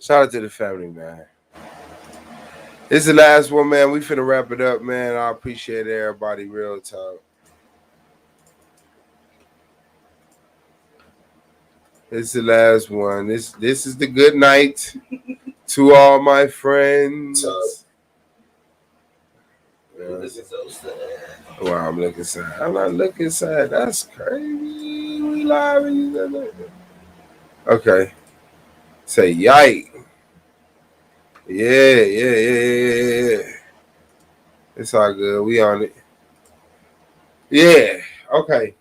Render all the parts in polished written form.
Shout out to the family, man. This is the last one, man. We finna wrap it up, man. I appreciate everybody. Real talk. This is the last one. This is the good night to all my friends. Wow, I'm looking sad. I'm not looking sad. That's crazy. We live. Okay. Say yike. Yeah. It's all good. We on it. Yeah. Okay.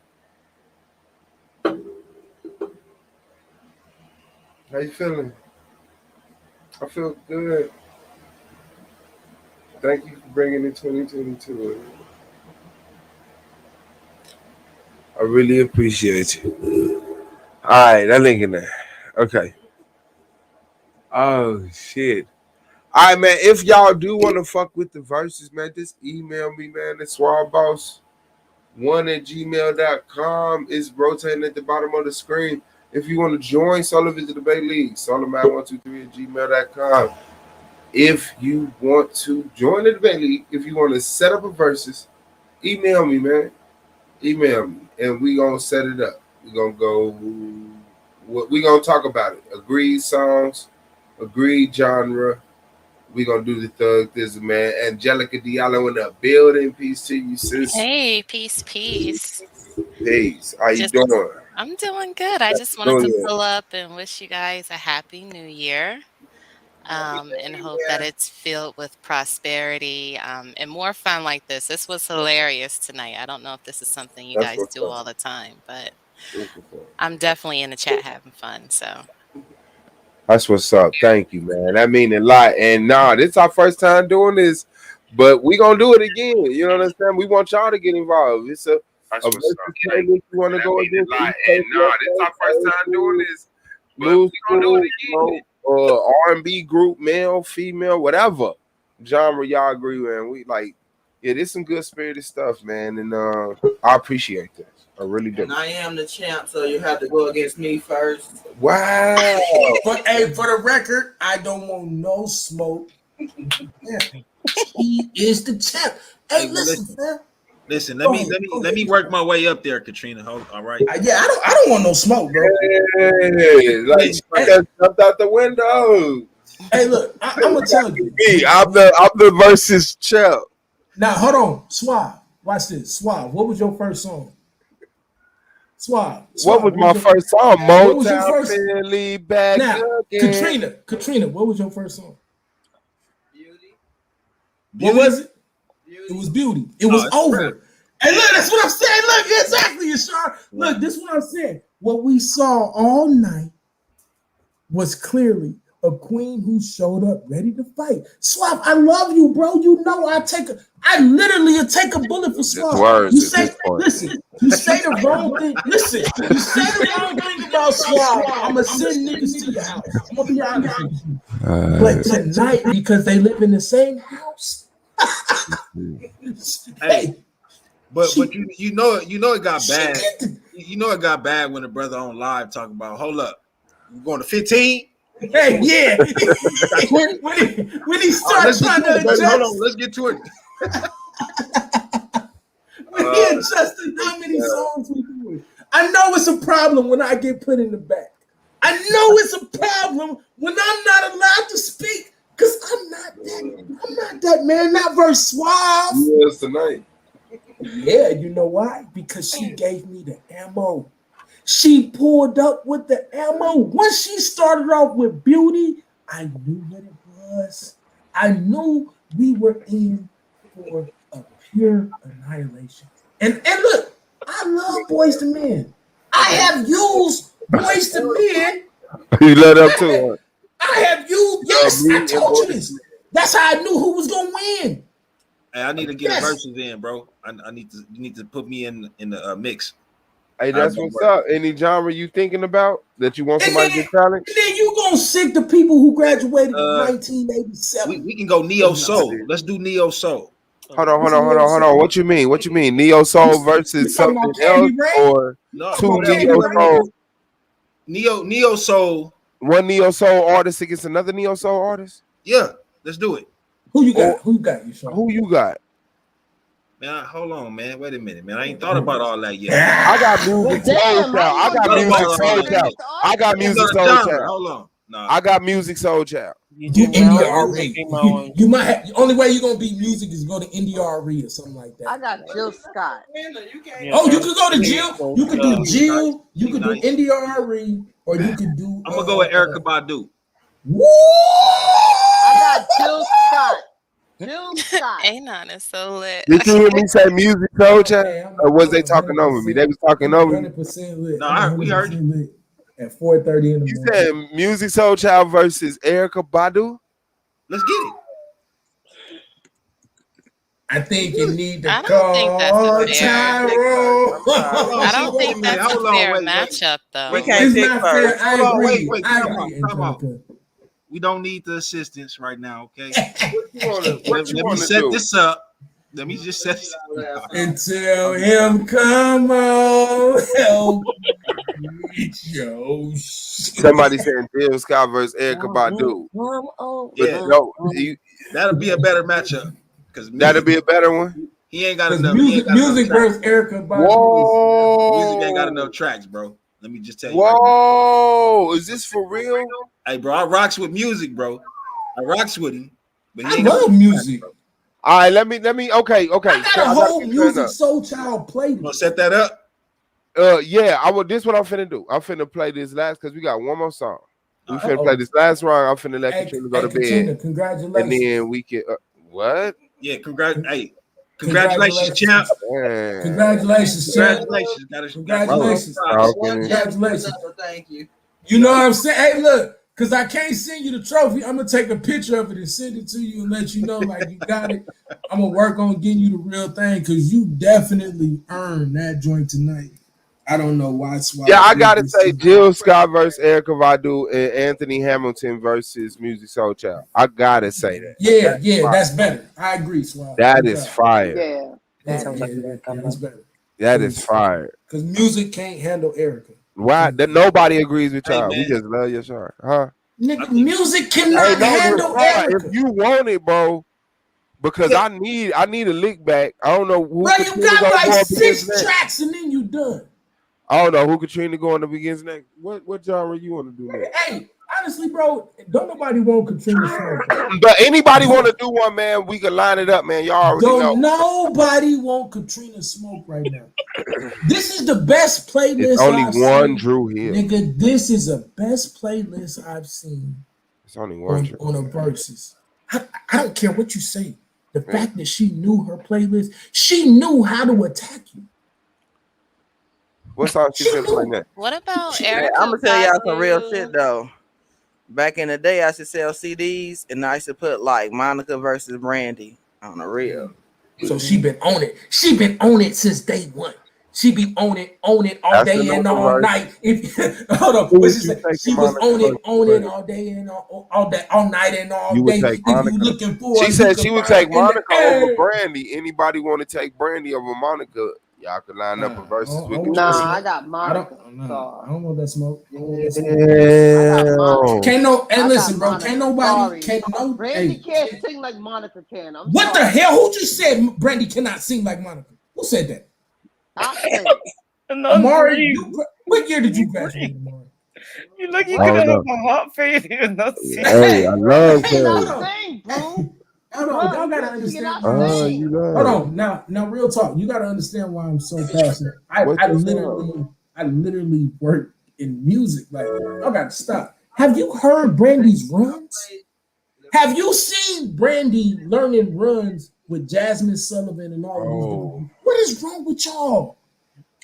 How you feeling? I feel good. Thank you for bringing in 2022. I really appreciate you. All right, that link in there. Okay. Oh shit. All right, man. If y'all do want to fuck with the verses, man, just email me, man. It's swabboss1@gmail.com. It's rotating at the bottom of the screen. If you want to join Solo Visit Debate League, Soloman123@gmail.com. If you want to join the debate league, if you want to set up a versus, email me, man. Email me, and we gonna set it up. We gonna go. We gonna talk about it. Agreed songs, agreed genre. We gonna do the thug this, man. Angelica Diallo in the building. Peace to you, sis. Hey, peace. Peace. How you Just- doing? I'm doing good. I just wanted to pull up and wish you guys a happy new year. And hope that it's filled with prosperity and more fun like this. This was hilarious tonight. I don't know if this is something you guys do all the time, but I'm definitely in the chat having fun. So that's what's up. Thank you, man. That mean a lot. And this is our first time doing this, but we gonna do it again. You know what I'm saying? We want y'all to get involved. It's a versus playlist you want to go against. And this is our first time doing this. New school, R&B group, male, female, whatever genre y'all agree with. And we like, yeah, there's some good spirited stuff, man. And I appreciate this. I really do. And I am the champ, so you have to go against me first. Wow. But hey, for the record, I don't want no smoke. He is the champ. Hey, listen, man. Listen, let me work my way up there, Katrina. All right. Yeah, I don't want no smoke, bro. Hey, like jumped out the window. Hey, look, I'm gonna tell you. Me, I'm the versus champ. Now, hold on, Suave. Watch this, Suave. What was your first song? Suave. What was my first song? Motown Philly back now, again. Katrina, what was your first song? Beauty. What was it? It was Beauty. It was over. Crap. And look, that's what I'm saying. Look, exactly, Yashar. Look, this is what I'm saying. What we saw all night was clearly a queen who showed up ready to fight. Suave, I love you, bro. You know I literally take a bullet for Suave. You say the wrong thing. Listen, you say the wrong thing about Suave. I'ma send niggas to your house. I'm gonna be honest with you. But tonight, because they live in the same house. Hey, but you know it got bad. You know it got bad when the brother on live talking about, hold up, you going to 15? Hey, yeah. when he starts trying to adjust. Hold on, let's get to it. When he adjusted how many songs we doing. I know it's a problem when I get put in the back. I know it's a problem when I'm not allowed to speak. Cause I'm not that man, not very suave. Yes, tonight. Yeah, you know why? Because she gave me the ammo. She pulled up with the ammo. Once she started off with Beauty, I knew what it was. I knew we were in for a pure annihilation. And look, I love Boyz II Men. I have used Boyz II Men. You led up to it. I have used, yes, I told you this. That's how I knew who was gonna win. Hey, I need to get a versus in, bro. You need to put me in the mix. Hey, that's what's up. Any genre you thinking about that you want somebody to challenge? And then you gonna sick the people who graduated in 1987. We can go Neo Soul. Let's do Neo Soul. Hold on. What you mean? Neo Soul versus something else or two Neo Soul? Neo Soul one neo soul artist against another neo soul artist? Yeah, let's do it. Who you got? Who you got? You Sean? Who you got? Man, hold on, man. Wait a minute, man. I ain't thought about all that yet. I got music soul child. I got music soul child. I got music soul child. Hold on. No. I got music soul child. Do NDRE. You might have, the only way you're gonna beat music is go to NDRE or something like that. I got Jill Scott. Oh, you could go to Jill. You could do Jill. You could do NDRE, or you could do. I'm gonna go with Erykah Badu. Woo! I got Jill Scott. Jill Scott. Anon is so lit. Did you hear me say music soul child? Or was they talking over me? They was talking over me. 100% lit. No, we heard you. Lit at 4:30 in the You morning. said music soul child versus Erykah Badu? Let's get it. I think you need to I don't call think that's a fair- Tyrone. I don't think Wait, that's hold a on, fair wait. matchup, though. We It's not fair. I Hold on, agree. wait, I time agree, out, time out. Angelica. We don't need the assistance right now, okay? What Let you me want to set do? this up. Let me just set this up. And tell him, come on, help me, Joe. Somebody saying Jill Scott versus Erykah Badu. But Yeah. no, That'll be a better matchup. Because that'll be a better one. he ain't got enough. Music versus Erykah Badu. Music ain't got Whoa. enough tracks, bro. Let me just tell you. Whoa. Is this for real? Hey, bro, I rocks with music, bro. I rocks with him. But he I ain't got love music. All right, let me okay. I got a whole music soul child You gonna playlist. set that up? Yeah, I will. This what I'm finna do. I'm finna play this last because we got one more song. We finna Uh-oh. play this last round. I'm finna let Hey, Katrina go to Katrina, bed, congratulations. and then we can. What? Yeah, congratulations, champ. Man. Congratulations, champ. Congratulations. Congratulations. Okay. Congratulations. Thank you. You know what I'm saying? Hey, look, because I can't send you the trophy, I'm gonna take a picture of it and send it to you and let you know, like, you got it. I'm gonna work on getting you the real thing because you definitely earned that joint tonight. I don't know why. Yeah, I gotta say, Jill Scott versus Erykah Badu and Anthony Hamilton versus Music Soul Child. I gotta say that. Yeah, that's better. I agree, Swab. That is fire. Yeah. That's better. That is fire. Because music can't handle Erykah. Why? That nobody agrees with Hey, y'all. We man. just love your song, huh? Nigga, music cannot handle Erykah. If you want it, bro, because I need a lick back. I don't know who. Bro, you Katrina got gonna like go up 6 against next. tracks and then you done. I don't know who Katrina going up against next. What genre you want to do next? Hey, honestly, bro, don't nobody want Katrina song. But anybody want to do one, man? We can line it up, man. Y'all already Don't know. nobody want Katrina smoke right now. This is the best playlist. It's only I've one seen. Drew Hill. Nigga, this is the best playlist I've seen It's only one. Drew. on a versus. I don't care what you say. The fact that she knew her playlist, she knew how to attack you. What song she She finna play knew. next? What about Hey, Erykah I'm gonna tell y'all some real Badu? shit though. Back in the day, I used to sell CDs, and I used to put like Monica versus Brandy on the real. So she been on it. She been on it since day one. She be on it all That's day the and number all verse. night. If hold on, Who what would she you said? take She for was Monica on it versus all day and all day, all night and all You would day. take If you Monica? looking for, She her, said you she can would find take her in the Monica over air. Brandy. Anybody want to take Brandy over Monica? Y'all could line up a versus with Nah, Katrina. I got I Monica. don't know that smoke. I don't know that smoke. Damn. Can't no, I hey, got listen, bro. Monica. Can't nobody, Sorry. can't no. Brandy Hey, can't sing like Monica can. I'm what the sorry. hell? Who just said Brandy cannot sing like Monica? Who said that? Stop saying it. Amari, what year did you graduate, Amari? You look, you I could don't have know. a heart failure and not sing. Hey, I love Hey, her. hold on. Sing, bro. Hold on, y'all gotta understand. Oh, you love Hold her. on, now, real talk. You gotta understand why I'm so passionate. I What's your literally work in music. Like, I gotta stop. Have you heard Brandy's runs? Have you seen Brandy learning runs with Jasmine Sullivan and all of these different? What is wrong with y'all?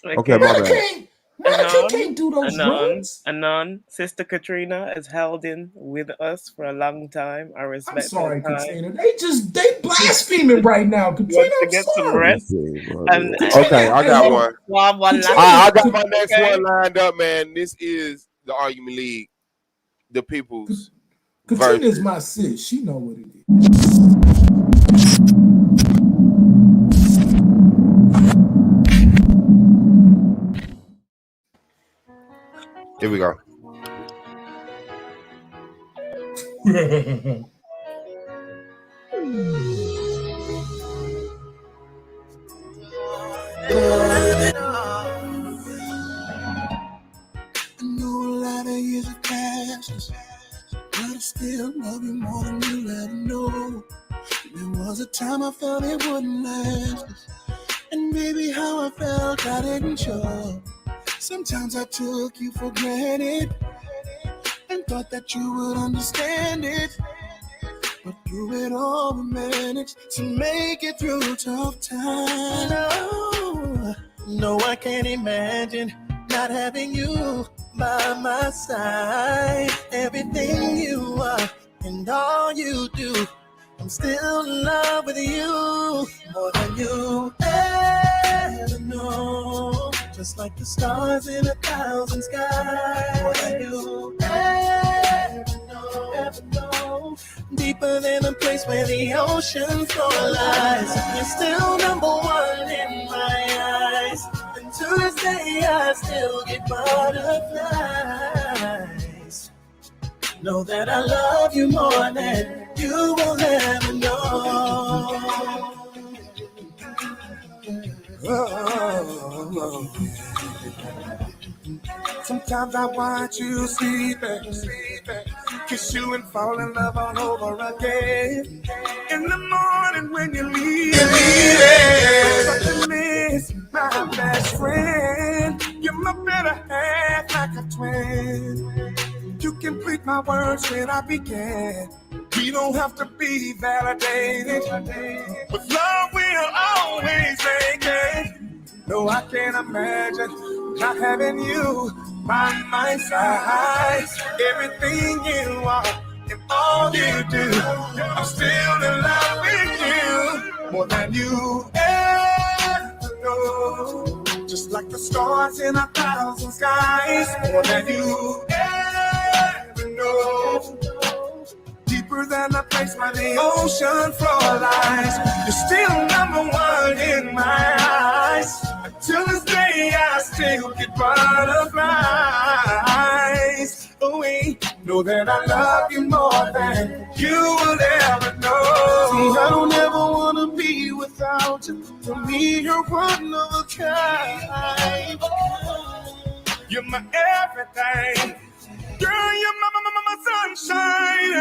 Okay, my bad. Monica can't do those runs. Anon, Sister Katrina has held in with us for a long time. I respect I'm sorry, her time. Katrina. They blaspheming right now. Katrina, Wants to I'm get some sorry. rest. Okay, I got one. One I got my next Okay. one lined up, man. This is the Argument League, the People's Katrina versus. is my sis. She know what it is. Here we go. know a lot of years have passed, but I still love you more than you'll ever know. There was a time I felt it wouldn't last, and baby, how I felt I didn't show. Sometimes I took you for granted and thought that you would understand it, but through it all we managed to make it through tough times. No, I can't imagine not having you by my side. Everything you are and all you do, I'm still in love with you more than you ever know. Just like the stars in 1,000 skies, more than you ever know. Deeper than a place where the ocean floor lies. You're still number one in my eyes. And to this day I still get butterflies. Know that I love you more than you will ever know. Oh. Sometimes I watch you sleeping, kiss you and fall in love all over again. In the morning when you leave, I miss my best friend. You're my better half, like a twin. You complete my words when I begin. We don't have to be validated. With love we'll always make it. No, I can't imagine not having you by my side. Everything you are and all you do, I'm still in love with you more than you ever know. Just like the stars in 1,000 skies, more than you ever know. Deeper than the place where the ocean floor lies. You're still number one in my eyes. Until this day I still get butterflies. Oh, we know that I love you more than you will ever know. See, I don't ever want to be without you. For me, you're one of a kind. You're my everything. Girl, you're my sunshine.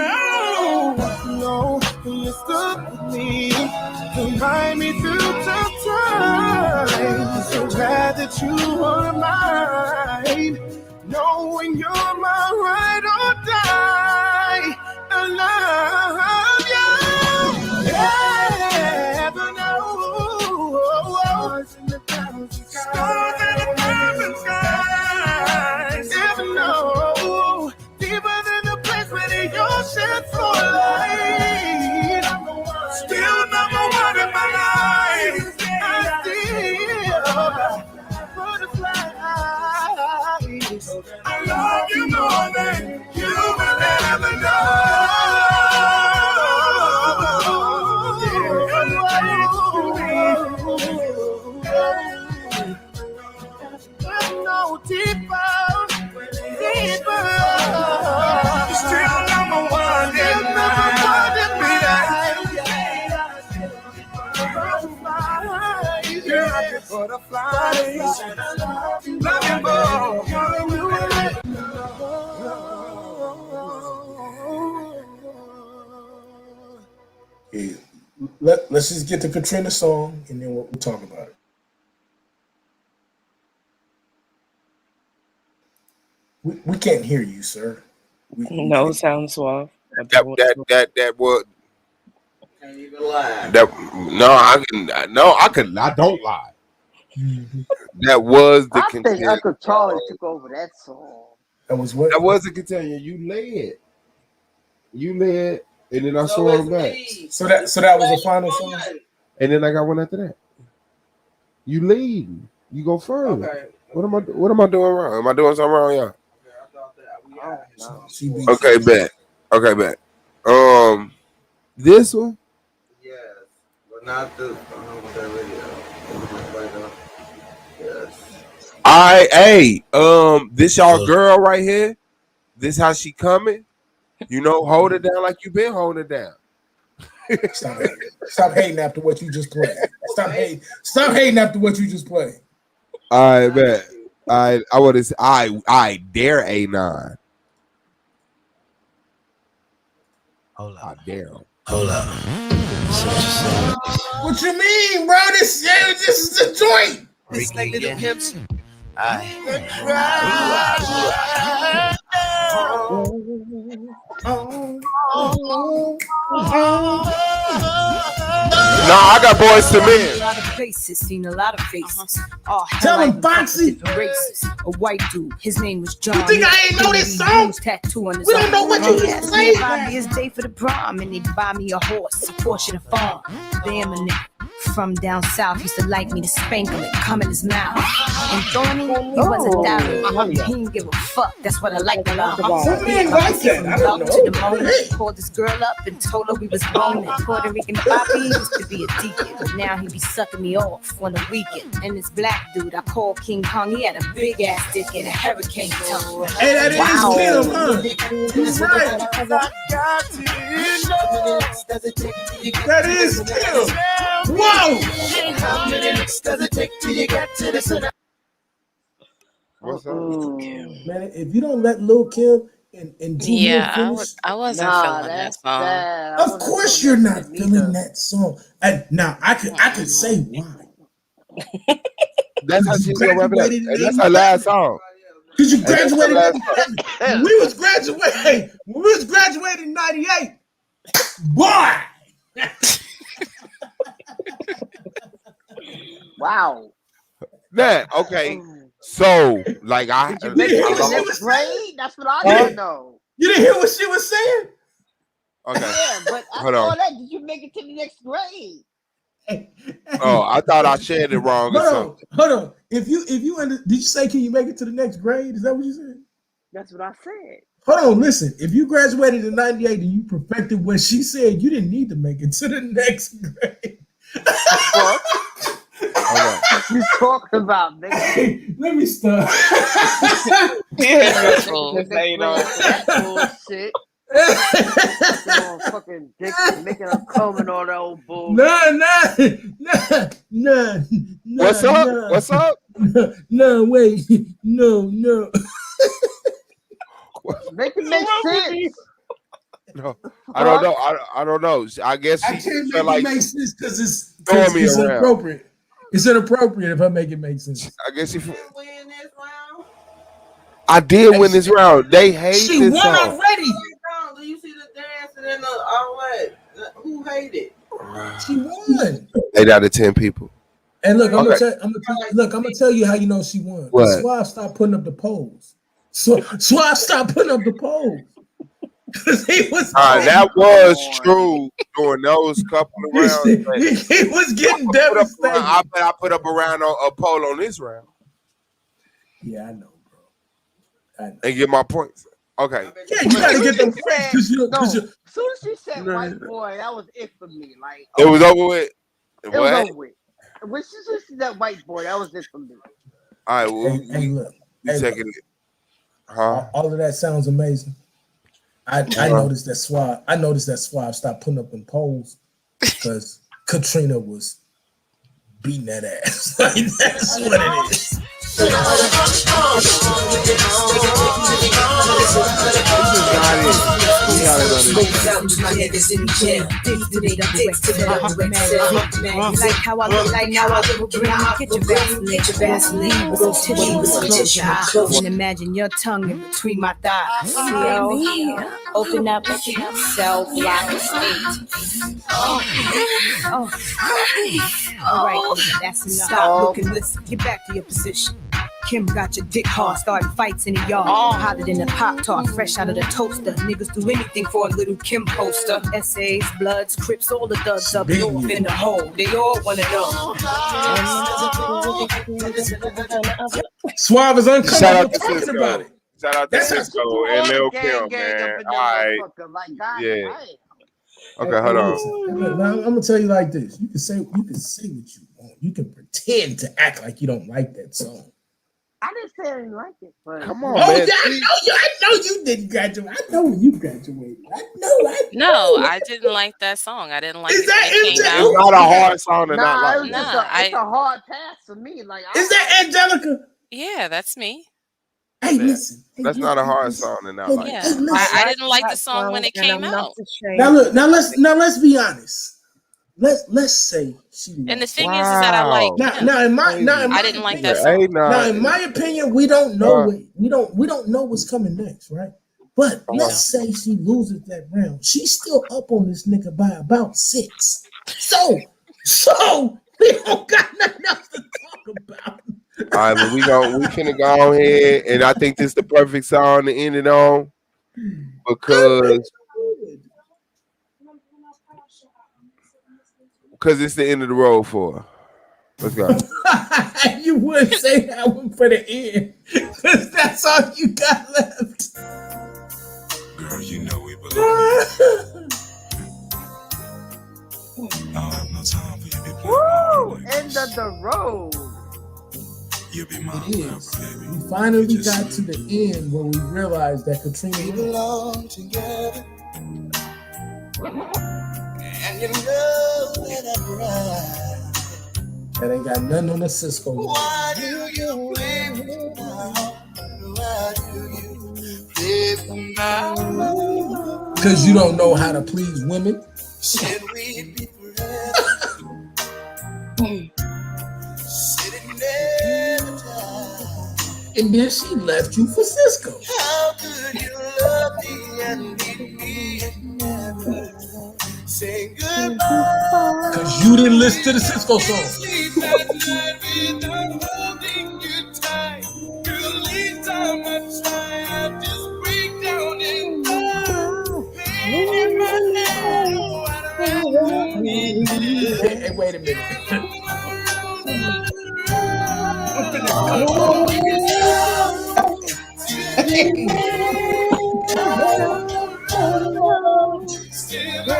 Oh, no, you stuck with me. Remind me through tough times. So glad that you are mine. Knowing you're my ride or die. I love you. Ever know. Stars in 1,000 skies. Ever know. Deeper than the place where the ocean floor lies. Still number one in my life. I still butterflies. I love you more than you will ever know. No deeper. You're still number one in my life. You're like a butterfly. Love you more. Yeah. Let's just get the Katrina song and then we'll talk about it. We can't hear you, sir. No sound suave. That was Can't even lie. that. I don't lie. That was the I think contender. Uncle Charlie took over that song. That was what? That was the contender. You led, and then I saw him back. So that was the final song. And then I got one after that. You lead. You go further. Okay. What am I doing wrong? Am I doing something wrong, y'all? Okay, bet. This one. Yes, but not the that radio. Yes. This y'all girl right here. This how she coming. You know, hold it down like you've been holding it down. Stop hating after what you just played. Stop hating after what you just played. I bet. I would have. I dare A9. Hold up. I dare him. Hold up. What you mean, bro? This is the joint. It's like little pimps. No, I got Boys to Men. A lot of places, seen a lot of faces. Oh, Tell him, Foxy. Races. A white dude, his name was John. You think I ain't know this song? Tattoo on his We don't know what you just played. Buy me his day for the prom, and they buy me a horse, a Porsche, a farm. Damn a nigga from down south used to like me to spank him and come in his mouth. And Thorny, he wasn't down. He didn't give a fuck. That's what I like about him. Some men like that. I don't know. To the moment, called this girl up and told her we was boning. Puerto Rican Bobby used to be a deacon, but now he be sucking me off on the weekend. And this black dude I call King Kong, he had a big ass dick and a hurricane tongue. Hey, that is Kim, huh? He's right. That is Kim. Whoa! What's up? Man, if you don't let Lil Kim and Yeah, finish, I wasn't feeling that song. of course you're not feeling that song. And now I could say why. That's how she's gonna wrap it up. And that's her last song. Because you graduated. And We was graduating in '98. Boy. Wow. Man, okay. So, like, Did you make it to the next grade? That's what I didn't know. You didn't hear what she was saying? Okay. Yeah, but Hold after on. all that, did you make it to the next grade? Oh, I thought I shared it wrong or something. Hold on. If you did you say can you make it to the next grade? Is that what you said? That's what I said. Hold on, listen. If you graduated in '98 and you perfected what she said, you didn't need to make it to the next grade. Hold on. What you talking about, nigga? Hey, let me stop. Bullshit. Fucking dick making a comb and all that old bullshit. No. What's up? What's up? No, wait. No. Make it make sense. No, I don't know. I don't know. I guess I she can't felt make it like make sense because it's throwing me around. inappropriate. It's inappropriate if I make it make sense. I guess she. I did win this round. They hate She this won song. already. Do you see the dancing and the what? Who hated? She won. 8 out of 10 people. And look, I'm Okay. gonna tell you how you know she won. What? Suave stopped putting up the polls. So Suave stopped putting up the polls. Because he was That was true during those couple of rounds. he was getting devastated. I bet I put up a poll on this round Yeah, I know, bro. and get my points. Okay. Yeah, you gotta get them points because you. As soon as she said white boy, that was it for me. Like It was over with. It What? was over with. When she said that white boy, that was it for me. All right. Well, Hey, look. you Hey, taking it? Huh? all of that sounds amazing. I noticed that Suave. I noticed that Suave stopped putting up in polls because Katrina was beating that ass. Like, that's what it is. Like how I look like now, I will bring my kitchen Vaseline with some tissue with close your eyes. And imagine your tongue in between my thighs. Open up, cell block 8. Oh. All right, that's enough. Stop looking, listen, get back to your position. Kim got your dick hard, starting fights in the yard. Hotter than a Pop-Tart, fresh out of the toaster. Niggas do anything for a little Kim poster. Essays, Bloods, Crips, all the thugs up north in the hole. They all wanna know. Suave is Shout uncomfortable out to talking Cisco. about it. Shout out to Cisco and Lil Kim, man. All right. Yeah. Okay, hold on. I'm gonna tell you like this: you can say what you want. You can pretend to act like you don't like that song. I didn't say I didn't like it, but Come on, Oh man. yeah, I know you didn't graduate. I know when you graduated. I know. No, I didn't like that song. I didn't like Is it that when it came MJ? out. It's not a hard song to not nah, like. it was just Nah, it's a hard pass for me. Like, Is that Angelica? Yeah, that's me. Hey, listen. That's not a hard song to not like. Yeah, Hey, listen. I didn't like the song when it came out. Now look, now let's be honest. Let's say she. And the thing is that I like. Now in my I didn't like that opinion- song. Now in my opinion, we don't know we don't know what's coming next, right? But let's say she loses that round. She's still up on this nigga by about 6. So we don't got nothing else to talk about. All right, but we finna go on here, and I think this is the perfect song to end it on because it's the end of the road for her. Let's go. You would say that one for the end, because that's all you got left. Girl, you know we belong. I don't have no time for you to be playing. woo, end of the road. You'll be my It is. We finally got to the end where we realized that Katrina belong together. And you know that I'm right. that ain't got nothing on the Cisco. Why do you play with me now? Why do you play with me now? Because you don't know how to please women. Said we'd be forever. Sitting there the time. And then she left you for Cisco. How could you love me and leave me and never say goodbye? Because you didn't listen to the Cisco song. Sleep at night without holding you tight. Girl, each time I try, I just break down and cry. Pain in my head, what around me. Hey, wait a minute. Still I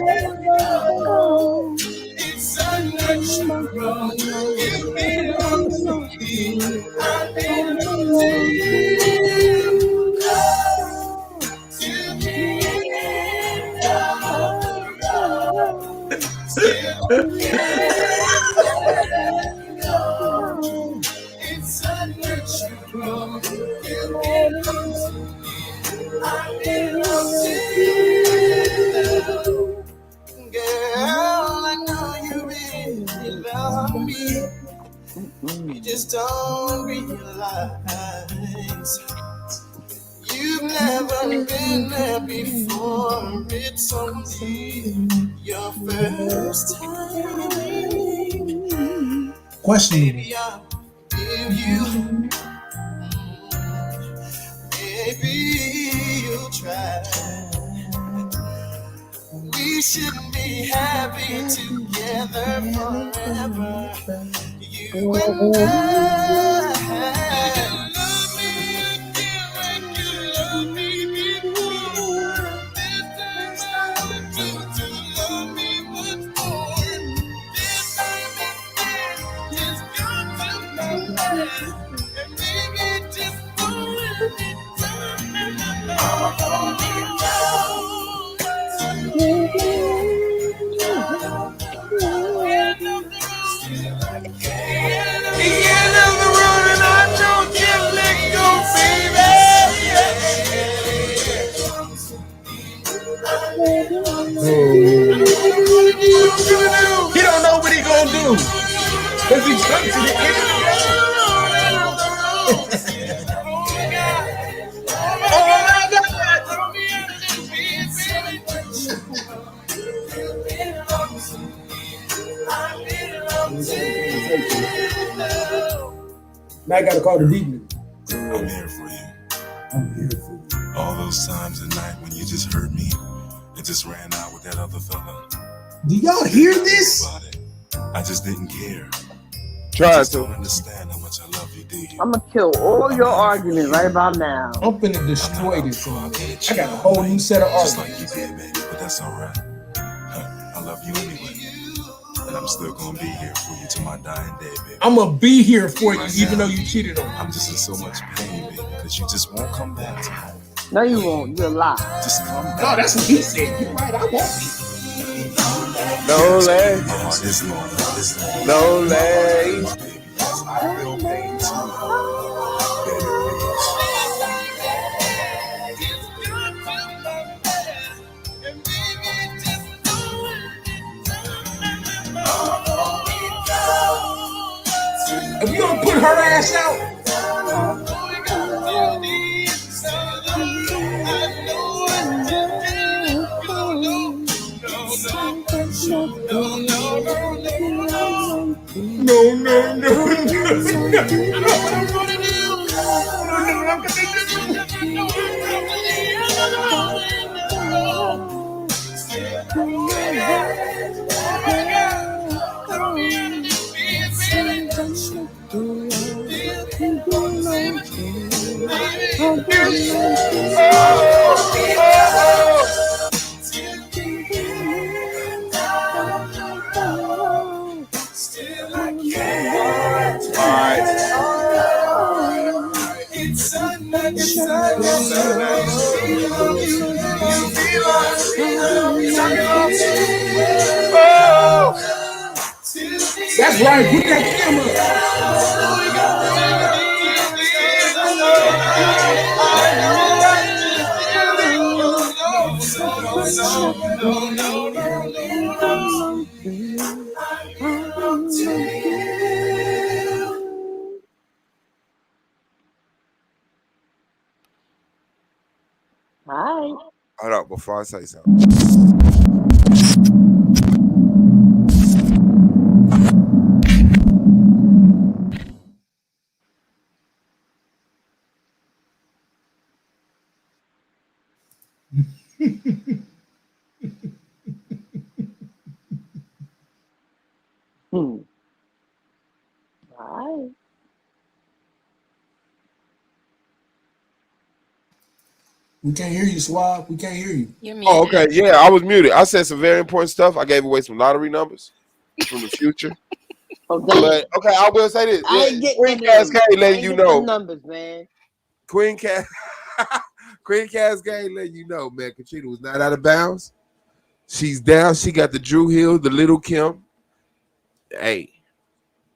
can't go. It's unnatural. You belong to me. I belong to you. To me. Still go. It's unnatural. You belong to me. I belong to you. Girl, I know you really love me. You just don't realize you've never been there before. It's only your first time. Question. Maybe I'll give you. Maybe you'll try. We should be happy together forever. You and I. Love me again like you loved me before. This time I want you to love me once more. This time it's got to be right. And maybe just one He don't know what he gonna do. Cause he come to the end of the road. Oh my God. Now I gotta call the demon. I'm here for you. I'm here for you. All those times at night when you just hurt me and just ran out with that other fella. Do y'all hear this? I just didn't care. Try to understand how much I love you, do you? I'm gonna kill all your arguments right about now. I'm finna destroy this thing. I got a whole new set of Just arguments. like you did, baby, but that's all right. I love you anyway. And I'm I'm still gonna be here for you to my dying day, baby. I'm gonna be here for you, even though you cheated on me. I'm just in so much pain, baby, because you just won't come back to me. No, you won't. You're lying. Just come back. No, that's what he said. You're right. I won't be. Lonely, My heart is lonely. lonely. I feel pain too. Baby, If you don't put her ass out, that's right. Put that camera. Hi. Hold up before I say something. Hi. We can't hear you, Swab. We can't hear you. You're muted. Oh, okay. Yeah, I was muted. I said some very important stuff. I gave away some lottery numbers from the future. Oh, damn. But okay, I will say this. I ain't getting Queen none of them. Cascade I letting ain't you getting them know. numbers, man. Queen Cascade letting you know, man. Katrina was not out of bounds. She's down. She got the Drew Hill, the Little Kim. Hey,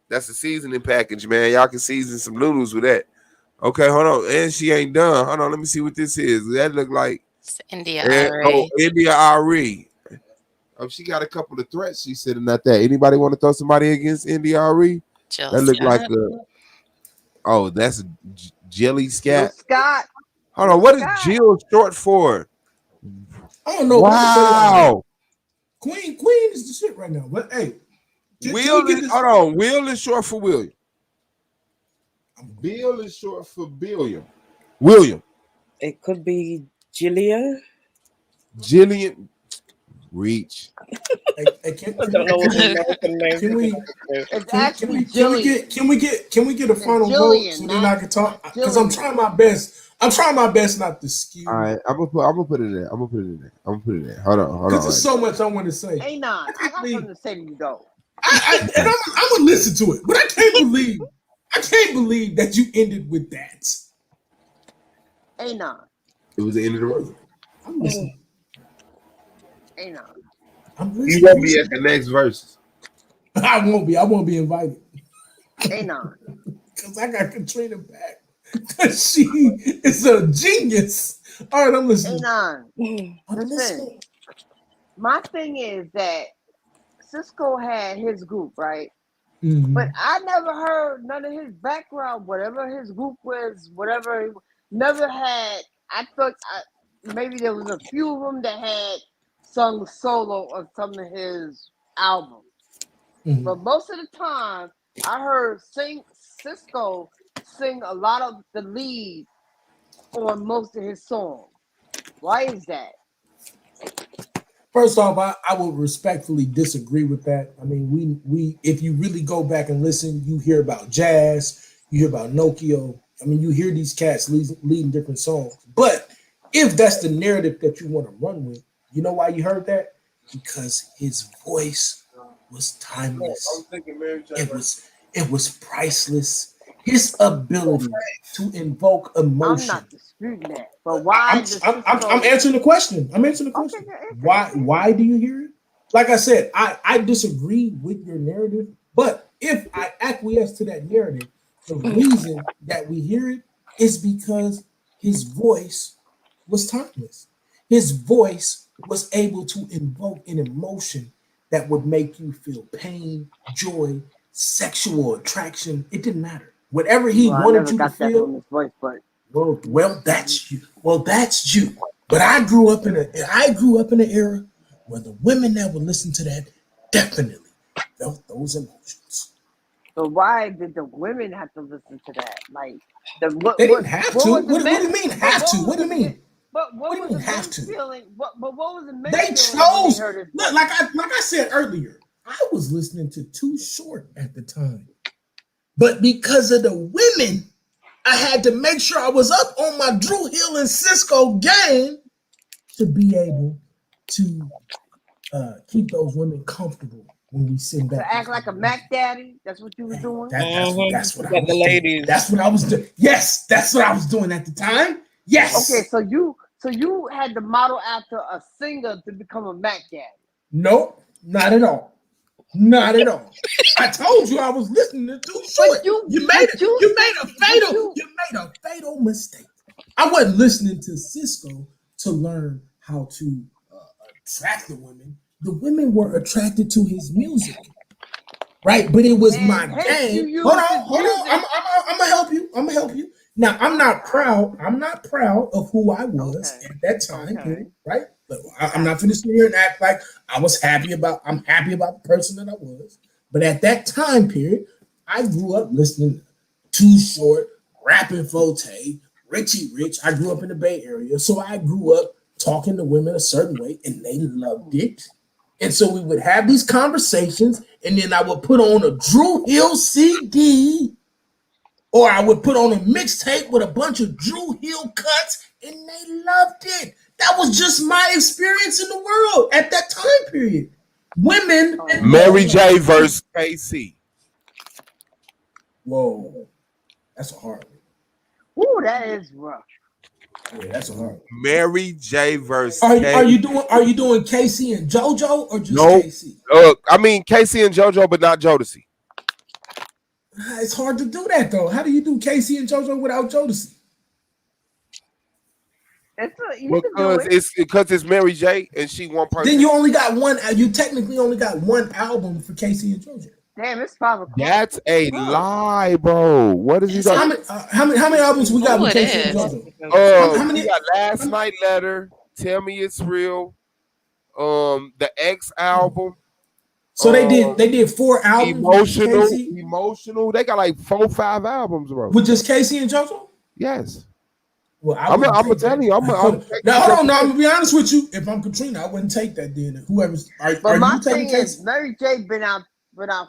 that's the seasoning package, man. Y'all can season some noodles with that. Okay, hold on. And she ain't done. Hold on. Let me see what this is. That look like It's India Ari. India Ari. Oh, she got a couple of threats. She's sitting at that. Anybody want to throw somebody against India Ari? Jill That look Scott. like a. Oh, that's a Jelly Scat. Scott. Hold on. What is Jill short for? I don't know. Wow. Queen is the shit right now. But hey, Will is, hold on. Will is short for William. Bill is short for Billiam. William. It could be Jillian. Jillian. Reach. I don't know what the American name Can we? It's actually Can we get a final vote so then I can talk? Because I'm trying my best. I'm trying my best not to skew. All right, I'm gonna put it in there. I'm gonna put it in there. Hold on. Because there's so much I want to say. Hey, nah, I got something to say to you though. And I'm gonna listen to it, but I can't believe that you ended with that. Hey, nah. It was the end of the road. I'm listening. Hey, nah. I'm listening. You won't be at the next verse. I won't be. I won't be invited. Hey, nah. Because I got Katrina back. Because she is a genius. All right, I'm listening. Hey, nah. I'm Listen, listening. my thing is that Cisco had his group, right? Mhm. But I never heard none of his background, whatever his group was, whatever. Never had. I thought maybe there was a few of them that had sung solo on some of his albums. Mhm. But most of the time, I heard Cisco sing a lot of the lead on most of his songs. Why is that? First off, I will respectfully disagree with that. I mean, we if you really go back and listen, you hear about Jazz, you hear about Nokia. I mean, you hear these cats leading different songs. But if that's the narrative that you want to run with, you know why you heard that? Because his voice was timeless. I'm thinking Mary J. It was priceless. His ability to invoke emotion. I'm not disputing that, but why? I'm answering the question. Why do you hear it? Like I said, I disagree with your narrative, but if I acquiesce to that narrative, the reason that we hear it is because his voice was timeless. His voice was able to invoke an emotion that would make you feel pain, joy, sexual attraction. It didn't matter. Whatever he wanted you to feel. Well, that's you. But I grew up in an era where the women that would listen to that definitely felt those emotions. So why did the women have to listen to that? Like they didn't have to. What do you mean have to? What do you mean? But what do you was mean have to? Feeling? But what was the men They feeling chose. when they heard his Look, like I said earlier, I was listening to Too Short at the time, but because of the women, I had to make sure I was up on my Drew Hill and Cisco game to be able to keep those women comfortable when we sit back. To act like a Mac Daddy, that's what you were doing. That's what I was doing. That's what I was doing. Yes, that's what I was doing at the time. Yes. Okay, so you had to model after a singer to become a Mac Daddy. Nope, not at all. Not at all. I told you I was listening to Too Short. You made a fatal mistake. I wasn't listening to Cisco to learn how to attract the women. The women were attracted to his music, right? But it was my game. Hold on. I'm gonna help you. Now I'm not proud of who I was at that time period, right? But I'm not finna sit here and act like I'm happy about the person that I was. But at that time period, I grew up listening to Too Short, rapping Forte, Richie Rich. I grew up in the Bay Area, so I grew up talking to women a certain way, and they loved it. And so we would have these conversations, and then I would put on a Drew Hill CD, or I would put on a mixtape with a bunch of Drew Hill cuts, and they loved it. That was just my experience in the world at that time period. Women. Mary J. versus KC. Whoa, that's a hard one. Ooh, that is rough. Yeah, that's a hard one. Mary J. versus. Are you doing KC and JoJo or just KC? I mean KC and JoJo, but not Jodeci. It's hard to do that though. How do you do KC and JoJo without Jodeci? Because it's Mary J. and she one person. Then you only got one. You technically only got one album for KC and JoJo. Damn, it's 5 o'clock. That's a lie, bro. What is he got? How many albums we got with KC and JoJo? How many? We got Last Night Letter, Tell Me It's Real, the X album. So they did 4 albums. Emotional. They got like 4 or 5 albums, bro. With just KC and JoJo? Yes. Well, I'm gonna tell you. I'm gonna be honest with you. If I'm Katrina, I wouldn't take that. Then whoever's. But my thing is, Mary J been out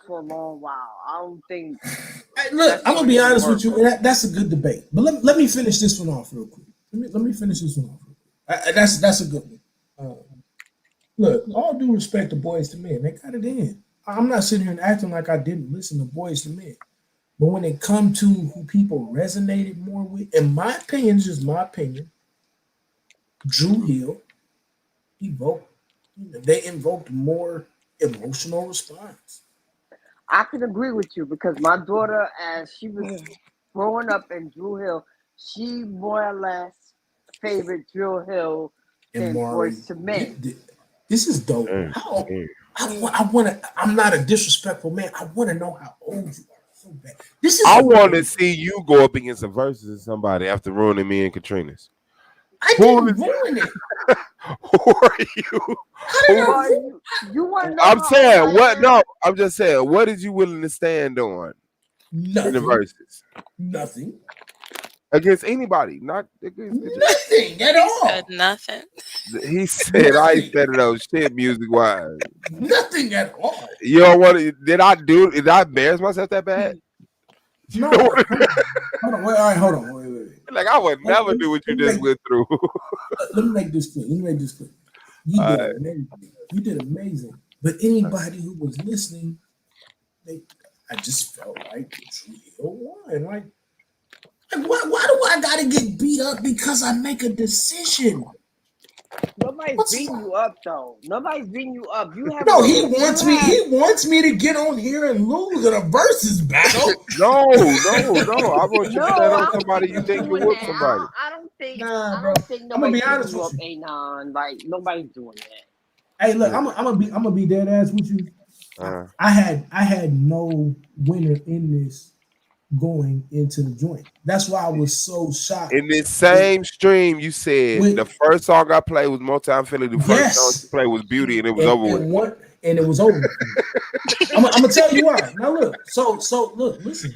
for a long while. I don't think. Hey, look, I'm gonna be honest with you. That's a good debate. But let me finish this one off real quick. Let me finish this one off. That's a good one. Look, all due respect to Boyz II Men, they got it in. I'm not sitting here and acting like I didn't listen to Boyz II Men. But when it comes to who people resonated more with, in my opinion, it's just my opinion, Drew Hill they invoked more emotional response. I can agree with you because my daughter, as she was growing up in Drew Hill, she more or less favored Drew Hill than Boyz II Men. This is dope. I'm not a disrespectful man. I want to know how old you are. So bad. I want to see you go up against a versus of somebody after ruining me and Katrina's. I didn't ruin it. Who are you? You want to know? I'm saying what? No, I'm just saying. What is you willing to stand on? Nothing. In the verses? Nothing. Against anybody, not against nothing at all. Said nothing. He said I said it on shit music wise. Nothing at all. You don't want to? Did I embarrass myself that bad? No. Hold on. Wait. Like I would never do what you just went through. Let me make this clear. You did amazing. But anybody who was listening, I just felt like Drew Hill won. Like why do I gotta get beat up because I make a decision? Nobody's beating you up though. Nobody's beating you up. You have He wants me to get on here and lose in a versus battle. No. I want you to stand on somebody you think you whoop somebody. I don't think I'm gonna be nobody's honest beating you with up, you. Anon. Like nobody's doing that. Hey, look, I'm gonna be dead ass with you. I had no winner in this going into the joint. That's why I was so shocked. In this same stream, you said the first song I played was Motown Philly. The first song you played was Beauty, and it was over with. And it was over. I'm gonna tell you why. Now look, so look, listen.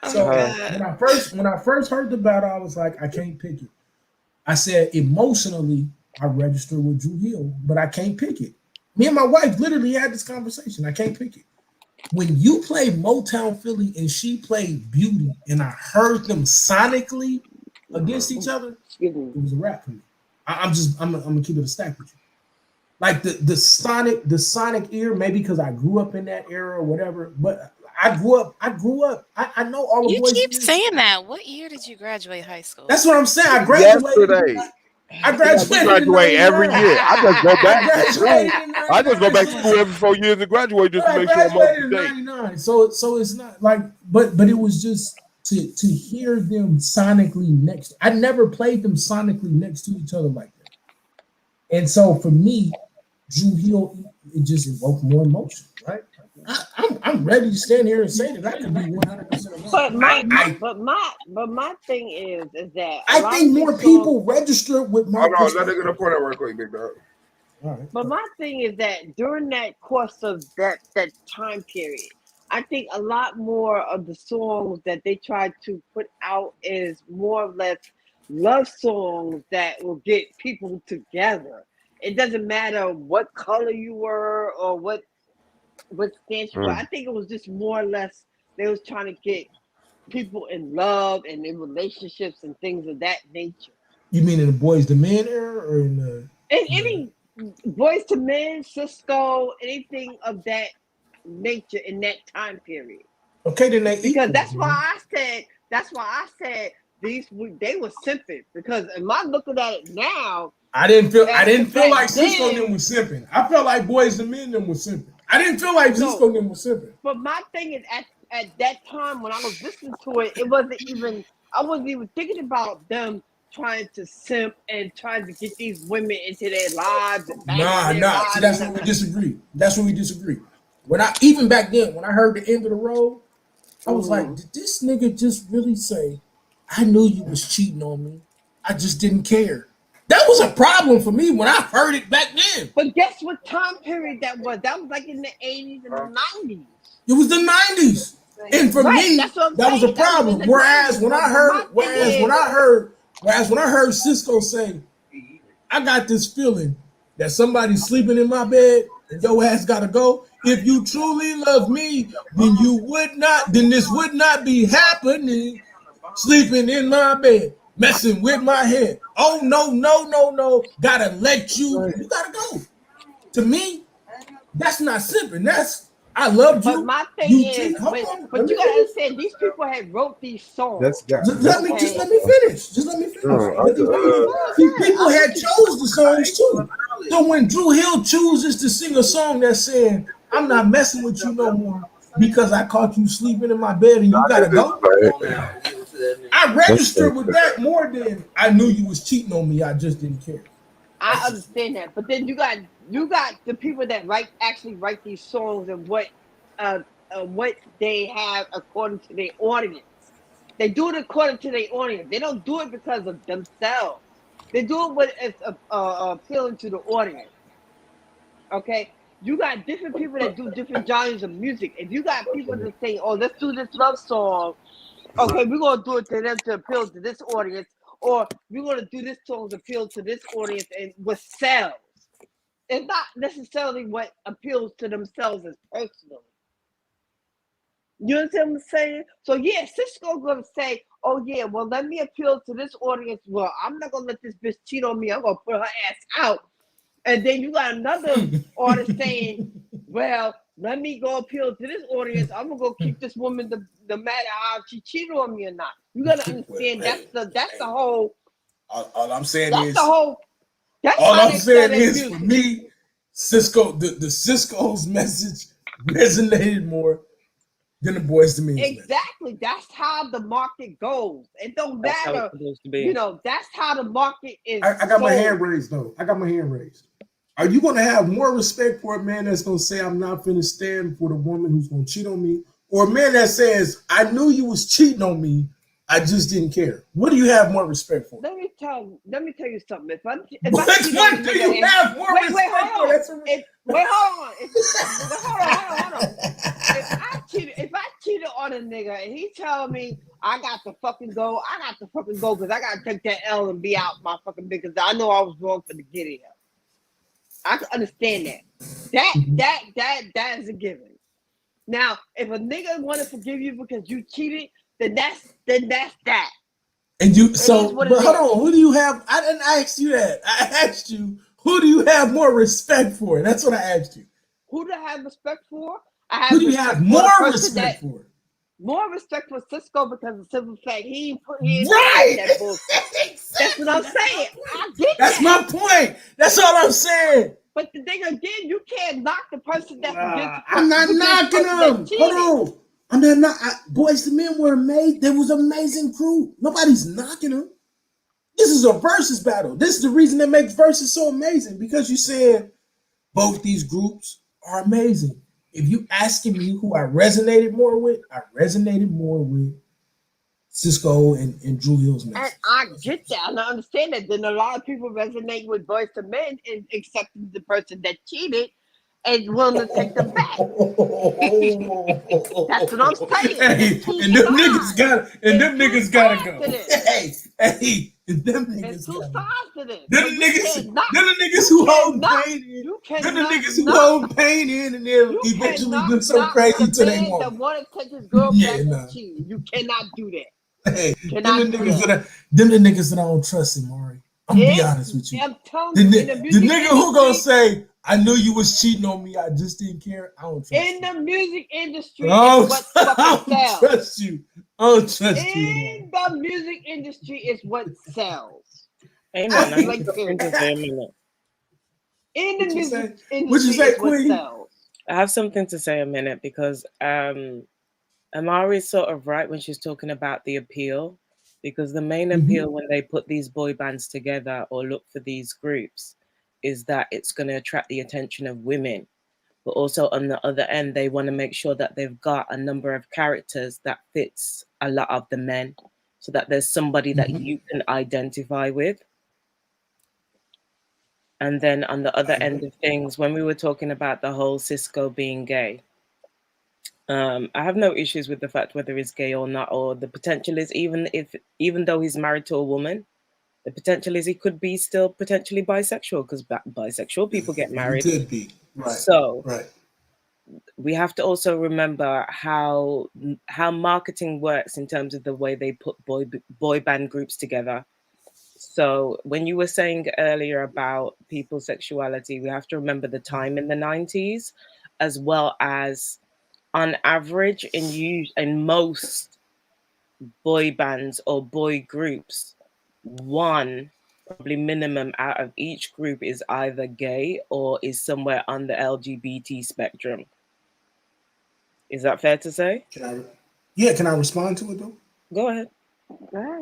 So when I first heard the battle, I was like, I can't pick it. I said emotionally, I registered with Drew Hill, but I can't pick it. Me and my wife literally had this conversation. I can't pick it. When you play Motown Philly and she played Beauty, and I heard them sonically against each other, it was a wrap for me. I'm gonna keep it a stack with you. Like the sonic ear, maybe because I grew up in that era or whatever. But I grew up. I know all the You boys. keep saying that. What year did you graduate high school? That's what I'm saying. I graduated. Yesterday. I graduate every year. I just go back to school. I just go back to school every 4 years and graduate just to make sure I'm up to date. 99. So it's not like, but it was just to hear them sonically next. I never played them sonically next to each other like that. And so for me, Drew Hill, it just evoked more emotion, right? I'm ready to stand here and say that I could be 100%. But my thing is that I think more people register with my. Hold on, let me get a point out real quick, big dog. All right. But my thing is that during that course of that time period, I think a lot more of the songs that they tried to put out is more or less love songs that will get people together. It doesn't matter what color you were or what stance you were. I think it was just more or less they was trying to get people in love and in relationships and things of that nature. You mean in the Boys to Men era or in the any Boys to Men, Cisco, anything of that nature in that time period? Okay, then because that's why I said they were simping, because am I looking at it now? I didn't feel like Cisco them was simping. I felt like Boys to Men them was simping. I didn't feel like Cisco them was simping. But my thing is at that time when I was listening to it, I wasn't even thinking about them trying to simp and trying to get these women into their lives. Nah. See, that's when we disagree. When even back then, when I heard the end of the road, I was like, did this nigga just really say, I knew you was cheating on me, I just didn't care? That was a problem for me when I heard it back then. But guess what time period that was? That was like in the 80s and the 90s. It was the 90s. And for me, that was a problem. Whereas when I heard Cisco say, I got this feeling that somebody's sleeping in my bed and your ass gotta go. If you truly love me, then this would not be happening. Sleeping in my bed, messing with my head. Oh no. Gotta let you gotta go. To me, that's not simping. That's I loved you. But my thing is, but you gotta understand, these people had wrote these songs. Just let me finish. People had chose the songs too. So when Drew Hill chooses to sing a song that's saying, I'm not messing with you no more because I caught you sleeping in my bed and you gotta go. I registered with that more than I knew you was cheating on me. I just didn't care. I understand that, but then you got the people that actually write these songs and what they have according to their audience. They do it according to their audience. They don't do it because of themselves. They do it with appealing to the audience. Okay, you got different people that do different genres of music. If you got people that say, "Oh, let's do this love song," okay, we're gonna do it to them to appeal to this audience, or we're gonna do this song to appeal to this audience and what sells. It's not necessarily what appeals to themselves as personally. You understand what I'm saying? So yeah, Cisco's gonna say, "Oh yeah, well let me appeal to this audience. Well, I'm not gonna let this bitch cheat on me. I'm gonna put her ass out." And then you got another artist saying, well, let me go appeal to this audience. I'm gonna go kick this woman no matter how she cheated on me or not. You gotta understand that's the whole. All I'm saying That's is the whole. That's all how I'm they saying started is for music. me, Cisco, the Cisco's message resonated more than the Boys to Men's message. Exactly. That's how the market goes. It don't That's how matter. it's supposed to be. You know, that's how the market is. I got my sold. hand raised though. I got my hand raised. Are you gonna have more respect for a man that's gonna say I'm not finna stand for the woman who's gonna cheat on me, or a man that says I knew you was cheating on me, I just didn't care? What do you have more respect for? Let me tell you something. If I What cheat on a do nigga you and- have more wait, respect hold for? on. That's a- Hold on. If I cheated on a nigga and he tell me I got to fucking go because I gotta take that L and be out my fucking because I know I was wrong for the get here. I can understand that. That is a given. Now, if a nigga want to forgive you because you cheated, then that's that. And you is so, what but it hold is. on. Who do you have? I didn't ask you that. I asked you who do you have more respect for? That's what I asked you. Who do I have respect for? I have Who do you respect have for more the person respect that- for? More respect for Cisco because of the simple fact he ain't put in Right. that bullshit. That's what I'm saying. I get That's that. my point. That's all I'm saying. But the thing again, you can't knock the person that forgets. I'm not knocking them. Hold on. I'm not. Boys to Men were amazing. There was an amazing crew. Nobody's knocking them. This is a versus battle. This is the reason that makes versus so amazing because you said both these groups are amazing. If you asking me who I resonated more with Cisco and Drew Hill's message. And I get that, and I understand that. Then a lot of people resonate with Boys to Men in accepting the person that cheated and willing to take them back. That's what I'm saying. Hey, and them niggas gotta go. Hey, and them niggas two gotta go. sides to this. Them the niggas who hold pain in. Them the niggas who hold pain in and then eventually do some crazy to their man woman. that want to take his girl back and cheat. You cannot do that. Hey, them Cannot the do niggas that. them the niggas that I don't trust him, Maury. I'm gonna be honest with you. I'm telling The, you, the nigga who gonna say, I knew you was cheating on me, I just didn't care. I don't trust in the music industry, Oh, is what I fucking don't sells. trust you. I don't trust you. In the music industry is what sells. Amen. Point I blank have something period. to say a minute. In the music What you industry say, is what Queen? sells. I have something to say a minute because Amari's sort of right when she's talking about the appeal, because the main appeal when they put these boy bands together or look for these groups is that it's going to attract the attention of women. But also on the other end, they want to make sure that they've got a number of characters that fits a lot of the men so that there's somebody that you can identify with. And then on the other end of things, when we were talking about the whole Cisco being gay, I have no issues with the fact whether he's gay or not, or the potential is even though he's married to a woman, the potential is he could be still potentially bisexual because bisexual people get married. He could be. Right. So right. we have to also remember how marketing works in terms of the way they put boy band groups together. So when you were saying earlier about people's sexuality, we have to remember the time in the 90s, as well as on average in most boy bands or boy groups, one probably minimum out of each group is either gay or is somewhere on the LGBT spectrum. Is that fair to say? Can I respond to it though? Go ahead.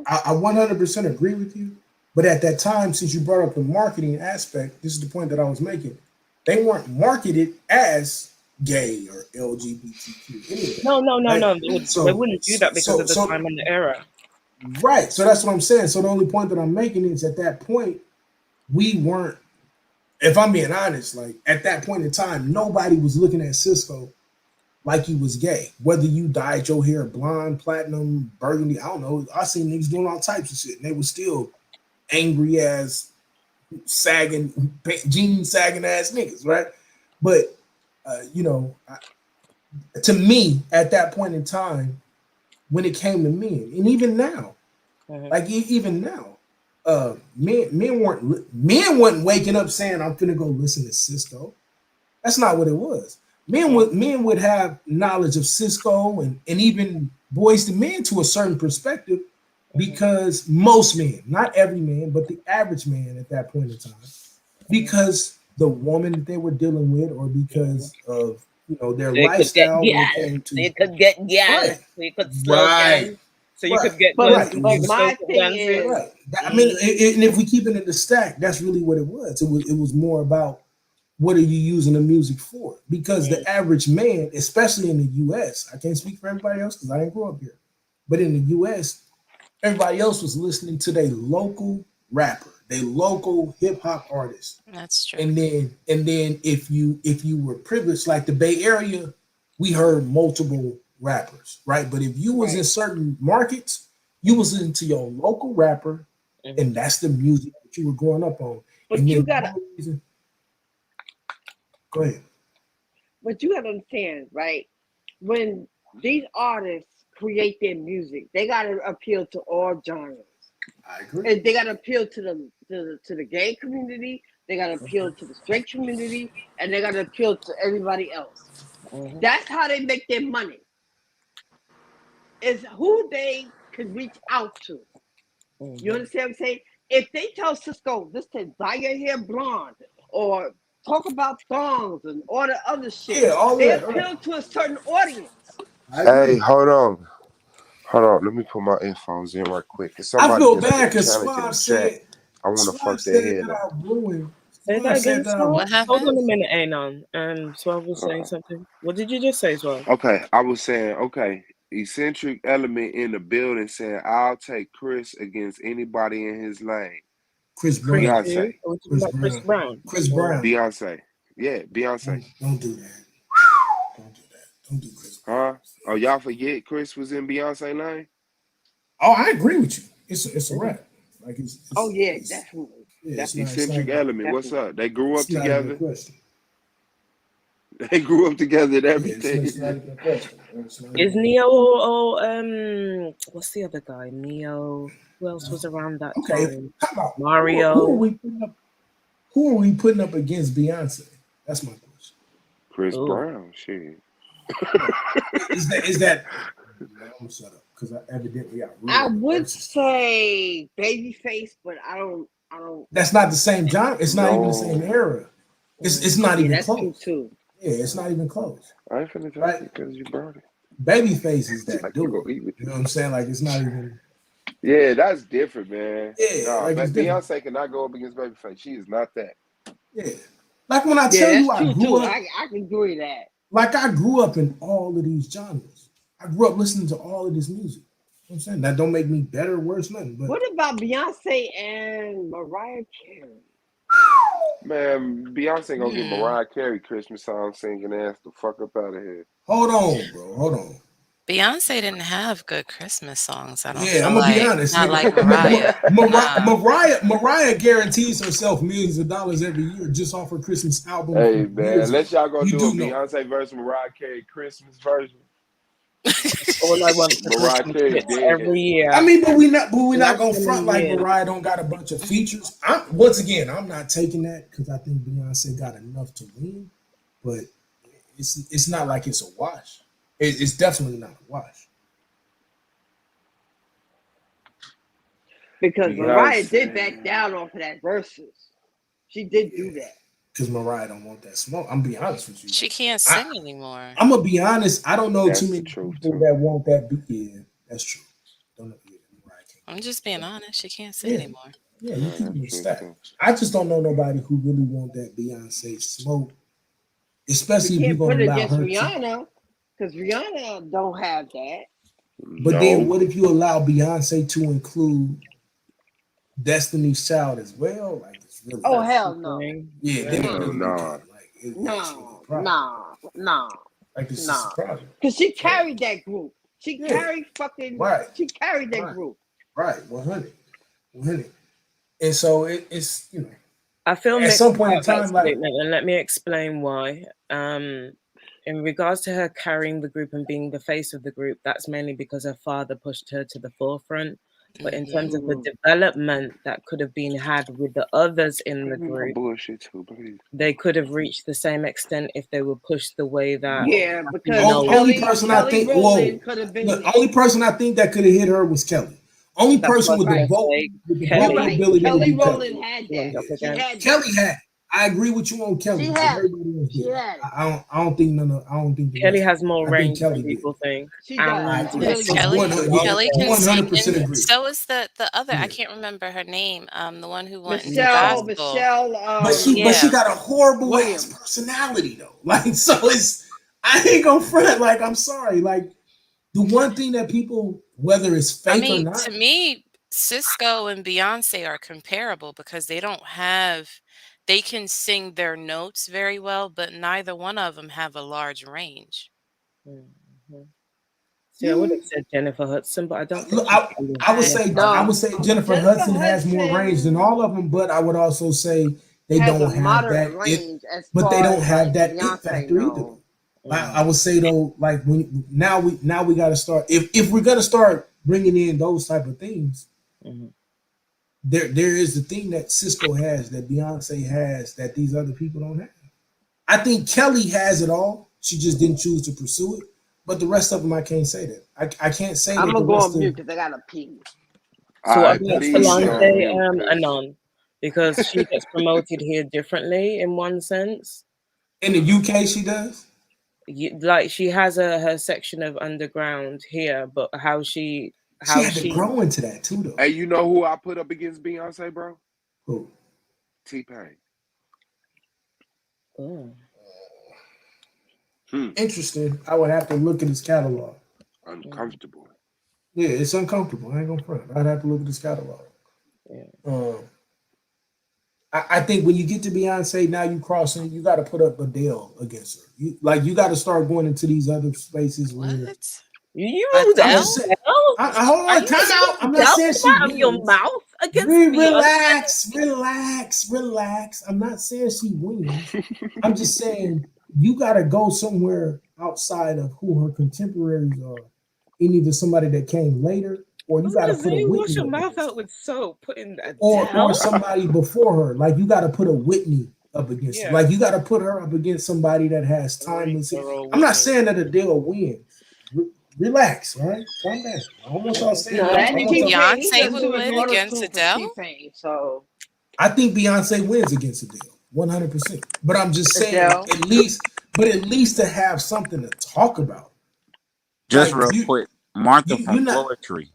I 100% agree with you. But at that time, since you brought up the marketing aspect, this is the point that I was making. They weren't marketed as gay or LGBTQ. Anything, No. right? They wouldn't do that because of the time and the era. Right. So that's what I'm saying. So the only point that I'm making is at that point, we weren't, if I'm being honest, like at that point in time, nobody was looking at Cisco like he was gay. Whether you dyed your hair blonde, platinum, burgundy, I don't know. I seen niggas doing all types of shit, and they were still angry ass, sagging, jean sagging ass niggas, right? But to me, at that point in time, when it came to men, and even now, even now, men wasn't waking up saying, "I'm finna go listen to Cisco." That's not what it was. Men would have knowledge of Cisco and even Boyz II Men to a certain perspective, because most men, not every man, but the average man at that point in time, because the woman that they were dealing with, or because of their lifestyle when it came to you could get gas, you could slow down, so you could get close to But the my social thing dances. is, right. I mean, and if we keep it in the stack, that's really what it was. It was more about what are you using the music for? Because the average man, especially in the U.S., I can't speak for everybody else because I didn't grow up here, but in the U.S., everybody else was listening to their local rapper, their local hip hop artist. That's true. And then if you were privileged, like the Bay Area, we heard multiple rappers, right? But if you was in certain markets, you was into your local rapper, and that's the music that you were growing up on. but And you then gotta, go ahead. but you gotta understand, right? When these artists create their music, they gotta appeal to all genres. I agree. And they gotta appeal to the gay community. They gotta appeal to the straight community, and they gotta appeal to everybody else. That's how they make their money. Is who they can reach out to. You understand what I'm saying? If they tell Cisco this to dye your hair blonde or talk about thongs and all the other shit, they appeal to a certain audience. Hey, hold on. Let me put my earphones in right quick. If somebody I feel get up bad and because challenge in Suave the said, chat, I want to Suave fuck their said head that up. I ruined. Say that again, Swab. What happened? Hold on a minute, Anon. Swab was saying something. What did you just say, Swab? Okay, I was saying, eccentric element in the building saying, I'll take Chris against anybody in his lane. Chris Brown. Beyonce. Chris Brown. Chris Brown. Beyonce. Yeah, Beyonce. Don't do that. Don't do Chris. Huh? Oh, y'all forget Chris was in Beyonce lane? Oh, I agree with you. It's a rap. Like it's Oh yeah, definitely. Yeah, it's Eccentric not element. What's up? They grew up it's not even a together. question. They grew up together and Yeah, everything. it's not even a question. It's not Is even- Neo or what's the other guy? Neo. Who else was around that Okay, time? how about Mario. Who are we putting up against Beyonce? That's my question. Chris Brown, shit. Is that? I'm gonna shut up because I evidently got. I would say Babyface, but I don't. That's not the same genre. It's not even the same era. It's not even that's close. true too. Yeah, it's not even close. I ain't finna tell you because you brought it. Babyface is that Like, dude. you gonna eat with You know what I'm saying? Like it's not even. Yeah, that's different, man. Yeah, Nah, like but it's different. Beyonce cannot go up against Babyface. She is not that. Yeah, like when I Yeah, tell you that's I true grew too. up. I can agree with that. Like I grew up in all of these genres. I grew up listening to all of this music. You know what I'm saying? That don't make me better or worse, nothing. But What about Beyonce and Mariah Carey? Man, Beyonce gonna get Mariah Carey Christmas song singing ass the fuck up out of here. hold on, bro. Hold on. Beyonce didn't have good Christmas songs. I don't Yeah, feel I'm gonna like. be honest. Not nigga. like Mariah. Mariah guarantees herself millions of dollars every year just off her Christmas album. Hey from man, years unless ago. y'all gonna You do a do know. Beyonce versus Mariah Carey Christmas version. All I want for Mariah Christmas Carey hits dead. every year. I mean, but we not Last gonna one front in like years. Mariah don't got a bunch of features. Once again, I'm not taking that because I think Beyonce got enough to win, but it's not like it's a wash. It's definitely not a wash. Because Beyonce. Mariah did back down off of that verses. She did do that. Because Mariah don't want that smoke. I'm gonna be honest with you. She can't sing anymore. I'm gonna be honest. I don't know That's too the many truth, people too. that want that. Yeah, that's true. Don't know. Yeah, Mariah can't. I'm just being honest. She can't sing Yeah. anymore. Yeah, you Yeah, keep that's it true, stacked. too. I just don't know nobody who really want that Beyonce smoke, especially You if you're can't put gonna it allow against her to. Rihanna, because Rihanna don't have that. But then, No. what if you allow Beyonce to include Destiny's Child as well? Like, it's really. Oh hell no. Yeah, then it Hell really nah. become like it's really a No, problem. no. Like this is Nah. a problem. Because she carried that group. She Yeah. carried fucking Right. she carried that Right. group. Right, 100. And so it's I feel at mixed some point in about that time, like statement, and let me explain why. In regards to her carrying the group and being the face of the group, that's mainly because her father pushed her to the forefront. But in terms of the Mm. development that could have been had with the others in the Give me my group, bullshit too, please. they could have reached the same extent if they were pushed the way that Yeah, Happy because Noah. Only person I think, Rowland could have been. the only person I think that could have hit her was Kelly. Only That's person what with I the was vote, gonna say. with the Kelly. vocal Right. ability would Kelly be Kelly. Rowland had She went that. up She against. had that. Kelly had. I agree with you on Kelly. She but had it. everybody else She did. had it. I don't think none of. I don't think the Kelly rest. has more I think range than Kelly did. people think. She And does. I Kelly Beyonce, Kelly, Kelly can sing, 100% and agree. so is the other. Yeah. I can't remember her name. The one who went into Michelle. gospel. But she Yeah. got a horrible Williams. ass personality though. Like, so it's, I ain't gonna front. Like, I'm sorry. Like, the one thing that people, whether it's fake I or mean, not, to me, Cisco and Beyonce are comparable because they don't have. They can sing their notes very well, but neither one of them have a large range. See, I would have said Jennifer Hudson, but I don't think look, she I would qualifies. say I would say Jennifer Hudson has more range than all of them, but I would also say they has don't a have moderate that range it, as but far they don't as have like that it Beyonce. factor either. No. I would say though, like when now we got to start if we're gonna start bringing in those type of things. There is the thing that Cisco has that Beyonce has that these other people don't have. I think Kelly has it all. She just didn't choose to pursue it. But the rest of them, I can't say that. I can't say I'm that gonna the go rest on of mute because I got to pee. So what Alright, about please go on Solange mute, 'cause- Anon? Because she gets promoted here differently in one sense. in the UK, she does. Like she has her section of underground here, but how She had to grow into that too, though. Hey, you know who I put up against Beyonce, bro? Who? T-Pain. Oh. Interesting. I would have to look at his catalog. Uncomfortable. Yeah, it's uncomfortable. I ain't gonna front. I'd have to look at his catalog. Yeah. I think when you get to Beyonce, now you crossing, you got to put up Adele against her. You got to start going into these other spaces where You Adele? hold on, time out. I'm not saying she out of your wins. mouth against Beyonce. Relax. I'm not saying she wins. I'm just saying you got to go somewhere outside of who her contemporaries are, and either somebody that came later, or you got to put a Wash Whitney your up mouth against out with soap. Putting that or somebody before her. Like you got to put a Whitney up against. Yeah. Like you got to put her up against somebody that has timeless. I'm not saying that Adele wins. Relax, all right? Calm down. I don't want y'all saying No, that. that T-Pain, Beyonce would win against Adele? T-Pain, so I think Beyonce wins against Adele, 100%. But I'm just saying, Adele? at least to have something to talk about. Just Like, real quick, Martha from not- Poetry.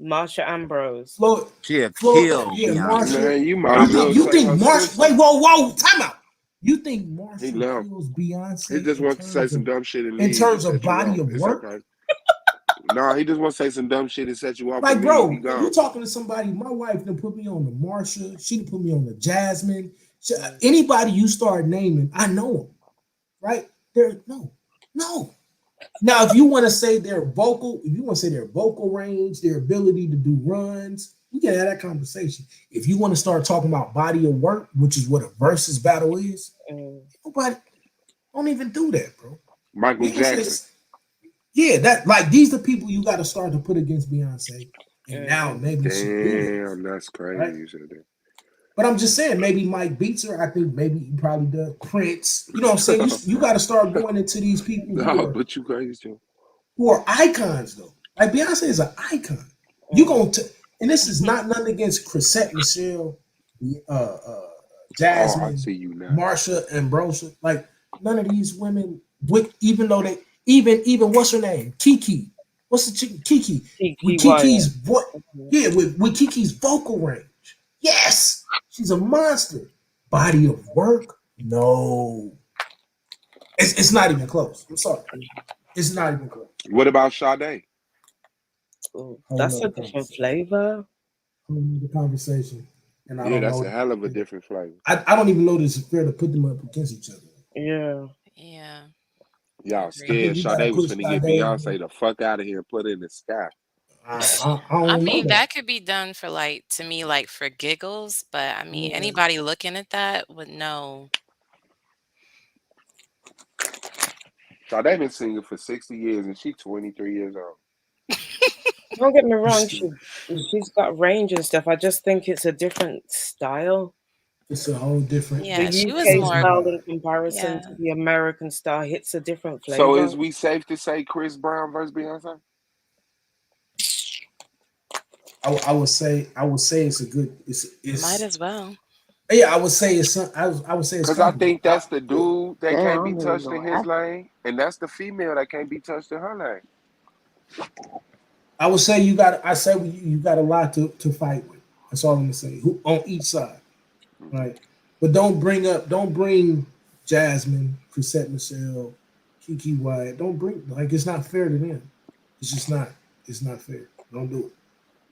Marsha Ambrose. She had killed yeah, Beyonce. Marsha. Man, you might as well You say think her Marsha? sister. Wait, whoa, time out. You think He Marsha left. kills Beyonce? He just wants to say some dumb shit and in leave. terms and of set you body off. of It's work? okay. No, he just wants to say some dumb shit and set you off. Like, and bro, leave. He if gone. you're talking to somebody, my wife done put me on the Marsha. She done put me on the Jasmine. Anybody you start naming, I know them, right? No. Now, if you want to say their vocal range, their ability to do runs, we can have that conversation. If you want to start talking about body of work, which is what a versus battle is, nobody don't even do that, bro. Michael You can say- Jackson. Yeah, that like these are people you got to start to put against Beyonce, and now maybe she wins. Damn, that's crazy. Right? You said that. But I'm just saying, maybe Mike beats her. I think maybe he probably does. Prince, you know what I'm saying? You got to start going into these people No, but you crazy too. who are icons, though. Like Beyonce is an icon. You gonna and this is not nothing against Chrisette Michelle, Jasmine, I see you now. Marsha Ambrose. Like none of these women, even though they even what's her name? Kiki. What's the chick? Kiki. With Kiki's with Kiki's vocal range. Yes, she's a monster. Body of work? No. It's not even close. I'm sorry. It's not even close. What about Sade? That's a different flavor. The conversation. And I Yeah, don't that's know. a hell of a different flavor. I don't even know this is fair to put them up against each other. Yeah. Y'all scared You gotta Sade was put finna get Sade- Beyonce the fuck out of here and put it in the sky. I mean, that could be done for to me, for giggles. But I mean, Yeah. anybody looking at that would know. Sade been singing for 60 years and she 23 years old. Don't get me wrong, she's got range and stuff. I just think it's a different style. It's a whole different. Yeah, The she was UK more. style in comparison Yeah. to the American style hits a different So flavor. is we safe to say Chris Brown versus Beyonce? I would say it's a good. It's Might as well. yeah. I would say it's. I would say it's. Because I comparable. think that's the dude that Damn, can't I be don't touched even in know. his lane, and that's the female that can't be touched in her lane. I would say you got. I say you got a lot to fight with. That's all I'm gonna say. Who on each side, right? But don't bring Jasmine, Chrisette Michelle, Kiki Wyatt. Don't bring it's not fair to them. It's just not. It's not fair. Don't do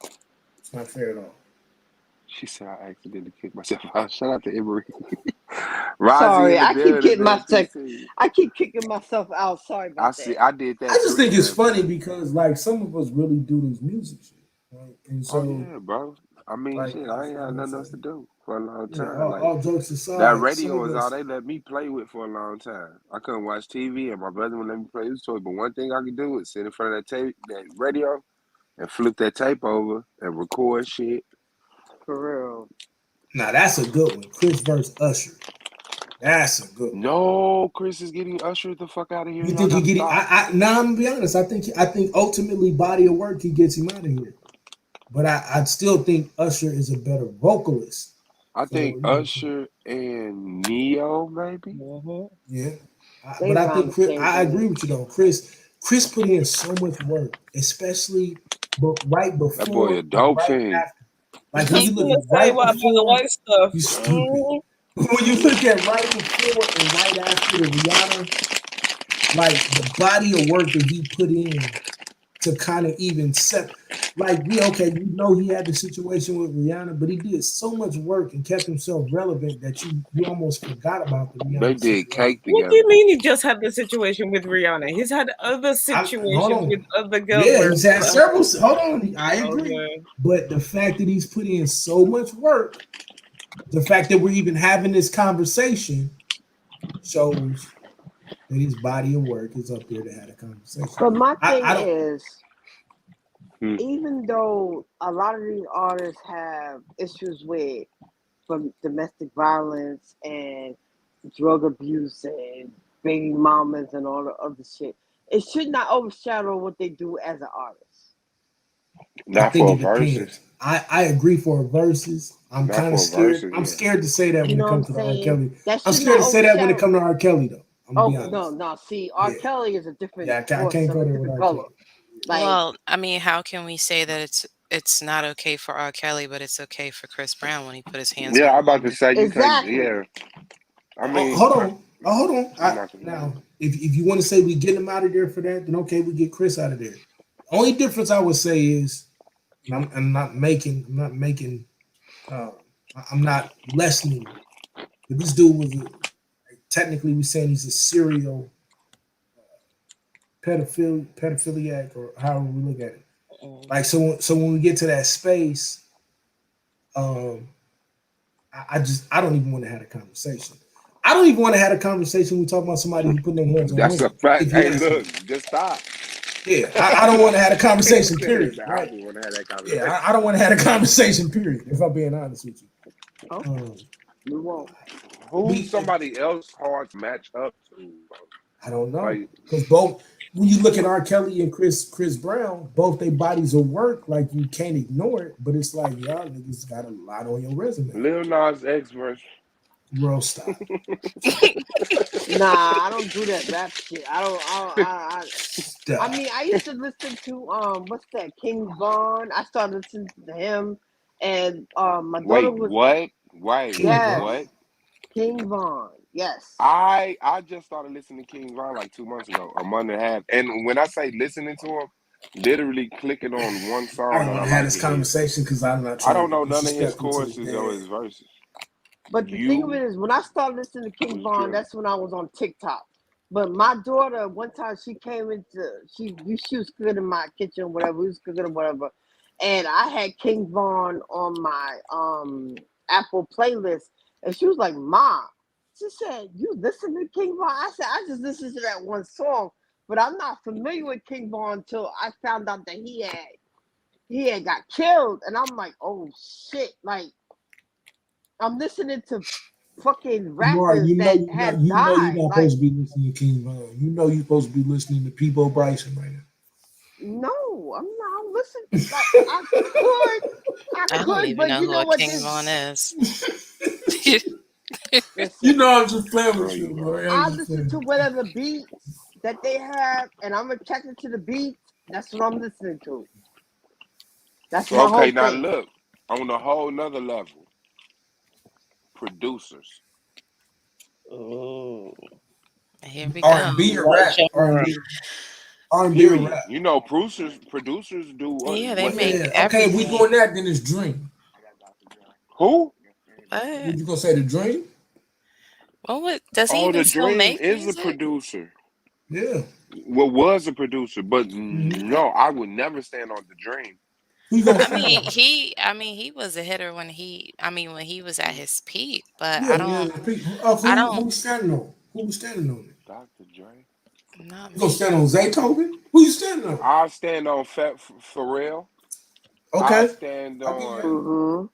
it. It's not fair at all. She said I accidentally kicked myself out. Shout out to Emery. Sorry, I keep building, getting man. myself. TC. I keep kicking myself out. Sorry about that. I did that. I just think it's 3 times. funny because some of us really do this music shit, right? And so Yeah, bro. I mean, shit, I ain't had nothing else to do for a long yeah, time. all jokes aside, that some radio of was all us. they let me play with for a long time. I couldn't watch TV, and my brother would let me play his toy. But one thing I could do is sit in front of that radio, and flip that tape over and record shit. For real. Now that's a good one. Chris versus Usher. That's a good one. No, Chris is getting ushered the fuck out of here. You think he get? I'm gonna be honest. I think ultimately body of work he gets him out of here. But I still think Usher is a better vocalist. I think Usher and Neo maybe. Yeah, but I think Chris. I agree with you though. Chris put in so much work, especially right before. That boy a dope fiend. After. Like when you look at right before, stuff. You stupid. When you look at right before and right after the Rihanna, like the body of work that he put in to kind of even set, like he had the situation with Rihanna, but he did so much work and kept himself relevant that you almost forgot about the Rihanna. They did cake together. What do you mean he just had the situation with Rihanna? He's had other situations with other girls. Yeah, he's had several. Hold on, I agree. Okay. But the fact that he's put in so much work, the fact that we're even having this conversation shows that his body of work is up there to have a conversation. But my thing is, even though a lot of these artists have issues with from domestic violence and drug abuse and baby mamas and all the other shit, it should not overshadow what they do as an artist. Not for verses. I agree for verses. I'm Not kind of for scared. verses, I'm yeah. scared to say that when You it know comes what to I'm R. saying? Kelly. That I'm should scared to not say that when it overshadow- comes to R. Kelly though. I'm gonna be honest. No. See, R. Kelly is a different. Yeah, I can't force, go a there with different R. color. Kelly. Like, Well, I mean, how can we say that it's not okay for R. Kelly, but it's okay for Chris Brown when he put his hands Yeah, on I'm about to say you Exactly. can't. Yeah, I mean, Hold on. Hold on. I'm not gonna- Now, if you want to say we get him out of there for that, then okay, we get Chris out of there. Only difference I would say is, and I'm not lessening. But this dude was technically we're saying he's a serial pedophiliac, or however we look at it. Like so when we get to that space, I don't even want to have a conversation. I don't even want to have a conversation when we talk about somebody who put their hands on That's a women. fact. If you Hey, ask me. look, just stop. Yeah, I don't want to have a conversation. Period. I Right? don't want to have that conversation. Yeah, I don't want to have a conversation. Period. If I'm being honest with you. you won't. Who's somebody else hard to match up to? I don't know Like, because both. When you look at R. Kelly and Chris Brown, both their bodies of work, like you can't ignore it. But it's like y'all niggas got a lot on your resume. Lil Nas X versus. Bro, stop. Nah, I don't do that rap shit. I mean, I used to listen to what's that, King Von. I started listening to him, and my daughter was What? Wait, Yes. what? King Von. Yes. I just started listening to King Von like 2 months ago, a month and a half. And when I say listening to him, literally clicking on one song. I don't that want I to have like this to hear. conversation because I'm not. I Trying don't know to none of his disrespect him to choruses the or dead. his verses. But the thing of it is, when I started listening to King Von, that's when I was on TikTok. But my daughter, one time she came she was cooking in my kitchen, whatever, we was cooking or whatever. And I had King Von on my Apple playlist. And she was like, Mom, she said, you listen to King Von? I said, I just listened to that one song. But I'm not familiar with King Von until I found out that he had he had got killed, and I'm like, oh shit! Like I'm listening to fucking Kamar, rappers that have you're died. not Like supposed to be listening to King Von. You know you're supposed to be listening to Peebo Bryson right now. no, I'm not. I'm listening. Like I I don't could, even but know you who know a what? King This Von is. You listen. know I'm just playing with There you, you bro. go. I'm I just listen playing. to whatever beats that they have, and I'm attracted to the beats. That's what I'm listening to. That's my Okay, whole now thing. look on a whole nother level. Producers. Oh, here we go. R&B or What rap? genre? R&B or Period. rap? You know, producers do Yeah, they make whatever. Yeah. Okay, if we everything. doing that, then it's Dream. Who? What? What you gonna say? The Dream? Well, what does he Oh, even the still Dream make is a music? producer. Yeah. Well, was a producer, but no, I would never stand on the Dream. Who you gonna I stand mean, on? he was a hitter when he was at his peak, but Yeah, I yeah. don't, Who we standing on? Who we standing on? Dr. Dre. not You gonna me. stand on Zaytoven? Who you standing on? I stand on Pharrell. I Okay. stand I give you that. on. Mm-hmm.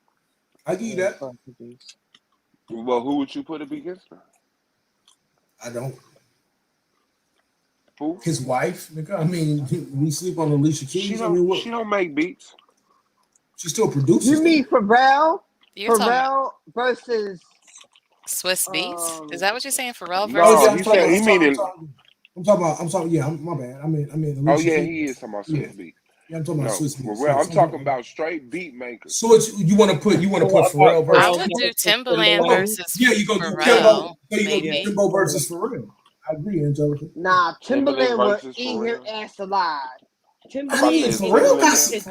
I give you that. Well, who would you put up against her? I don't. Who? His wife, nigga. I mean, we sleep on Alicia She Keys. I mean, what? don't make beats. She still produces. You mean Pharrell? You're talking about Pharrell versus Swiss Beats? Is that what you're saying? Pharrell Oh versus yeah, No, I'm he talking said about. he meaning. I'm talking. Yeah, my bad. I mean, Oh Alicia yeah, Keys. he is talking about Yeah, Swiss beats. yeah, I'm talking about No, Swiss Beats. Pharrell. Yes, I'm talking about straight beat makers. So it's, you want to put So what about Pharrell I versus Pharrell would Timbo? do versus Timbaland Timbaland? versus Yeah, you gonna do Pharrell, Timbo. So you gonna do maybe. Timbo versus Pharrell? I agree, Angelica. nah? Timberland Timberland will versus eat his Pharrell. ass alive. I'm I about to mean, Timberland say will eat Pharrell got Timberland. his.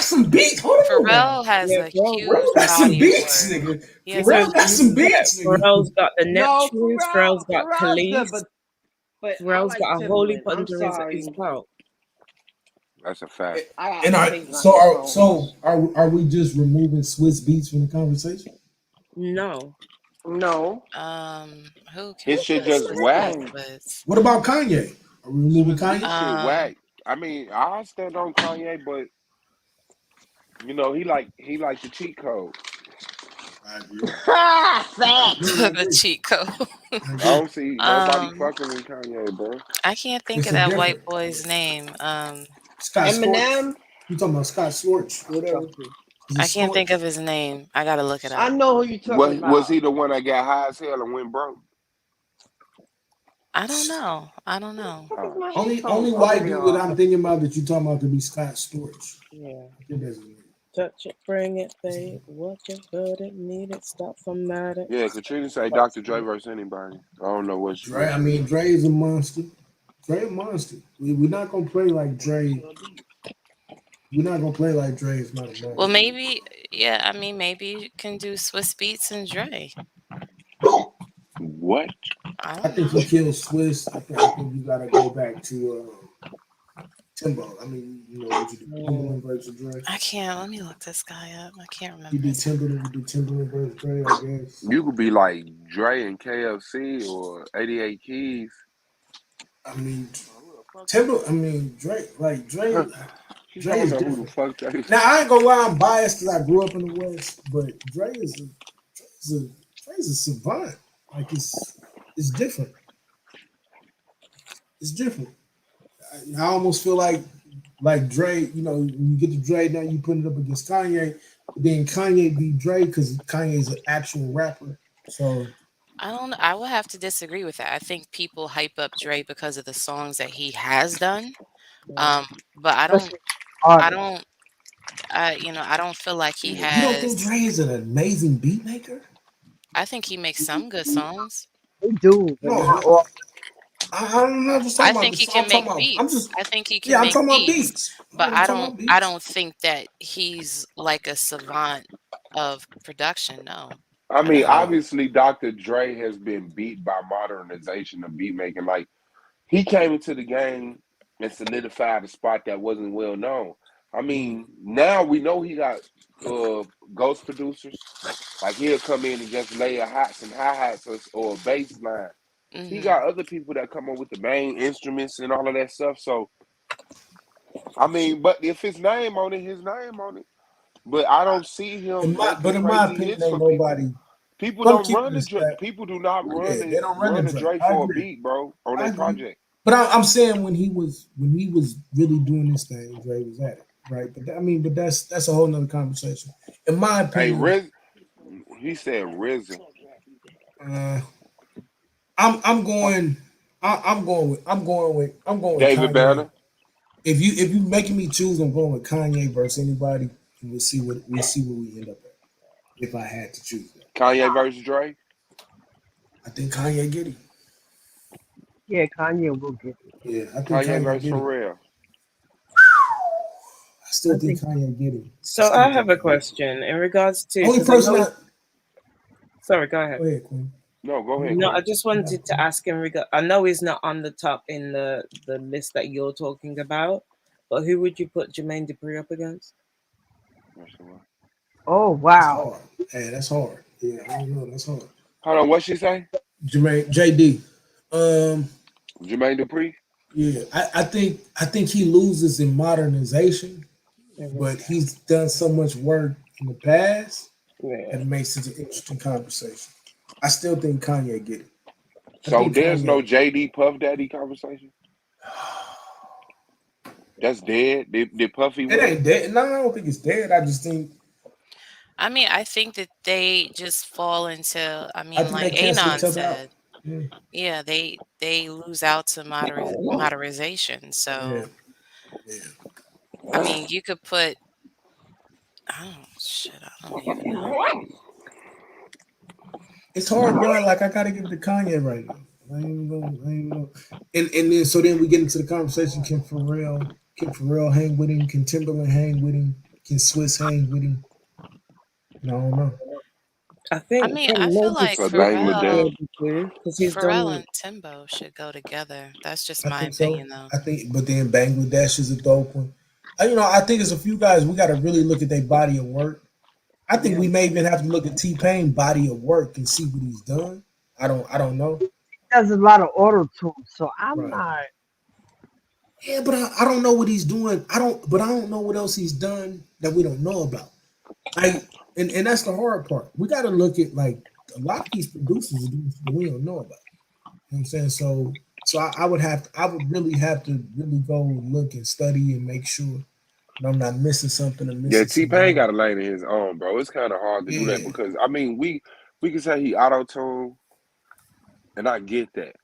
some beats. Hold on now. Pharrell has Yeah, a Pharrell huge Pharrell got some body of beats, work. nigga. He has a Pharrell got some beats, nigga. Pharrell's got the No, Neptunes. Pharrell's got Pharrell's good, Khalees. but I Pharrell's like got a whole heap Timberland. I'm under his sorry, belt. That's a fact. I And gotta change my headphones. are we just removing Swiss Beats from the conversation? No. No, Who can His we shit put just Swiss whack. Beats with? What about Kanye? Are we removing Swiss beat Kanye? shit whack. I mean, I stand on Kanye, but you know he like the cheat code. I agree. facts. The cheat code. I don't see nobody Um, fucking with Kanye, bro. I can't think It's of a that white different boy's name. Scott Storch. Eminem. You talking about Scott Storch? Whatever. Is it I can't think Storch? of his name. I gotta look it I up. know who you talking Was about. he the one that got high as hell and went broke? I don't know. I don't know. Fuck is my Only headphones? white There they dude that are. I'm thinking about that you talking about could be Scott Storch. Yeah. I think that's his name. Touch it, bring it, babe. What you heard it, need it, stop formatting. Yeah, Katrina say Dr. Dre versus anybody. I don't know what she Dre, I mean, Dre is a monster. Dre a monster. We're not gonna play like Dre. We're not gonna play like Dre is not a monster. Well, maybe, yeah. I mean, maybe you can do Swiss Beats and Dre. What? I think he killed Swiss. I think you gotta go back to Timbo. I mean, you know what you do, Timberland versus Dre. I can't. Let me look this guy up. I can't remember. You do Timberland versus Dre, I guess. You could be like Dre and KFC or 88 Keys. I mean, Dre, like Dre. You Dre don't is know who the different. fuck that is. Now I ain't gonna lie, I'm biased because I grew up in the West, but Dre is a savant. Like it's different. It's different. I almost feel like Dre. You know, when you get to Dre now, you put it up against Kanye. But then Kanye beat Dre because Kanye's an actual rapper. So I don't know. I will have to disagree with that. I think people hype up Dre because of the songs that he has done. But I don't feel like he you don't think has. Dre is an amazing beat maker? I think he makes some good songs. They do. No, I'm not just I talking think about he this. can I'm make talking about. beats. I'm just. I think he can Yeah, I'm make talking about beats. beats. But I'm I talking about I beats. don't think that he's like a savant of production. No. I mean, don't. obviously, Dr. Dre has been beat by modernization of beat making. Like, he came into the game and solidified a spot that wasn't well known. I mean, now we know he got ghost producers. Like, he'll come in and just lay some hi-hats or a bass line. He got other people that come up with the main instruments and all of that stuff. So, I mean, but if his name on it, his name on it. But I don't see him But making in my crazy opinion, hits ain't for people. nobody. People But I'm don't keeping run the this Drake. stat. People do not Yeah, they don't run run the the Drake. Drake I for a agree. beat, bro, on I their agree. project. But I'm saying when he was really doing this thing, Dre was at it, right? But but that's a whole nother conversation. In my Hey, opinion, he said RZA. I'm going. I'm going with David Kanye. Banner. If you making me choose, I'm going with Kanye versus anybody, and we'll see what we end up at. If I had to choose that, Kanye versus Drake. I think Kanye get it. Yeah, Kanye will get it. Yeah, I think Kanye Kanye versus get it. Pharrell. I still think Kanye get it. So I have a question in regards to Only because I person know. that. Sorry, go ahead. Go ahead, Queen. No, go ahead. No, Queen. I just wanted to ask in regard. I know he's not on the top in the list that you're talking about, but who would you put Jermaine Dupri up against? Oh That's wow. hard. Hey, that's hard. Yeah, I don't know. That's hard. Hold on, what she say? Jermaine JD. Jermaine Dupri. Yeah, I think he loses in modernization, but he's done so much work in the past that it makes it an interesting conversation. I still think Kanye get it. So there's no JD Puff Daddy conversation. That's dead. Did Puffy win? It ain't dead. No, I don't think it's dead. I just think. I mean, I think that they just fall into. I mean, think like they cancel Anon each other out. said, Yeah. yeah, they lose out to modernization. So, I mean, you could put. Oh shit! I don't even know. It's hard, bro. Like I gotta give it to Kanye right now. I ain't gonna. And then so then we get into the conversation. Can Pharrell hang with him? Can Timberland hang with him? Can Swiss hang with him? No, I don't know. I think. I mean, I feel like Bangladesh. Pharrell and Timbo should go together. That's just my opinion, though. I think, but then Bangladesh is a dope one. I think there's a few guys we got to really look at their body of work. I think we may even have to look at T-Pain body of work and see what he's done. I don't know. He does a lot of auto tune, so I'm not. Yeah, but I don't know what he's doing. I don't know what else he's done that we don't know about. Like, and that's the hard part. We got to look at like a lot of these producers are doing stuff we don't know about. You know what I'm saying? So I would really have to go look and study and make sure that I'm not missing something. Or missing Yeah, T-Pain got a lane of his own, bro. It's kind of hard to do that because I mean we can say he auto-tune, and I get that.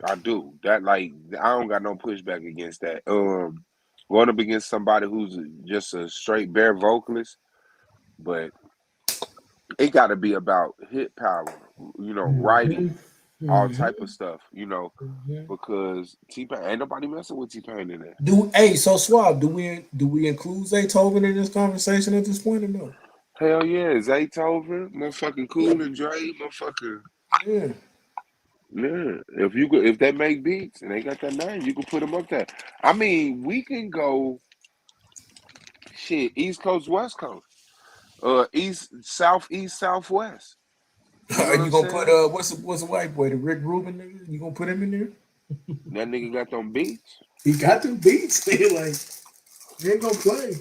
I do. That like I don't got no pushback against that. Going up against somebody who's just a straight bare vocalist, but it got to be about hit power, writing, all type of stuff, because T-Pain ain't nobody messing with T-Pain in there. So Swab, do we include Zaytoven in this conversation at this point or no? Hell yeah, Zaytoven, motherfucking Cool and Dre, motherfucker. Yeah. Yeah, if they make beats and they got that name, you can put them up there. I mean, we can go East Coast, West Coast, East, Southeast, Southwest. You gonna put what's the white boy, the Rick Rubin nigga? You gonna put him in there? That nigga got them beats. He got them beats. Like he ain't gonna play.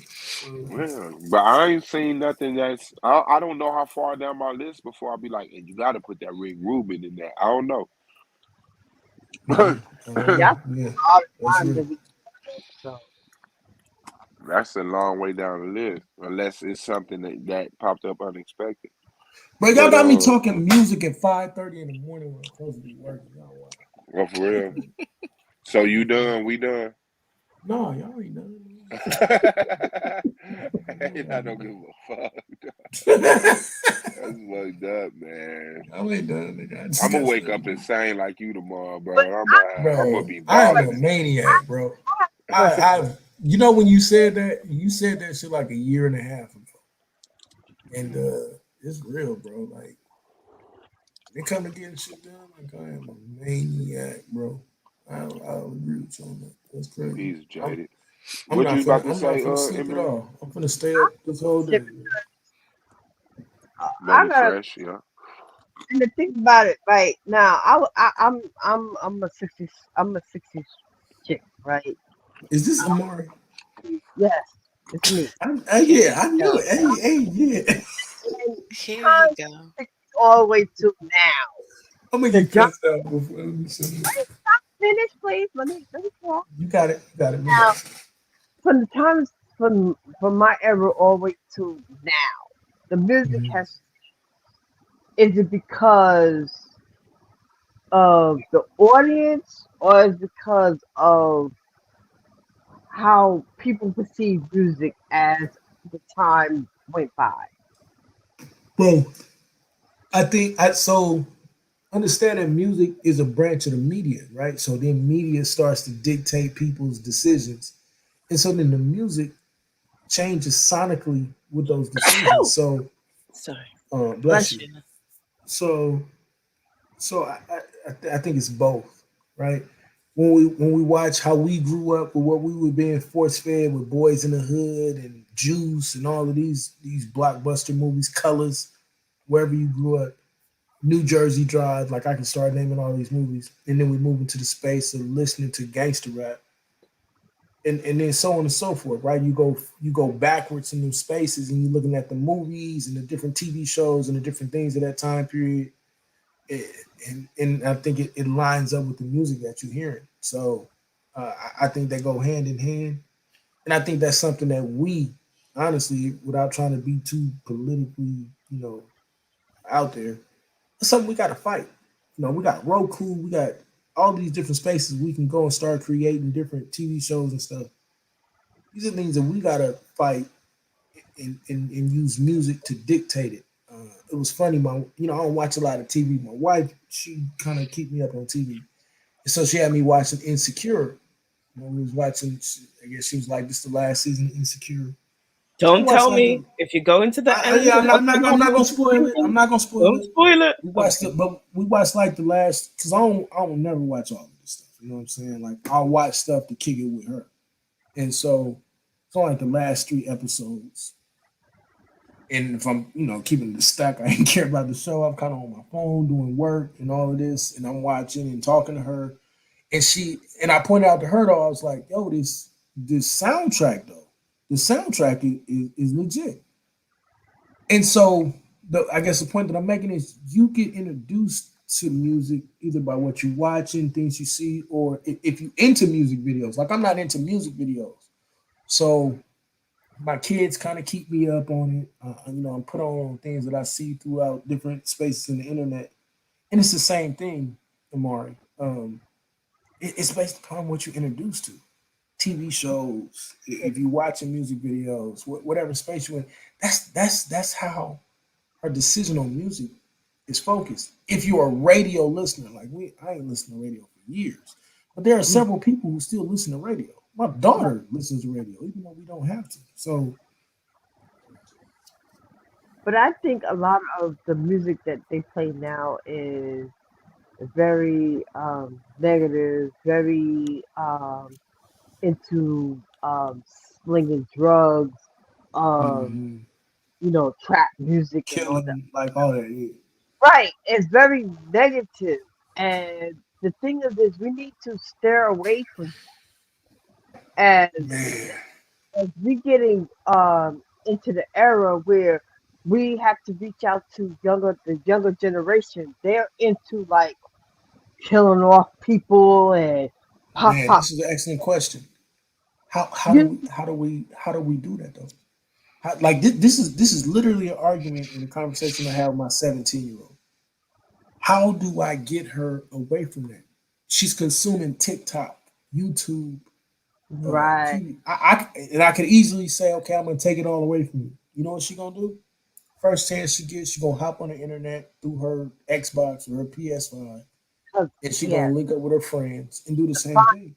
Yeah, but I ain't seen nothing that's. I don't know how far down my list before I be like, and you got to put that Rick Rubin in there. I don't know. That's a long way down the list, unless it's something that popped up unexpected. But y'all got me talking music at 5:30 in the morning when I'm supposed to be working. Oh, for real? So you done? We done? No, y'all ain't done. I don't give a fuck. That's fucked up, man. I ain't done, nigga. I'm gonna wake up insane like you tomorrow, bro. I'm gonna be I am balling. a maniac, bro. When you said that shit like a year and a half ago, and it's real, bro. Like they come to getting shit done. Like I am a maniac, bro. I'll agree with you on that. That's crazy. He's jaded. I'm What not you about to I'm say, not gonna sleep at Emery? all. I'm gonna stay up this whole day. I got Fresh, yeah. and to think about it right now. I'm a 60s chick, right? Is this Amari? Yes, it's me. Yeah, I knew it. Hey, yeah. Here you go. All the way to now. I'm gonna get cussed out before. Let me say this. Finish, please. Let me talk. You got it. You got it. Now, from the times from my era all the way to now, the music has. Is it because of the audience, or is it because of how people perceive music as the time went by? Both. I think so. Understand that music is a branch of the media, right? So then media starts to dictate people's decisions, and so then the music changes sonically with those decisions. So, sorry, bless you. So I think it's both, right? When we watch how we grew up with what we were being force fed with Boys in the Hood and Juice and all of these blockbuster movies, Colors, wherever you grew up, New Jersey Drive, like I can start naming all these movies, and then we move into the space of listening to gangster rap, and then so on and so forth, right? You go backwards in those spaces, and you're looking at the movies and the different TV shows and the different things of that time period, and I think it lines up with the music that you're hearing. So I think they go hand in hand, and I think that's something that we, honestly, without trying to be too politically, out there, it's something we got to fight. We got Roku, we got all these different spaces we can go and start creating different TV shows and stuff. These are things that we got to fight and use music to dictate it. It was funny, I don't watch a lot of TV. My wife, she kind of keep me up on TV. And so she had me watching Insecure. We was watching, I guess she was like, this is the last season of Insecure. Don't tell me if you go into the end. Yeah, I'm not gonna spoil it. I'm not gonna spoil it. Don't spoil it. We watched like the last, because I don't never watch all of this stuff. You know what I'm saying? Like I'll watch stuff to kick it with her. And so it's only like the last 3 episodes. And if I'm, keeping the stack, I ain't care about the show. I'm kind of on my phone doing work and all of this, and I'm watching and talking to her. And I pointed out to her though, I was like, yo, this soundtrack though. The soundtrack is legit. And so I guess the point that I'm making is you get introduced to music either by what you're watching, things you see, or if you're into music videos. Like I'm not into music videos. So my kids kind of keep me up on it. I'm put on things that I see throughout different spaces in the internet. And it's the same thing, Amari. It's based upon what you're introduced to. TV shows, if you're watching music videos, whatever space you're in, that's how our decision on music is focused. If you're a radio listener, like I ain't listened to radio for years, but there are several people who still listen to radio. My daughter listens to radio, even though we don't have to. So, but I think a lot of the music that they play now is very negative, very into slinging drugs, trap music, killing, and all that. Yeah. Right, it's very negative, and the thing is we need to steer away from that. As we getting into the era where we have to reach out to the younger generation. They're into like killing off people and pop. This is an excellent question. How do we do that though? This is literally an argument in a conversation I have with my 17-year-old. How do I get her away from that? She's consuming TikTok, YouTube, right? I could easily say, okay, I'm gonna take it all away from you. You know what she's gonna do? First chance she gets, she's gonna hop on the internet through her Xbox or her PS5, and she's gonna link up with her friends and do the same thing.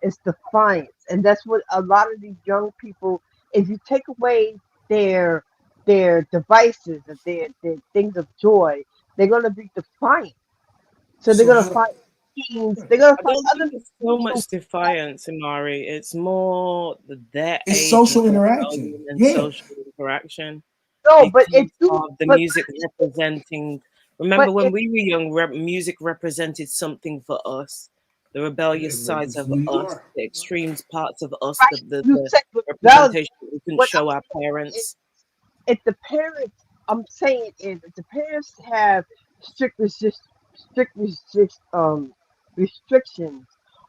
It's defiance, and that's what a lot of these young people. If you take away their devices, their things of joy, they're gonna be defiant. So they're gonna find teams. They're gonna find other. So much defiance, Amari. It's more that it's social interaction. Social interaction. No, but it's the music representing. Remember when we were young, music represented something for us. the rebellious sides of Who you us, are. the extremes parts of us, Right. You the said rebellion. representation that we couldn't What show I'm our saying is, parents. if the parents, I'm saying is, if the parents have strict restrictions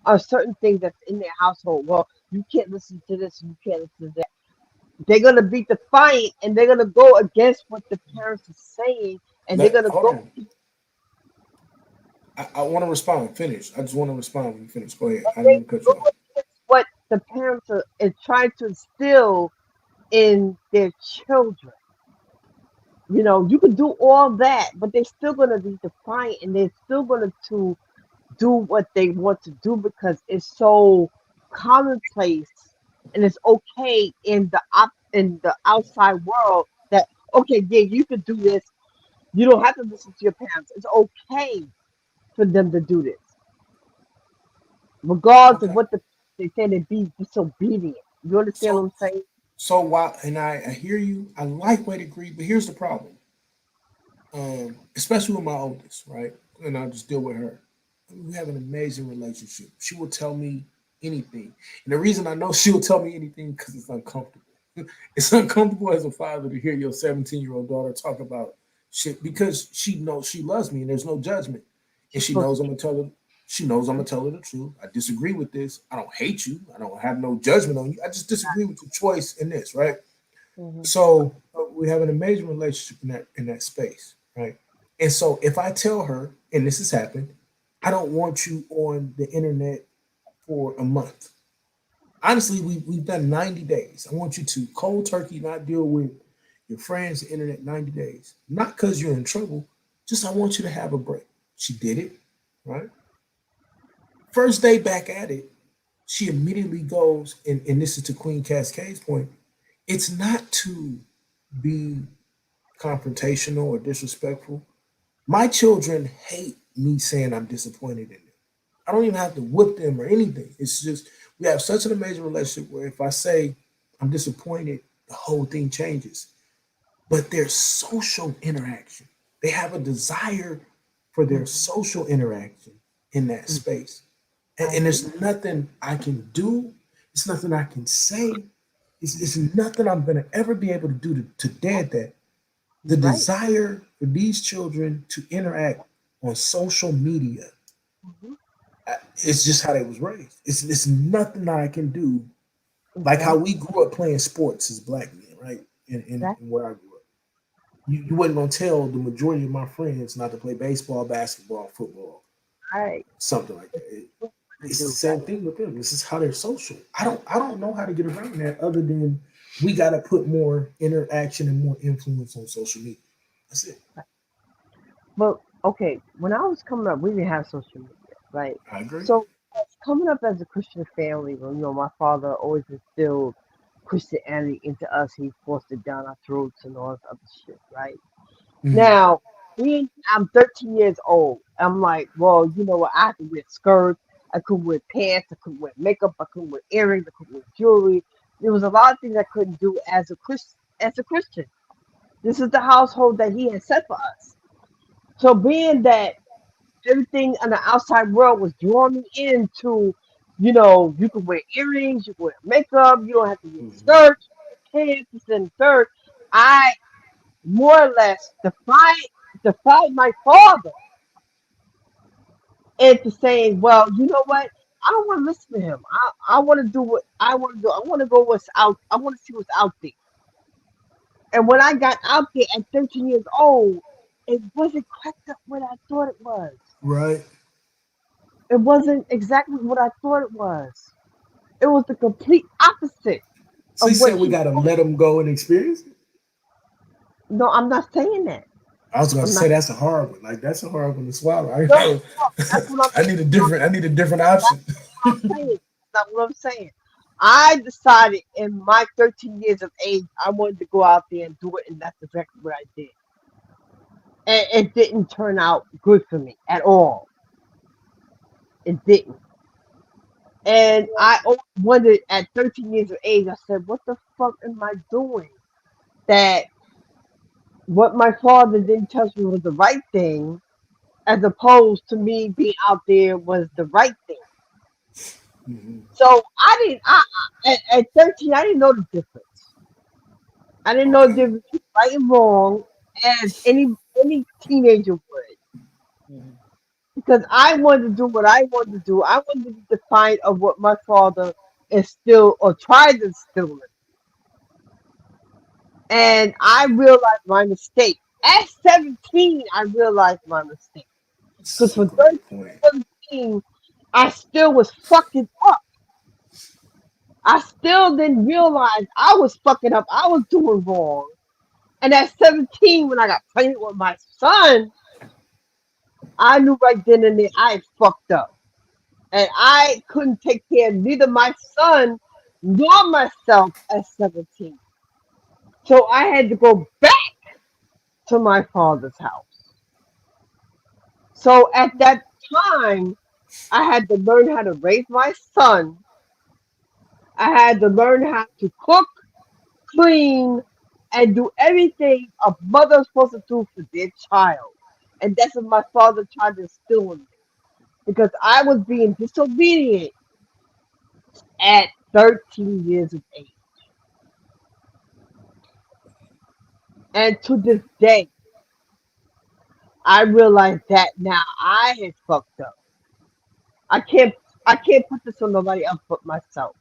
on certain things that's in their household, well, you can't listen to this, you can't listen to that. They're gonna be defiant and they're gonna go against what the parents are saying, and they're gonna Hold go on. I want to respond. Finish. I just want to respond when you finish. Go ahead. I didn't cut you off. against what the parents are is trying to instill in their children. You know, you can do all that, but they're still gonna be defiant and they're still gonna to do what they want to do because it's so commonplace and it's okay in the outside world that okay, yeah, you could do this. You don't have to listen to your parents. It's okay for them to do this, regardless of Okay. what they say they be disobedient. You understand what I'm saying? So while and I hear you, I like way to agree, but here's the problem. Especially with my oldest, right? And I'll just deal with her. We have an amazing relationship. She will tell me anything. And the reason I know she will tell me anything because it's uncomfortable. It's uncomfortable as a father to hear your 17-year-old daughter talk about shit because she knows she loves me and there's no judgment. And she knows I'm gonna tell her, she knows I'm gonna tell her the truth. I disagree with this. I don't hate you. I don't have no judgment on you. I just disagree with your choice in this, right? So we have an amazing relationship in that space, right? And so if I tell her, and this has happened, I don't want you on the internet for a month. Honestly, we've done 90 days. I want you to cold turkey, not deal with your friends, the internet, 90 days. Not because you're in trouble, just I want you to have a break. She did it, right? First day back at it, she immediately goes, and this is to Queen Cascade's point, it's not to be confrontational or disrespectful. My children hate me saying I'm disappointed in them. I don't even have to whip them or anything. It's just we have such an amazing relationship where if I say I'm disappointed, the whole thing changes. But their social interaction, they have a desire for their social interaction in that space. And there's nothing I can do, it's nothing I can say, it's nothing I'm gonna ever be able to do to dead that. The desire for these children to interact on social media, it's just how they was raised. It's nothing that I can do. Like how we grew up playing sports as black men, right? In where I grew up. You wasn't gonna tell the majority of my friends not to play baseball, basketball, football, Right. something like that. It's the same thing with them. This is how they're social. I don't know how to get around that other than we gotta put more interaction and more influence on social media. That's it. But okay, when I was coming up, we didn't have social media, right? I agree. So coming up as a Christian family, well, you know, my father always instilled Christianity into us. He forced it down our throats and all this other shit, right? Now, I'm 13 years old. I'm like, well, you know what? I could wear skirts, I could wear pants, I could wear makeup, I could wear earrings, I could wear jewelry. There was a lot of things I couldn't do as a Christian. This is the household that he had set for us. So being that everything in the outside world was drawing me into, you know, you can wear earrings, you can wear makeup, you don't have to wear skirts, pants, this and third. I more or less defied my father into saying, well, you know what? I don't want to listen to him. I want to do what I want to do. I want to go what's out. I want to see what's out there. And when I got out there at 13 years old, it wasn't cracked up what I thought it was. Right. It wasn't exactly what I thought it was. It was the complete opposite. So you said we gotta let them go and experience it? No, I'm not saying that. I was gonna I'm say not- that's a hard one. Like that's a hard one to swallow. I, No, that's what I need a different option. I'm saying. That's what I'm saying. I decided in my 13 years of age, I wanted to go out there and do it, and that's exactly what I did. And it didn't turn out good for me at all. It didn't. And I always wondered at 13 years of age, I said, what the fuck am I doing? That what my father didn't tell me was the right thing, as opposed to me being out there was the right thing. So I didn't. At 13, I didn't know the difference. I didn't know the difference between right and wrong as any teenager would. Because I wanted to do what I wanted to do. I wanted to be defiant of what my father instilled or tried to instill in me. And I realized my mistake. At 17, I realized my mistake. Because for 13, 17, I still was fucking up. I still didn't realize I was fucking up. I was doing wrong. And at 17, when I got pregnant with my son, I knew right then and there I had fucked up. And I couldn't take care of neither my son nor myself at 17. So I had to go back to my father's house. So at that time, I had to learn how to raise my son. I had to learn how to cook, clean, and do everything a mother is supposed to do for their child. And that's what my father tried to instill in me. Because I was being disobedient at 13 years of age. And to this day, I realize that now I had fucked up. I can't put this on nobody else but myself.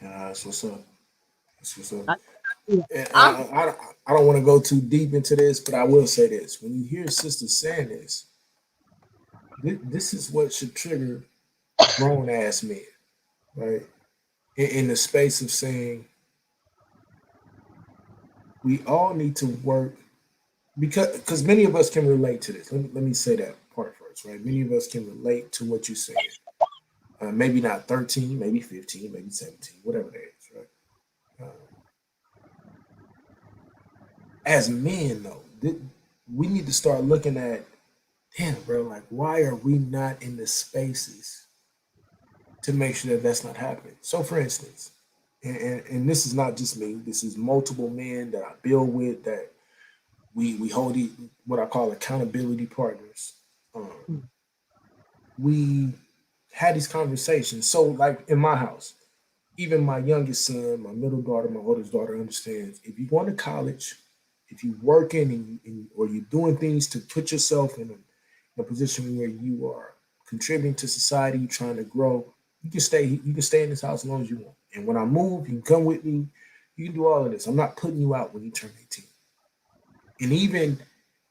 That's what's up. That's what's up. I, And I'm I don't want to go too deep into this, but I will say this: when you hear Sister saying this, this is what should trigger grown ass men, right? In the space of saying we all need to work because many of us can relate to this. Let me say that part first, right? Many of us can relate to what you're saying. Maybe not 13, maybe 15, maybe 17, whatever it is, right? As men, though, we need to start looking at, damn, bro, like, why are we not in the spaces to make sure that that's not happening? So, for instance, and this is not just me, this is multiple men that I build with that we hold what I call accountability partners. We had these conversations. So, like in my house, even my youngest son, my middle daughter, my oldest daughter understands if you're going to college, if you're working or you're doing things to put yourself in a position where you are contributing to society, you're trying to grow, you can stay in this house as long as you want. And when I move, you can come with me. You can do all of this. I'm not putting you out when you turn 18. And even,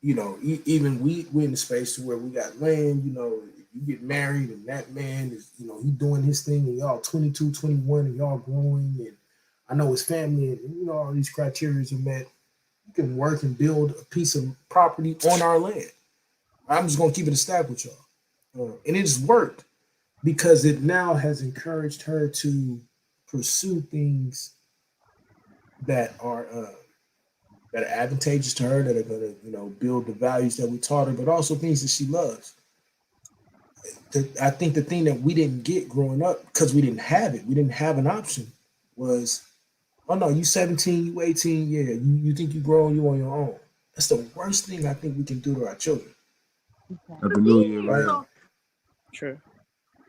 even we're in the space where we got land, if you get married and that man is, he doing his thing and y'all 22, 21 and y'all growing and I know his family and, all these criteria are met. You can work and build a piece of property on our land. I'm just going to keep it a stack with y'all. And it just worked because it now has encouraged her to pursue things that are advantageous to her, that are going to, build the values that we taught her, but also things that she loves. I think the thing that we didn't get growing up because we didn't have it, we didn't have an option was, oh no, you 17, you 18, yeah, you think you grown, you on your own. That's the worst thing I think we can do to our children. Happy New Year, right? man. True.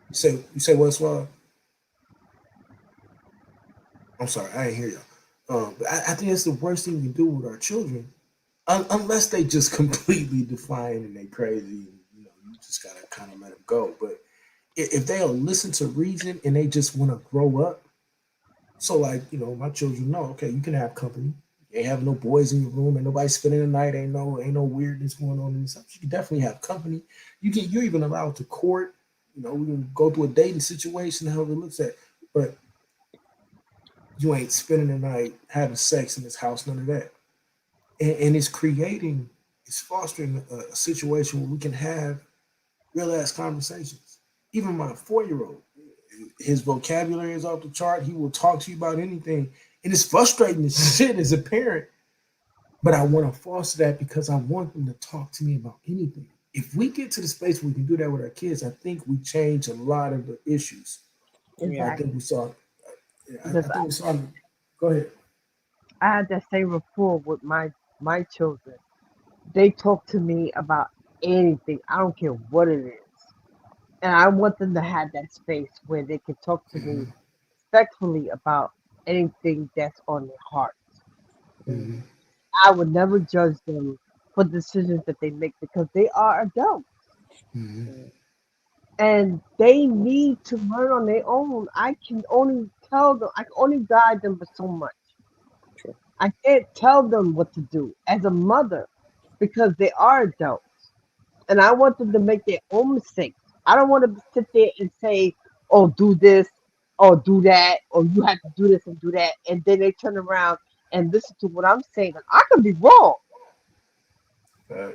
You say what, Swab? I'm sorry, I didn't hear y'all. But I think that's the worst thing we can do with our children, unless they just completely defiant and they crazy. You just gotta kind of let them go. But if they'll listen to reason and they just want to grow up, so like my children know, okay, you can have company. You ain't have no boys in your room, and nobody spending the night. Ain't no weirdness going on in this house. You can definitely have company. You're even allowed to court. We can go through a dating situation, however it looks at, but you ain't spending the night having sex in this house, none of that. And it's fostering a situation where we can have real ass conversations. Even my 4-year-old, his vocabulary is off the chart. He will talk to you about anything. And it's frustrating as shit as a parent. But I want to foster that because I want them to talk to me about anything. If we get to the space where we can do that with our kids, I think we change a lot of the issues. Exactly. I think we saw. Go ahead. I had that same rapport with my children. They talk to me about anything. I don't care what it is. And I want them to have that space where they can talk to me respectfully about anything that's on their heart. I would never judge them for decisions that they make because they are adults and they need to learn on their own. I can only tell them, I can only guide them for so much. I can't tell them what to do as a mother because they are adults and I want them to make their own mistakes. I don't want to sit there and say, oh, do this or do that, or you have to do this and do that. And then they turn around and listen to what I'm saying. I could be wrong. I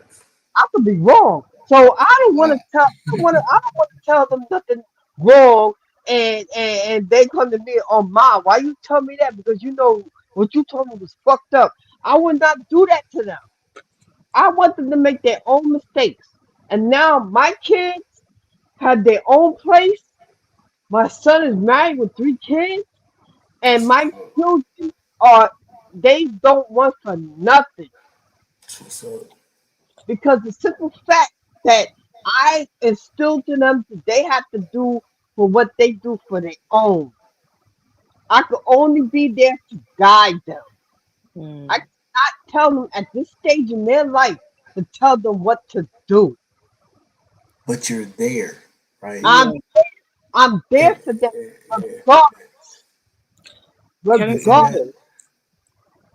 could be wrong. So I don't want to tell. I don't want to tell them nothing wrong, and they come to me, oh ma, why you tell me that? Because you know what you told me was fucked up. I would not do that to them. I want them to make their own mistakes. And now my kids have their own place. My son is married with 3 kids, and my children they don't want for nothing. Because the simple fact that I instilled in them that they have to do for what they do for their own. I could only be there to guide them. I cannot tell them at this stage in their life to tell them what to do. But you're there, right? I'm there for them regardless. Regardless.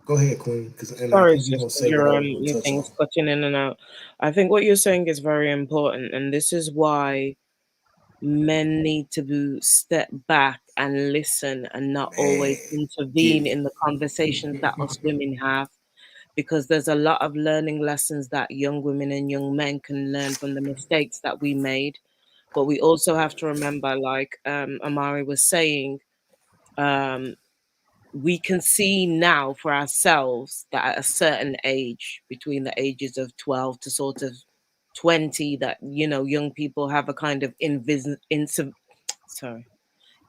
Go ahead, Queen. Sorry, sister, your thing's cutting in and out. I think what you're saying is very important, and this is why men need to step back and listen and not always intervene in the conversations that us women have, because there's a lot of learning lessons that young women and young men can learn from the mistakes that we made. But we also have to remember, like Amari was saying, we can see now for ourselves that at a certain age, between the ages of 12 to sort of 20, that, you know, young people have a kind of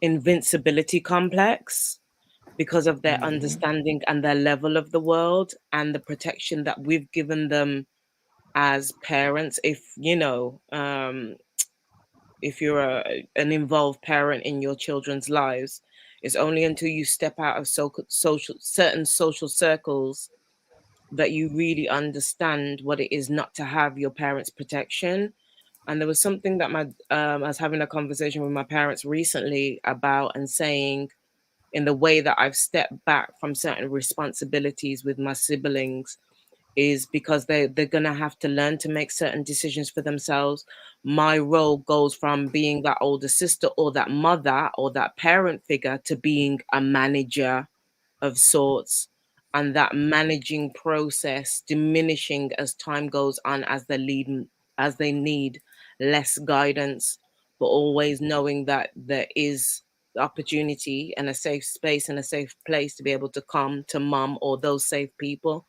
invincibility complex because of their understanding and their level of the world and the protection that we've given them as parents. If, you know, if you're an involved parent in your children's lives, it's only until you step out of certain social circles that you really understand what it is not to have your parents' protection. And there was something that I was having a conversation with my parents recently about, and saying, in the way that I've stepped back from certain responsibilities with my siblings, is because they're going to have to learn to make certain decisions for themselves. My role goes from being that older sister or that mother or that parent figure to being a manager of sorts, and that managing process diminishing as time goes on, as they need less guidance, but always knowing that there is opportunity and a safe space and a safe place to be able to come to mom or those safe people.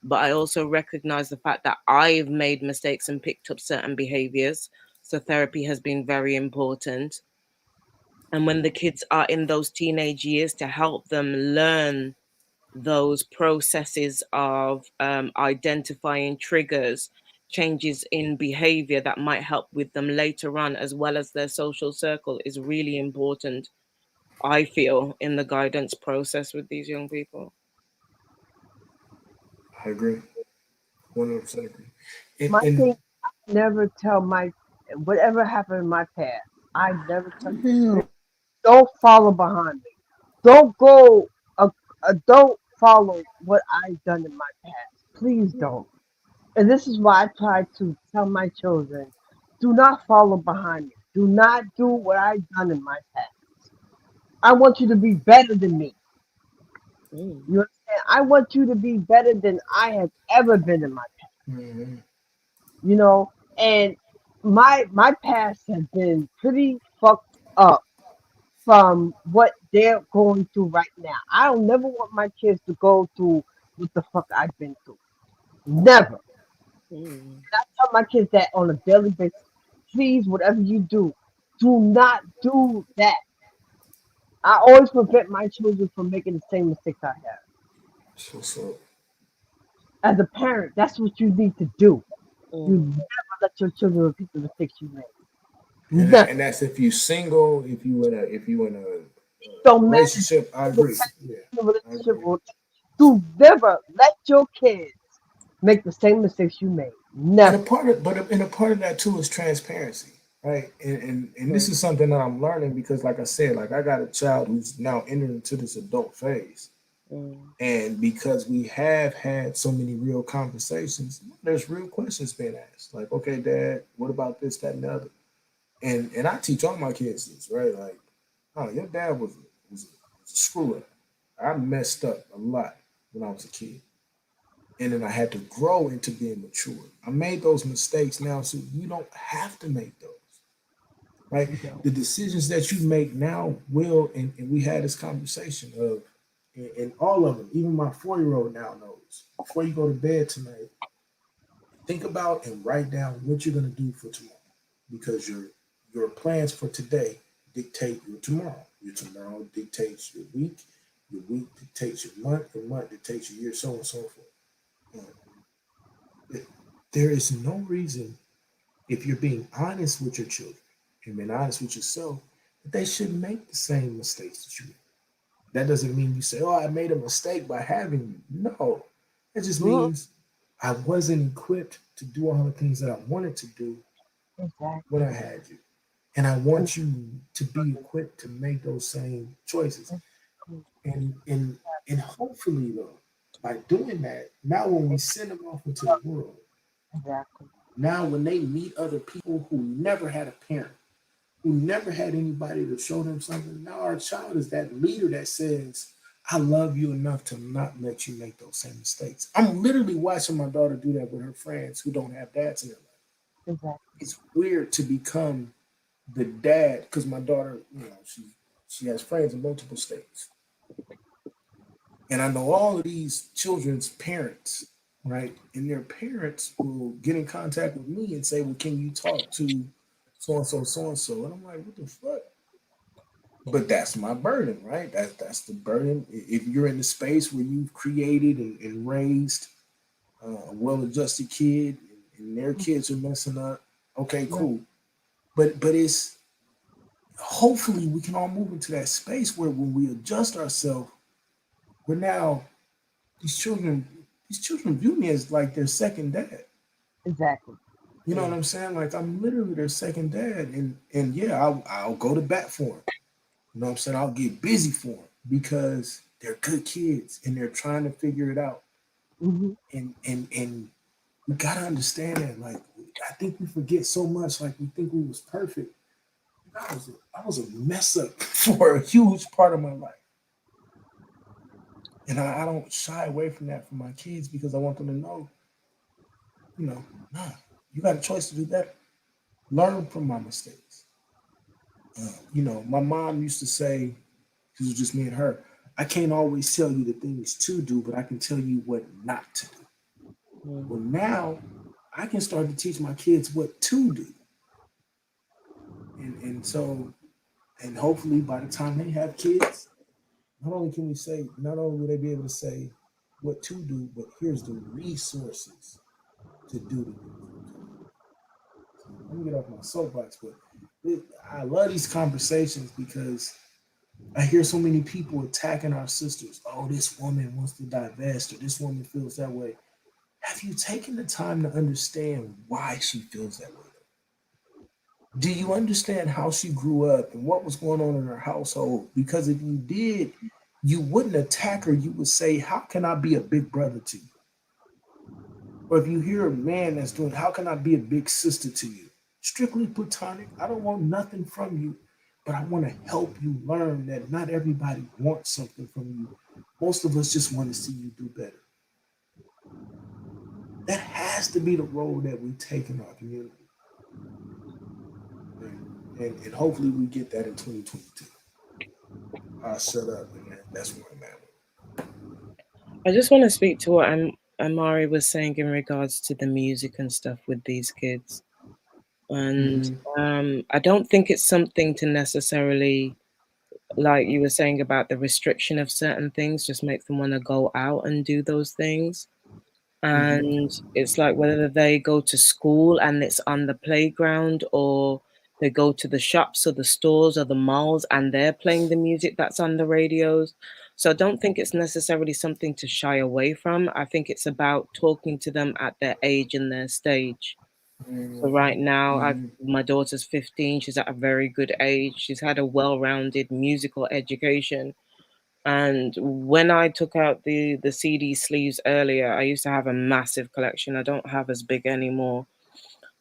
But I also recognize the fact that I've made mistakes and picked up certain behaviors. So therapy has been very important. And when the kids are in those teenage years, to help them learn those processes of identifying triggers, changes in behavior that might help with them later on, as well as their social circle, is really important, I feel, in the guidance process with these young people. I agree. 100% agree. My thing, I never tell whatever happened in my past. I never tell you. Don't follow behind me. Don't go. Don't follow what I've done in my past. Please don't. And this is why I try to tell my children: do not follow behind me. Do not do what I've done in my past. I want you to be better than me. You understand? I want you to be better than I have ever been in my past. You know, and my past has been pretty fucked up from what they're going through right now. I don't never want my kids to go through what the fuck I've been through. Never. And I tell my kids that on a daily basis. Please, whatever you do not do that. I always prevent my children from making the same mistakes I have. As a parent, that's what you need to do. You never let your children repeat the mistakes you made. And that's if you single, if you in a Don't matter. relationship. I agree. Yeah, I Relationship agree. or to never let your kids make the same mistakes you made. And Never. a part of that too is transparency, right? And this is something that I'm learning because, like I said, like I got a child who's now entering into this adult phase, and because we have had so many real conversations, there's real questions being asked. Like, okay, Dad, what about this, that, and the other? And I teach all my kids this, right? Like, oh, your dad was a screw up. I messed up a lot when I was a kid. And then I had to grow into being mature. I made those mistakes now, so you don't have to make those. Right? The decisions that you make now will, and we had this conversation of, and all of them, even my 4-year-old now knows, before you go to bed tonight, think about and write down what you're going to do for tomorrow. Because your plans for today dictate your tomorrow. Your tomorrow dictates your week dictates your month dictates your year, so on and so forth. There is no reason, if you're being honest with your children and being honest with yourself, that they shouldn't make the same mistakes that you made. That doesn't mean you say, oh, I made a mistake by having you. No, it just means I wasn't equipped to do all the things that I wanted to do when I had you. And I want you to be equipped to make those same choices. And hopefully, though, by doing that, now when we send them off into the world, now when they meet other people who never had a parent, who never had anybody to show them something, now our child is that leader that says, I love you enough to not let you make those same mistakes. I'm literally watching my daughter do that with her friends who don't have dads in their life. It's weird to become the dad, because my daughter, she has friends in multiple states. And I know all of these children's parents, right? And their parents will get in contact with me and say, well, can you talk to so-and-so, so-and-so? And I'm like, what the fuck? But that's my burden, right? That's the burden. If you're in the space where you've created and raised a well-adjusted kid and their kids are messing up, okay, cool. But it's, hopefully we can all move into that space where when we adjust ourselves, we're now, these children view me as like their second dad. Exactly. You know what I'm saying? Like I'm literally their second dad, and yeah, I'll go to bat for them. You know what I'm saying? I'll get busy for them because they're good kids and they're trying to figure it out. And we gotta understand that. Like I think we forget so much. Like we think we was perfect. I was a mess up for a huge part of my life. And I don't shy away from that for my kids because I want them to know, no, you got a choice to do better. Learn from my mistakes. My mom used to say, this was just me and her, I can't always tell you the things to do, but I can tell you what not to do. Well, now I can start to teach my kids what to do. And hopefully by the time they have kids, not only will they be able to say what to do, but here's the resources to do the things. Let me get off my soapbox, but I love these conversations because I hear so many people attacking our sisters. Oh, this woman wants to divest, or this woman feels that way. Have you taken the time to understand why she feels that way? Do you understand how she grew up and what was going on in her household? Because if you did, you wouldn't attack her. You would say, how can I be a big brother to you? Or if you hear a man that's doing, how can I be a big sister to you? Strictly platonic. I don't want nothing from you, but I want to help you learn that not everybody wants something from you. Most of us just want to see you do better. That has to be the role that we take in our community. And hopefully we get that in 2022. I'll shut up, and that's where I'm at. I just want to speak to what Amari was saying in regards to the music and stuff with these kids. And I don't think it's something to necessarily, like you were saying about the restriction of certain things, just make them want to go out and do those things. And it's like whether they go to school and it's on the playground or They go to the shops or the stores or the malls and they're playing the music that's on the radios. So I don't think it's necessarily something to shy away from. I think it's about talking to them at their age and their stage. So right now, my daughter's 15. She's at a very good age. She's had a well-rounded musical education. And when I took out the CD sleeves earlier, I used to have a massive collection. I don't have as big anymore.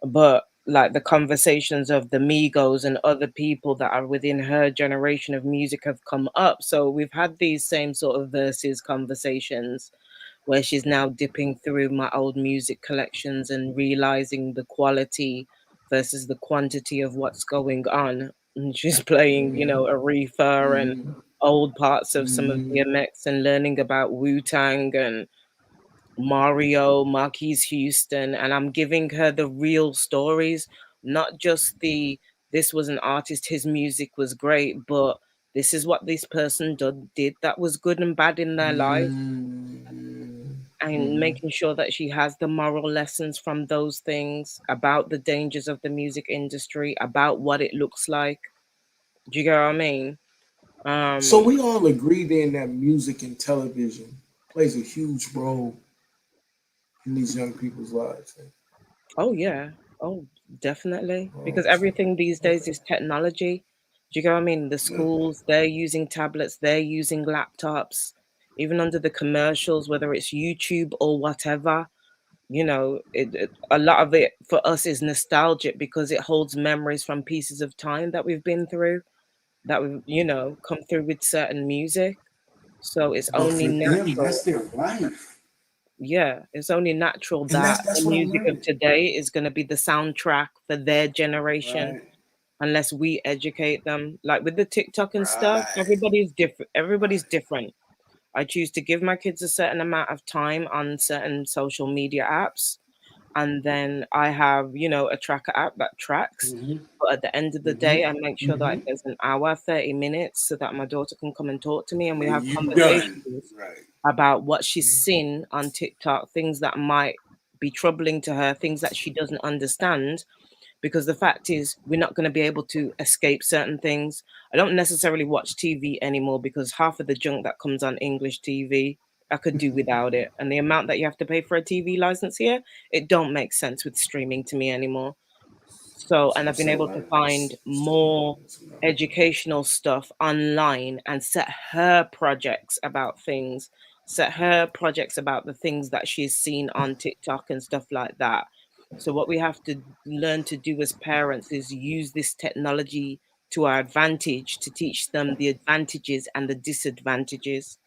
But like the conversations of the Migos and other people that are within her generation of music have come up. So we've had these same sort of verses conversations where she's now dipping through my old music collections and realizing the quality versus the quantity of what's going on. And she's playing, you know, Aretha and old parts of some of DMX and learning about Wu-Tang and Mario, Marquise Houston, and I'm giving her the real stories, not just the this was an artist, his music was great, but this is what this person did that was good and bad in their life. And making sure that she has the moral lessons from those things about the dangers of the music industry, about what it looks like. Do you get what I mean? So we all agree then that music and television plays a huge role in these young people's lives. Oh yeah. Oh, definitely. Because everything these days is technology. Do you get what I mean? The schools, they're using tablets, they're using laptops, even under the commercials, whether it's YouTube or whatever. You know, a lot of it for us is nostalgic because it holds memories from pieces of time that we've been through, that we've, you know, come through with certain music. So it's But only for them, natural. that's their life. Yeah, it's only natural And that that's the what I'm music of learning. today is going to be the soundtrack for their generation, Right. unless we educate them. Like with the TikTok and stuff, everybody's different. Everybody's different. I choose to give my kids a certain amount of time on certain social media apps, and then I have, you know, a tracker app that tracks. But at the end of the day, I make sure that there's an hour, 30 minutes, so that my daughter can come and talk to me, and we have You done. conversations Right. about what she's seen on TikTok, things that might be troubling to her, things that she doesn't understand. Because the fact is, we're not going to be able to escape certain things. I don't necessarily watch TV anymore because half of the junk that comes on English TV, I could do without it. And the amount that you have to pay for a TV license here, it don't make sense with streaming to me anymore. So, and I've been able to find more educational stuff online and set her projects about things, set her projects about the things that she's seen on TikTok and stuff like that. So what we have to learn to do as parents is use this technology to our advantage to teach them the advantages and the disadvantages.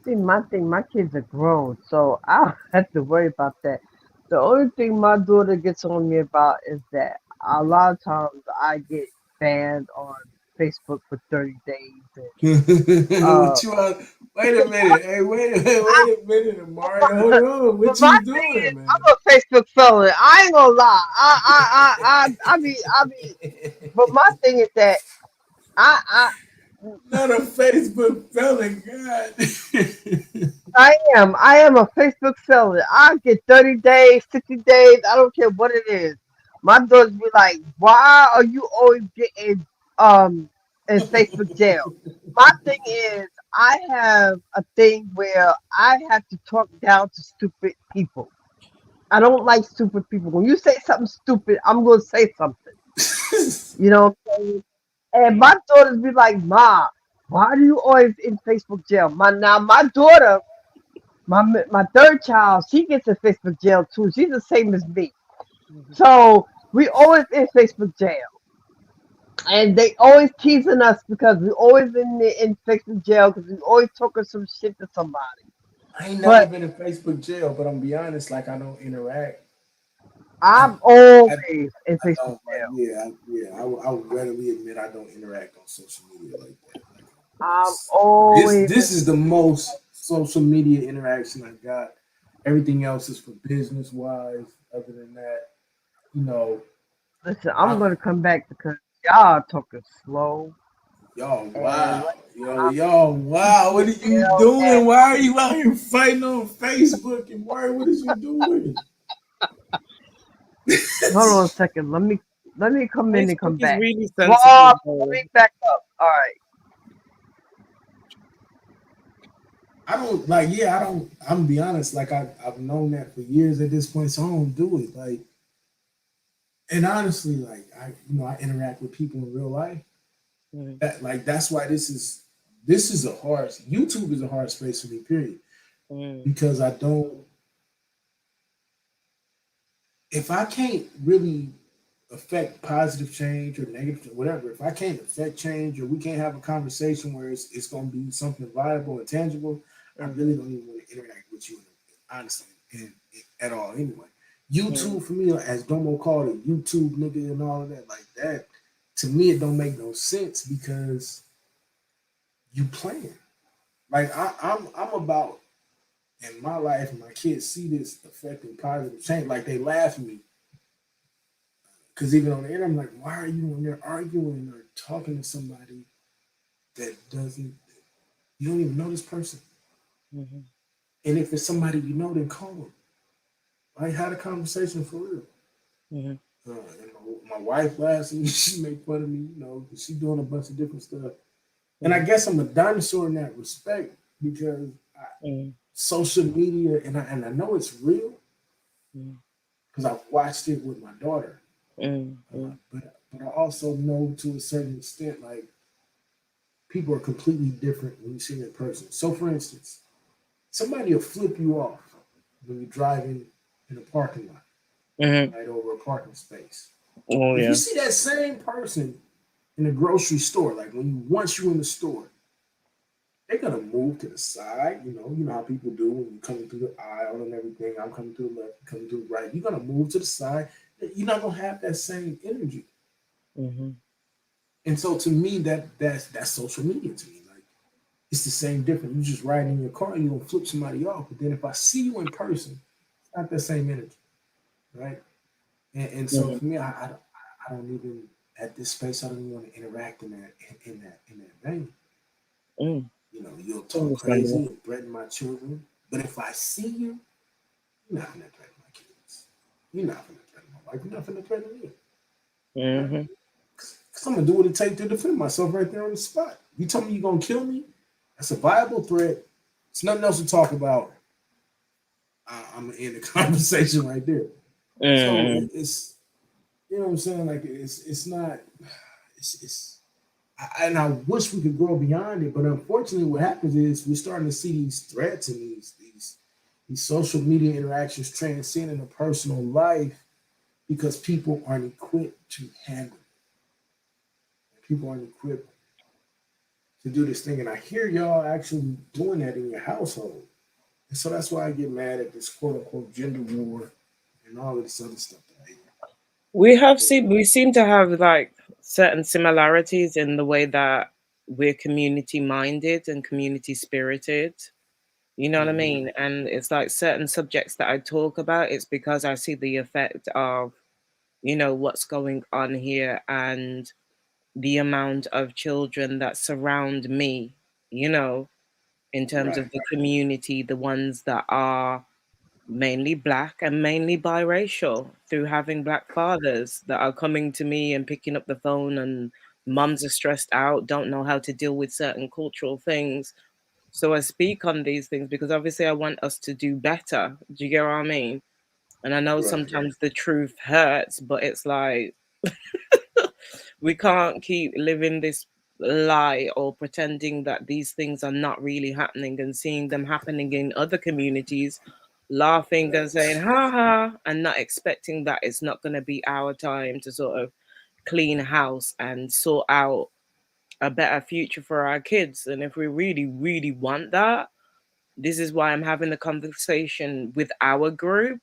See, my thing, my kids are grown, so I don't have to worry about that. The only thing my daughter gets on me about is that a lot of times I get banned on Facebook for 30 days. What you want? Wait a minute. Hey, wait a minute, Amari. Hold on. What you doing, man? I'm a Facebook felon. I ain't gonna lie. I mean, but my thing is that I Not a Facebook felon, God. I am a Facebook felon. I get 30 days, 60 days. I don't care what it is. My daughters be like, "Why are you always getting in Facebook jail?" My thing is, I have a thing where I have to talk down to stupid people. I don't like stupid people. When you say something stupid, I'm gonna say something. You know what I'm saying? And my daughters be like, "Ma, why do you always in Facebook jail?" My daughter, my third child, she gets in Facebook jail too. She's the same as me. So we always in Facebook jail. And they always teasing us because we always in Facebook jail because we always talking some shit to somebody. I ain't never been in Facebook jail, but I'm gonna be honest, like I don't interact. I'm always in Facebook jail. I would readily admit I don't interact on social media like that. I'm always. This is the most social media interaction I got. Everything else is for business wise. Other than that, you know. Listen, I'm gonna come back because y'all talking slow. Y'all wow. Y'all wow. What are you doing? Why are you out here fighting on Facebook? And Mario, what is you doing? Hold on a second. Let me come in and Facebook come is back. really Well, sensitive. let me back up. All right. I don't like. Yeah, I don't. I'm gonna be honest. Like I've known that for years at this point, so I don't do it. Like, and honestly, like I interact with people in real life. That's why this is a hard. YouTube is a hard space for me. Period. Because I don't. If I can't really affect positive change or negative, whatever, if I can't affect change or we can't have a conversation where it's going to be something viable and tangible, I really don't even want to interact with you, honestly, at all. Anyway, YouTube for me, as Domo called it, YouTube nigga and all of that, like that, to me, it don't make no sense because you playing. Like I'm about in my life, and my kids see this affecting positive change. Like they laugh at me. Because even on the internet, I'm like, why are you when you're arguing or talking to somebody that you don't even know this person? And if it's somebody you know, then call them. Like, had a conversation for real. And my wife laughs at me, she make fun of me, she's doing a bunch of different stuff. And I guess I'm a dinosaur in that respect because social media, and I know it's real because I've watched it with my daughter. But I also know to a certain extent, like, people are completely different when you see them in person. So, for instance, somebody will flip you off when you're driving in a parking lot, right over a parking space. If you see that same person in a grocery store, like once you're in the store, they're gonna move to the side. You know how people do when you're coming through the aisle and everything. I'm coming to the left, coming to the right. You're gonna move to the side. You're not gonna have that same energy. And so to me, that's social media to me. Like, it's the same difference. You just riding in your car, you're gonna flip somebody off. But then if I see you in person, it's not that same energy, right? And so for me, I don't even at this space. I don't even want to interact in that vein. You'll talk crazy and threaten my children, but if I see you, you're not gonna threaten my kids. You're not gonna threaten my wife. You're not gonna threaten me. Because I'm gonna do what it takes to defend myself right there on the spot. You tell me you're gonna kill me, that's a viable threat. It's nothing else to talk about. I'm gonna end the conversation right there. So it's, you know what I'm saying? Like, it's not. And I wish we could grow beyond it, but unfortunately, what happens is we're starting to see these threats and these social media interactions transcend into personal life because people aren't equipped to handle it. People aren't equipped to do this thing, and I hear y'all actually doing that in your household, and so that's why I get mad at this quote unquote gender war and all of this other stuff. We seem to have like certain similarities in the way that we're community minded and community spirited. You know what I mean? And it's like certain subjects that I talk about, it's because I see the effect of, what's going on here and the amount of children that surround me, in terms of the community, the ones that are mainly Black and mainly biracial, through having Black fathers that are coming to me and picking up the phone, and mums are stressed out, don't know how to deal with certain cultural things. So I speak on these things because obviously I want us to do better. Do you get what I mean? And I know sometimes the truth hurts, but it's like we can't keep living this lie or pretending that these things are not really happening and seeing them happening in other communities, laughing and saying ha ha, and not expecting that it's not going to be our time to sort of clean house and sort out a better future for our kids. And if we really, really want that, this is why I'm having the conversation with our group,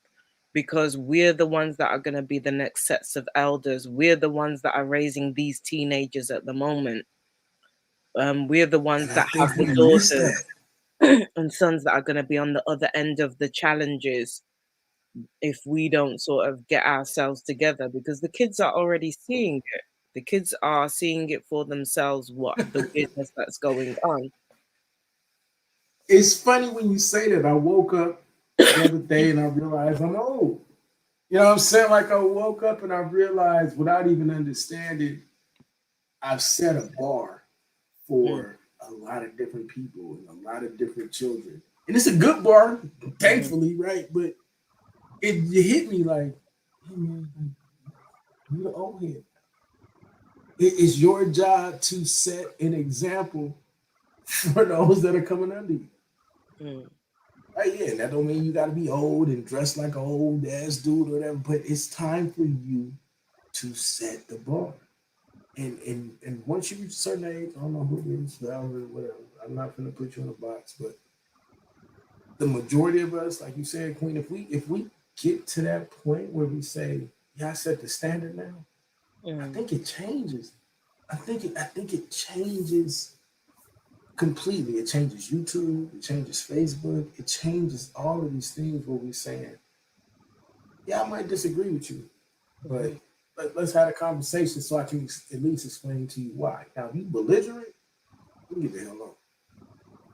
because we're the ones that are going to be the next sets of elders. We're the ones that are raising these teenagers at the moment. We're the ones that have the daughters and sons that are going to be on the other end of the challenges if we don't sort of get ourselves together, because the kids are already seeing it. The kids are seeing it for themselves, what the weirdness that's going on. It's funny when you say that. I woke up the other day and I realized I'm old. You know what I'm saying? Like I woke up and I realized without even understanding, I've set a bar for a lot of different people and a lot of different children. And it's a good bar, thankfully, right? But it hit me like, hey man, you're the old head. It is your job to set an example for those that are coming under you. Right, yeah, that don't mean you gotta be old and dressed like an old ass dude or whatever, but it's time for you to set the bar. And once you reach a certain age, I don't know who it is, whatever. I'm not gonna put you in a box, but the majority of us, like you said, Queen, if we get to that point where we say, yeah, I set the standard now, I think it changes. I think it changes completely. It changes YouTube, it changes Facebook, it changes all of these things where we're saying, yeah, I might disagree with you, but let's have a conversation so I can at least explain to you why. Now, if you belligerent, you get the hell on.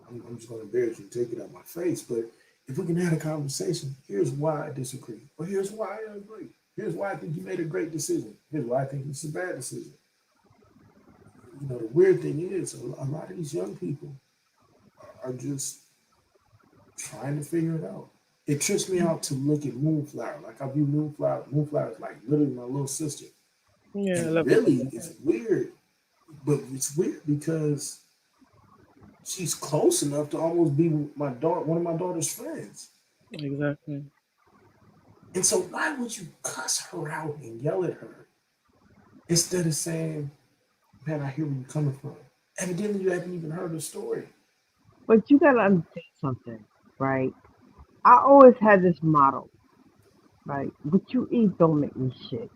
I'm just going to embarrass you and take it out my face. But if we can have a conversation, here's why I disagree. Or here's why I agree. Here's why I think you made a great decision. Here's why I think it's a bad decision. You know, the weird thing is a lot of these young people are just trying to figure it out. It trips me out to look at Moonflower. Like I view Moonflower. Moonflower is like literally my little sister. Yeah, and really, it's weird. But it's weird because she's close enough to almost be one of my daughter's friends. Exactly. And so why would you cuss her out and yell at her instead of saying, man, I hear where you're coming from? Evidently, you haven't even heard the story. But you gotta understand something, right? I always had this motto, right? What you eat don't make me shit.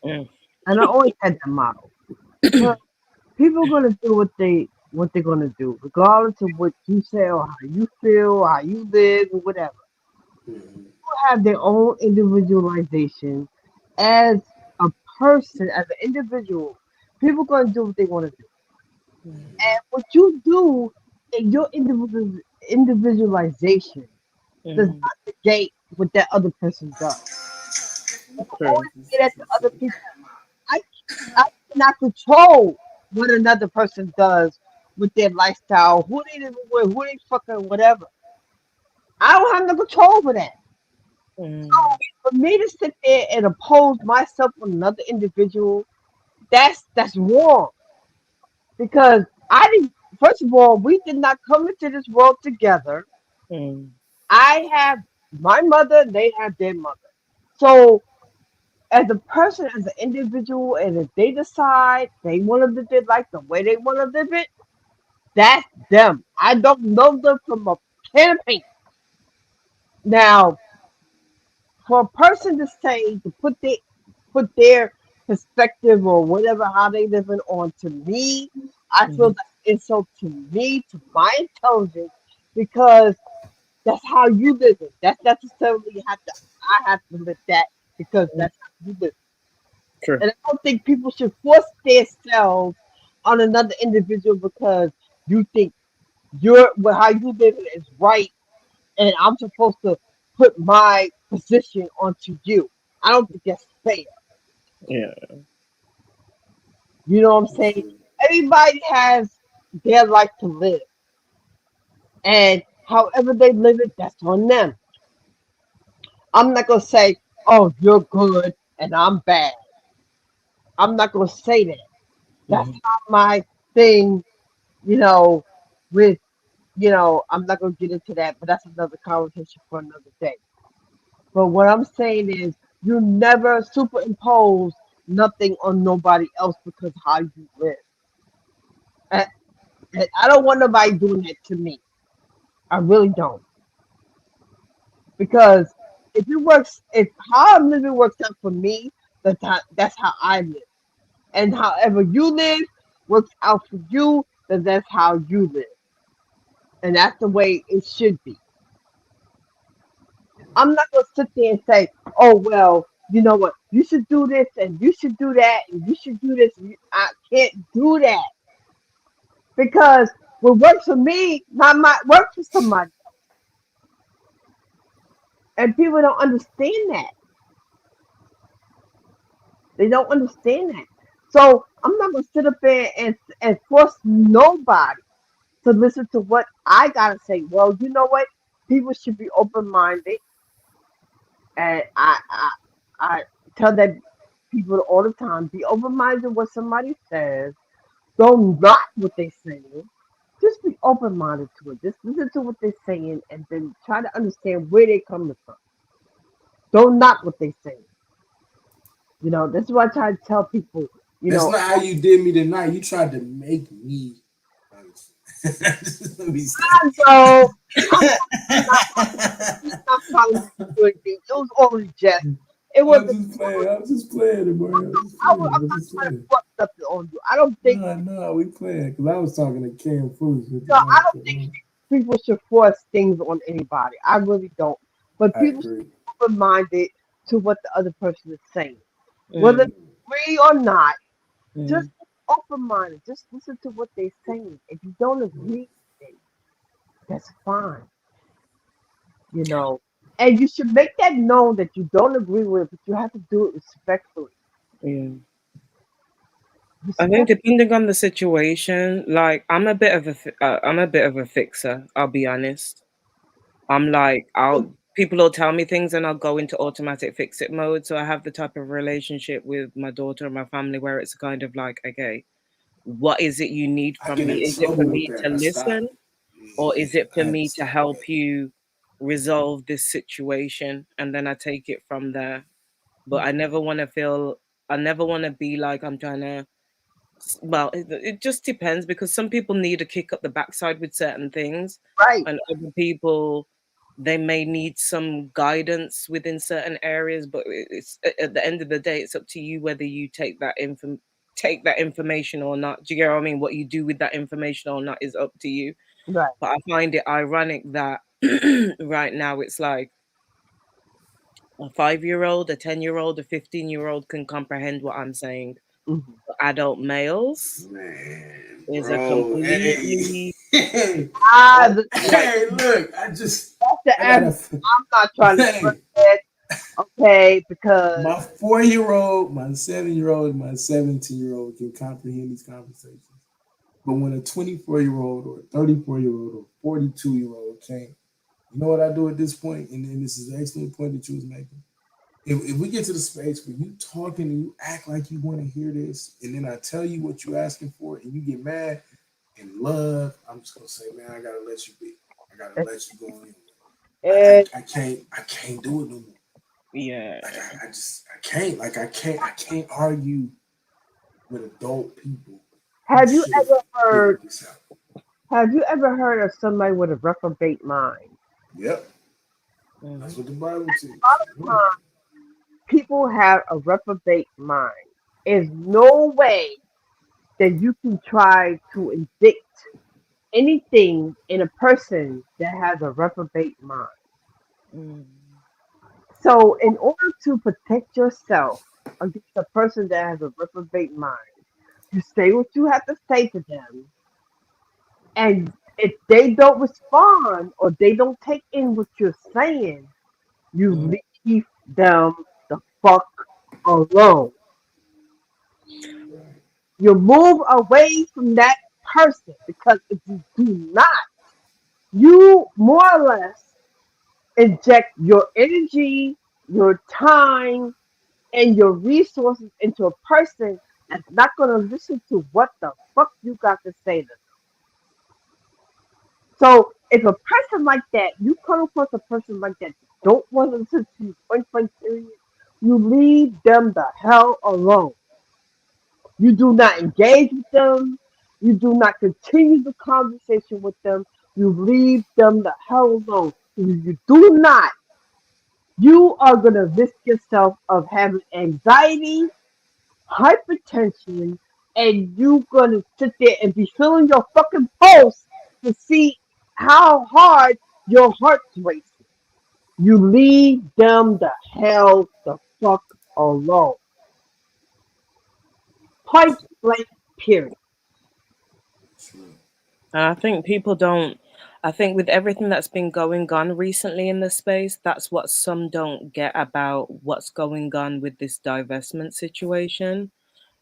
And I always had that motto. Because people are gonna do what they're gonna do, regardless of what you say or how you feel, how you live, or whatever. People have their own individualization as a person, as an individual. People are gonna do what they want to do. And what you do in your individualization does not negate what that other person does. You can always get at the other people. I cannot control what another person does with their lifestyle, who they live with, who they fucking whatever. I don't have no control over that. So for me to sit there and oppose myself with another individual, that's wrong. Because I didn't. First of all, we did not come into this world together. I have my mother, they have their mother. So, as a person, as an individual, and if they decide they want to live their life the way they want to live it, that's them. I don't know them from a can of paint. Now, for a person to say to put their perspective or whatever how they living on to me, I feel that insult to me, to my intelligence, because that's how you live it. That's necessarily I have to live that because that's how you live. Sure. And I don't think people should force themselves on another individual because you think how you live it is right, and I'm supposed to put my position onto you. I don't think that's fair. Yeah. You know what I'm saying? Everybody has their life to live. And however they live it, that's on them. I'm not going to say, oh, you're good and I'm bad. I'm not going to say that. That's not my thing, with, I'm not going to get into that, but that's another conversation for another day. But what I'm saying is, you never superimpose nothing on nobody else because how you live. And I don't want nobody doing that to me. I really don't. Because if how I'm living works out for me, that's how I live. And however you live works out for you, then that's how you live. And that's the way it should be. I'm not going to sit there and say, oh, well, you know what, you should do this and you should do that and you should do this. I can't do that. Because what works for me might work for somebody else. And people don't understand that. They don't understand that. So I'm not gonna sit up there and force nobody to listen to what I gotta say. Well, you know what? People should be open minded, and I tell that people all the time: be open minded what somebody says. Don't knock what they're saying. Just be open minded to it. Just listen to what they're saying, and then try to understand where they're coming from. Don't knock what they're saying. You know, that's what I try to tell people. You That's know, not how you did me tonight. You tried to make me. Let me I know. I'm not trying to do anything. It was only jest. It was. I'm just playing, bro. I'm not trying to put nothing on you. I don't think. No, we playing because I was talking to Cam Foolish. No, I don't think people should force things on anybody. I really don't. But people should be open minded to what the other person is saying, whether they agree or not. Just be open minded. Just listen to what they're saying. If you don't agree, with it, that's fine. You know, and you should make that known that you don't agree with it, but you have to do it respectfully. Yeah. I think depending on the situation, like I'm a bit of a fixer. I'll be honest. I'm like people will tell me things and I'll go into automatic fix it mode. So I have the type of relationship with my daughter and my family where it's kind of like, okay, what is it you need from me? Is it for me to listen, or is it for me to help you resolve this situation? And then I take it from there. But I never want to be like I'm trying to. Well, it just depends because some people need a kick up the backside with certain things, right? And other people, they may need some guidance within certain areas. But it's at the end of the day, it's up to you whether you take that information or not. Do you get what I mean? What you do with that information or not is up to you. Right. But I find it ironic that right now it's like a 5-year-old, a 10-year-old, a 15-year-old can comprehend what I'm saying. Mm-hmm. Adult males is a completely Hey, look, I just I'm not trying to put that, okay, because my 4-year-old, my 7-year-old, my 17-year-old can comprehend these conversations. But when a 24-year-old or a 34-year-old or 42-year-old can't, you know what I do at this point? And then this is the excellent point that you was making. If we get to the space where you talking and you act like you want to hear this, and then I tell you what you're asking for, and you get mad and love, I'm just gonna say, man, I gotta let you be. I gotta let you go in. I can't do it no more. Yeah. Like I can't argue with adult people. Have you ever heard of somebody with a reprobate mind? Yep. That's what the Bible says. A lot of times, people have a reprobate mind. There's no way that you can try to indict anything in a person that has a reprobate mind. So, in order to protect yourself against a person that has a reprobate mind, you say what you have to say to them, and if they don't respond or they don't take in what you're saying, you leave them the fuck alone. You move away from that person, because if you do not, you more or less inject your energy, your time, and your resources into a person that's not going to listen to what the fuck you got to say to them. So if a person like that, you come across a person like that, don't want to listen to you, point blank period, you leave them the hell alone. You do not engage with them. You do not continue the conversation with them. You leave them the hell alone. If you do not, you are going to risk yourself of having anxiety, hypertension, and you going to sit there and be feeling your fucking pulse to see how hard your heart's racing. You leave them the hell the fuck alone. Point blank period. And I think people don't. I think with everything that's been going on recently in the space, that's what some don't get about what's going on with this divestment situation.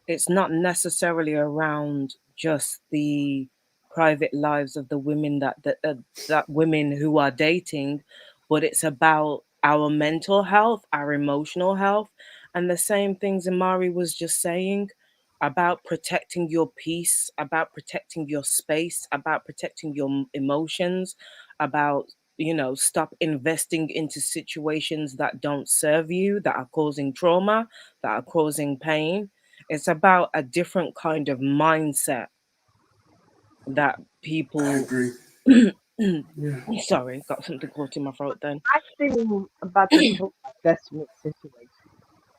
It's not necessarily around just the private lives of the women that women who are dating, but it's about our mental health, our emotional health, and the same things Amari was just saying about protecting your peace, about protecting your space, about protecting your emotions, about stop investing into situations that don't serve you, that are causing trauma, that are causing pain. It's about a different kind of mindset that people. I agree. Sorry, got something caught in my throat then. I think about this whole divestment situation.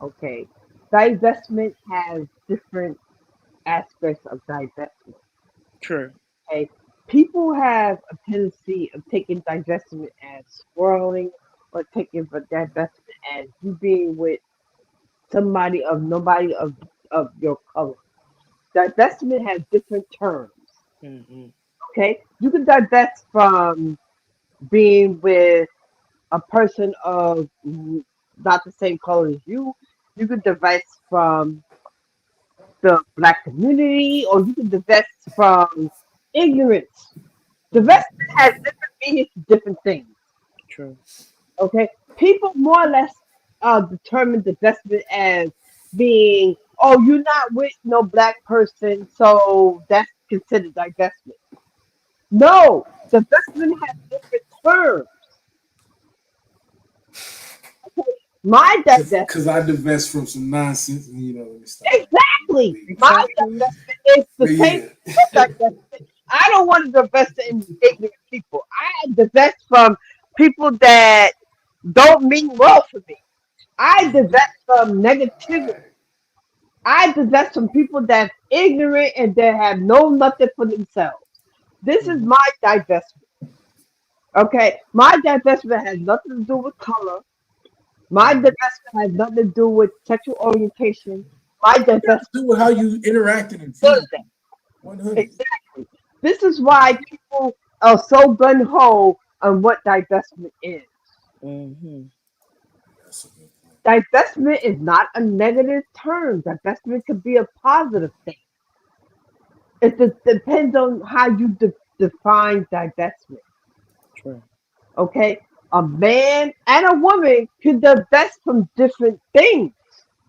Okay, divestment has different aspects of divestment. True. Okay, people have a tendency of taking divestment as swirling, or taking for divestment as you being with somebody of nobody of your color. Divestment has different terms. Mm-hmm. Okay, you can divest from being with a person of not the same color as you. You could divest from the black community, or you can divest from ignorance. Divestment has different meanings to different things. True. Okay, people more or less determine divestment as being, oh, you're not with no black person, so that's considered divestment. No, divestment has different terms. Okay, my divestment. Because I divest from some nonsense, and let me stop. Exactly. My divestment is the same divestment. I don't want to divest in ignorant people. I divest from people that don't mean well for me. I divest from negativity. I divest from people that's ignorant and that have know nothing for themselves. This is my divestment. Okay, my divestment has nothing to do with color. My divestment has nothing to do with sexual orientation. My divestment do with how you interacted in does that. Exactly. This is why people are so gun ho on what divestment is. Mm-hmm. Divestment is not a negative term. Divestment could be a positive thing. Depends on how you define divestment. True. Okay, a man and a woman can divest from different things.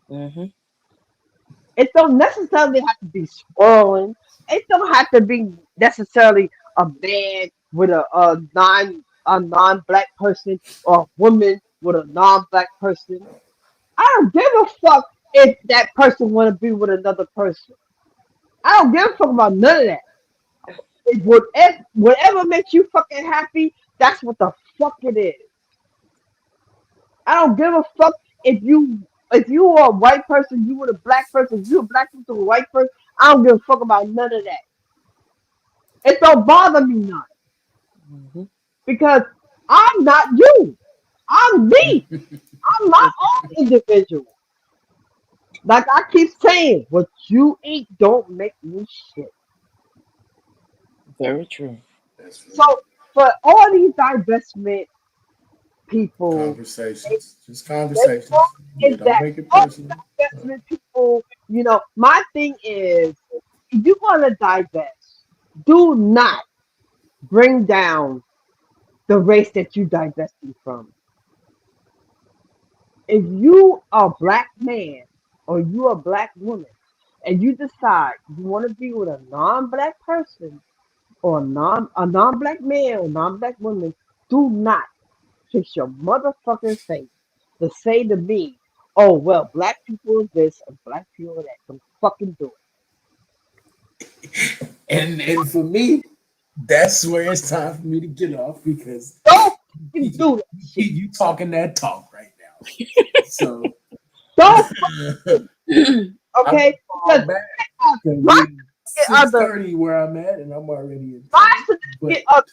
Mm-hmm. It don't necessarily have to be swirling. It don't have to be necessarily a man with a non-black person, or a woman with a non-black person. I don't give a fuck if that person want to be with another person. I don't give a fuck about none of that. Whatever makes you fucking happy, that's what the fuck it is. I don't give a fuck if you are a white person, you with a black person, you a black person with a white person. I don't give a fuck about none of that. It don't bother me none. Mm-hmm. Because I'm not you. I'm me. I'm my own individual. Like I keep saying, what you eat don't make me shit. Very true. So for all these divestment people, Conversations. Just conversations. Is Don't that make it all personal. divestment people, my thing is, if you're gonna divest, do not bring down the race that you divesting from. If you are a black man or you a black woman and you decide you want to be with a non-black person, or a non-black man or non-black woman, do not fix your motherfucking face to say to me, oh well, black people is this and black people is that. Don't fucking do it. And for me, that's where it's time for me to get off, because don't fucking do that shit. You talking that talk right now. So don't fucking okay. My other 30 where I'm at, and I'm already in. My certificate other,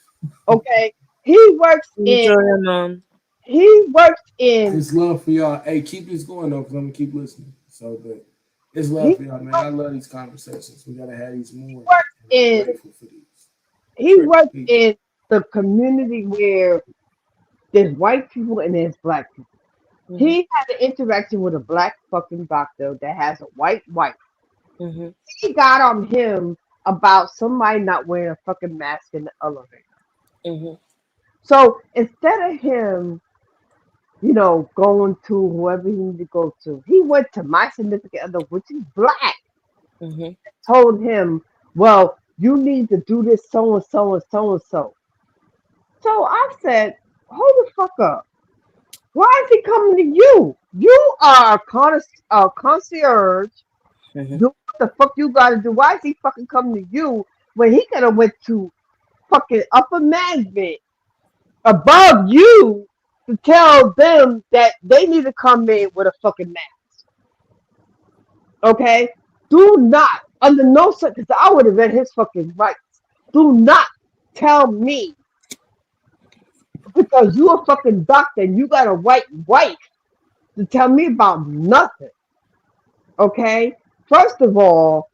okay. He works in. He works in. It's love for y'all. Hey, keep this going though, because I'm gonna keep listening. So, but it's love for y'all, man. I love these conversations. We gotta have these more. He works in the community where there's white people and there's black people. Mm-hmm. He had an interaction with a black fucking doctor that has a white wife. Mm-hmm. He got on him about somebody not wearing a fucking mask in the elevator. Mm-hmm. So instead of him, going to whoever he needed to go to, he went to my significant other, which is black, Mm-hmm. told him, well, you need to do this so and so and so and so. So I said, hold the fuck up. Why is he coming to you? You are a concierge. Mm-hmm. Do what the fuck you gotta do. Why is he fucking coming to you when he could have went to fucking upper management above you to tell them that they need to come in with a fucking mask? Okay? Do not, under no circumstances, I would have read his fucking rights. Do not tell me because you a fucking doctor and you got a white wife to tell me about nothing. Okay? First of all,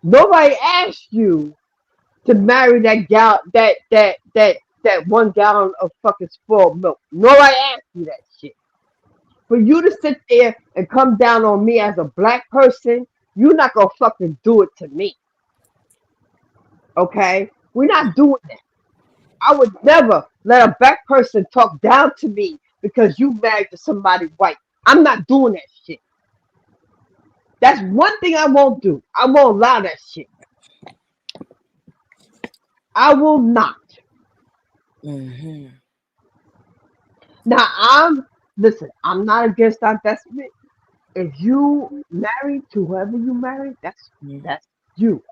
nobody asked you to marry that 1 gallon of fucking spoiled milk. Nobody asked you that shit. For you to sit there and come down on me as a black person, you're not gonna fucking do it to me. Okay? We're not doing that. I would never let a black person talk down to me because you married to somebody white. I'm not doing that shit. That's one thing I won't do. I won't allow that shit. I will not. Mm-hmm. Now listen, I'm not against our destiny. If you married to whoever you married, that's you.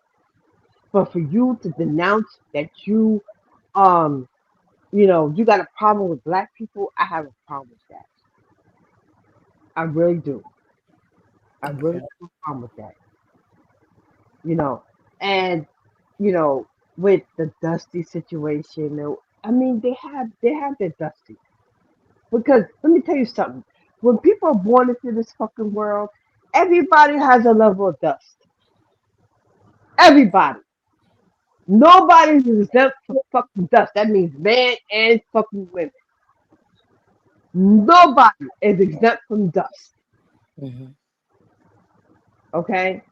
But for you to denounce that you you got a problem with black people, I have a problem with that. I really do. I really have a problem with that. And with the Dusty situation, I mean they have their Dusty. Because let me tell you something. When people are born into this fucking world, everybody has a level of dust. Everybody. Nobody is exempt from fucking dust. That means man and fucking women. Nobody is exempt from dust. Mm-hmm. Okay?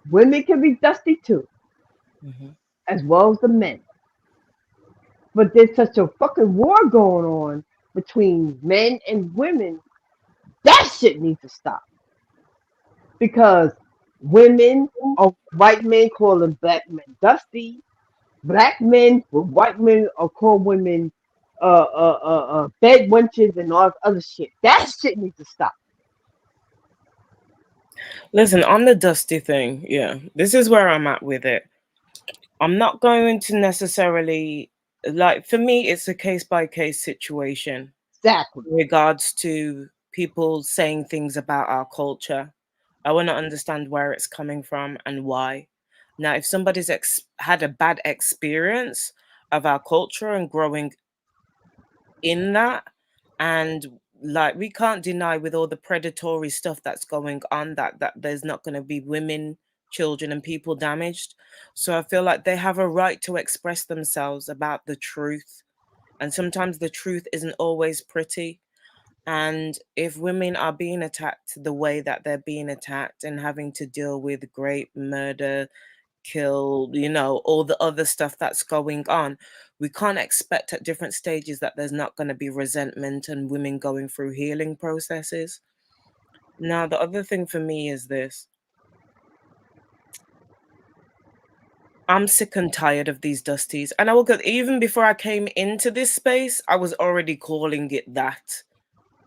Women can be dusty too, Mm-hmm. as well as the men. But there's such a fucking war going on between men and women. That shit needs to stop. Because women or white men call them black men dusty. Black men with white men are call women bed wenches and all this other shit. That shit needs to stop. Listen, on the Dusty thing, yeah, this is where I'm at with it. I'm not going to necessarily, like, for me, it's a case by case situation. Exactly. In regards to people saying things about our culture. I want to understand where it's coming from and why. Now, if somebody's had a bad experience of our culture and growing in that, and like we can't deny with all the predatory stuff that's going on that there's not going to be women, children, and people damaged. So I feel like they have a right to express themselves about the truth. And sometimes the truth isn't always pretty. And if women are being attacked the way that they're being attacked and having to deal with rape, murder, kill, all the other stuff that's going on, we can't expect at different stages that there's not going to be resentment and women going through healing processes. Now, the other thing for me is this. I'm sick and tired of these Dusties. And I will go, even before I came into this space, I was already calling it that.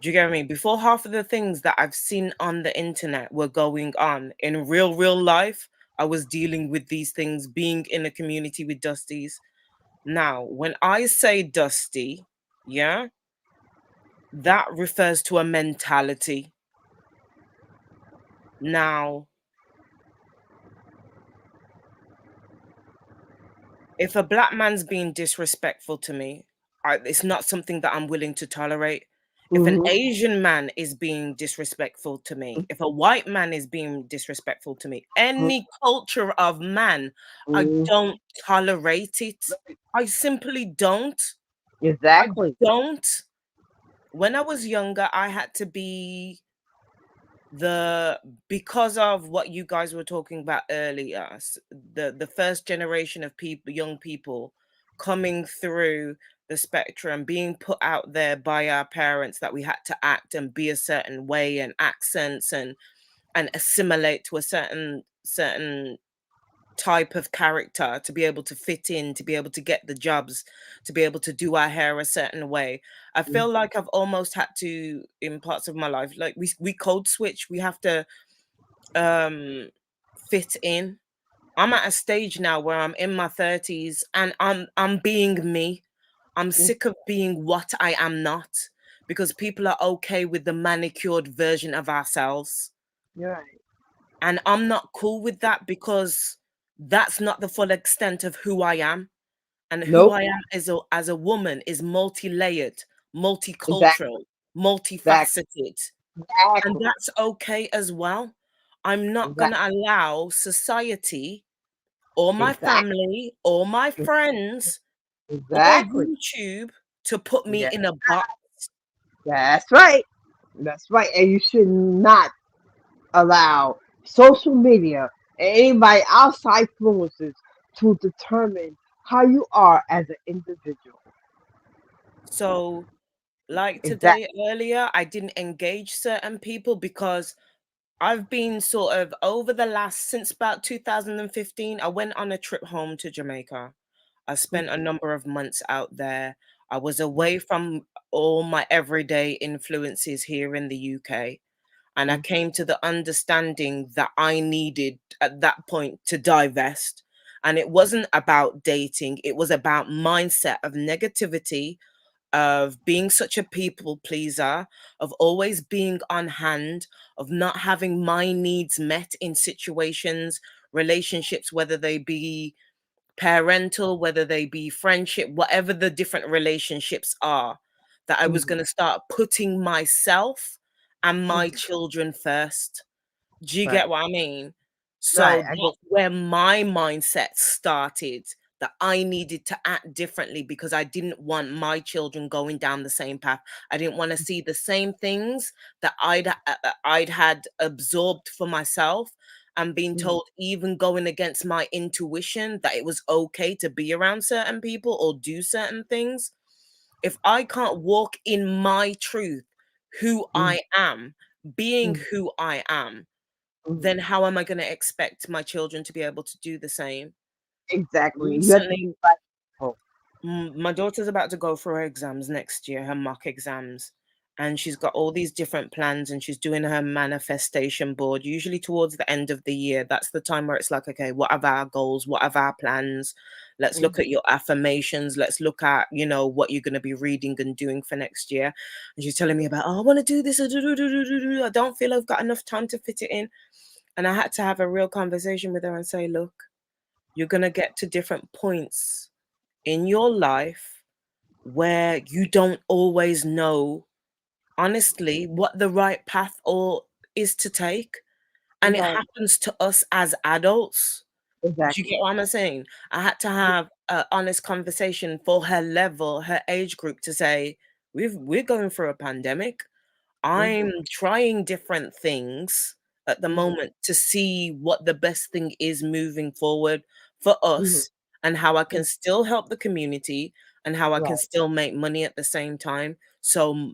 Do you get me? Before half of the things that I've seen on the internet were going on in real life, I was dealing with these things, being in a community with Dusties. Now, when I say Dusty, yeah, that refers to a mentality. Now, if a black man's being disrespectful to me, it's not something that I'm willing to tolerate. If an Asian man is being disrespectful to me, if a white man is being disrespectful to me, any culture of man, I don't tolerate it. I simply don't. Exactly. I don't. When I was younger, I had to be because of what you guys were talking about earlier, the first generation of people, young people coming through the spectrum, being put out there by our parents that we had to act and be a certain way and accents and assimilate to a certain type of character to be able to fit in, to be able to get the jobs, to be able to do our hair a certain way. I feel like I've almost had to, in parts of my life, like we code switch. We have to fit in. I'm at a stage now where I'm in my 30s and I'm being me. I'm sick of being what I am not, because people are okay with the manicured version of ourselves. You're right. And I'm not cool with that, because that's not the full extent of who I am. And who I am as a woman is multi-layered, multicultural, multifaceted. And that's okay as well. I'm not going to allow society or my family or my friends or YouTube to put me in a box. That's right. That's right. And you should not allow social media and anybody outside influences to determine how you are as an individual. So, like today earlier, I didn't engage certain people because I've been sort of over the last, since about 2015, I went on a trip home to Jamaica. I spent a number of months out there. I was away from all my everyday influences here in the UK. And I came to the understanding that I needed at that point to divest. And it wasn't about dating, it was about mindset of negativity, of being such a people pleaser, of always being on hand, of not having my needs met in situations, relationships, whether they be parental, whether they be friendship, whatever the different relationships are, that I was going to start putting myself and my children first. Do you get what I mean? So that's where my mindset started, that I needed to act differently because I didn't want my children going down the same path. I didn't want to see the same things that I'd had absorbed for myself and been told, even going against my intuition, that it was okay to be around certain people or do certain things. If I can't walk in my truth, who I am, being who I am, then how am I going to expect my children to be able to do the same? Exactly. Recently, my daughter's about to go for her exams next year, her mock exams. And she's got all these different plans and she's doing her manifestation board, usually towards the end of the year. That's the time where it's like, okay, what are our goals? What are our plans? Let's look at your affirmations. Let's look at, what you're going to be reading and doing for next year. And she's telling me about, I want to do this. I don't feel I've got enough time to fit it in. And I had to have a real conversation with her and say, look, you're going to get to different points in your life where you don't always know, honestly, what the right path is to take. And it happens to us as adults. Do you get what I'm saying? I had to have an honest conversation for her level, her age group, to say, we're going through a pandemic. I'm trying different things at the moment to see what the best thing is moving forward for us and how I can still help the community and how I can still make money at the same time. So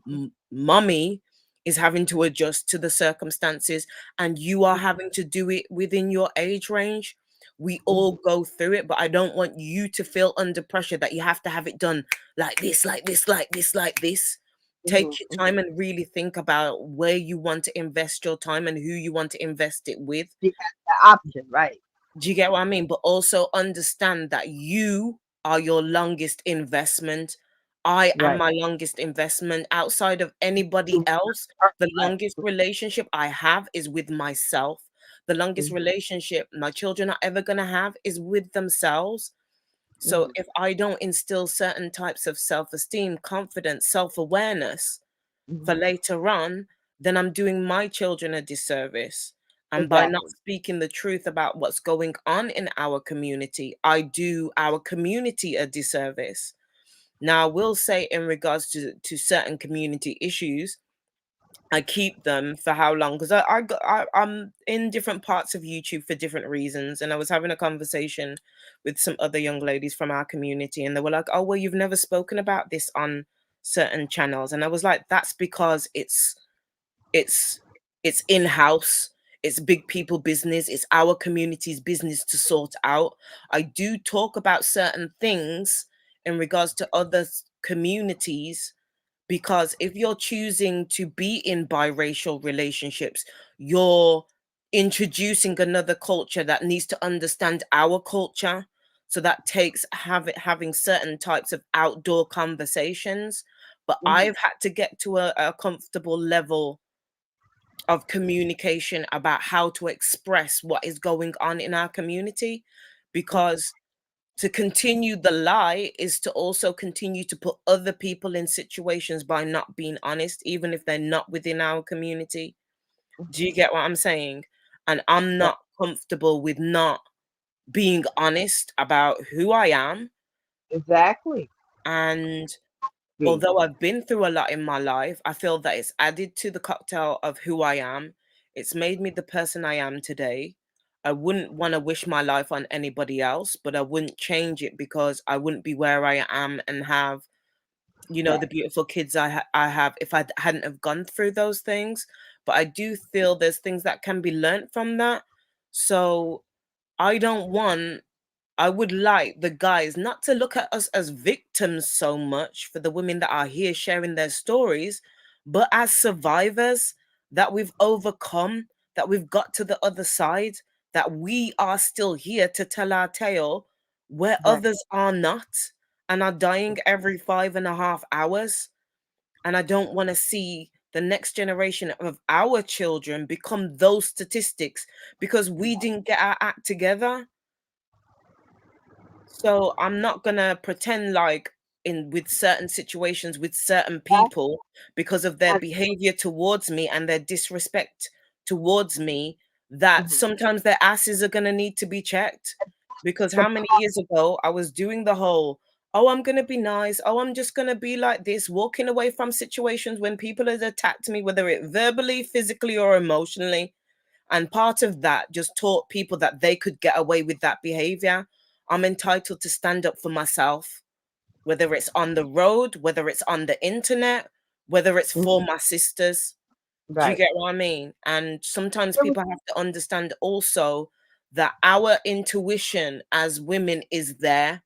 mommy is having to adjust to the circumstances and you are having to do it within your age range. We all go through it, but I don't want you to feel under pressure that you have to have it done like this, like this, like this, like this. Take your time and really think about where you want to invest your time and who you want to invest it with. You have the option, right? Do you get what I mean? But also understand that you are your longest investment. I am my longest investment. Outside of anybody else, the longest relationship I have is with myself. The longest relationship my children are ever going to have is with themselves. So if I don't instill certain types of self-esteem, confidence, self-awareness, for later on, then I'm doing my children a disservice. And by not Exactly. speaking the truth about what's going on in our community, I do our community a disservice. Now, I will say in regards to certain community issues, I keep them for how long? Because I'm in different parts of YouTube for different reasons. And I was having a conversation with some other young ladies from our community, and they were like, "Oh, well, you've never spoken about this on certain channels." And I was like, "That's because it's in-house. It's big people business. It's our community's business to sort out. I do talk about certain things in regards to other communities, because if you're choosing to be in biracial relationships, you're introducing another culture that needs to understand our culture. So that takes having certain types of outdoor conversations. But I've had to get to a comfortable level of communication about how to express what is going on in our community, because to continue the lie is to also continue to put other people in situations by not being honest, even if they're not within our community. Do you get what I'm saying? And I'm not comfortable with not being honest about who I am. Exactly. And Yeah. although I've been through a lot in my life, I feel that it's added to the cocktail of who I am. It's made me the person I am today. I wouldn't want to wish my life on anybody else, but I wouldn't change it because I wouldn't be where I am and have, the beautiful kids I have if I hadn't have gone through those things. But I do feel there's things that can be learned from that. So I would like the guys not to look at us as victims so much for the women that are here sharing their stories, but as survivors that we've overcome, that we've got to the other side, that we are still here to tell our tale where others are not and are dying every 5.5 hours. And I don't want to see the next generation of our children become those statistics because we didn't get our act together. So I'm not gonna pretend like with certain situations with certain people, because of their behavior towards me and their disrespect towards me, that sometimes their asses are gonna need to be checked. Because how many years ago I was doing the whole, oh, I'm gonna be nice, oh, I'm just gonna be like this, walking away from situations when people had attacked me, whether it verbally, physically, or emotionally. And part of that just taught people that they could get away with that behavior. I'm entitled to stand up for myself, whether it's on the road, whether it's on the internet, whether it's for my sisters. Do you Right. get what I mean? And sometimes people have to understand also that our intuition as women is there.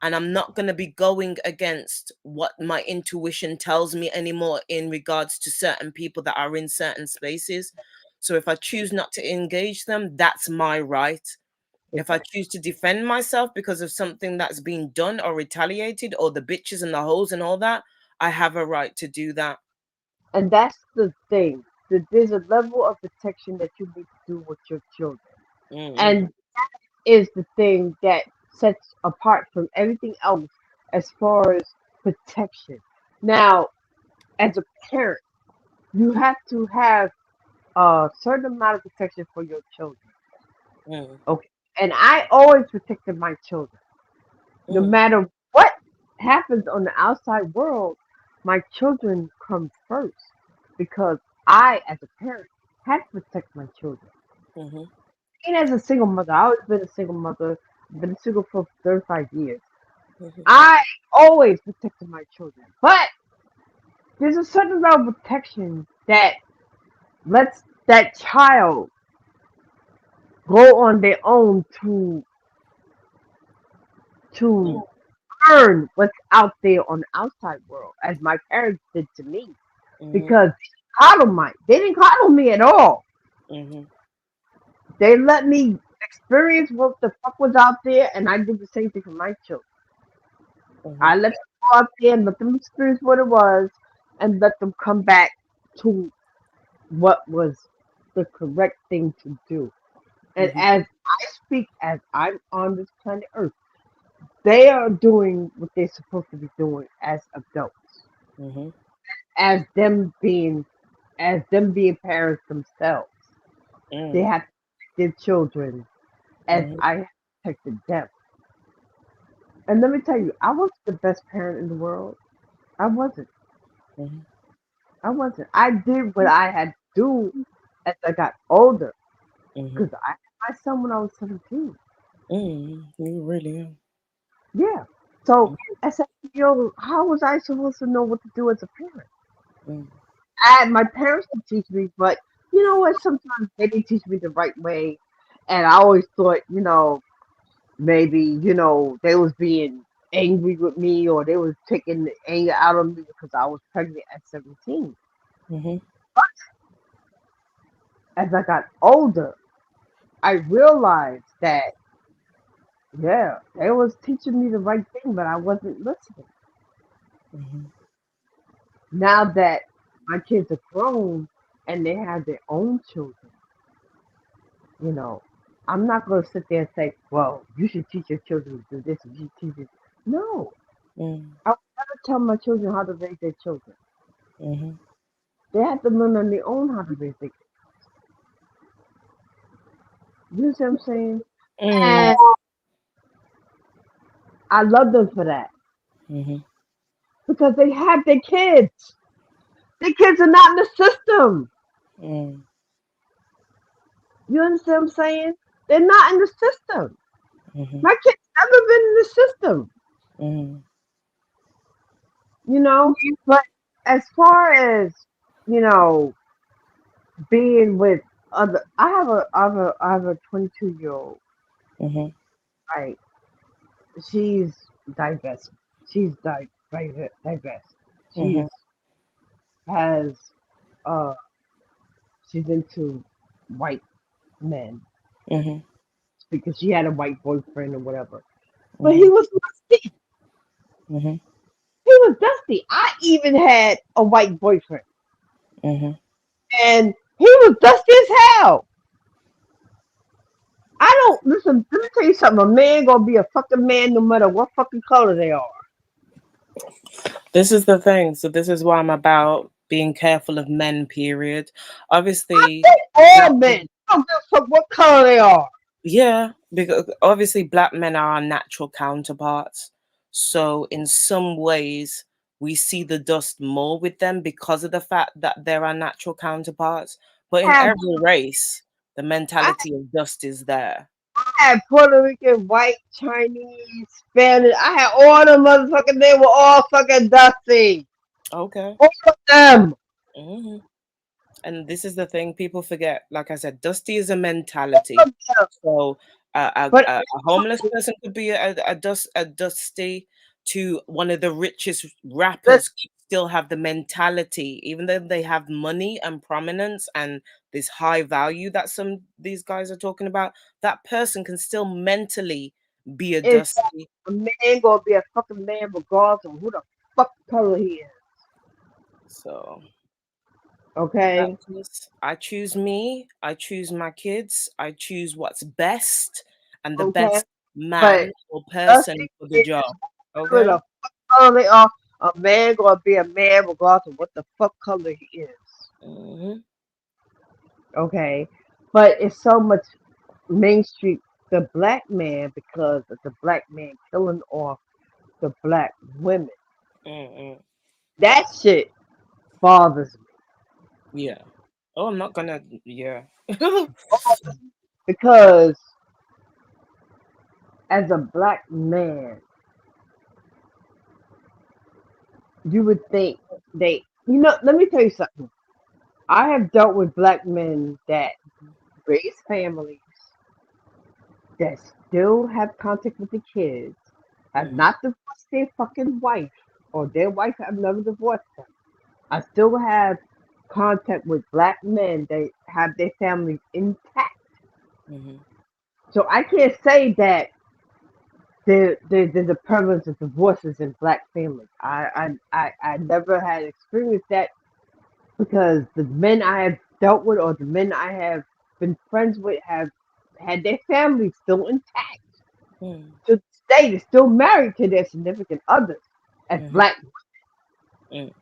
And I'm not going to be going against what my intuition tells me anymore in regards to certain people that are in certain spaces. So if I choose not to engage them, that's my right. If I choose to defend myself because of something that's been done or retaliated, or the bitches and the hoes and all that, I have a right to do that. And that's the thing. There's a level of protection that you need to do with your children. And that is the thing that sets apart from everything else as far as protection. Now, as a parent, you have to have a certain amount of protection for your children. Okay. And I always protected my children. No matter what happens on the outside world, my children come first, because I, as a parent, have to protect my children. And as a single mother, I've always been a single mother. I've been single for 35 years. I always protected my children. But there's a certain level of protection that lets that child go on their own to learn what's out there on the outside world, as my parents did to me. Because they didn't coddle me at all. They let me experience what the fuck was out there, and I did the same thing for my children. I let them go out there and let them experience what it was, and let them come back to what was the correct thing to do. And as I speak, as I'm on this planet Earth, they are doing what they're supposed to be doing as adults. as them being parents themselves. They have to protect their children as I have protected them. And let me tell you, I wasn't the best parent in the world. I wasn't. I wasn't. I did what I had to do as I got older. Because I had my son when I was 17. You really are. Yeah. So at 17 years old, how was I supposed to know what to do as a parent? I had my parents to teach me, but you know what? Sometimes they didn't teach me the right way. And I always thought, maybe, they was being angry with me or they was taking the anger out of me because I was pregnant at 17. But as I got older, I realized that, yeah, they was teaching me the right thing, but I wasn't listening. Now that my kids are grown and they have their own children, I'm not going to sit there and say, well, you should teach your children to do this and you should teach it. No. I would never tell my children how to raise their children. They have to learn on their own how to raise their kids. You see what I'm saying? And I love them for that. Because they have their kids. Their kids are not in the system. You understand what I'm saying? They're not in the system. My kids never been in the system. But as far as, being with other, I have a 22-year-old. Right. She's divested. She's divested. She's has she's into white men because she had a white boyfriend or whatever. But he was dusty. He was dusty. I even had a white boyfriend. And he was dusty as hell. Listen, let me tell you something. A man gonna be a fucking man no matter what fucking color they are. This is the thing. So this is why I'm about being careful of men, period. Obviously, all men. I don't give a fuck what color they are. Yeah, because obviously black men are our natural counterparts. So in some ways, we see the dust more with them because of the fact that they're our natural counterparts. But in every race, the mentality of dust is there. I had Puerto Rican, white, Chinese, Spanish. I had all the motherfuckers. They were all fucking dusty. Okay. All of them. And this is the thing people forget. Like I said, dusty is a mentality. So a homeless person could be a dusty to one of the richest rappers still have the mentality, even though they have money and prominence and this high value that these guys are talking about, that person can still mentally be a dusty. A man gonna be a fucking man regardless of who the fuck color he is. So okay, I choose me, I choose my kids, I choose what's best and the best man or person for the job. Okay. The color they are, a man gonna be a man regardless of what the fuck color he is. Okay, but it's so much mainstream the black man because of the black man killing off the black women. That shit bothers me. Yeah. Oh, I'm not gonna. Yeah. Because as a black man, you would think they, let me tell you something. I have dealt with black men that raise families, that still have contact with the kids, have not divorced their fucking wife, or their wife have never divorced them. I still have contact with black men that have their families intact. So I can't say that there's a prevalence of divorces in black families. I never had experienced that because the men I have dealt with or the men I have been friends with have had their families still intact. To this day, they're still married to their significant others as black women.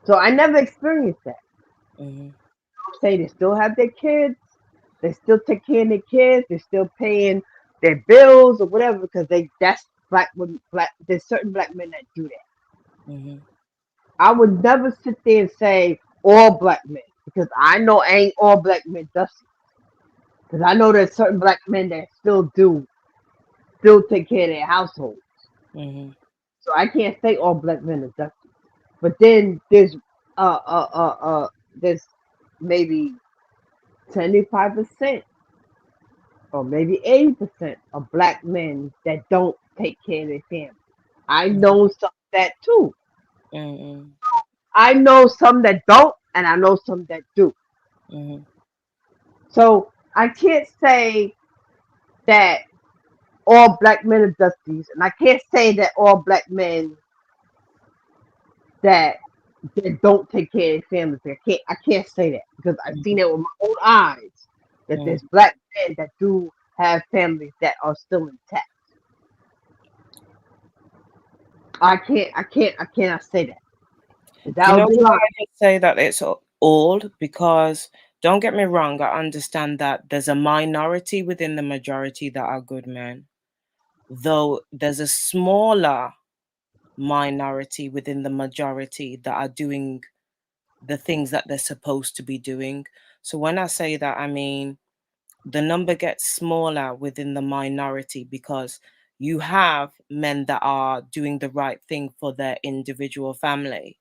So I never experienced that. Mm-hmm. Say they still have their kids, they still take care of their kids, they're still paying their bills or whatever because that's black women. There's certain black men that do that. Mm-hmm. I would never sit there and say all black men because I know ain't all black men dusty. Because I know there's certain black men that still take care of their households. Mm-hmm. So I can't say all black men are dusty. But then there's there's maybe 75% or maybe 80% of black men that don't take care of their family. I know some of that too. Mm-hmm. I know some that don't, and I know some that do. Mm-hmm. So I can't say that all black men are dusties, and I can't say that all black men that don't take care of their families. I can't say that because I've seen it with my own eyes that there's black men that do have families that are still intact. I cannot say that. Do you know why I would say that it's all? Because don't get me wrong, I understand that there's a minority within the majority that are good men, though there's a smaller minority within the majority that are doing the things that they're supposed to be doing. So when I say that, I mean the number gets smaller within the minority because you have men that are doing the right thing for their individual family,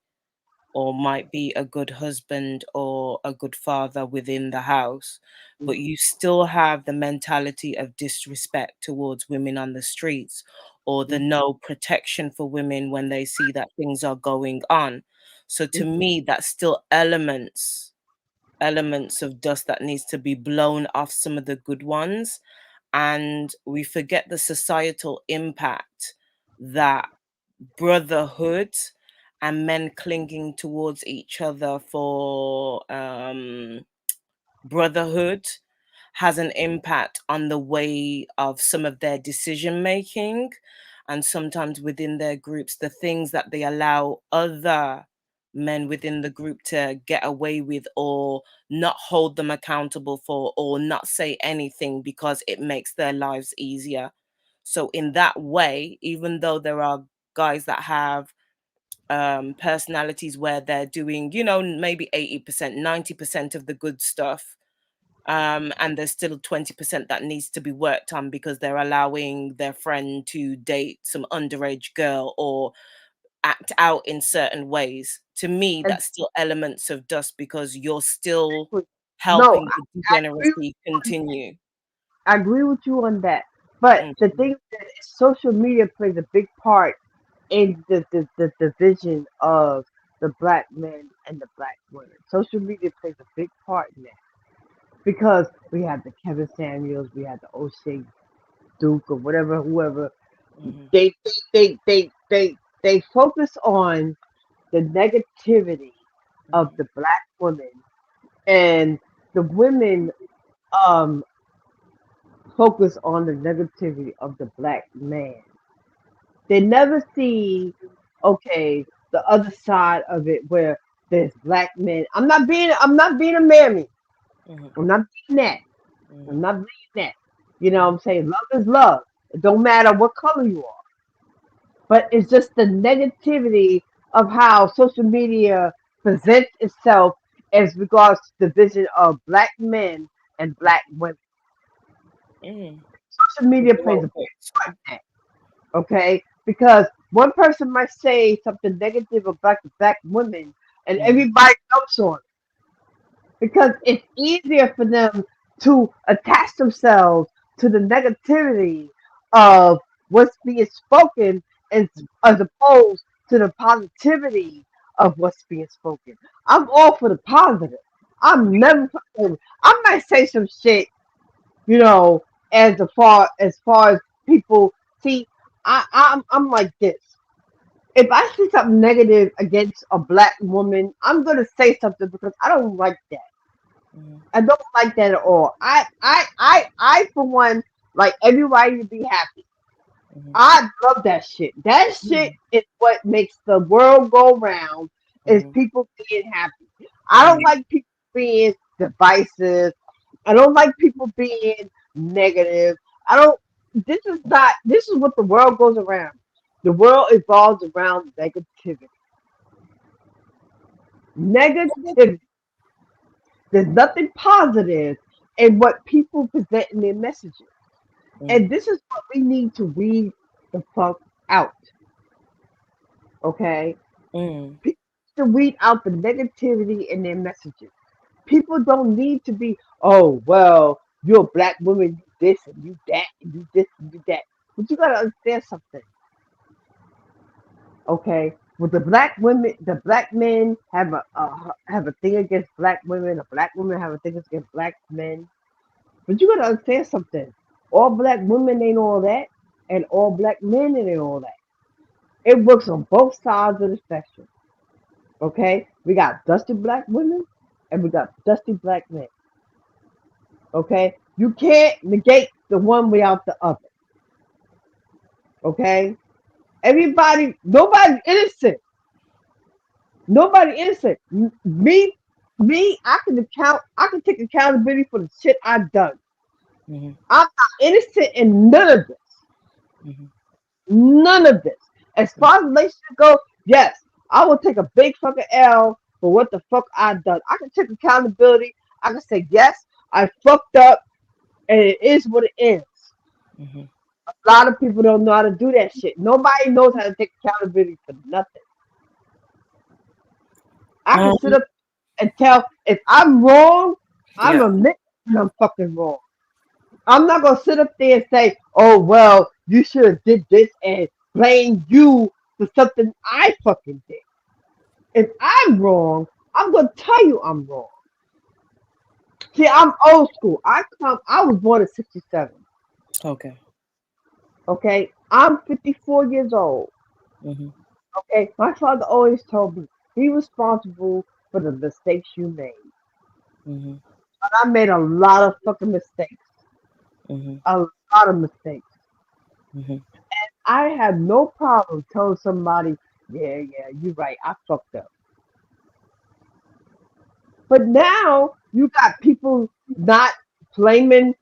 or might be a good husband or a good father within the house, but you still have the mentality of disrespect towards women on the streets, or the no protection for women when they see that things are going on. So to me, that's still elements of dust that needs to be blown off some of the good ones. And we forget the societal impact that brotherhood and men clinging towards each other for brotherhood has an impact on the way of some of their decision making, and sometimes within their groups, the things that they allow other men within the group to get away with or not hold them accountable for, or not say anything because it makes their lives easier. So in that way, even though there are guys that have personalities where they're doing, maybe 80%, 90% of the good stuff, and there's still 20% that needs to be worked on because they're allowing their friend to date some underage girl or act out in certain ways. To me, that's still elements of dust because you're still helping the degeneracy continue. I agree with you on that. But the thing that social media plays a big part in the division of the black men and the black women. Social media plays a big part in that. Because we have the Kevin Samuels, we have the O'Shea Duke or whatever, whoever. They focus on the negativity of the black women, and the women focus on the negativity of the black man. They never see, okay, the other side of it where there's black men. I'm not being a mammy. I'm not being that. I'm not being that. You know what I'm saying? Love is love. It don't matter what color you are. But it's just the negativity of how social media presents itself as regards to the vision of black men and black women. Social media plays a big part in that. Okay? Because one person might say something negative about the black women and everybody jumps on it. Because it's easier for them to attach themselves to the negativity of what's being spoken as opposed to the positivity of what's being spoken. I'm all for the positive. I'm never. I might say some shit, as far as people see. I'm like this. If I see something negative against a black woman, I'm gonna say something because I don't like that. I don't like that at all. I for one, like everybody to be happy. I love that shit. That shit is what makes the world go round, is people being happy. I don't like people being divisive. I don't like people being negative. I don't. This is not. This is what the world goes around. The world evolves around negativity. Negativity. There's nothing positive in what people present in their messages. And this is what we need to weed the fuck out. Okay? People need to weed out the negativity in their messages. People don't need to be, oh, well, you're a black woman, you this and you that, and you this and you that. But you gotta understand something. Okay? Well, the black men have a thing against black women, the black women have a thing against black men. But you gotta understand something. All black women ain't all that, and all black men ain't all that. It works on both sides of the spectrum. Okay? We got dusty black women and we got dusty black men. Okay? You can't negate the one without the other. Okay? Nobody innocent. Nobody innocent. Me, I can take accountability for the shit I've done. I'm not innocent in none of this. None of this. As far as relationship go, yes, I will take a big fucking L for what the fuck I've done. I can take accountability. I can say, yes, I fucked up, and it is what it is. A lot of people don't know how to do that shit. Nobody knows how to take accountability for nothing. I can sit up and tell if I'm wrong, I'm admitting I'm fucking wrong. I'm not gonna sit up there and say, "Oh well, you should have did this," and blame you for something I fucking did. If I'm wrong, I'm gonna tell you I'm wrong. See, I'm old school. I was born in '67. Okay, I'm 54 years old. Okay, my father always told me, be responsible for the mistakes you made. But I made a lot of fucking mistakes. A lot of mistakes. And I have no problem telling somebody, yeah, you're right, I fucked up. But now you got people not blaming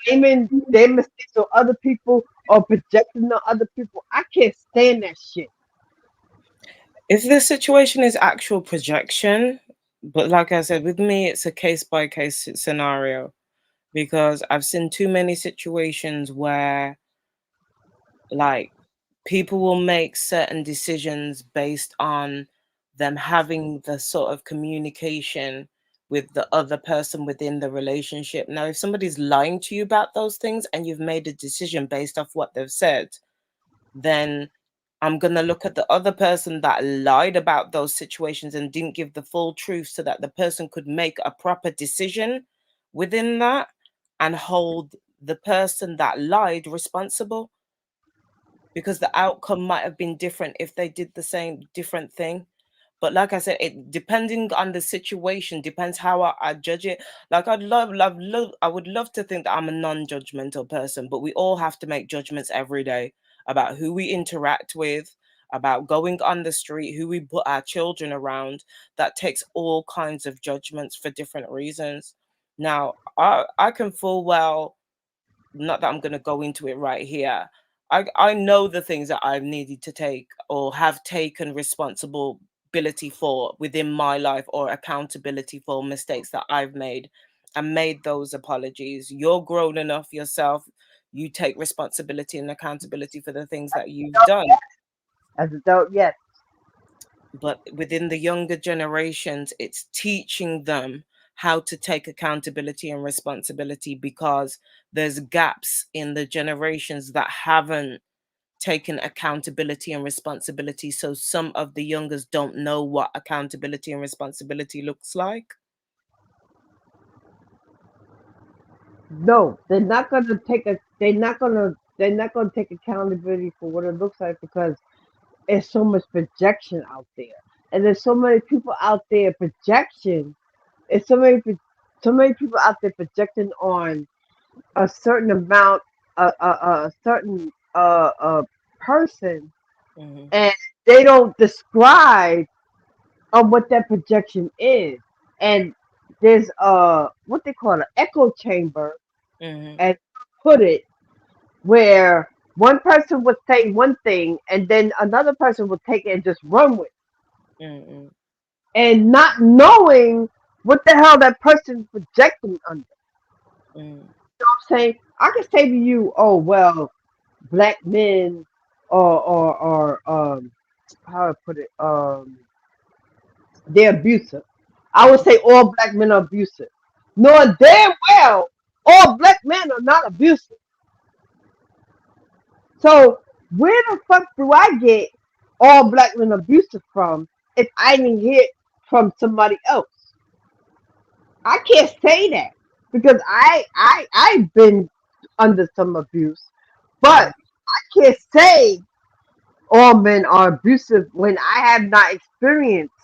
their mistakes on other people or projecting on other people. I can't stand that shit. If the situation is actual projection, but like I said, with me, it's a case by case scenario, because I've seen too many situations where like people will make certain decisions based on them having the sort of communication with the other person within the relationship. Now, if somebody's lying to you about those things and you've made a decision based off what they've said, then I'm going to look at the other person that lied about those situations and didn't give the full truth so that the person could make a proper decision within that and hold the person that lied responsible, because the outcome might have been different if they did the same different thing. But like I said, it depending on the situation, depends how I judge it. Like I would love to think that I'm a non-judgmental person, but we all have to make judgments every day about who we interact with, about going on the street, who we put our children around. That takes all kinds of judgments for different reasons. Now, I can full well, not that I'm going to go into it right here. I know the things that I've needed to take or have taken responsibility for within my life, or accountability for mistakes that I've made, and made those apologies. You're grown enough yourself. You take responsibility and accountability for the things that you've done. As adult, yes. But within the younger generations, it's teaching them how to take accountability and responsibility, because there's gaps in the generations that haven't taken accountability and responsibility. So some of the youngers don't know what accountability and responsibility looks like. No, they're not gonna take accountability for what it looks like, because there's so much projection out there, and there's so many people out there projection. It's so many people out there projecting on a certain amount, a certain person, and they don't describe of what that projection is. And there's what they call an echo chamber, Mm-hmm. and put it where one person would say one thing and then another person would take it and just run with it. Mm-hmm. And not knowing what the hell that person's projecting under. Mm-hmm. You know what I'm saying? I can say to you, oh well, black men or how I put it, they're abusive. I would say all black men are abusive. Knowing damn well all black men are not abusive. So where the fuck do I get all black men abusive from if I didn't hear it from somebody else? I can't say that because I've been under some abuse, but I can't say all men are abusive when I have not experienced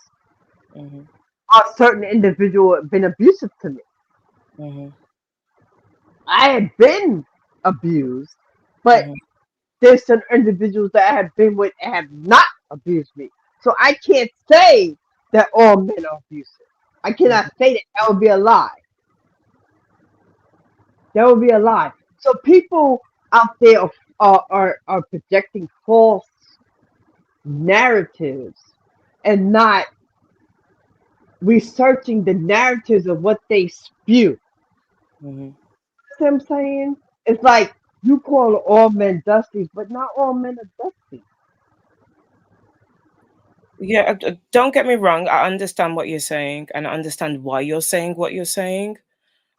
Mm-hmm. a certain individual been abusive to me. Mm-hmm. I have been abused, but Mm-hmm. there's some individuals that I have been with and have not abused me. So I can't say that all men are abusive. I cannot say that. That would be a lie. That would be a lie. So people out there are projecting false narratives and not researching the narratives of what they spew. Mm-hmm. You know what I'm saying? It's like you call all men dusties, but not all men are dusty. Yeah, don't get me wrong. I understand what you're saying, and I understand why you're saying what you're saying.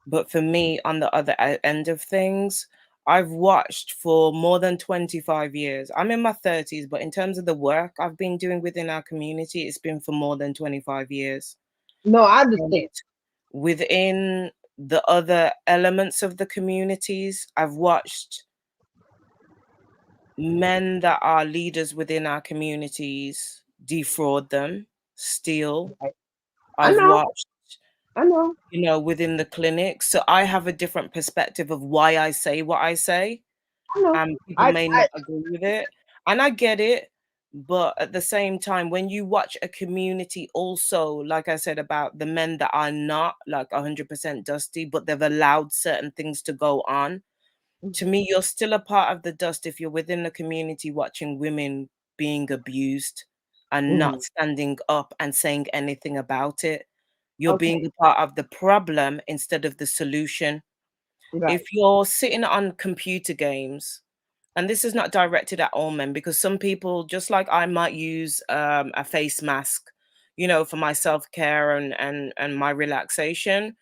But for me, on the other end of things, I've watched for more than 25 years. I'm in my 30s, but in terms of the work I've been doing within our community, it's been for more than 25 years. No, I And understand. within the other elements of the communities, I've watched men that are leaders within our communities defraud them, steal. I I've know. watched, I know. within the clinic. So I have a different perspective of why I say what I say. I know. People may not agree with it. And I get it. But at the same time, when you watch a community also, like I said about the men that are not like 100% dusty, but they've allowed certain things to go on, to me, you're still a part of the dust if you're within the community watching women being abused and not standing up and saying anything about it. You're being Okay. a part of the problem instead of the solution. Right. If you're sitting on computer games, and this is not directed at all men, because some people, just like I might use a face mask, for my self-care and my relaxation.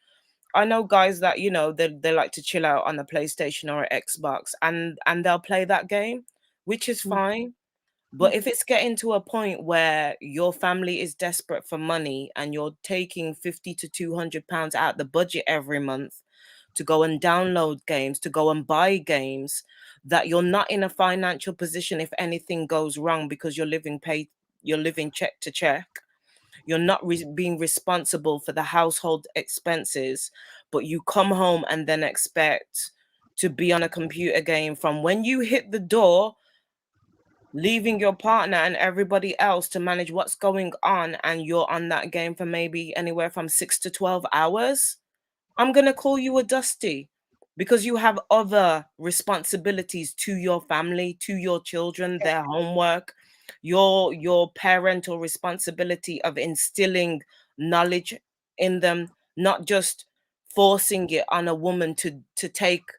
I know guys that they like to chill out on the PlayStation or an Xbox, and they'll play that game, which is fine. But if it's getting to a point where your family is desperate for money and you're taking 50 to 200 pounds out the budget every month to go and download games, to go and buy games, that you're not in a financial position if anything goes wrong because you're living check to check. You're not being responsible for the household expenses, but you come home and then expect to be on a computer game from when you hit the door, leaving your partner and everybody else to manage what's going on, and you're on that game for maybe anywhere from 6 to 12 hours. I'm going to call you a dusty because you have other responsibilities to your family, to your children, their homework, your parental responsibility of instilling knowledge in them, not just forcing it on a woman to take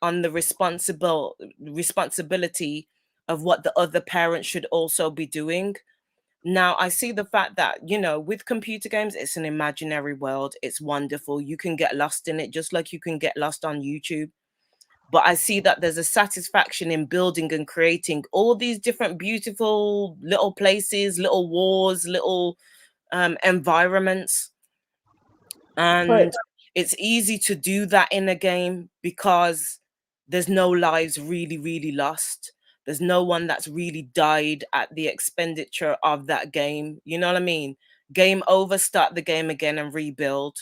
on the responsibility of what the other parent should also be doing. Now, I see the fact that, with computer games, it's an imaginary world. It's wonderful. You can get lost in it just like you can get lost on YouTube. But I see that there's a satisfaction in building and creating all these different beautiful little places, little wars, little environments. And it's easy to do that in a game because there's no lives really, really lost. There's no one that's really died at the expenditure of that game. You know what I mean? Game over, start the game again and rebuild.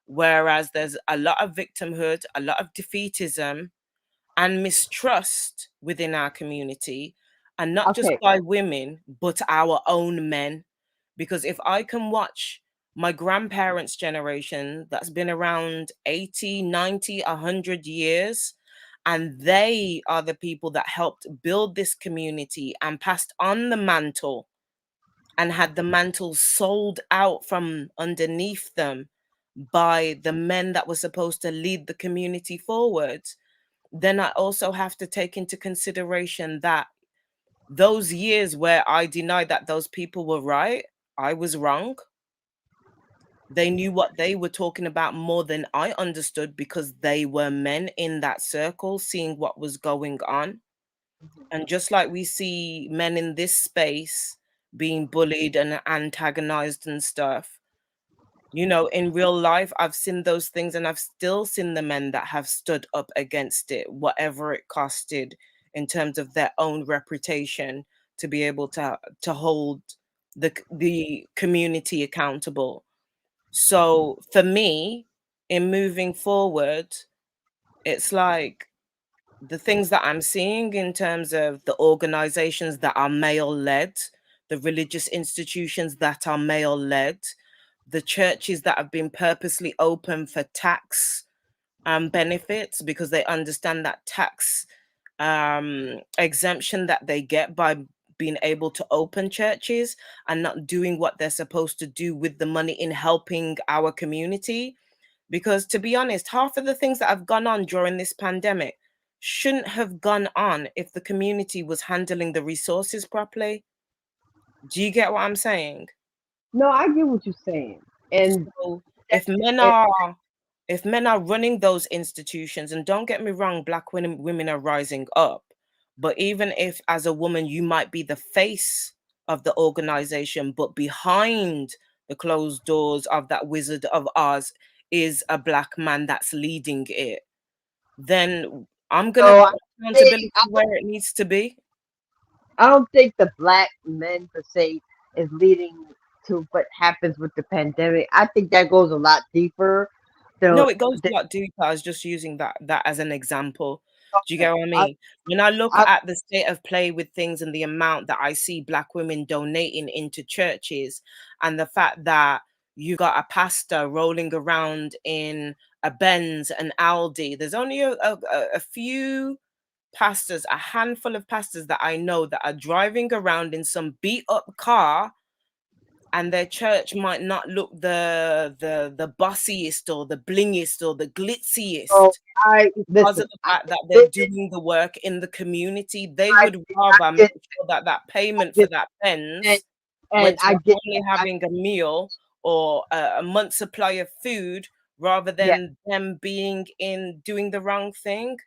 Whereas there's a lot of victimhood, a lot of defeatism and mistrust within our community, and not just by women, but our own men. Because if I can watch my grandparents' generation that's been around 80, 90, 100 years, and they are the people that helped build this community and passed on the mantle and had the mantle sold out from underneath them by the men that were supposed to lead the community forward, then I also have to take into consideration that those years where I denied that those people were right, I was wrong. They knew what they were talking about more than I understood because they were men in that circle seeing what was going on. And just like we see men in this space being bullied and antagonized and stuff, you know, in real life, I've seen those things, and I've still seen the men that have stood up against it, whatever it costed in terms of their own reputation, to be able to hold the community accountable. So for me, in moving forward, it's like the things that I'm seeing in terms of the organizations that are male led, the religious institutions that are male led, the churches that have been purposely open for tax benefits because they understand that tax exemption that they get by being able to open churches and not doing what they're supposed to do with the money in helping our community. Because to be honest, half of the things that have gone on during this pandemic shouldn't have gone on if the community was handling the resources properly. Do you get what I'm saying? No, I get what you're saying. And so if men are running those institutions, and don't get me wrong, Black women are rising up, but even if as a woman you might be the face of the organization, but behind the closed doors of that Wizard of Oz is a Black man that's leading it, then I'm gonna put accountability where it needs to be. I don't think the Black men per se is leading to what happens with the pandemic. I think that goes a lot deeper. No, it goes a lot deeper. I was just using that as an example. Do you get what I mean? When I look at the state of play with things and the amount that I see Black women donating into churches, and the fact that you got a pastor rolling around in a Benz and Aldi, there's only a few pastors, a handful of pastors that I know that are driving around in some beat up car, and their church might not look the bossiest or the blingiest or the glitziest. Because of the fact that they're doing the work in the community, they would rather make sure that that payment for that Benz went to only having a meal or a month's supply of food, rather than them being in doing the wrong thing.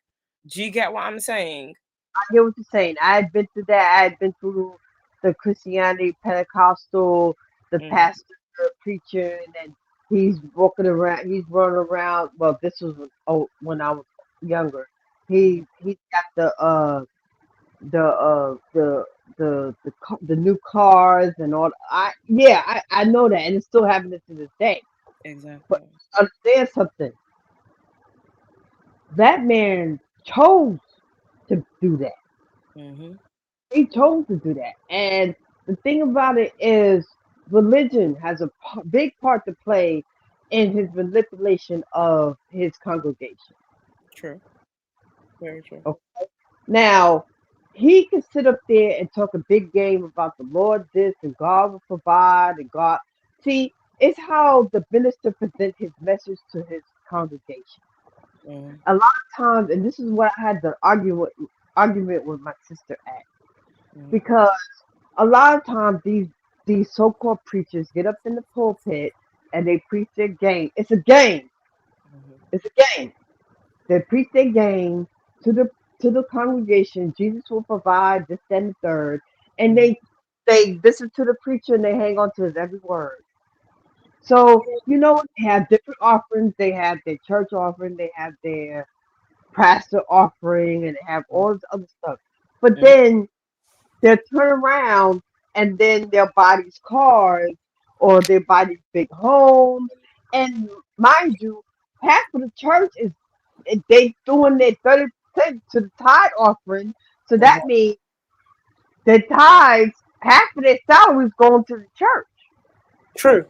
Do you get what I'm saying? I get what you're saying. I had been through that. I had been through the Christianity, Pentecostal, the pastor, the preacher, and he's walking around. He's running around. Well, this was when I was younger. He's got the new cars and all. I know that, and it's still happening to this day. Exactly. But understand something. That man chose to do that. Mm-hmm. He chose to do that. And the thing about it is, religion has a big part to play in his manipulation of his congregation. True. Very true. Okay. Now, he can sit up there and talk a big game about the Lord this and God will provide and God. See, it's how the minister presents his message to his congregation. Mm-hmm. A lot of times, and this is what I had the argument with my sister at, because a lot of times these so-called preachers get up in the pulpit and they preach their game. It's a game. It's a game. They preach their game to the congregation. Jesus will provide this, that, and the third, and they listen to the preacher and they hang on to his every word. So, they have different offerings. They have their church offering, they have their pastor offering, and they have all this other stuff. But then they'll turn around and then they'll buy these cars or they buy these big homes. And mind you, half of the church they doing their 30% to the tithe offering. So that means their tithes, half of their salary is going to the church. True.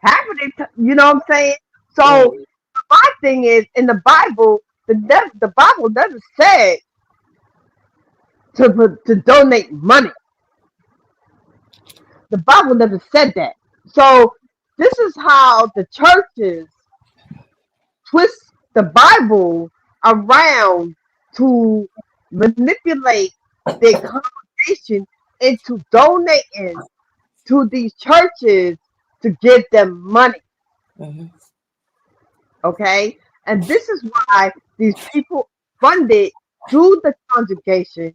Half of it, you know what I'm saying? So my thing is, in the Bible, the Bible doesn't say to donate money. The Bible never said that. So this is how the churches twist the Bible around to manipulate their congregation into donating to these churches to give them money. Okay? And this is why these people funded through the congregation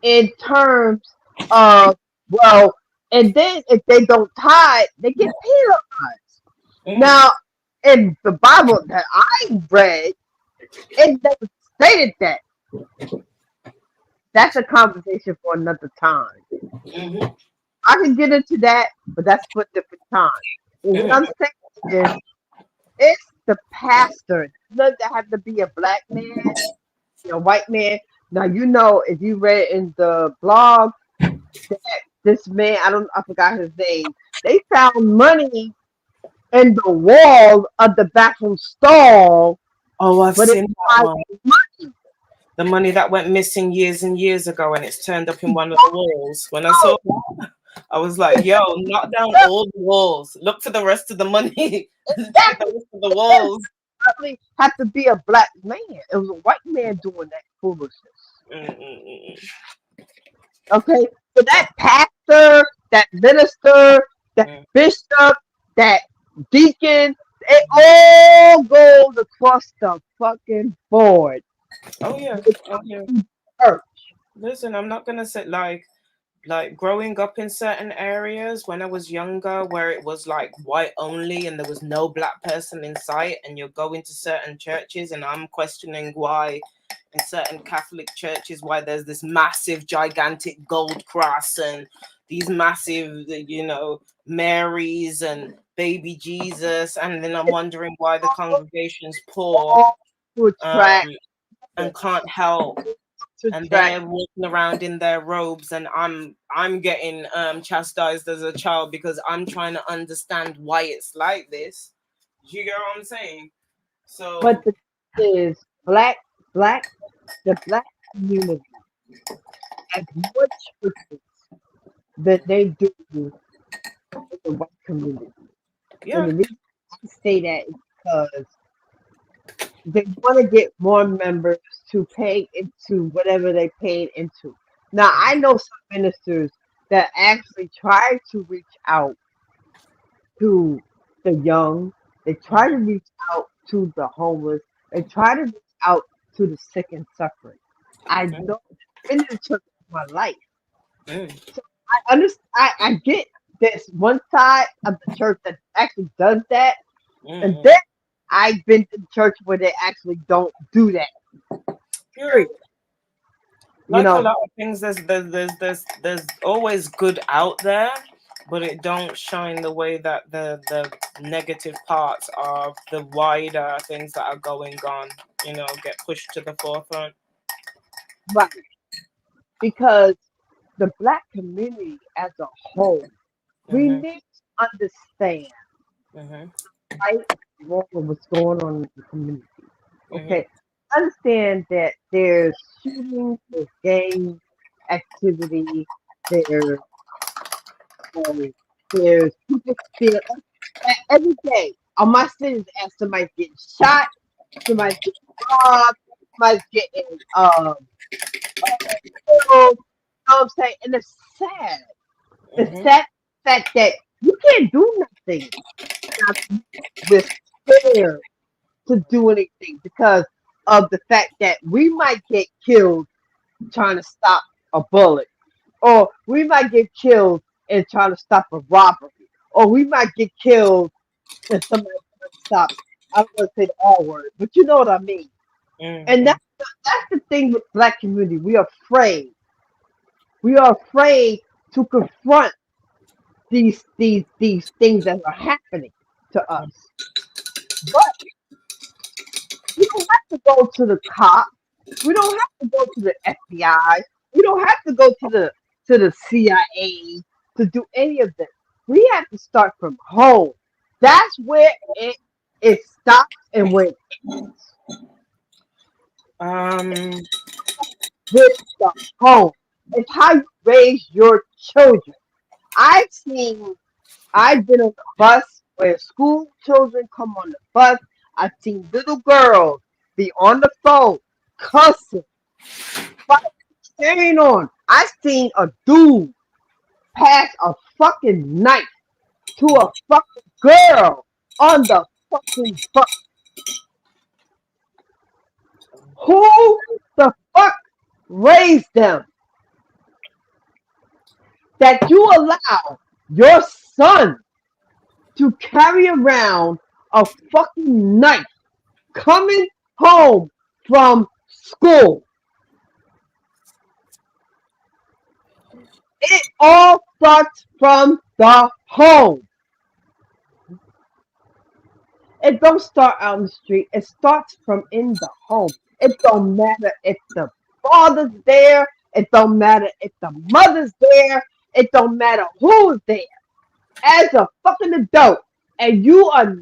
in terms of, well, and then if they don't tithe, they get penalized. Now, in the Bible that I read, it never stated that. That's a conversation for another time. I can get into that, but that's for a different time. What I'm saying is, it's the pastor. It doesn't have to be a black man, a white man. Now, you know, if you read in the blog that this man, I forgot his name, they found money in the wall of the bathroom stall. Oh, I've but seen it that had one. money. The money that went missing years and years ago, and it's turned up in one of the walls. When I saw that, I was like, "Yo, knock down all the walls. Look for the rest of the money. Exactly. The rest of the walls." It had to be a black man. It was a white man doing that foolishness. Okay, so that pastor, that minister, that bishop, that deacon, it all goes across the fucking board. Oh yeah. Oh, yeah. Church. Listen, I'm not gonna say like growing up in certain areas when I was younger, where it was like white only and there was no black person in sight, and you're going to certain churches, and I'm questioning why in certain Catholic churches why there's this massive, gigantic gold cross and these massive, you know, Marys and baby Jesus, and then I'm wondering why the congregation's poor and can't help, and they're walking around in their robes, and I'm getting chastised as a child because I'm trying to understand why it's like this. You get what I'm saying? So, but the thing is, the black community has more churches that they do in the white community. Yeah. And the reason I say that is because they want to get more members to pay into whatever they paid into. Now, I know some ministers that actually try to reach out to the young. They try to reach out to the homeless. They try to reach out to the sick and suffering. I know I've been in the church my life. So I understand. I get this one side of the church that actually does that, and then I've been to the church where they actually don't do that. Period. Like a lot of things, there's always good out there, but it don't shine the way that the negative parts of the wider things that are going on, you know, get pushed to the forefront. Right. Because the black community as a whole, we need to understand right what's going on in the community. Okay. Understand that there's shootings, there's gang activity, there's people still every day on my cities as somebody's getting shot, somebody's getting robbed, somebody's getting killed, you know what I'm saying? And it's sad. It's sad fact that you can't do nothing with fear to do anything because of the fact that we might get killed trying to stop a bullet, or we might get killed in trying to stop a robbery, or we might get killed if somebody trying to stop. I don't want to say the R word, but you know what I mean. And that's the thing with black community. We are afraid. We are afraid to confront these things that are happening to us. But we don't have to go to the cops. We don't have to go to the FBI. We don't have to go to the CIA to do any of this. We have to start from home. That's where it stops and where it Um, with the home. It's how you raise your children. I've been on the bus where school children come on the bus. I've seen little girls be on the phone cussing, fighting, carrying on. I've seen a dude pass a fucking knife to a fucking girl on the fucking bus. Who the fuck raised them? That you allow your son to carry around a fucking knife coming home from school. It all starts from the home. It don't start out in the street. It starts from in the home. It don't matter if the father's there. It don't matter if the mother's there. It don't matter who's there. As a fucking adult, and you are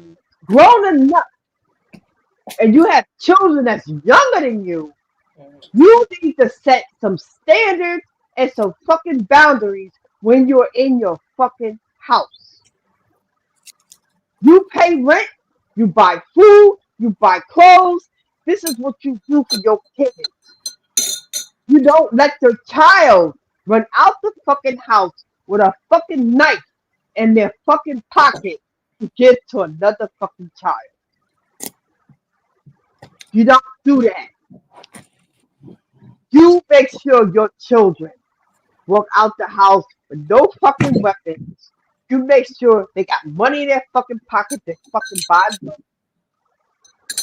grown enough, and you have children that's younger than you need to set some standards and some fucking boundaries when you're in your fucking house. You pay rent, you buy food, you buy clothes. This is what you do for your kids. You don't let your child run out the fucking house with a fucking knife in their fucking pocket to give to another fucking child. You don't do that. You make sure your children walk out the house with no fucking weapons. You make sure they got money in their fucking pocket, they fucking buy books.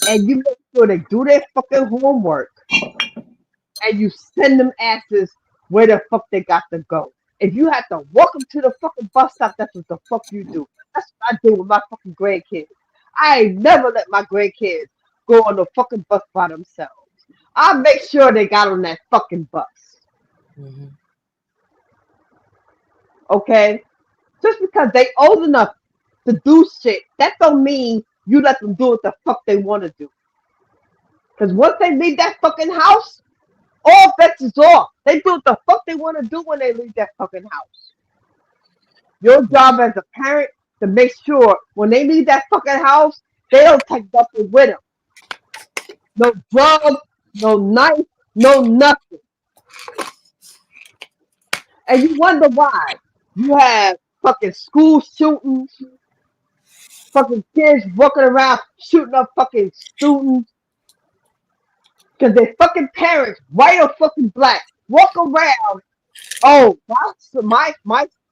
And you make sure they do their fucking homework. And you send them asses where the fuck they got to go. If you have to walk them to the fucking bus stop, that's what the fuck you do. That's what I do with my fucking grandkids. I ain't never let my grandkids go on the fucking bus by themselves. I make sure they got on that fucking bus. Mm-hmm. Okay? Just because they old enough to do shit, that don't mean you let them do what the fuck they want to do. Because once they leave that fucking house, all bets is off. They do what the fuck they want to do when they leave that fucking house. Your job as a parent to make sure when they leave that fucking house, they don't take nothing with them. No drugs, no knife, no nothing. And you wonder why you have fucking school shootings, fucking kids walking around shooting up fucking students. Because their fucking parents, white or fucking black, walk around. Oh, that's my,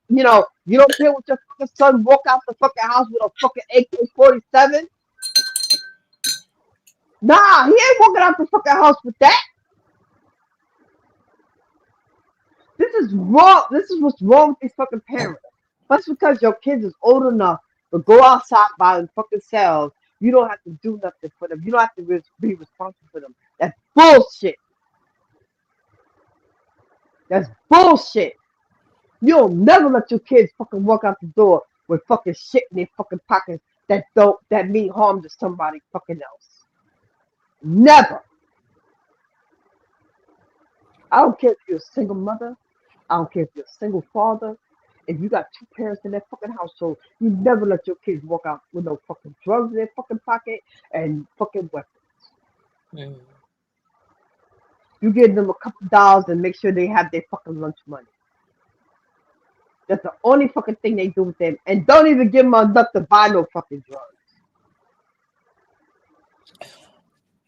you know, you don't care what your fucking son walk out the fucking house with a fucking AK-47. Nah, he ain't walking out the fucking house with that. This is wrong. This is what's wrong with these fucking parents. That's because your kids is old enough to go outside by the fucking selves. You don't have to do nothing for them. You don't have to be responsible for them. That's bullshit. That's bullshit. You'll never let your kids fucking walk out the door with fucking shit in their fucking pockets that mean harm to somebody fucking else. Never. I don't care if you're a single mother. I don't care if you're a single father. If you got two parents in that fucking household, you never let your kids walk out with no fucking drugs in their fucking pocket and fucking weapons. Mm. You give them a couple dollars and make sure they have their fucking lunch money. That's the only fucking thing they do with them. And don't even give them enough to buy no fucking drugs.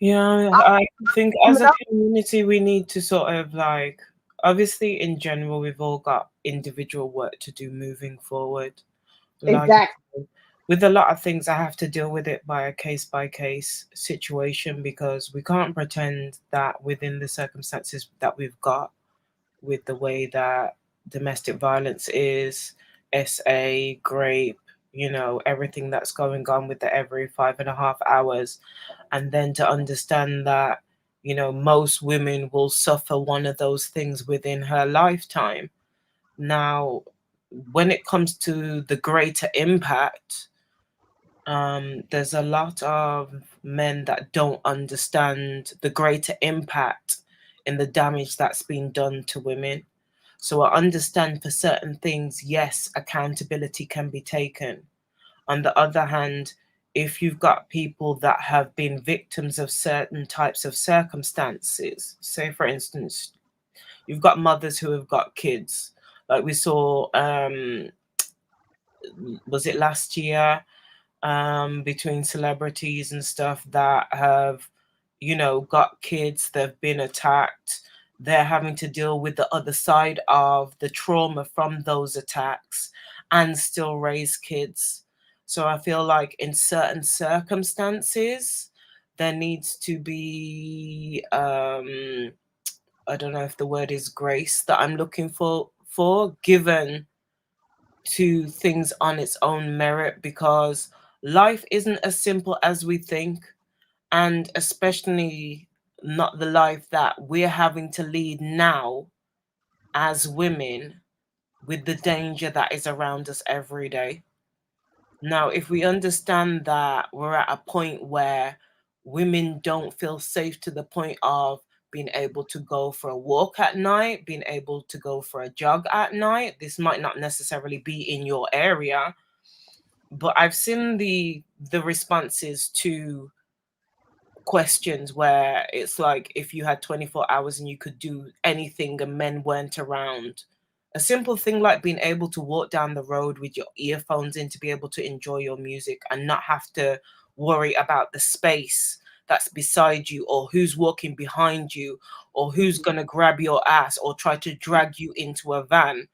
Yeah, I think as a community, we need to sort of like, obviously in general, we've all got individual work to do moving forward. Like, Exactly. with a lot of things, I have to deal with it by a case situation because we can't pretend that within the circumstances that we've got with the way that domestic violence is, SA, grape, you know, everything that's going on with the every 5.5 hours. And then to understand that, you know, most women will suffer one of those things within her lifetime. Now, when it comes to the greater impact, there's a lot of men that don't understand the greater impact in the damage that's been done to women. So I understand for certain things, yes, accountability can be taken. On the other hand, if you've got people that have been victims of certain types of circumstances, say for instance, you've got mothers who have got kids, like we saw, was it last year, between celebrities and stuff that have, you know, got kids, they've been attacked, they're having to deal with the other side of the trauma from those attacks and still raise kids. So I feel like in certain circumstances, there needs to be, I don't know if the word is grace that I'm looking for given to things on its own merit, because life isn't as simple as we think, and especially not the life that we're having to lead now as women, with the danger that is around us every day. Now, if we understand that we're at a point where women don't feel safe to the point of being able to go for a walk at night, being able to go for a jog at night, this might not necessarily be in your area, but I've seen the responses to questions where it's like, if you had 24 hours and you could do anything and men weren't around, a simple thing like being able to walk down the road with your earphones in to be able to enjoy your music and not have to worry about the space that's beside you, or who's walking behind you, or who's going to grab your ass or try to drag you into a van,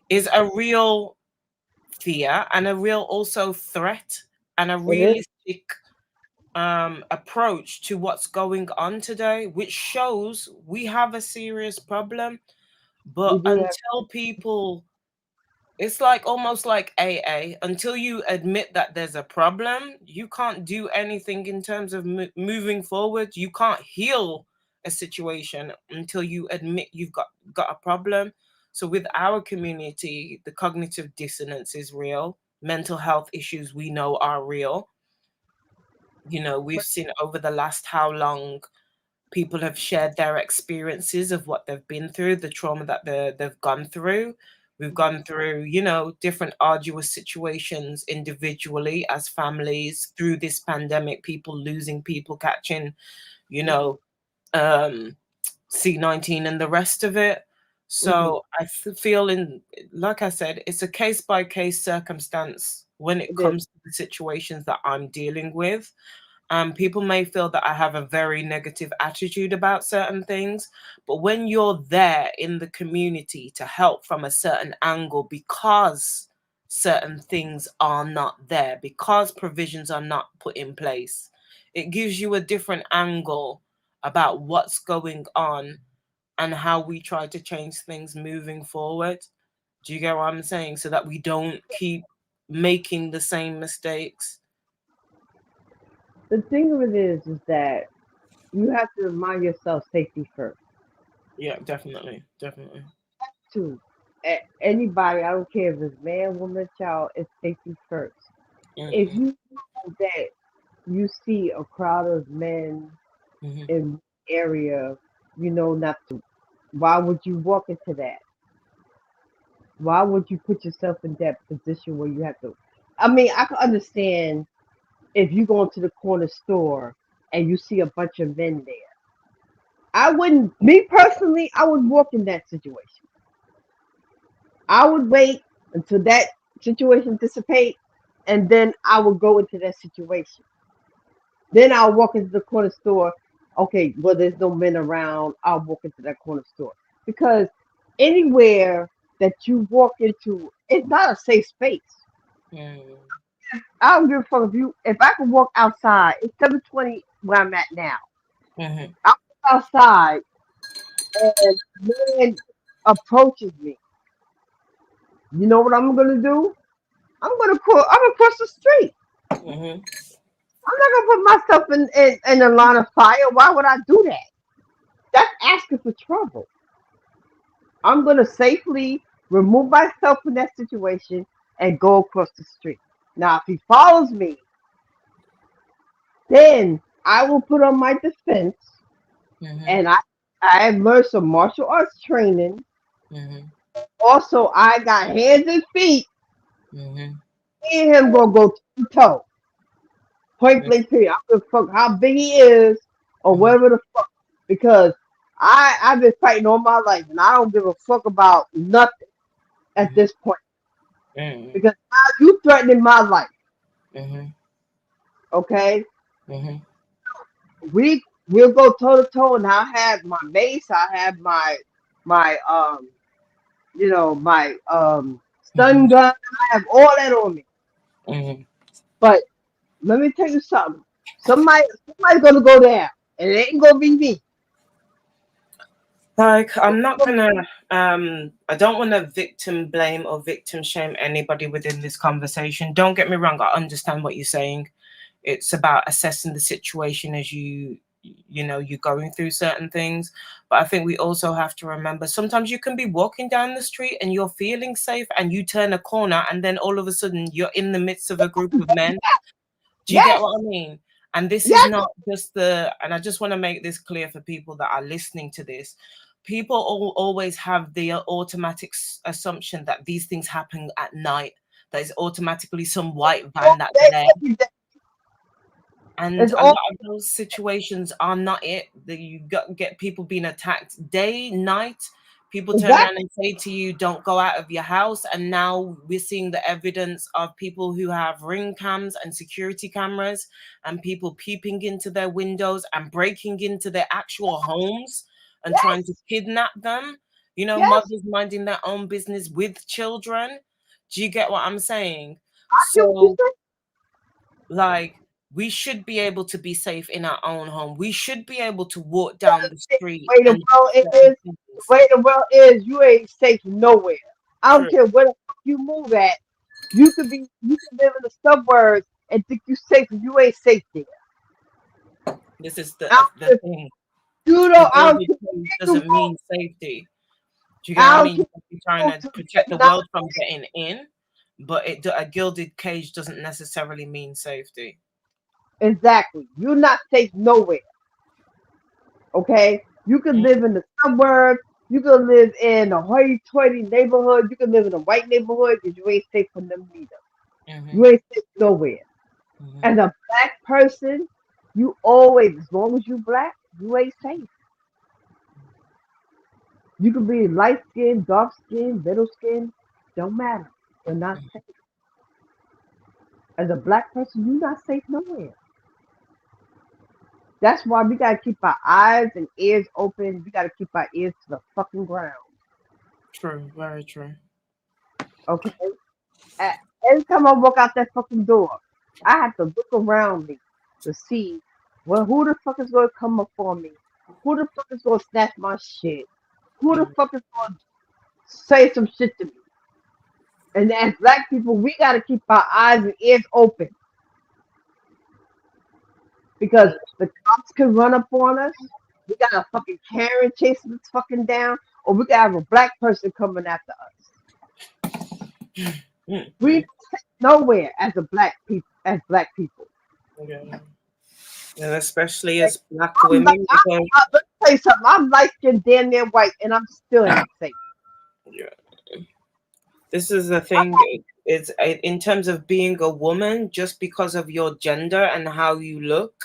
is a real fear and a real also threat and a realistic approach to what's going on today, which shows we have a serious problem. But until people, it's like almost like AA, until you admit that there's a problem, you can't do anything in terms of moving forward. You can't heal a situation until you admit you've got a problem. So with our community, the cognitive dissonance is real. Mental health issues we know are real. You know, we've seen over the last how long people have shared their experiences of what they've been through, the trauma that they've gone through. We've gone through, you know, different arduous situations individually as families through this pandemic, people losing people, catching, you know, C-19 and the rest of it. So I feel, like I said, it's a case by case circumstance when it comes to the situations that I'm dealing with. People may feel that I have a very negative attitude about certain things, but when you're there in the community to help from a certain angle, because certain things are not there, because provisions are not put in place, it gives you a different angle about what's going on and how we try to change things moving forward. Do you get what I'm saying? So that we don't keep making the same mistakes. The thing of it is that you have to remind yourself safety first. Yeah, definitely. To anybody, I don't care if it's man, woman, child, it's safety first. If you know that you see a crowd of men in the area, you know not to. Why would you walk into that? Why would you put yourself in that position where you have to? I mean, I can understand if you go into the corner store and you see a bunch of men there. I wouldn't, me personally, I would walk in that situation. I would wait until that situation dissipate, and then I would go into that situation. Then I'll walk into the corner store. Okay, well, there's no men around. I'll walk into that corner store, because anywhere that you walk into, it's not a safe space. I don't give a fuck if I can walk outside. It's 7:20 where I'm at now. I'm outside and a man approaches me. You know what I'm gonna do? I'm gonna cross the street. I'm not gonna put myself in a line of fire. Why would I do that? That's asking for trouble. I'm gonna safely remove myself from that situation, and go across the street. Now, if he follows me, then I will put on my defense, and I have learned some martial arts training. Also, I got hands and feet. Me and him gonna go toe to toe, point blank period. I don't give a fuck how big he is or whatever the fuck, because I've been fighting all my life, and I don't give a fuck about nothing at this point. Because now you threatening my life. Okay? We'll go toe to toe, and I have my mace, I have my stun gun, I have all that on me. But let me tell you something. Somebody's gonna go down, and it ain't gonna be me. Like, I'm not gonna I don't want to victim blame or victim shame anybody within this conversation. Don't get me wrong, I understand what you're saying. It's about assessing the situation as you're going through certain things. But I think we also have to remember, sometimes you can be walking down the street and you're feeling safe, and you turn a corner, and then all of a sudden you're in the midst of a group of men. Do you get what I mean? And this is not just and I just want to make this clear for people that are listening to this. People always have the automatic assumption that these things happen at night. That is automatically some white van that's there. And a lot of those situations are not it. That you get people being attacked day, night. People turn around and say to you, don't go out of your house. And now we're seeing the evidence of people who have ring cams and security cameras, and people peeping into their windows and breaking into their actual homes and trying to kidnap them. Mothers minding their own business with children. Do you get what I'm saying? So, like, we should be able to be safe in our own home. We should be able to walk down the street. The way the world is, you ain't safe nowhere. I don't care where the fuck you move at. You can live in the suburbs and think you're safe, and you ain't safe there. This is the thing. Doesn't mean safety. Do you get what I mean? You're trying to protect the world from getting in, but a gilded cage doesn't necessarily mean safety. Exactly. You're not safe nowhere. Okay? You can live in the suburbs. You can live in a hoity-toity neighborhood. You can live in a white neighborhood, because you ain't safe from them either. You ain't safe nowhere. As a black person, you always, as long as you black, you ain't safe. You can be light skin, dark skin, middle skin, don't matter. You're not safe. As a black person, you're not safe nowhere. That's why we gotta keep our eyes and ears open. We gotta keep our ears to the fucking ground. True, very true. Okay? Every time I walk out that fucking door, I have to look around me to see, well, who the fuck is gonna come up for me? Who the fuck is gonna snatch my shit? Who the fuck is gonna say some shit to me? And as black people, we gotta keep our eyes and ears open. Because the cops can run up on us. We got a fucking Karen chasing us fucking down, or we got a black person coming after us. We don't take nowhere as black people. Yeah. And especially as black women. Let me tell you something. I'm light skinned, damn near white, and I'm still not safe. Yeah. This is the thing. It's in terms of being a woman, just because of your gender and how you look,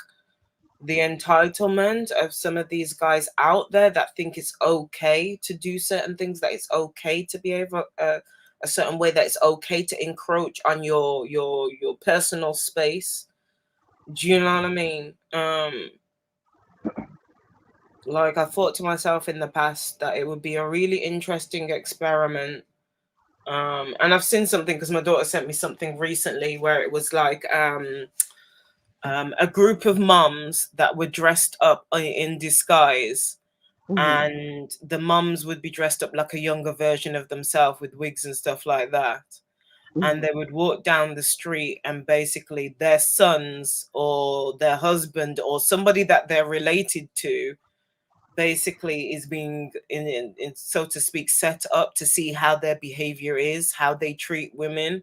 the entitlement of some of these guys out there that think it's okay to do certain things, that it's okay to behave a certain way, that it's okay to encroach on your personal space. Do you know what I mean? Like, I thought to myself in the past that it would be a really interesting experiment. And I've seen something, because my daughter sent me something recently where it was like a group of mums that were dressed up in disguise, and the mums would be dressed up like a younger version of themselves with wigs and stuff like that. And they would walk down the street, and basically their sons or their husband or somebody that they're related to basically is being in so to speak set up to see how their behavior is, how they treat women.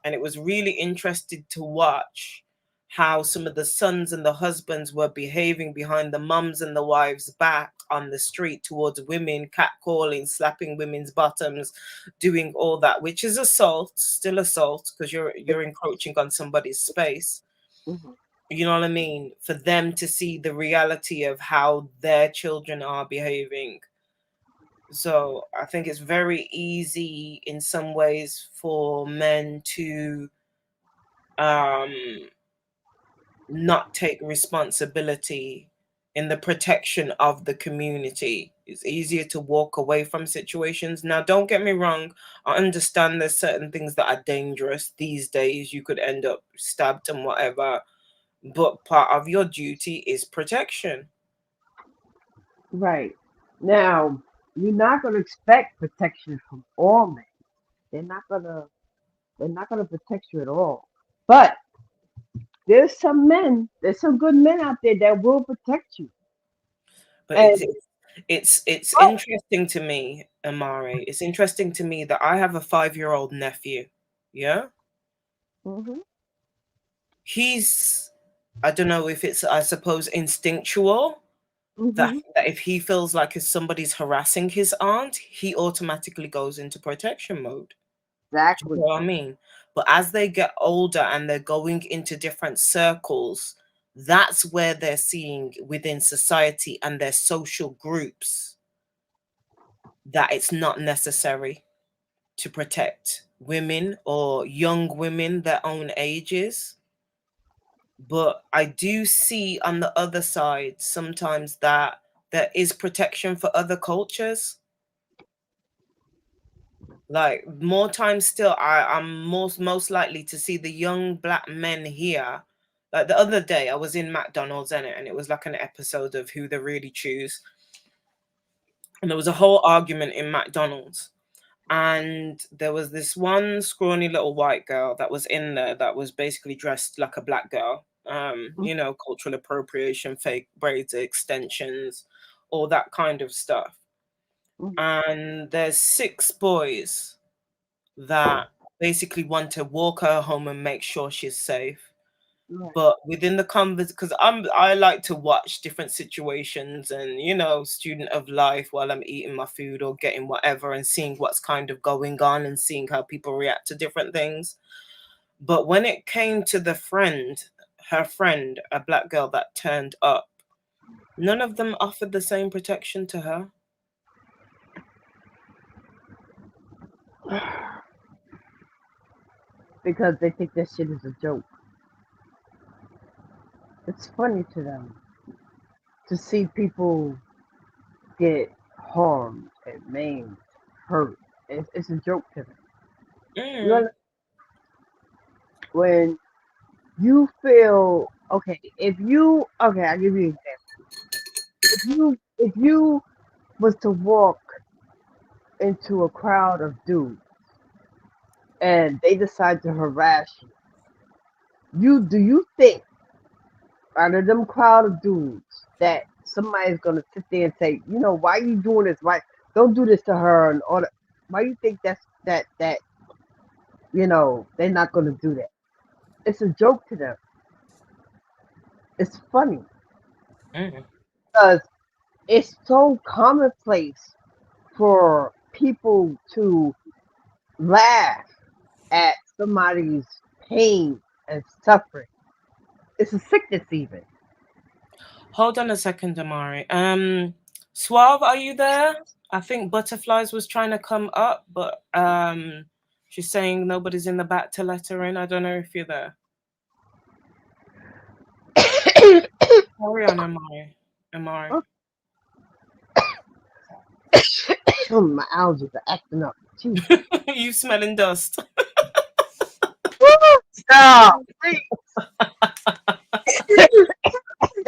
And it was really interesting to watch how some of the sons and the husbands were behaving behind the mums and the wives back on the street towards women, catcalling, slapping women's bottoms, doing all that, which is assault, still assault, because you're encroaching on somebody's space. You know what I mean? For them to see the reality of how their children are behaving. So I think it's very easy in some ways for men to not take responsibility in the protection of the community. It's easier to walk away from situations. Now, don't get me wrong. I understand there's certain things that are dangerous these days. You could end up stabbed and whatever. But part of your duty is protection. Right. Now, you're not going to expect protection from all men. They're not going to protect you at all. But there's some good men out there that will protect you. But And it's interesting to me, Amari. It's interesting to me that I have a 5-year-old nephew. Yeah. He's, I don't know if it's, I suppose, instinctual. That if he feels like if somebody's harassing his aunt, he automatically goes into protection mode. Exactly. You know what I mean? But as they get older and they're going into different circles, that's where they're seeing within society and their social groups that it's not necessary to protect women or young women their own ages. But I do see on the other side sometimes that there is protection for other cultures. Like more times still, I'm most likely to see the young black men here. Like the other day, I was in McDonald's and it was like an episode of Who They Really Choose, and there was a whole argument in McDonald's, and there was this one scrawny little white girl that was in there that was basically dressed like a black girl. You know, cultural appropriation, fake braids, extensions, all that kind of stuff. And there's 6 boys that basically want to walk her home and make sure she's safe. But within the conversation, because I like to watch different situations and, you know, student of life while I'm eating my food or getting whatever and seeing what's kind of going on and seeing how people react to different things. But when it came to the friend, her friend, a black girl that turned up, none of them offered the same protection to her. Because they think that shit is a joke. It's funny to them to see people get harmed and maimed, hurt. It's a joke to them. You know, when you feel okay, I'll give you an example. If you was to walk into a crowd of dudes and they decide to harass you, do you think out of them crowd of dudes that somebody's gonna sit there and say, you know, why you doing this? Why don't do this to her and all that? Why you think that you know they're not gonna do that? It's a joke to them. It's funny because it's so commonplace for people to laugh at somebody's pain and suffering. It's a sickness even. Hold on a second, Amari. Suave, are you there? I think Butterflies was trying to come up, but she's saying nobody's in the back to let her in. I don't know if you're there. Carry on, Amari. My allergies are acting up. You smelling dust. Stop, please.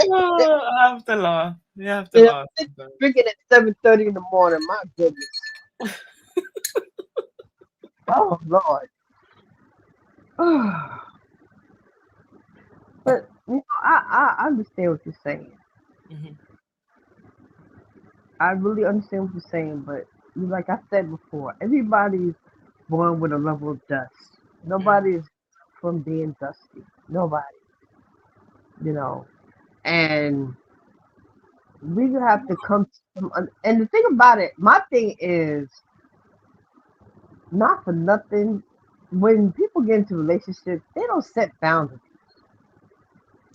Oh, I have to laugh. You have to laugh. Drinking at 7:30 in the morning. My goodness. Oh Lord. But you know, I understand what you're saying. I really understand what you're saying, but like I said before, everybody's born with a level of dust. Nobody is from being dusty. Nobody, you know. And we have to come to and the thing about it, my thing is not for nothing. When people get into relationships, they don't set boundaries.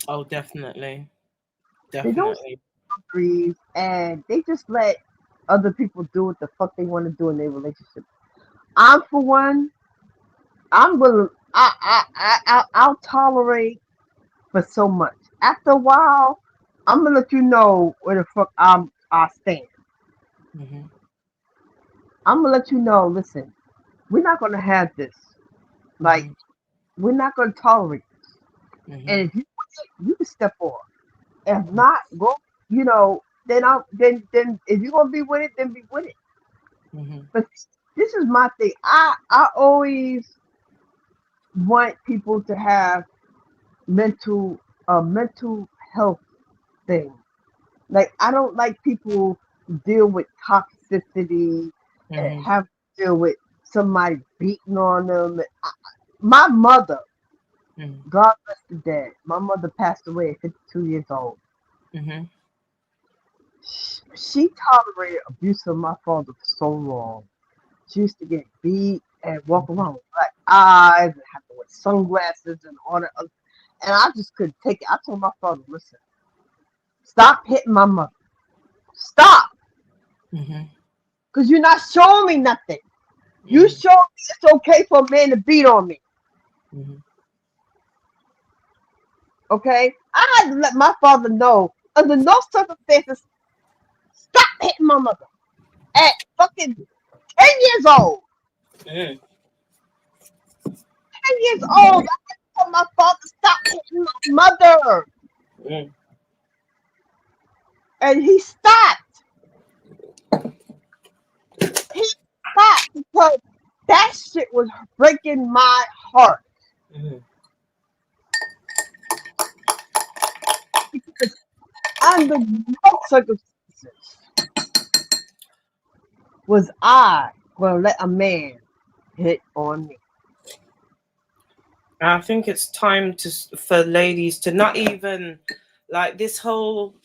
Oh, definitely. They don't set boundaries, and they just let other people do what the fuck they want to do in their relationship. I'm for one. I'm willing. I'll tolerate for so much. After a while, I'm gonna let you know where the fuck I stand. Mm-hmm. I'm gonna let you know. Listen, we're not gonna have this. Like, we're not gonna tolerate this. Mm-hmm. And if you can step off. If not, go. You know, then then if you're gonna be with it, then be with it. Mm-hmm. But this is my thing. I always want people to have mental health thing. Like, I don't like people deal with toxicity and have to deal with somebody beating on them. My mother, God rest the dead. My mother passed away at 52 years old. Mm-hmm. She tolerated abuse of my father for so long. She used to get beat and walk around with black eyes and have to wear sunglasses and all that. And I just couldn't take it. I told my father, listen, stop hitting my mother. Stop. Because you're not showing me nothing. You show me it's okay for a man to beat on me. Okay? I had to let my father know, under no circumstances, stop hitting my mother. At fucking 10 years old. 10 years old. I had to tell my father, stop hitting my mother. And he stopped. He stopped because that shit was breaking my heart. Because under no circumstances was I going to let a man hit on me. I think it's time for ladies to not even like this whole.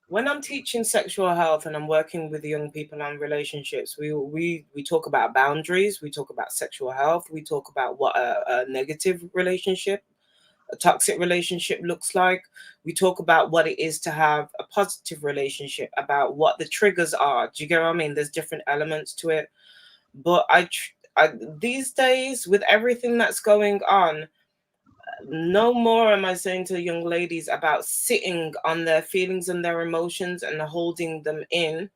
When I'm teaching sexual health and I'm working with young people on relationships, we talk about boundaries, we talk about sexual health, we talk about what a negative relationship, a toxic relationship looks like. We talk about what it is to have a positive relationship, about what the triggers are. Do you get what I mean? There's different elements to it. But I these days, with everything that's going on, no more am I saying to young ladies about sitting on their feelings and their emotions and holding them in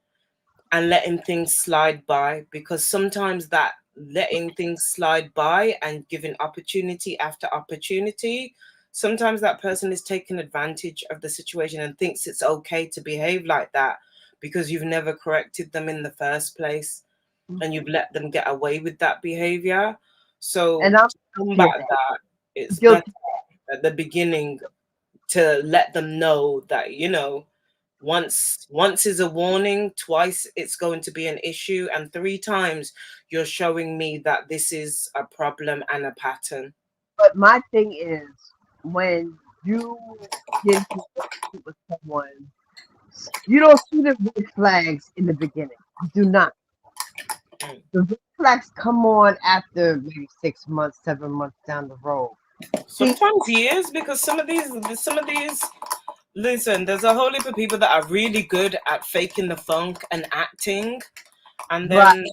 and letting things slide by, because sometimes that letting things slide by and giving opportunity after opportunity, sometimes that person is taking advantage of the situation and thinks it's okay to behave like that because you've never corrected them in the first place and you've let them get away with that behavior. So to combat that, it's better at the beginning to let them know that, you know, once is a warning, twice it's going to be an issue, and 3 times you're showing me that this is a problem and a pattern. But my thing is, when you get into a relationship with someone, you don't see the red flags in the beginning. You do not. The red flags come on after maybe 6 months, 7 months down the road. Sometimes years, because some of these, listen, there's a whole heap of people that are really good at faking the funk and acting, and then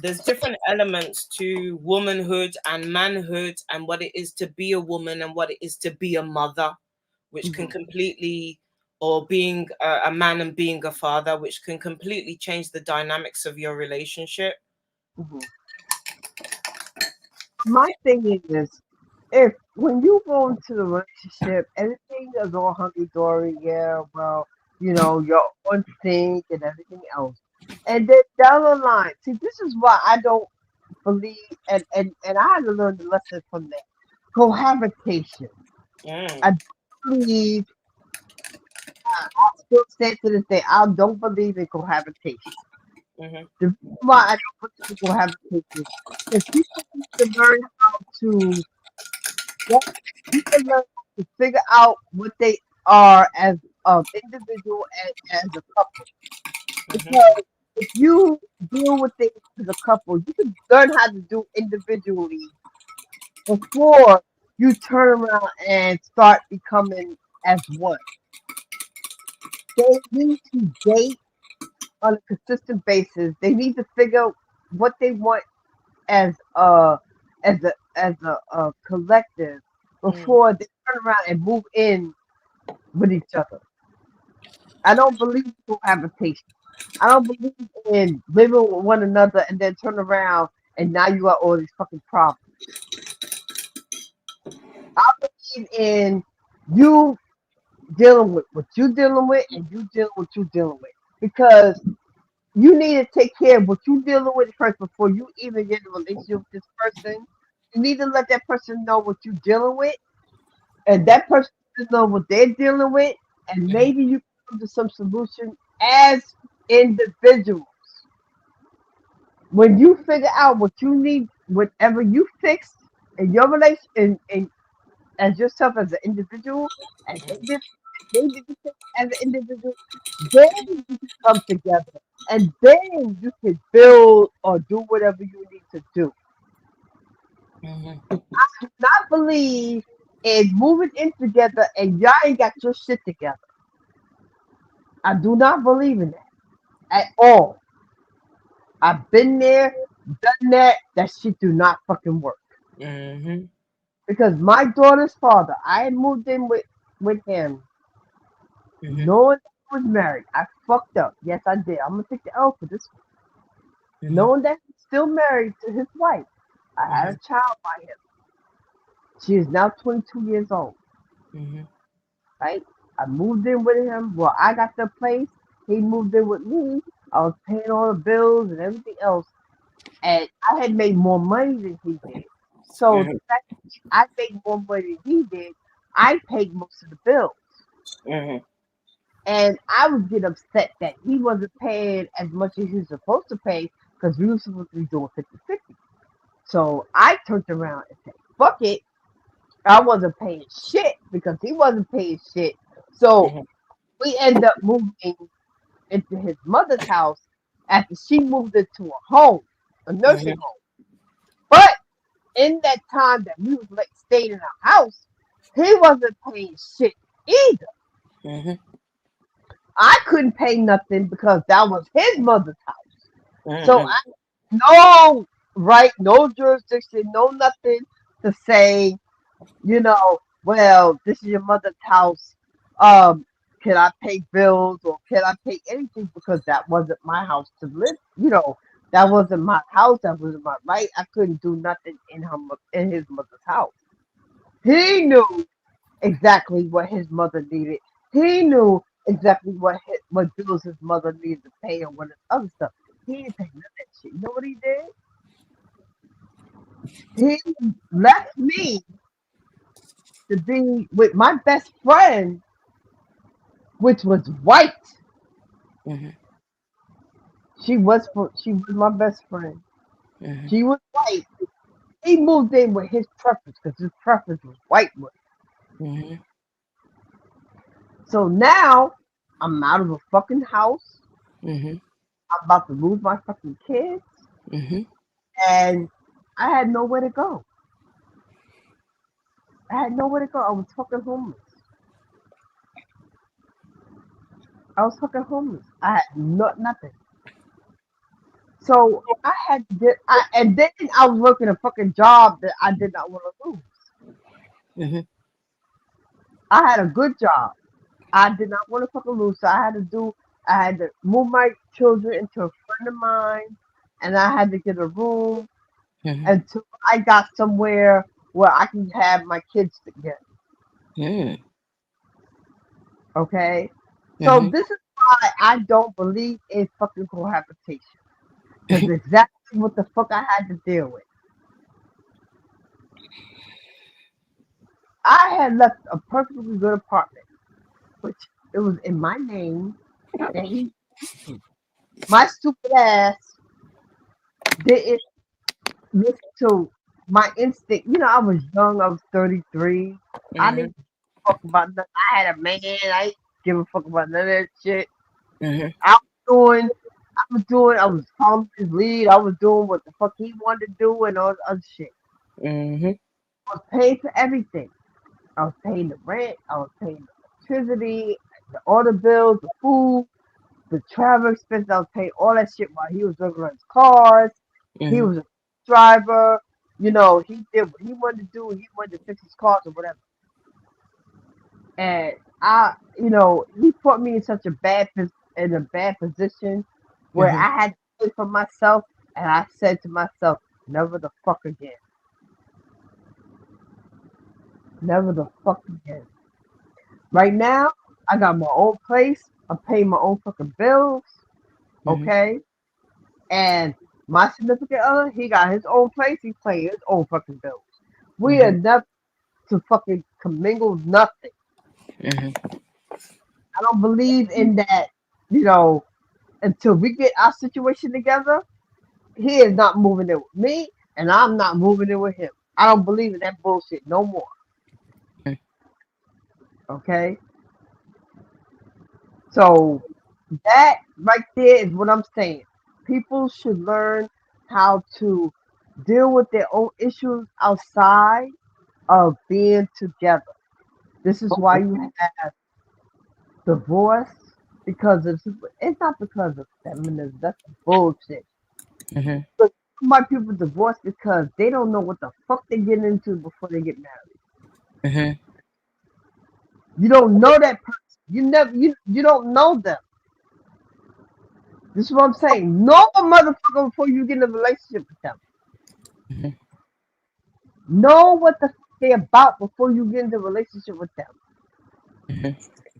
there's different elements to womanhood and manhood and what it is to be a woman and what it is to be a mother, which can completely, or being a man and being a father, which can completely change the dynamics of your relationship. My thing is, if when you go into the relationship, everything is all hunky-dory, yeah, well, you know, you're on sync and everything else. And then down the line, see, this is why I don't believe, and I had to learn the lesson from that. Cohabitation. I believe I still say to this day, I don't believe in cohabitation. Mhm. The reason why I don't believe in cohabitation is people need to learn how to you can learn how to figure out what they are as individual and as a couple. Because if you deal with things as a couple, you can learn how to do individually before you turn around and start becoming as one. They need to date on a consistent basis. They need to figure out what they want as a collective before they turn around and move in with each other. I don't believe in cohabitation. I don't believe in living with one another and then turn around and now you got all these fucking problems. I believe in you dealing with what you dealing with and you dealing with what you dealing with. Because you need to take care of what you dealing with first before you even get in a relationship with this person. You need to let that person know what you're dealing with, and that person needs to know what they're dealing with, and maybe you can come to some solution as individuals. When you figure out what you need, whatever you fix in your relation, and as yourself as an individual, and maybe you fix as an individual, then you can come together, and then you can build or do whatever you need to do. I do not believe in moving in together and y'all ain't got your shit together. I do not believe in that at all. I've been there, done that. That shit do not fucking work. Mhm. Because my daughter's father, I had moved in with him, knowing he was married. I fucked up. Yes, I did. I'm gonna take the L for this one. Knowing that he's still married to his wife, I had a child by him. She is now 22 years old. Right? I moved in with him. Well, I got the place. He moved in with me. I was paying all the bills and everything else. And I had made more money than he did. So the fact that I made more money than he did, I paid most of the bills. And I was getting upset that he wasn't paying as much as he was supposed to pay because we were supposed to be doing 50-50. So I turned around and said, fuck it. I wasn't paying shit because he wasn't paying shit. So we end up moving into his mother's house after she moved into a home, a nursing home. But in that time that we was like staying in our house, he wasn't paying shit either. I couldn't pay nothing because that was his mother's house. So I no right, no jurisdiction, no nothing to say, well, this is your mother's house. Can I pay bills or can I pay anything because that wasn't my house to live? That wasn't my house. That wasn't my right. I couldn't do nothing in his mother's house. He knew exactly what his mother needed. He knew exactly what bills his mother needed to pay and what other stuff. He didn't pay none of that shit. You know what he did? He left me to be with my best friend, which was white. She was my best friend. She was white. He moved in with his preference because his preference was white women. So now I'm out of a fucking house. I'm about to lose my fucking kids. And I had nowhere to go. I was fucking homeless. I had nothing. So I had to and then I was working a fucking job that I did not want to lose. I had a good job. I did not want to fucking lose. So I had to move my children into a friend of mine, and I had to get a room until I got somewhere where I can have my kids together. Okay? So this is why I don't believe in fucking cohabitation. Because exactly what the fuck I had to deal with. I had left a perfectly good apartment, which It was in my name. And my stupid ass didn't listen to my instinct. You know, I was young. I was 33. I didn't fuck about nothing. I had a man. I didn't give a fuck about none of that shit. I was following his lead. I was doing what the fuck he wanted to do and all the other shit. I was paying for everything. I was paying the rent. I was paying the electricity, the auto bills, the food, the travel expenses. I was paying all that shit while he was working on his cars. He was a driver. You know, he did what he wanted to do. He wanted to fix his cars or whatever. And you know, he put me in such a bad position where I had to pay for myself, and I said to myself, never the fuck again. Never the fuck again. Right now, I got my own place. I'm paying my own fucking bills. Okay? And my significant other, he got his own place. He's paying his own fucking bills. We are never to fucking commingle nothing. I don't believe in that, you know, until we get our situation together. He is not moving in with me, and I'm not moving in with him. I don't believe in that bullshit no more. Okay? So that right there is what I'm saying. People should learn how to deal with their own issues outside of being together. This is why you have divorce, because it's not because of feminism. That's bullshit. But why people divorce because they don't know what the fuck they get into before they get married. You don't know that person. You don't know them. This is what I'm saying. Know a motherfucker before you get in a relationship with them. Know what the fuck they're about before you get into a relationship with them.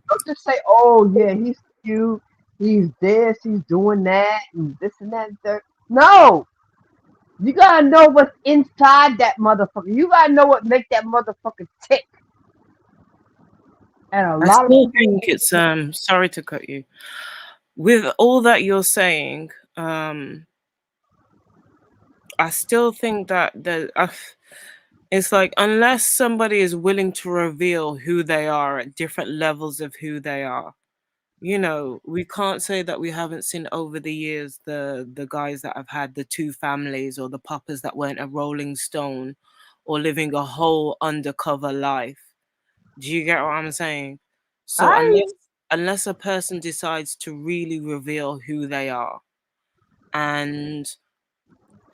Don't just say, oh yeah, he's cute, he's this, he's doing that, and this and that and third. No. You gotta know what's inside that motherfucker. You gotta know what make that motherfucker tick. And a I lot of still people think it's sorry to cut you. With all that you're saying, I still think that it's like unless somebody is willing to reveal who they are at different levels of who they are, you know, we can't say that we haven't seen over the years the guys that have had the two families or the papas that weren't a Rolling Stone or living a whole undercover life. Do you get what I'm saying? So unless a person decides to really reveal who they are, and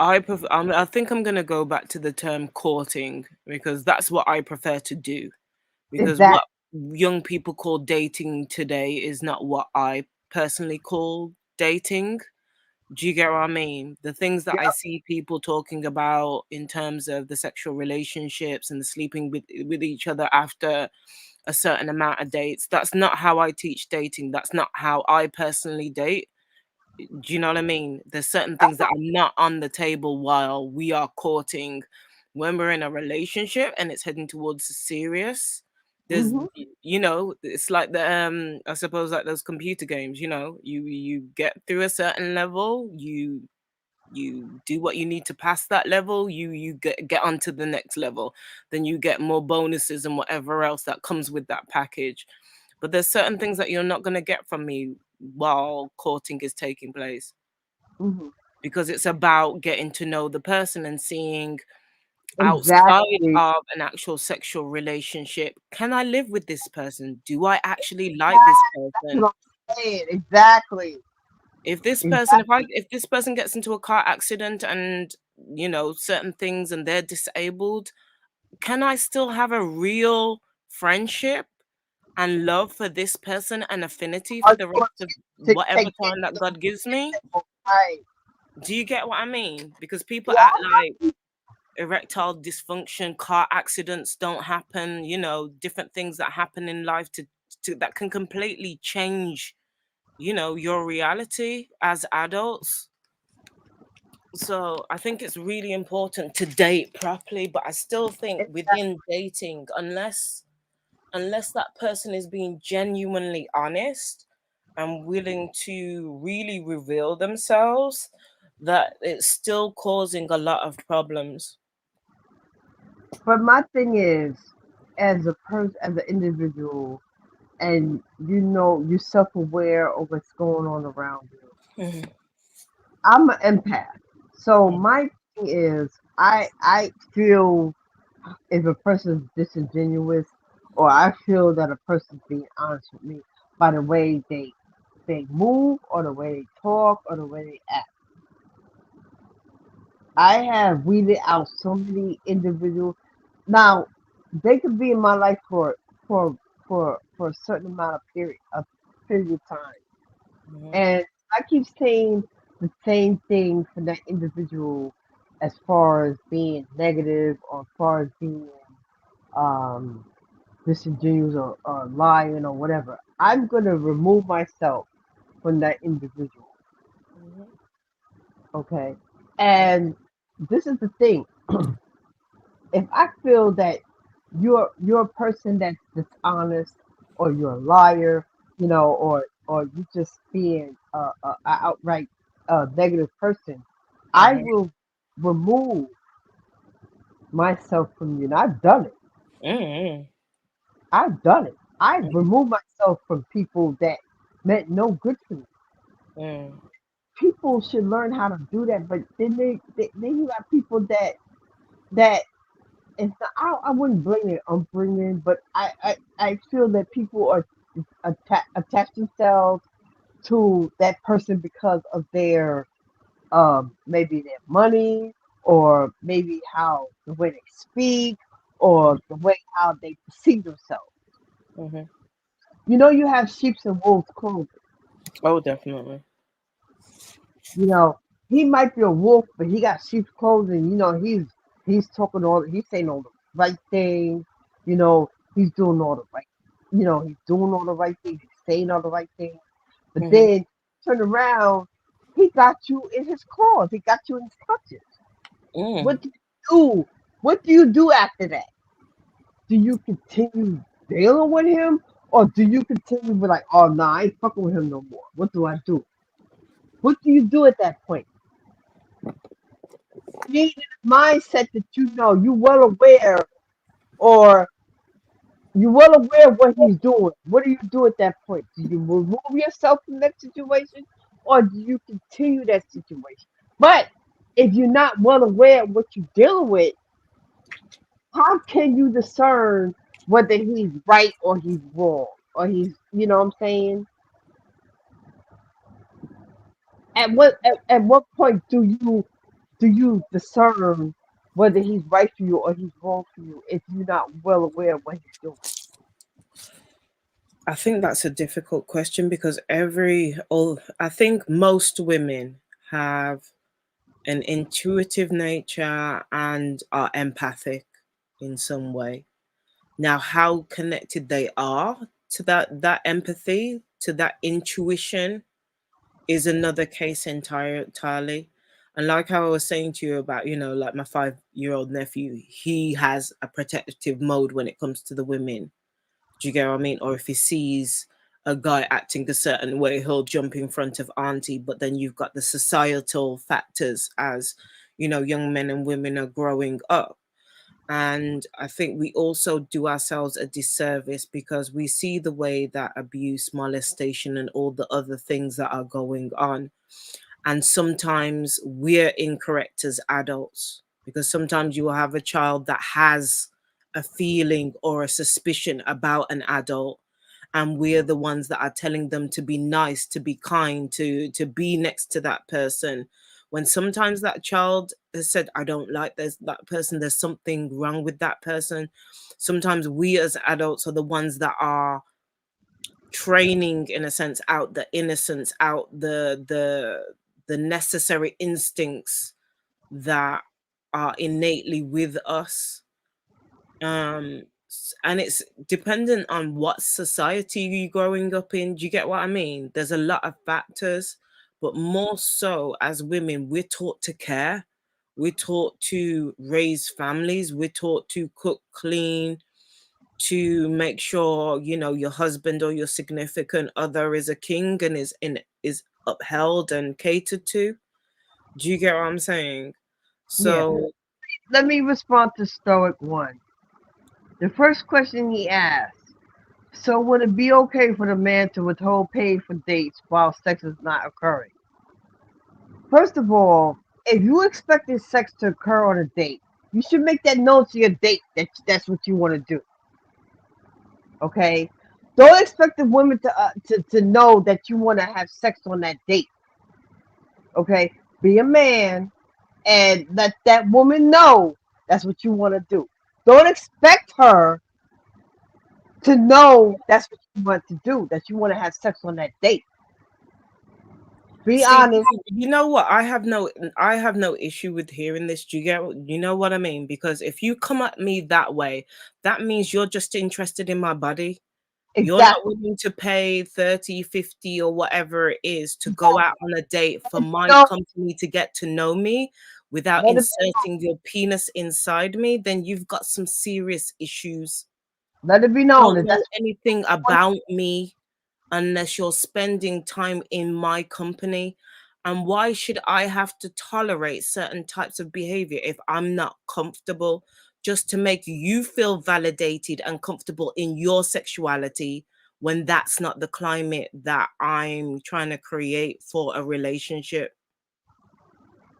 I think I'm gonna go back to the term courting because that's what I prefer to do. Because what young people call dating today is not what I personally call dating. Do you get what I mean? The things that I see people talking about in terms of the sexual relationships and the sleeping with each other after a certain amount of dates, that's not how I teach dating. That's not how I personally date. Do you know what I mean? There's certain things that are not on the table while we are courting. When we're in a relationship and it's heading towards serious, there's you know, it's like the I suppose like those computer games, you know, you get through a certain level, you do what you need to pass that level, you get onto the next level, then you get more bonuses and whatever else that comes with that package. But there's certain things that you're not going to get from me while courting is taking place, because it's about getting to know the person and seeing outside of an actual sexual relationship, can I live with this person? Do I actually like this person? That's what I'm saying. Exactly. If this person, if this person gets into a car accident and you know certain things and they're disabled, can I still have a real friendship and love for this person and affinity for the rest of whatever time that God gives me? Do you get what I mean? Because people act like erectile dysfunction, car accidents don't happen, you know, different things that happen in life to that can completely change, you know, your reality as adults. So I think it's really important to date properly, but I still think within dating, unless unless that person is being genuinely honest and willing to really reveal themselves, that it's still causing a lot of problems. But my thing is, as a person, as an individual, and you know you're self-aware of what's going on around you. Mhm. I'm an empath, so my thing is, I feel if a person's disingenuous, or I feel that a person's being honest with me by the way they move, or the way they talk, or the way they act. I have weeded out so many individuals. Now, they could be in my life for for a certain amount of period of time, Mhm. and I keep saying the same thing for that individual, as far as being negative, or as far as being um disingenuous, or lying, or whatever. I'm gonna remove myself from that individual. Mhm. Okay, and this is the thing. If I feel that you're a person that's dishonest, or you're a liar, or you just being a outright negative person, I Mhm. will remove myself from you. And I've done it. Mhm. I've done it. I've removed myself from people that meant no good to me. Mhm. People should learn how to do that, but then you got people that it's not, I wouldn't blame it upbringing, but I feel that people are attach themselves to that person because of their maybe their money, or maybe how the way they speak, or the way how they perceive themselves. Mhm. You have sheep's and wolves clothing. Oh, definitely. You know, he might be a wolf, but he got sheep's clothing. He's talking he's saying all the right things. He's doing all the right. He's doing all the right things. He's saying all the right things. But Mhm. then turn around, he got you in his claws. He got you in his clutches. What Mm. do you do? What do you do after that? Do you continue dealing with him, or do you continue with like, oh no, I ain't fucking with him no more? What do I do? What do you do at that point? You need a mindset that you well aware, or you well aware of what he's doing. What do you do at that point? Do you remove yourself from that situation, or do you continue that situation? But if you're not well aware of what you're dealing with, how can you discern whether he's right or he's wrong, or you know what I'm saying? At what point do you discern whether he's right for you or he's wrong for you, if you're not well aware of what he's doing? I think that's a difficult question because I think most women have an intuitive nature and are empathic in some way. Now, how connected they are to that empathy, to that intuition, is another case entirely. And like how I was saying to you about, like my 5-year-old nephew, he has a protective mode when it comes to the women. Do you get what I mean? Or if he sees a guy acting a certain way, he'll jump in front of auntie. But then you've got the societal factors as, young men and women are growing up. And I think we also do ourselves a disservice because we see the way that abuse, molestation, and all the other things that are going on. And sometimes we're incorrect as adults because sometimes you will have a child that has a feeling or a suspicion about an adult, and we're the ones that are telling them to be nice, to be kind, to be next to that person, when sometimes that child has said, I don't like that person, there's something wrong with that person. Sometimes we as adults are the ones that are training, in a sense, out the innocence, out the necessary instincts that are innately with us. And it's dependent on what society you're growing up in. Do you get what I mean? There's a lot of factors, but more so as women, we're taught to care. We're taught to raise families. We're taught to cook, clean, to make sure, you know, your husband or your significant other is a king and is upheld and catered to. Do you get what I'm saying? So Let me respond to Stoic 1. The first question he asked, so would it be okay for the man to withhold pay for dates while sex is not occurring? First of all, if you expected sex to occur on a date, you should make that known to your date that that's what you want to do. Okay? Don't expect the women to know that you want to have sex on that date. Okay? Be a man and let that woman know that's what you want to do. Don't expect her to know that's what you want to do, that you want to have sex on that date. Be honest. You know what? I have no issue with hearing this. Do you know what I mean? Because if you come at me that way, that means you're just interested in my body. You're not willing to pay 30, 50 or whatever it is to go out on a date for my company to get to know me without inserting your penis inside me, then you've got some serious issues. Let it be known that that's anything about me unless you're spending time in my company. And why should I have to tolerate certain types of behavior if I'm not comfortable, just to make you feel validated and comfortable in your sexuality when that's not the climate that I'm trying to create for a relationship?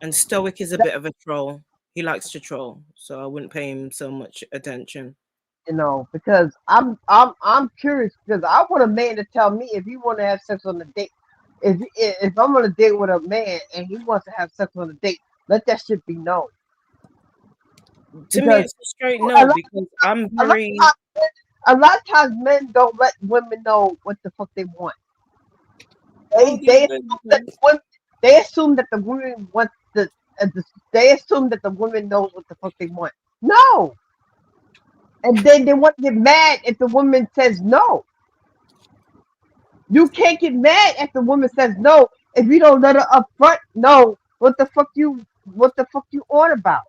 And Stoic is a bit of a troll. He likes to troll, so I wouldn't pay him so much attention. You know, because I'm curious, because I want a man to tell me if he want to have sex on the date. If I'm on a date with a man and he wants to have sex on a date, let that shit be known. To me, it's a straight no, because I'm very. A lot of times men don't let women know what the fuck they want. They assume that the women want they assume that the woman knows what the fuck they want. No. And then they want to get mad if the woman says no. You can't get mad if the woman says no if you don't let her up front know what the fuck you on about.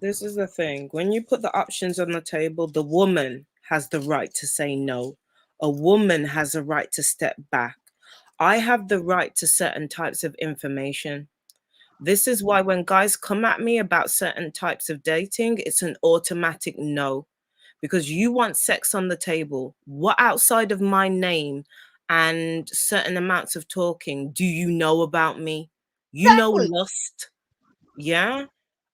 This is the thing. When you put the options on the table, the woman has the right to say no. A woman has a right to step back. I have the right to certain types of information. This is why when guys come at me about certain types of dating, it's an automatic no. Because you want sex on the table. What outside of my name and certain amounts of talking do you know about me? You know lust. Yeah?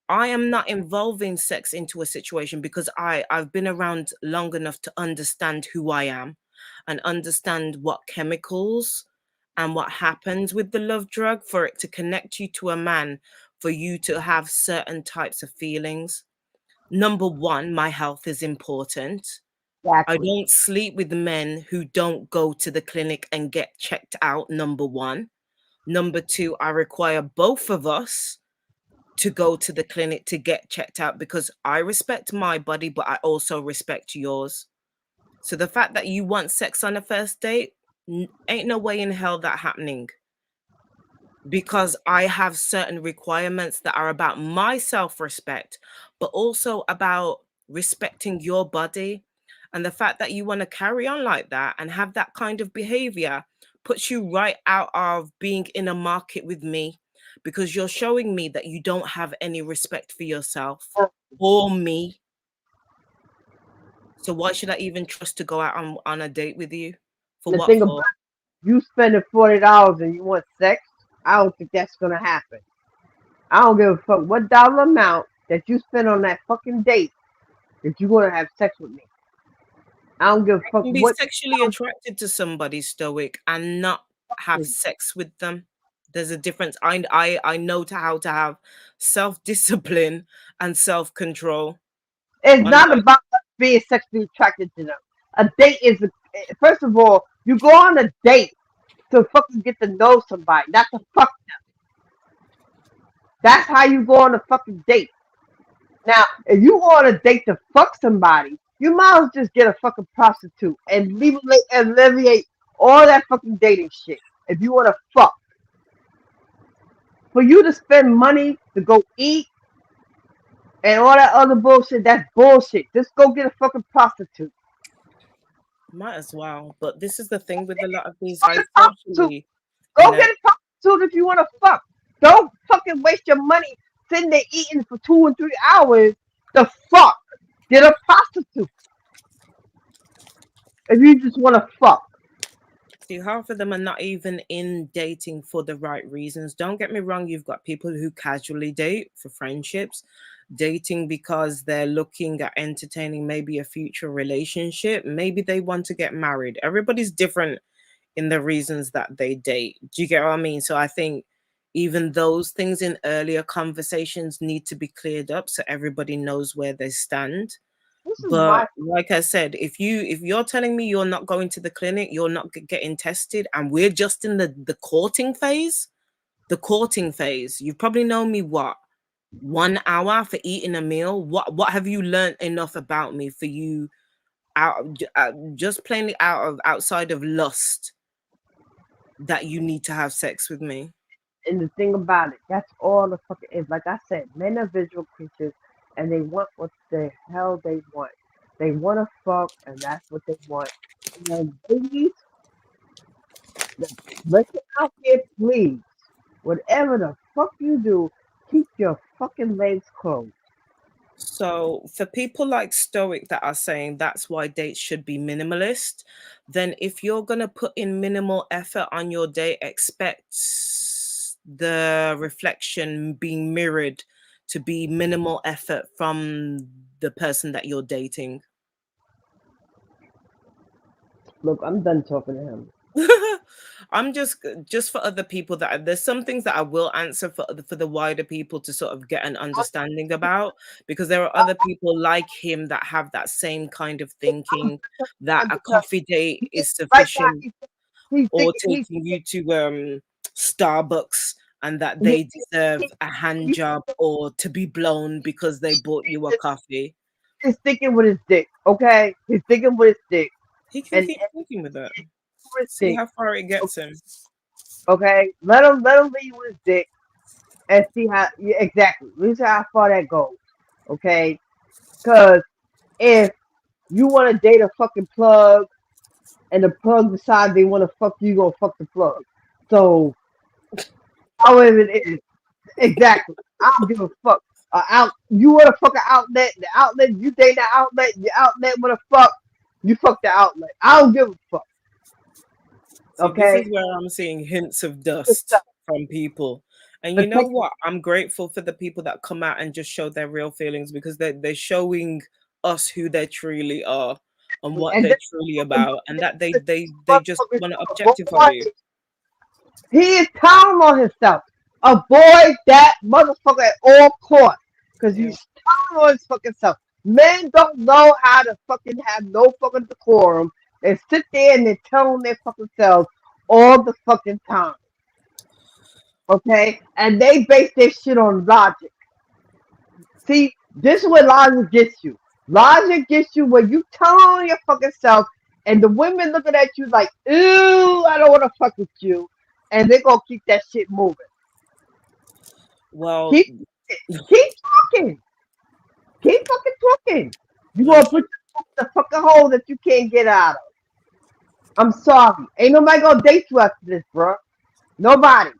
I am not involving sex into a situation because I've been around long enough to understand who I am and understand what chemicals and what happens with the love drug for it to connect you to a man, for you to have certain types of feelings. Number one, my health is important. Exactly. I don't sleep with men who don't go to the clinic and get checked out, number one. Number two, I require both of us to go to the clinic to get checked out because I respect my body, but I also respect yours. So the fact that you want sex on a first date, ain't no way in hell that happening. Because I have certain requirements that are about my self-respect, but also about respecting your body. And the fact that you want to carry on like that and have that kind of behavior puts you right out of being in a market with me, because you're showing me that you don't have any respect for yourself or me. So why should I even trust to go out on a date with you? For the what thing for? About you spending $40 and you want sex, I don't think that's gonna happen. I don't give a fuck what dollar amount that you spend on that fucking date that you're gonna have sex with me. I don't give a fuck. I can be sexually attracted to somebody, Stoic, and not have sex with them. There's a difference. I know how to have self-discipline and self-control. It's not about being sexually attracted to them. A date is, first of all, you go on a date to fucking get to know somebody, not to fuck them. That's how you go on a fucking date. Now, if you go on a date to fuck somebody, you might as well just get a fucking prostitute and alleviate all that fucking dating shit. If you want to fuck. For you to spend money to go eat and all that other bullshit, that's bullshit. Just go get a fucking prostitute. Might as well. But this is the thing with a lot of these Go guys get a prostitute. socially. Go get a prostitute if you want to fuck. Don't fucking waste your money sitting there eating for 2 and 3 hours. The fuck? Get a prostitute. If you just want to fuck. See, half of them are not even in dating for the right reasons. Don't get me wrong, you've got people who casually date for friendships, dating because they're looking at entertaining maybe a future relationship. Maybe they want to get married. Everybody's different in the reasons that they date. Do you get what I mean? So I think even those things in earlier conversations need to be cleared up so everybody knows where they stand. But like I said, if you're telling me you're not going to the clinic, you're not getting tested, and we're just in the courting phase, you've probably known me 1 hour for eating a meal. What have you learned enough about me for you just plainly outside of lust that you need to have sex with me? And the thing about it, that's all the fucking is. Like I said, men are visual creatures, and they want what the hell they want. They want to fuck, and that's what they want. And ladies, listen out here, please. Whatever the fuck you do, keep your fucking legs closed. So for people like Stoic that are saying that's why dates should be minimalist, then if you're going to put in minimal effort on your date, expect the reflection being mirrored to be minimal effort from the person that you're dating. Look, I'm done talking to him. I'm just for other people that there's some things that I will answer for the wider people to sort of get an understanding about, because there are other people like him that have that same kind of thinking that a coffee date is sufficient, or taking you to Starbucks, and that they deserve a hand job or to be blown because they bought you a coffee. He's thinking with his dick, okay? He's thinking with his dick. He can keep thinking with that. See how far it gets him. Okay, let him leave with his dick and see how exactly. Let's see how far that goes. Okay, because if you want to date a fucking plug, and the plug decides they want to fuck you, gonna fuck the plug. So, however it is, exactly. I don't give a fuck. You want to fuck an outlet? The outlet you date the outlet. The outlet want to fuck. You fuck the outlet. I don't give a fuck. Okay, this is where I'm seeing hints of dust from people. And you know what? I'm grateful for the people that come out and just show their real feelings, because they're showing us who they truly are and what they're truly about, and that they just want to objectify you. He is telling on himself. Avoid that motherfucker at all costs, because he's telling on his fucking self. Men don't know how to fucking have no fucking decorum. They sit there and they tell on their fucking selves all the fucking time. Okay? And they base their shit on logic. See, this is what logic gets you. Logic gets you when you tell on your fucking self, and the women looking at you like, ooh, I don't want to fuck with you. And they're going to keep that shit moving. Well, keep talking. Keep fucking talking. You going to put the fucking hole that you can't get out of. I'm sorry. Ain't nobody gonna date you after this, bro. Nobody.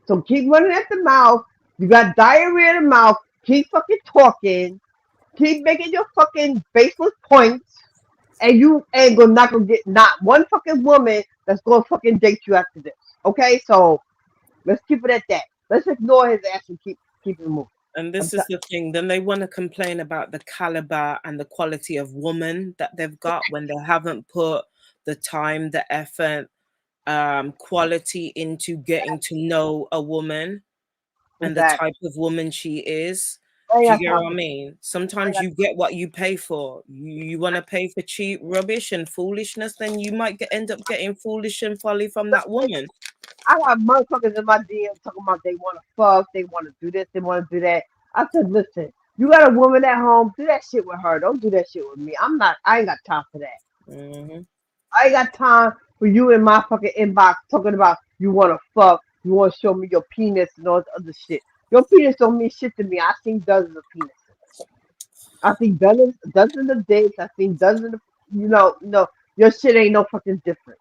So keep running at the mouth. You got diarrhea in the mouth. Keep fucking talking. Keep making your fucking baseless points. And you ain't not gonna get not one fucking woman that's gonna fucking date you after this. Okay? So let's keep it at that. Let's ignore his ass and keep it moving. And this is the thing. Then they want to complain about the caliber and the quality of woman that they've got when they haven't put the time, the effort, quality into getting to know a woman and the type of woman she is. Do you get what I mean? Sometimes you get what you pay for. You want to pay for cheap rubbish and foolishness, then you might end up getting foolish and folly from that woman. I got motherfuckers in my DM talking about they want to fuck, they want to do this, they want to do that. I said, listen, you got a woman at home, do that shit with her. Don't do that shit with me. I ain't got time for that. Mm-hmm. I ain't got time for you in my fucking inbox talking about you want to fuck, you want to show me your penis and all this other shit. Your penis don't mean shit to me. I've seen dozens of penises. I've seen dozens of dicks. I've seen dozens of, your shit ain't no fucking different.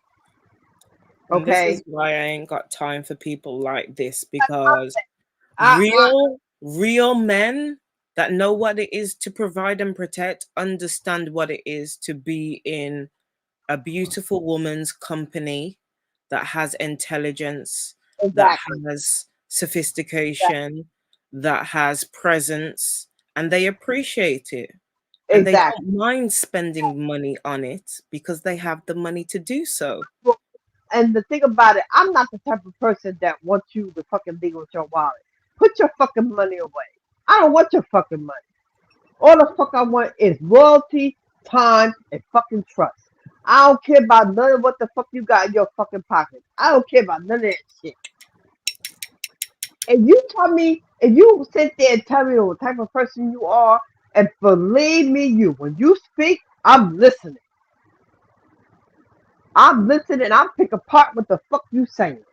And this Okay. is why I ain't got time for people like this, because I- real men that know what it is to provide and protect understand what it is to be in a beautiful woman's company that has intelligence, that has sophistication, that has presence, and they appreciate it. And they don't mind spending money on it because they have the money to do so. And the thing about it, I'm not the type of person that wants you to fucking leave with your wallet. Put your fucking money away. I don't want your fucking money. All the fuck I want is loyalty, time, and fucking trust. I don't care about none of what the fuck you got in your fucking pocket. I don't care about none of that shit. If you sit there and tell me the type of person you are, and believe me, when you speak, I'm listening. I'm listening. I'll pick apart what the fuck you saying.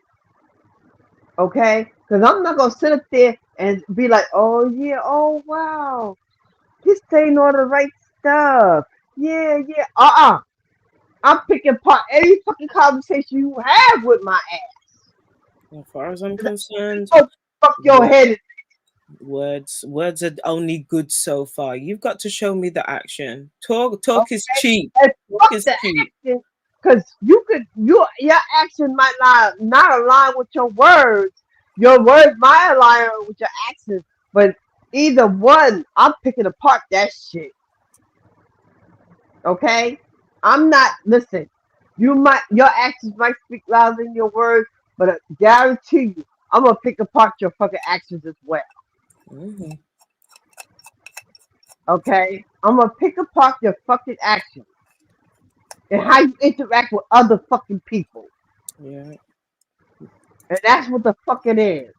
Okay? Because I'm not going to sit up there and be like, oh, yeah, oh, wow. He's saying all the right stuff. Yeah, yeah. I'm picking apart every fucking conversation you have with my ass. As far as I'm concerned, fuck your head. Words are only good so far. You've got to show me the action. Talk is cheap. Talk is cheap. Because your action might not align with your words. Your words might align with your actions, but either one, I'm picking apart that shit. Okay? I'm not, listen, your actions might speak louder than your words, but I guarantee you, I'm going to pick apart your fucking actions as well. Mm-hmm. Okay? I'm going to pick apart your fucking actions and how you interact with other fucking people. Yeah. And that's what the fuck it is.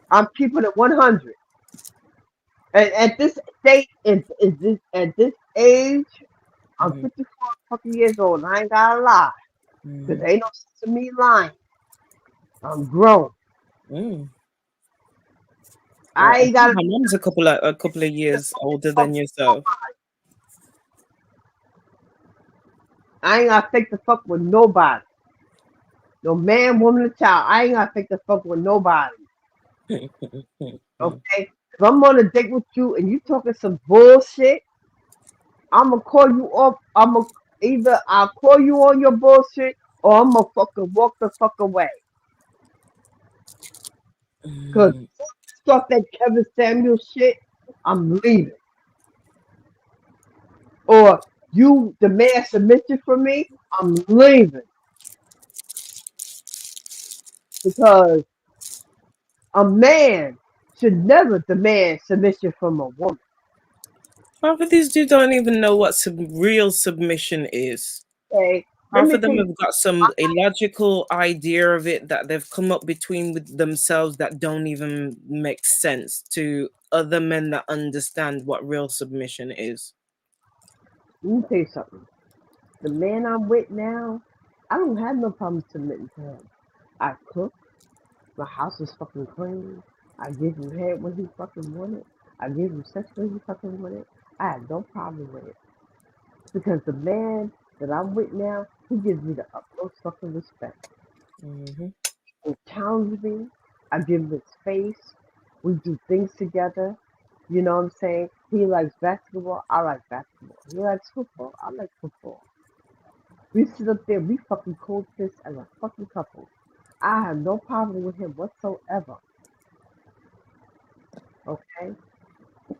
I'm keeping it 100. And at this state, at this age, I'm 54 fucking years old. I ain't gotta lie. Because ain't no sense of me lying. I'm grown. I ain't got. My mom's a couple of years older than yourself. I ain't got to fake the fuck with nobody. No man, woman, or child. I ain't got to fake the fuck with nobody. Okay? If I'm on a date with you and you talking some bullshit, I'm gonna call you off. Either I'll call you on your bullshit or I'm gonna fucking walk the fuck away. Cause stuff that Kevin Samuel shit, I'm leaving. Or you demand submission from me, I'm leaving. Because a man should never demand submission from a woman. Half of these dudes don't even know what real submission is. Okay. Half of them have got some illogical idea of it that they've come up with themselves that don't even make sense to other men that understand what real submission is. Let me tell you something. The man I'm with now, I don't have no problem submitting to him. I cook. My house is fucking clean. I give him head when he fucking wanted. I give him sex when he fucking wanted. I have no problem with it. Because the man that I'm with now, he gives me the utmost fucking respect. He challenges me. I give him his space. We do things together. You know what I'm saying? He likes basketball. I like basketball. He likes football. I like football. We sit up there. We fucking coexist as a fucking couple. I have no problem with him whatsoever. Okay?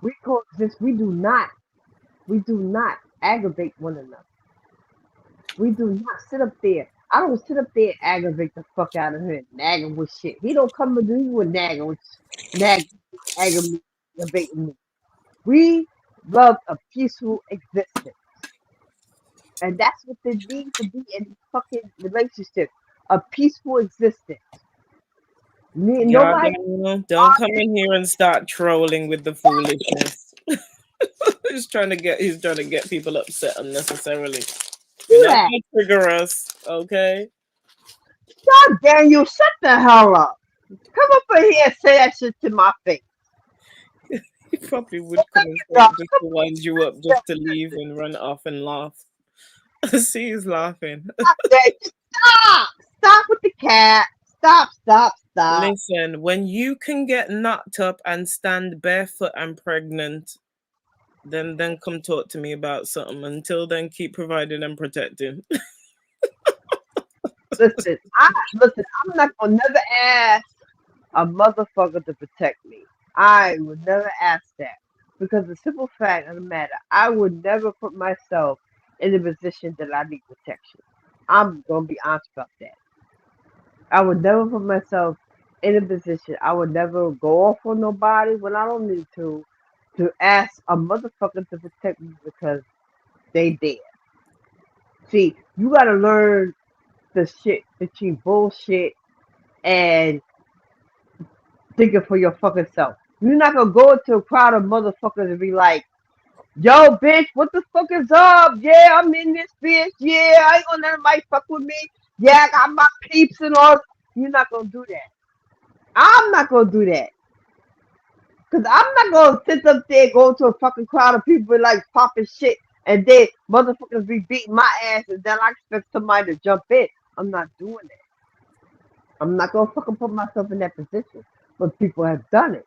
We coexist. We do not aggravate one another. We do not sit up there. I don't sit up there and aggravate the fuck out of him, nagging with shit. He don't come to me with aggravating me. We love a peaceful existence. And that's what they need to be in fucking relationship. A peaceful existence. Nobody don't come in here and start trolling with the foolishness. He's trying to get people upset unnecessarily. You're not gonna trigger us, okay? God damn you, shut the hell up. Come up in here and say that shit to my face. He probably would come and say it just to wind you up, just to leave and run off and laugh. See, he's laughing. Stop with the cat. Stop. Listen, when you can get knocked up and stand barefoot and pregnant, then come talk to me about something. Until then, keep providing and protecting. Listen, I'm not gonna never ask a motherfucker to protect me. I would never ask that. Because the simple fact of the matter, I would never put myself in a position that I need protection. I'm gonna be honest about that. I would never put myself in a position. I would never go off on nobody when I don't need to ask a motherfucker to protect me because they dead. See, you gotta learn the shit between bullshit and thinking for your fucking self. You're not gonna go into a crowd of motherfuckers and be like, yo, bitch, what the fuck is up? Yeah, I'm in this bitch. Yeah, I ain't gonna let nobody fuck with me. Yeah, I got my peeps and all. You're not gonna do that. I'm not gonna do that. Cause I'm not gonna sit up there, go to a fucking crowd of people like popping shit, and then motherfuckers be beating my ass, and then I expect somebody to jump in. I'm not doing that. I'm not gonna fucking put myself in that position. But people have done it.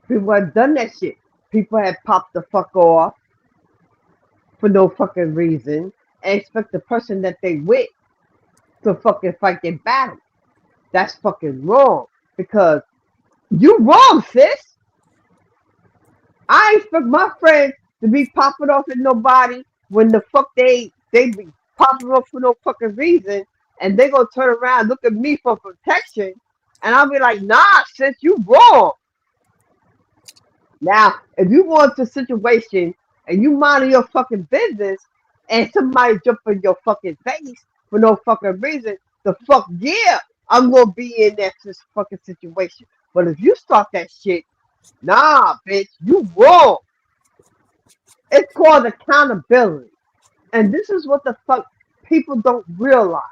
People have done that shit. People have popped the fuck off for no fucking reason and expect the person that they with to fucking fight their battle. That's fucking wrong. Because you wrong, sis. I expect my friends to be popping off at nobody when the fuck they be popping off for no fucking reason, and they gonna turn around and look at me for protection, and I'll be like, nah, sis, you wrong. Now, if you go into a situation and you mind your fucking business and somebody jump in your fucking face for no fucking reason, the fuck yeah, I'm gonna be in that fucking situation. But if you start that shit, nah, bitch, you wrong. It's called accountability. And this is what the fuck people don't realize.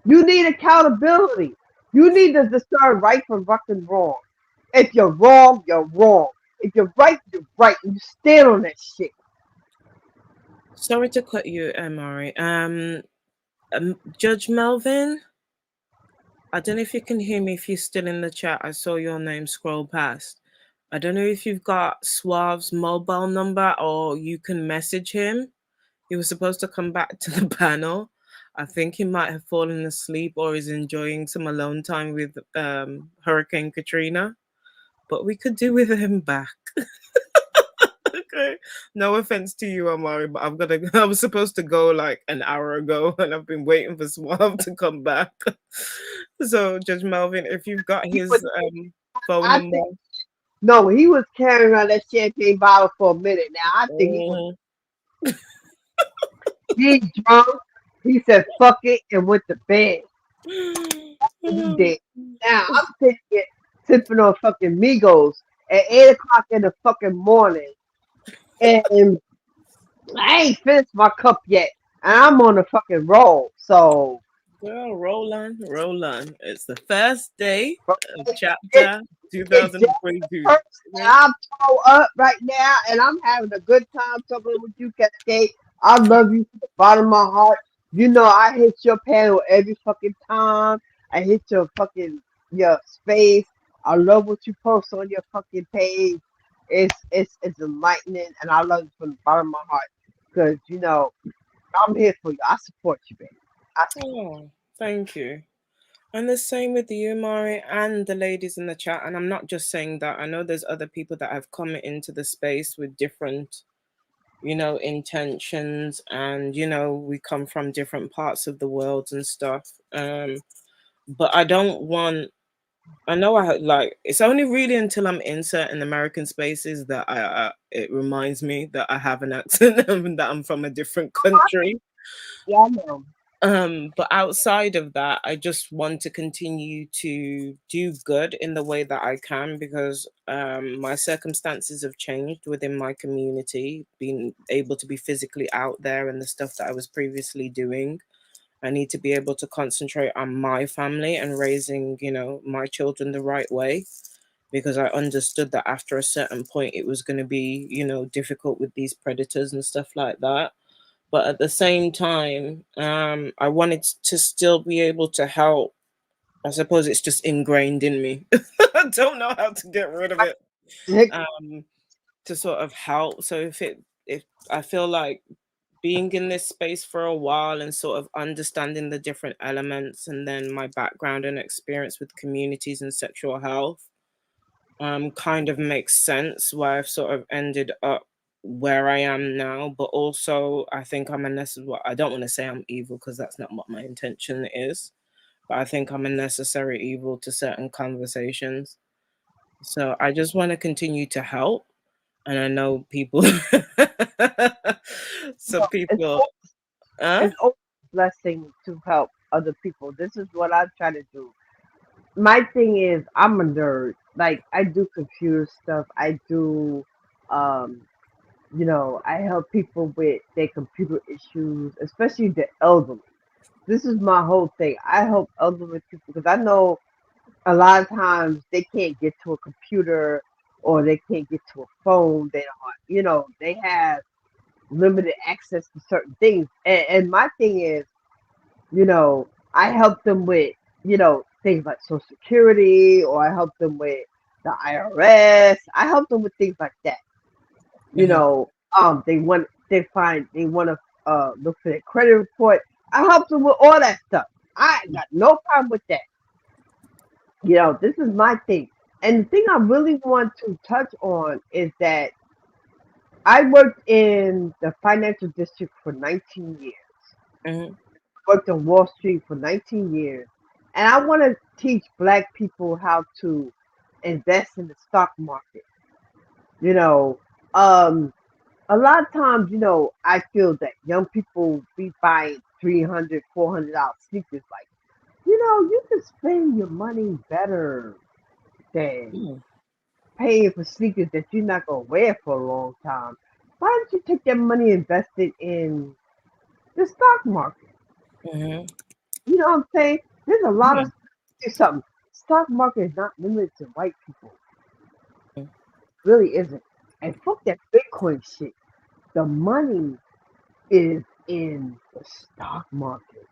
You need accountability. You need to discern right from fucking wrong. If you're wrong, you're wrong. If you're right, you're right. And you stand on that shit. Sorry to cut you, Mari. Judge Melvin, I don't know if you can hear me if you're still in the chat. I saw your name scroll past. I don't know if you've got Suave's mobile number or you can message him. He was supposed to come back to the panel. I think he might have fallen asleep or is enjoying some alone time with Hurricane Katrina. But we could do with him back. Okay. No offense to you, Amari, but I was supposed to go like an hour ago and I've been waiting for Suave to come back. So, Judge Melvin, if you've got his phone number. No, he was carrying around that champagne bottle for a minute now. I think he was he's drunk. He said, fuck it, and went to bed. He did. Now, I'm sitting here sipping on fucking Migos at 8 o'clock in the fucking morning. And I ain't finished my cup yet. And I'm on a fucking roll. So. Well, roll on. It's the first day of chapter 2022. I'm toe up right now, and I'm having a good time talking with you, Cascade. I love you from the bottom of my heart. You know I hit your panel every fucking time. I hit your space. I love what you post on your fucking page. It's enlightening, and I love you from the bottom of my heart because you know I'm here for you. I support you, baby. Oh, thank you. And the same with you, Mari, and the ladies in the chat. And I'm not just saying that. I know there's other people that have come into the space with different, intentions. And, we come from different parts of the world and stuff. But I don't want... I know it's only really until I'm in certain American spaces that it reminds me that I have an accent and that I'm from a different country. Yeah, I know. But outside of that, I just want to continue to do good in the way that I can because my circumstances have changed within my community, being able to be physically out there and the stuff that I was previously doing. I need to be able to concentrate on my family and raising, my children the right way, because I understood that after a certain point, it was going to be, difficult with these predators and stuff like that. but at the same time, I wanted to still be able to help. I suppose it's just ingrained in me. I don't know how to get rid of it. To sort of help. So if I feel like being in this space for a while and sort of understanding the different elements, and then my background and experience with communities and sexual health, kind of makes sense why I've sort of ended up where I am now. But also I think I'm a necessary, I don't want to say I'm evil because that's not what my intention is, but I think I'm a necessary evil to certain conversations. So I just want to continue to help. And I know people so No, people it's always a blessing to help other people. This is what I try to do. My thing is I'm a nerd. Like I do computer stuff. I do um I help people with their computer issues, especially the elderly. This is my whole thing. I help elderly people because I know a lot of times they can't get to a computer or they can't get to a phone. They don't, they have limited access to certain things. And my thing is, I help them with, things like Social Security, or I help them with the IRS. I help them with things like that. They want to look for their credit report. I help them with all that stuff. I got no problem with that. This is my thing. And the thing I really want to touch on is that I worked in the financial district for 19 years. Worked on Wall Street for 19 years. And I want to teach Black people how to invest in the stock market. A lot of times, I feel that young people be buying $300, $400 sneakers. Like, you can spend your money better than paying for sneakers that you're not gonna wear for a long time. Why don't you take that money and invest it in the stock market? You know what I'm saying? There's a lot of something. Stock market is not limited to white people. Really isn't. And fuck that Bitcoin shit. The money is in the stock market.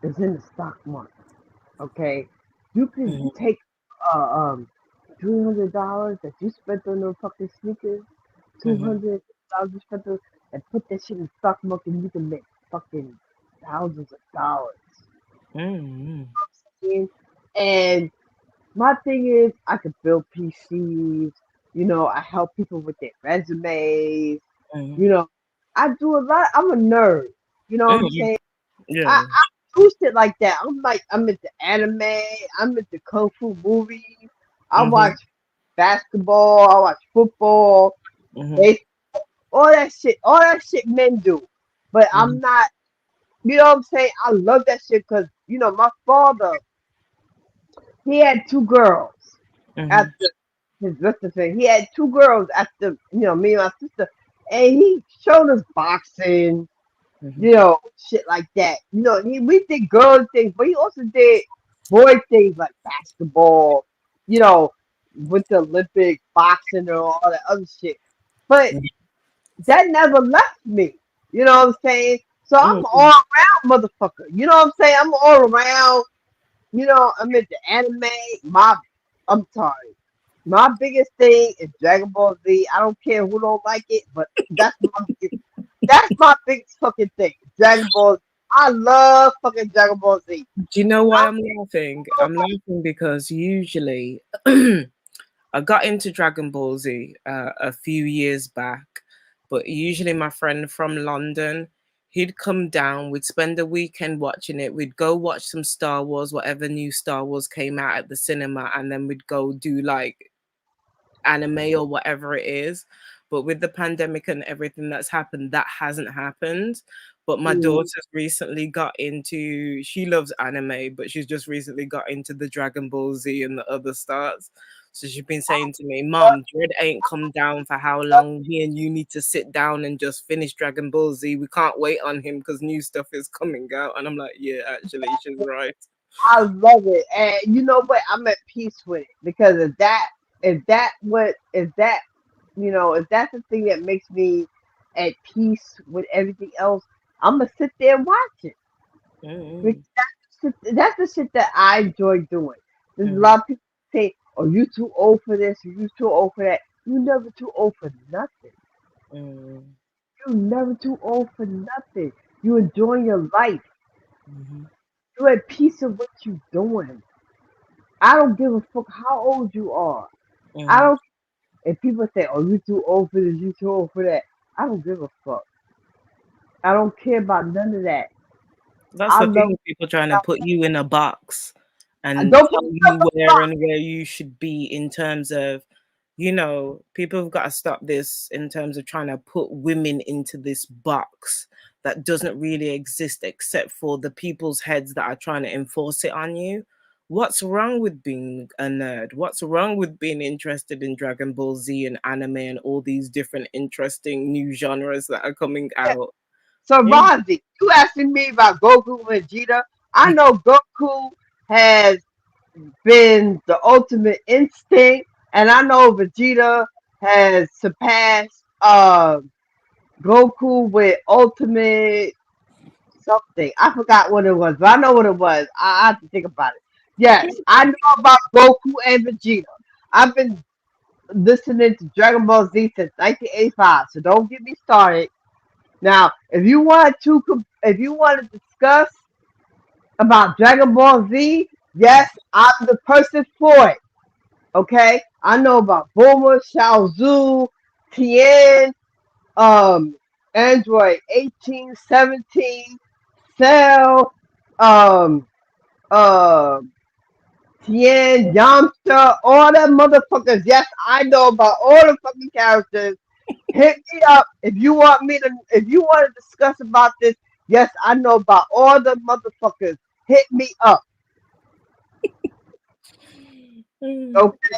It's in the stock market. Okay? You can take $300 that you spent on those fucking sneakers, $200 you spent on, and put that shit in the stock market, and you can make fucking thousands of dollars. And my thing is, I could build PCs. I help people with their resumes. I do a lot. I'm a nerd. You know what I'm saying? Yeah. I do shit like that. I'm into anime. I'm into kung fu movies. I watch basketball. I watch football. Baseball, all that shit. All that shit men do. But I'm not. You know what I'm saying? I love that shit because my father. He had two girls after his sister thing. He had two girls after me and my sister, and he showed us boxing. Shit like that. We did girl things, but he also did boy things like basketball, with the Olympic boxing and all that other shit. But that never left me. You know what I'm saying? So I'm all around motherfucker. You know what I'm saying? I'm all around. I'm into anime. I'm sorry. My biggest thing is Dragon Ball Z. I don't care who don't like it, but that's my biggest fucking thing. Dragon Ball Z. I love fucking Dragon Ball Z. Do you know why I'm laughing? I'm laughing because usually I got into Dragon Ball Z a few years back, but usually my friend from London, he'd come down, we'd spend the weekend watching it, we'd go watch some Star Wars, whatever new Star Wars came out at the cinema, and then we'd go do like anime or whatever it is. But with the pandemic and everything that's happened, that hasn't happened. But my daughter's recently got into, she loves anime, but she's just recently got into the Dragon Ball Z and the other stars. So she's been saying to me, Mom, Dread ain't come down for how long? Me and you need to sit down and just finish Dragon Ball Z. We can't wait on him because new stuff is coming out. And I'm like, yeah, actually, she's right. I love it. And you know what? I'm at peace with it because if that's the thing that makes me at peace with everything else, I'm gonna sit there and watch it. Mm-hmm. That's the shit that I enjoy doing. There's a Mm-hmm. lot of people say, "Oh, you too old for this, or you too old for that." You never too old for nothing. Mm-hmm. You never too old for nothing. You enjoying your life. Mm-hmm. You at peace with what you doing. I don't give a fuck how old you are. I Mm-hmm. don't. If people say, "Oh, you too old for this, you too old for that," I don't give a fuck. I don't care about none of that. That's I the thing love. with people trying to put you in a box and Don't put tell me you up. where you should be in terms of, people have got to stop this in terms of trying to put women into this box that doesn't really exist except for the people's heads that are trying to enforce it on you. What's wrong with being a nerd? What's wrong with being interested in Dragon Ball Z and anime and all these different interesting new genres that are coming out? So, Yeah. Rozzy, you asking me about Goku and Vegeta? I know Goku has been the ultimate instinct, and I know Vegeta has surpassed Goku with ultimate something. I forgot what it was, but I know what it was. I have to think about it. Yes, I know about Goku and Vegeta. I've been listening to Dragon Ball Z since 1985, so don't get me started. Now, if you want to discuss about Dragon Ball Z, yes, I'm the person for it. Okay, I know about Bulma, Shao Zhu, Tien, Android 18, 17, Cell, um, uh, Tien, Yamcha, all them motherfuckers. Yes, I know about all the fucking characters. Hit me up if you want me to. If you want to discuss about this, yes, I know about all the motherfuckers. Hit me up, okay?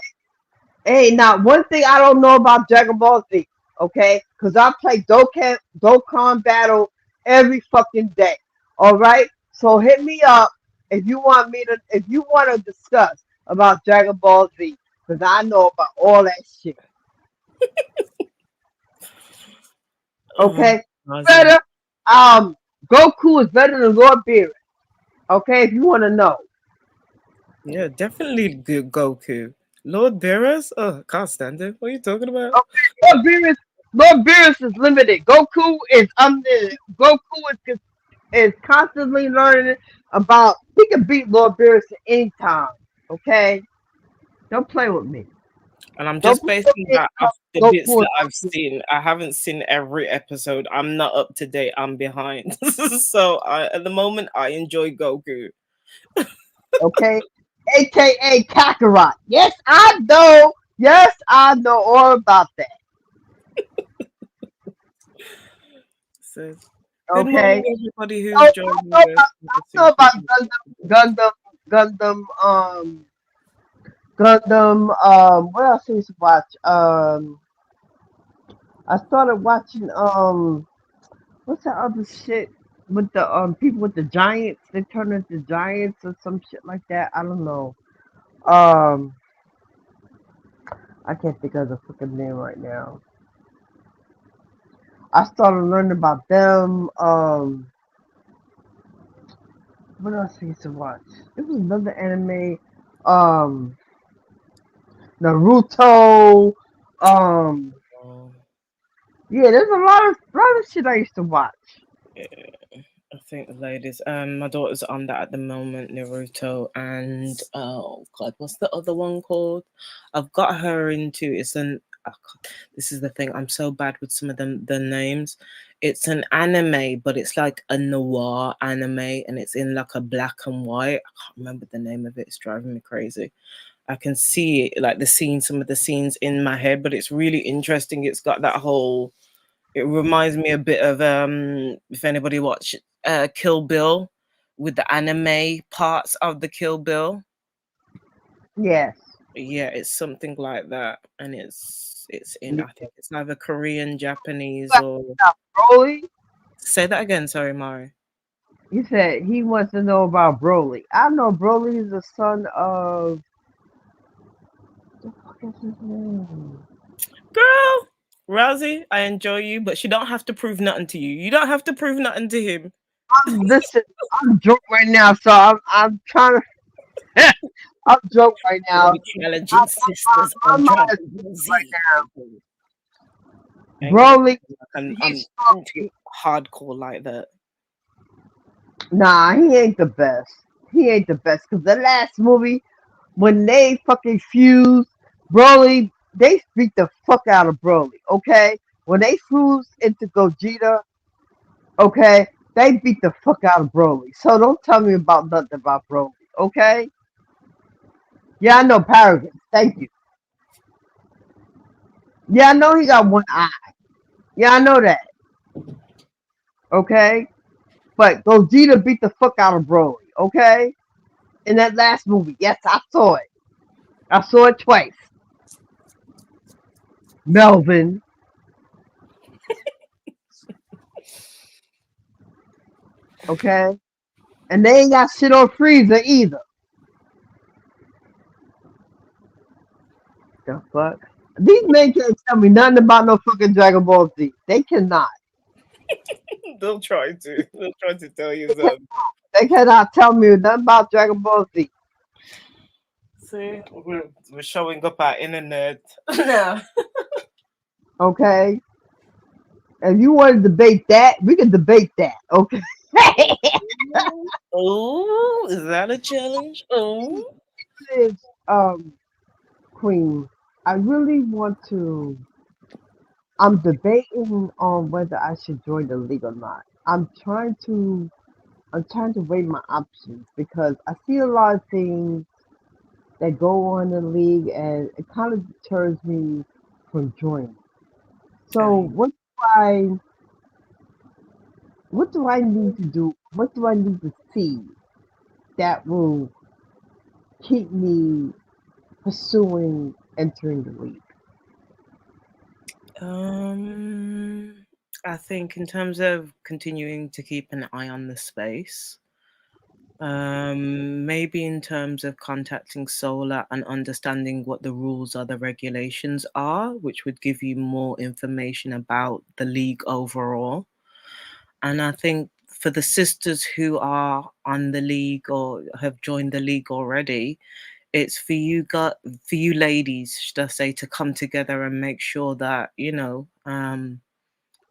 Hey, now one thing I don't know about Dragon Ball Z, okay? Because I play Dokkan Battle every fucking day. All right, so hit me up if you want me to. If you want to discuss about Dragon Ball Z, because I know about all that shit. Okay, better. Goku is better than Lord Beerus. Okay, if you want to know. Yeah, definitely good Goku. Lord Beerus? Oh, can't stand it. What are you talking about? Okay, Lord Beerus is limited. Goku is unlimited. Goku is constantly learning about. He can beat Lord Beerus at any time. Okay, don't play with me. And I'm Don't just play with basing me. that off the bits Goku that I've is seen. I haven't seen every episode. I'm not up to date. I'm behind. So at the moment, I enjoy Goku. okay, aka Kakarot. Yes, I know. Yes, I know all about that. So, good Okay. morning, everybody So, who's joining us. I know about Gundam. What else I used to watch? I started watching what's that other shit with the people with the giants? They turn into giants or some shit like that. I don't know. Um, I can't think of the fucking name right now. I started learning about them. What else I used to watch? There was another anime. Um, Naruto. Um, yeah, there's a lot of shit I used to watch. I think the ladies. My daughter's on that at the moment, Naruto, and oh god, what's the other one called? I've got her into. It's an. Oh god, this is the thing. I'm so bad with some of the names. It's an anime, but it's like a noir anime, and it's in like a black and white. I can't remember the name of it. It's driving me crazy. I can see it, like some of the scenes in my head, but it's really interesting. It's got that whole. It reminds me a bit of if anybody watched Kill Bill with the anime parts of the Kill Bill. Yes. Yeah, it's something like that, and it's in. I think it's either Korean, Japanese, or. Broly? Say that again. Sorry, Mari. He said he wants to know about Broly. I know Broly is the son of. What the fuck is his name? Girl, Rousey, I enjoy you, but she don't have to prove nothing to you. You don't have to prove nothing to him. Listen, I'm drunk right now, so I'm trying to. I'm drunk right now. Challenging sisters My on mind Dragon is Ball Z. right now. Broly, I'm he's hardcore like that. nah, he ain't the best. He ain't the best because the last movie when they fucking fused, Broly, they beat the fuck out of Broly. Okay, when they fused into Gogeta, okay, they beat the fuck out of Broly. So don't tell me about nothing about Broly. Okay. Yeah, I know Paragon. Thank you. Yeah, I know he got one eye. Yeah, I know that. Okay? But Gogeta beat the fuck out of Broly. Okay? In that last movie. Yes, I saw it. I saw it twice. Melvin. Okay? And they ain't got shit on Frieza either. The fuck? These men can't tell me nothing about no fucking Dragon Ball Z. They cannot. They'll try to. They'll try to tell you something. They cannot tell me nothing about Dragon Ball Z. See, we're showing up our internet now. Okay? If you want to debate that, we can debate that. Okay? Oh, is that a challenge? Oh, Is Queen, I really want to. I'm debating on whether I should join the league or not. I'm trying to weigh my options because I see a lot of things that go on in the league and it kind of deters me from joining. So what do I need to do? What do I need to see that will keep me pursuing entering the league? I think in terms of continuing to keep an eye on the space, maybe in terms of contacting Solar and understanding what the rules or the regulations are, which would give you more information about the league overall. And I think for the sisters who are on the league or have joined the league already, it's for you ladies, should I say, to come together and make sure that,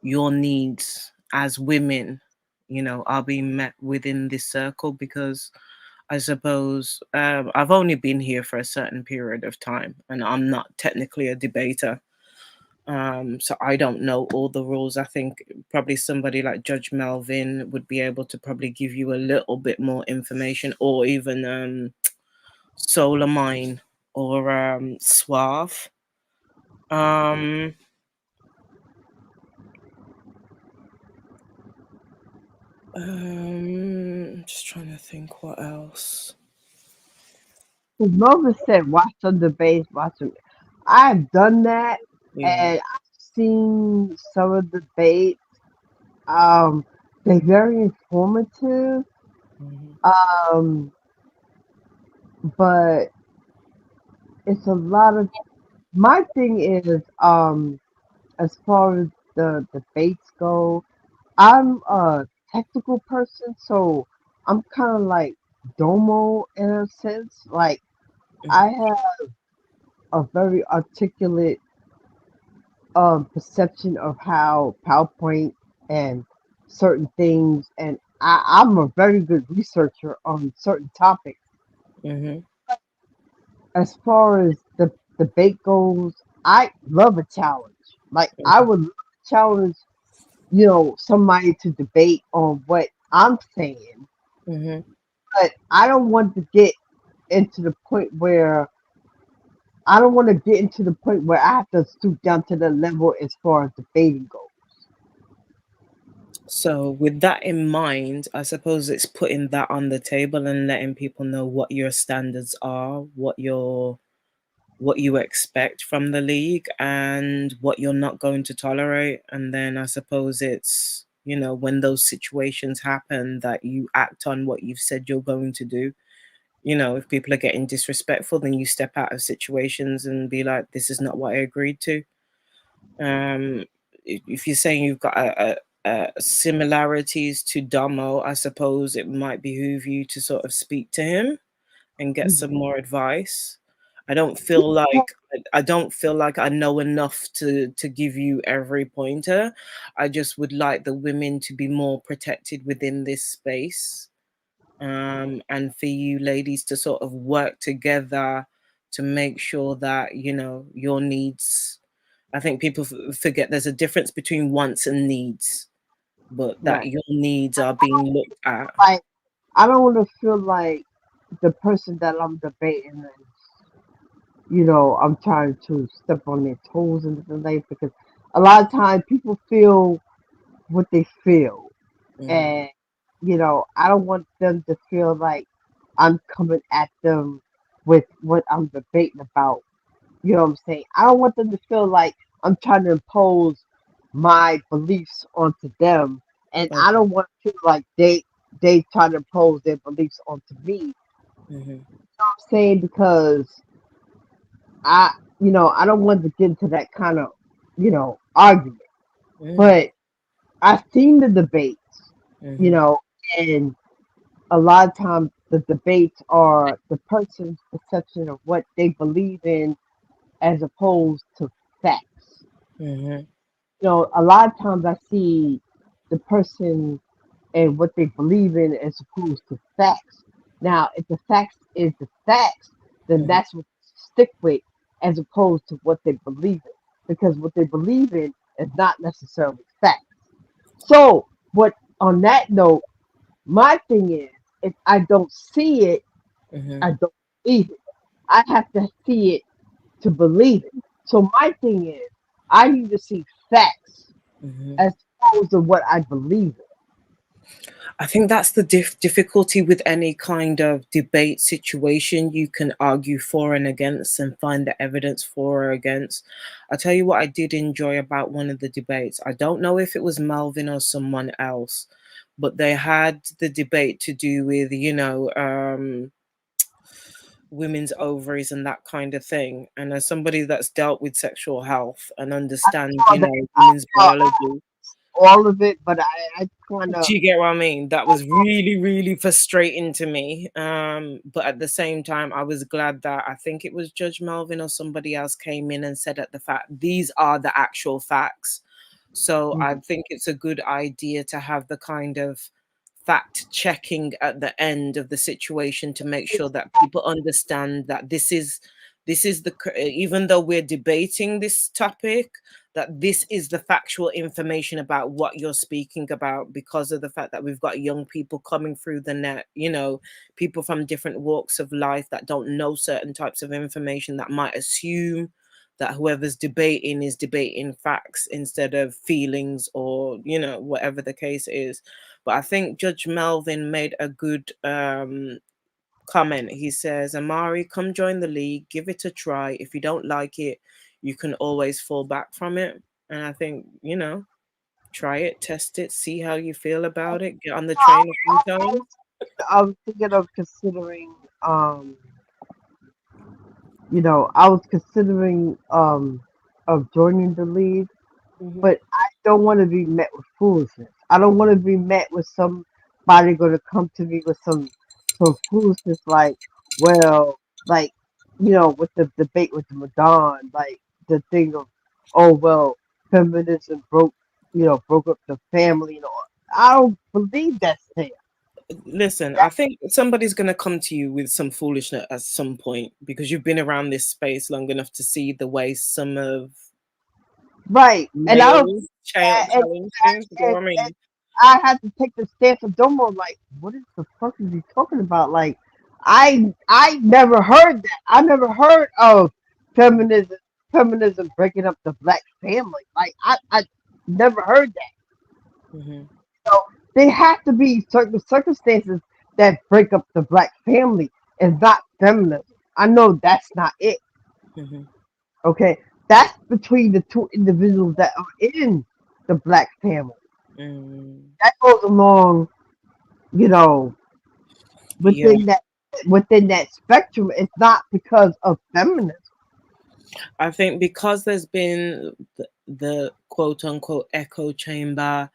your needs as women, are being met within this circle, because I suppose I've only been here for a certain period of time and I'm not technically a debater. So I don't know all the rules. I think probably somebody like Judge Melvin would be able to probably give you a little bit more information, or even Solar Mine or Suave. Just trying to think what else. Because Melvin said, watch some debates, watch them. I've done that, and I've seen some of the debates. They're very informative. But it's a lot of. My thing is, as far as the debates go, I'm a technical person, so I'm kind of like Domo in a sense. Like, I have a very articulate perception of how PowerPoint and certain things, and I'm a very good researcher on certain topics. As far as the debate goes, I love a challenge. Like, I would love to challenge, somebody to debate on what I'm saying. But I don't want to get into the point where I have to stoop down to the level as far as debating goes. So with that in mind, I suppose it's putting that on the table and letting people know what your standards are, what you expect from the league, and what you're not going to tolerate. And then I suppose it's, when those situations happen, that you act on what you've said you're going to do. If people are getting disrespectful, then you step out of situations and be like, this is not what I agreed to. If you're saying you've got similarities to Domo, I suppose it might behoove you to sort of speak to him and get some more advice. I don't feel like I know enough to give you every pointer. I just would like the women to be more protected within this space, and for you ladies to sort of work together to make sure that your needs. I think people forget there's a difference between wants and needs, but that Right. your needs are being looked at. Like, I don't want to feel like the person that I'm debating is, I'm trying to step on their toes and different things, because a lot of times people feel what they feel. And, I don't want them to feel like I'm coming at them with what I'm debating about. You know what I'm saying? I don't want them to feel like I'm trying to impose my beliefs onto them. And I don't want to feel like they try to impose their beliefs onto me. You know what I'm saying? Because I don't want to get into that kind of, argument. But I've seen the debates, and a lot of times the debates are the person's perception of what they believe in as opposed to facts. A lot of times I see the person and what they believe in as opposed to facts. Now, if the facts is the facts, then that's what they stick with as opposed to what they believe in. Because what they believe in is not necessarily facts. So, what on that note, my thing is, if I don't see it, I don't believe it. I have to see it to believe it. So my thing is, I need to see facts as opposed to what I believe in. I think that's the difficulty with any kind of debate situation. You can argue for and against and find the evidence for or against. I'll tell you what I did enjoy about one of the debates. I don't know if it was Melvin or someone else, but they had the debate to do with, women's ovaries and that kind of thing. And as somebody that's dealt with sexual health and understands, women's biology. All of it, but I kind of. Do you get what I mean? That was really, really frustrating to me. But at the same time, I was glad that I think it was Judge Melvin or somebody else came in and said these are the actual facts. So I think it's a good idea to have the kind of fact checking at the end of the situation to make sure that people understand that this is even though we're debating this topic, that this is the factual information about what you're speaking about, because of the fact that we've got young people coming through the net, people from different walks of life that don't know certain types of information, that might assume that whoever's debating is debating facts instead of feelings or, whatever the case is. But I think Judge Melvin made a good comment. He says, Amari, come join the league, give it a try. If you don't like it, you can always fall back from it. And I think, try it, test it, see how you feel about it, get on the train a few times. I was thinking of considering, I was considering of joining the league, but I don't want to be met with foolishness. I don't want to be met with somebody going to come to me with some foolishness like, well, like, with the debate with the Madon, like the thing of, oh, well, feminism broke up the family. I don't believe that's there. Listen, I think somebody's going to come to you with some foolishness at some point, because you've been around this space long enough to see the way some of right, and I don't challenge things. I had to take the stance of Domo, like, what is the fuck is he talking about? Like, I never heard that. I never heard of feminism breaking up the black family. Like, I never heard that. So there have to be certain circumstances that break up the black family, and not feminism. I know that's not it. Okay, that's between the two individuals that are in the black family. That goes along, within that spectrum. It's not because of feminism. I think because there's been the quote unquote echo chamber,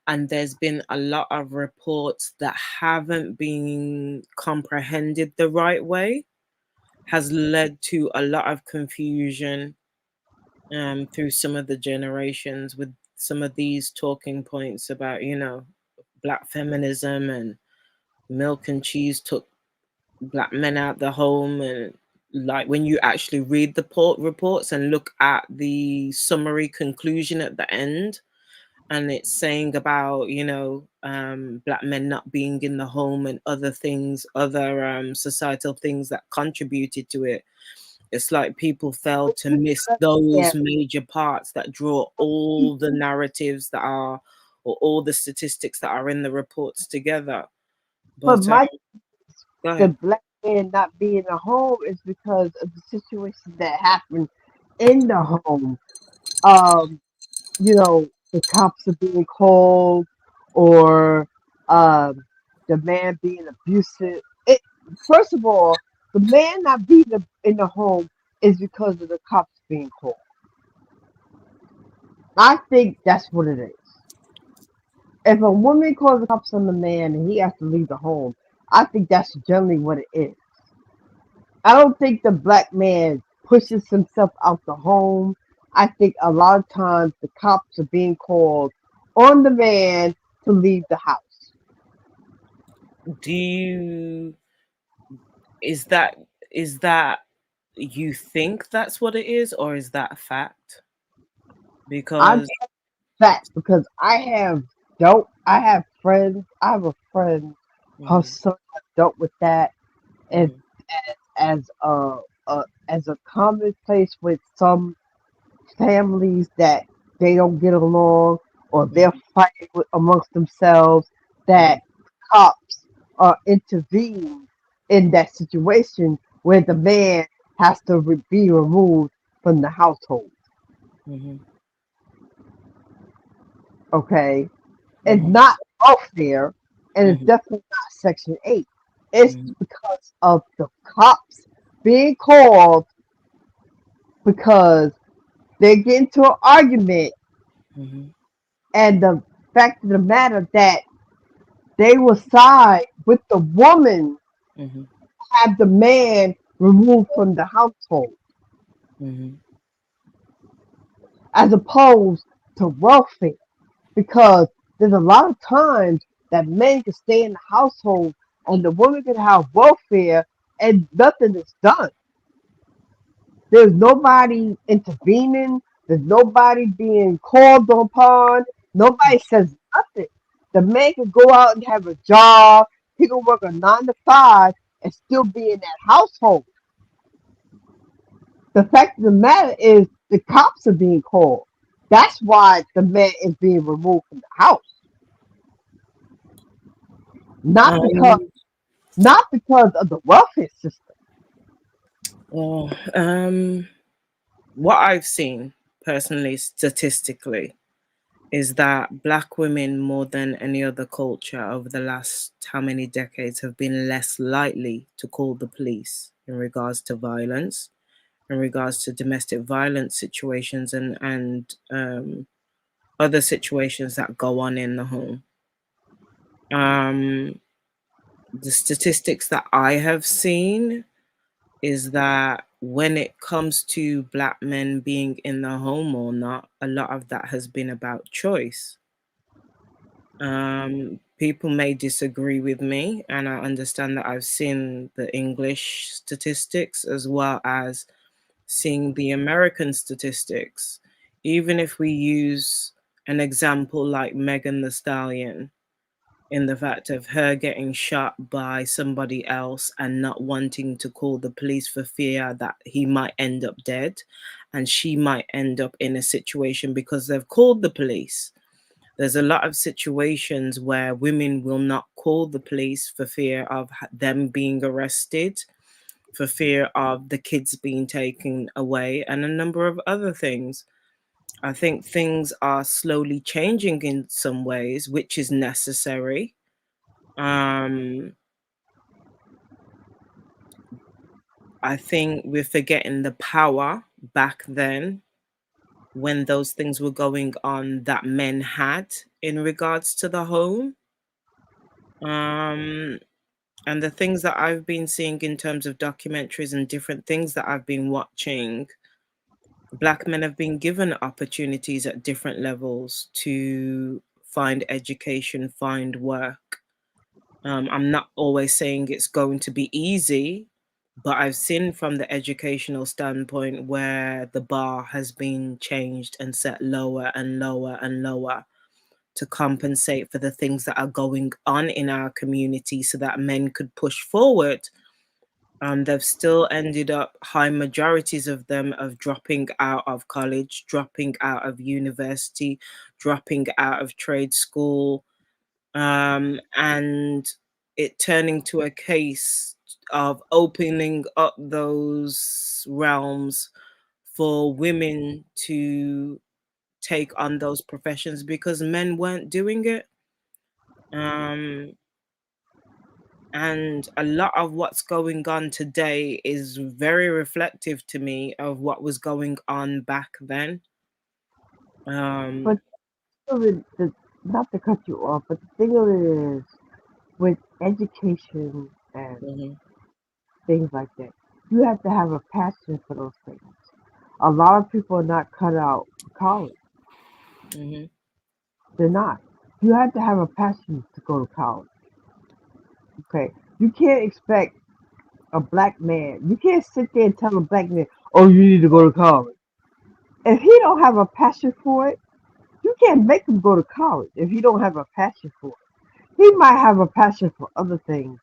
and there's been a lot of reports that haven't been comprehended the right way, has led to a lot of confusion through some of the generations with some of these talking points about, you know, black feminism and milk and cheese took black men out the home. And like when you actually read the reports and look at the summary conclusion at the end, and it's saying about, you know, black men not being in the home and other things, other societal things that contributed to it. It's like people failed to miss those major parts that draw all the narratives that are, or all the statistics that are in the reports together. But But my go the ahead. black man not being at home is because of the situation that happened in the home. Um, you know, the cops are being called, or um, the man being abusive. It first of all, the man not being in the home is because of the cops being called. I think that's what it is. If a woman calls the cops on the man and he has to leave the home, I think that's generally what it is. I don't think the black man pushes himself out the home. I think a lot of times the cops are being called on the man to leave the house. Do you, is that you think that's what it is, or is that a fact? I'm Because fact because I have friends. I have a friend. Her son dealt with that, and as as a commonplace with some families that they don't get along or they're fighting amongst themselves, that cops are intervening in that situation where the man has to be removed from the household. Okay, it's not welfare, and it's definitely not Section 8. It's because of the cops being called because they get into an argument, and the fact of the matter that they will side with the woman, have the man removed from the household, as opposed to welfare. Because there's a lot of times that men can stay in the household and the woman can have welfare and nothing is done. There's nobody intervening. There's nobody being called upon. Nobody says nothing. The man can go out and have a job. He can work a 9 to 5 and still be in that household. The fact of the matter is the cops are being called. That's why the man is being removed from the house. Not because of the welfare system. Well, what I've seen personally, statistically, is that black women, more than any other culture over the last how many decades, have been less likely to call the police in regards to violence, in regards to domestic violence situations, and other situations that go on in the home. The statistics that I have seen is that when it comes to black men being in the home or not, a lot of that has been about choice. People may disagree with me, and I understand that I've seen the English statistics as well as seeing the American statistics. Even if we use an example like Megan Thee Stallion, in the fact of her getting shot by somebody else and not wanting to call the police for fear that he might end up dead and she might end up in a situation because they've called the police. There's a lot of situations where women will not call the police for fear of them being arrested, for fear of the kids being taken away, and a number of other things. I think things are slowly changing in some ways, which is necessary. I think we're forgetting the power back then when those things were going on that men had in regards to the home. And the things that I've been seeing in terms of documentaries and different things that I've been watching, Black men have been given opportunities at different levels to find education, find work. I'm not always saying it's going to be easy, but I've seen from the educational standpoint where the bar has been changed and set lower and lower and lower to compensate for the things that are going on in our community so that men could push forward. They've still ended up, high majorities of them, of dropping out of college, dropping out of university, dropping out of trade school, and it turning to a case of opening up those realms for women to take on those professions because men weren't doing it. And a lot of what's going on today is very reflective to me of what was going on back then. But not to cut you off, but the thing of it is, with education and things like that, you have to have a passion for those things. A lot of people are not cut out for college. They're not. You have to have a passion to go to college. Okay, you can't expect a black man. You can't sit there and tell a black man, "Oh, you need to go to college." If he don't have a passion for it, you can't make him go to college if he don't have a passion for it. He might have a passion for other things.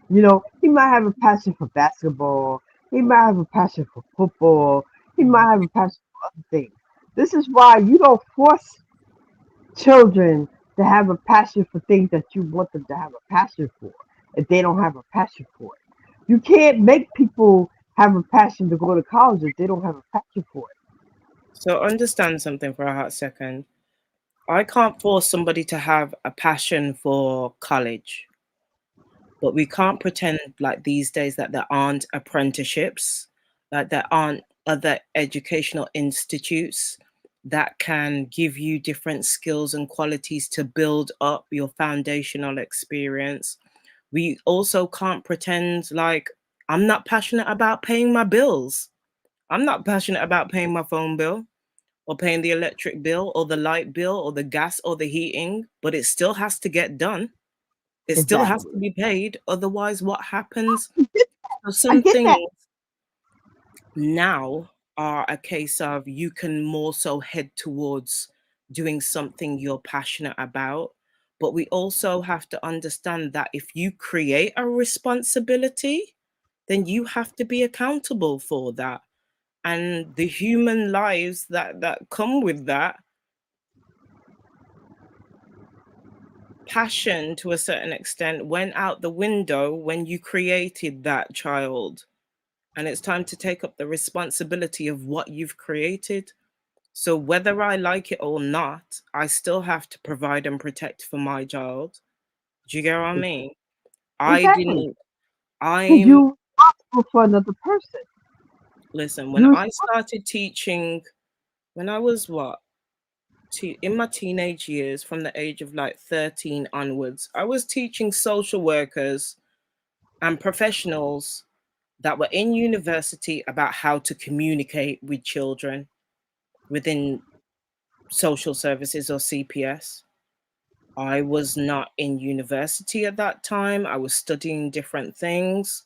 You know, he might have a passion for basketball. He might have a passion for football. He might have a passion for other things. This is why you don't force children to have a passion for things that you want them to have a passion for if they don't have a passion for it. You can't make people have a passion to go to college if they don't have a passion for it. So understand something for a hot second. I can't force somebody to have a passion for college, but we can't pretend like these days that there aren't apprenticeships, that there aren't other educational institutes that can give you different skills and qualities to build up your foundational experience. We also can't pretend like I'm not passionate about paying my bills. I'm not passionate about paying my phone bill or paying the electric bill or the light bill or the gas or the heating, but it still has to get done. It still has to be paid. Otherwise, what happens? So some things now are a case of you can more so head towards doing something you're passionate about. But we also have to understand that if you create a responsibility, then you have to be accountable for that. And the human lives that come with that, passion to a certain extent went out the window when you created that child. And it's time to take up the responsibility of what you've created. So whether I like it or not, I still have to provide and protect for my child. Do you get what I mean? Exactly. I'm you responsible for another person. Listen, when I started teaching, when I was in my teenage years, from the age of like 13 onwards, I was teaching social workers and professionals that were in university about how to communicate with children within social services or CPS. I was not in university at that time. I was studying different things.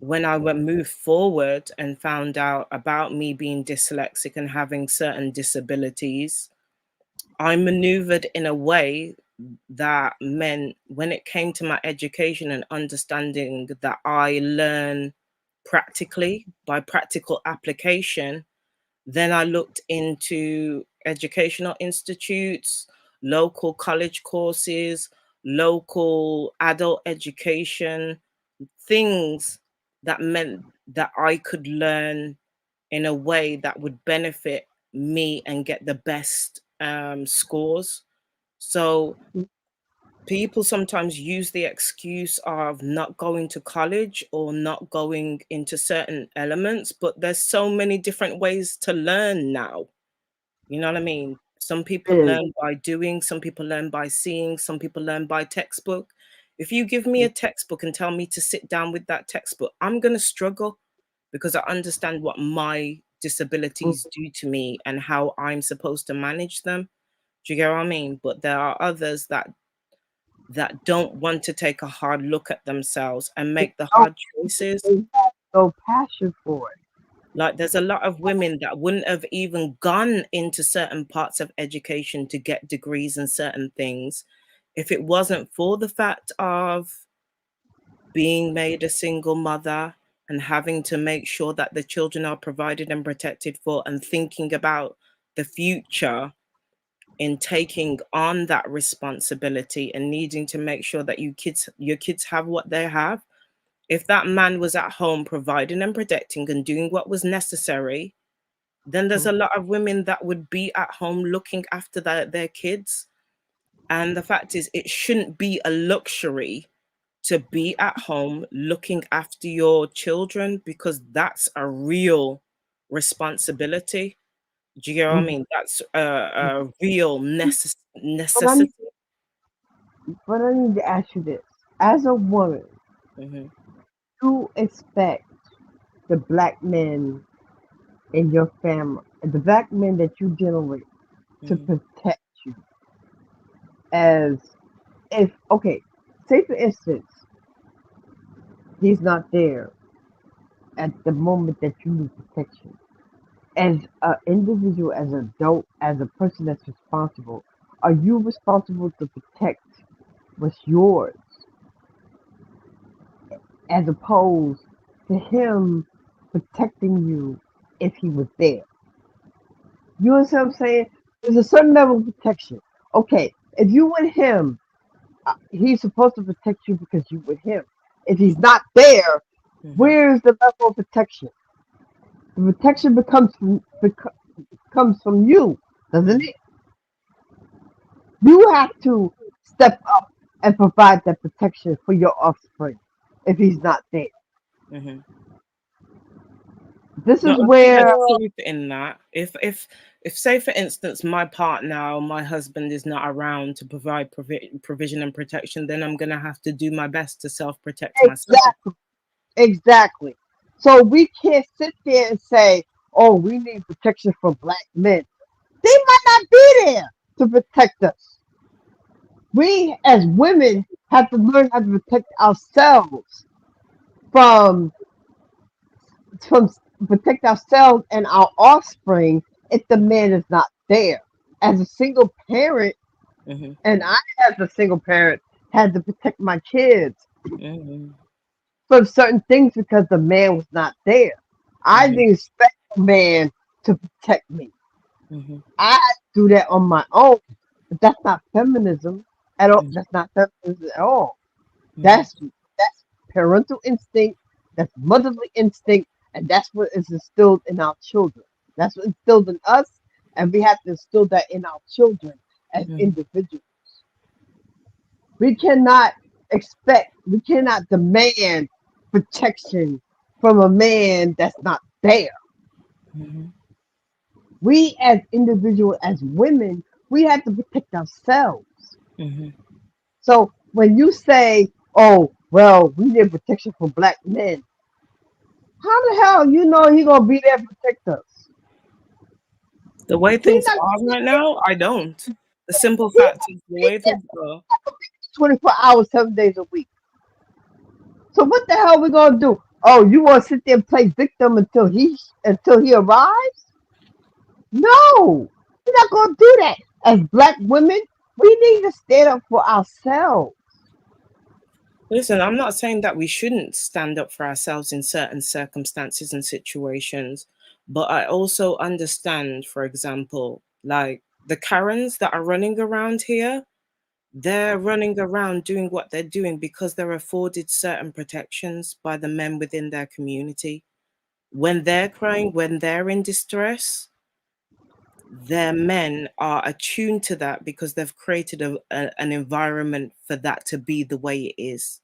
When I moved forward and found out about me being dyslexic and having certain disabilities, I maneuvered in a way that meant when it came to my education and understanding that I learn practically by practical application, then I looked into educational institutes, local college courses, local adult education, things that meant that I could learn in a way that would benefit me and get the best scores. So people sometimes use the excuse of not going to college or not going into certain elements, but there's so many different ways to learn now. You know what I mean? Some people learn by doing, some people learn by seeing, some people learn by textbook. If you give me a textbook and tell me to sit down with that textbook, I'm going to struggle because I understand what my disabilities do to me and how I'm supposed to manage them. Do you get what I mean? But there are others that don't want to take a hard look at themselves and make the hard choices. No passion for it. Like there's a lot of women that wouldn't have even gone into certain parts of education to get degrees in certain things if it wasn't for the fact of being made a single mother and having to make sure that the children are provided and protected for, and thinking about the future in taking on that responsibility and needing to make sure that your kids have what they have. If that man was at home providing and protecting and doing what was necessary, then there's a lot of women that would be at home looking after their kids. And the fact is, it shouldn't be a luxury to be at home looking after your children, because that's a real responsibility. Do you get what I mean? That's a real necessity. But I need to ask you this. As a woman, you expect the black men in your family, the black men that you're dealing with, to protect you. As if, okay, say for instance, he's not there at the moment that you need protection. As an individual, as an adult, as a person that's responsible, are you responsible to protect what's yours, as opposed to him protecting you if he was there? You understand what I'm saying? There's a certain level of protection. Okay, if you with him, he's supposed to protect you because you with him. If he's not there, where's the level of protection? The protection comes from you, doesn't it? You have to step up and provide that protection for your offspring if he's not there. This is where in that if say for instance my partner or my husband is not around to provide provision and protection, then I'm gonna have to do my best to self-protect myself. Exactly. So we can't sit there and say, oh, we need protection from black men. They might not be there to protect us. We as women have to learn how to protect ourselves from protect ourselves and our offspring if the man is not there. As a single parent, and I as a single parent had to protect my kids from certain things because the man was not there. I didn't expect a man to protect me. I had to do that on my own. But that's not feminism at all. That's not feminism at all. That's parental instinct. That's motherly instinct, and that's what is instilled in our children. That's what instilled in us, and we have to instill that in our children as individuals. We cannot demand protection from a man that's not there. We as individuals, as women, we have to protect ourselves. So when you say, oh, well, we need protection from black men, how the hell you know he gonna be there to protect us? The way things are right now, I don't. The simple fact is the way things are. 24 hours, 7 days a week. So what the hell we gonna do? Oh, you want to sit there and play victim until he arrives? No, we're not gonna do that. As black women, we need to stand up for ourselves. Listen, I'm not saying that we shouldn't stand up for ourselves in certain circumstances and situations, but I also understand, for example, like the Karens that are running around here, they're running around doing what they're doing because they're afforded certain protections by the men within their community. When they're crying, when they're in distress, their men are attuned to that because they've created an environment for that to be the way it is.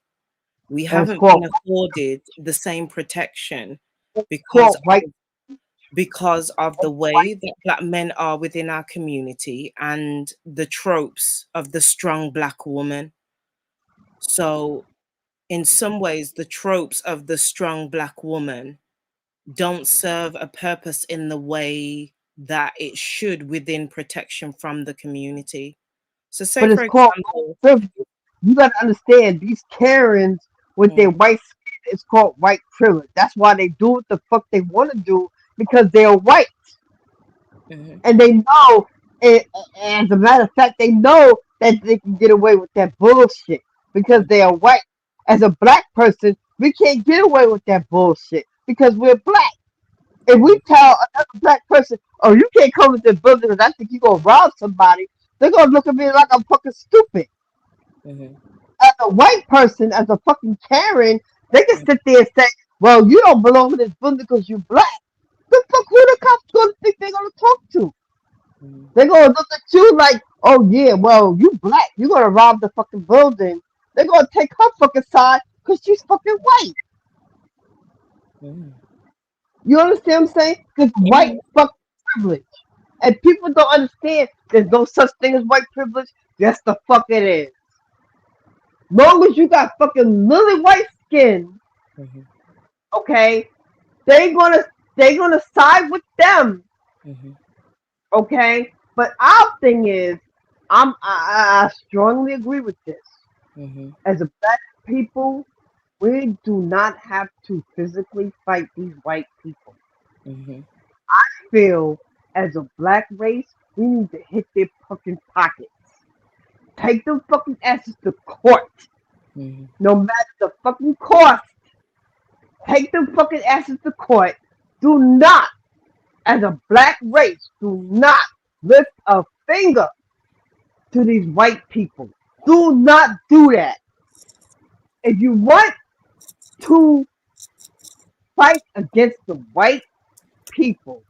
We haven't been afforded the same protection because because of the way that black men are within our community and the tropes of the strong black woman. So in some ways, the tropes of the strong black woman don't serve a purpose in the way that it should within protection from the community. So say, But for it's called example, privilege. You gotta understand these Karens with their white skin. It's called white privilege. That's why they do what the fuck they want to do because they're white and they know. As a matter of fact, they know that they can get away with that bullshit because they are white. As a black person, we can't get away with that bullshit because we're black. If we tell another black person, "Oh, you can't come to this building because I think you're gonna rob somebody," they're gonna look at me like I'm fucking stupid. As a white person, as a fucking Karen, they can sit there and say, "Well, you don't belong in this building because you're black." The fuck who the cops gonna think they're gonna talk to? They're gonna look at you like, "Oh yeah, well, you black, you're gonna rob the fucking building." They're gonna take her fucking side because she's fucking white. You understand what I'm saying? Because white fucking privilege. And people don't understand there's no such thing as white privilege. Yes, the fuck it is. Long as you got fucking lily white skin, okay, they gonna side with them, okay. But our thing is, I strongly agree with this. As a black people, we do not have to physically fight these white people. I feel as a black race, we need to hit their fucking pockets. Take them fucking asses to court. No matter the fucking cost. Take them fucking asses to court. Do not, as a black race, do not lift a finger to these white people. Do not do that. If you want to fight against the white people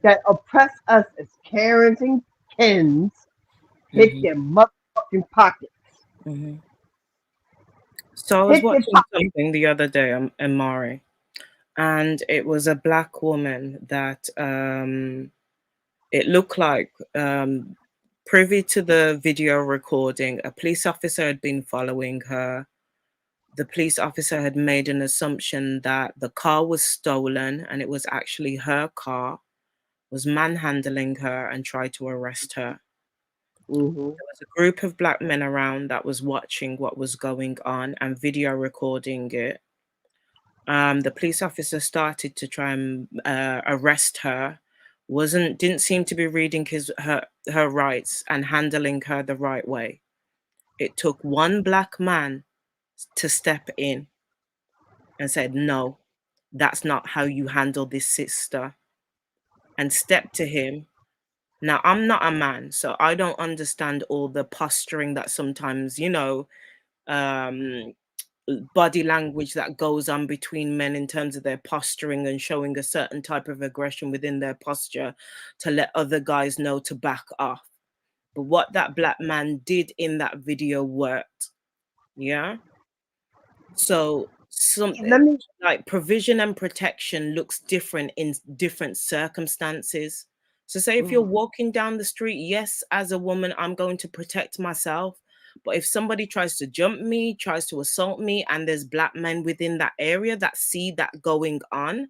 that oppress us as Karens and Kens, hit their motherfucking pockets. So I was watching something the other day, Amari, and it was a black woman that it looked like privy to the video recording, a police officer had been following her. The police officer had made an assumption that the car was stolen and it was actually her car, was manhandling her and tried to arrest her. There was a group of black men around that was watching what was going on and video recording it. The police officer started to try and arrest her, didn't seem to be reading her rights and handling her the right way. It took one black man to step in and said, "No, that's not how you handle this, sister," and step to him. Now, I'm not a man, so I don't understand all the posturing that sometimes, body language that goes on between men in terms of their posturing and showing a certain type of aggression within their posture to let other guys know to back off. But what that black man did in that video worked. Yeah. So something like provision and protection looks different in different circumstances. So say if you're walking down the street, yes, as a woman, I'm going to protect myself. But if somebody tries to jump me, tries to assault me, and there's black men within that area that see that going on,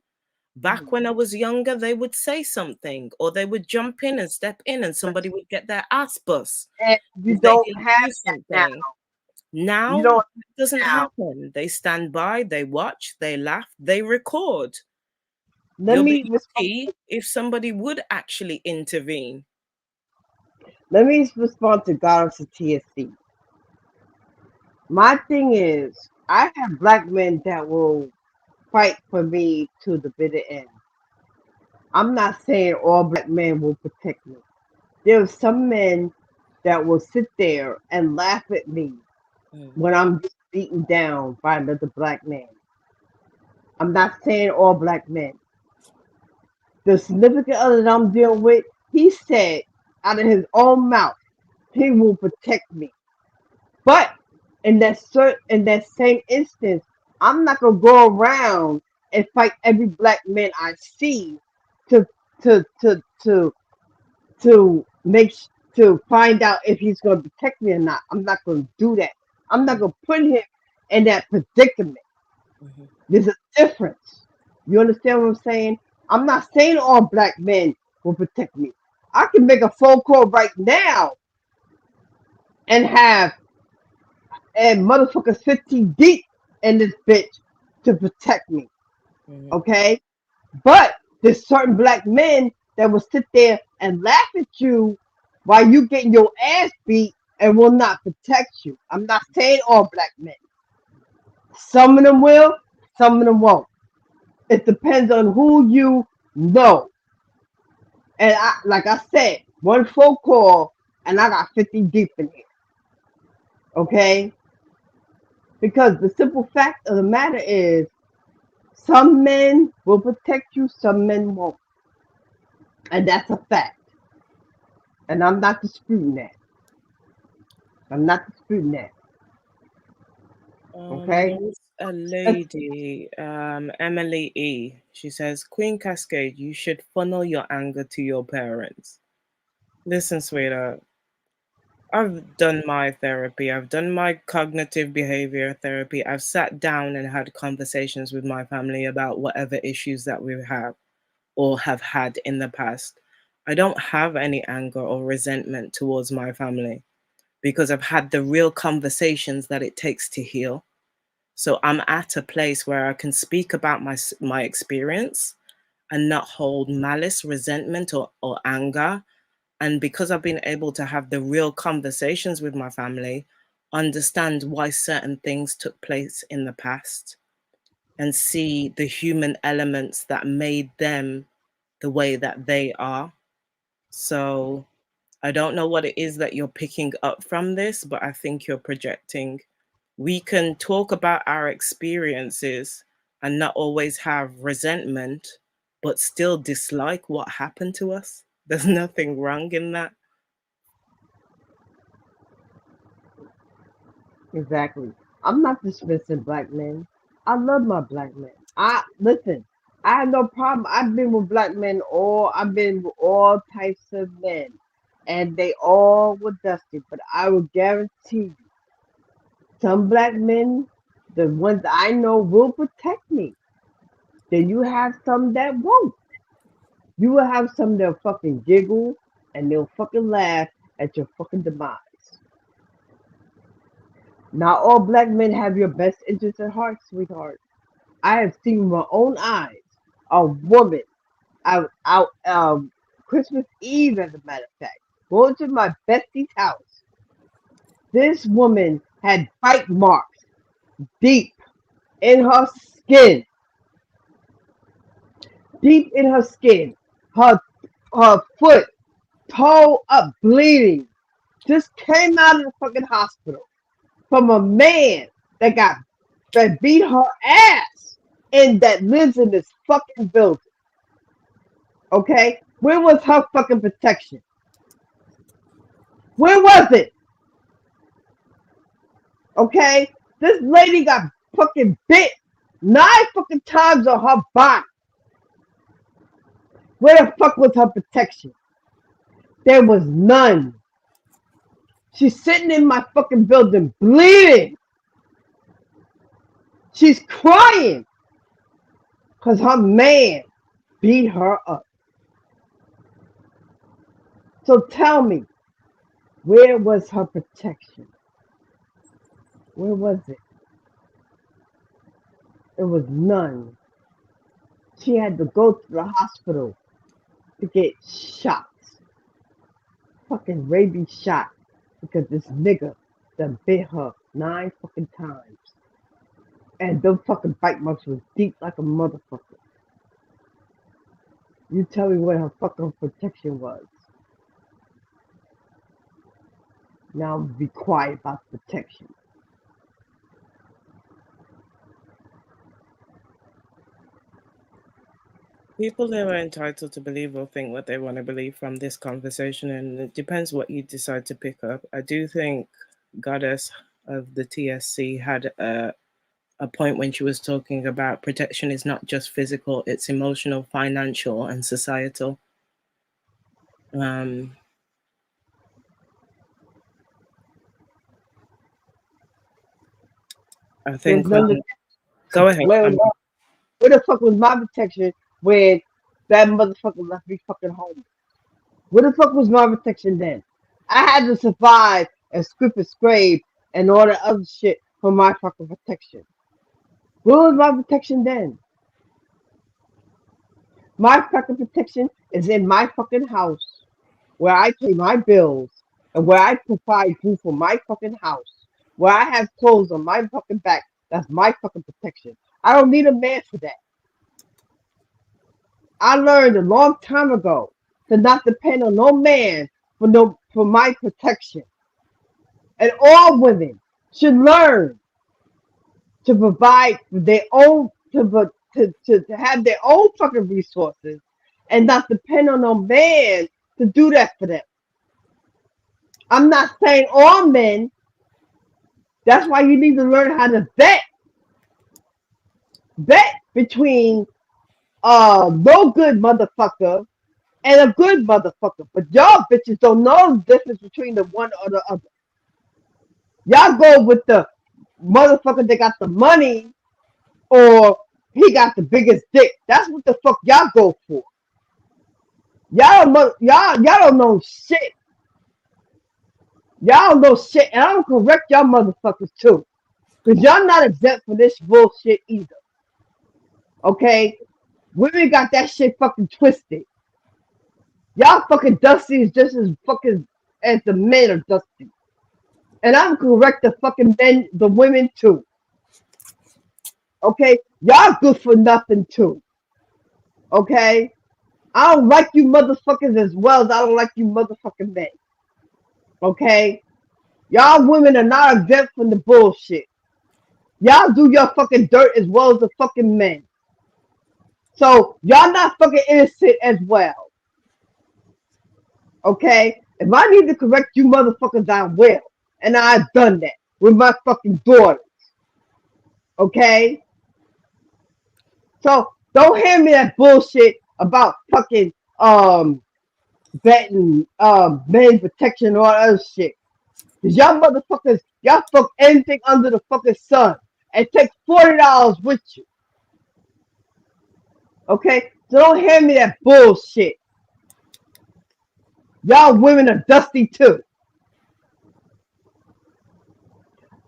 back when I was younger, they would say something or they would jump in and step in and somebody would get their ass bust. And you don't have that now. It doesn't happen. They stand by, they watch, they laugh, they record. Let me see if somebody would actually intervene. Let me respond to Goddess of TSC. My thing is, I have black men that will fight for me to the bitter end. I'm not saying all black men will protect me. There are some men that will sit there and laugh at me when I'm beaten down by another black man. I'm not saying all black men. The significant other that I'm dealing with, he said out of his own mouth, he will protect me. But in that same instance, I'm not gonna go around and fight every black man I see to to to to to make to find out if he's going to protect me or not. I'm not going to do that. I'm not going to put him in that predicament. There's a difference. You understand what I'm saying? I'm not saying all black men will protect me. I can make a phone call right now and have motherfuckers 15 deep in this bitch to protect me. Okay? But there's certain black men that will sit there and laugh at you while you getting your ass beat and will not protect you. I'm not saying all black men. Some of them will, some of them won't. It depends on who you know. And like I said, one phone call and I got 50 deep in here. Okay? Because the simple fact of the matter is, some men will protect you, some men won't. And that's a fact. And I'm not disputing that. I'm not disputing that. Okay? There's a lady, Emily E. She says, Queen Cascade, you should funnel your anger to your parents. Listen, sweetheart, I've done my therapy. I've done my cognitive behavior therapy. I've sat down and had conversations with my family about whatever issues that we have or have had in the past. I don't have any anger or resentment towards my family because I've had the real conversations that it takes to heal. So I'm at a place where I can speak about my experience and not hold malice, resentment, or anger. And because I've been able to have the real conversations with my family, understand why certain things took place in the past, and see the human elements that made them the way that they are. So I don't know what it is that you're picking up from this, but I think you're projecting. We can talk about our experiences and not always have resentment, but still dislike what happened to us. There's nothing wrong in that. Exactly. I'm not dismissing black men. I love my black men. Listen, I have no problem. I've been with black men I've been with all types of men. And they all were dusty. But I will guarantee you, some black men, the ones I know, will protect me. Then you have some that won't. You will have some that'll fucking giggle and they'll fucking laugh at your fucking demise. Not all black men have your best interest at heart, sweetheart. I have seen with my own eyes a woman out Christmas Eve, as a matter of fact, going to my bestie's house. This woman had bite marks deep in her skin. Deep in her skin. Her foot, toe up, bleeding. Just came out of the fucking hospital from a man that beat her ass and that lives in this fucking building. Okay? Where was her fucking protection? Where was it? Okay? This lady got fucking bit 9 fucking times on her body. Where the fuck was her protection? There was none. She's sitting in my fucking building bleeding. She's crying because her man beat her up. So tell me, where was her protection? Where was it? There was none. She had to go to the hospital to get shots. Fucking rabies shot because this nigga done bit her 9 fucking times. And them fucking bite marks was deep like a motherfucker. You tell me where her fucking protection was. Now be quiet about protection. People are entitled to believe or think what they want to believe from this conversation, and it depends what you decide to pick up. I do think Goddess of the TSC had a a point when she was talking about protection is not just physical, it's emotional, financial, and societal. I think go ahead. Where the fuck was my protection when that motherfucker left me fucking home? Where the fuck was my protection then? I had to survive and scrape and all the other shit for my fucking protection. Where was my protection then? My fucking protection is in my fucking house, where I pay my bills and where I provide food for my fucking house, where I have clothes on my fucking back. That's my fucking protection. I don't need a man for that. I learned a long time ago to not depend on no man for my protection. And all women should learn to provide their own to have their own fucking resources and not depend on no man to do that for them. I'm not saying all men. That's why you need to learn how to vet between no good motherfucker and a good motherfucker. But y'all bitches don't know the difference between the one or the other. Y'all go with the motherfucker that got the money or he got the biggest dick. That's what the fuck y'all go for. Y'all don't know shit. Y'all don't know shit. And I'm gonna correct y'all motherfuckers too. Because y'all not exempt from this bullshit either. Okay? Women got that shit fucking twisted. Y'all fucking dusty is just as fucking as the men are dusty. And I'm correct the fucking men, the women too. Okay? Y'all good for nothing too. Okay? I don't like you motherfuckers as well as I don't like you motherfucking men. Okay? Y'all women are not exempt from the bullshit. Y'all do your fucking dirt as well as the fucking men. So y'all not fucking innocent as well. Okay? If I need to correct you motherfuckers, I will. And I've done that with my fucking daughters. Okay? So don't hand me that bullshit about fucking vetting men protection and all that other shit. Cause y'all motherfuckers, y'all fuck anything under the fucking sun and take $40 with you. Okay? So don't hand me that bullshit. Y'all women are dusty too.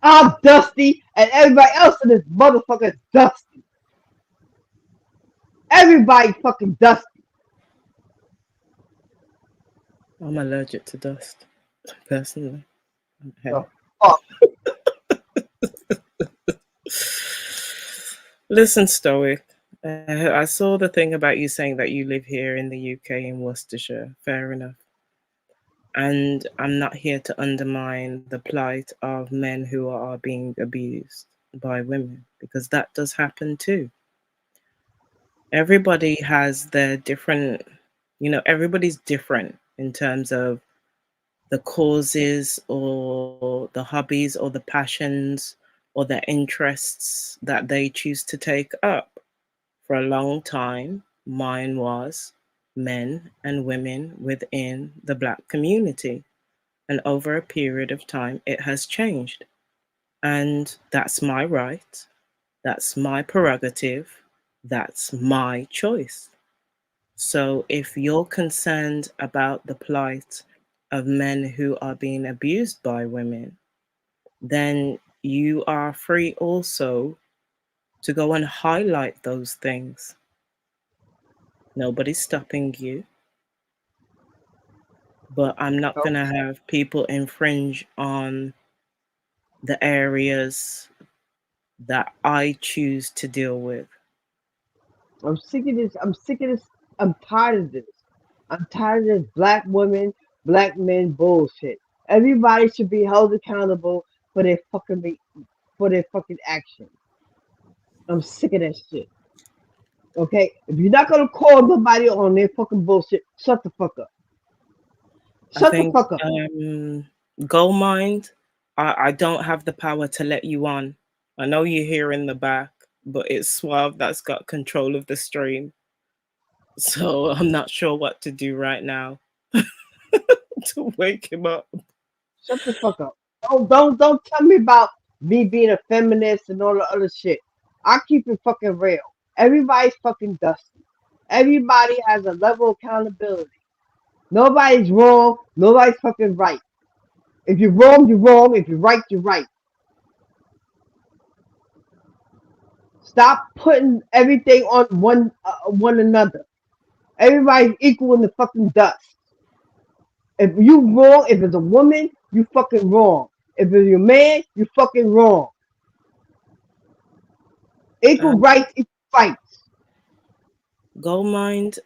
I'm dusty and everybody else in this motherfucker is dusty. Everybody fucking dusty. I'm allergic to dust, personally. Okay. Oh. Listen, Stoic. I saw the thing about you saying that you live here in the UK in Worcestershire. Fair enough. And I'm not here to undermine the plight of men who are being abused by women, because that does happen too. Everybody has their different, everybody's different in terms of the causes or the hobbies or the passions or the interests that they choose to take up. For a long time, mine was men and women within the Black community. And over a period of time, it has changed. And that's my right. That's my prerogative. That's my choice. So if you're concerned about the plight of men who are being abused by women, then you are free also to go and highlight those things. Nobody's stopping you. But I'm not going to have people infringe on the areas that I choose to deal with. I'm sick of this. I'm sick of this. I'm tired of this. I'm tired of this Black women, Black men bullshit. Everybody should be held accountable for their fucking actions. I'm sick of that shit. Okay? If you're not gonna call nobody on their fucking bullshit, shut the fuck up. Shut the fuck up. Gold Mind, I don't have the power to let you on I know you're here in the back, but it's Suave that's got control of the stream. So I'm not sure what to do right now to wake him up. Shut the fuck up. Don't tell me about me being a feminist and all the other shit. I keep it fucking real. Everybody's fucking dusty. Everybody has a level of accountability. Nobody's wrong. Nobody's fucking right. If you're wrong, you're wrong. If you're right, you're right. Stop putting everything on one another. Everybody's equal in the fucking dust. If you wrong, if it's a woman, you fucking wrong. If it's your man, you fucking wrong. Equal rights, equal rights. Goldmind,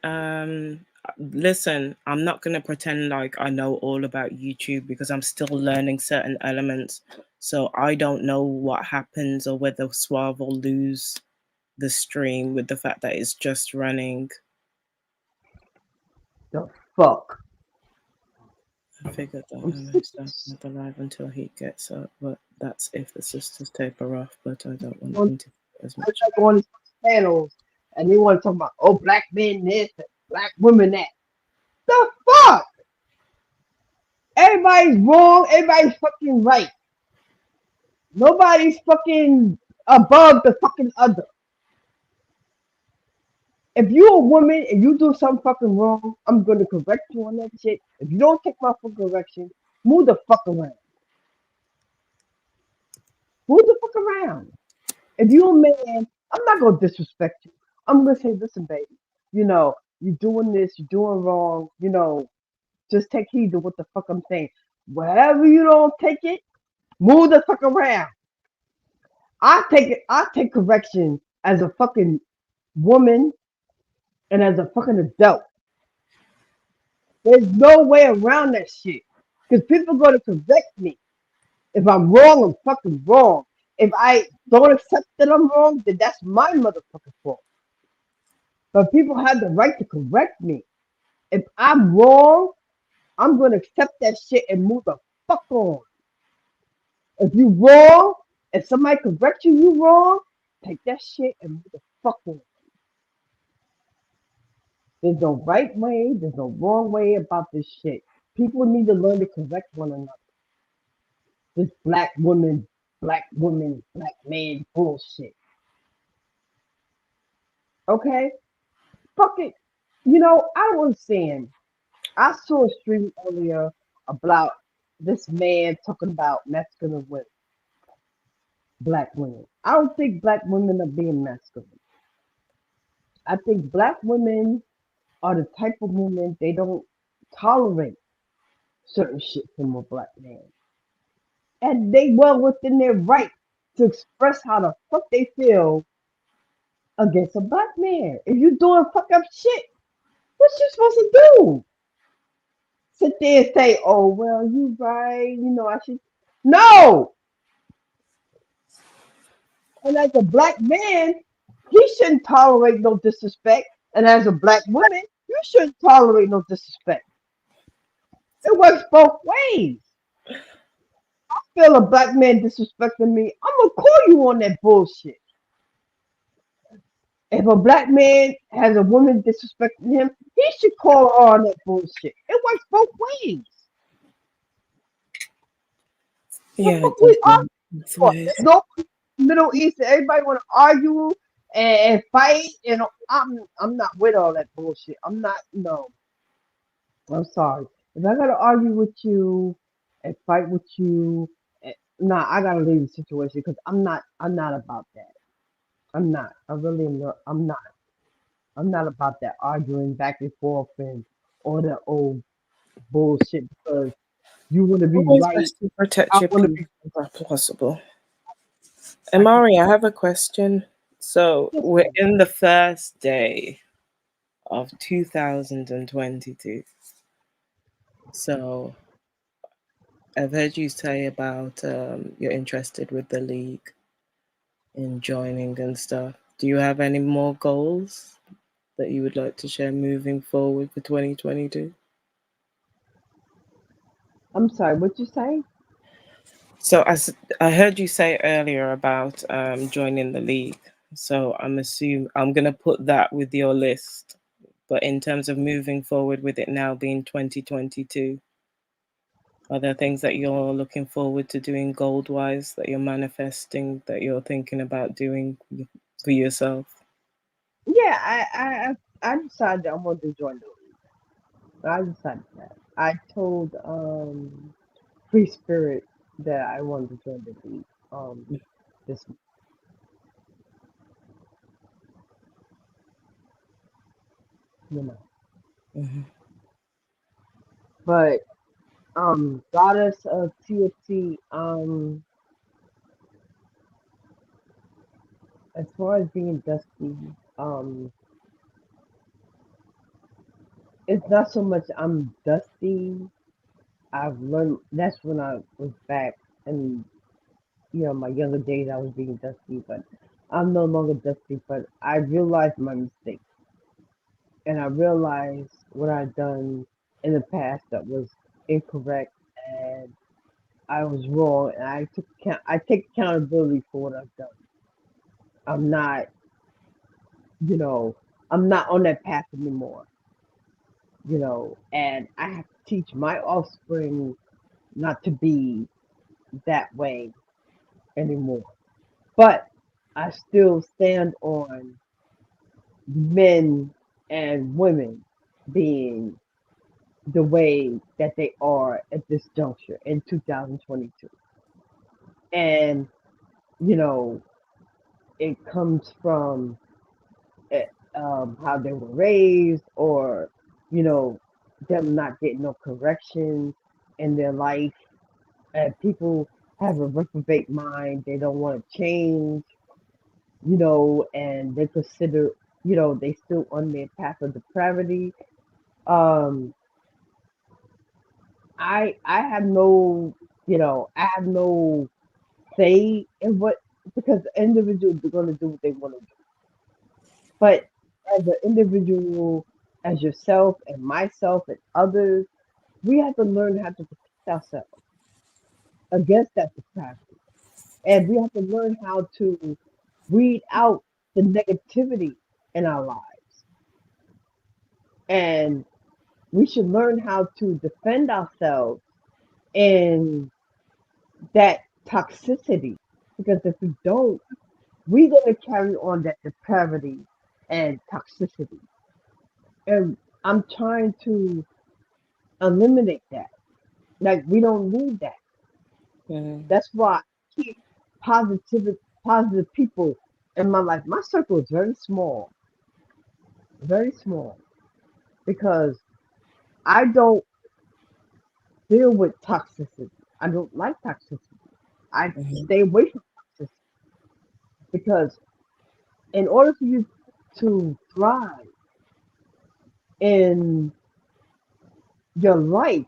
listen, I'm not going to pretend like I know all about YouTube because I'm still learning certain elements. So I don't know what happens or whether Suave will lose the stream with the fact that it's just running. The fuck? I figured that I'm not alive until he gets up, but that's if the sisters taper off, but I don't want him to as much. Like on these panels and they want to talk about, oh, black men this and black women that. The fuck? Everybody's wrong. Everybody's fucking right. Nobody's fucking above the fucking other. If you're a woman and you do something fucking wrong, I'm gonna correct you on that shit. If you don't take my fucking correction, move the fuck around. Move the fuck around. If you're a man, I'm not gonna disrespect you. I'm gonna say, listen, baby, you know, you're doing this, you're doing wrong, you know, just take heed to what the fuck I'm saying. Wherever you don't take it, move the fuck around. I take correction as a fucking woman and as a fucking adult. There's no way around that shit. Because people are gonna correct me. If I'm wrong, I'm fucking wrong. If I don't accept that I'm wrong, then that's my motherfucking fault. But people have the right to correct me. If I'm wrong, I'm gonna accept that shit and move the fuck on. If you wrong, if somebody corrects you, you wrong, take that shit and move the fuck on. There's no right way, there's no wrong way about this shit. People need to learn to correct one another. This black woman, black man bullshit. Okay? Fuck it. You know, I don't understand. I saw a stream earlier about this man talking about masculine women. Black women. I don't think black women are being masculine. I think black women are the type of women they don't tolerate certain shit from a black man. And they well within their right to express how the fuck they feel against a black man. If you doing fuck up shit, what you supposed to do? Sit there and say, oh well, you right, you know, I should. No! And as a black man, he shouldn't tolerate no disrespect. And as a black woman, you shouldn't tolerate no disrespect. It works both ways. I feel a black man disrespecting me, I'm gonna call you on that bullshit. If a black man has a woman disrespecting him, he should call her on that bullshit. It works both ways. Yeah. There's no Middle East. Everybody want to argue and fight, and I'm not with all that bullshit. I'm not. No, I'm sorry. If I gotta argue with you and fight with you, nah, I gotta leave the situation because I'm not about that. I'm not. I really am not. I'm not. I'm not about that arguing back and forth and all that old bullshit because you want to be Always right. best to protect your people where possible. Amari, I have a question. So we're in the first day of 2022. So I've heard you say about you're interested with the league in joining and stuff. Do you have any more goals that you would like to share moving forward for 2022? I'm sorry, what you say? So I heard you say earlier about joining the league. So I'm gonna put that with your list. But in terms of moving forward with it now being 2022, are there things that you're looking forward to doing gold wise that you're manifesting that you're thinking about doing for yourself? Yeah, I decided I wanted to join the league. I decided that. I told Free Spirit that I wanted to join the league. This you know, but Goddess of TFT, as far as being dusty, it's not so much I'm dusty. I've learned that's when I was back in my younger days. I was being dusty, but I'm no longer dusty. But I realized my mistake, and I realized what I'd done in the past that was incorrect, and I was wrong, and I take accountability for what I've done. I'm not, I'm not on that path anymore, and I have to teach my offspring not to be that way anymore. But I still stand on men and women being the way that they are at this juncture in 2022. And, you know, it comes from how they were raised, or, them not getting no correction in their life. And people have a reprobate mind. They don't want to change, and they consider, they still on their path of depravity. Um, I have no, I have no say in what, because the individuals are going to do what they want to do. But as an individual, as yourself and myself and others, we have to learn how to protect ourselves against that depravity. And we have to learn how to weed out the negativity in our lives. And we should learn how to defend ourselves in that toxicity. Because if we don't, we're going to carry on that depravity and toxicity. And I'm trying to eliminate that. Like, we don't need that. That's why I keep positive people in my life. My circle is very small, because I don't deal with toxicity. I don't like toxicity. I stay away from toxicity, because in order for you to thrive in your life,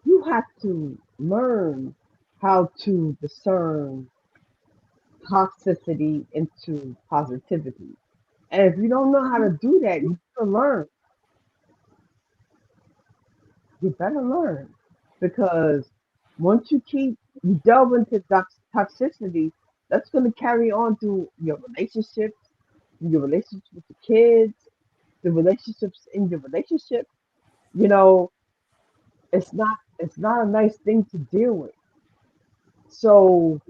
you have to learn how to discern toxicity into positivity. And if you don't know how to do that, you better learn. You better learn, because once you delve into toxicity, that's going to carry on through your relationships, with the kids, the relationships in your relationship. You know, it's not a nice thing to deal with. So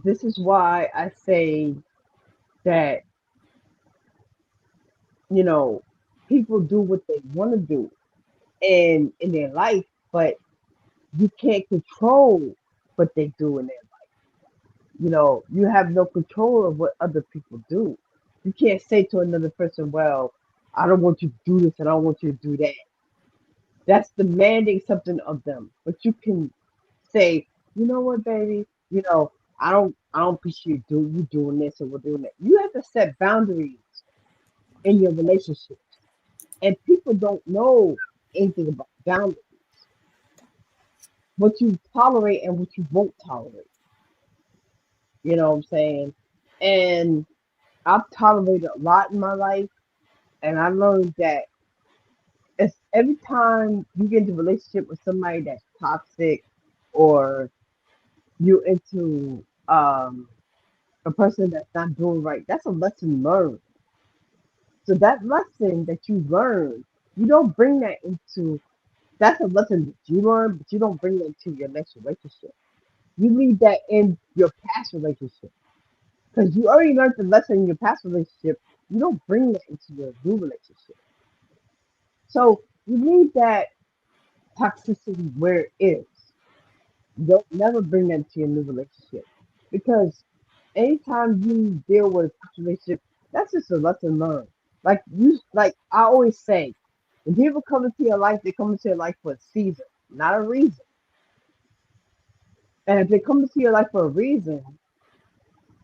this is why I say that, people do what they want to do in their life, but you can't control what they do in their life. You have no control of what other people do. You can't say to another person, well, I don't want you to do this and I don't want you to do that. That's demanding something of them. But you can say, you know what, baby, I don't appreciate you doing this or we're doing that. You have to set boundaries in your relationships. And people don't know anything about boundaries. What you tolerate and what you won't tolerate. You know what I'm saying? And I've tolerated a lot in my life, and I learned that it's every time you get into a relationship with somebody that's toxic, or you into a person that's not doing right, that's a lesson learned. So that lesson that you learned, you don't bring that into, that's a lesson that you learn, but you don't bring that into your next relationship. You leave that in your past relationship. Because you already learned the lesson in your past relationship. You don't bring that into your new relationship. So you leave that toxicity where it is. You don't never bring that to your new relationship. Because anytime you deal with a toxic relationship, that's just a lesson learned. Like I always say, when people come into your life, they come into your life for a season, not a reason. And if they come into your life for a reason,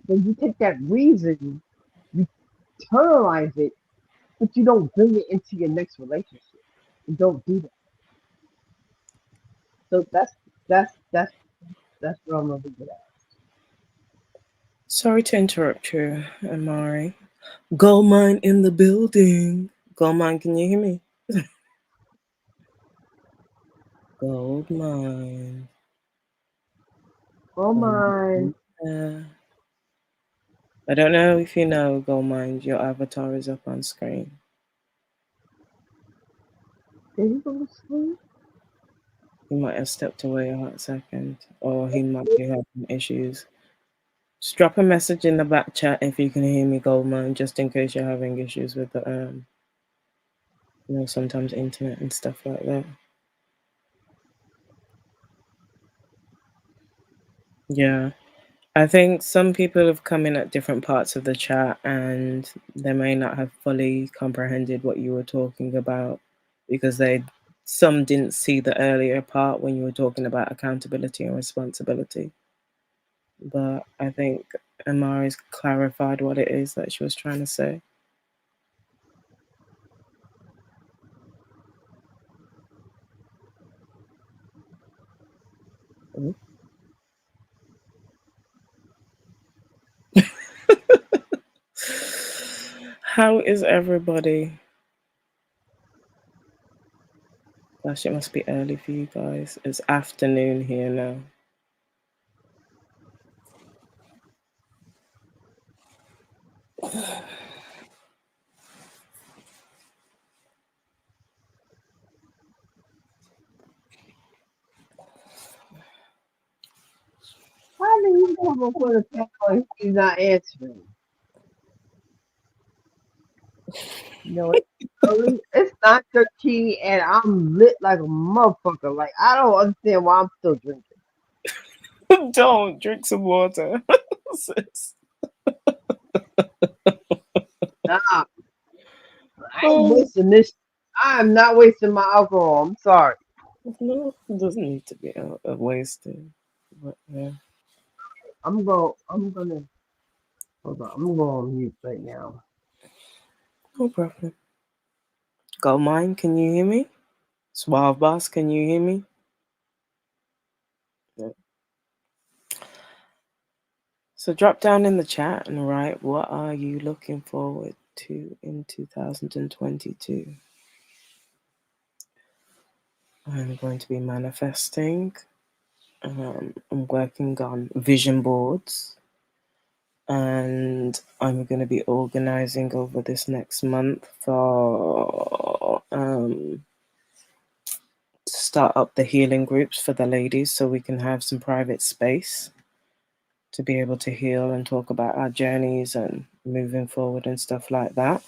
then you take that reason, you internalize it, but you don't bring it into your next relationship. You don't do that. So that's where I'm gonna leave it at. Sorry to interrupt you, Amari. Gold mine in the building. Gold mine, can you hear me? Gold mine. Gold mine. I don't know if you know, Gold mine, your avatar is up on screen. Did he go to sleep? He might have stepped away a hot second, or he might be having issues. Just drop a message in the back chat if you can hear me, Goldmine, just in case you're having issues with the sometimes internet and stuff like that. Yeah. I think some people have come in at different parts of the chat and they may not have fully comprehended what you were talking about because some didn't see the earlier part when you were talking about accountability and responsibility. But I think Amari's clarified what it is that she was trying to say. How is everybody? Gosh, it must be early for you guys. It's afternoon here now. How do you come up with a call if he's not answering? No, it's not 13 and I'm lit like a motherfucker. Like, I don't understand why I'm still drinking. Don't drink some water. Nah, I ain't wasting this. I am not wasting my alcohol. I'm sorry. No, it doesn't need to be a wasted. But yeah. I'm gonna hold on. I'm gonna go on mute right now. No problem. Gold mine, can you hear me? Suave boss, can you hear me? Yeah. So drop down in the chat and write, what are you looking forward to in 2022? I'm going to be manifesting. I'm working on vision boards. And I'm going to be organizing over this next month for start up the healing groups for the ladies so we can have some private space to be able to heal and talk about our journeys and moving forward and stuff like that.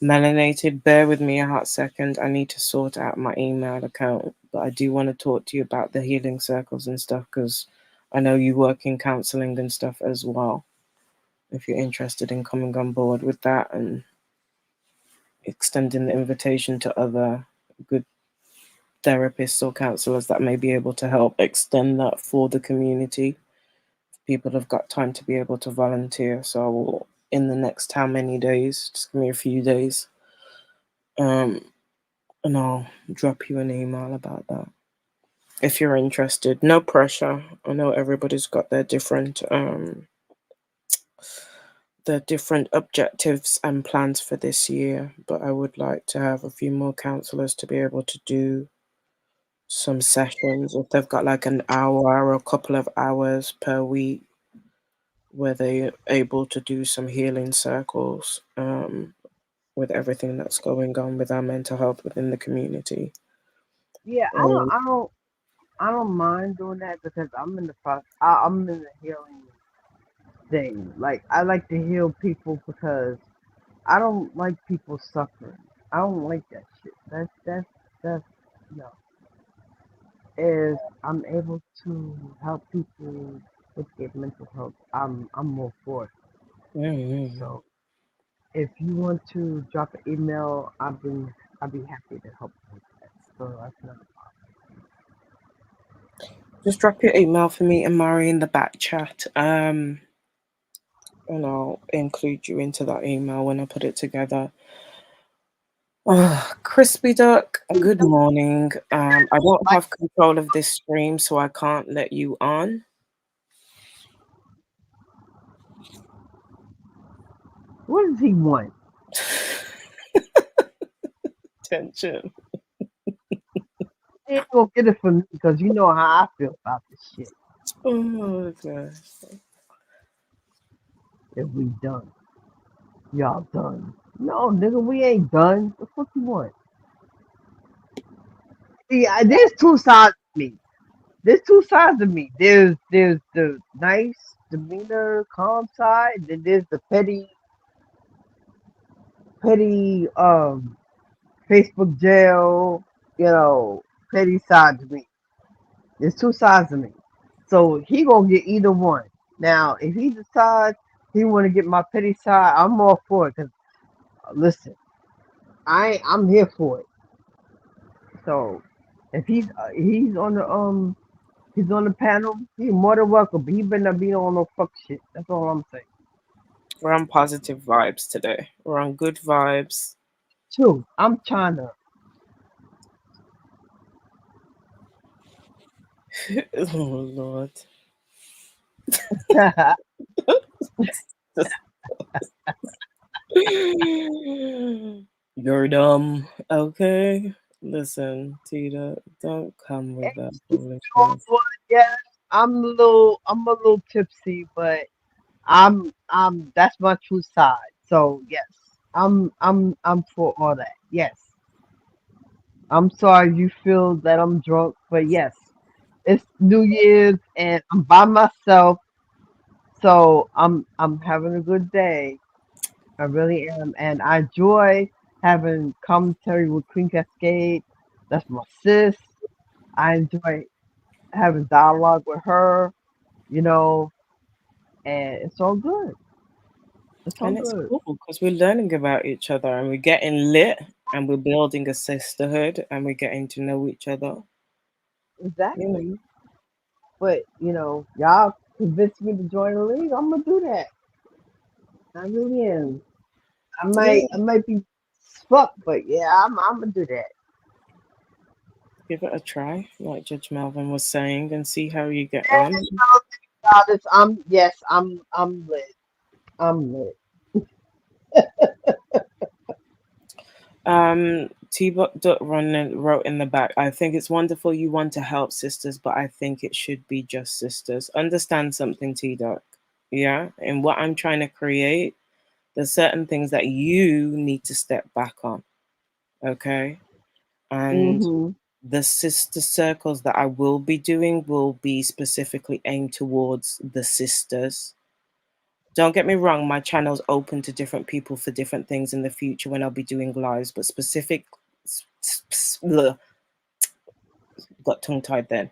Melanated, bear with me a hot second. I need to sort out my email account, but I do want to talk to you about the healing circles and stuff because I know you work in counseling and stuff as well. If you're interested in coming on board with that and extending the invitation to other good therapists or counselors that may be able to help extend that for the community. People have got time to be able to volunteer. So I will, in the next how many days, just give me a few days, and I'll drop you an email about that. If you're interested, no pressure. I know everybody's got their different objectives and plans for this year, but I would like to have a few more counselors to be able to do some sessions, if they've got like an hour or a couple of hours per week where they're able to do some healing circles with everything that's going on with our mental health within the community. Yeah, I don't mind doing that because I'm in the process. I'm in the healing thing. Like I like to heal people because I don't like people suffering. I don't like that shit. That's no. If I'm able to help people with their mental health, I'm more for it. Mm-hmm. So if you want to drop an email, I'd be happy to help you with that. So that's not Just drop your email for me and Mari in the back chat. And I'll include you into that email when I put it together. Crispy Duck, good morning. I don't have control of this stream, so I can't let you on. What does he want? Attention. He ain't gonna get it from me because you know how I feel about this shit. Oh, gosh. If we done. Y'all done. No, nigga, we ain't done. The fuck you want? See, there's two sides to me. There's two sides of me. There's the nice demeanor, calm side, and then there's the petty Facebook jail, petty side to me. There's two sides of me. So he gonna get either one. Now, if he decides he wanna get my petty side, I'm all for it. Cause listen, I'm here for it. So if he's on the panel, he's more than welcome. But he better not be on no fuck shit. That's all I'm saying. We're on positive vibes today. We're on good vibes. True. I'm trying to. Oh Lord. You're dumb. Okay. Listen, Tita, don't come with that foolishness. Yeah, I'm a little tipsy, but I'm that's my true side. So yes, I'm for all that. Yes. I'm sorry you feel that I'm drunk, but yes, it's New Year's and I'm by myself, so I'm having a good day. I really am, and I enjoy having commentary with Queen Cascade. That's my sis. I enjoy having dialogue with her, and it's all good. It's all And it's good. cool because we're learning about each other and we're getting lit and we're building a sisterhood and we're getting to know each other. Exactly. But y'all convinced me to join the league. I'm gonna do that. I really am. I might be fucked, but yeah, I'm gonna do that. Give it a try, like Judge Melvin was saying, and see how you get on. I'm lit. I'm lit. Wrote in the back, I think it's wonderful you want to help sisters, but I think it should be just sisters. Understand something, T-Duck. Yeah, and what I'm trying to create, there's certain things that you need to step back on. Okay. And the sister circles that I will be doing will be specifically aimed towards the sisters. Don't get me wrong, my channel's open to different people for different things in the future when I'll be doing lives, but got tongue-tied then.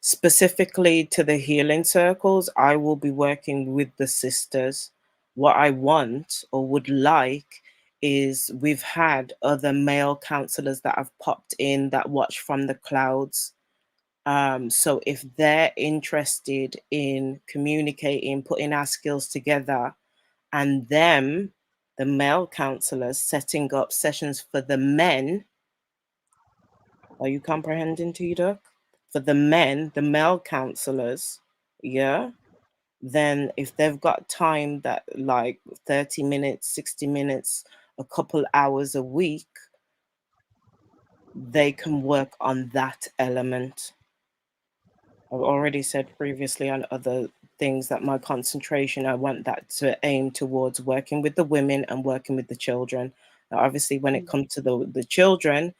Specifically to the healing circles, I will be working with the sisters. What I want or would like is we've had other male counselors that have popped in that watch from the clouds. So if they're interested in communicating, putting our skills together, and them, the male counselors, setting up sessions for the men. Are you comprehending, T-Duck? For the men, the male counselors, yeah? Then if they've got time that like 30 minutes, 60 minutes, a couple hours a week, they can work on that element. I've already said previously on other things that my concentration, I want that to aim towards working with the women and working with the children. Now, obviously, when it comes to the children,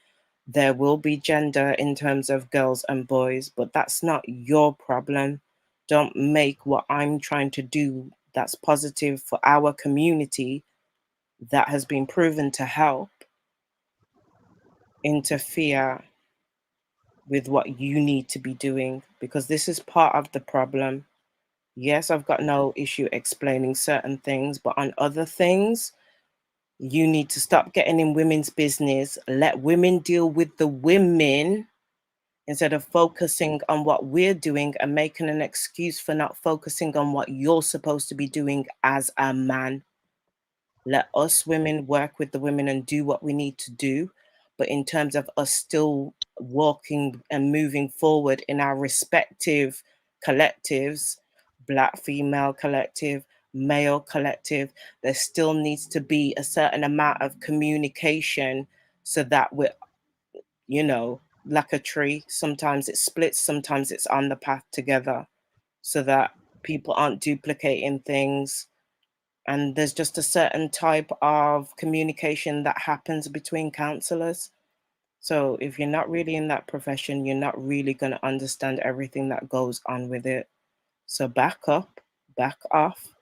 there will be gender in terms of girls and boys, but that's not your problem. Don't make what I'm trying to do that's positive for our community, that has been proven to help, interfere with what you need to be doing, because this is part of the problem. Yes, I've got no issue explaining certain things, but on other things, you need to stop getting in women's business. Let women deal with the women instead of focusing on what we're doing and making an excuse for not focusing on what you're supposed to be doing as a man. Let us women work with the women and do what we need to do. But in terms of us still walking and moving forward in our respective collectives, Black female collective, male collective, there still needs to be a certain amount of communication so that we're, you know, like a tree. Sometimes it splits, sometimes it's on the path together, so that people aren't duplicating things. And there's just a certain type of communication that happens between counselors. So if you're not really in that profession, you're not really going to understand everything that goes on with it. So back up, back off.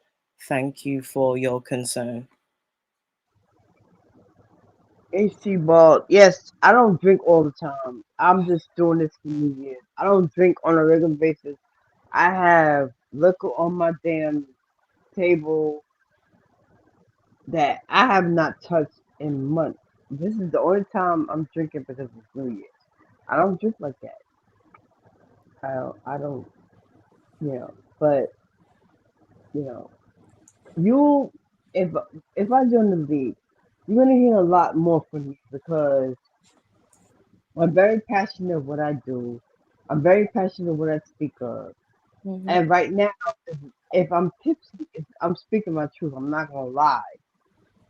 Thank you for your concern. HT Ball, yes, I don't drink all the time. I'm just doing this for New Year's. I don't drink on a regular basis. I have liquor on my damn table that I have not touched in months. This is the only time I'm drinking because it's New Year's. I don't drink like that. I don't, you know, but, you know, you, if I join the league, you're going to hear a lot more from me because I'm very passionate of what I do. I'm very passionate of what I speak of. Mm-hmm. And right now, if I'm tipsy, if I'm speaking my truth. I'm not gonna lie.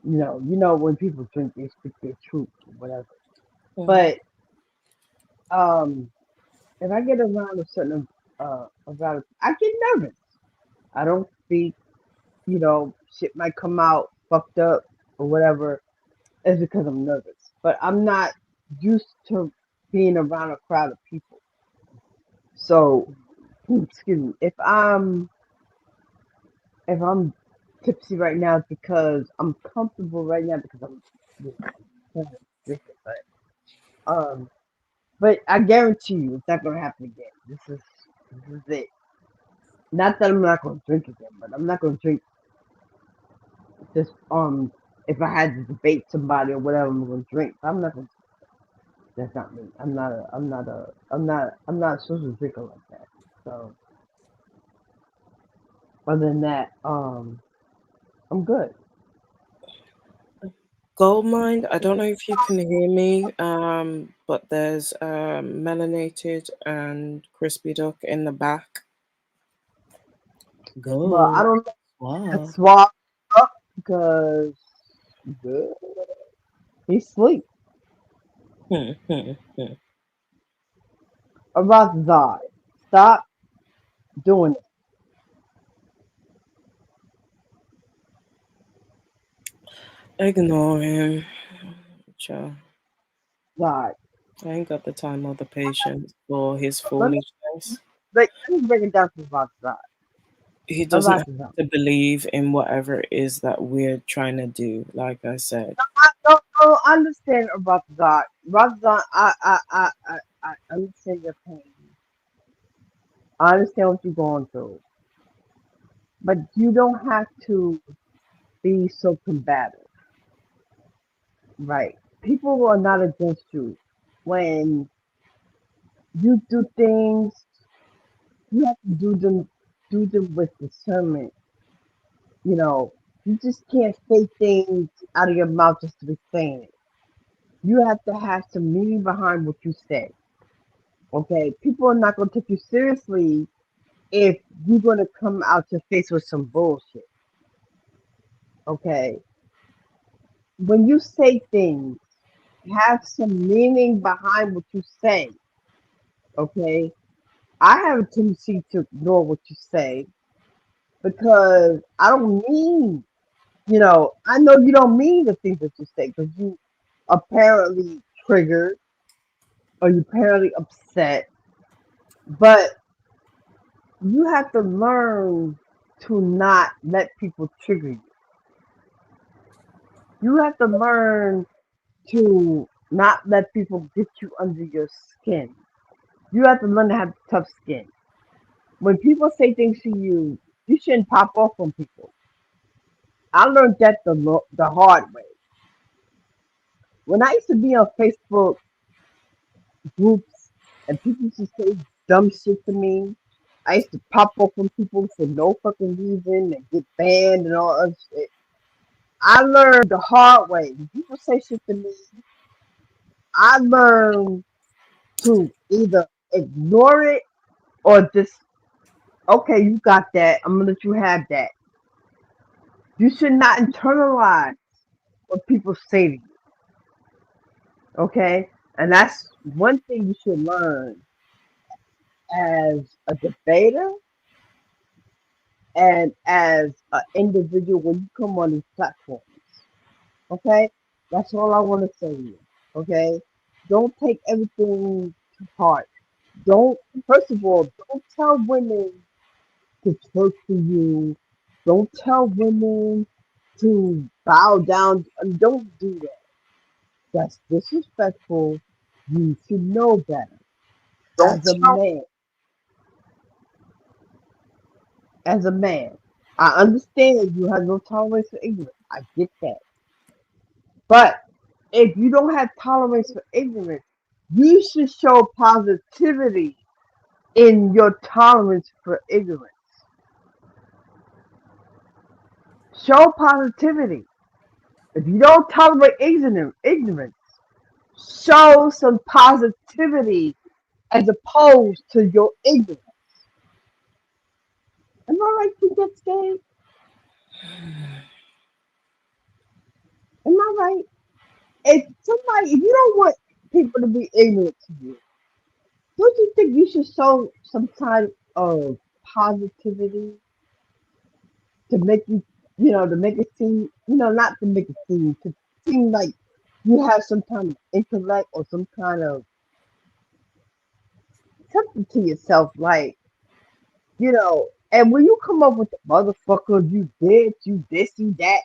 You know when people drink, they speak their truth or whatever. Mm-hmm. But if I get around a certain about, I get nervous. I don't speak. You know, shit might come out fucked up or whatever. It's because I'm nervous. But I'm not used to being around a crowd of people. So, excuse me. If I'm tipsy right now, it's because I'm comfortable right now because I'm drinking. But I guarantee you, it's not gonna happen again. This is it. Not that I'm not gonna drink again, but I'm not gonna drink just if I had to debate somebody or whatever, I'm gonna drink. I'm not gonna. That's not me. I'm not a social drinker like that. So other than that, I'm good. Goldmine, I don't know if you can hear me, but there's Melanated and Crispy Duck in the back. Go. But I don't know. Wow. Swap up because good. He's asleep. Arazai, stop doing it. Ignore him. Child. Right. I ain't got the time or the patience for his foolishness. Let me break it down to Arazai. He doesn't have to believe in whatever it is that we're trying to do, like I said. I understand about that. Razan, I understand your pain. I understand what you're going through. But you don't have to be so combative. Right. People are not against you. When you do things, you have to do them with discernment. You know, you just can't say things out of your mouth just to be saying it. You have to have some meaning behind what you say. Okay? People are not going to take you seriously if you're going to come out your face with some bullshit. Okay? When you say things, have some meaning behind what you say. Okay, I have a tendency to ignore what you say because I don't mean, I know you don't mean the things that you say because you apparently triggered or you apparently upset, but you have to learn to not let people trigger you. You have to learn to not let people get you under your skin. You have to learn to have tough skin. When people say things to you, you shouldn't pop off on people. I learned that the hard way. When I used to be on Facebook groups and people used to say dumb shit to me, I used to pop off on people for no fucking reason and get banned and all other shit. I learned the hard way. When people say shit to me, I learned to either ignore it or just, okay, you got that. I'm gonna let you have that. You should not internalize what people say to you. Okay? And that's one thing you should learn as a debater and as an individual when you come on these platforms. Okay? That's all I want to say to you. Okay? Don't take everything to heart. Don't, first of all, don't tell women to twerk to you. Don't tell women to bow down. Don't do that. That's disrespectful. You should know better. Don't As a tell. man, as a man, I understand you have no tolerance for ignorance. I get that. But if you don't have tolerance for ignorance, you should show positivity in your tolerance for ignorance. Show positivity. If you don't tolerate ignorance, show some positivity as opposed to your ignorance. Am I right to get scared? Am I right? If you don't want people to be ignorant to you, don't you think you should show some kind of positivity to make to make it seem, not to make it seem, to seem like you have some kind of intellect or some kind of something to yourself, like, and when you come up with the motherfucker, you did, you this, you that,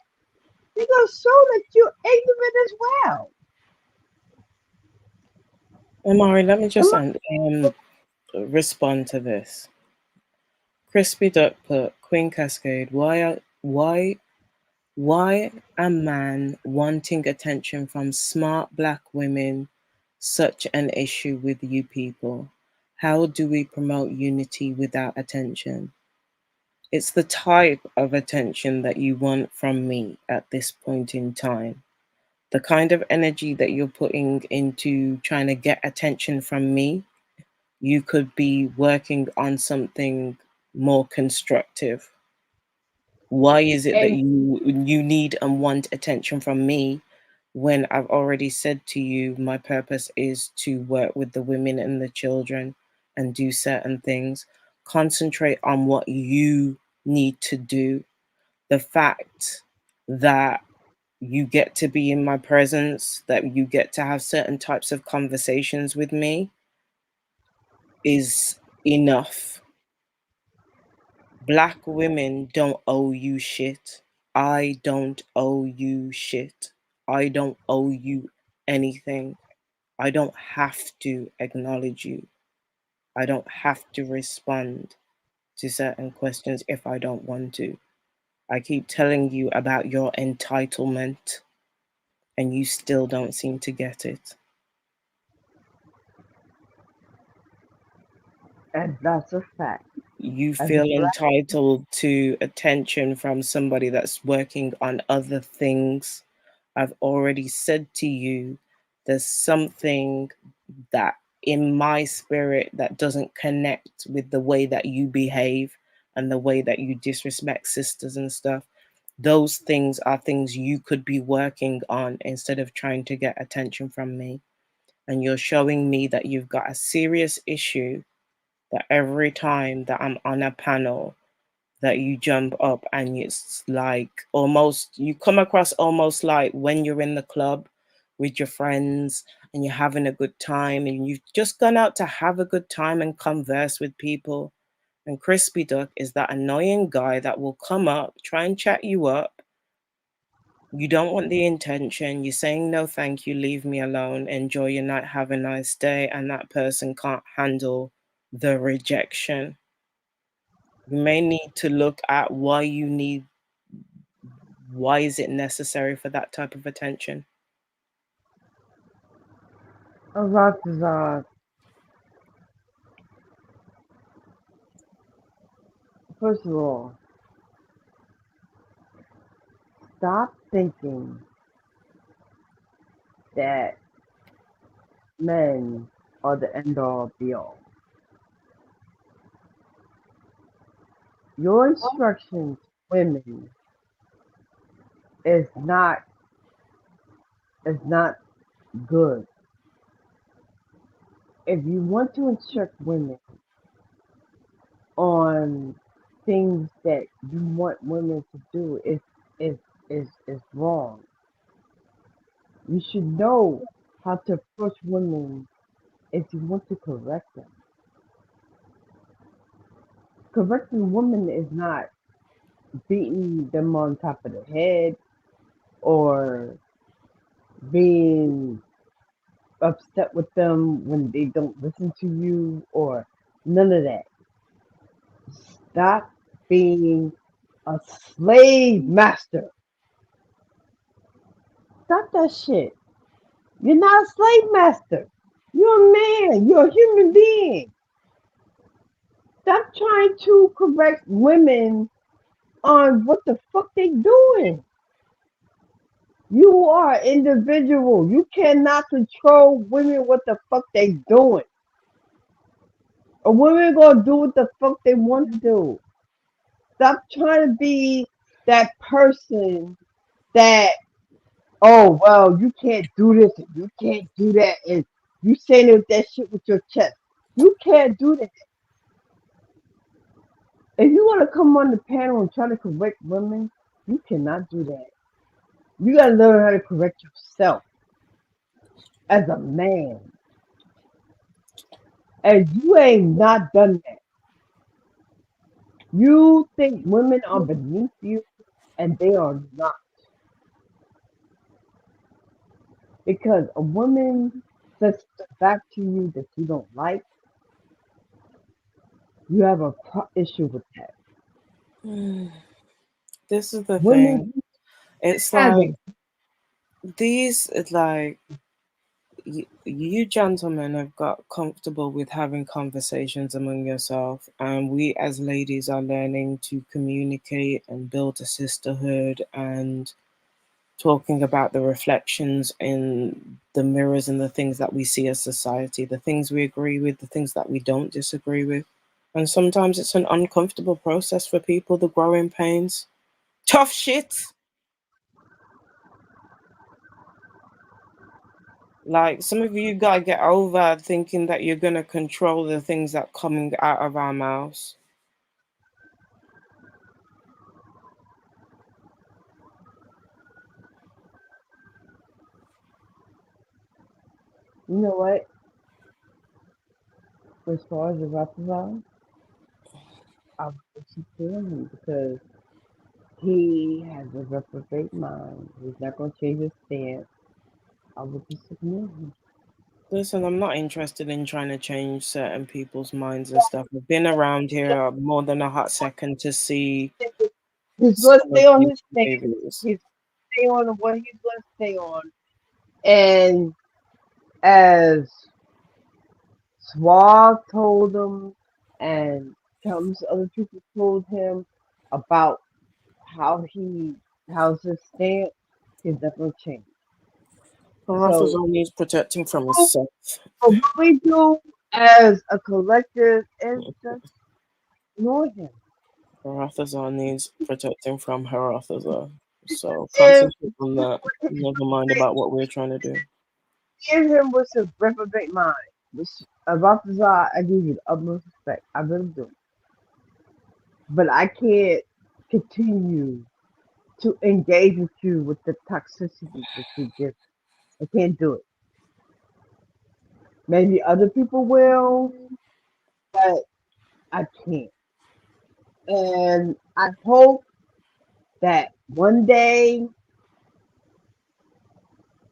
you're gonna show that you're ignorant as well. Amari, let me just respond to this. Crispy Duck put Queen Cascade. Why a man wanting attention from smart black women such an issue with you people? How do we promote unity without attention? It's the type of attention that you want from me at this point in time. The kind of energy that you're putting into trying to get attention from me, you could be working on something more constructive. Why is it that you need and want attention from me when I've already said to you my purpose is to work with the women and the children and do certain things? Concentrate on what you need to do. The fact that you get to be in my presence, that you get to have certain types of conversations with me is enough. Black women don't owe you shit. I don't owe you shit. I don't owe you anything. I don't have to acknowledge you. I don't have to respond to certain questions if I don't want to. I keep telling you about your entitlement and you still don't seem to get it. And that's a fact. You As a feel black entitled to attention from somebody that's working on other things. I've already said to you, there's something that in my spirit that doesn't connect with the way that you behave and the way that you disrespect sisters and stuff. those things are things you could be working on instead of trying to get attention from me. And you're showing me that you've got a serious issue, that every time that I'm on a panel that you jump up and it's like almost, you come across almost like when you're in the club with your friends and you're having a good time and you've just gone out to have a good time and converse with people. And Crispy Duck is that annoying guy that will come up, try and chat you up. You don't want the intention. You're saying no, thank you, leave me alone, enjoy your night, have a nice day. And that person can't handle the rejection. You may need to look at why is it necessary for that type of attention? Aratazar, first of all, stop thinking that men are the end all be all. Your instructions, women, is not good. If you want to instruct women on things that you want women to do, is wrong. You should know how to approach women if you want to correct them. Correcting women is not beating them on top of the head or being upset with them when they don't listen to you or none of that. Stop being a slave master. Stop that shit. You're not a slave master. You're a man. You're a human being. Stop trying to correct women on what the fuck they doing. You are an individual. You cannot control women what the fuck they doing. A woman gonna do what the fuck they want to do. Stop trying to be that person that, oh well, you can't do this and you can't do that, and you saying it with that shit with your chest. You can't do that. If you want to come on the panel and try to correct women, you cannot do that. You gotta learn how to correct yourself as a man. And you ain't not done that. You think women are beneath you, and they are not. Because a woman says stuff back to you that you don't like, you have a issue with that. This is the Women thing. It's have like it's like you gentlemen have got comfortable with having conversations among yourself, and we as ladies are learning to communicate and build a sisterhood and talking about the reflections in the mirrors and the things that we see as society, the things we agree with, the things that we don't disagree with. And sometimes it's an uncomfortable process for people, the growing pains. Tough shit. Like, some of you gotta get over thinking that you're gonna control the things that coming out of our mouths. You know what? As far as the Raphael, I would keep doing him because he has a reprobate mind. He's not going to change his stance. I would just ignore him. Listen, I'm not interested in trying to change certain people's minds and stuff. I've been around here more than a hot second to see. He's going to stay on his stance. He's stay on what he's going to stay on. And as Swab told him, and some other people told him about how's his stance, he's not going to change. Rafa's only is protecting from himself. So what we do as a collective is just ignore him. Harathaza needs protecting from Harathaza. So If concentrate on that. Never mind about what we're trying to do. give him with a reprobate mind, which about Balthazar, I give you the utmost respect. I really do. But I can't continue to engage with you with the toxicity that you give. I can't do it. Maybe other people will, but I can't. And I hope that one day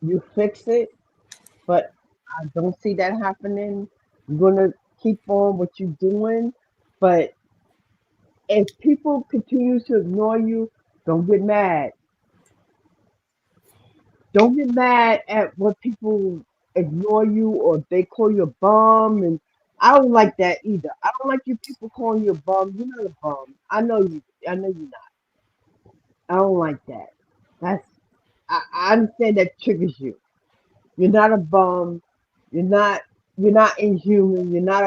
you fix it, but I don't see that happening. You're gonna keep on what you're doing, but if people continue to ignore you, don't get mad. Don't get mad at what people ignore you or they call you a bum. And I don't like that either. I don't like you people calling you a bum. You're not a bum. I know you. I know you're not. I don't like that. That's. I understand that triggers you. You're not a bum. You're not. You're not inhuman. You're not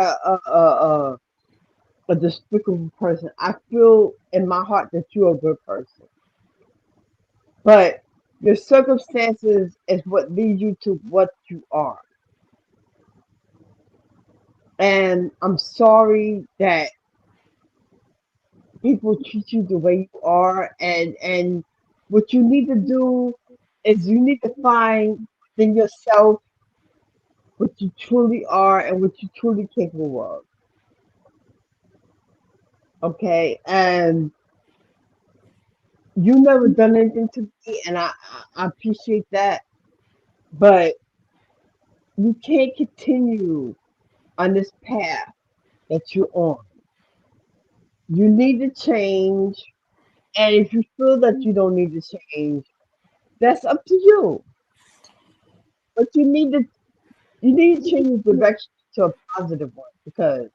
a despicable person. I feel in my heart that you're a good person. But your circumstances is what leads you to what you are. And I'm sorry that people treat you the way you are. And what you need to do is you need to find within yourself what you truly are and what you truly capable of. Okay? And you never done anything to me, and I appreciate that. But you can't continue on this path that you're on. You need to change. And if you feel that you don't need to change, that's up to you. But you need to change your direction to a positive one because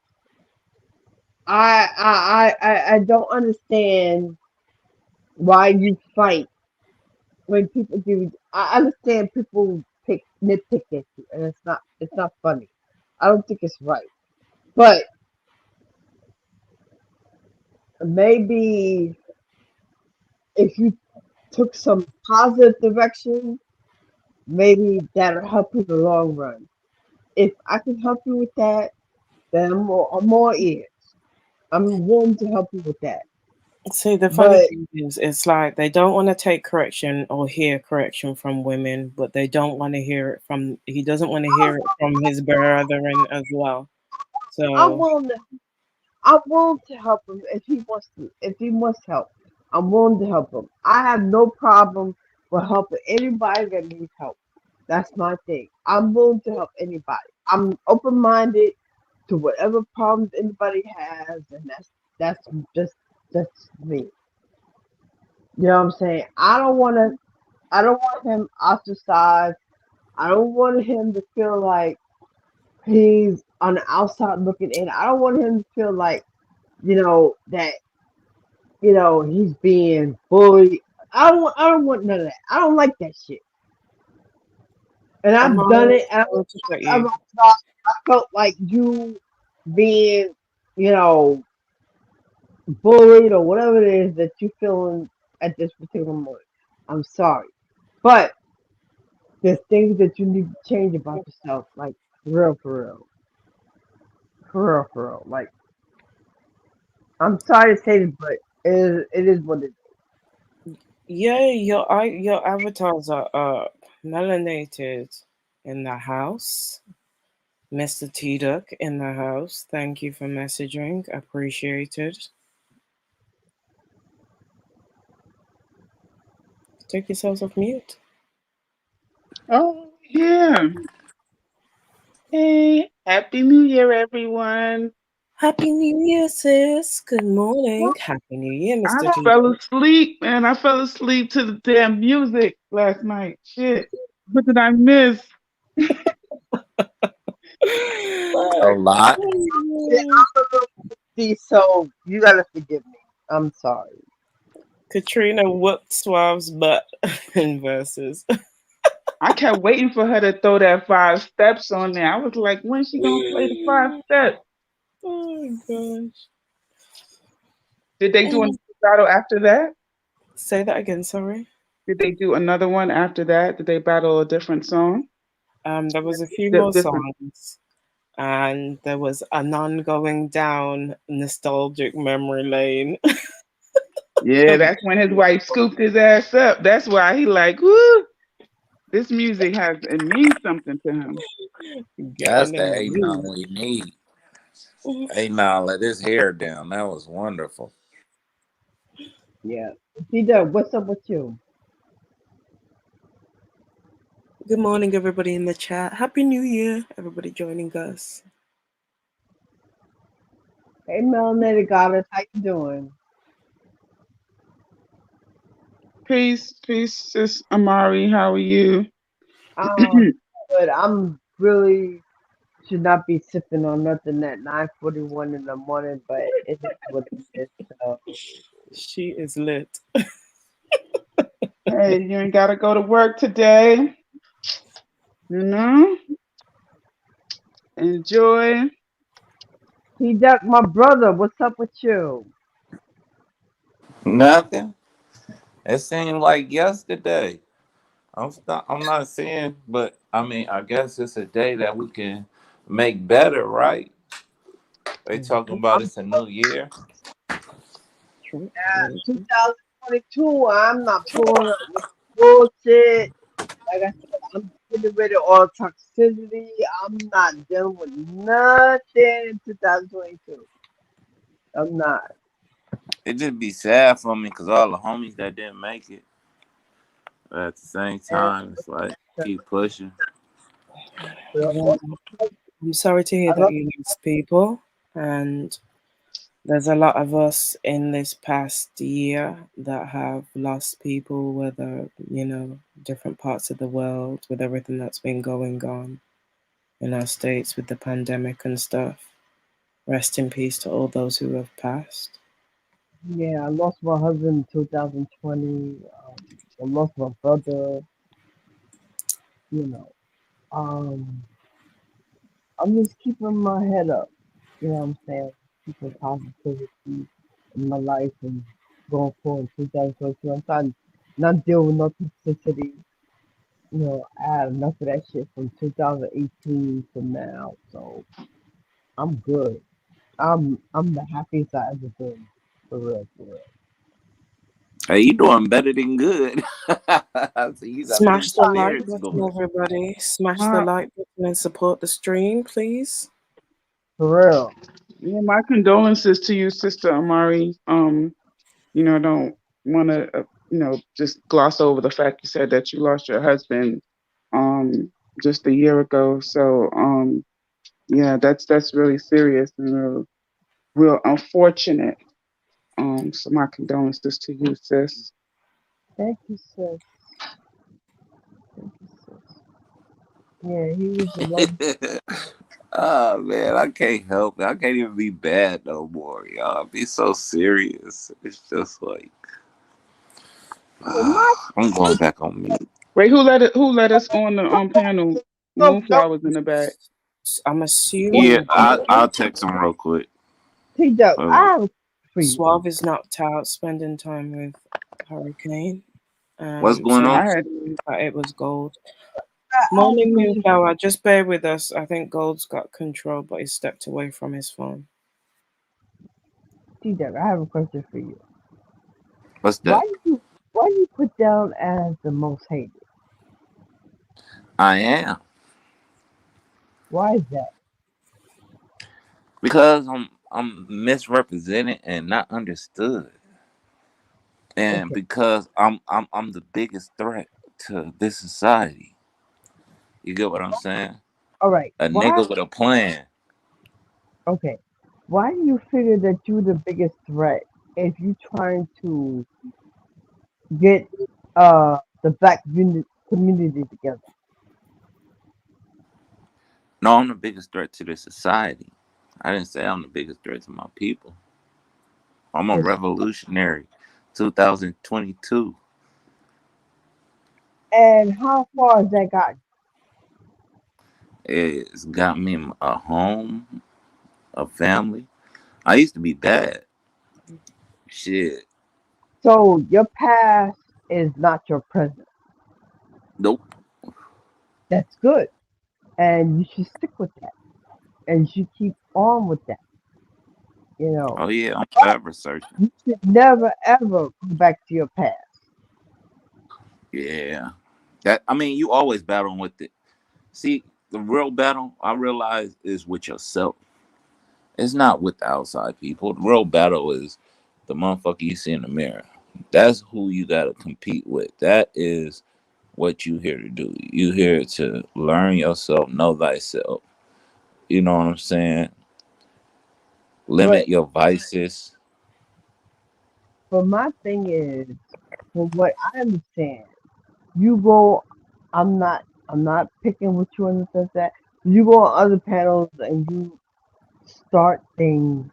I don't understand why you fight when people give you. I understand people nitpick at you, and it's not funny. I don't think it's right. But maybe if you took some positive direction, maybe that'll help you in the long run. If I can help you with that, then I'm more ears. I'm willing to help you with that. See, the funny thing is, it's like they don't want to take correction or hear correction from women, but they don't want to hear it from. He doesn't want to hear it from his brethren as well. So I'm willing to help him if he wants to. If he wants help, I'm willing to help him. I have no problem with helping anybody that needs help. That's my thing. I'm willing to help anybody. I'm open-minded to whatever problems anybody has, and that's me. You know what I'm saying? I don't want him ostracized. I don't want him to feel like he's on the outside looking in. I don't want him to feel like, that, he's being bullied. I don't want none of that. I don't like that shit. And I've done it. And I felt like you being, bullied or whatever it is that you're feeling at this particular moment. I'm sorry. But there's things that you need to change about yourself, like for real. Like, I'm sorry to say this, but it is what it is. yeah, your avatars are up. Melanated in the house. Mr. T Duck in the house. Thank you for messaging. Appreciated. Take yourselves off mute. Oh, yeah. Hey, Happy New Year, everyone. Happy New Year, sis. Good morning. Happy New Year, Mr. I T. fell asleep, man. I fell asleep to the damn music last night. Shit. What did I miss? A lot. So you gotta forgive me. I'm sorry. Katrina whooped Suave's butt in Versus. I kept waiting for her to throw that 5 steps on there. I was like, when's she gonna play the 5 steps? Oh my gosh. Did they do another battle after that? Say that again, sorry. Did they do another one after that? Did they battle a different song? There was a few more songs, and there was Anon going down nostalgic memory lane. Yeah, that's when his wife scooped his ass up. That's why he like, woo, this music it means something to him. That's the A9 we need. A9 let his hair down. That was wonderful. Yeah. T-Dub, what's up with you? Good morning, everybody in the chat. Happy New Year, everybody joining us. Hey, Melanated Goddess, how you doing? Peace, sis Amari. How are you? But I'm really should not be sipping on nothing at 9:41 in the morning, but it is what it is. So. She is lit. Hey, you ain't gotta go to work today. You know? Enjoy. T-Duck, my brother, what's up with you? Nothing. It seemed like yesterday. I'm not saying, but I mean, I guess it's a day that we can make better, right? They talking about it's a new year. 2022, I'm not pulling up with bullshit. Like I said, I'm getting rid of all toxicity. I'm not dealing with nothing in 2022. I'm not. It just be sad for me because all the homies that didn't make it. But at the same time, it's like keep pushing. Yeah. I'm sorry to hear that you lost people, and there's a lot of us in this past year that have lost people, whether, different parts of the world, with everything that's been going on in our states with the pandemic and stuff. Rest in peace to all those who have passed. Yeah, I lost my husband in 2020. I lost my brother. I'm just keeping my head up. You know what I'm saying? Keeping positivity in my life and going forward in 2022. I'm trying to not deal with no toxicity. I had enough of that shit from 2018 to now, so I'm good. I'm the happiest I ever been, for real, for real. Hey, you doing better than good. Smash the like button, everybody. Smash the like button and support the stream, please. For real. Yeah, my condolences to you, Sister Amari. Don't want to, just gloss over the fact you said that you lost your husband, just a year ago. So, yeah, that's really serious and real unfortunate. So my condolences to you, sis. Thank you, sis. Yeah, he was the love. Oh man, I can't help it. I can't even be bad no more, y'all. Be so serious. It's just like I'm going back on mute. Wait, who let us on the panel? Moonflower's in the back. I'm assuming. Yeah, I'll text him real quick. Suave is knocked out, spending time with Hurricane. What's going on? It was Gold. Morning, Moonflower. Just bear with us. I think Gold's got control, but he stepped away from his phone. T-Dub, I have a question for you. What's that? Why you put down as the most hated? I am. Why is that? Because I'm misrepresented and not understood. And because I'm the biggest threat to this society. You get what I'm saying? All right. Nigga with a plan. Okay. Why do you figure that you're the biggest threat if you're trying to get the black community together? No, I'm the biggest threat to the society. I didn't say I'm the biggest threat to my people. I'm a revolutionary. 2022. And how far has that gotten? It's got me a home, a family. I used to be bad. Shit. So your past is not your present. Nope. That's good. And you should stick with that. And you should keep on with that, you know. Oh yeah, I'm But forever searching. you should never ever go back to your past. Yeah. That I mean, you always battling with it. See, the real battle I realize is with yourself. It's not with the outside people. The real battle is the motherfucker you see in the mirror. That's who you gotta compete with. That is what you here to do. You here to learn yourself, know thyself. You know what I'm saying? But Limit your vices. my thing is, from what I understand, you go. I'm not picking with you in the sense that you go on other panels and you start things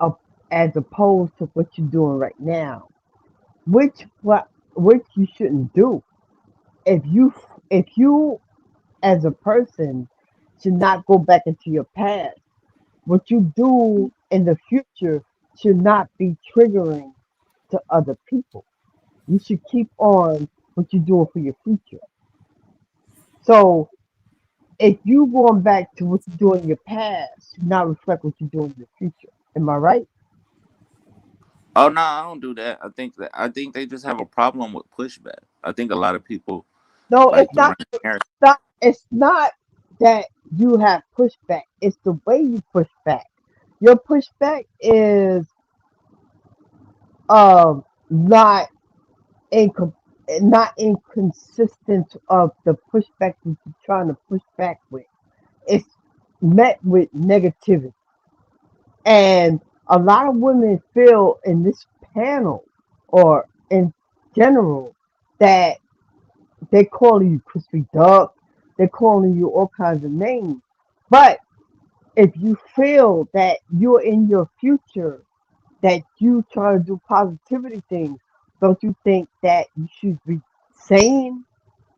up as opposed to what you're doing right now, which you shouldn't do. If you as a person should not go back into your past. What you do in the future should not be triggering to other people. You should keep on what you're doing for your future. So if you going back to what you do in your past, should not reflect what you do in your future. Am I right? Oh no, I don't do that. I think they just have a problem with pushback. I think a lot of people No, like it's to not. run narrative. It's not that you have pushback. It's the way you push back. Your pushback is not incom- not inconsistent of the pushback that you're trying to push back with. It's met with negativity. And a lot of women feel in this panel or in general that they're calling you crispy duck, they're calling you all kinds of names. But if you feel that you're in your future, that you try to do positivity things, don't you think that you should be saying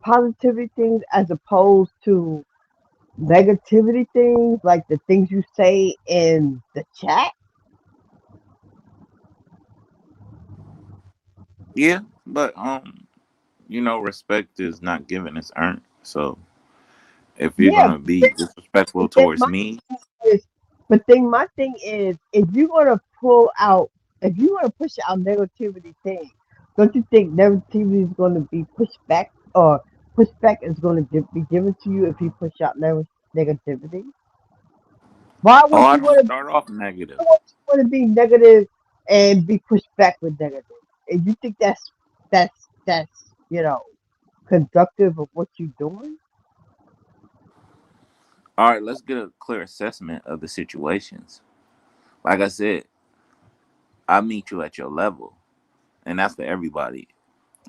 positivity things as opposed to negativity things, like the things you say in the chat? Yeah, but respect is not given; it's earned. So if you're Yeah, gonna be disrespectful but then towards my me, thing is, but then my thing is, if you're gonna push out negativity things, don't you think negativity is gonna be pushed back, or pushback is gonna be given to you if you push out negativity? Why oh, would I you don't want to? start off negative. Why would you want to be negative and be pushed back with negative? And you think that's conductive of what you're doing? All right, let's get a clear assessment of the situations. Like I said, I meet you at your level, and that's for everybody.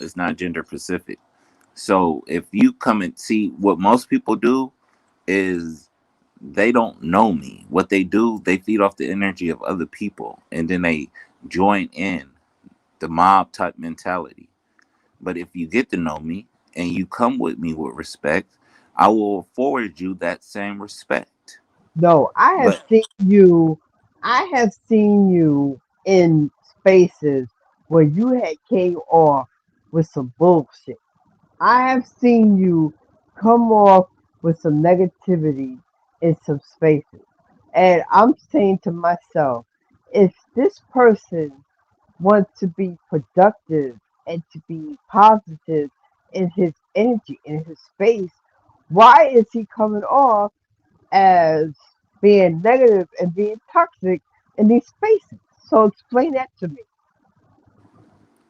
It's not gender specific. So if you come and see what most people do is they don't know me. What they do, they feed off the energy of other people and then they join in the mob type mentality. But if you get to know me and you come with me with respect, I will forward you that same respect. No, But I have seen you in spaces where you had came off with some bullshit. I have seen you come off with some negativity in some spaces. And I'm saying to myself, if this person wants to be productive and to be positive in his energy, in his space, why is he coming off as being negative and being toxic in these spaces? So explain that to me.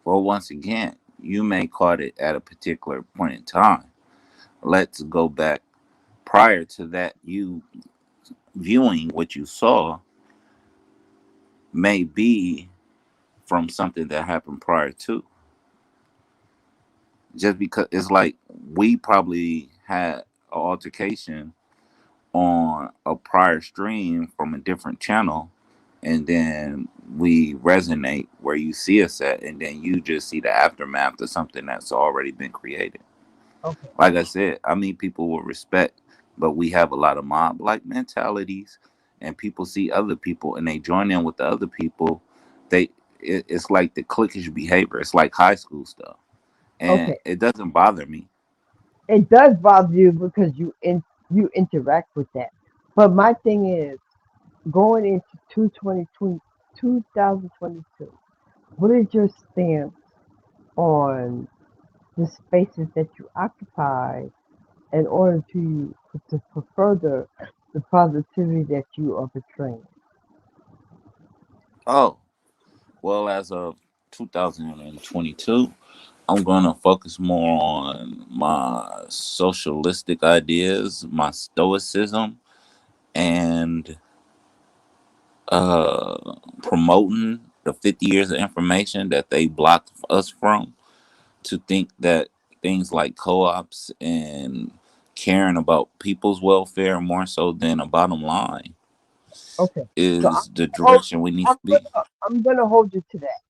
well, once again, you may caught it at a particular point in time. Let's go back prior to that. You viewing what you saw may be from something that happened prior to. Just because it's like we probably had an altercation on a prior stream from a different channel, and then we resonate where you see us at, and then you just see the aftermath of something that's already been created. Okay. Like I said, I mean, people will respect, but we have a lot of mob like mentalities, and people see other people and they join in with the other people. They it's like the cliquish behavior. It's like high school stuff, and Okay, it doesn't bother me. it does bother you because you interact with that. But my thing is going into 2022. What is your stance on the spaces that you occupy in order to further the positivity that you are portraying? Oh, well, as of 2022, I'm going to focus more on my socialistic ideas, my stoicism, and promoting the 50 years of information that they blocked us from, to think that things like co-ops and caring about people's welfare more so than a bottom line Okay, so is the direction we need to be. I'm gonna hold you to that.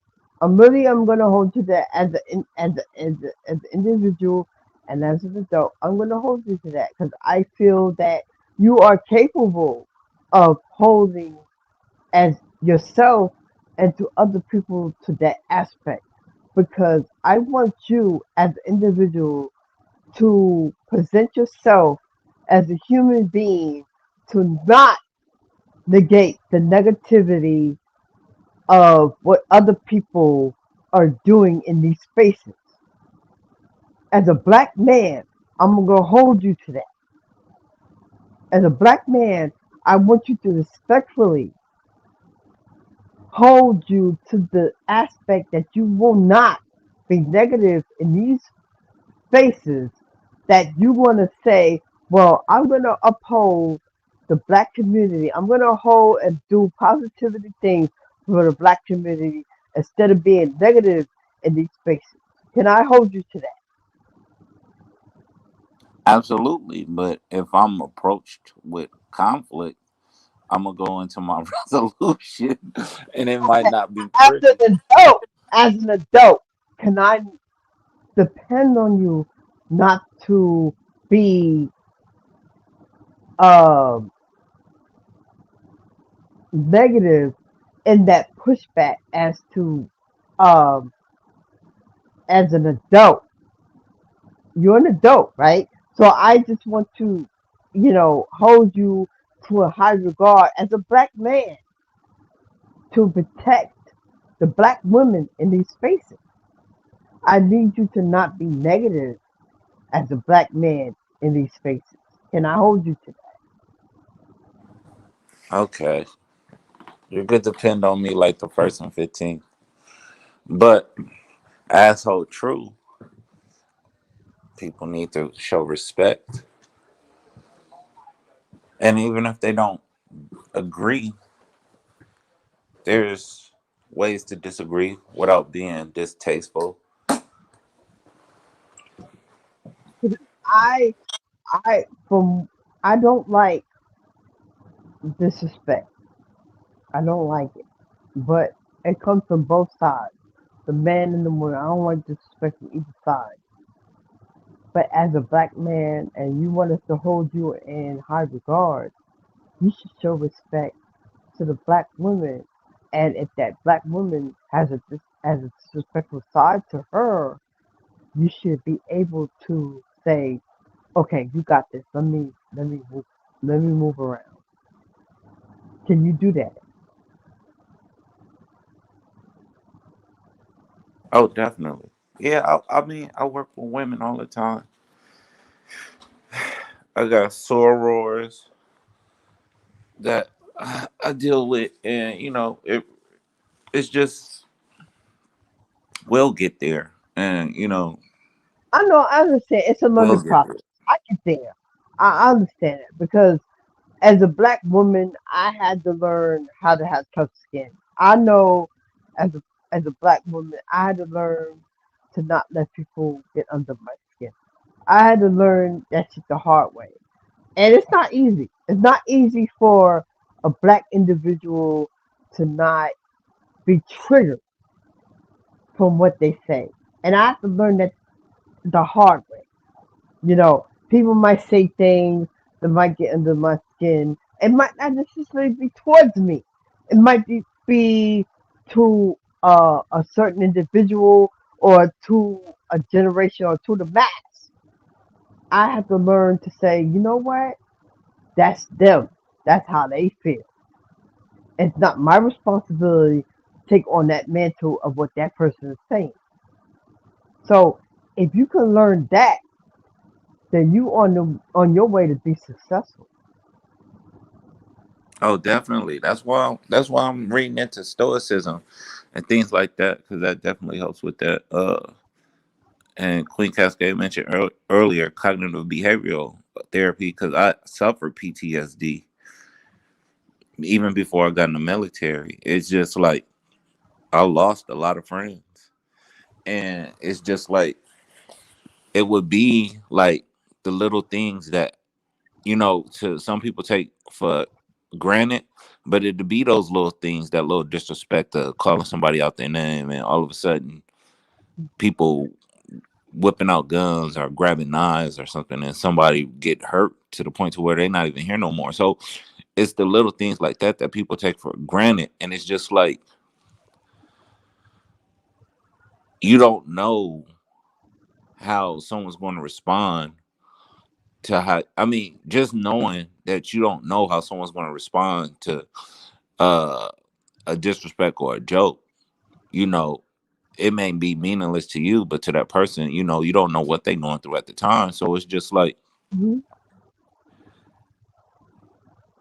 I'm gonna hold you to that as an individual and as an adult. I'm gonna hold you to that because I feel that you are capable of holding as yourself and to other people to that aspect because I want you as an individual to present yourself as a human being to not negate the negativity of what other people are doing in these spaces. As a black man, I'm going to hold you to that. As a black man, I want you to respectfully hold you to the aspect that you will not be negative in these spaces, that you want to say, well, I'm going to uphold the black community. I'm going to hold and do positivity things for the black community instead of being negative in these spaces. Can I hold you to that? Absolutely, but if I'm approached with conflict, I'm gonna go into my resolution, and it might Okay. not be As pretty. as an adult, can I depend on you not to be um negative in that pushback as to um as an adult? You're an adult, right? So I just want to, hold you to a high regard as a black man to protect the black women in these spaces. I need you to not be negative as a black man in these spaces. Can I hold you to Okay, you could depend on me like the first and 15th, but asshole true, people need to show respect, and even if they don't agree, there's ways to disagree without being distasteful. that? I I from I don't like disrespect. I don't like it. But it comes from both sides. The man and the woman. I don't like disrespect from either side. But as a black man and you want us to hold you in high regard, you should show respect to the black women. And if that black woman has a disrespectful side to her, you should be able to say, "Okay, you got this. Let me move around." Can you do that? Oh, definitely. Yeah, I mean, I work with women all the time. I got sorors that I deal with, and it's just we'll get there, and I know. I understand. It's a we'll learning get process. there. I get there. I understand it because as a black woman, I had to learn how to have tough skin. I know as a black woman, I had to learn to not let people get under my skin. I had to learn that shit the hard way. And it's not easy. It's not easy for a black individual to not be triggered from what they say. And I have to learn that the hard way. People might say things that might get under my skin. It might not necessarily be towards me. It might be to a certain individual or to a generation or to the mass. I have to learn to say, you know what? That's them. That's how they feel. It's not my responsibility to take on that mantle of what that person is saying. So if you can learn that, then you on your way to be successful. Oh, definitely. That's why I'm reading into stoicism and things like that because that definitely helps with that. And Queen Cascade mentioned earlier cognitive behavioral therapy because I suffered PTSD even before I got in the military. It's just like I lost a lot of friends, and it's just like it would be like the little things that to some people take for granted, but it'd be those little things, that little disrespect of calling somebody out their name, and all of a sudden people whipping out guns or grabbing knives or something, and somebody get hurt to the point to where they're not even here no more. So it's the little things like that that people take for granted, and it's just like you don't know how someone's going to respond to how. I mean, just knowing that you don't know how someone's going to respond to uh, a disrespect or a joke, it may be meaningless to you, but to that person, you don't know what they're going through at the time. So it's just like, Hmm.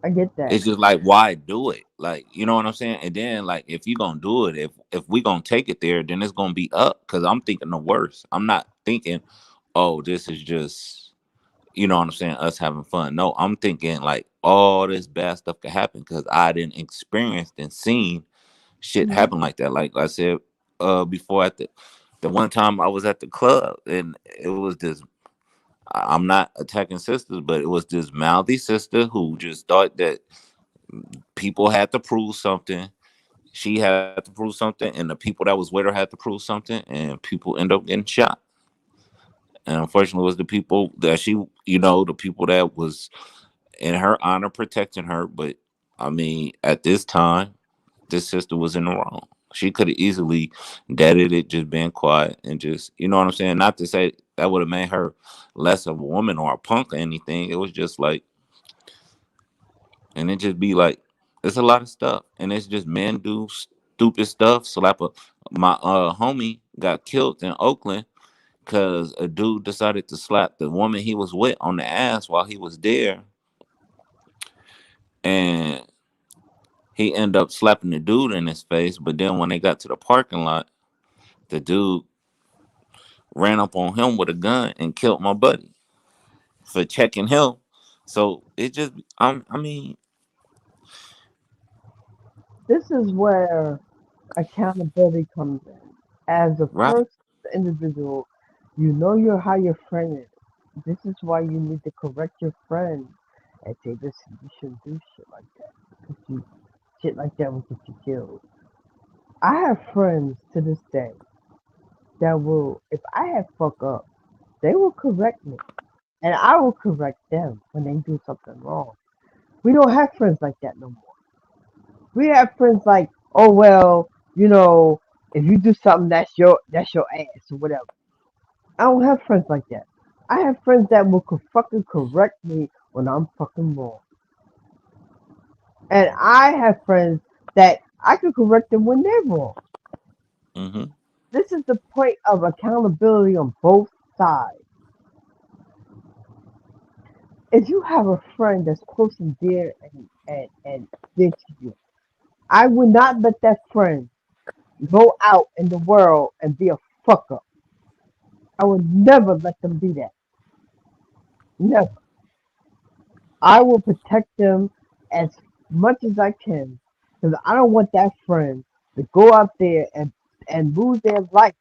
I get that. it's just like, why do it? Like, you know what I'm saying? And then, like, if you're gonna do it, if we gonna take it there, then it's gonna be up. Cause I'm thinking the worst. I'm not thinking, oh, this is just, you know what I'm saying, us having fun. No, I'm thinking like all this bad stuff could happen because I didn't experience and seen shit Hmm. happen like that. Like I said before, at the one time I was at the club, and it was this. I'm not attacking sisters, but it was this mouthy sister who just thought that people had to prove something. She had to prove something, and the people that was with her had to prove something, and people end up getting shot. And unfortunately, it was the people that the people that was in her honor protecting her. But I mean, at this time, this sister was in the wrong. She could have easily deaded it, just been quiet, and just, you know what I'm saying? Not to say that would have made her less of a woman or a punk or anything. It was just like, and it just be like, it's a lot of stuff, and it's just men do stupid stuff. My homie got killed in Oakland because a dude decided to slap the woman he was with on the ass while he was there, and he ended up slapping the dude in his face. But then when they got to the parking lot, the dude ran up on him with a gun and killed my buddy for checking him. So it just, I mean, This is where accountability comes in. As a right? first individual, you know how your friend is. This is why you need to correct your friend and say, listen, you shouldn't do shit like that. Because shit like that will get you killed. I have friends to this day that will, if I have fuck up, they will correct me. And I will correct them when they do something wrong. We don't have friends like that no more. We have friends like, oh well, if you do something that's your ass or whatever. I don't have friends like that. I have friends that will fucking correct me when I'm fucking wrong. And I have friends that I can correct them when they're wrong. Mm-hmm. This is the point of accountability on both sides. If you have a friend that's close and dear and dear to you, I would not let that friend go out in the world and be a fuck up. I would never let them do that. Never. I will protect them as much as I can because I don't want that friend to go out there and lose their life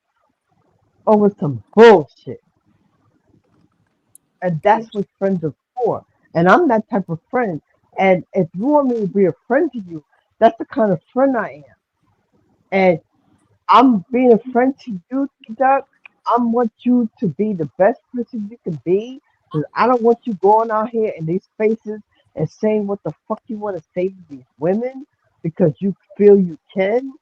over some bullshit. And that's what friends are for. And I'm that type of friend. And if you want me to be a friend to you, that's the kind of friend I am. And I'm being a friend to you, Doug. I want you to be the best person you can be. Because I don't want you going out here in these spaces and saying what the fuck you want to say to these women because you feel you can.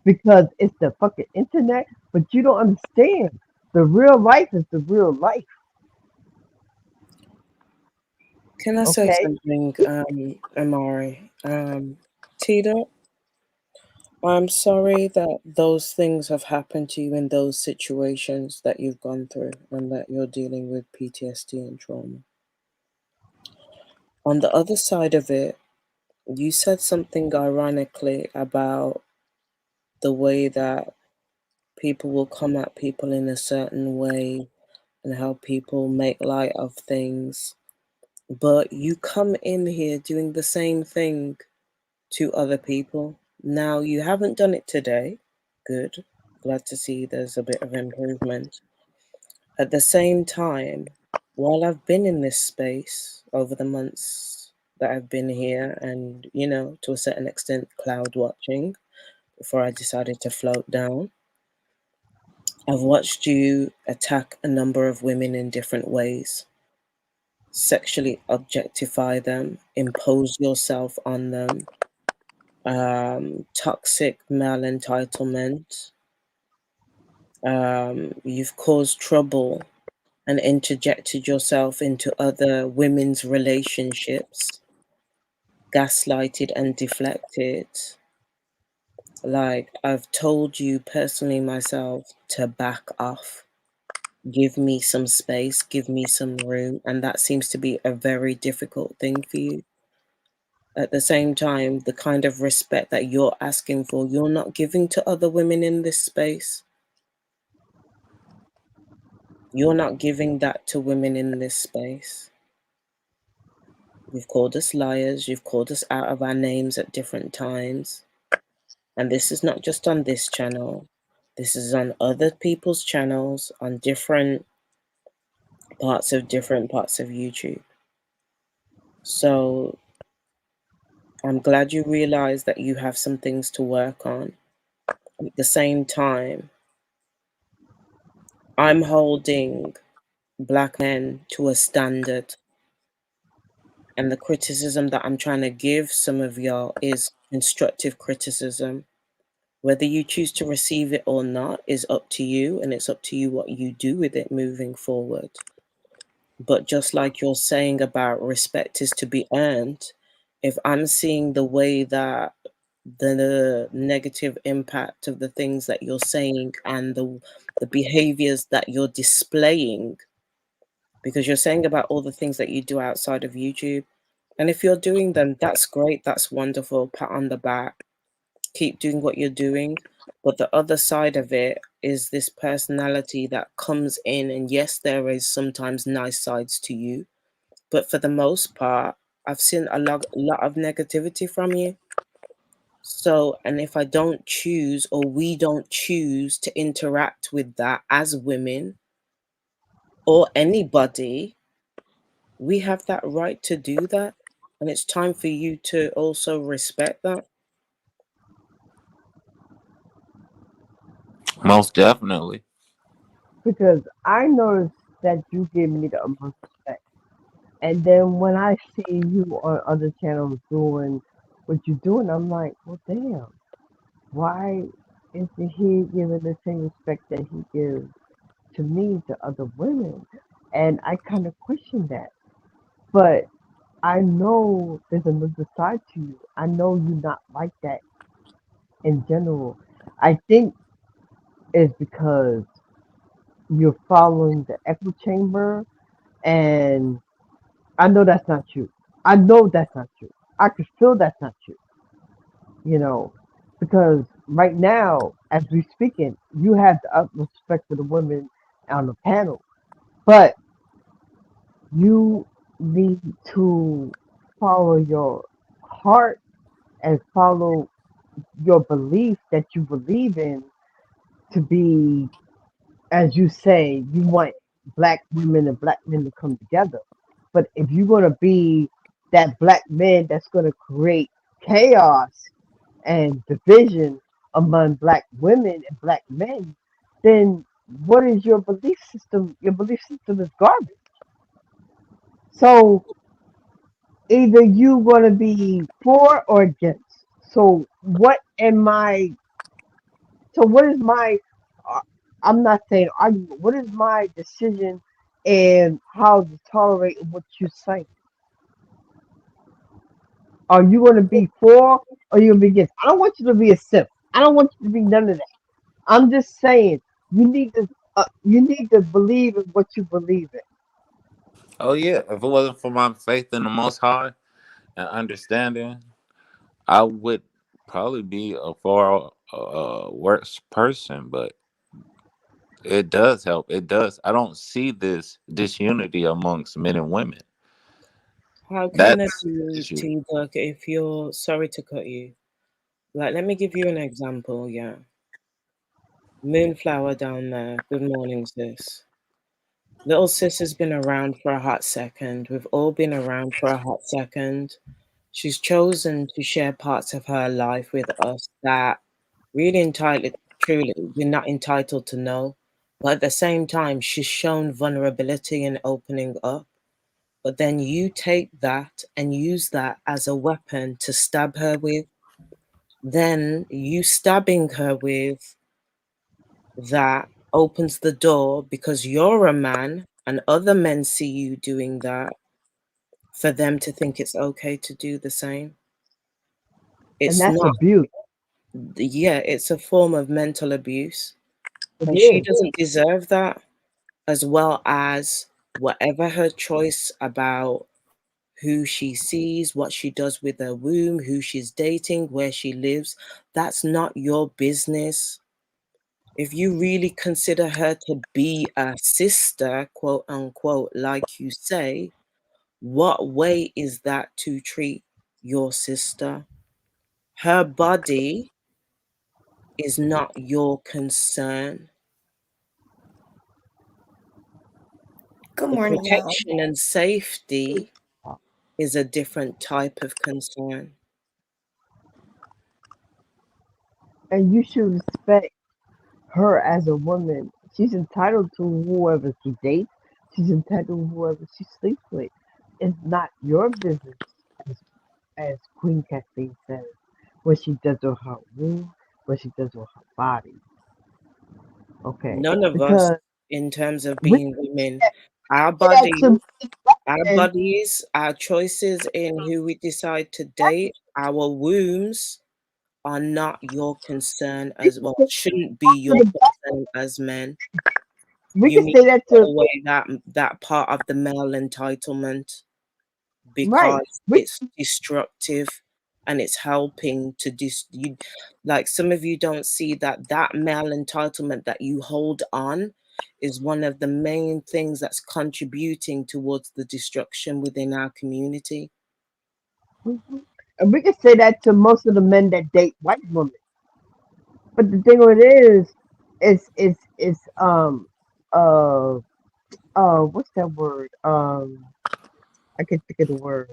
because it's the fucking internet, but you don't understand. The real life is the real life, Can I say okay? something, Amari? Tita, I'm sorry that those things have happened to you in those situations that you've gone through and that you're dealing with PTSD and trauma. On the other side of it, you said something ironically about the way that people will come at people in a certain way and how people make light of things. But you come in here doing the same thing to other people. Now, you haven't done it today. Good. Glad to see there's a bit of improvement. At the same time, while I've been in this space over the months that I've been here and, you know, to a certain extent, cloud watching before I decided to float down, I've watched you attack a number of women in different ways, sexually objectify them, impose yourself on them, toxic male entitlement. You've caused trouble and interjected yourself into other women's relationships, gaslighted and deflected. Like, I've told you personally myself to back off. Give me some space, give me some room. And that seems to be a very difficult thing for you. At the same time, the kind of respect that you're asking for, you're not giving to other women in this space. You're not giving that to women in this space. You've called us liars. You've called us out of our names at different times. And this is not just on this channel. This is on other people's channels, on different parts of YouTube. So I'm glad you realize that you have some things to work on. At the same time, I'm holding Black men to a standard. And the criticism that I'm trying to give some of y'all is constructive criticism. Whether you choose to receive it or not is up to you, and it's up to you what you do with it moving forward. But just like you're saying about respect is to be earned, if I'm seeing the way that the negative impact of the things that you're saying and the behaviors that you're displaying, because you're saying about all the things that you do outside of YouTube, and if you're doing them, that's great, that's wonderful, pat on the back, keep doing what you're doing. But the other side of it is this personality that comes in, and yes, there is sometimes nice sides to you, but for the most part, I've seen a lot of negativity from you. So, and if I don't choose, or we don't choose to interact with that as women or anybody, we have that right to do that. And it's time for you to also respect that. Most definitely. Because I noticed that you give me the utmost respect. And then when I see you on other channels doing what you're doing, I'm like, well, damn, why isn't he giving the same respect that he gives to me to other women? And I kind of question that. But I know there's another side to you. I know you're not like that in general. I think it's because you're following the echo chamber, and I know that's not you. I know that's not you. I can feel that's not you, you know, because right now, as we speaking, you have the utmost respect for the women on the panel, but you need to follow your heart and follow your belief that you believe in to be, as you say, you want black women and black men to come together. But if you're going to be that black man that's going to create chaos and division among black women and black men, then what is your belief system? Your belief system is garbage. So either you going to be for or against. So what am I So what is my? Uh, I'm not saying argument. What is my decision and how to tolerate what you say? Are you going to be for or are you going to be against? I don't want you to be a simp. I don't want you to be none of that. I'm just saying you need to believe in what you believe in. Oh yeah, if it wasn't for my faith in the Most High and understanding, I would probably be a far worse person. But it does help. It does. I don't see this disunity amongst men and women. How can there That's the be issue. teamwork if you're sorry to cut you? Like, let me give you an example. Yeah, Moonflower down there. Good morning, sis. Little sis has been around for a hot second. We've all been around for a hot second. She's chosen to share parts of her life with us that really entitled, truly, we're not entitled to know. But at the same time, she's shown vulnerability and opening up. But then you take that and use that as a weapon to stab her with. Then you stabbing her with that opens the door because you're a man and other men see you doing that for them to think it's okay to do the same. And It's that's not. abuse. Yeah, it's a form of mental abuse. It And she is. doesn't deserve that, as well as whatever her choice about who she sees, what she does with her womb, who she's dating, where she lives. That's not your business. If you really consider her to be a sister, quote unquote, like you say, what way is that to treat your sister? Her body is not your concern. Good The morning, y'all. protection and safety is a different type of concern. And you should respect her as a woman. She's entitled to whoever she dates. She's entitled to whoever she sleeps with. It's not your business, as, as Queen Kathleen says, what she does with her womb, what she does with her body. Okay, None of us, because in terms of we being women, our say that bodies, to our men. bodies, our choices in who we decide to date, our wombs are not your concern as well, shouldn't be your concern as men. We You can need say to that put to away that part of the male entitlement right. because it's destructive and it's helping to you, like some of you don't see that male entitlement that you hold on is one of the main things that's contributing towards the destruction within our community. And we can say that to most of the men that date white women. But the thing with it is uh what's that word? I can't think of the word.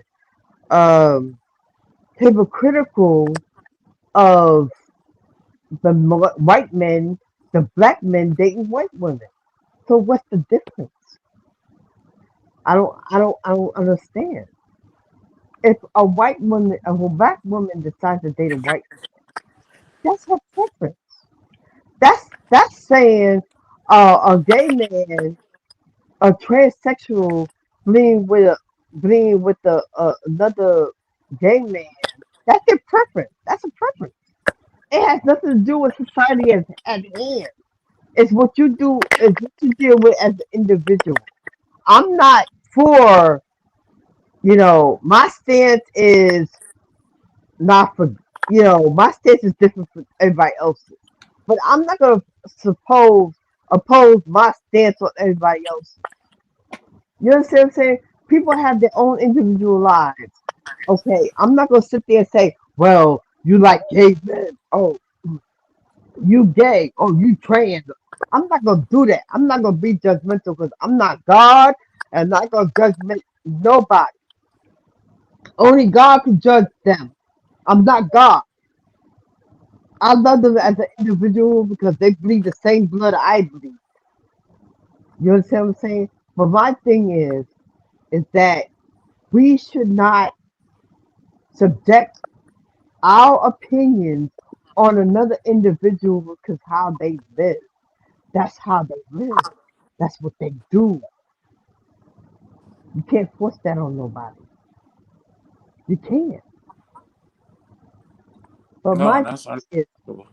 Um, hypocritical of the white men, the black men dating white women. So what's the difference? I don't understand. If a white woman, if a black woman decides to date a white, that's her preference. That's saying a gay man, a transsexual being with another gay man. That's their preference. That's a preference. It has nothing to do with society at hand. It's what you do. It's what you deal with as an individual. I'm not for. My stance is not for. My stance is different from everybody else's. But I'm not gonna oppose my stance on everybody else. You understand what I'm saying? People have their own individual lives. Okay, I'm not gonna sit there and say, well, you like gay men. Oh, you gay. Oh, you trans. I'm not gonna do that. I'm not gonna be judgmental because I'm not God and I'm not gonna judge nobody. Only God can judge them. I'm not God. I love them as an individual because they bleed the same blood I bleed. You understand what I'm saying? But my thing is that we should not subject our opinions on another individual because how they live. That's how they live. That's what they do. You can't force that on nobody. You can't. But No, my that's thing is, understandable.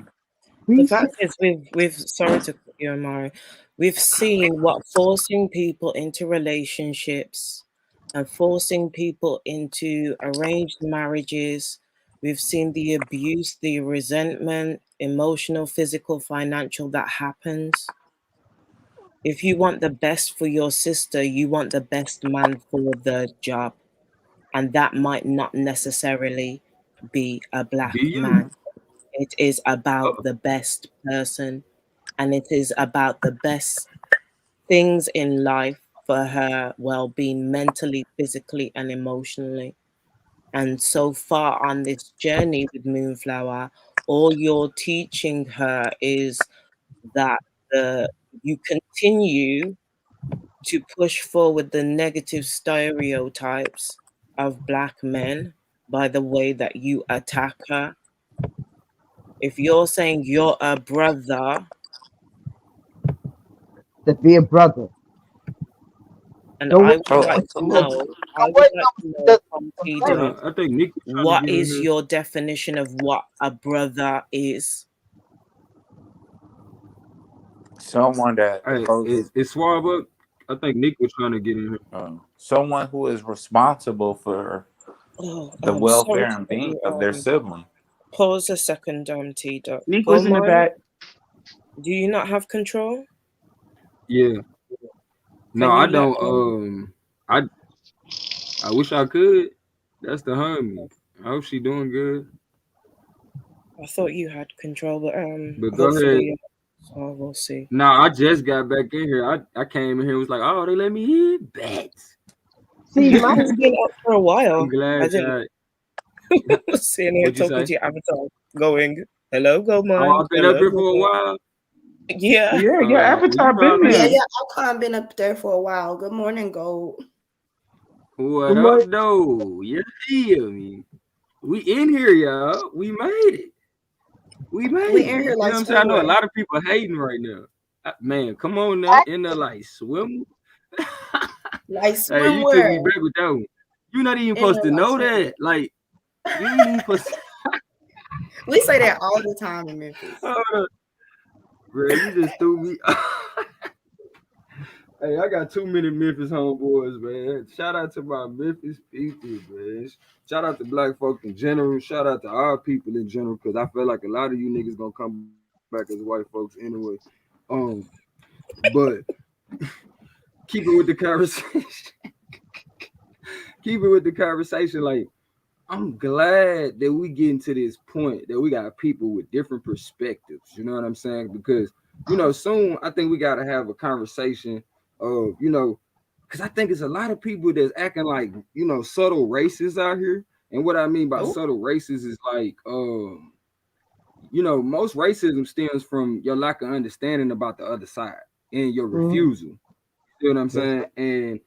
The we should. fact is, we've sorry to cut you, Amari. We've seen what forcing people into relationships and forcing people into arranged marriages. We've seen the abuse, the resentment, emotional, physical, financial that happens. If you want the best for your sister, you want the best man for the job. And that might not necessarily be a black Do you? man. It is about the best person, and it is about the best things in life for her well-being mentally, physically, and emotionally. And so far on this journey with Moonflower, all you're teaching her is that you continue to push forward the negative stereotypes of black men by the way that you attack her. If you're saying you're a brother, To be a brother. and Don't I wait, would Oh, like to know, I don't would wait like to no know from T Hold complain. Dub, on. I think Nick was trying to what get in is here. your definition of what a brother is? someone that Hey, goes, it's Swab up. I think Nick was trying to get in here. someone who is responsible for Oh, the sorry welfare to and cut being you. of their sibling. Pause a second, T Dub. Nick Go, was in the Mari. back. Do you not have control? Yeah. No, Can I you let don't. I wish I could. That's the homie. I hope she doing good. I thought you had control, but But go ahead. hopefully, we'll see. Nah, I just got back in here. I came in here and was like, oh, they let me in. Bets. See, my It's been up for a while. I'm glad I didn't y'all. sitting here What'd you talking say? to your avatar, going, "Hello, go Oh, mind. I've been up Hello, here go for a mind." while. Yeah. Yeah, your Well, avatar you been probably Yeah, there. yeah, Alcon been up there for a while. Good morning, Gold. what good up, morning. though? You feel me? We in here, y'all. We made it. We made We it. in here You know like what I'm saying? I know a swimwear. lot of people hating right now. Man, come on now. In the like swim. Like Hey, you took me swimwear. back with that one. You're not even In supposed there to like know swimwear. that. Like, you ain't even supposed to. We say that all the time in Memphis. Bro, you just threw me. Hey, I got too many Memphis homeboys, man. Shout out to my Memphis people, man. Shout out to black folk in general. Shout out to our people in general, because I feel like a lot of you niggas gonna come back as white folks anyway. But keep it with the conversation. Keep it with the conversation. Like, I'm glad that we getting to this point that we got people with different perspectives. You know what I'm saying? Because, soon I think we got to have a conversation of, because I think it's a lot of people that's acting like, subtle racists out here. And what I mean by subtle racists is like, most racism stems from your lack of understanding about the other side and your refusal. You know what I'm saying? And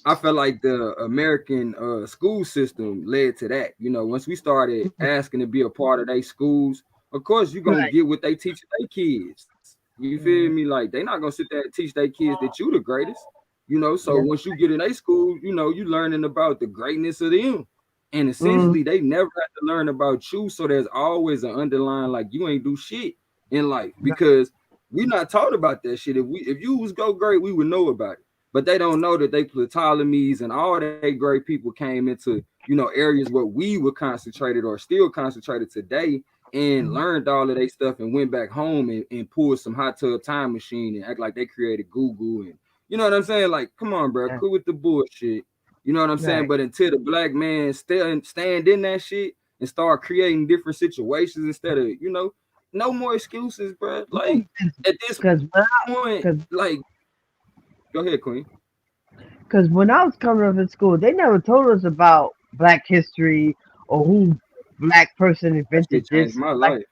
I felt like the American school system led to that. Once we started asking to be a part of their schools, of course you're gonna get what they teach their kids. You feel me? Like, they not gonna sit there and teach their kids that you the greatest. So once you get in a school, you learning about the greatness of them. And essentially they never have to learn about you. So there's always an underlying, like, you ain't do shit in life, because we're not taught about that shit. If you was go great, we would know about it. But they don't know that they Ptolemies and all that great people came into, areas where we were concentrated or still concentrated today, and learned all of their stuff and went back home and pulled some hot tub time machine and act like they created Google. And you know what I'm saying? Like, come on, bro, quit with the bullshit. You know what I'm saying? But until the black man stand in that shit and start creating different situations instead of, no more excuses, bro. Like, at this point, like, go ahead, Queen. Because when I was coming up in school, they never told us about Black history or who black person invented It changed this. my Like, life.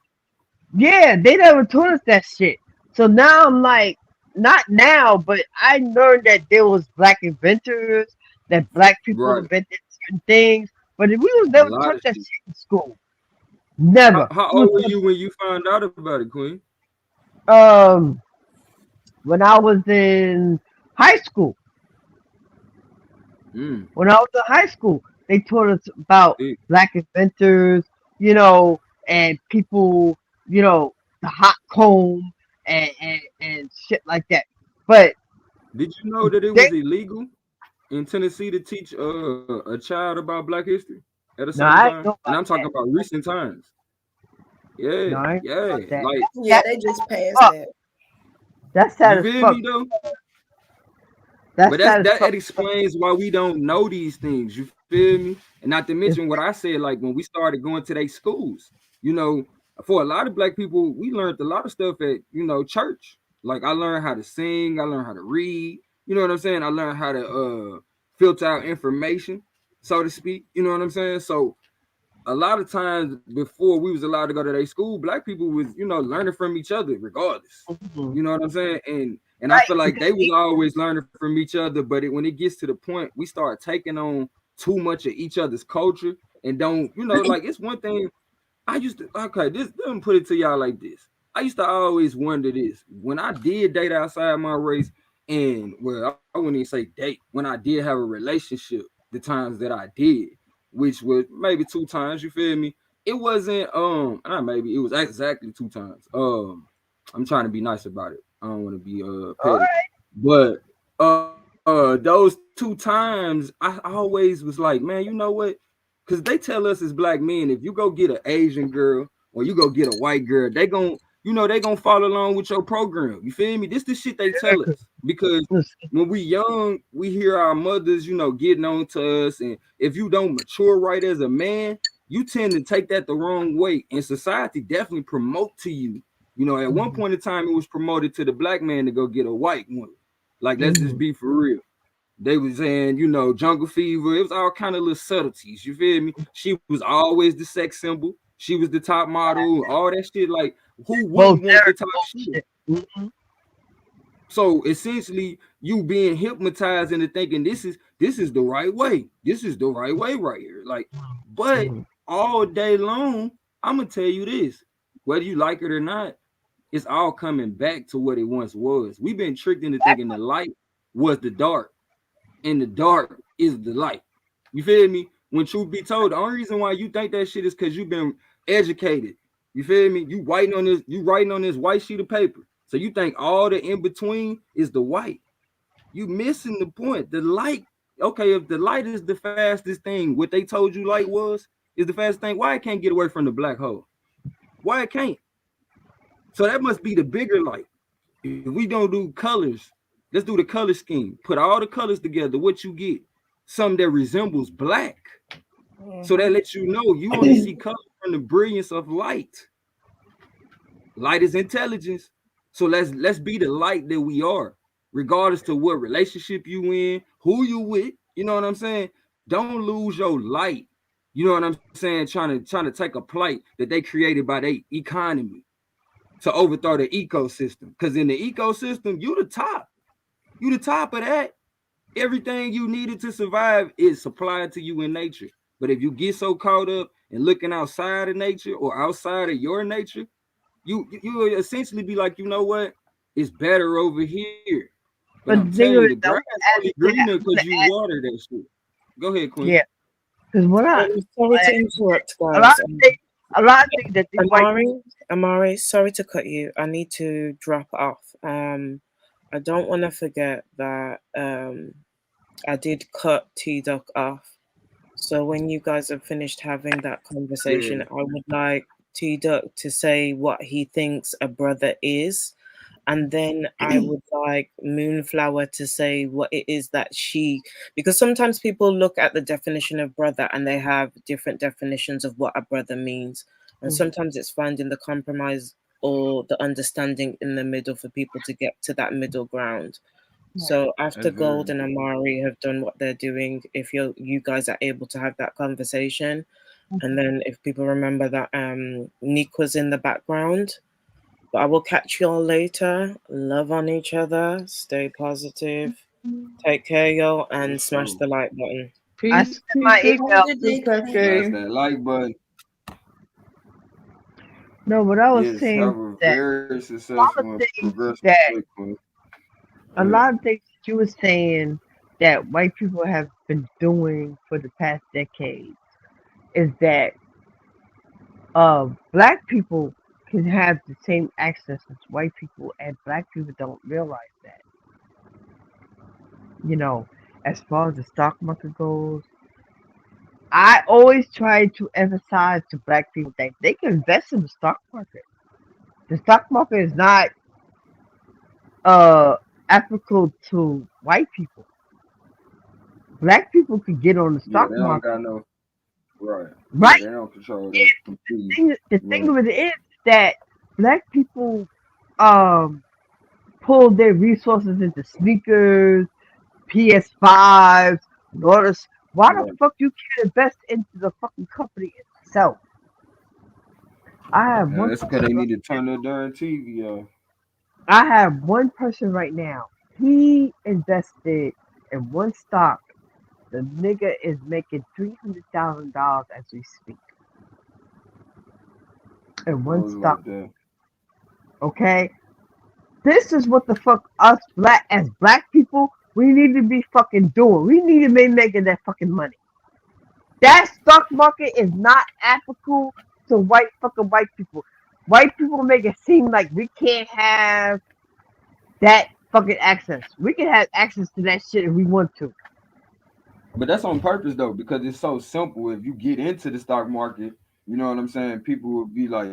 yeah, they never told us that shit. So now I'm like, not now, but I learned that there was black inventors, that black people Right. invented certain things, but we was A never lot taught of that shit. shit in school. Never. How She was old were you when you found out about it, Queen? when I was in high school. Mm. When I was in high school, they taught us about black inventors, and people, the hot comb and shit like that. But Did you know that it was illegal in Tennessee to teach a child about Black history at a no, certain I ain't time? know And I'm about talking that. about recent times. Yeah, No, I ain't know yeah. about that. Like, Yeah, they just passed Fuck. that. That's sad you as feel fuck. me though? That's But sad as that fuck. explains why we don't know these things. You feel me? And not to It's, mention what I said, like when we started going to their schools, for a lot of Black people, we learned a lot of stuff at church. Like I learned how to sing, I learned how to read. You know what I'm saying? I learned how to filter out information, so to speak. You know what I'm saying? So a lot of times before we was allowed to go to their school, Black people was learning from each other regardless. You know what I'm saying? And I feel like they was always learning from each other, but when it gets to the point we start taking on too much of each other's culture and don't like it's one thing I used to let me put it to y'all like this. I used to always wonder this when I did date outside my race, and well, I wouldn't even say date, when I did have a relationship, the times that I did, which was maybe 2 times, you feel me? It wasn't not maybe, it was exactly 2 times. I'm trying to be nice about it. I don't want to be petty. But those 2 times I always was like, man, you know what? Because they tell us as Black men, if you go get an Asian girl or you go get a white girl, they gonna follow along with your program. You feel me? This the shit they tell us. Because when we young, we hear our mothers, getting on to us. And if you don't mature right as a man, you tend to take that the wrong way. And society definitely promote to you. At one point in time, it was promoted to the Black man to go get a white woman. Like, let's just be for real. They was saying, jungle fever. It was all kind of little subtleties. You feel me? She was always the sex symbol. She was the top model. All that shit. Like, who wouldn't want the top shit? So essentially, you being hypnotized into thinking this is the right way. This is the right way right here. Like, but all day long, I'm gonna tell you this: whether you like it or not, it's all coming back to what it once was. We've been tricked into thinking the light was the dark. And the dark is the light. You feel me? When truth be told, the only reason why you think that shit is because you've been educated. You feel me? You writing on this white sheet of paper. So you think all the in between is the white. You missing the point. The light, okay, if the light is the fastest thing, what they told you light is the fastest thing, why it can't get away from the black hole? Why it can't? So that must be the bigger light. If we don't do colors, let's do the color scheme. Put all the colors together. What you get? Something that resembles black. So that lets you know you only see color from the brilliance of light. Light is intelligence. So let's be the light that we are, regardless to what relationship you in, who you with. You know what I'm saying? Don't lose your light. You know what I'm saying? Trying to take a plight that they created by their economy to overthrow the ecosystem. Because in the ecosystem, you the top. You the top of that. Everything you needed to survive is supplied to you in nature. But if you get so caught up in looking outside of nature or outside of your nature, you will essentially be like, you know what? It's better over here. But I'm telling you, the grass is greener because you water that shit. Go ahead, Queen. Yeah. Because when sorry to interrupt, guys. A lot of things that Amari, sorry to cut you. I need to drop off. I don't want to forget that I did cut T-Duck off. So when you guys have finished having that conversation, I would like T-Duck to say what he thinks a brother is. And then I would like Moonflower to say what it is that because sometimes people look at the definition of brother and they have different definitions of what a brother means. And sometimes it's finding the compromise or the understanding in the middle for people to get to that middle ground. So after Gold and Amari have done what they're doing, if you guys are able to have that conversation, and then if people remember that Nick was in the background, but I will catch you all later. Love on each other. Stay positive. Take care, y'all, and smash the like button. Peace. My email. Smash that like button. No, what I was Yes, saying have was a that very a lot of successful and things progressive that Bitcoin. a lot of things that you were saying that white people have been doing for the past decades is that black people can have the same access as white people, and black people don't realize that. You know, as far as the stock market goes, I always try to emphasize to black people that they can invest in the stock market. The stock market is not applicable to white people. Black people can get on the Yeah, stock they don't market, got no right. Yeah, right? they don't control that completely. The Right. thing of it is that black people pull their resources into sneakers, PS5s, and all this. Why the Right. fuck you can't invest into the fucking company itself? I have Yeah, one that's because person they right need to turn their darn TV off. I have one person right now. He invested in one stock. The nigga is making $300,000 as we speak in one Goes stock. like that. Okay, this is what the fuck us as black people we need to be fucking doing. We need to be making that fucking money. That stock market is not applicable to white people. White people make it seem like we can't have that fucking access. We can have access to that shit if we want to. But that's on purpose though, because it's so simple. If you get into the stock market, you know what I'm saying, people will be like,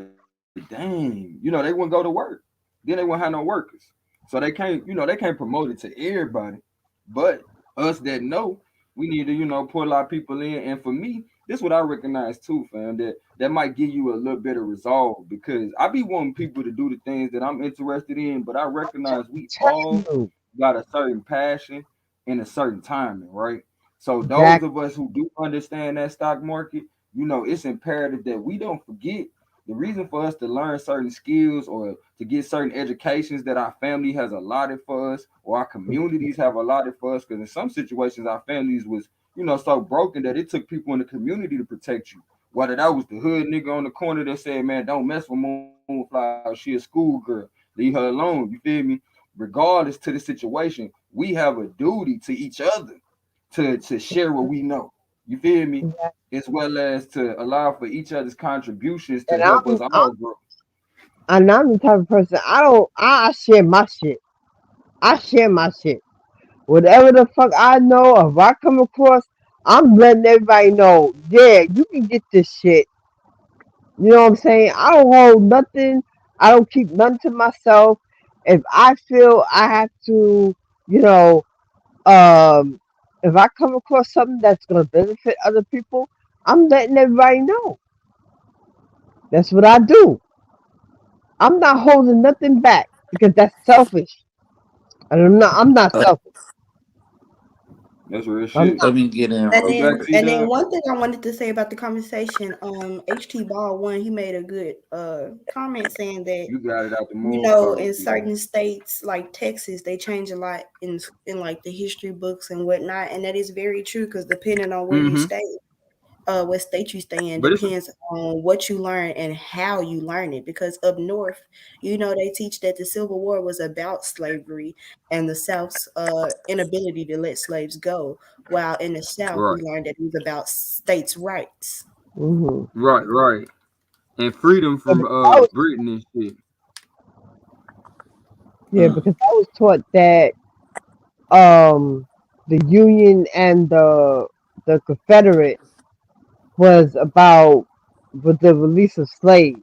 dang, they wouldn't go to work. Then they won't have no workers. So they can't, they can't promote it to everybody. But us that know, we need to, pull our people in. And for me, this is what I recognize too, fam, that might give you a little bit of resolve, because I be wanting people to do the things that I'm interested in, but I recognize we all got a certain passion and a certain timing, right? So those of us who do understand that stock market, it's imperative that we don't forget the reason for us to learn certain skills or to get certain educations that our family has allotted for us or our communities have allotted for us. Because in some situations, our families was, so broken that it took people in the community to protect you. Whether that was the hood nigga on the corner that said, man, don't mess with Moonflower, she a schoolgirl, leave her alone. You feel me? Regardless to the situation, we have a duty to each other to share what we know. You feel me? As well as to allow for each other's contributions to And help us all grow. I'm the type of person I share my shit. I share my shit. Whatever the fuck I know, if I come across, I'm letting everybody know, yeah, you can get this shit. You know what I'm saying? I don't hold nothing. I don't keep nothing to myself. If I feel I have to, you know, if I come across something that's gonna benefit other people, I'm letting everybody know. That's what I do. I'm not holding nothing back because that's selfish. And I'm not selfish. That's real I'm shit. not. Let me get in. And then one thing I wanted to say about the conversation, HT Ball one, he made a good comment saying that You got it out the moon. in certain states like Texas, they change a lot in like the history books and whatnot, and that is very true because depending on where you stay, what state you stay in, But depends on what you learn and how you learn it. Because up north, they teach that the Civil War was about slavery and the South's inability to let slaves go, while in the South we Right. learned that it was about states' rights. Mm-hmm. Right. And freedom from Britain and shit. Yeah, because I was taught that the Union and the Confederate was about with the release of slaves.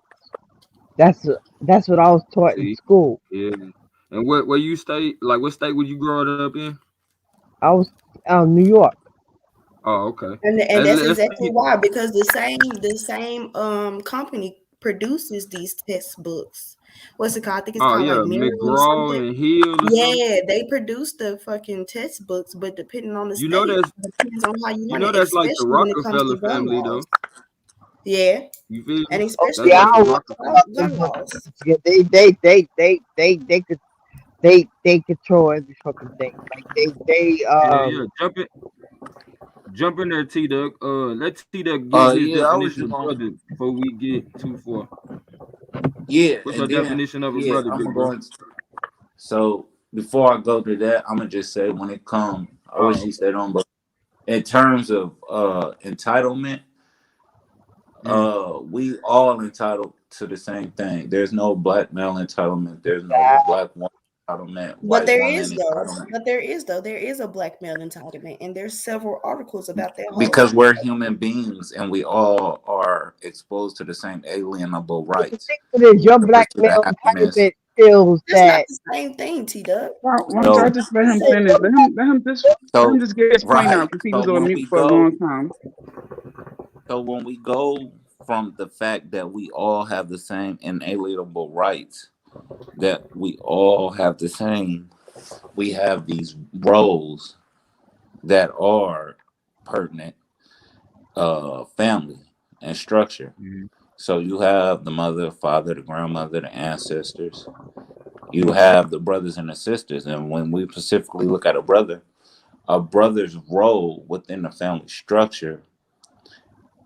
That's what I was taught in See? school. Yeah. And where you stay? Like, what state would you grow up in? I was New York. Oh, okay. And that's Let's exactly keep- why, because the same company produces these textbooks. What's it called? I think it's Oh called yeah, like Merrill or McGraw something. and Hill or something. Yeah, they produce the fucking textbooks, but depending on the You know state, that's depends on how you learn it, that's like the especially when it comes to Rockefeller gun family laws. though. Yeah, You feel and me? especially That's Yeah, like I the don't want to Rockefeller. talk gun them laws. motherfuckers. They control every fucking thing. Like they Yeah. Jump in there, T Duck. Let T Duck get his Yeah, I was definition just of going. brother before we get too far. Yeah, What's and your then definition of a brother, big I'm bro? going. So before I go to that, I'm gonna just say when it comes, I wish he stayed on, but in terms of entitlement, we all entitled to the same thing. There's no black male entitlement. There's no black woman entitlement. But White there woman is though. entitlement. There is a black male entitlement, and there's several articles about that whole Because we're human beings and we all are exposed to the same alienable rights. It is your The black pursuit of male happiness. entitlement feels That's not that. the same thing, T-Dub. Why don't So, y'all just let him finish? Let him just get his point right. out because he So was on when mute we for a go, long time. so when we go from the fact that we all have the same inalienable rights, that we all have the same, we have these roles that are pertinent, family and structure. So you have the mother, the father, the grandmother, the ancestors. You have the brothers and the sisters. And when we specifically look at a brother's role within the family structure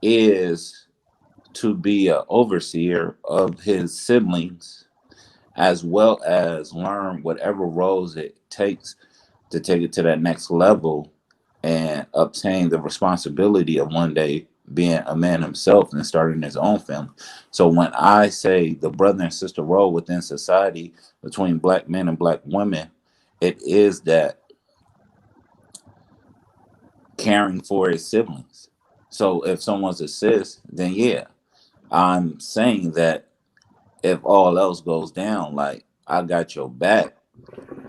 is to be an overseer of his siblings, as well as learn whatever roles it takes to take it to that next level and obtain the responsibility of one day being a man himself and starting his own family. So when I say the brother and sister role within society between black men and black women, it is that caring for his siblings. So if someone's a sis, then yeah, I'm saying that if all else goes down, like I got your back,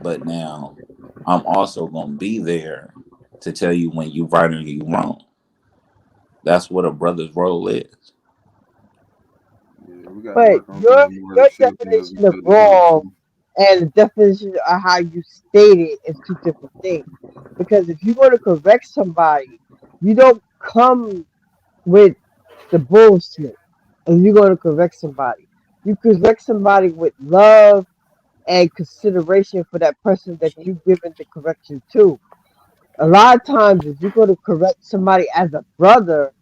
but now I'm also gonna be there to tell you when you right or you wrong. That's what a brother's role is. But your definition of wrong and the definition of how you state it is two different things. Because if you want to correct somebody, you don't come with the bullshit and you're going to correct somebody. You correct somebody with love and consideration for that person that you've given the correction to. A lot of times, if you're going to correct somebody as a brother,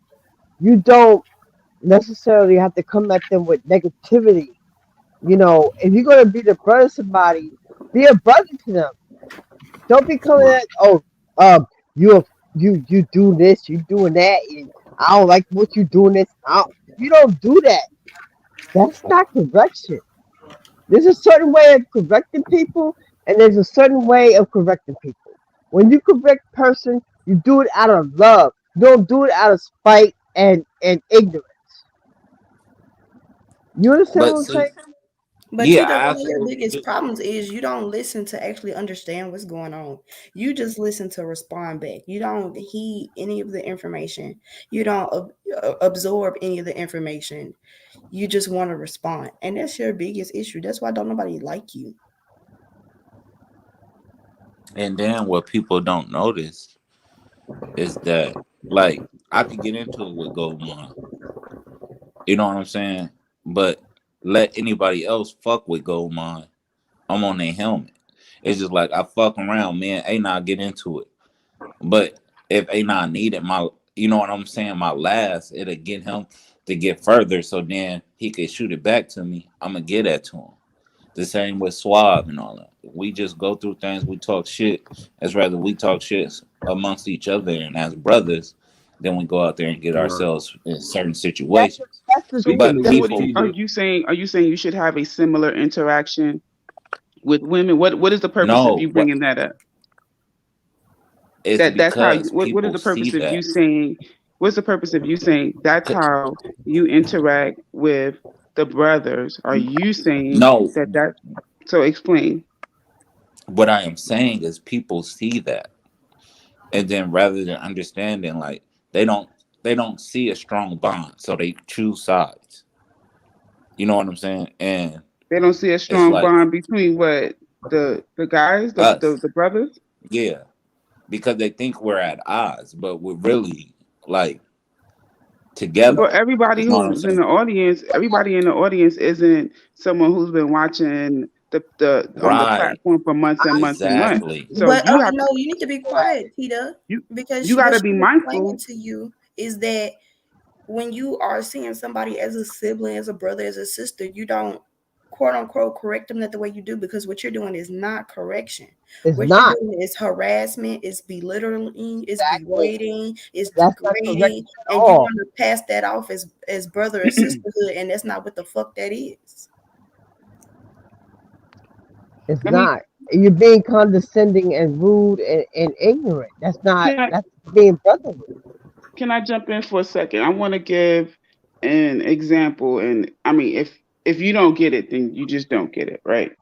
you don't necessarily have to come at them with negativity. You know, if you're going to be the brother of somebody, be a brother to them. Don't be coming at, you do this, you doing that, and I don't like what you doing this. You don't do that. That's not correction. There's a certain way of correcting people, and there's a certain way of correcting people. When you correct a person, you do it out of love. You don't do it out of spite and ignorance. You understand what I'm saying? But Yeah, T-Dub, I one of your absolutely biggest do. problems is you don't listen to actually understand what's going on. You just listen to respond back. You don't heed any of the information. You don't absorb any of the information. You just want to respond, and that's your biggest issue. That's why don't nobody like you. And then what people don't notice is that, like, I could get into it with Goldmine. You know what I'm saying? But let anybody else fuck with Goldmine, I'm on their helmet. It's just like I fuck around, man. A9 get into it. But if A9 needed my, you know what I'm saying, my last, it'll get him to get further. So then he could shoot it back to me. I'm gonna get that to him. The same with Suave and all that. We just go through things. We talk shit. As rather we talk shit amongst each other and as brothers, then we go out there and get ourselves in certain situations. So But what people, are you saying? Are you saying you should have a similar interaction with women? What is the purpose of no, you bringing that up? it's That's how. because What is people the see purpose of you that. saying? What's the purpose of you saying that's how you interact with the brothers? Are you saying No, that? So explain. what I am saying is people see that, and then rather than understanding, like they don't see a strong bond, so they choose sides. You know what I'm saying? And They don't see a it's strong like bond between what the guys, us, the brothers. yeah, because they think we're at odds, but we're really like together. Well, everybody You know what I'm who's in saying? the audience, everybody in the audience isn't someone who's been watching the Right. platform for months and months and months. Exactly. So But you have no, you need to be quiet, Tita, because you got what to she be was explaining mindful. to you is that when you are seeing somebody as a sibling, as a brother, as a sister, you don't quote unquote correct them that the way you do, because what you're doing is not correction. It's What not. you're doing is harassment, it's belittling, it's Exactly. degrading, it's That's not correct degrading, at and you all. want to pass that off as brother or sisterhood, and that's not what the fuck that is. It's Let me not. You're being condescending and rude and ignorant. That's not. That's being brotherly. can I jump in for a second? I want to give an example, and I mean, if you don't get it, then you just don't get it, right?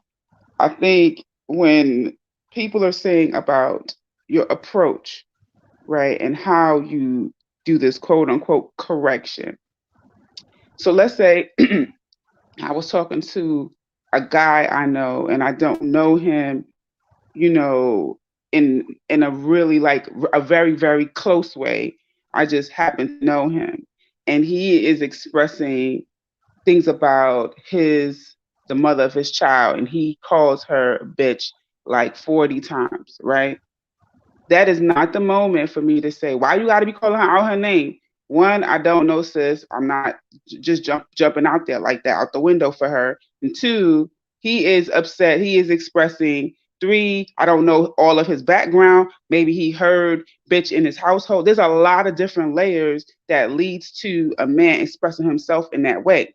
I think when people are saying about your approach, right, and how you do this quote unquote correction. So let's say I was talking to a guy I know, and I don't know him, you know, in a really like a very, very close way. I just happen to know him. And he is expressing things about the mother of his child, and he calls her a bitch like 40 times, right? That is not the moment for me to say, why you gotta be calling her out her name? One, I don't know, sis. I'm not just jumping out there like that out the window for her. And two, he is upset. He is expressing. Three, I don't know all of his background. Maybe he heard bitch in his household. There's a lot of different layers that leads to a man expressing himself in that way.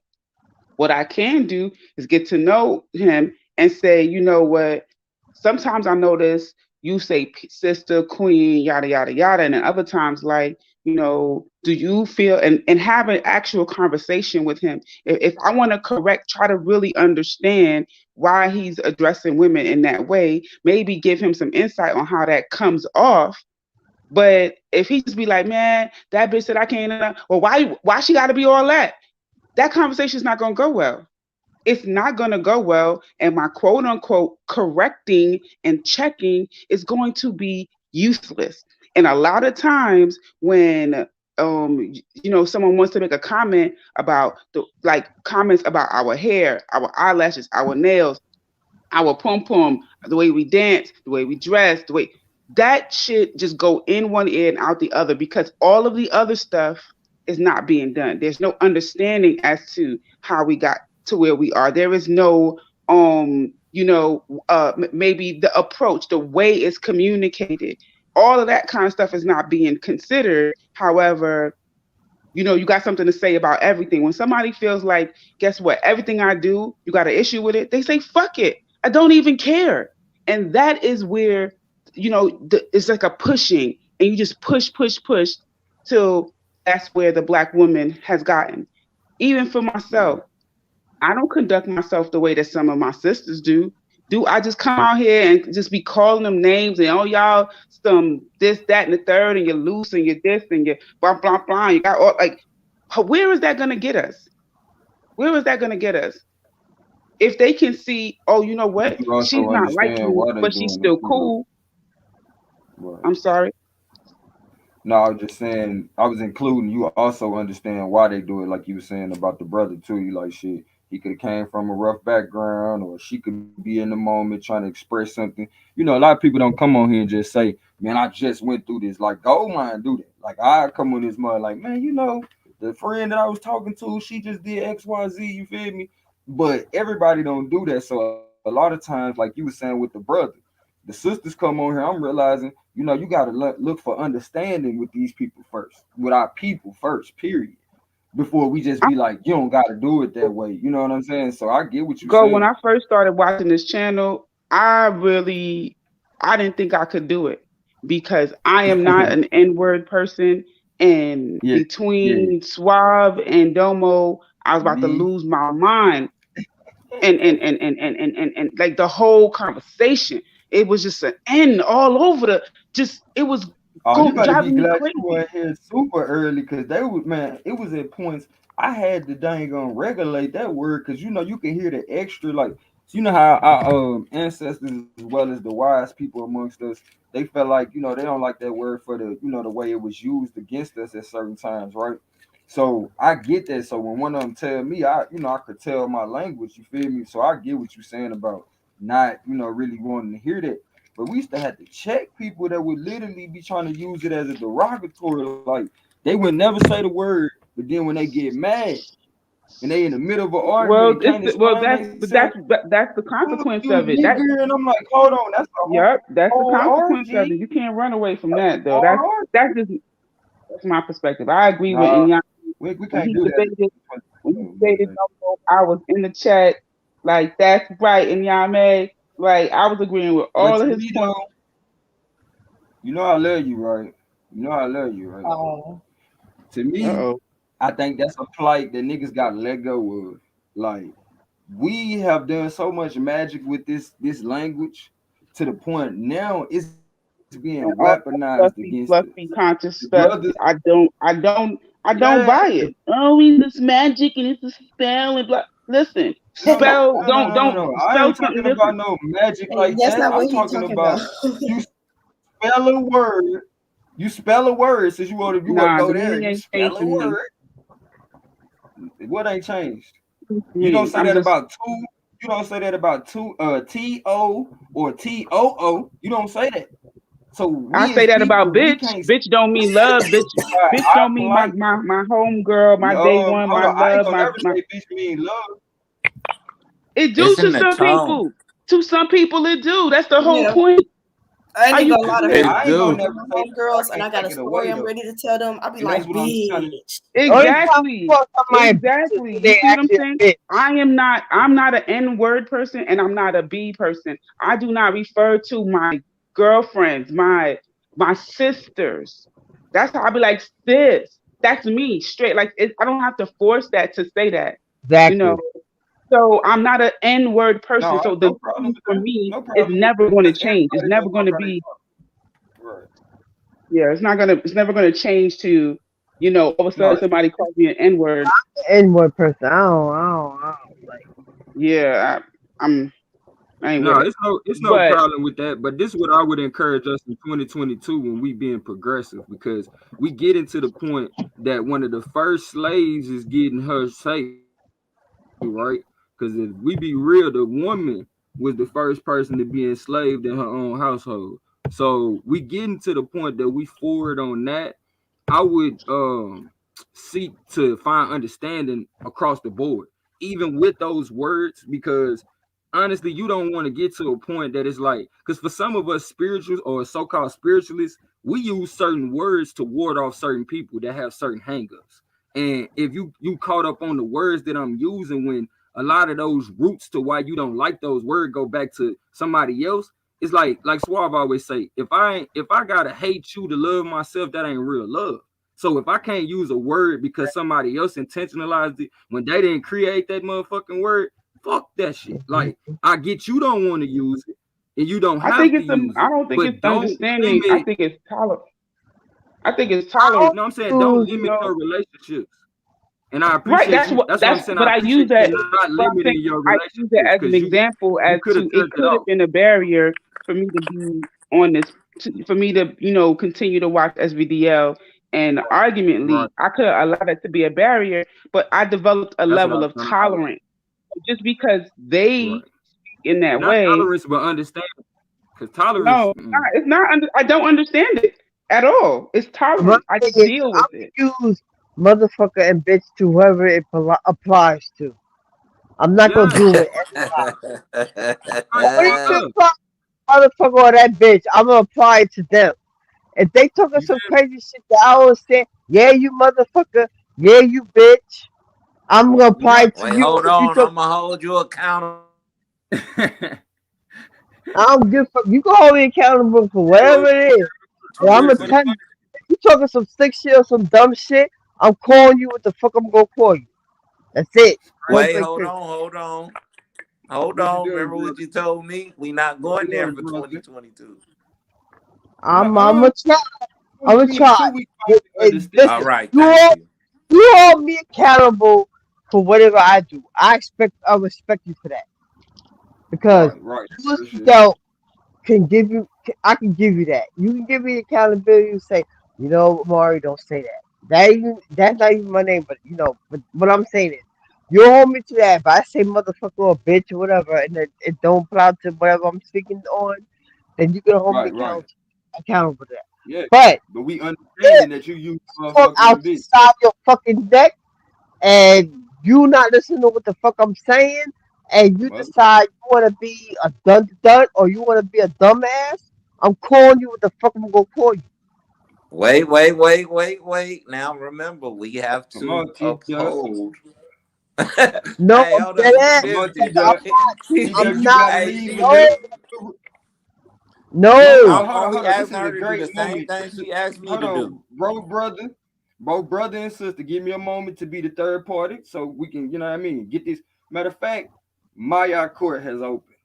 What I can do is get to know him and say, you know what? Sometimes I notice you say sister, queen, yada, yada, yada. And then other times, like, you know, do you feel, and have an actual conversation with him. If I want to try to really understand why he's addressing women in that way, maybe give him some insight on how that comes off. But if he just be like, man, that bitch said I can't, well, why she got to be all that? That conversation is not going to go well. It's not going to go well. And my quote unquote correcting and checking is going to be useless. And a lot of times when, you know, someone wants to make a comment about comments about our hair, our eyelashes, our nails, our pom-pom, the way we dance, the way we dress, that shit just go in one ear and out the other, because all of the other stuff is not being done. There's no understanding as to how we got to where we are. There is no, maybe the approach, the way it's communicated, all of that kind of stuff is not being considered. However, you know, you got something to say about everything. When somebody feels like, guess what? Everything I do, you got an issue with it. They say, fuck it. I don't even care. And that is where, you know, it's like a pushing, and you just push till that's where the Black woman has gotten. Even for myself, I don't conduct myself the way that some of my sisters do. Do I just come out here and just be calling them names and, oh, y'all, some this, that, and the third, and you're loose, and you're this, and you're blah, blah, blah. You got all, like, where is that going to get us? Where is that going to get us? If they can see, oh, you know what? She's not like you, but she's still cool. Right. I'm sorry. No, I was just saying, I was including you also understand why they do it, like you were saying about the brother too. You like, shit, he could have came from a rough background, or she could be in the moment trying to express something. You know, a lot of people don't come on here and just say, man, I just went through this. Like, Goldmine do that. Like, I come on this mud like, man, you know, the friend that I was talking to, she just did XYZ, you feel me? But everybody don't do that. So a lot of times, like you were saying with the brother, the sisters come on here, I'm realizing, you know, you got to look for understanding with these people first, with our people first, period, before we just be like, you don't got to do it that way. You know what I'm saying? So I get what you're saying. When I first started watching this channel, I didn't think I could do it, because I am not an N-word person. And between Suave and Domo, I was about to lose my mind. And like the whole conversation, it was just an end all over it was you better driving be me glad crazy. you went here super early, because they would, man, it was at points I had to dang on regulate that word, because you know you can hear the extra, like, so you know how our ancestors as well as the wise people amongst us, they felt like, you know, they don't like that word for the, you know, the way it was used against us at certain times, right? So I get that. So when one of them tell me, I could tell my language, you feel me? So I get what you're saying about not, you know, really wanting to hear that. But we used to have to check people that would literally be trying to use it as a derogatory. Like, they would never say the word, but then when they get mad, and they in the middle of an argument Well, and can't explain that's the consequence you of it. That nigger, and I'm like, hold on, that's the Yep, that's the whole consequence of it. orgy. You can't run away from that, though. Whole orgy. That's my perspective. I agree with Nah, Inyaki. we When can't he do that. debated, I was in the chat. Like, that's right, Inyame. Like, I was agreeing with But all to of his me, points. though, you know I love you, right? You know I love you, right? Oh. To me, Uh-oh. I think that's a plight that niggas got to let go of. Like, we have done so much magic with this language to the point now it's being And all weaponized against us. fluffy conscious The stuff. brothers, I don't buy it. Oh, it's this magic and it's a spell and blah. Listen, spell don't no. I spell ain't something talking about different. no magic like That's that. not what I'm he's talking talking about about. you spell a word. You spell a word since you want to Nah, go the there. meaning You ain't spell changed a for me. word. What ain't changed? You don't say I'm that just about two. You don't say that about two. T-O or T-O-O. You don't say that. So I we say as that about people, we bitch. can't. Bitch don't mean love. Bitch I don't mean my home girl, my day one, hold my on. I ain't love, gonna never my. say bitch mean love. It do It's to in the some tone. people. To some people, it do. That's the whole Yeah. point. I Are ain't you? gonna lie to her. It I ain't gonna do. never My say homegirls, I and I can't got take a it story away I'm though. ready to tell them. I'll be And that's like, what I'm trying to. bitch. Only time Exactly. you call somebody bitch is Exactly. when You they see what I'm actually saying? a bitch. I'm not an N-word person and I'm not a B person. I do not refer to my girlfriends, my sisters. That's how I be like, sis. That's me, straight. Like I don't have to force that to say that. Exactly. You know. So I'm not an N-word person. No, So the no problem thing with for that. me No is problem with never that. going to Because change. It's everybody never gonna going talk to how they be. talk. Right. Yeah, it's never gonna change to, all of a No, sudden somebody calls me an N-word. N-word person. I don't like. Yeah, I ain't with no, it. it's no But problem with that. But this is what I would encourage us in 2022 when we being progressive, because we get into the point that one of the first slaves is getting her say, right? Because if we be real, the woman was the first person to be enslaved in her own household. So we getting to the point that we forward on that. I would seek to find understanding across the board, even with those words, because honestly, you don't want to get to a point that it's like, because for some of us spirituals or so-called spiritualists, we use certain words to ward off certain people that have certain hangups. And if you caught up on the words that I'm using, when a lot of those roots to why you don't like those words go back to somebody else, it's like Suave always say, if I gotta hate you to love myself, that ain't real love. So if I can't use a word because somebody else intentionalized it when they didn't create that motherfucking word, fuck that shit. Like, I get you don't want to use it and you don't I have think to use I it, don't think but it's don't understanding. I limit. think it's tolerance. I think it's tolerance. No, I'm saying don't limit your relationships. And I Right. appreciate you. That's what I'm saying. But I I appreciate use that. you not But I'm saying limiting your I use it relationships, as an because example you as could have to it turned it could have off. been a barrier for me to be on this, for me to continue to watch SVDL, and argumentally Right. I could allow that to be a barrier, but I developed a That's what I level was of trying to highlight. tolerance. Just because they Right. speak in that Not way. tolerance, but understanding. Because tolerance. No, it's not. I don't understand it at all. It's tolerance. I just deal with it. Use motherfucker and bitch to whoever it applies to. I'm not gonna do it. What do you think about motherfucker or that bitch? I'm gonna apply it to them. If they talking some crazy shit that I was saying, yeah, you motherfucker, yeah, you bitch, I'm gonna apply it to Wait, you. hold If you on. talk, I'm gonna hold you accountable. I don't give a fuck. You can hold me accountable for whatever it is. And I'm gonna tell you, if you talking some slick shit or some dumb shit, I'm calling you what the fuck I'm gonna call you. That's it. Wait, Point hold blank. on. What you doing, Remember what brother? you told me? We not What going you there doing, for brother? 2022. I'm gonna try. I'm gonna 2022, try. we trying to understand. All Listen, right, you thank you. hold me accountable for whatever I do. I respect you for that because Right. you as For sure. adult can give you. I can give you that. You can give me accountability and say, you know, Mari, don't say that. That's not even my name, but But what I'm saying is, you hold me to that. If I say motherfucker or bitch or whatever, and it don't apply to whatever I'm speaking on, then you can hold me Right. accountable to that. Yeah. But But we if understanding that you use talk motherfucker and bitch. outside your fucking neck and you not listening to what the fuck I'm saying, and you Well, decide you want to be a dun or you want to be a dumbass, I'm calling you what the fuck I'm gonna call you. Wait. Now remember, we have come to on, T-Duck. uphold. No, Hey, I'm hold dead on. She ass Come on, busy. because I'm T-Duck. not. She, T-Duck, I'm you not. gotta hey, leave she a No, little. busy. Look, no. hold on, We hold on. This asking is a her to do great the same moment. thing she asked me Hold to do. on, both brother and sister. Give me a moment to be the third party so we can, you know what I mean, get this. Matter of fact, Maya Court has opened.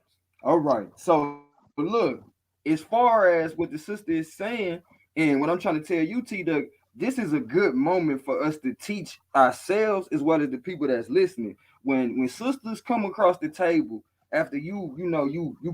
All right. So look, as far as what the sister is saying, and what I'm trying to tell you, T-Duck, this is a good moment for us to teach ourselves as well as the people that's listening. When sisters come across the table after you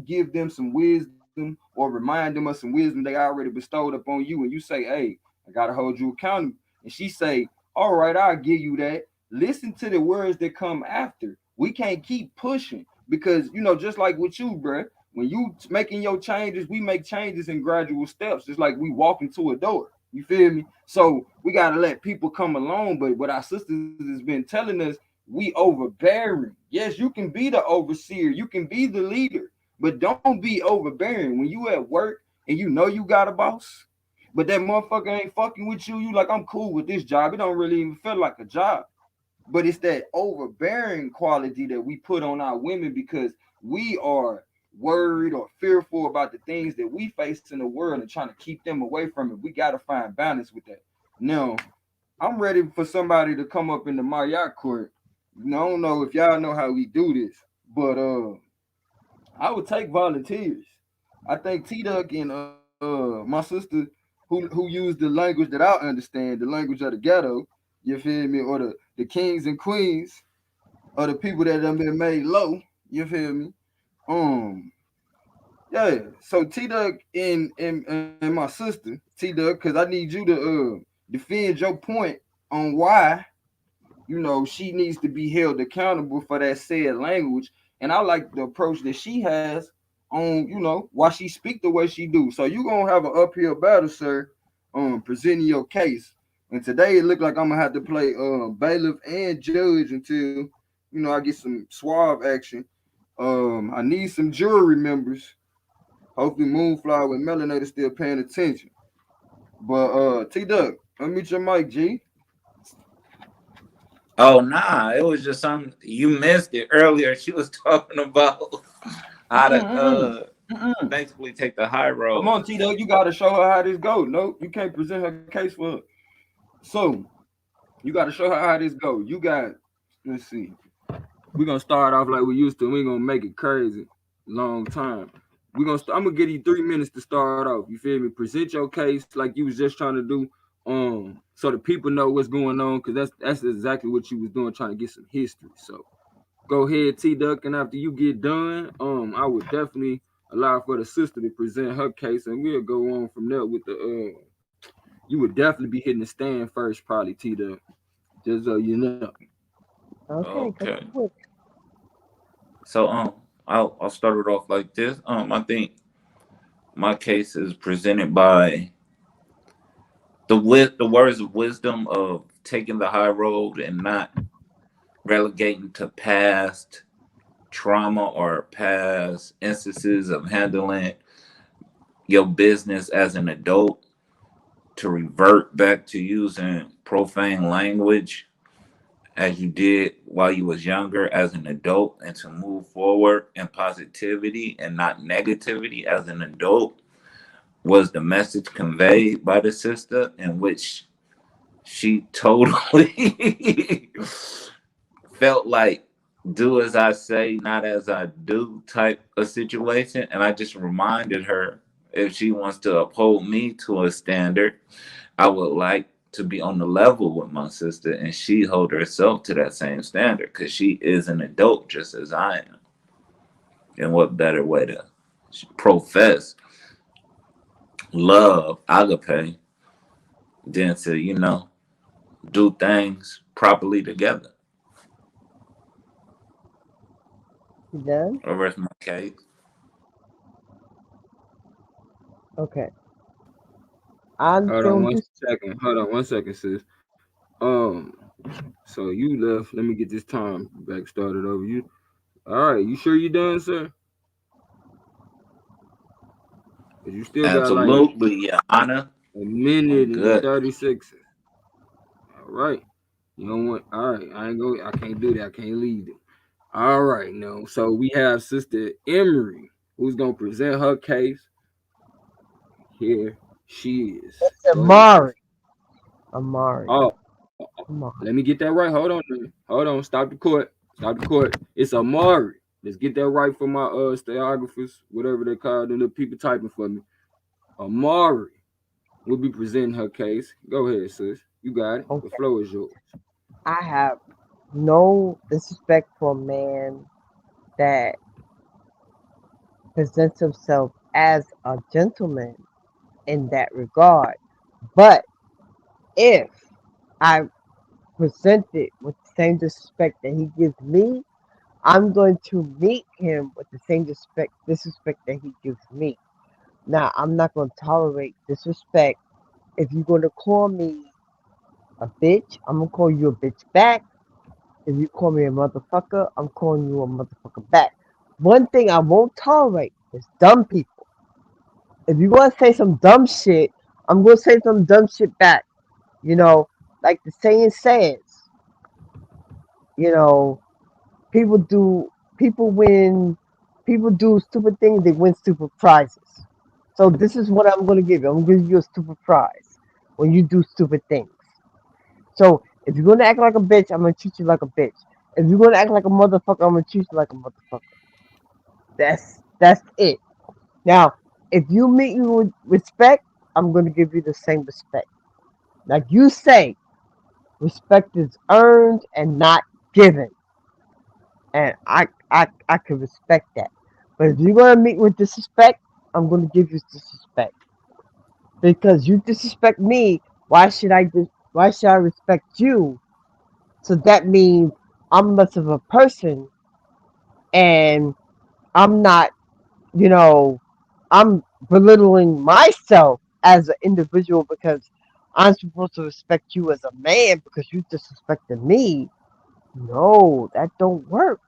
give them some wisdom or remind them of some wisdom they already bestowed upon you, and you say, "Hey, I gotta hold you accountable," and she say, "All right, I'll give you that." Listen to the words that come after. We can't keep pushing because just like with you, bruh, when you making your changes, we make changes in gradual steps, just like we walk into a door. You feel me? So we gotta let people come along. But what our sisters has been telling us, we overbearing. Yes, you can be the overseer, you can be the leader, but don't be overbearing. When you at work and you know you got a boss, but that motherfucker ain't fucking with you, you like, I'm cool with this job. It don't really even feel like a job. But it's that overbearing quality that we put on our women because we are worried or fearful about the things that we face in the world and trying to keep them away from it. We got to find balance with that. Now, I'm ready for somebody to come up in the Marriott court. I don't know if y'all know how we do this, but I would take volunteers. I think T Duck and my sister who use the language that I understand, the language of the ghetto, you feel me, or the kings and queens, or the people that have been made low, you feel me? Um, yeah. So T Duck and my sister T Duck, because I need you to defend your point on why she needs to be held accountable for that said language. And I like the approach that she has on, why she speak the way she do. So you gonna have an uphill battle, sir, presenting your case. And today it looked like I'm gonna have to play bailiff and judge until I get some suave action. I need some jury members. Hopefully Moonflower and Melanator still paying attention. But T Duck, unmute your mic, G. Oh nah, it was just something you missed it earlier. She was talking about how to basically take the high road. Come on, T Duck, you gotta show her how this go. No, you can't present her case for her. So you gotta show her how this go. Let's see. We're gonna start off like we used to. We're gonna make it crazy. Long time. I'm gonna give you 3 minutes to start off. You feel me? Present your case like you was just trying to do. So the people know what's going on, because that's exactly what you was doing, trying to get some history. So go ahead, T Duck, and after you get done, I would definitely allow for the sister to present her case, and we'll go on from there with the you would definitely be hitting the stand first, probably, T Duck. Just so you know. Okay. So I'll start it off like this. I think my case is presented by the words of wisdom of taking the high road and not relegating to past trauma or past instances of handling your business as an adult, to revert back to using profane language as you did while you was younger as an adult, and to move forward in positivity and not negativity as an adult, was the message conveyed by the sister, in which she totally felt like do as I say, not as I do type of situation. And I just reminded her, if she wants to uphold me to a standard, I would like to be on the level with my sister, and she hold herself to that same standard, because she is an adult just as I am. And what better way to profess love, agape, than to, do things properly together. You done? I rest my case. Okay. I'm Hold on going one to. second. Hold on one second, sis. So you left. Let me get this time back started over you. All right, you sure you done, sir? Cause you still got like Absolutely, Your Honor. a I'm minute and good. 36. All right. You don't want. All right. I can't do that. I can't lead it. All right. No. So we have Sister Emery, who's gonna present her case. Here she is. It's Go ahead, sis. Amari. Oh, Amari. let me get that right. Hold on. Man. Hold on. Stop the court. Stop the court. It's Amari. Let's get that right for my stenographers, whatever they call them, the people typing for me. Amari will be presenting her case. Go ahead, sis. You got it. Okay. The floor is yours. I have no disrespect for a man that presents himself as a gentleman in that regard. But if I present it with the same disrespect that he gives me, I'm going to meet him with the same disrespect that he gives me. Now, I'm not going to tolerate disrespect. If you're going to call me a bitch, I'm going to call you a bitch back. If you call me a motherfucker, I'm calling you a motherfucker back. One thing I won't tolerate is dumb people. If you're going to say some dumb shit, I'm going to say some dumb shit back. You know, like the saying says, you know, people do stupid things, they win stupid prizes. So this is what I'm going to give you. I'm going to give you a stupid prize when you do stupid things. So if you're going to act like a bitch, I'm going to treat you like a bitch. If you're going to act like a motherfucker, I'm going to treat you like a motherfucker. That's it. Now, if you meet me with respect, I'm going to give you the same respect. Like you say, respect is earned and not given. And I can respect that. But if you're going to meet with disrespect, I'm going to give you disrespect. Because you disrespect me, why should I respect you? So that means I'm less of a person and I'm not, you know, I'm belittling myself as an individual because I'm supposed to respect you as a man because you disrespected me. No, that don't work.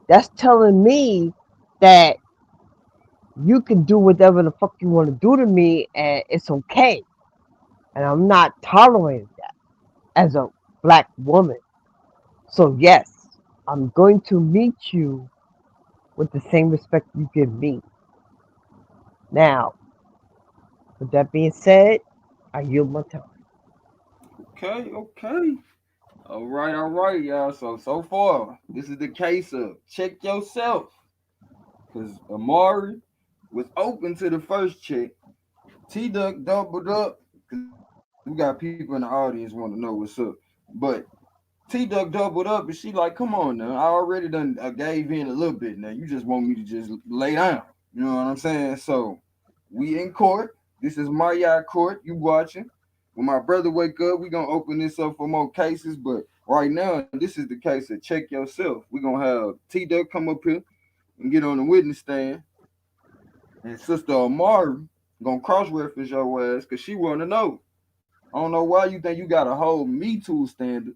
That's telling me that you can do whatever the fuck you want to do to me and it's okay. And I'm not tolerating that as a black woman. So yes, I'm going to meet you with the same respect you give me. Now, with that being said, I yield my time. Okay. All right, y'all. So far, this is the case of check yourself. Because Amari was open to the first check. T-Duck doubled up. We got people in the audience want to know what's up. But T-Duck doubled up and she like, come on now. I already done gave in a little bit now. You just want me to just lay down. You know what I'm saying? So we in court. This is Marriott Court. You watching. When my brother wake up, we gonna open this up for more cases. But right now, this is the case of check yourself. We gonna have T-Duck come up here and get on the witness stand. And Sister Amari gonna cross-reference your ass because she wanna know. I don't know why you think you got a whole Me Too standard.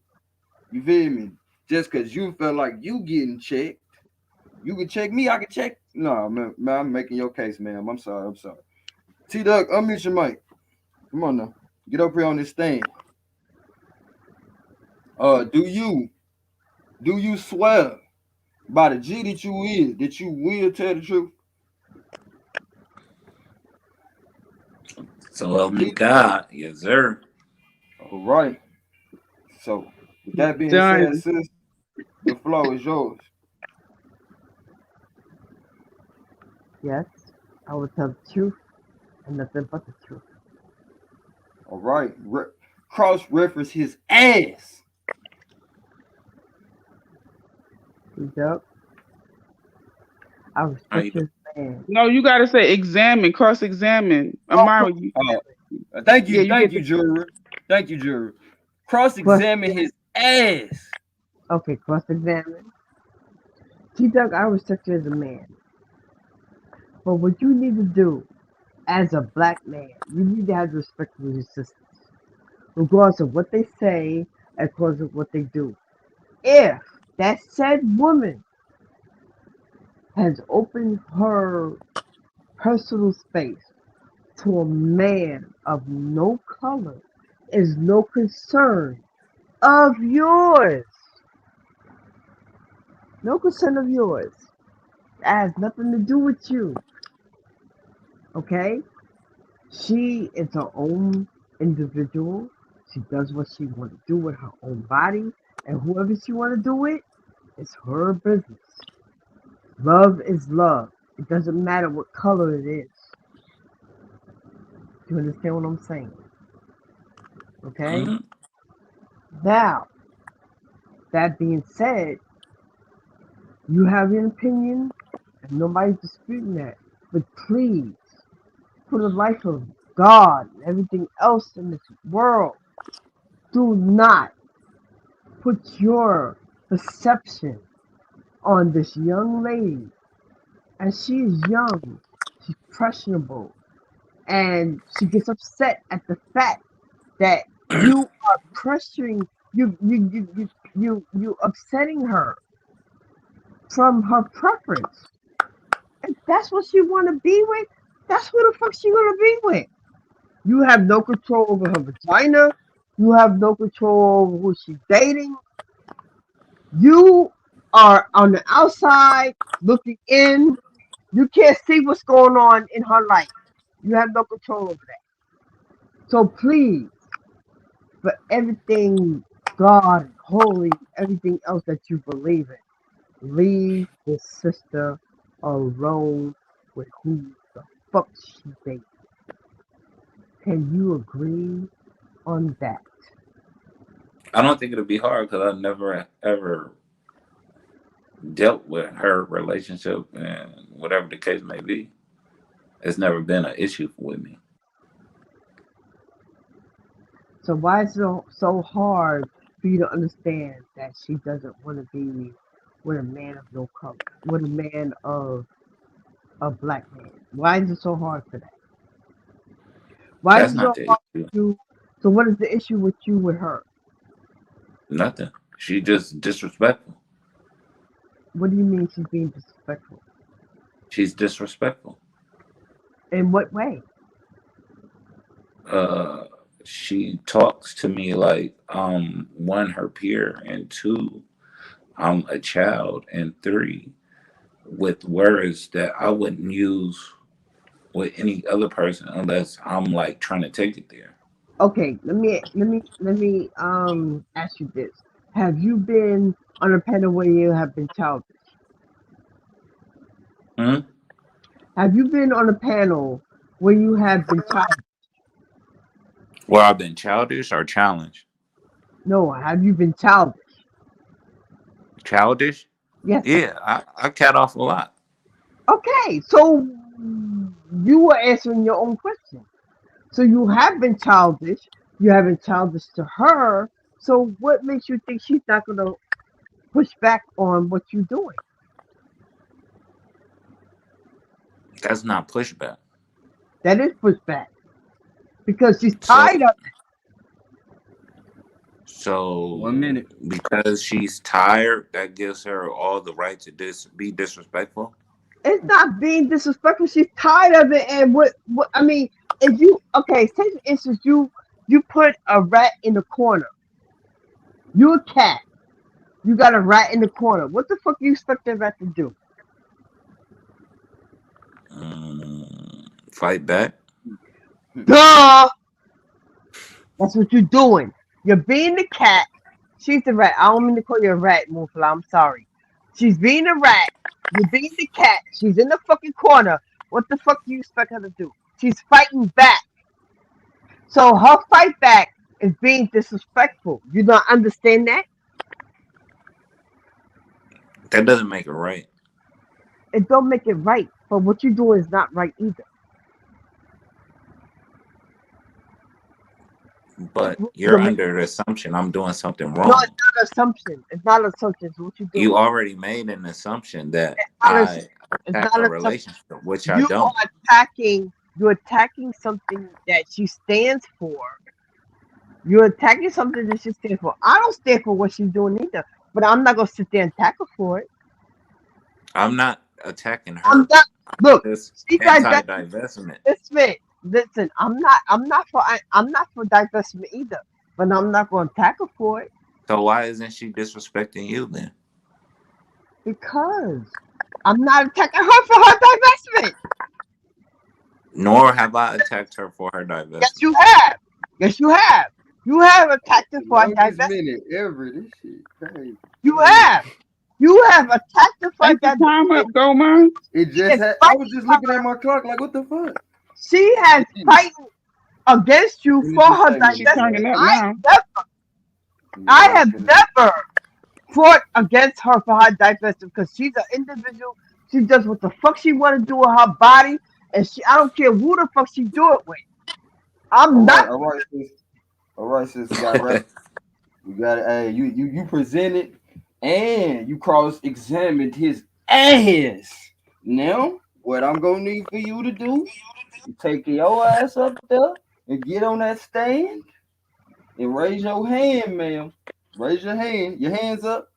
You feel me? Just because you felt like you getting checked. You can check me, I can check. No, man, I'm making your case, ma'am. I'm sorry. T-Duck, unmute your mic. Come on now. Get up here on this stand. Do you swear by the G that you is that you will tell the truth? So help me God. Yes, sir. All right. So with that being Done. said, sis, the floor is yours. Yes, I will tell the truth and nothing but the truth. All right. Cross-reference his ass. Yep. I respect this man. No, you gotta say examine, cross-examine. Amari, Thank you, juror. Thank you, juror. Cross-examine his ass. Okay, cross-examine. T-Duck, I respect you as a man. But what you need to do as a black man, you need to have respect for your sisters. regardless of what they say, and regardless of what they do. If that said woman has opened her personal space to a man of no color, is no concern of yours. No concern of yours. That has nothing to do with you. Okay? She is her own individual. She does what she want to do with her own body, and whoever she want to do with, it's her business. Love is love. It doesn't matter what color it is. Do you understand what I'm saying? Okay? Mm-hmm. Now, that being said, you have an opinion, and nobody's disputing that. But please, for the life of God and everything else in this world, do not put your perception on this young lady. And she is young, she's impressionable, and she gets upset at the fact that you are pressuring you upsetting her from her preference. If that's what she want to be with, that's who the fuck she gonna be with. You have no control over her vagina. You have no control over who she's dating. You are on the outside looking in. You can't see what's going on in her life. You have no control over that. So please, for everything God and holy, everything else that you believe in, leave this sister alone with who the fuck she dates. Can you agree on that? I don't think it'll be hard because I've never ever dealt with her relationship and whatever the case may be. It's never been an issue with me. So why is it so hard for you to understand that she doesn't want to be with a man of no color, with a man of a black man? Why is it so hard for that? Why That's is it so not the hard issue. for you? So what is the issue with you with her? Nothing. She just disrespectful. What do you mean she's being disrespectful? She's disrespectful. In what way? She talks to me like I'm one, her peer, and two, I'm a child, and three, with words that I wouldn't use with any other person unless I'm like trying to take it there. Okay, let me ask you this. Have you been on a panel where you have been childish? Hmm? Have you been on a panel where you have been childish? Well, I've been childish or challenged. No, have you been childish? Childish? Yes. Yeah, I cat off a lot. Okay, so you were answering your own question. So you have been childish. You have been childish to her. So what makes you think she's not going to push back on what you're doing? That's not pushback. That is pushback. Because she's So, tired of it. so 1 minute. because she's tired, that gives her all the right to be disrespectful. It's not being disrespectful. She's tired of it. And what I mean, if you, okay, say for instance, you put a rat in the corner. You a cat. You got a rat in the corner. What the fuck you expect that rat to do? Fight back. Duh! That's what you're doing. You're being the cat. She's the rat. I don't mean to call you a rat, Mufla. I'm sorry. She's being a rat. You're being the cat. She's in the fucking corner. What the fuck do you expect her to do? She's fighting back. So her fight back is being disrespectful. You don't understand that? That doesn't make it right. It don't make it right. But what you're doing is not right either. But you're under the assumption I'm doing something wrong. No, it's not an assumption. It's not an assumption. It's what you do. You already made an assumption that I attack a relationship, which I don't. You're attacking something that she stands for You're attacking something that she stands for. I don't stand for what she's doing either, but I'm not gonna sit there and attack her for it. I'm not attacking I'm her. not. Look, It's she anti-divestment. Listen, I'm not for divestment either, but I'm not gonna attack her for it So why isn't she disrespecting you then? because I'm not attacking her for her divestment. Nor have I attacked her for her divestment. Yes, you have. Yes, you have. You have attacked her for her Longest divestment. minute ever. This shit crazy. You have. You have attacked her for Ain't the that. time up, go, man? It just had, I was just looking at my clock like, what the fuck? She has fighting against you for her She turning divestment. up now. I have never fought against her for her divestment because she's an individual. She does what the fuck she want to do with her body, and I don't care who the fuck she do it with. I'm not. All right, sis. We got right. We got it. Hey, you presented and you cross-examined his ass. Now, what I'm gonna need for you to do, you take your ass up there and get on that stand and raise your hand, ma'am. Raise your hand. Your hands up.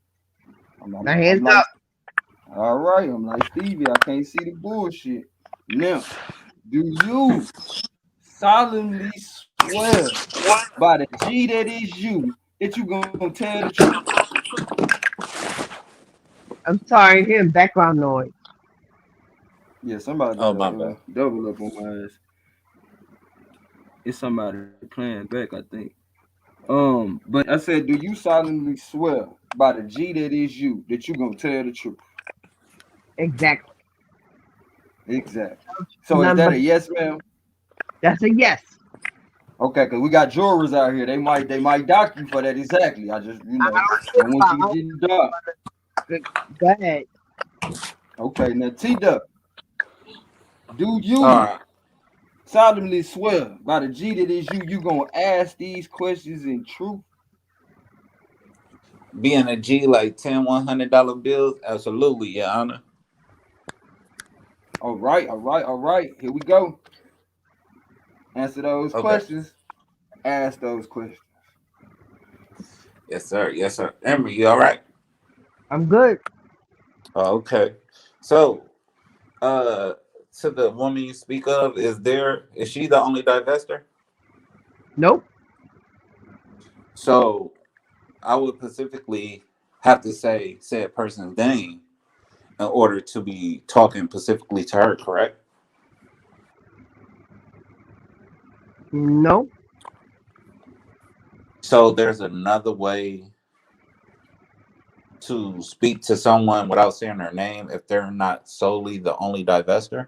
My hands up. All right. I'm like Stevie. I can't see the bullshit. Now, do you solemnly swear by the G that is you that you gonna tell the truth? I'm sorry, hearing background noise. Yeah, somebody my bad. double up on my ass. It's somebody playing back, I think. But I said, do you solemnly swear by the G that is you that you gonna tell the truth? Exactly. So is that a yes, ma'am? That's a yes. Okay, because we got jurors out here. They might dock you for that. Exactly. I just, don't want you to get docked. Go ahead. Okay, now T-Duck, do you solemnly swear by the G that is you gonna ask these questions in truth? Being a G like 10 $100 bills, absolutely, Your Honor. All right. Here we go. Answer those questions. Ask those questions. Yes, sir. Emery, you all right? I'm good. Okay. So, to the woman you speak of, is she the only divester? Nope. So, I would specifically have to say said person's name in order to be talking specifically to her, correct? No. So there's another way to speak to someone without saying their name if they're not solely the only divester?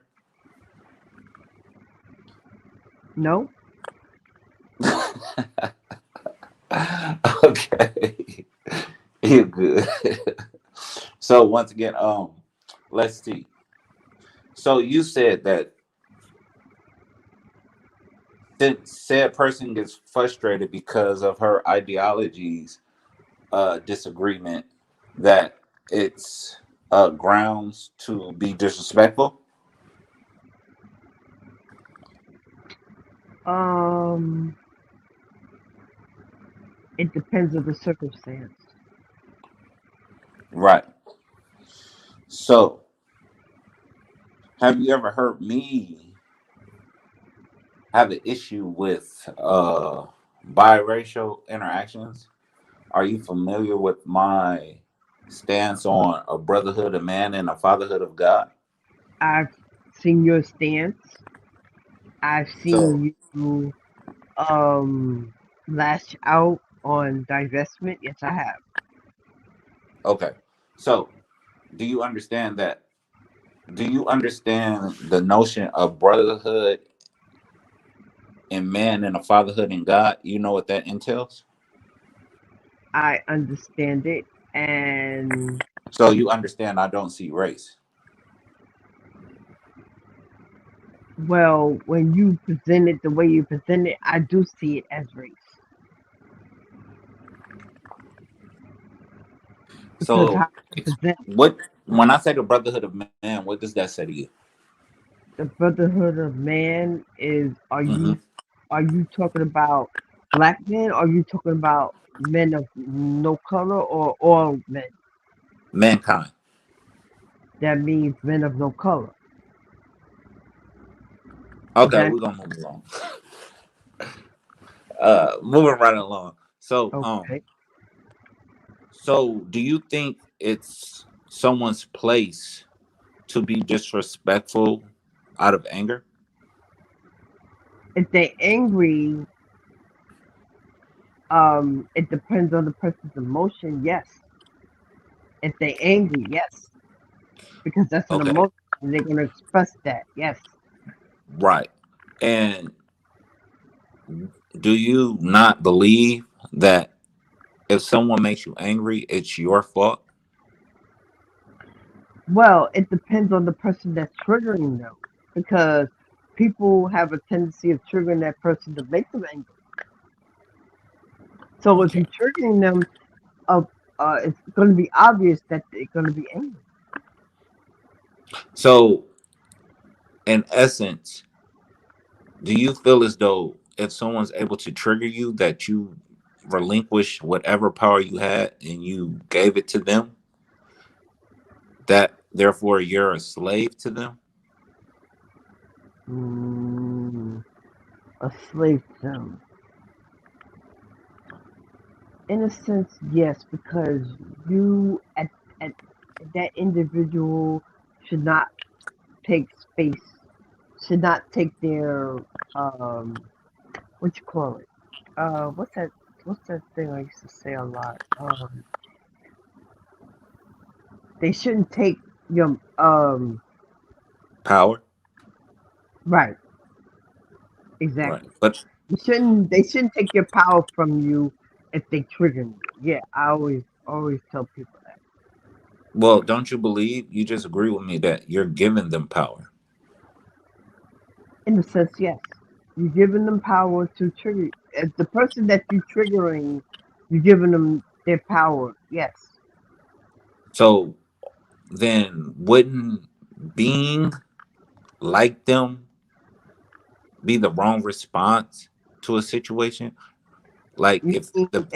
No. Okay. You're good. So once again, let's see. So you said that said person gets frustrated because of her ideologies disagreement, that it's grounds to be disrespectful? It depends on the circumstance. Right. So, have you ever heard me have an issue with biracial interactions? Are you familiar with my stance on a brotherhood of man and a fatherhood of God? I've seen your stance. I've seen you lash out on divestment. Yes, I have. Okay. So, do you understand that? Do you understand the notion of brotherhood in man and a fatherhood in God? You know what that entails? I understand it, and so you understand I don't see race. Well, when you present it the way you present it, I do see it as race. So what when I say the brotherhood of man, what does that say to you? The brotherhood of man is are you talking about black men, or are you talking about men of no color or all men? Mankind. That means men of no color. Okay, That we're gonna move along. Moving right along. So, okay. so do you think it's someone's place to be disrespectful out of anger? If they angry, it depends on the person's emotion. Yes. If they angry, yes, because that's an Okay, emotion. And they're gonna express that. Yes. right. And do you not believe that if someone makes you angry, it's your fault? Well, it depends on the person that's triggering them, because people have a tendency of triggering that person to make them angry. So if you're Okay. triggering them, it's going to be obvious that they're going to be angry. So, in essence, do you feel as though if someone's able to trigger you, that you relinquish whatever power you had and you gave it to them, that therefore you're a slave to them? A slave to them. In a sense, yes, because you at that individual should not take space, should not take their what you call it? What's that thing I used to say a lot? They shouldn't take your Power? right, Right. exactly. But, They shouldn't take your power from you if they trigger you. Yeah, I always tell people that. well, don't you believe, you just agree with me that you're giving them power? In a sense, yes. You're giving them power to trigger. If the person that you're triggering, you're giving them their power. Yes. So then wouldn't being like them be the wrong response to a situation? Like You if mean the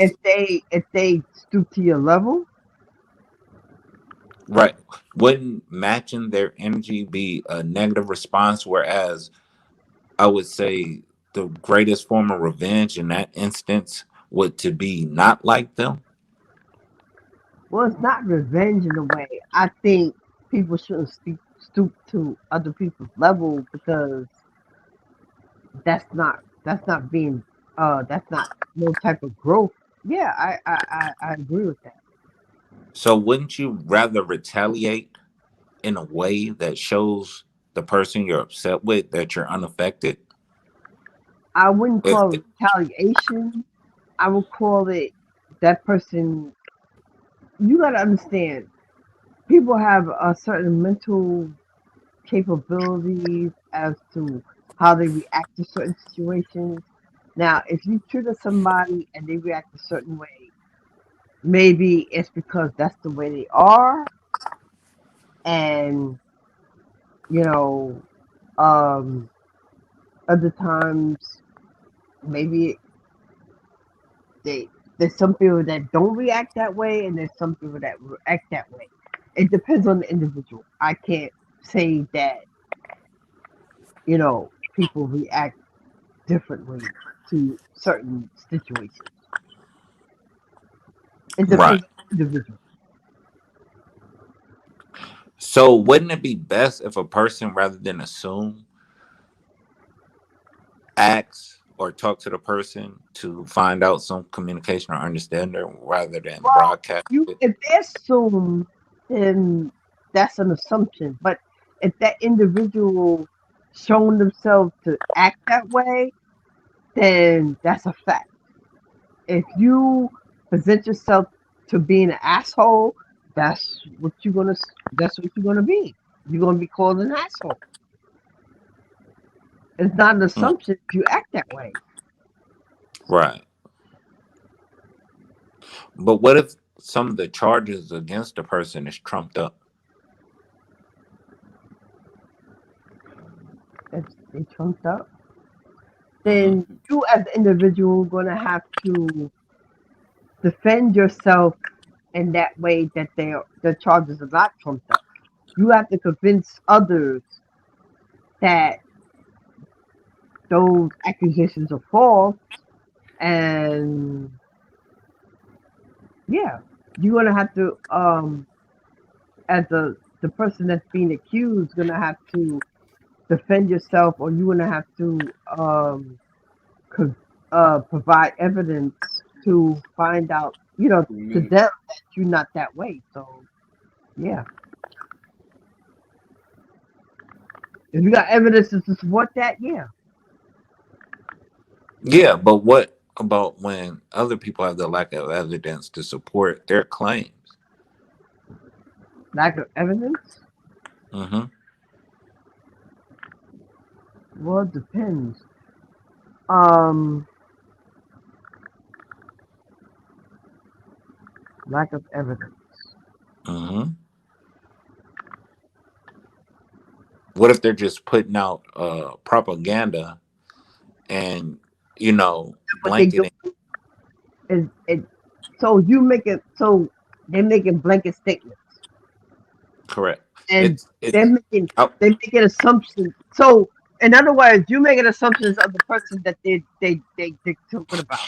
if they stoop to your level? right, wouldn't matching their energy be a negative response? Whereas I would say the greatest form of revenge in that instance would to be not like them. Well, it's not revenge in a way. I think people shouldn't stoop to other people's level, because that's not being that's not no type of growth. Yeah, I agree with that. So wouldn't you rather retaliate in a way that shows the person you're upset with that you're unaffected? I wouldn't If call it retaliation. I would call it that person. You got to understand, people have a certain mental capabilities as to how they react to certain situations. Now, if you trigger somebody and they react a certain way, maybe it's because that's the way they are, and you know, um, other times maybe they there's some people that don't react that way, and there's some people that react that way. It depends on the individual. I can't say that people react differently to certain situations. It right. depends on the individual. So wouldn't it be best if a person, rather than assume, acts or talk to the person to find out some communication or understanding rather than Well, broadcast you it? if they assume, then that's an assumption. But if that individual showing themselves to act that way, then that's a fact. If you present yourself to being an asshole, that's what you're gonna that's what you're gonna be. You're gonna be called an asshole. It's not an Mm, assumption if you act that way. right. But what if some of the charges against the person is trumped up? If they trumped up. then you as an individual gonna have to defend yourself in that way that the charges are not trumped up. You have to convince others that those accusations are false, and yeah, you're gonna have to as the person that's being accused gonna have to defend yourself, or you're gonna have to provide evidence to find out, to them that you're not that way. So yeah, if you got evidence to support that, yeah. Yeah, but what about when other people have the lack of evidence to support their claims? Lack of evidence? Mm-hmm. Well, it depends. Um, Lack of evidence. Mm-hmm. What if they're just putting out propaganda and What they do blanketing? is it. So you make it. So they're making blanket statements, Correct. and they're It's making oh, they're making assumptions. So in other words, you're making assumptions of the person that they talking about.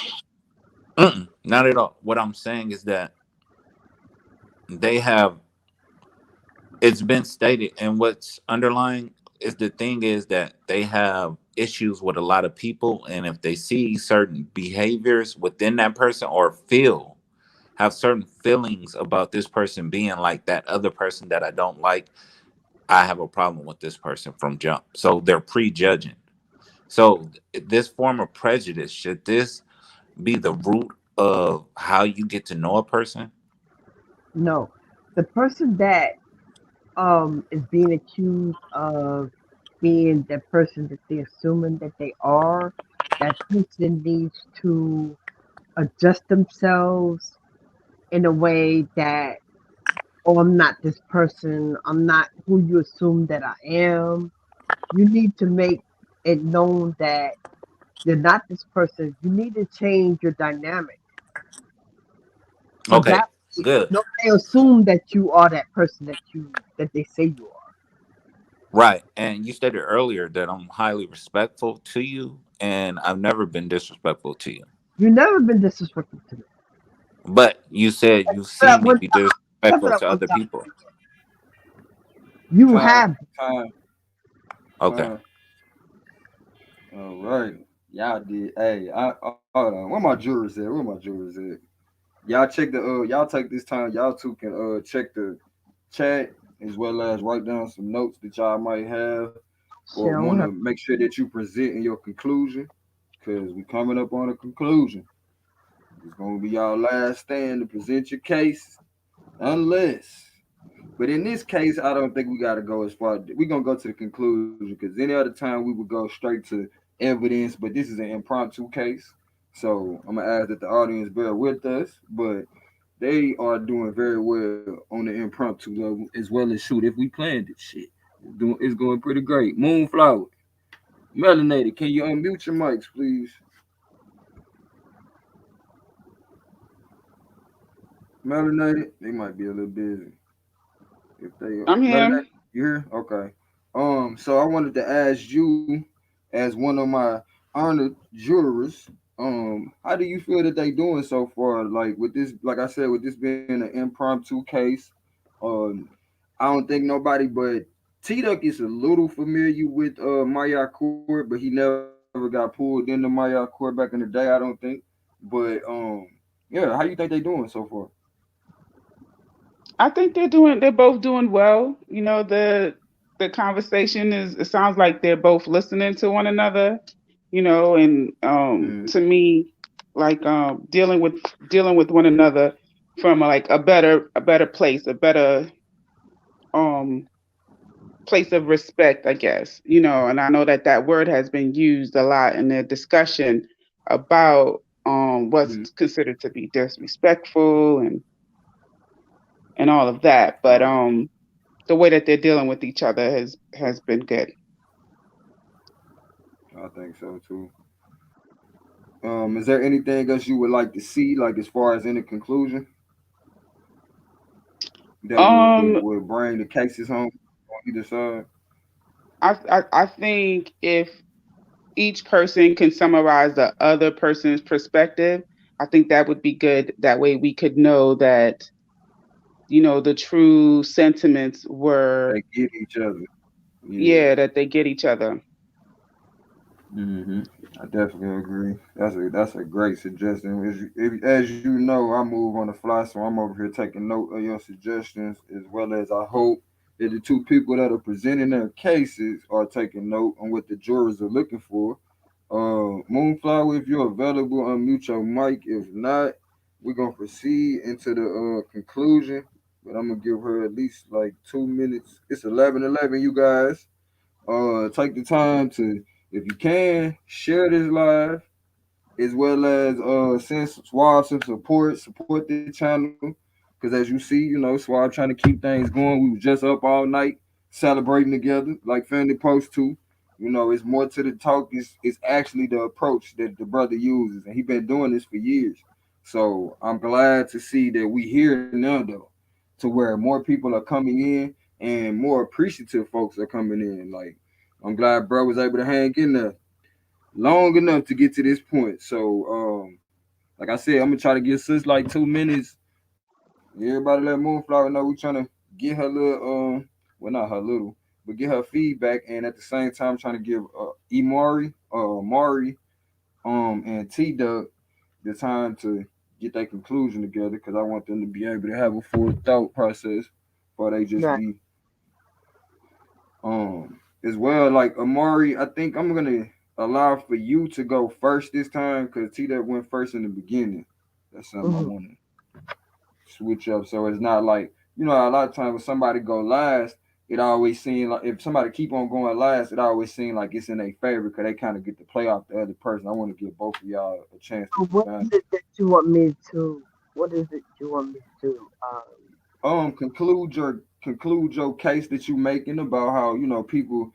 not at all. What I'm saying is that they have. It's been stated, and what's underlying is the thing is that they have issues with a lot of people, and if they see certain behaviors within that person or have certain feelings about this person being like that other person that I don't like, I have a problem with this person from jump. So they're prejudging. So this form of prejudice, should this be the root of how you get to know a person? No, the person that is being accused of being the person that they're assuming that they are, that person needs to adjust themselves in a way that, oh, I'm not this person, I'm not who you assume that I am. You need to make it known that you're not this person. You need to change your dynamic. So Okay, that good. nobody assume that you are that person that they say you are. Right. And you stated earlier that I'm highly respectful to you, and I've never been disrespectful to you. You've never been disrespectful to me. But you said you've Except for seen that me one be time. Except for disrespectful that to one other time. people. You Time, have. time, Okay. time. All right. Y'all did. Hey, hold on. Where my jurors at? Where my jurors at? Y'all check y'all take this time. Y'all two can check the chat as well as write down some notes that y'all might have or Shit, I don't want to have. make sure that you present in your conclusion. Cause we coming up on a conclusion. It's gonna be y'all last stand to present your case. Unless, but in this case, I don't think we gotta go as far. We're gonna go to the conclusion because any other time we would go straight to evidence, but this is an impromptu case. So I'm gonna ask that the audience bear with us, but they are doing very well on the impromptu level as well as shoot. If we planned it, shit, it's going pretty great. Moonflower, melanated. Can you unmute your mics, please? Melanated, they might be a little busy. If they I'm melanated, here. you here? Okay. So I wanted to ask you, as one of my honored jurors, how do you feel that they doing so far? Like with this, like I said, with this being an impromptu case, um, I don't think nobody but T Duck is a little familiar with Maya Court, but he never got pulled into Maya Court back in the day. I don't think. But yeah, how you think they doing so far? I think they're both doing well. The conversation it sounds like they're both listening to one another, and to me, like dealing with one another from like a better place, a better um place of respect, I guess. And I know that word has been used a lot in the discussion about what's considered to be disrespectful and all of that. But the way that they're dealing with each other has been good. I think so too. Is there anything else you would like to see, like as far as in the conclusion, that Um, would bring the cases home on either side? I think if each person can summarize the other person's perspective, I think that would be good. That way we could know that, the true sentiments were, They get each other. Yeah. yeah, that they get each other. I definitely agree. That's a great suggestion. As you know, I move on the fly, so I'm over here taking note of your suggestions, as well as I hope that the two people that are presenting their cases are taking note on what the jurors are looking for. Moonflower, if you're available, unmute your mic. If not, we're gonna proceed into the conclusion. But I'm gonna give her at least like 2 minutes. It's 11:11, you guys. Take the time to, if you can, share this live, as well as send Swab some support the channel. Because as you see, Swab trying to keep things going. We was just up all night celebrating together, like Family Post too. It's more to the talk. It's actually the approach that the brother uses, and he been doing this for years. So I'm glad to see that we here now, though, to where more people are coming in and more appreciative folks are coming in. Like, I'm glad bro was able to hang in there long enough to get to this point. So, like I said, I'm gonna try to give sis like 2 minutes. Everybody let Moonflower know we trying to get her little, well not her little, but get her feedback, and at the same time trying to give Mari, and T Duck the time to get their conclusion together, because I want them to be able to have a full thought process before they just Right. be as well. Like Amari, I think I'm gonna allow for you to go first this time because T that went first in the beginning. That's something I Mhm. want to switch up, so it's not like, a lot of times when somebody go last, it always seems like if somebody keep on going last, it always seems like it's in their favor because they kind of get to play off the other person. I want to give both of y'all a chance So to what define. is it that you want me to? What is it you want me to? Conclude your case that you making about how people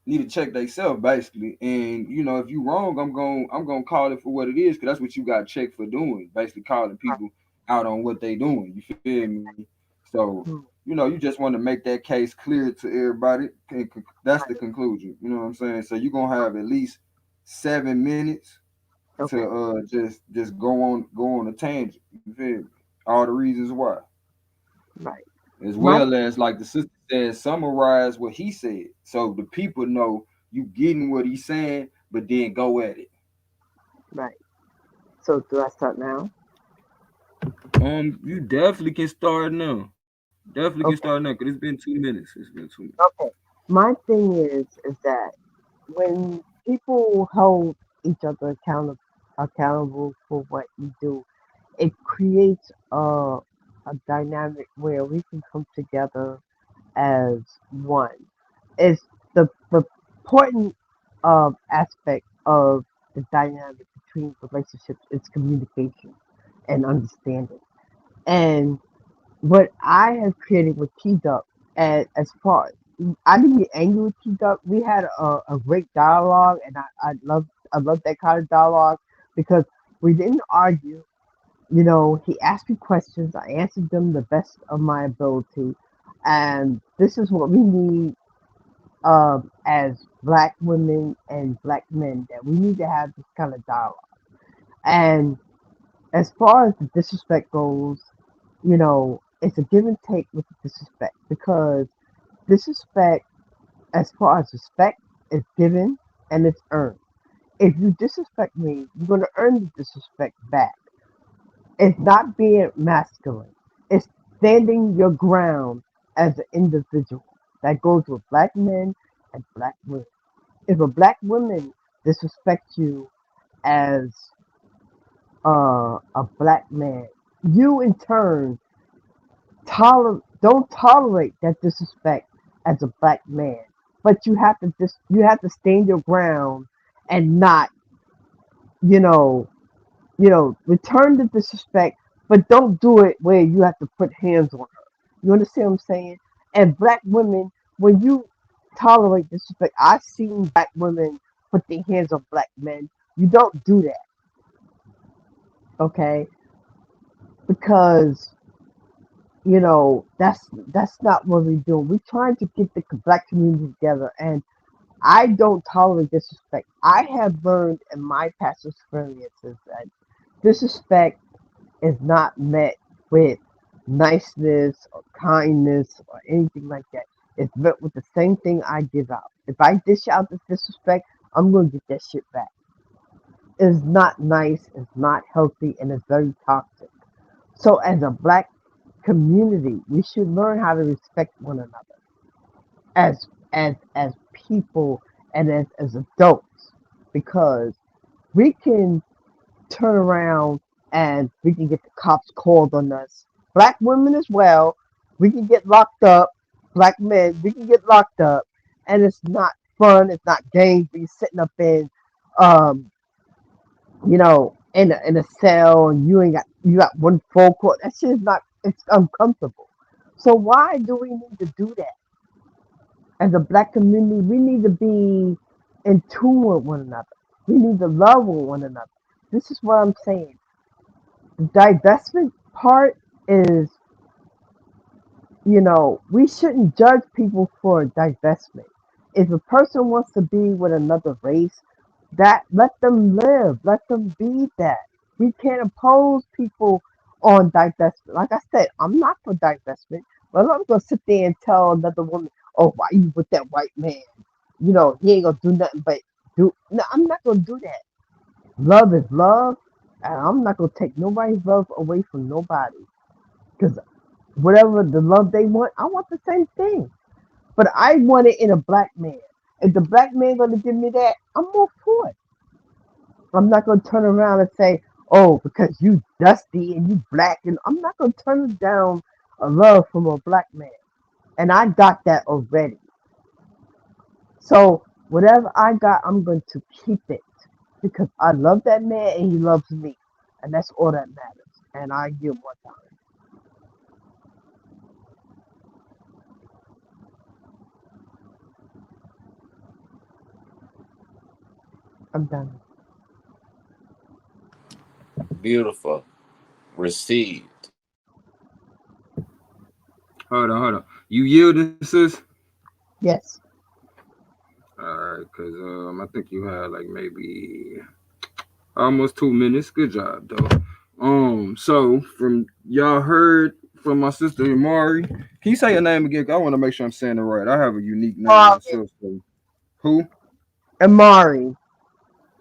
need to check themselves basically, and if you wrong, I'm gonna call it for what it is, because that's what you got checked for doing, basically calling people out on what they doing. You feel me? So you just want to make that case clear to everybody, and that's the conclusion. You know what I'm saying? So you're gonna have at least 7 minutes Okay. to just go on a tangent. You feel me? All the reasons why, Right. as My well as like the sister said, summarize what he said so the people know you getting what he's saying, but then go at it. right. So do I start now? You definitely can start now. Definitely can Okay. start now because it's been 2 minutes. It's been 2 minutes. Okay. My thing is that when people hold each other accountable for what you do, it creates a dynamic where we can come together as one. It's the important aspect of the dynamic between relationships is communication and understanding. And what I have created with T Duck, as far I didn't get angry with T Duck. We had a great dialogue, and I love that kind of dialogue because we didn't argue. He asked me questions. I answered them the best of my ability, and this is what we need as black women and black men. That we need to have this kind of dialogue. And as far as the disrespect goes, it's a give and take with the disrespect because disrespect, as far as respect, is given and it's earned. If you disrespect me, you're going to earn the disrespect back. It's not being masculine, it's standing your ground as an individual. That goes with black men and black women. If a black woman disrespects you as a black man, you in turn don't tolerate that disrespect as a black man. But you have to stand your ground and not, you know, return the disrespect, but don't do it where you have to put hands on her. You understand what I'm saying? And black women, when you tolerate disrespect, I've seen black women put their hands on black men, You don't do that, okay? Because that's not what we do. We're trying to get the black community together, and I don't tolerate disrespect. I have learned in my past experiences that disrespect is not met with niceness or kindness or anything like that. It's met with the same thing I give out. If I dish out this disrespect, I'm going to get that shit back. It's not nice, it's not healthy, and it's very toxic. So, as a black community, we should learn how to respect one another as people and as adults, because we can turn around and we can get the cops called on us. Black women as well, we can get locked up. Black men, we can get locked up, and it's not fun. It's not games. We sitting up in, um, in a cell, and you got one phone call. That shit is not. It's uncomfortable. So why do we need to do that? As a black community, we need to be in tune with one another. We need to love one another. This is what I'm saying. The divestment part is, we shouldn't judge people for divestment. If a person wants to be with another race, that let them live, let them be that. We can't oppose people on divestment. Like I said, I'm not for divestment, but I'm not gonna sit there and tell another woman, "Oh, why you with that white man? He ain't gonna do nothing but do." No, I'm not gonna do that. Love is love, and I'm not gonna take nobody's love away from nobody. Because whatever the love they want, I want the same thing. But I want it in a black man. If the black man gonna give me that, I'm all for it. I'm not gonna turn around and say, "Oh, because you dusty and you black," and I'm not gonna turn down a love from a black man. And I got that already. So whatever I got, I'm going to keep it because I love that man and he loves me, and that's all that matters. And I give more time. I'm done. Beautiful. Received. Hold on. You yielding, sis? Yes. All right, because I think you had like maybe almost 2 minutes. Good job, though. So from y'all heard from my sister Amari. Can you say your name again? 'Cause I want to make sure I'm saying it right. I have a unique name myself. So. Who? Amari.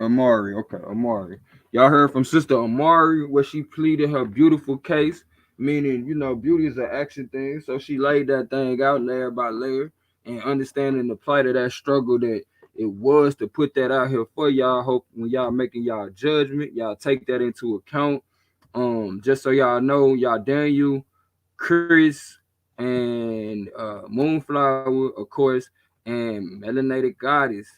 Amari. Okay, Amari. Y'all heard from Sister Amari where she pleaded her beautiful case, meaning beauty is an action thing. So she laid that thing out layer by layer and understanding the plight of that struggle that it was to put that out here for y'all. Hope when y'all making y'all judgment, y'all take that into account. Just so y'all know, y'all Daniel, Chris, and Moonflower, of course, and Melanated Goddess.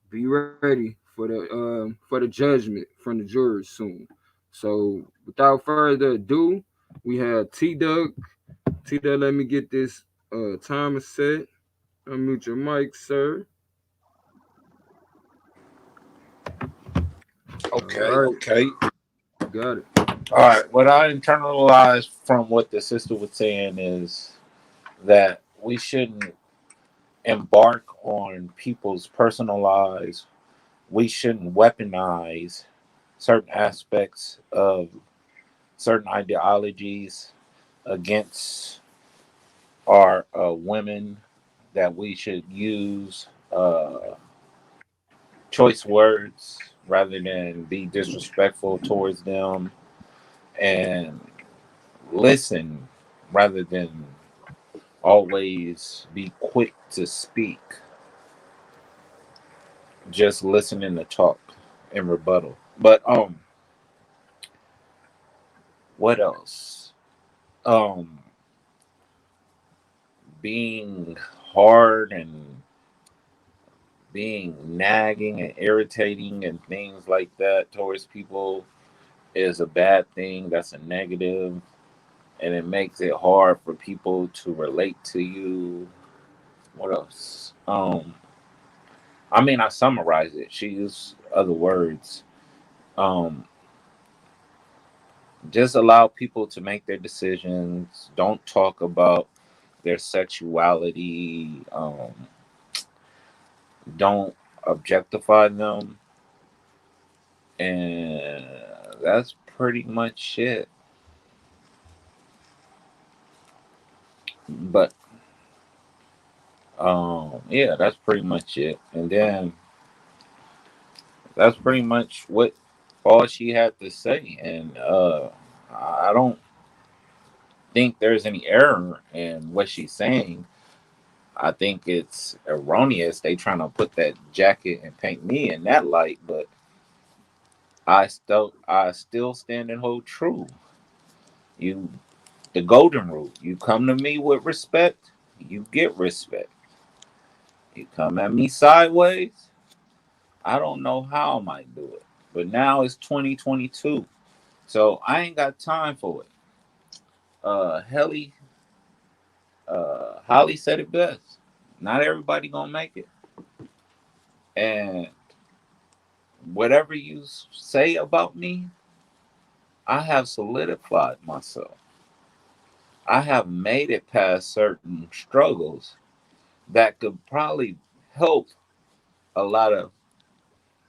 Be ready for the judgment from the jurors soon. So without further ado, we have T Doug. T Doug, let me get this timer set. Unmute your mic, sir. Okay. All right. Okay. Got it. All right. What I internalized from what the sister was saying is that we shouldn't embark on people's personal lives. We shouldn't weaponize certain aspects of certain ideologies against our women, that we should use choice words rather than be disrespectful towards them, and listen rather than always be quick to speak. Just listening to talk and rebuttal. But what else? Being hard and being nagging and irritating and things like that towards people is a bad thing. That's a negative, and it makes it hard for people to relate to you. What else? I mean, I summarize it. She used other words, Um, just allow people to make their decisions. Don't talk about their sexuality. Don't objectify them, and that's pretty much it. But yeah, that's pretty much it. And then that's pretty much what all she had to say. And I don't think there's any error in what she's saying. I think it's erroneous. They trying to put that jacket and paint me in that light, but I still stand and hold true. You the golden rule. You come to me with respect, you get respect. You come at me sideways, I don't know how I might do it. But now it's 2022. So I ain't got time for it. Helly Holly said it best. Not everybody gonna make it. And whatever you say about me, I have solidified myself. I have made it past certain struggles that could probably help a lot of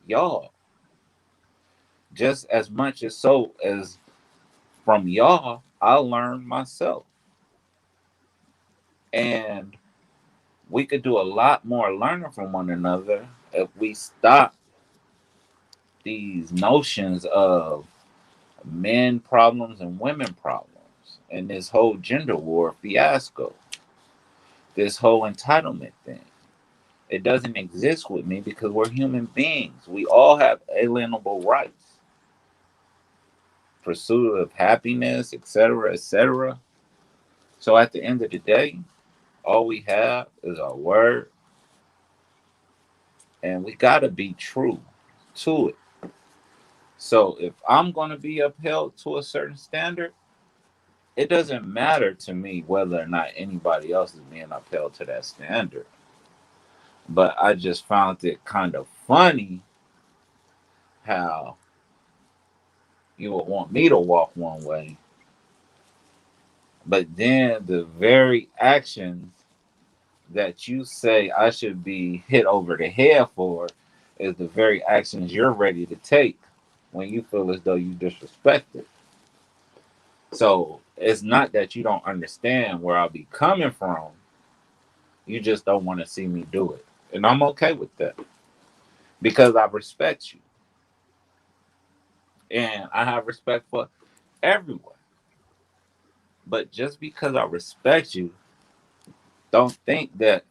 y'all. Just as much as so as from y'all, I learned myself. And we could do a lot more learning from one another if we stop these notions of men problems and women problems and this whole gender war fiasco, this whole entitlement thing. It doesn't exist with me because we're human beings. We all have alienable rights. Pursuit of happiness, etc., etc. So at the end of the day, all we have is our word, and we got to be true to it. So if I'm going to be upheld to a certain standard, it doesn't matter to me whether or not anybody else is being upheld to that standard. But I just found it kind of funny how you would want me to walk one way, but then the very actions that you say I should be hit over the head for is the very actions you're ready to take when you feel as though you disrespected. So it's not that you don't understand where I'll be coming from. You just don't want to see me do it. And I'm okay with that because I respect you. And I have respect for everyone. But just because I respect you, don't think that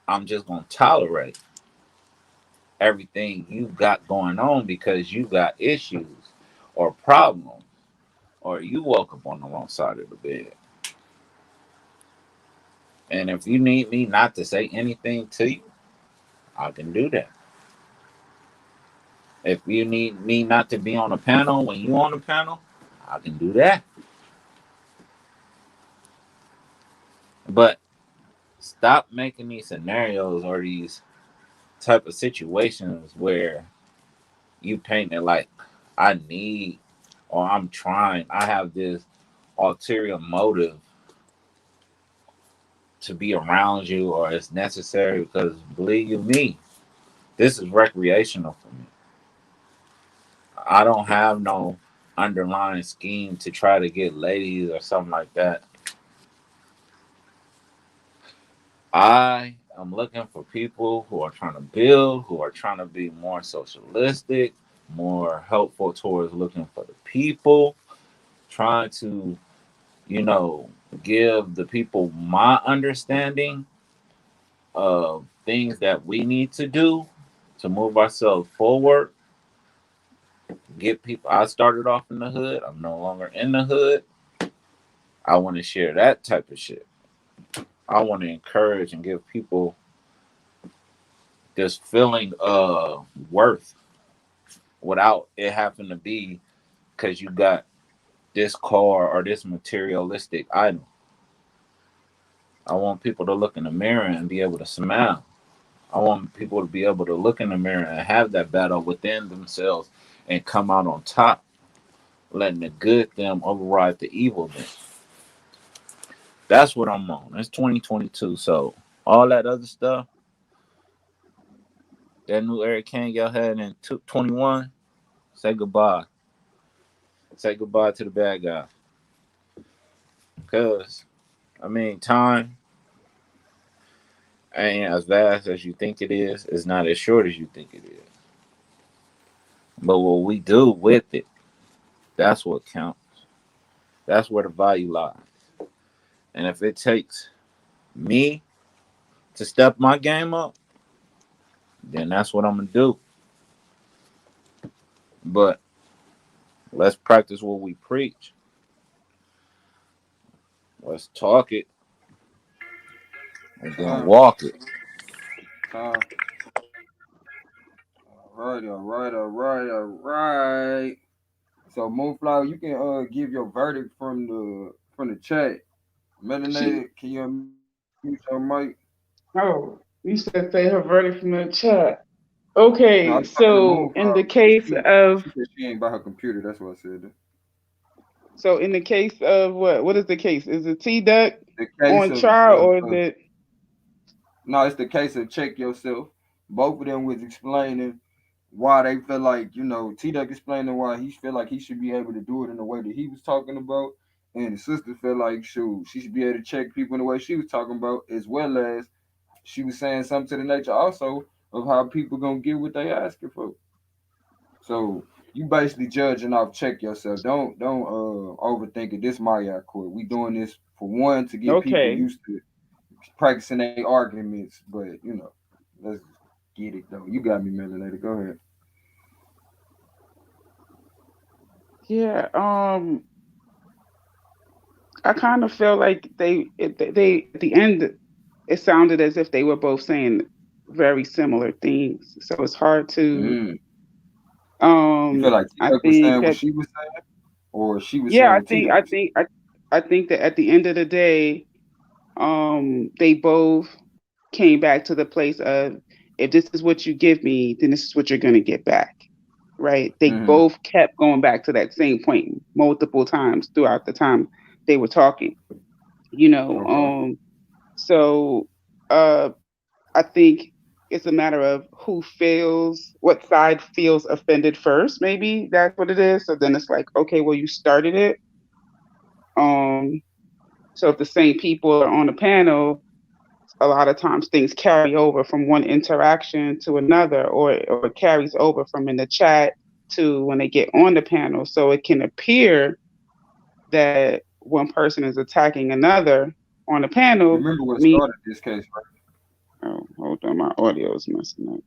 I'm just going to tolerate everything you got going on because you got issues or problems or you woke up on the wrong side of the bed. And if you need me not to say anything to you, I can do that. If you need me not to be on a panel when you on the panel, I can do that. But stop making these scenarios or these type of situations where you paint it like I need or I'm trying. I have this ulterior motive to be around you or it's necessary because believe you me, this is recreational for me. I don't have no underlying scheme to try to get ladies or something like that. I am looking for people who are trying to build, who are trying to be more socialistic, more helpful towards looking for the people, trying to, give the people my understanding of things that we need to do to move ourselves forward. Get people. I started off in the hood. I'm no longer in the hood. I want to share that type of shit. I want to encourage and give people this feeling of worth without it having to be because you got this car or this materialistic item. I want people to look in the mirror and be able to smile. I want people to be able to look in the mirror and have that battle within themselves and come out on top, letting the good them override the evil them. That's what I'm on. It's 2022, so all that other stuff, that new Eric Kane y'all had in 21, say goodbye. Say goodbye to the bad guy. Because, I mean, time ain't as vast as you think it is. It's not as short as you think it is. But what we do with it, that's what counts. That's where the value lies. And if it takes me to step my game up, then that's what I'm going to do. But let's practice what we preach. Let's talk it and then walk it. All right. So Moonflower, you can give your verdict from the chat. Melanated, can you unmute your mic? Oh, you said say her verdict from the chat. Okay, No, so in the case of she said she ain't by her computer. That's what I said. So in the case of what? What is the case? Is it T-Duck on of, trial or is it? No, it's the case of check yourself. Both of them was explaining why they feel like, T-Duck explaining why he feel like he should be able to do it in the way that he was talking about. And the sister felt like, shoot, she should be able to check people in the way she was talking about, as well as she was saying something to the nature also of how people gonna get what they asking for. So you basically judging off check yourself. Don't overthink it. This Marriott court. We doing this for one to get people used to practicing their arguments, but let's get it though. You got me, Melanated. Go ahead. Yeah, I kind of feel like they at the end, it sounded as if they were both saying very similar things. So it's hard to. You feel like T-Duck was saying what she was saying, or she was saying what T-Duck was saying? I think that at the end of the day, they both came back to the place of, if this is what you give me, then this is what you're going to get back. Right? They both kept going back to that same point multiple times throughout the time they were talking. So I think it's a matter of what side feels offended first. Maybe that's what it is. So then it's like, okay, well, you started it. So if the same people are on the panel, a lot of times things carry over from one interaction to another, or it carries over from in the chat to when they get on the panel. So it can appear that one person is attacking another on the panel. Remember what started this case, right? Oh, hold on, my audio is messing up.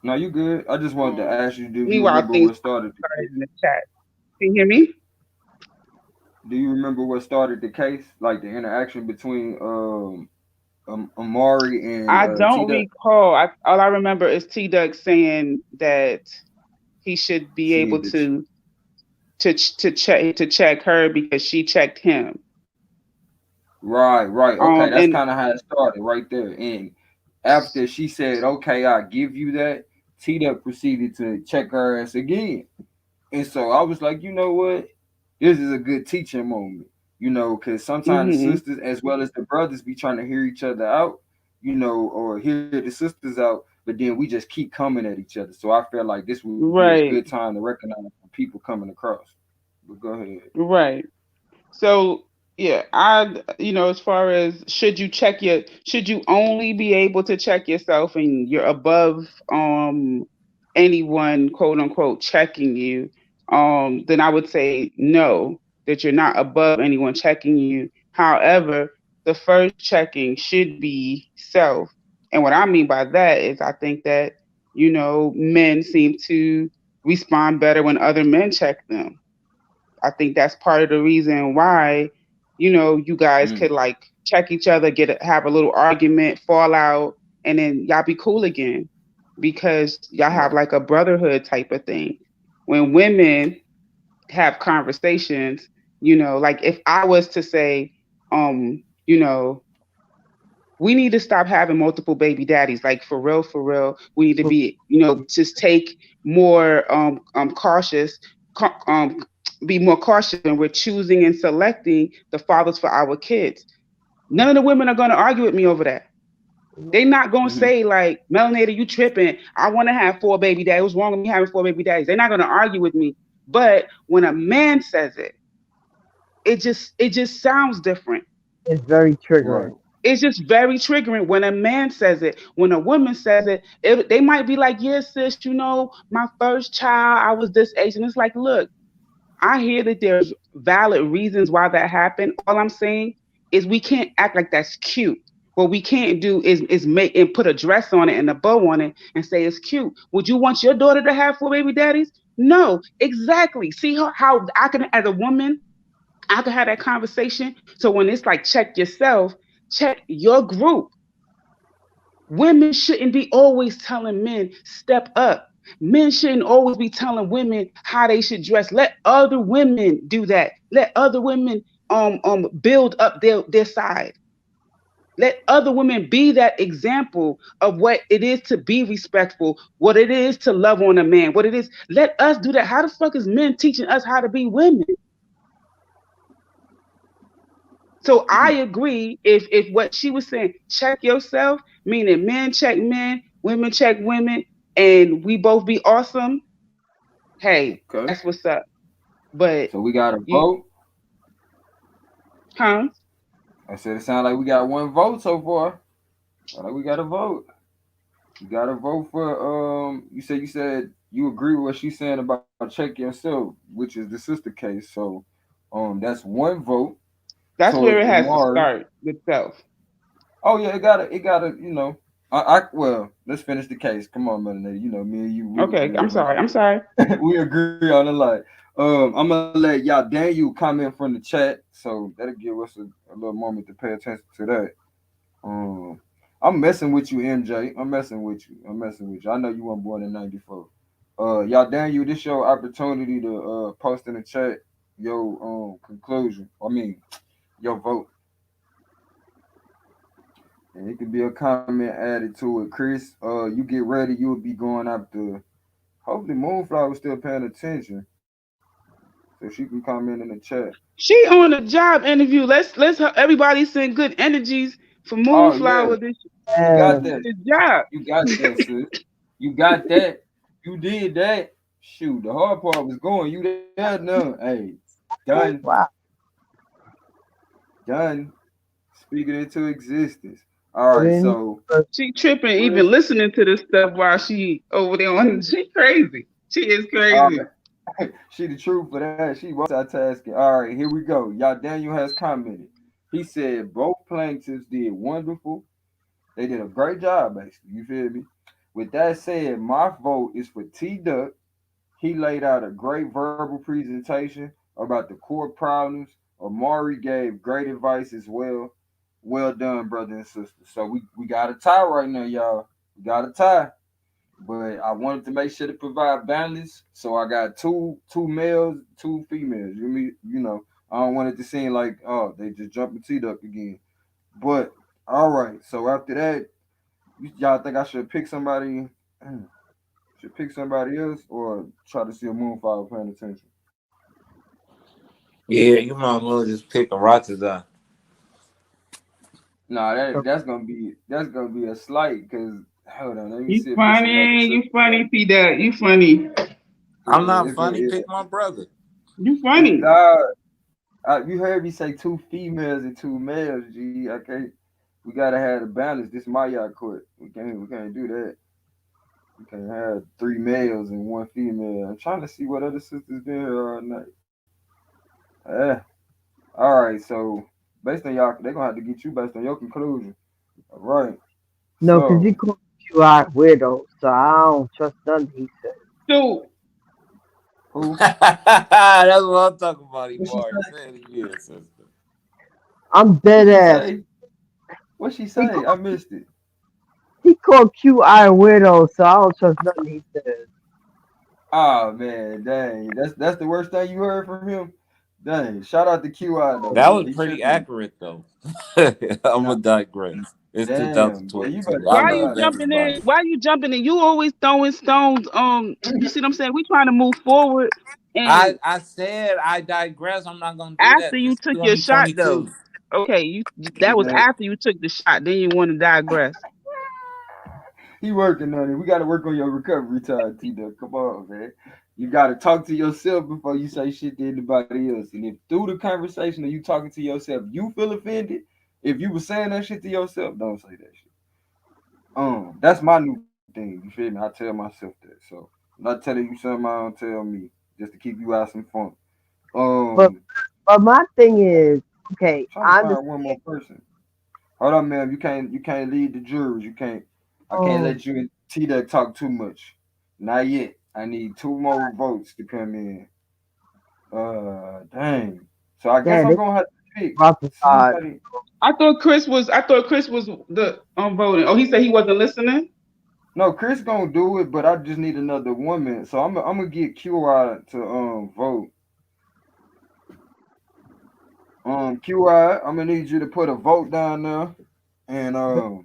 No, you good. I just wanted to ask you, do you remember what started in the chat? Can you hear me? Do you remember what started the case? Like the interaction between Amari and I don't T-Duck? recall. All I remember is T-Duck saying that he should be able to check her because she checked him. Right. Okay, that's kind of how it started right there. And after she said, "Okay, I'll give you that," T-Duck proceeded to check her ass again. And so I was like, you know what? This is a good teaching moment, because sometimes the sisters as well as the brothers be trying to hear each other out, or hear the sisters out, but then we just keep coming at each other. So I feel like this would be a good time to recognize people coming across. But go ahead. Right. So yeah, as far as should you only be able to check yourself and you're above anyone quote unquote checking you, then I would say no, that you're not above anyone checking you. However, the first checking should be self. And what I mean by that is I think that, men seem to respond better when other men check them. I think that's part of the reason why, you guys could like check each other, have a little argument, fall out, and then y'all be cool again because y'all have like a brotherhood type of thing. When women have conversations, like if I was to say, would we need to stop having multiple baby daddies. Like for real, we need to be, just take more cautious, be more cautious when we're choosing and selecting the fathers for our kids. None of the women are going to argue with me over that. They're not going to say like, Melanator, you tripping. I want to have 4 baby daddies. What's wrong with me having 4 baby daddies? They're not going to argue with me. But when a man says it, it just sounds different. It's very triggering. It's just very triggering when a man says it. When a woman says it, they might be like, yes, sis, my first child, I was this age. And it's like, look, I hear that there's valid reasons why that happened. All I'm saying is we can't act like that's cute. What we can't do is make and put a dress on it and a bow on it and say it's cute. Would you want your daughter to have 4 baby daddies? No, exactly. See how I can, as a woman, I can have that conversation. So when it's like, check yourself, check your group. Women shouldn't be always telling men, step up. Men shouldn't always be telling women how they should dress. Let other women do that. Let other women build up their side. Let other women be that example of what it is to be respectful, what it is to love on a man, what it is. Let us do that. How the fuck is men teaching us how to be women? So I agree if what she was saying, check yourself, meaning men check men, women check women, and we both be awesome. Hey, that's what's up. But so we got a vote. Huh? I said it sounds like we got 1 vote so far. Like we got a vote. You got to vote for you said you agree with what she's saying about check yourself, which is the sister case. So that's 1 vote. That's where it has to start with self. Oh yeah, it gotta, well, let's finish the case. Come on, Melanator. Me and you. Okay, I'm sorry. We agree on a lot. I'm gonna let y'all Daniel comment from the chat, so that'll give us a little moment to pay attention to that. I'm messing with you, MJ. I'm messing with you. I know you weren't born in '94. Y'all Daniel, this your opportunity to post in the chat your conclusion. Your vote. And it could be a comment added to it. Chris, you get ready. You'll be going after. Hopefully, Moonflower still paying attention, so she can comment in the chat. She on a job interview. Let's everybody send good energies for Moonflower. You got that. This job. You got that, sis. You got that. You did that. Shoot, the hard part was going. You there now. Hey, done. Wow. Done. Speaking into existence. All right, so she tripping, even listening to this stuff while she over there on. She crazy. She is crazy. She the truth for that. She multitasking. All right, here we go. Y'all, Daniel has commented. He said both plaintiffs did wonderful. They did a great job, basically. You feel me? With that said, my vote is for T Duck. He laid out a great verbal presentation about the core problems. Amari gave great advice as well. Well done, brother and sister. So we got a tie right now, y'all. We got a tie. But I wanted to make sure to provide balance. So I got two males, 2 females. I don't want it to seem like, they just jumping teed up again. But all right. So after that, y'all think I should pick somebody? Should pick somebody else or try to see a Moonflower paying attention? Yeah, you might as well just pick a Ratazan. Nah, that's gonna be a slight because hold on, let me see. You funny, P Dot. You funny. I'm not funny. Pick my brother. You funny. You heard me say 2 females and 2 males. G, okay. We gotta have the balance. This is my yacht court. We can't do that. We can't have 3 males and 1 female. I'm trying to see what other sisters been here all night. All right, so based on y'all, they're gonna have to get you based on your conclusion. All right. No, because he called you out weirdo, so I don't trust nothing he said. So who? That's what I'm talking about, sister. I'm dead ass. What'd she say? I missed it. He called QI weirdo, so I don't trust nothing he says. Oh man, dang. That's the worst thing you heard from him? Dang. Shout out to QI though. That was pretty accurate though. I'm gonna digress. It's Damn, boy, you 2022. better I Why chill you love out. jumping in? everybody. Why you jumping in? You always throwing stones. You see what I'm saying? We trying to move forward, and I said I digress. I'm not gonna do after that. you This took your shot, though. 2022. Okay, that was Yeah, after you took the shot. Then you want to digress. he working on it. We got to work on your recovery time, T-Duck. Come on, man. You got to talk to yourself before you say shit to anybody else. And if through the conversation of you talking to yourself, you feel offended, if you were saying that shit to yourself, don't say that shit. That's my new thing. You feel me? I tell myself that. So I'm not telling you something I don't tell me, just to keep you out some fun. But but my thing is, okay, Trying to I find one more person. Hold on, ma'am. You can't lead the jurors. You can't. I can't understand. let you and T-Duck talk too much. Not yet. I need 2 more votes to come in. Dang. So I guess Damn, I'm they gonna have to pick Rothenstein. somebody. I thought Chris was the voting. Oh, he said he wasn't listening. No, Chris gonna do it, but I just need another woman. So I'm gonna get QI to vote. QI, I'm gonna need you to put a vote down there. And So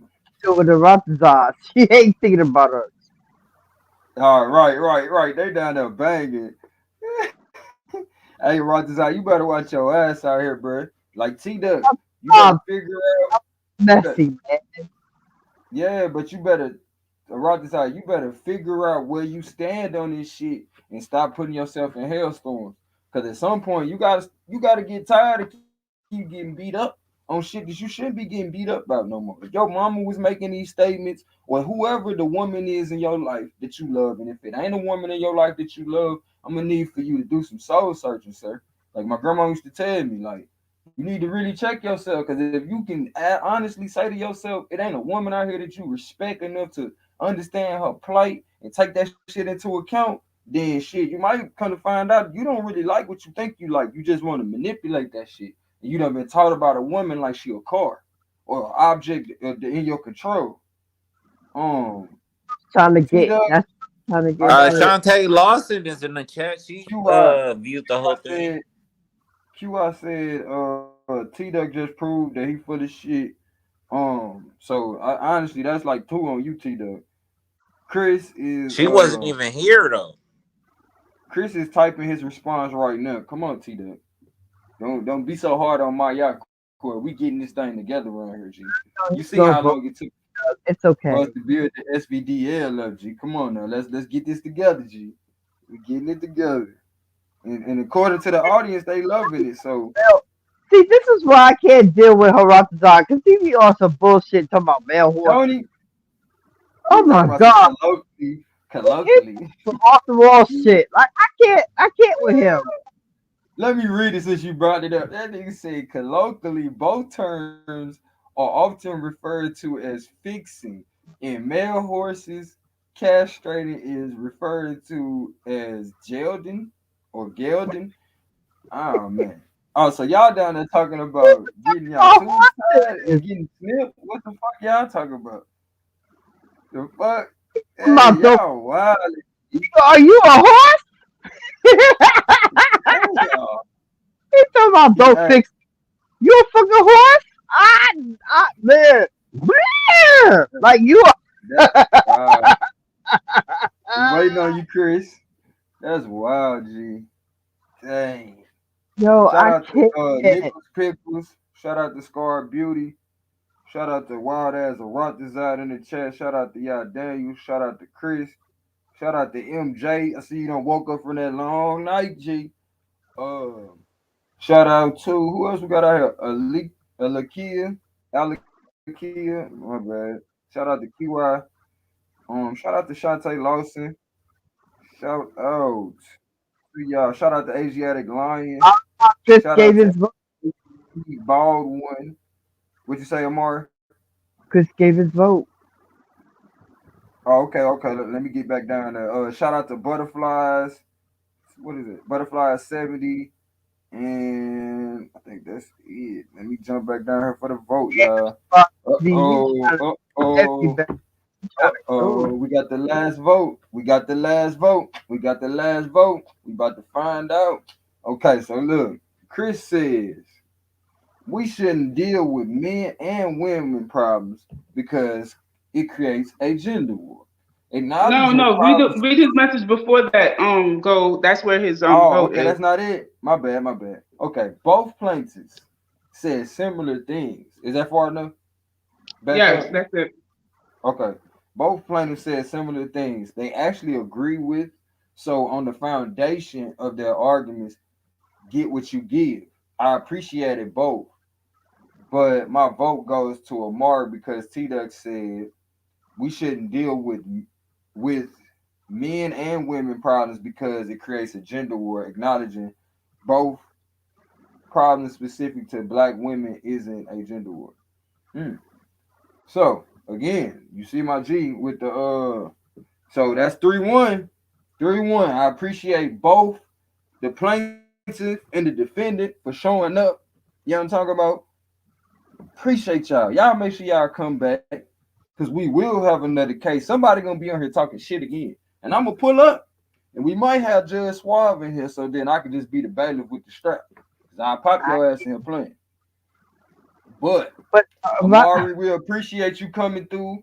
with the Rothenstein, she ain't thinking about us. all right. They down there banging. Hey, Rothenstein, you better watch your ass out here, bro. Like T-Duck, you better figure out. Messy, man. Yeah, but you better, Rothenstein, you better figure out where you stand on this shit and stop putting yourself in hailstorms. Cause at some point you gotta get tired of keep getting beat up on shit that you shouldn't be getting beat up about no more. If your mama was making these statements, or whoever the woman is in your life that you love, and if it ain't a woman in your life that you love, I'm gonna need for you to do some soul searching, sir. Like my grandma used to tell me, like, you need to really check yourself, because if you can honestly say to yourself, it ain't a woman out here that you respect enough to understand her plight and take that shit into account, then shit, you might kind of find out you don't really like what you think you like. You just want to manipulate that shit. And you done been taught about a woman like she a car or an object in your control. Trying to get T-Duck, that's trying to get to it. Shantae Lawson is in the chat. She viewed the whole thing. QI said T-Duck just proved that he full of shit. So honestly, that's like 2 on you, T-Duck. Chris is She wasn't even here though. Chris is typing his response right now. Come on, T-Duck. Don't be so hard on my yacht court. We getting this thing together around here, G. You see how long it took It's okay. for us to build the SVDL up, G. Come on now, let's get this together, G. We're getting it together. And according to the audience, they loving it. So See, this is why I can't deal with Horatazar, because he be on some bullshit talking about male horse. Tony, oh my god, colloquially. Some off the wall shit. Like I can't with him. Let me read it since you brought it up. That nigga said colloquially, both terms are often referred to as fixing. In male horses, castrating is referred to as gelding or gelding. Oh man. Oh, so y'all down there talking about getting y'all tubes tied and getting snipped? What the fuck y'all talking about? The fuck? Hey, y'all wild. Are you a horse? He talking about don't fix. You a fucking horse? Man. Like you are. Waiting on you, Chris. That's wild, G. Dang. Yo, Shout I out can't. to Nicholas Pickles. Shout out to Scar Beauty. Shout out to Wild Ass Arantazide in the chat. Shout out to y'all Daniel. Shout out to Chris. Shout out to MJ. I see you done woke up from that long night, G. Shout out to who else we got out here? Alakia. My bad. Shout out to QI. Shout out to Shantae Lawson. Shout out to y'all. Shout out to Asiatic Lion. Chris Shout gave out his to vote. Bald One. What'd you say, Amar? Chris gave his vote. Oh, okay. Let me get back down there. Shout out to Butterflies. What is it? Butterflies 70. And I think that's it. Let me jump back down here for the vote, y'all. We got the last vote. We about to find out. Okay, so look, Chris says we shouldn't deal with men and women problems because it creates a gender war. Acknowledge No, your no. problems. Read his message before that. Go. That's where his Oh, vote okay, is. that's not it. My bad, my bad. Okay, both plaintiffs said similar things. Is that far enough? Back Yes, up? that's it. Okay. Both plaintiffs said similar things. They actually agree with. So on the foundation of their arguments, get what you give. I appreciated both, but my vote goes to Amar because T Duck said we shouldn't deal with men and women problems because it creates a gender war. Acknowledging both problems specific to black women isn't a gender war. So again, you see my G with the so that's 3-1. 3-1. I appreciate both the plaintiff and the defendant for showing up. You know what I'm talking about? Appreciate y'all. Y'all make sure y'all come back because we will have another case. Somebody gonna be on here talking shit again. And I'm gonna pull up and we might have Judge Suave in here so then I can just be the bailiff with the strap. Cause I'll pop your ass in here playing. But Amari, we appreciate you coming through.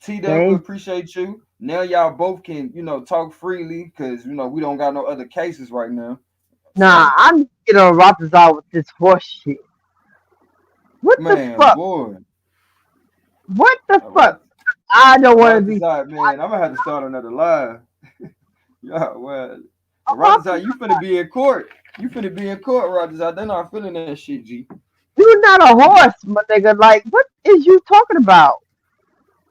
T-Dub, we appreciate you. Now y'all both can, talk freely because, we don't got no other cases right now. Nah, I'm getting on Rapazar with this horse shit. What the fuck? Boy. What the fuck? I don't want to be. Man, I'm gonna have to start another live. Yeah, well, Rapazar, you finna be in court. You finna be in court, Rapazar. They're not feeling that shit, G. You're not a horse, my nigga. Like, what is you talking about?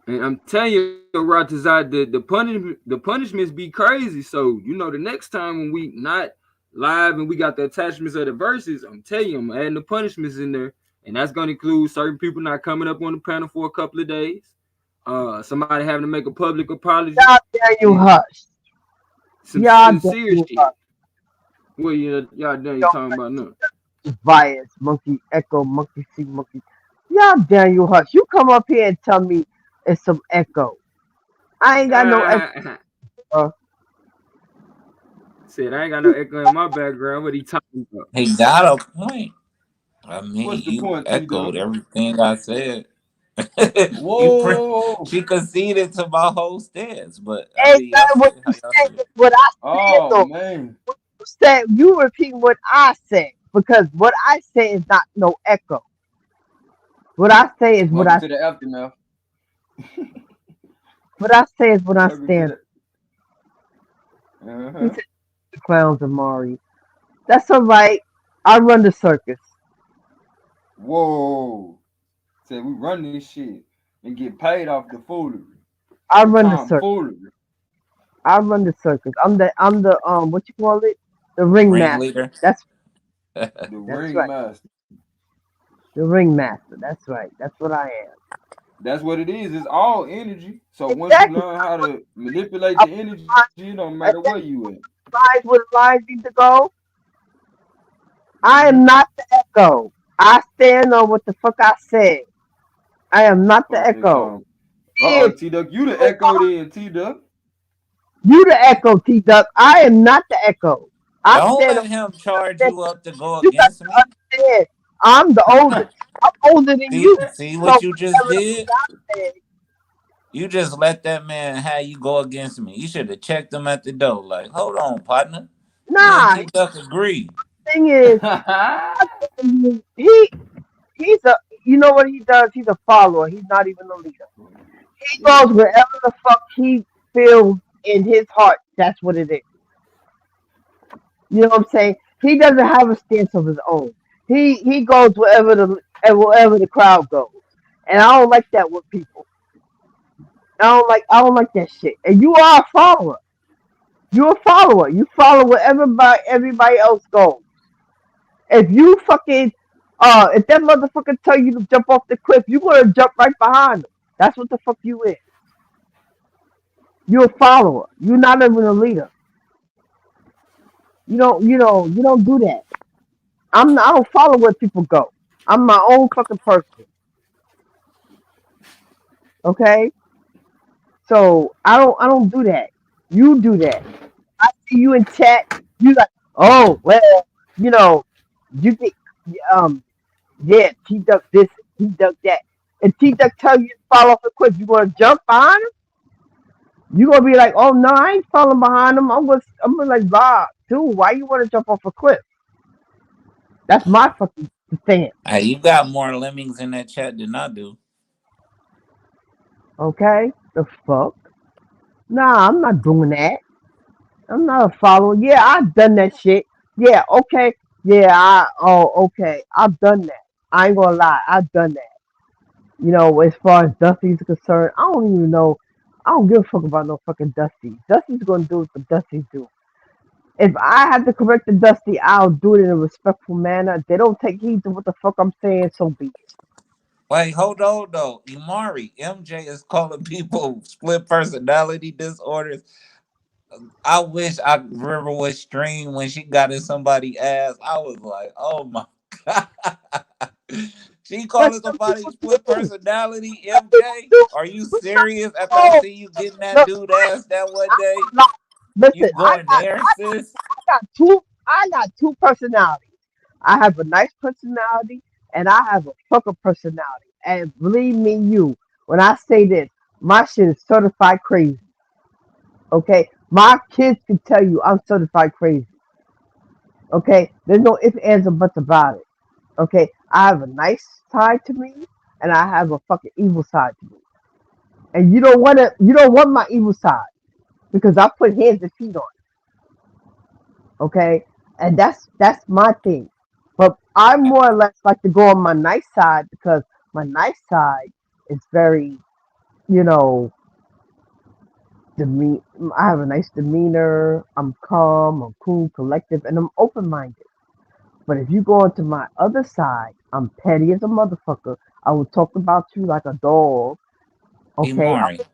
And I'm telling you, Ratazad, the punishments be crazy. So, the next time when we not live and we got the attachments of the verses, I'm telling you, I'm adding the punishments in there. And that's going to include certain people not coming up on the panel for a couple of days. Somebody having to make a public apology. Y'all dare you hush. Y'all sincere shit. What y'all done you talking about now? Bias, monkey, echo, monkey, see, monkey. Y'all dare you hush. You come up here and tell me it's some echo. I ain't got no echo. Said I ain't got no echo in my background. What he talking about? He got a point. I mean, What's the you point, echoed T-Dub? everything I said. Whoa! She conceded to my whole stance, but Ain't that what you said? It's what I said, though. Man. You repeat what I said because what I say is not no echo. What I say is what I. To the aftermath. What I say is what I stand. He said, the clowns, Amari. That's all right. I run the circus. Whoa. Said we run this shit and get paid off the foolery. I run the circus. Foolery. I run the circus. I'm the what you call it? The ringmaster. That's the ringmaster. The ringmaster. That's right. That's what I am. That's what it is. It's all energy. So once you learn how to manipulate the energy, it don't matter where you at. Lines where the lines need to go. I am not the echo. I stand on what the fuck I said. I am not the echo. T-Duck, you the echo then, T-Duck. You the echo, T-Duck. I am not the echo. Don't let him charge you up to go against me. Understand. I'm the oldest. I'm older than you. See what you just did? You just let that man have you go against me. You should have checked him at the door. Like, hold on, partner. Nah. T-Duck agree. Thing is, he's a. You know what he does? He's a follower. He's not even a leader. He goes wherever the fuck he feels in his heart. That's what it is. You know what I'm saying? He doesn't have a stance of his own. He goes wherever the crowd goes, and I don't like that with people. I don't like that shit. And you are a follower. You're a follower. You follow wherever everybody else goes. If you fucking if that motherfucker tell you to jump off the cliff, you're gonna jump right behind him. That's what the fuck you is. You're a follower. You're not even a leader. You don't do that. I don't follow where people go. I'm my own fucking person. Okay? So I don't do that. You do that. I see you in chat, you like, oh well, you think Yeah, T-Duck this, T-Duck that. And T-Duck tell you to fall off the cliff, you gonna jump behind him? You gonna be like, oh no, I ain't falling behind him. I'm gonna like, Bob, dude, why you wanna jump off a cliff? That's my fucking stance. Hey, you got more lemmings in that chat than I do. Okay? The fuck? Nah, I'm not doing that. I'm not a follower. Yeah, I've done that shit. Yeah, okay. Yeah, okay. I've done that. I ain't gonna lie, I've done that. You know, as far as Dusty's concerned, I don't even know. I don't give a fuck about no fucking Dusty. Dusty's gonna do what Dusty's do. If I have to correct the Dusty, I'll do it in a respectful manner. If they don't take heed to what the fuck I'm saying, so be it. Wait, hold on though. Imari, MJ is calling people split personality disorders. I wish I remember what stream when she got in somebody's ass. I was like, oh my god. She calling somebody split personality, MJ? Are you serious? After I see you getting that dude ass that one day, Listen, you going there, sis? I got two personalities. I have a nice personality and I have a fucker personality. And believe me, when I say this, my shit is certified crazy. Okay? My kids can tell you I'm certified crazy. Okay? There's no ifs, ands, or buts about it. Okay? I have a nice side to me and I have a fucking evil side to me. And you don't want my evil side because I put hands and feet on it. Okay? And that's my thing. But I more or less like to go on my nice side because my nice side is very, you know, I have a nice demeanor. I'm calm, I'm cool, collective, and I'm open-minded. But if you go onto my other side, I'm petty as a motherfucker. I will talk about you like a dog. Okay? Imari.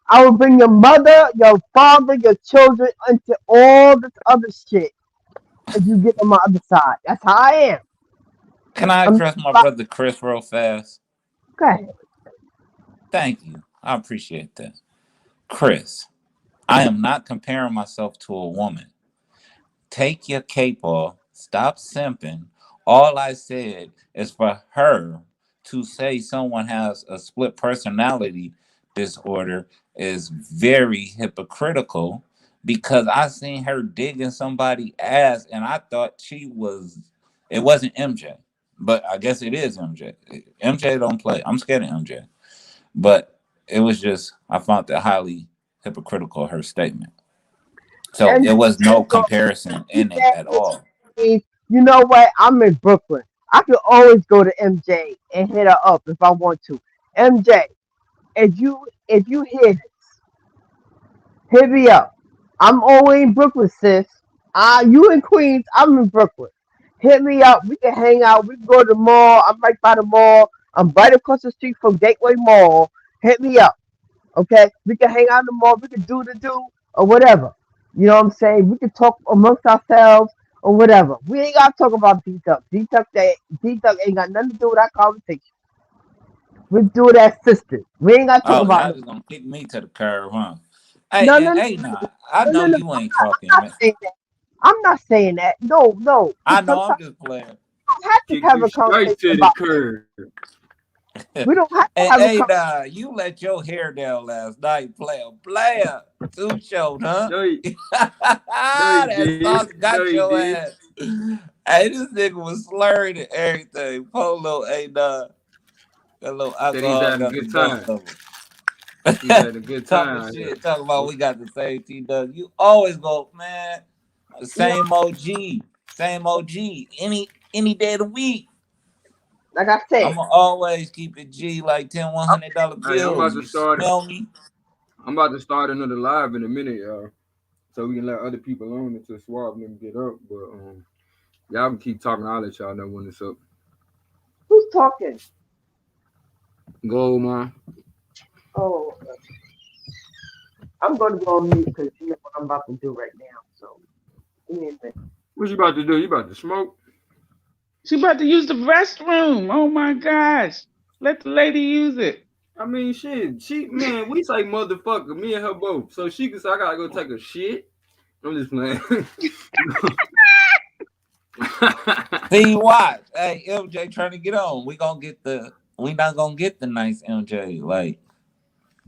I will bring your mother, your father, your children into all this other shit if you get on my other side. That's how I am. Can I address my brother Chris real fast? Go ahead. Thank you. I appreciate that. Chris, I am not comparing myself to a woman. Take your cape off. Stop simping. All I said is for her to say someone has a split personality disorder is very hypocritical because I seen her digging somebody's ass and I thought it wasn't MJ, but I guess it is MJ. MJ don't play. I'm scared of MJ, but it was just, I found that highly hypocritical, her statement. So And it was no comparison in it at all. you know what? I'm in Brooklyn. I can always go to MJ and hit her up if I want to. MJ, if you hear this, hit me up. I'm always in Brooklyn, sis. You in Queens, I'm in Brooklyn. Hit me up. We can hang out. We can go to the mall. I'm right by the mall. I'm right across the street from Gateway Mall. Hit me up. Okay? We can hang out in the mall. We can do or whatever. You know what I'm saying? We can talk amongst ourselves or whatever. We ain't got to talk about D-Tuck. D-Tuck ain't got nothing to do with our conversation. We do it as sisters. We ain't got to talk Oh, about y'all it. just gonna kick me to the curb, huh? Hey, No, and, no, no, hey, no, nah, I no, know no, no. you ain't I'm talking, not man. saying that. I'm not saying that. No. I Because know, I'm sometimes just playing. we don't have to Kick have you a straight conversation to the about curb. We don't have to Hey, have a hey, conversation. nah, you let your hair down last night, player. Too short, huh? No, you That sauce did. No, got you your did. ass. Hey, this nigga was slurring and everything. Polo, hey, nah, that little Said he's alcohol having a got the good best time. of him. He's having a good Talking time. shit, talking about we got the same T-Dub. You always go, man, same OG, same OG, any day of the week. Like I said, I'ma always keep it G like 10 $100 Hey, I'm about bills. to You start. smell me? I'm about to start another live in a minute, y'all. So we can let other people on until Swab and them get up. But y'all can keep talking. I'll let y'all know when it's up. who's talking? Go, man. Oh, I'm going to go on mute because you know what I'm about to do right now. So, give me a minute. What you about to do? You about to smoke? She about to use the restroom. Oh my gosh. Let the lady use it. I mean, shit. Man, we say motherfucker, me and her both. So she can say I gotta go take a shit. I'm just playing. See what? Hey, MJ trying to get on. We not gonna get the nice MJ. Like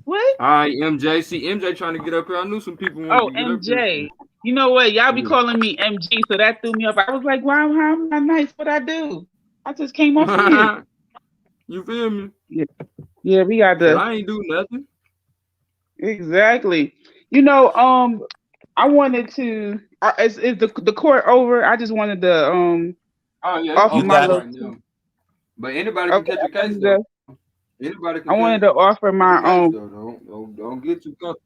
What? All right, MJ. See, MJ trying to get up here. I knew some people wanted Oh, to get up here. MJ. You know what? Y'all be Yeah. calling me MG, so that threw me up. I was like, wow, how am I nice? What I do? I just came off here. You feel me? Yeah, we got Shit, the I ain't do nothing. exactly. You know, I wanted to. Is the court over? I just wanted to Oh yeah, offer it's my over little. right now. But anybody can Okay, catch a I case wanted though. to. Anybody I can wanted catch to offer a my case though. Don't get too comfortable.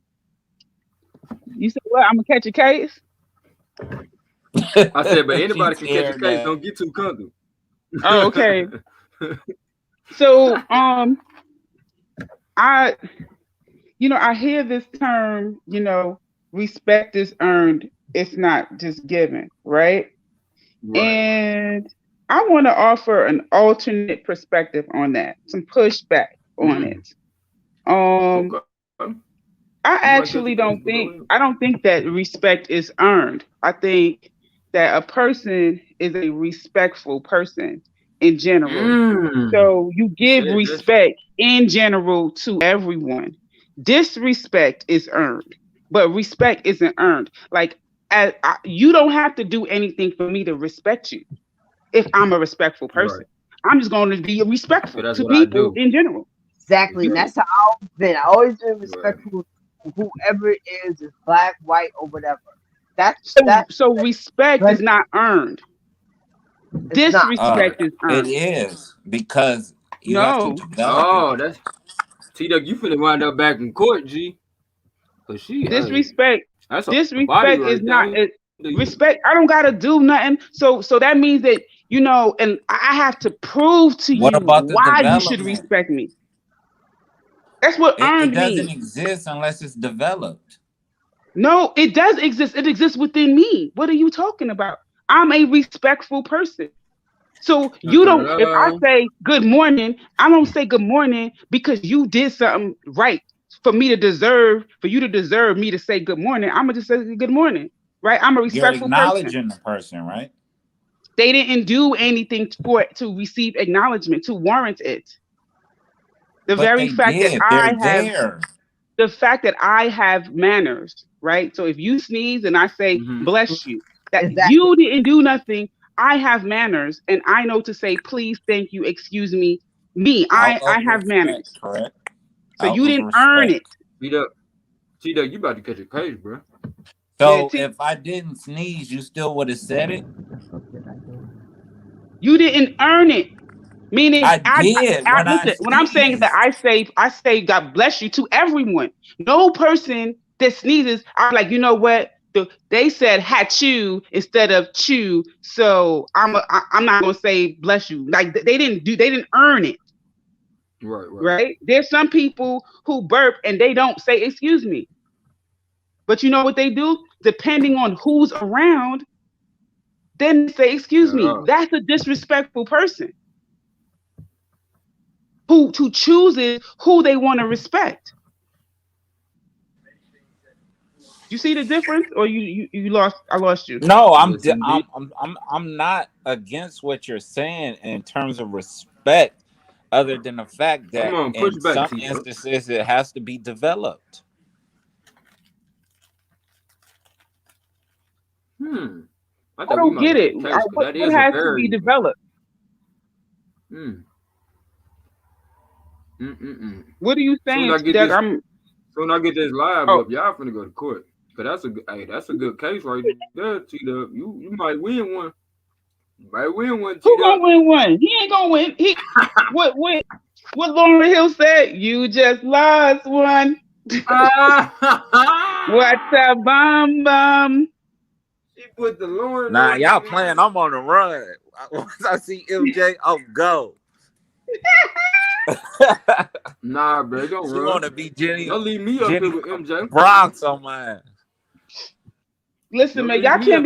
You said what? I'm gonna catch a case. I said, but anybody she's can catch a scared case. that. Don't get too comfortable. Oh, okay. So I hear this term. Respect is earned. It's not just given, right? Right. And I want to offer an alternate perspective on that, some pushback on it. Okay. I You might catch a actually case, don't but go think ahead. I don't think that respect is earned. I think that a person is a respectful person in general. So you give Said that shit. respect in general to everyone. Disrespect is earned, but respect isn't earned. Like you don't have to do anything for me to respect you if I'm a respectful person. Right. I'm just going to be respectful So that's to what I people do. in general. Exactly. And that's how I've always been. I always been Right. respectful of whoever it is black, white, or whatever. So respect but is not earned. it's not. Disrespect is It earned. is because you have to No. develop it. Oh, that's T-Duck. You finna wind up back in court, G. Cause she, Disrespect. that's a body Disrespect right is not there. respect. I don't gotta do nothing. So that means that and I have to prove to What you about the why you should development? respect me. That's what It earned doesn't means. exist unless it's developed. No, it does exist. It exists within me. What are you talking about? I'm a respectful person. So you don't, if I say good morning, I don't say good morning because you did something right for you to deserve me to say good morning. I'm gonna just say good morning, right? I'm a You're respectful person. acknowledging the person, right? They didn't do anything for it to receive acknowledgement, to warrant it. The But very they fact that did. I They're have there. the fact that I have manners, right? So if you sneeze and I say bless you, that Exactly. you didn't do nothing. I have manners and I know to say please, thank you, excuse me. I Out of have respect, manners. correct? So Out you of didn't earn it. respect. T-Duck, you about to catch a case, bro. So if I didn't sneeze, you still would have said it? You didn't earn it. Meaning I did when I listen, when I'm saying that I say God bless you to everyone. No person that sneezes, I'm like, you know what? They said hachu instead of chew, so I'm not gonna say bless you. Like they didn't earn it. Right? There's some people who burp and they don't say excuse me. But you know what they do? Depending on who's around, then they say excuse me. That's a disrespectful person who chooses who they want to respect. You see the difference, or you lost? I lost you. No, I'm not against what you're saying in terms of respect, other than the fact that Come on, push in back, some T-Duck. instances it has to be developed. I I don't get it. What has to be developed? What are you saying, Doug? Soon I get this live up, y'all finna go to court. Cause that's a good case right there, T-Duck. You might win one. You might win one, Who gonna win one? He ain't gonna win. What Lauryn Hill said? You just lost one. What's a bum bum? She put the Lauryn. Nah, y'all playing. I'm on the run. Once I see MJ, I'll go. Nah, bro, don't She run. want to be Jenny. Don't leave me up here with MJ. Bronx on my ass. Listen, man, y'all can't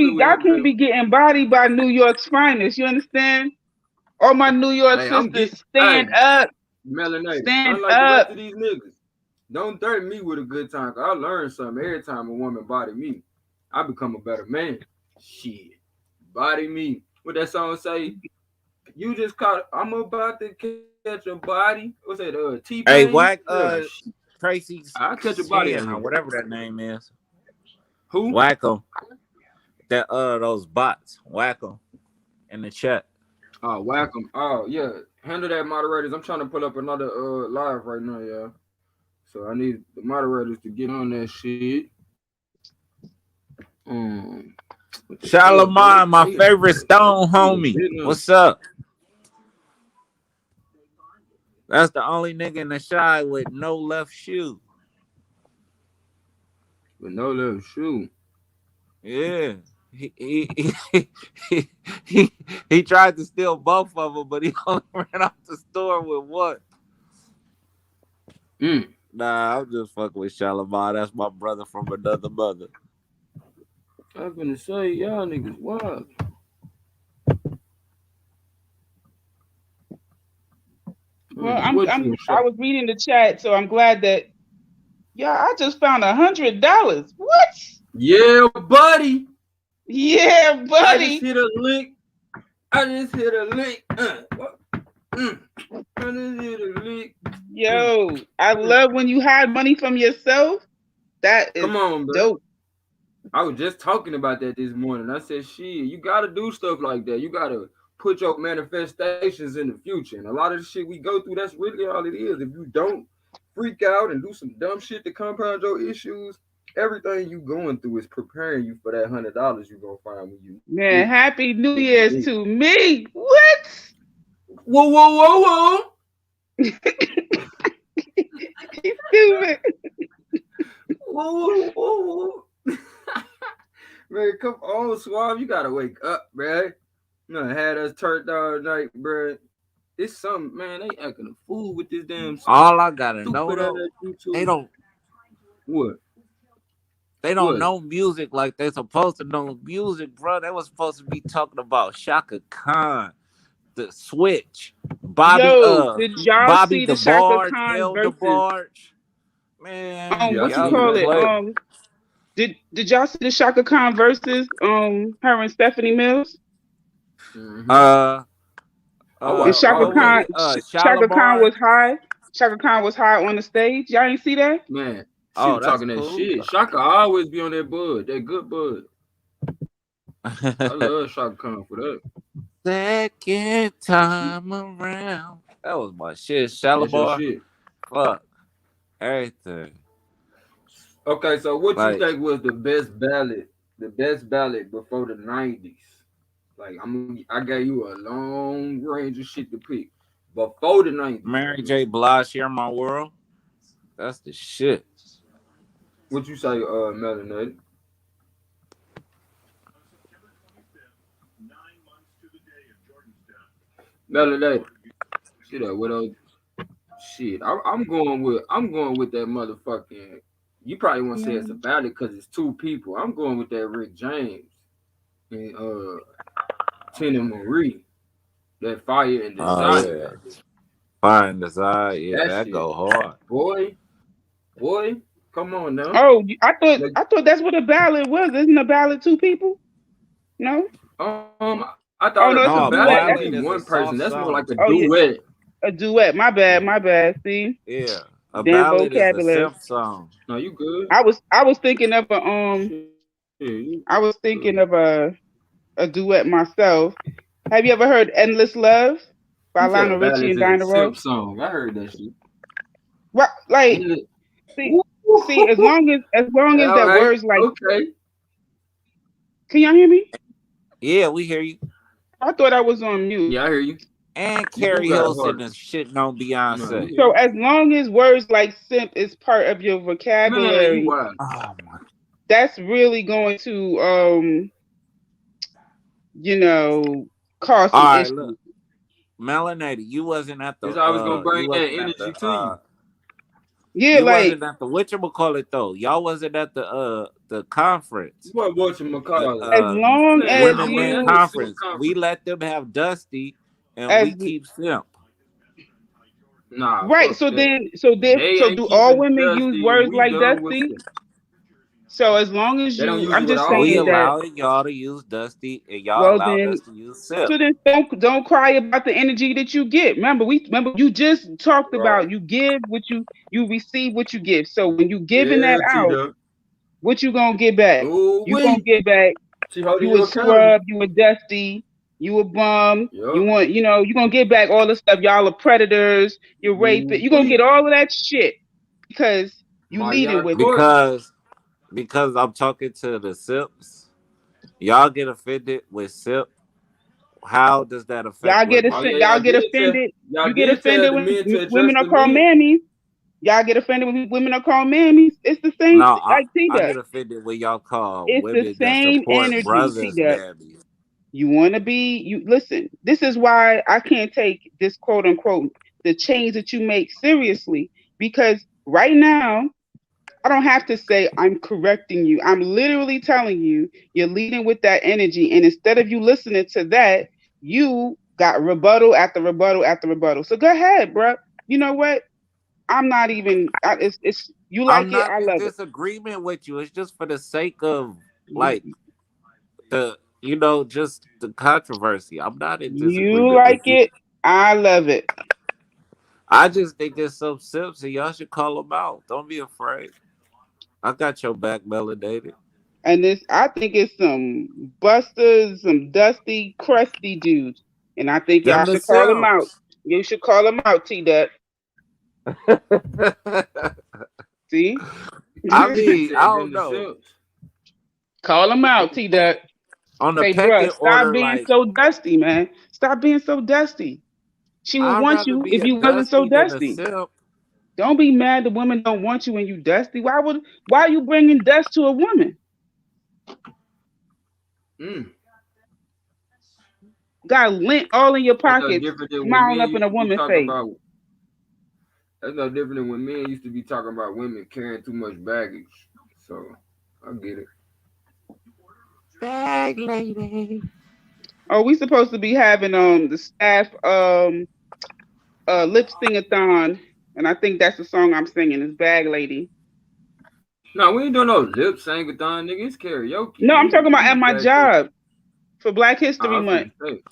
be getting bodied by New York's finest. You understand? All my New York sisters, stand up. Melanae, Stand unlike up. the rest of these niggas, don't threaten me with a good time. Cause I learn something every time a woman body me. I become a better man. Shit, body me. What that song say? You just caught. I'm about to catch a body. What's that? T Hey, Pain. whack Yeah, Tracy's I catch a body out 10 or here. whatever that name is. Who? Whack 'em. That those bots. Whack 'em in the chat. Oh, whack 'em. Oh, yeah. Handle that, moderators. I'm trying to pull up another live right now, y'all. So I need the moderators to get on that shit. Shalimar, my favorite Stone homie. What's up? That's the only nigga in the shy with no left shoe. With no left shoe. Yeah. He tried to steal both of them, but he only ran out the store with one. Nah, I'm just fucking with Shalimar. That's my brother from another mother. I was gonna say, y'all niggas wild. Well, I was reading the chat, so I'm glad that. Yeah, I just found $100. What? Yeah, buddy. Yeah, buddy. I just hit a link. I just hit a link. Yo, I love when you hide money from yourself. That is Come on, bro. dope. I was just talking about that this morning. I said, shit, you gotta do stuff like that. You gotta put your manifestations in the future. And a lot of the shit we go through, that's really all it is. If you don't freak out and do some dumb shit to compound your issues, everything you going through is preparing you for that $100 you're gonna find when you. Man, happy New Year's to me. What? Whoa, whoa, whoa, whoa. He's stupid. Whoa, whoa, whoa. Man, come on, Suave. You gotta wake up, bruh. You know, had us turned all night, bruh. It's something, man. They acting a fool with this damn song. All I gotta know though, they don't. What? They don't What? know music like they supposed to know music, bro. They was supposed to be talking about Shaka Khan, the Switch, Bobby. Did y'all Bobby see the Shaka DeBarge, Khan Hell versus? DeBarge. Man, What y'all you call need to play. it? Did y'all see the Shaka Khan versus her and Stephanie Mills? And Shaka Khan, Shaka Khan Shalimar. was high. Shaka Khan was high on the stage. Y'all ain't see that? Man, she Oh, was that's talking that cool. shit. Shaka always be on that bud, that good bud. I love Shaka Khan for that. Second time around. That was my shit. That's your Shalimar. shit. Fuck. Everything. Okay, so what Like, you think was the best ballad before the 90s? Like, I gave you a long range of shit to pick. Before the 90s. Mary J. Blige, Share My World. That's the shit. What you say, Melanated? Melanated. Shit up, widow. Shit. I'm going with that motherfucking. You probably won't say it's a ballad because it's two people. I'm going with that Rick James and Tina Marie. That Fire and Desire. Yeah. Fire and Desire. Yeah, that shit. go hard. Boy, come on now. Oh, I thought that's what a ballad was. Isn't a ballad two people? No. I thought Oh, no, a it's a ballad duet. would be one person. That's more like a Oh, yeah. duet. A duet. My bad. See. Yeah. A Damn ballad vocabulary. is a simp song. No, you good. I was thinking of a duet myself. Have you ever heard "Endless Love" by You said Lionel ballad Richie and is a Dinah Ross? simp song. I heard that shit. Right, like see, as long as that Alright, words like. Okay. Can y'all hear me? Yeah, we hear you. I thought I was on mute. Yeah, I hear you. And You Carrie got Hilson heart. is shitting on Beyonce. So as long as words like "simp" is part of your vocabulary, Man, you wild. Oh my. that's really going to cause some All right, issues. look. Melanated, you wasn't at the. It's always gonna bring you that wasn't at energy the, to you. Yeah, you like wasn't at the whatchamacallit it though. Y'all wasn't at the conference. What whatchamacallit? as long as Women you Men conference. We let them have Dusty, and As we keep Simp. Nah. right. fuck So that. then They so ain't do all keeping women Dusty, use and words we like done with Dusty? them. So as long as They don't you, use I'm it with just all We saying women. that. allowing y'all to use Dusty, and y'all Well allowed then, us to use Sip. so then don't cry about the energy that you get. Remember you just talked about you give what you receive what you give. So when you giving Yeah, that out, Tito. what you gonna get back? Ooh, You gonna wee. get back. She holding You you a accountable. scrub, you a dusty, you a bum. You Yup. want, you gonna get back all the stuff. Y'all are predators. You're rapists. You gonna get Wee. all of that shit because you My leading yacht with it. court. Because I'm talking to the Sips. Y'all get offended with Sip. How does that affect Y'all get women? Oh yeah, y'all get offended. You get tell offended the when men to women address are the called men. mammies. Y'all get offended when women are called mammies. It's the same No, like T I Dub. get offended when y'all call It's the women that same support energy, T brothers Dub. mammies. You want to be, you listen, this is why I can't take this quote unquote, the change that you make seriously. Because right now, I don't have to say I'm correcting you. I'm literally telling you, you're leading with that energy. And instead of you listening to that, you got rebuttal after rebuttal after rebuttal. So go ahead, bro. You know what? I'm not even, it's you I'm like it, not I in love it. disagreement with you. It's just for the sake of like just the controversy. I'm not in You disagreement with like you. it, I love it. I just think there's some Sips and y'all should call them out. Don't be afraid. I got your back, melanated. And I think it's some busters, some dusty, crusty dudes. And I think Them y'all the should call them out. Sips. You should call them out, T Dub. See? I mean, I Said them don't the know. Sips. Call them out, T Dub. On the Say, bruh, pecking stop order, being like so dusty, man. Stop being so dusty. She would I'd want rather you be if a you wasn't so Dusty than a dusty. Sip. Don't be mad the women don't want you when you dusty. Why are you bringing dust to a woman? Got lint all in your That's no pockets, different than when smiling men up in used a to be woman's talking face. about. That's no different than when men used to be talking about women carrying too much baggage. So I get it. Bag lady. Oh, we supposed to be having the staff lip sing-a-thon, and I think that's the song I'm singing. Is Bag Lady. No, we ain't doing no lip sync-a-thon, nigga. It's karaoke. No, I'm talking about We at my back there. job for Black History I'm Month. finna say.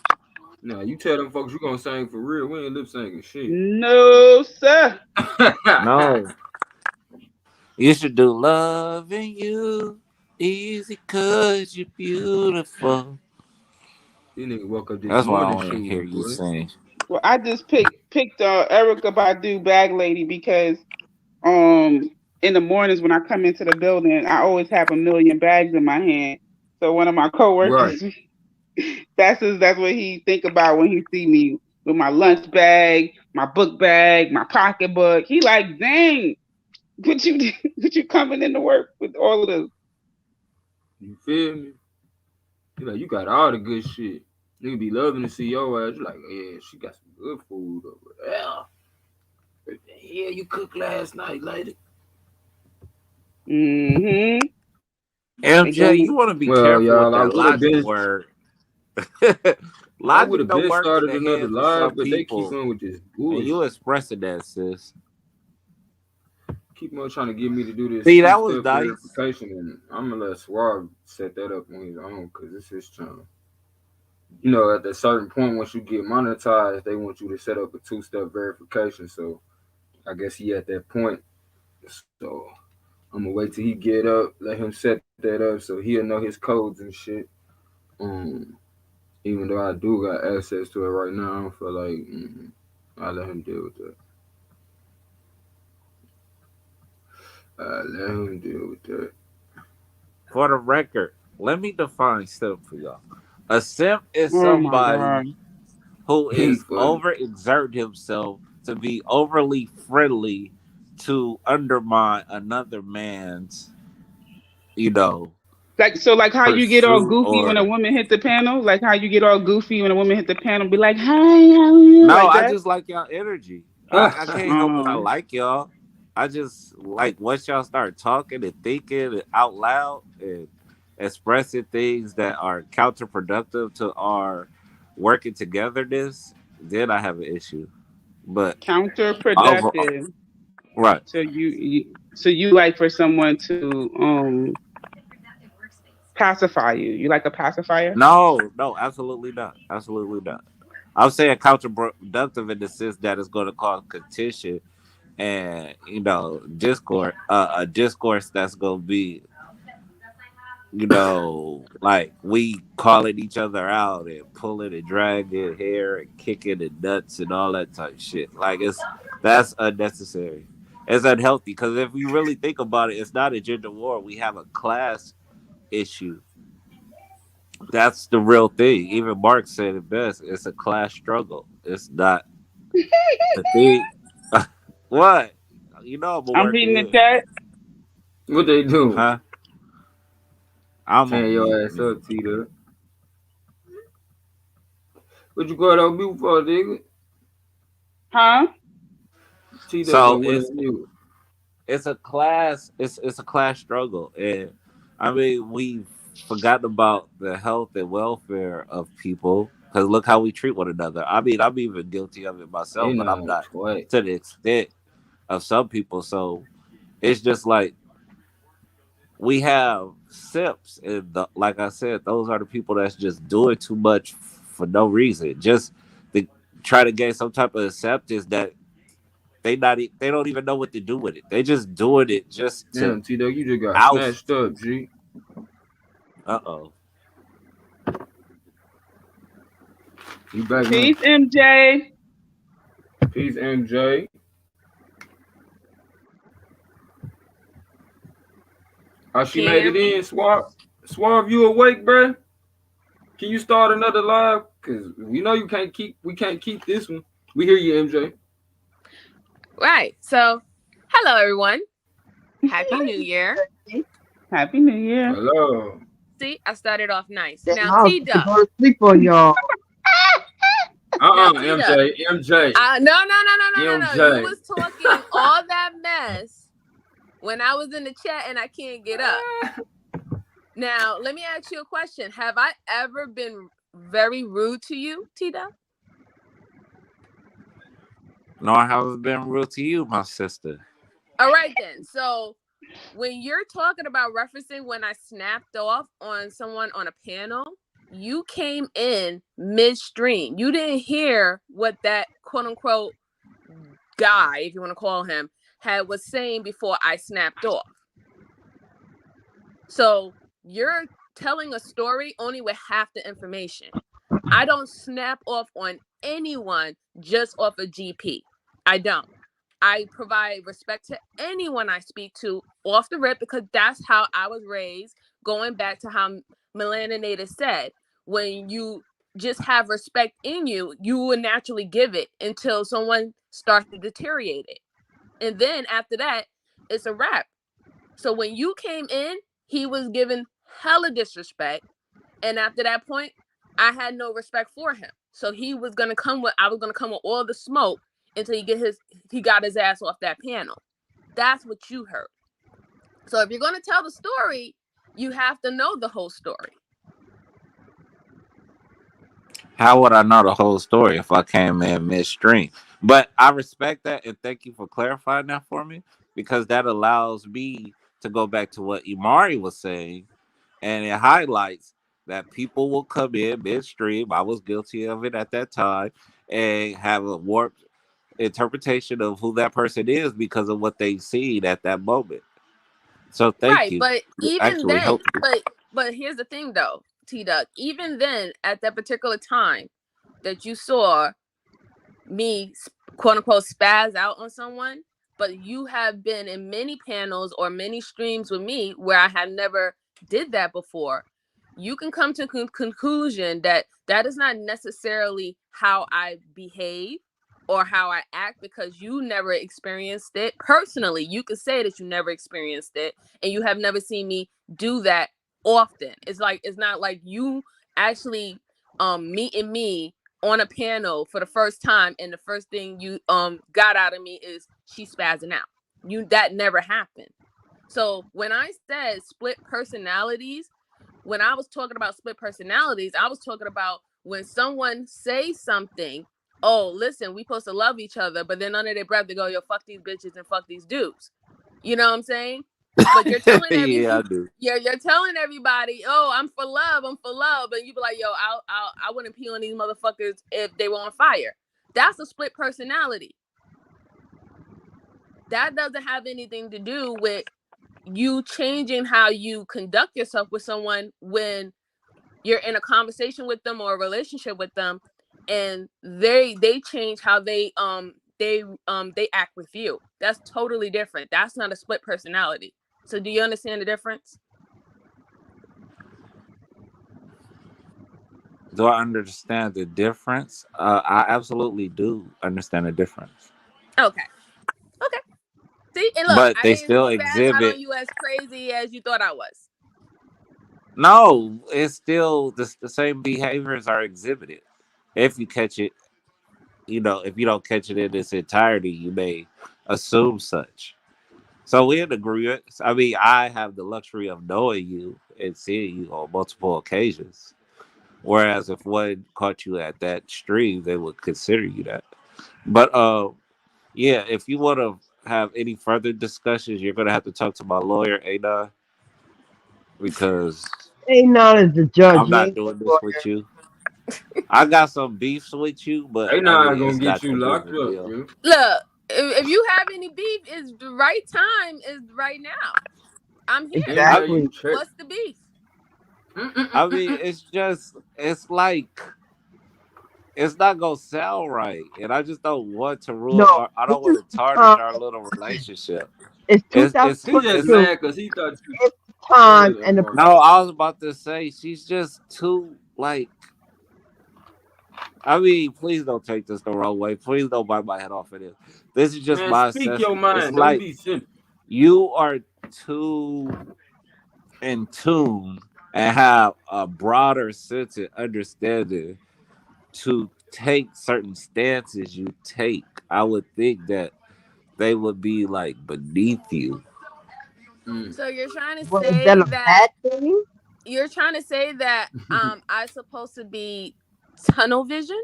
No, you tell them folks you gonna sing for real. We ain't lip syncing shit. No, sir. No. You should do loving you easy cause you're beautiful. These niggas woke up this That's what I morning want to hear shooting, you boy. sing. Well, I just picked Erica Badu Bag Lady because in the mornings when I come into the building, I always have a million bags in my hand. So one of my coworkers, Right. that's what he think about when he see me with my lunch bag, my book bag, my pocketbook. He like, dang, what you coming into work with all of this? You feel me? You like, you got all the good shit. Nigga be loving to see your ass. You like, yeah, she got some good food over there. What the hell you cooked last night, lady? Mm-hmm. MJ, you want to be Well, careful with y'all, I that would have logic been, word. I would Logic have don't been work in started the another hands of live, some but they keep people, on with this and you bullshit. expressing that, sis. Keep on trying to get me to do this See, that was two-step nice. verification, and I'm gonna let Suave set that up on his own because it's his channel. You know, at a certain point, once you get monetized, they want you to set up a two-step verification. So I guess he at that point. So I'm gonna wait till he get up, let him set that up, so he'll know his codes and shit. Even though I do got access to it right now, I don't feel like I let him deal with that. I let him deal with that. For the record, let me define simp for y'all. A simp is Oh my somebody God. who He's is funny. overexert himself to be overly friendly to undermine another man's, Like how you get all pursuit goofy when a or woman hit the panel? Like how you get all goofy when a woman hit the panel, be like, hi, how are you? no, Like I that? just like y'all energy. I can't help it. I like y'all. I just like once y'all start talking and thinking out loud and expressing things that are counterproductive to our working togetherness, then I have an issue. But overall, Counterproductive. right. So you like for someone to pacify you. You like a pacifier? No, absolutely not. Absolutely not. I'm saying counterproductive in the sense that it's going to cause contention and discourse, a discourse that's going to be, like we calling each other out and pulling and dragging hair and kicking and nuts and all that type of shit. Like that's unnecessary. It's unhealthy because if you really think about it, it's not a gender war. We have a class issue. That's the real thing. Even Mark said it best. It's a class struggle. It's not the thing. What? I'm reading the chat. What they do? Huh? Turn your ass up, Tita. What you got on mute for, nigga? Huh? Tita, So what it's is you? it's a class. It's a class struggle, and I mean we've forgotten about the health and welfare of people. Because look how we treat one another. I mean, I'm even guilty of it myself, but I'm not to the extent of some people. So it's just like we have simps, and like I said, those are the people that's just doing too much for no reason, just to try to gain some type of acceptance that they don't even know what to do with it. They just doing it just to. Damn, T-Dog, you just got oust. snatched up, G. Uh-oh. You back now? Peace, MJ. Peace, MJ. Oh, she made it in, Swab. Swab, you awake, bruh? Can you start another live? Cause we know we can't keep this one. We hear you, MJ. Right. So, hello everyone. Happy New Year. Happy New Year. Hello. See, I started off nice. That Now, house T-Duck. go to sleep on y'all. MJ. No. MJ. You was talking all that mess when I was in the chat and I can't get up. Now, let me ask you a question. Have I ever been very rude to you, T-Duck? No, I haven't been rude to you, my sister. All right, then. So, when you're talking about referencing when I snapped off on someone on a panel, you came in midstream. You didn't hear what that quote unquote guy, if you want to call him, was saying before I snapped off. So you're telling a story only with half the information. I don't snap off on anyone just off a GP. I don't. I provide respect to anyone I speak to off the rip because that's how I was raised, going back to how Melaninated said, when you just have respect in you, you will naturally give it until someone starts to deteriorate it. And then after that, it's a wrap. So when you came in, he was given hella disrespect. And after that point, I had no respect for him. So I was gonna come with all the smoke until he got his ass off that panel. That's what you heard. So if you're gonna tell the story, you have to know the whole story. How would I know the whole story if I came in midstream? But I respect that and thank you for clarifying that for me because that allows me to go back to what Imari was saying, and it highlights that people will come in midstream. I was guilty of it at that time and have a warped interpretation of who that person is because of what they've seen at that moment. So thank you. But You even actually then, helped me. but here's the thing though, T-Duck, even then at that particular time that you saw me quote unquote spaz out on someone, but you have been in many panels or many streams with me where I have never did that before. You can come to conclusion that that is not necessarily how I behave or how I act because you never experienced it personally. You could say that you never experienced it and you have never seen me do that often. It's not like you actually meeting me on a panel for the first time and the first thing you got out of me is she's spazzing out. That never happened. So when I said split personalities, when I was talking about split personalities, I was talking about when someone says something, oh, listen, we supposed to love each other, but then under their breath they go, yo, fuck these bitches and fuck these dudes. You know what I'm saying? But you're telling Yeah, I do. you're telling everybody, oh, I'm for love, and you be like, yo, I wouldn't pee on these motherfuckers if they were on fire. That's a split personality. That doesn't have anything to do with you changing how you conduct yourself with someone when you're in a conversation with them or a relationship with them, and they change how they act with you. That's totally different. That's not a split personality. So do you understand the difference? Do I understand the difference? I absolutely do understand the difference. Okay. See, and look, But I they didn't still spaz out exhibit. on you as crazy as you thought I was. No, it's still the same behaviors are exhibited. If you catch it, if you don't catch it in its entirety, you may assume such. So we're in agreement. I mean, I have the luxury of knowing you and seeing you on multiple occasions. Whereas if one caught you at that extreme, they would consider you that. But yeah, if you want to have any further discussions, you're gonna have to talk to my lawyer, Ada, because A9 is the judge. I'm He not ain't doing the this with you. I got some beefs with you, but They I not mean, gonna it's get not you that big locked of a up, deal. bro. Look, if you have any beef, it's the right time is right now. I'm here. Exactly. What's the beef? I mean, it's like it's not gonna sound right, and I just don't want to ruin. No, I this don't want is to tarnish time. our little relationship. It's It's He just 2022. mad because he thought you. It's Go time, ahead, and the Amari. No, I was about to say she's just too like. I mean, please don't take this the wrong way. Please don't bite my head off of this. This is just Man, my speak your assessment. It's mind. Don't like be simple. you are too in tune and have a broader sense of understanding to take certain stances you take. I would think that they would be like beneath you. So you're trying to well, is say that a that bad thing? I'm supposed to be tunnel vision?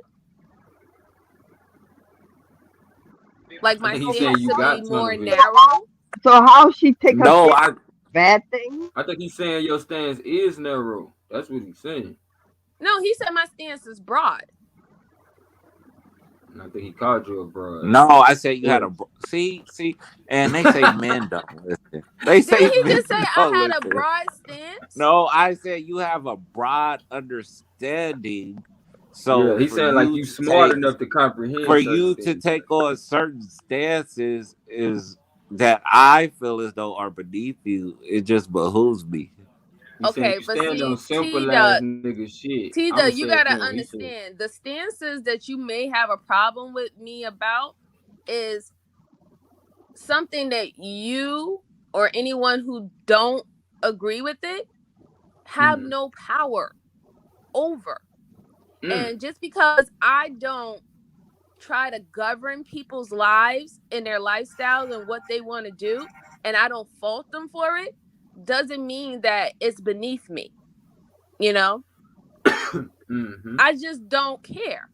Like I my think he's stance saying you to got be tunnel more vision. narrow? So how she take her No, stance? Bad thing? I think he's saying your stance is narrow. That's what he's saying. No, he said my stance is broad. And I think he called you a broad. No, I said you had Yeah. a see, and they say men don't listen. They say Did he men just say I don't had a listen. broad stance? No, I said you have a broad understanding. Yeah, So he's for saying like you you to smart take enough to comprehend for certain you to things. take on certain stances is that I feel as though are beneath you. It just behooves me. He's saying Okay, you but stand on see, simple ass nigga shit. I'ma Tita, you say it gotta again what he said. understand the stances that you may have a problem with me about is something that you or anyone who don't agree with it have no power over. And just because I don't try to govern people's lives and their lifestyles and what they want to do, and I don't fault them for it, doesn't mean that it's beneath me. You know? I just don't care.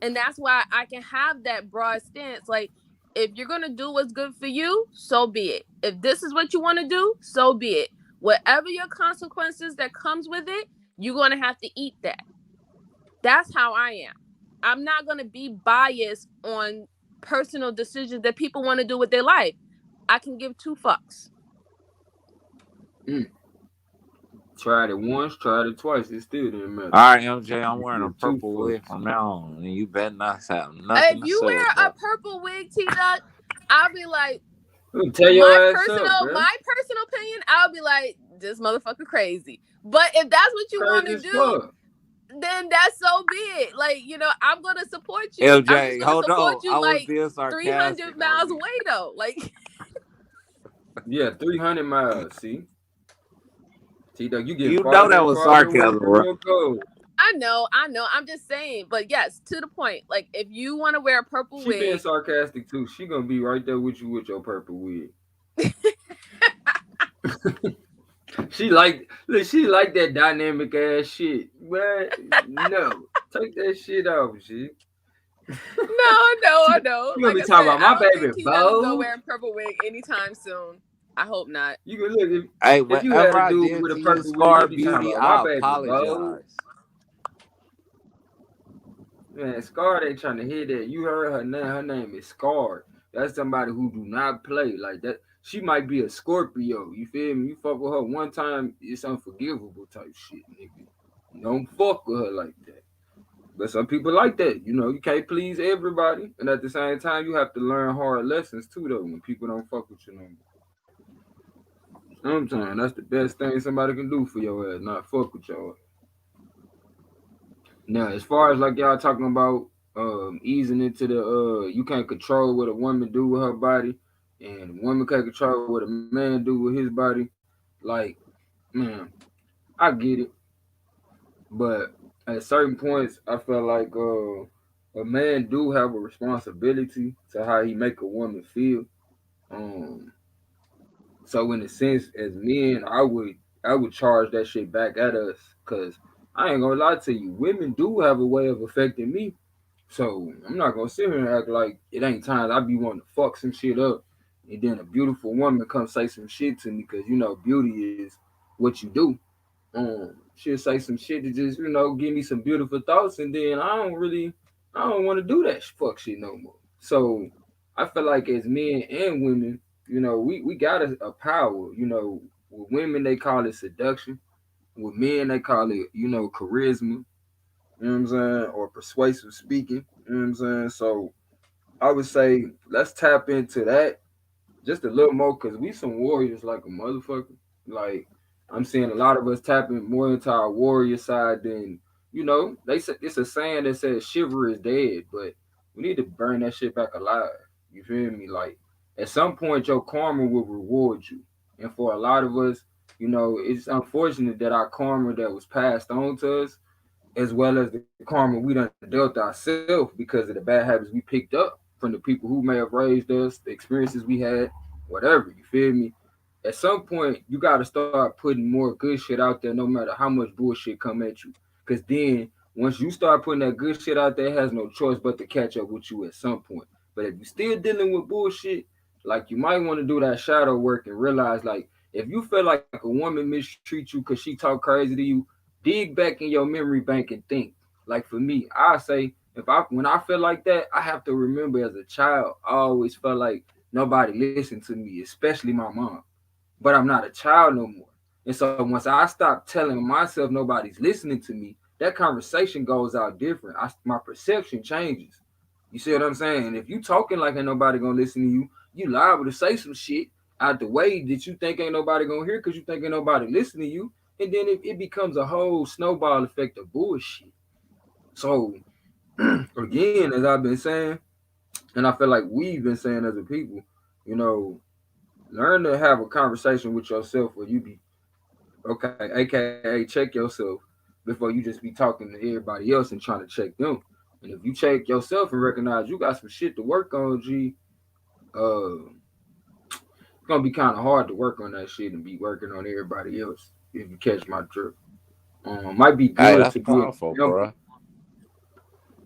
And that's why I can have that broad stance. Like, if you're going to do what's good for you, so be it. If this is what you want to do, so be it. Whatever your consequences that comes with it, you're going to have to eat that. That's how I am. I'm not going to be biased on personal decisions that people want to do with their life. I can give two fucks. Tried it once, tried it twice. It still didn't matter. All right, MJ, I'm wearing a Give two purple wig fucks. from now on, and you better not have nothing If to you say wear about a purple wig, T-Duck, I'll be like, Tell your my ass personal up, bro. opinion, I'll be like, this motherfucker crazy. But if that's what you want Crazy to as do, fuck. then that's so be it. Like, you know, I'm gonna support you. I'm MJ, just gonna hold support on. you I was like being sarcastic. 300 miles away though. Like, Yeah, 300 miles. See, T-Duck, you get You know farther that and was farther away sarcasm, from right? your goal. I know. I'm just saying. But yes, to the point. Like, if you want to wear a purple She being wig, sarcastic too. She gonna be right there with you with your purple wig. She like that dynamic ass shit. Man, no, take that shit off, shit. no. You gonna Like be I talking said, about I my don't baby think T-Duck is gonna Bo. wear a purple wig anytime soon. I hope not. You can look Hey, if you had whatever a I dude did with a to you, purple wig, Scar you be talking Beauty, about I my baby bold. apologize. Man, Scar ain't trying to hear that. You heard her name. Her name is Scar. That's somebody who do not play like that. She might be a Scorpio. You feel me? You fuck with her one time, it's unforgivable type shit, nigga. You don't fuck with her like that. But some people like that. You know, you can't please everybody. And at the same time, you have to learn hard lessons too, though, when people don't fuck with you no more. Sometimes that's the best thing somebody can do for your ass, not fuck with your ass. Now, as far as like y'all talking about easing into the you can't control what a woman do with her body, and a woman can't control what a man do with his body. Like, man, I get it, but at certain points, I feel like a man do have a responsibility to how he make a woman feel. Um, so in a sense, as men, I would charge that shit back at us, cause I ain't gonna lie to you, women do have a way of affecting me. So I'm not gonna sit here and act like it ain't times I be wanting to fuck some shit up, and then a beautiful woman come say some shit to me, cause you know beauty is what you do. She'll say some shit to just give me some beautiful thoughts, and then I don't want to do that fuck shit no more. So I feel like as men and women, we got a power. With women they call it seduction. With men they call it charisma. You know what I'm saying, or persuasive speaking. You know what I'm saying. So I would say let's tap into that just a little more, because we some warriors like a motherfucker. Like I'm seeing a lot of us tapping more into our warrior side than they say. It's a saying that says shiver is dead, but we need to burn that shit back alive. You feel me? Like at some point your karma will reward you, and for a lot of us, it's unfortunate that our karma that was passed on to us, as well as the karma we done dealt ourselves because of the bad habits we picked up from the people who may have raised us, the experiences we had, whatever. You feel me? At some point, you got to start putting more good shit out there, no matter how much bullshit come at you. Because then, once you start putting that good shit out there, it has no choice but to catch up with you at some point. But if you're still dealing with bullshit, like you might want to do that shadow work and realize, like, if you feel like a woman mistreats you because she talk crazy to you, dig back in your memory bank and think. Like for me, I say when I feel like that, I have to remember as a child, I always felt like nobody listened to me, especially my mom. But I'm not a child no more. And so once I stop telling myself nobody's listening to me, that conversation goes out different. My perception changes. You see what I'm saying? If you talking like ain't nobody gonna listen to you, you liable to say some shit out the way that you think ain't nobody gonna hear because you think ain't nobody listening to you, and then it becomes a whole snowball effect of bullshit. So again, as I've been saying, and I feel like we've been saying as a people, learn to have a conversation with yourself where you be okay, aka check yourself before you just be talking to everybody else and trying to check them. And if you check yourself and recognize you got some shit to work on, it's gonna be kind of hard to work on that shit and be working on everybody else. If you catch my drift, might be Hey, good that's to be an powerful, example.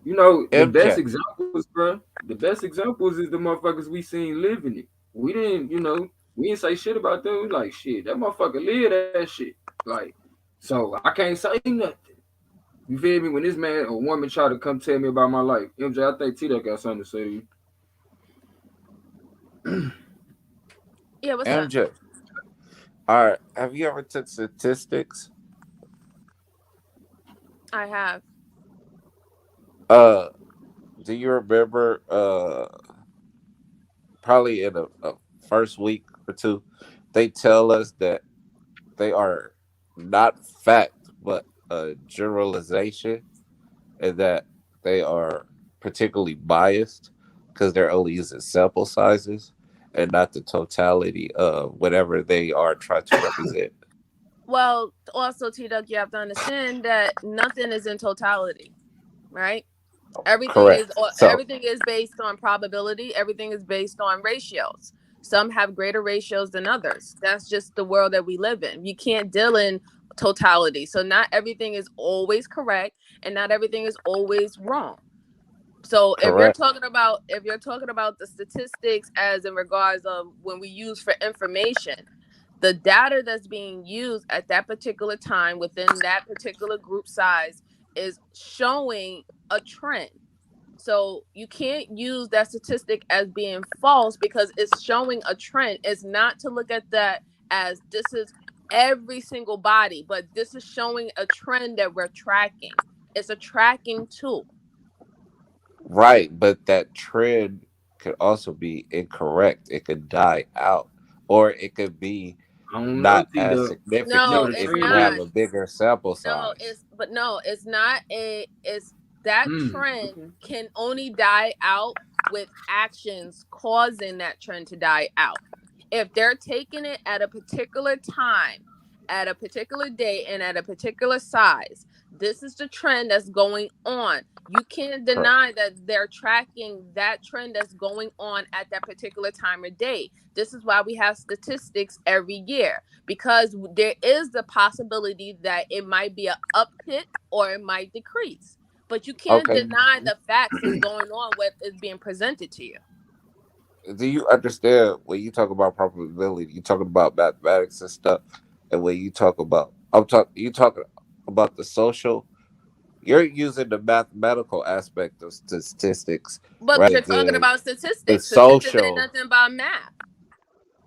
bro. The best MJ. examples, bro. The best examples is the motherfuckers we seen living it. We didn't say shit about them. We like shit. That motherfucker live that shit. Like, so I can't say nothing. You feel me? When this man or woman try to come tell me about my life, MJ, I think T got something to say to you. Yeah, what's up? MJ. All right. Have you ever took statistics? I have. Do you remember probably in a first week or two, they tell us that they are not fact but a generalization, and that they are particularly biased because they're only using sample sizes and not the totality of whatever they are trying to represent. Well, also, T-Duck, you have to understand that nothing is in totality, right? Correct. So Everything is based on probability. Everything is based on ratios. Some have greater ratios than others. That's just the world that we live in. You can't deal in totality. So not everything is always correct, and not everything is always wrong. So if you're Correct. talking about the statistics as in regards of when we use for information, the data that's being used at that particular time within that particular group size is showing a trend. So you can't use that statistic as being false because it's showing a trend. It's not to look at that as this is every single body, but this is showing a trend that we're tracking. It's a tracking tool. Right, but that trend could also be incorrect. It could die out, or it could be I don't know, not as T-Duck. No, significant it's if you not. have a bigger sample No, size. it's not it's that trend can only die out with actions causing that trend to die out. If they're taking it at a particular time, at a particular day, and at a particular size, this is the trend that's going on. You can't deny that they're tracking that trend that's going on at that particular time or day. This is why we have statistics every year, because there is the possibility that it might be an uptick or it might decrease. But you can't Okay. deny the facts that's going on, what is being presented to you. Do you understand when you talk about probability, you talking about mathematics and stuff, and when you talk about you talking about the social, you're using the mathematical aspect of statistics But rather you're talking than about the statistics. Statistics ain't social nothing about math.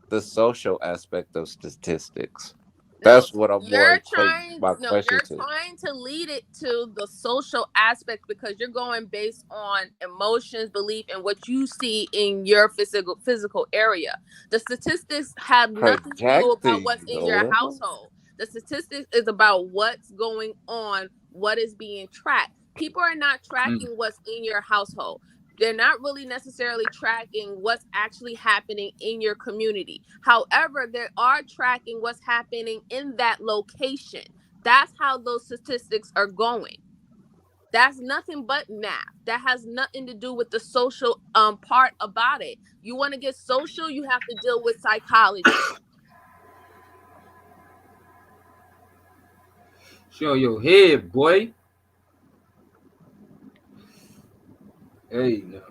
the social aspect of statistics. No, That's what I'm more equating my question you're to. trying to lead it to the social aspect because you're going based on emotions, belief, and what you see in your physical area. The statistics have nothing to do about what's Projecting, in your Lord. household. The statistics is about what's going on, what is being tracked. People are not tracking what's in your household. They're not really necessarily tracking what's actually happening in your community. However, they are tracking what's happening in that location. That's how those statistics are going. That's nothing but math. That has nothing to do with the social part about it. You want to get social, you have to deal with psychology. Show your head, boy. Hey, no.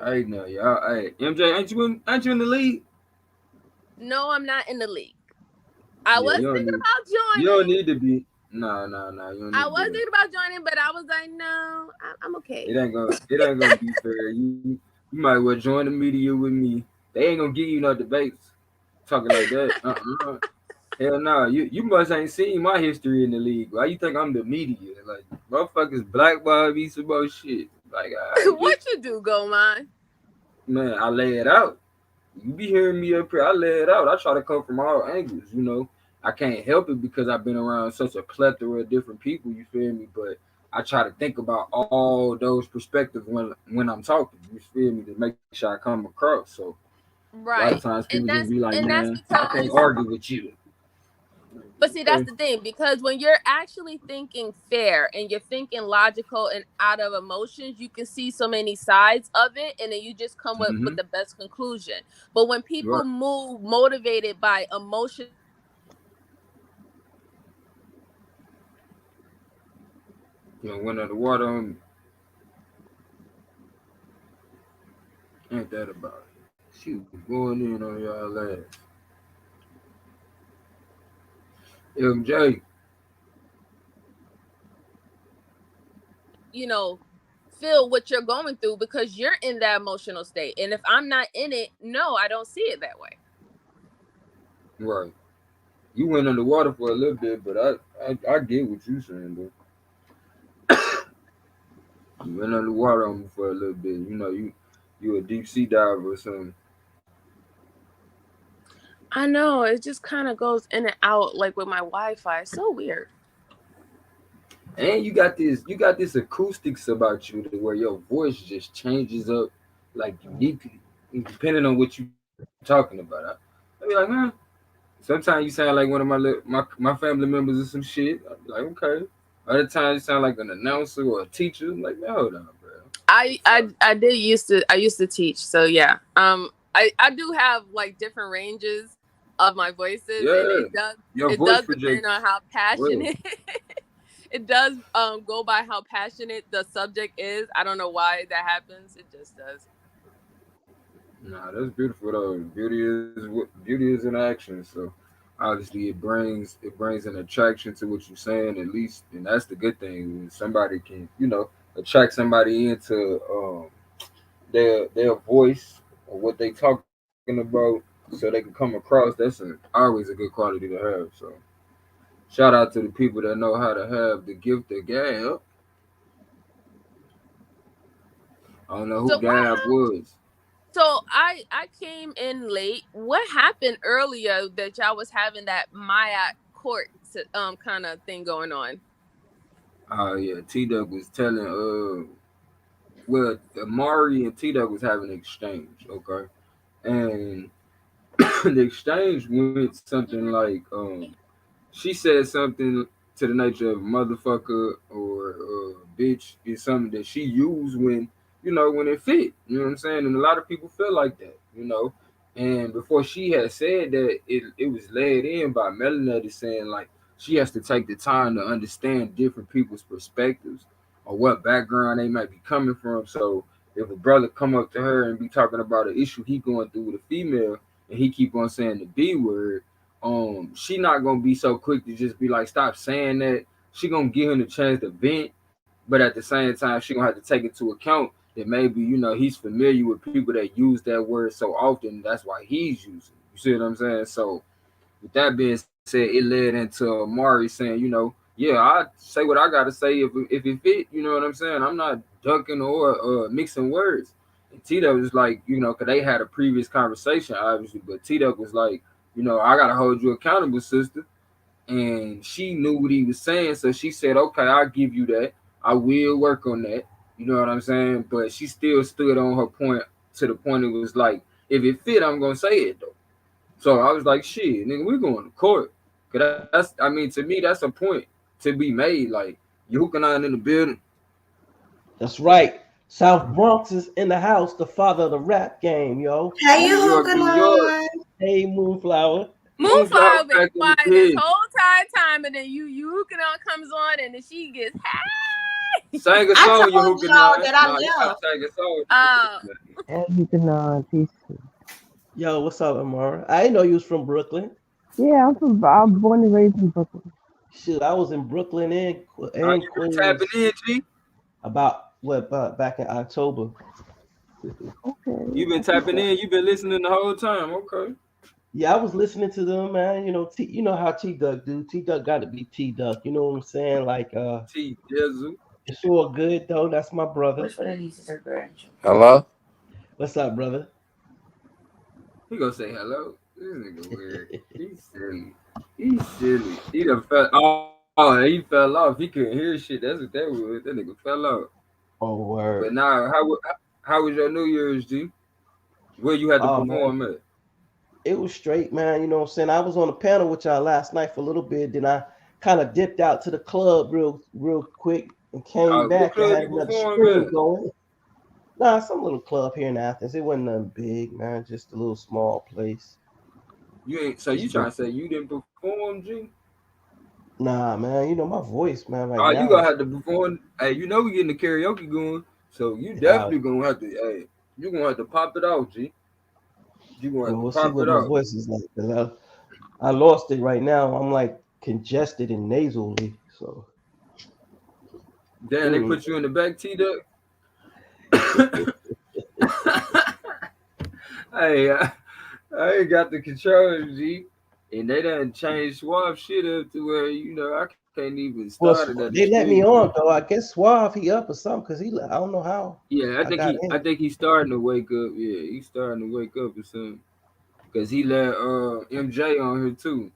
Hey, no, y'all. Hey, MJ, ain't you in the league? No, I'm not in the league. I was you don't thinking need, about joining. You don't need to be. No. You don't need I to was be. thinking about joining, but I was like, no, I'm okay. It ain't gonna be fair. You might well join the media with me. They ain't gonna give you no debates talking like that. Hell no. You must ain't seen my history in the league. Why you think I'm the media? Like motherfuckers blackball me some more shit. Like what you do, Goman? Man, I lay it out. You be hearing me up here. I lay it out. I try to come from all angles. I can't help it because I've been around such a plethora of different people. You feel me? But I try to think about all those perspectives when I'm talking. You feel me? To make sure I come across. So a lot of times people just be like, man, I can't argue with you. But see, that's the thing, because when you're actually thinking fair and you're thinking logical and out of emotions, you can see so many sides of it, and then you just come with the best conclusion. But when people move motivated by emotion, Went under the water on me. Ain't that about it? She was going in on y'all ass. MJ. feel what you're going through because you're in that emotional state. And if I'm not in it, no, I don't see it that way. Right. You went underwater for a little bit, but I get what you're saying, though. You went underwater on me for a little bit. You a deep sea diver or something. I know, it just kind of goes in and out like with my Wi-Fi. It's so weird. And you got this acoustics about you where your voice just changes up like uniquely, depending on what you're talking about. I be like, huh? Sometimes you sound like one of my family members or some shit. I be like, okay. Other times you sound like an announcer or a teacher. I'm like, man, hold on, bro. I used to teach, so yeah. I do have like different ranges of my voices, and it does depend on how passionate it does go by how passionate the subject is. I don't know why that happens. It just does. Nah, that's beautiful though. Beauty is in action. So obviously it brings an attraction to what you're saying at least, and that's the good thing. When somebody can attract somebody into their voice or what they talking about, so they can come across. That's always a good quality to have. So shout out to the people that know how to have the gift of gab. I don't know who So Gab was. So I came in late. What happened earlier that y'all was having that Maya court kind of thing going on? Yeah, T Duck was telling well, Amari and T Duck was having an exchange, okay? And the exchange went something like she said something to the nature of motherfucker or bitch is something that she used when it fit. You know what I'm saying? And a lot of people feel like that. And before she had said that, it was led in by Melanated saying like she has to take the time to understand different people's perspectives or what background they might be coming from. So if a brother come up to her and be talking about an issue he going through with a female and he keep on saying the B word, she not gonna be so quick to just be like, stop saying that. She gonna give him the chance to vent, but at the same time, she gonna have to take into account that maybe he's familiar with people that use that word so often. That's why he's using it. You see what I'm saying? So with that being said, it led into Amari saying, yeah, I say what I gotta say if it fit. You know what I'm saying? I'm not ducking or mixing words. And T Duck was like, because they had a previous conversation, obviously, but T Duck was like, I gotta hold you accountable, sister. And she knew what he was saying, so she said, okay, I'll give you that. I will work on that. You know what I'm saying? But she still stood on her point to the point it was like, if it fit, I'm gonna say it though. So I was like, shit, nigga, we're going to court. Cause to me, that's a point to be made. Like, you hooking on in the building. That's right. South Bronx is in the house, the father of the rap game, yo. Hey, you hooking on? Hey, Moonflower. Moonflower been quiet this whole time, and then you hooking on comes on, and then she gets Sing a song, you hooking on. Sing a song. And you can peace. Yo, what's up, Amara? I didn't know you was from Brooklyn. Yeah, I'm born and raised in Brooklyn. Shoot, I was in Brooklyn and you Queens. Tapping in, G? About back in October. Okay. You've been tapping in. You've been listening the whole time. Okay. Yeah, I was listening to them, man. You know how T Duck do. T Duck got to be T Duck. You know what I'm saying? Like T Dizzle. It's all good though. That's my brother. Hello. What's up, brother? He gonna say hello. This nigga weird. He's silly. He's silly. He done fell. He fell off. He couldn't hear shit. That's what that was. That nigga fell off. Oh, word. But now, how was your New Year's, G? Where you had to perform at? It was straight, man. You know what I'm saying? I was on a panel with y'all last night for a little bit. Then I kind of dipped out to the club real quick and came back and had another stream going. Nah, some little club here in Athens. It wasn't nothing big, man. Just a little small place. You ain't so you trying to say you didn't perform, G? Nah, man. You know my voice, man. Right now. You gonna have to perform. Hey, we getting the karaoke going, so you definitely gonna have to. Hey, you gonna have to pop it out, G. You gonna have We'll to see pop what it my out. voice is like. Cause I lost it right now. I'm like congested and nasally. So. Damn, they put you in the back, T Duck. Hey, I ain't got the controller, G, and they done changed Suave shit up to where I can't even start it. They let me on though. I guess Suave he up or something because I don't know how. Yeah, I think he's starting to wake up. Yeah, he's starting to wake up or something because he let MJ on here too.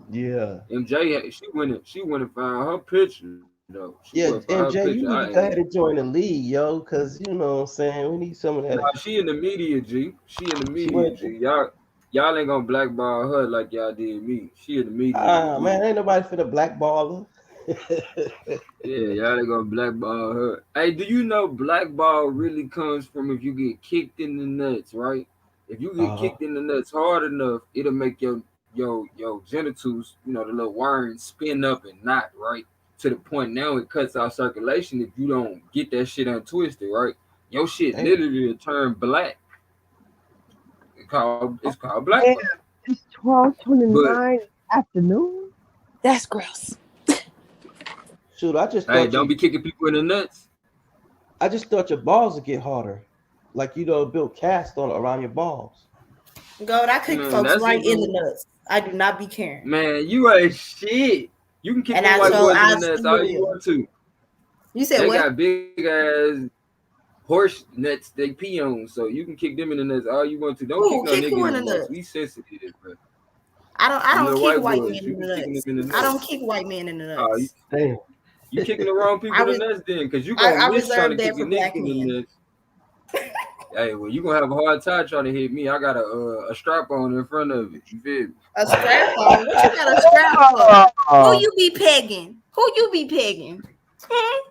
Yeah, MJ she went and found her picture though. MJ, you need to go ahead and join the league, yo, because you know what I'm saying. We need some of that. Nah, she in the media, G. She in the media, G. Y'all ain't gonna blackball her like y'all did me. She in the media. Man, ain't nobody for the blackballer. Yeah, y'all ain't gonna blackball her. Hey, do you know blackball really comes from if you get kicked in the nuts, right? If you get kicked in the nuts hard enough, it'll make your genitals, the little worms spin up and knot, right? to the point now it cuts out circulation if you don't get that shit untwisted, right? Your shit Damn. literally will turn black. It's called black. Damn, it's 12:29 afternoon. That's gross. Shoot, I just Hey, thought don't be kicking people in the nuts. I just thought your balls would get harder, like you know, build cast on around your balls. God, I kick Man, folks that's right what in the you- nuts. I do not be caring. Man, you ain't shit. You can kick And them I white told boys I in the nuts still all you will. want to. You said They what? got big ass horse nuts they pee on, so you can kick them in the nuts all you want to. Don't Who kick no kick nigga who in in the the nuts. nuts? We sensitive, bro. I Them don't little kick white white boys, men you in be the kicking them nuts. in the I don't nuts. kick white men in the Oh, nuts. Damn. you kicking the wrong people I in the was nuts then, because you I gonna miss reserve trying to that kick a for nigga black in the men. nuts. Hey, well, you gonna have a hard time trying to hit me. I got a strap on in front of it. You feel me? A strap on? What you got a strap for? Who you be pegging? Who you be pegging?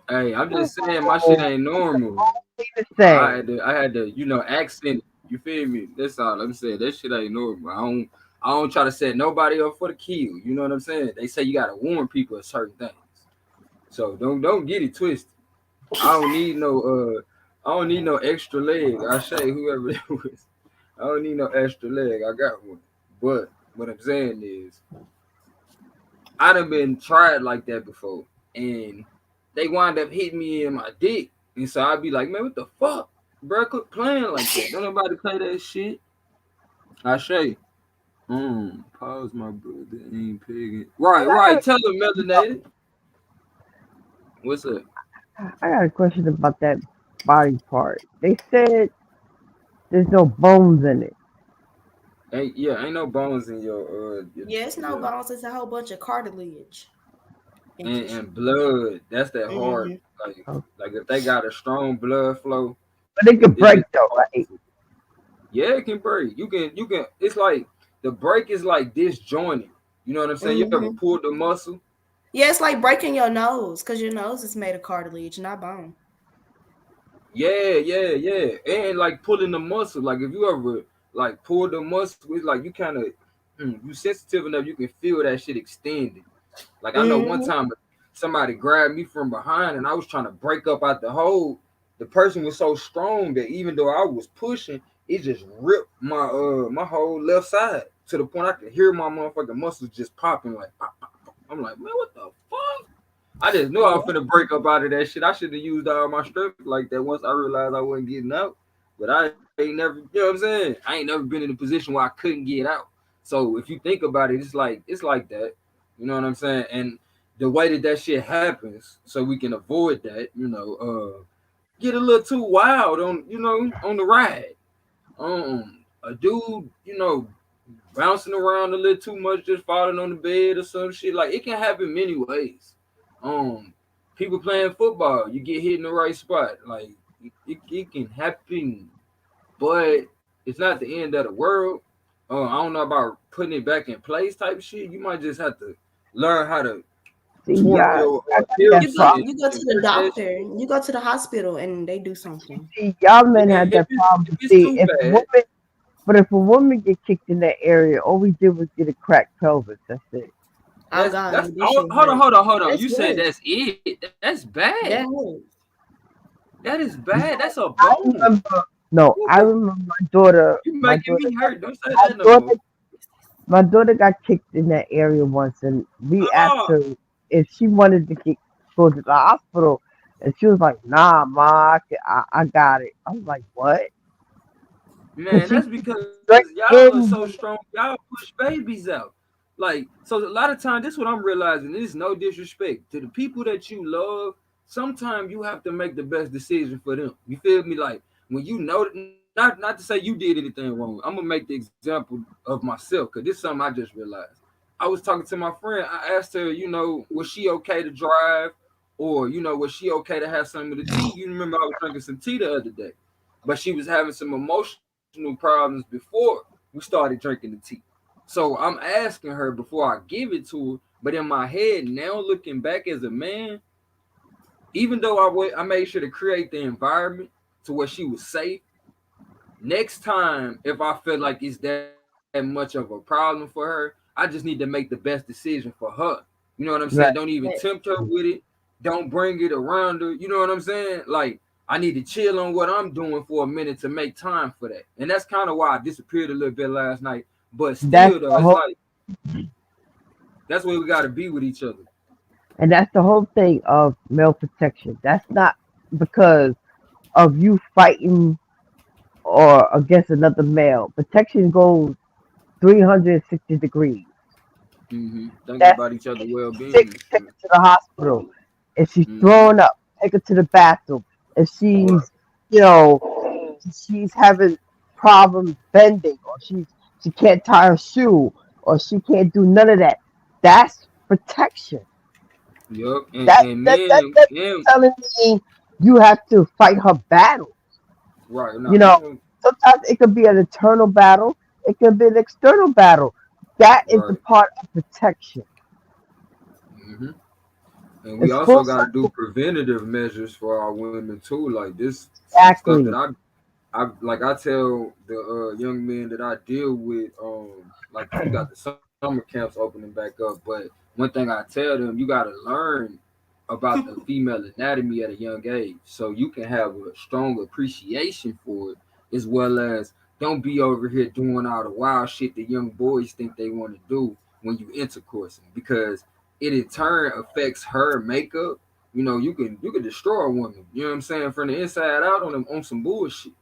Hey, I'm just saying my shit ain't normal. I had to, you know, accent it. You feel me? That's all I'm saying. That shit ain't normal. I don't try to set nobody up for the kill. You know what I'm saying? They say you gotta warn people of certain things. So don't get it twisted. I don't need no extra leg. I say whoever it was. I don't need no extra leg. I got one. But what I'm saying is I done been tried like that before. And they wind up hitting me in my dick. And so I'd be like, man, what the fuck? Bro, quit playing like that. Don't nobody play that shit. I say, pause my brother ain't pigging. Right. Tell him, melanated. What's up? I got a question about that body part. They said there's no bones in it. Ain't no bones in your Yeah, it's no bones. It's a whole bunch of cartilage. and blood. That's that hard. Like if they got a strong blood flow. But it could break though, right? Yeah, it can break. You can. It's like the break is like disjointed. You know what I'm saying? You ever pulled the muscle? Yeah, it's like breaking your nose because your nose is made of cartilage, not bone. Yeah. And like pulling the muscle. Like if you ever like pull the muscle, it's like you kind of you sensitive enough. You can feel that shit extended. Like I know one time somebody grabbed me from behind and I was trying to break up out the hole. The person was so strong that even though I was pushing, it just ripped my my whole left side to the point I could hear my motherfucking muscles just popping like pop, pop, pop. I'm like, man, what the fuck? I just knew I was finna break up out of that shit. I should have used all my strength like that once I realized I wasn't getting out. But I ain't never, you know what I'm saying? I ain't never been in a position where I couldn't get out. So if you think about it, it's like that. You know what I'm saying? And the way that shit happens, so we can avoid that, you know, get a little too wild on, you know, on the ride. A dude, you know, bouncing around a little too much, just falling on the bed or some shit. Like it can happen many ways. People playing football, you get hit in the right spot. Like it can happen, but it's not the end of the world. I don't know about putting it back in place type shit. You might just have to learn how to torque your You go to the doctor. You go to the hospital and they do something. See, y'all men had that problem. See, if a woman get kicked in that area, all we did was get a cracked pelvis. That's it. Oh God! Hold on. That's You said good. that's it. That's bad. That is bad. That's a I bone. remember my daughter. You My making daughter, me hurt. Don't say that no more. my daughter got kicked in that area once, and we asked her if she wanted to go to the hospital, and she was like, "Nah, ma, I got it." I was like, "What?" Man, that's because y'all are so strong. Y'all push babies out. Like, so a lot of times, this is what I'm realizing. This is no disrespect to the people that you love. Sometimes you have to make the best decision for them. You feel me? Like when you know, not to say you did anything wrong. I'm gonna make the example of myself because this is something I just realized. I was talking to my friend. I asked her, you know, was she okay to drive, or you know, was she okay to have some of the tea? You remember I was drinking some tea the other day, but she was having some emotional problems before we started drinking the tea. So I'm asking her before I give it to her. But in my head now, looking back as a man, even though I made sure to create the environment to where she was safe. Next time, if I feel like it's that much of a problem for her, I just need to make the best decision for her. You know what I'm saying? Right. Don't even tempt her with it. Don't bring it around her. You know what I'm saying? Like, I need to chill on what I'm doing for a minute to make time for that. And that's kind of why I disappeared a little bit last night. But still, That's though, the it's whole, like that's where we got to be with each other. and that's the whole thing of male protection. That's not because of you fighting or against another male. Protection goes 360 degrees. Thinking That's about each other's well-being. take her to the hospital. If she's throwing up, take her to the bathroom. If she's, you know, she's having problems bending, or she can't tie her shoe, or she can't do none of that. That's protection. Yup. And That and that men that that's and telling me you have to fight her battle. right now, You know, sometimes it could be an internal battle. It could be an external battle. That is the right. part of protection. hmm And we It's also full got to do circle. preventative measures for our women too. Like this, some stuff Exactly. that I like. I tell the young men that I deal with, like we got the summer camps opening back up. But one thing I tell them, you got to learn about the female anatomy at a young age, so you can have a strong appreciation for it, as well as don't be over here doing all the wild shit that young boys think they want to do when you intercoursing, because it in turn affects her makeup. You know, you can destroy a woman. You know what I'm saying, from the inside out on some bullshit.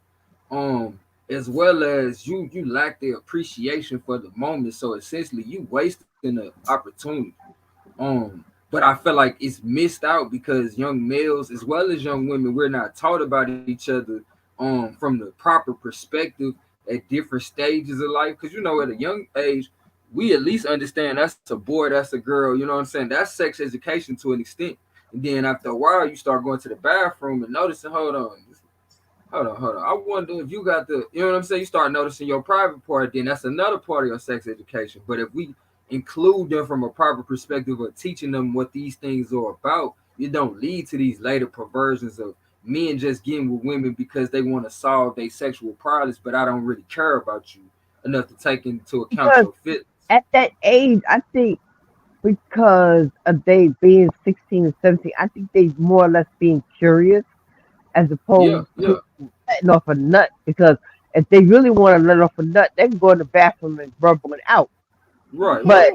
As well as you lack the appreciation for the moment. So essentially, you wasting the opportunity. But I feel like it's missed out because young males as well as young women, we're not taught about each other from the proper perspective at different stages of life. Because you know, at a young age, we at least understand that's a boy, that's a girl. You know what I'm saying? That's sex education to an extent. And then after a while, you start going to the bathroom and noticing, hold on. I wonder if you got the, you know what I'm saying? You start noticing your private part, then that's another part of your sex education. But if we include them from a proper perspective of teaching them what these things are about, it don't lead to these later perversions of men just getting with women because they want to solve their sexual problems, but I don't really care about you enough to take into account Because your fit. at that age, I think because of they being 16 and 17, I think they more or less being curious as Yeah, opposed yeah, to letting off a nut. Because if they really want to let off a nut, they can go in the bathroom and rub one out. right. But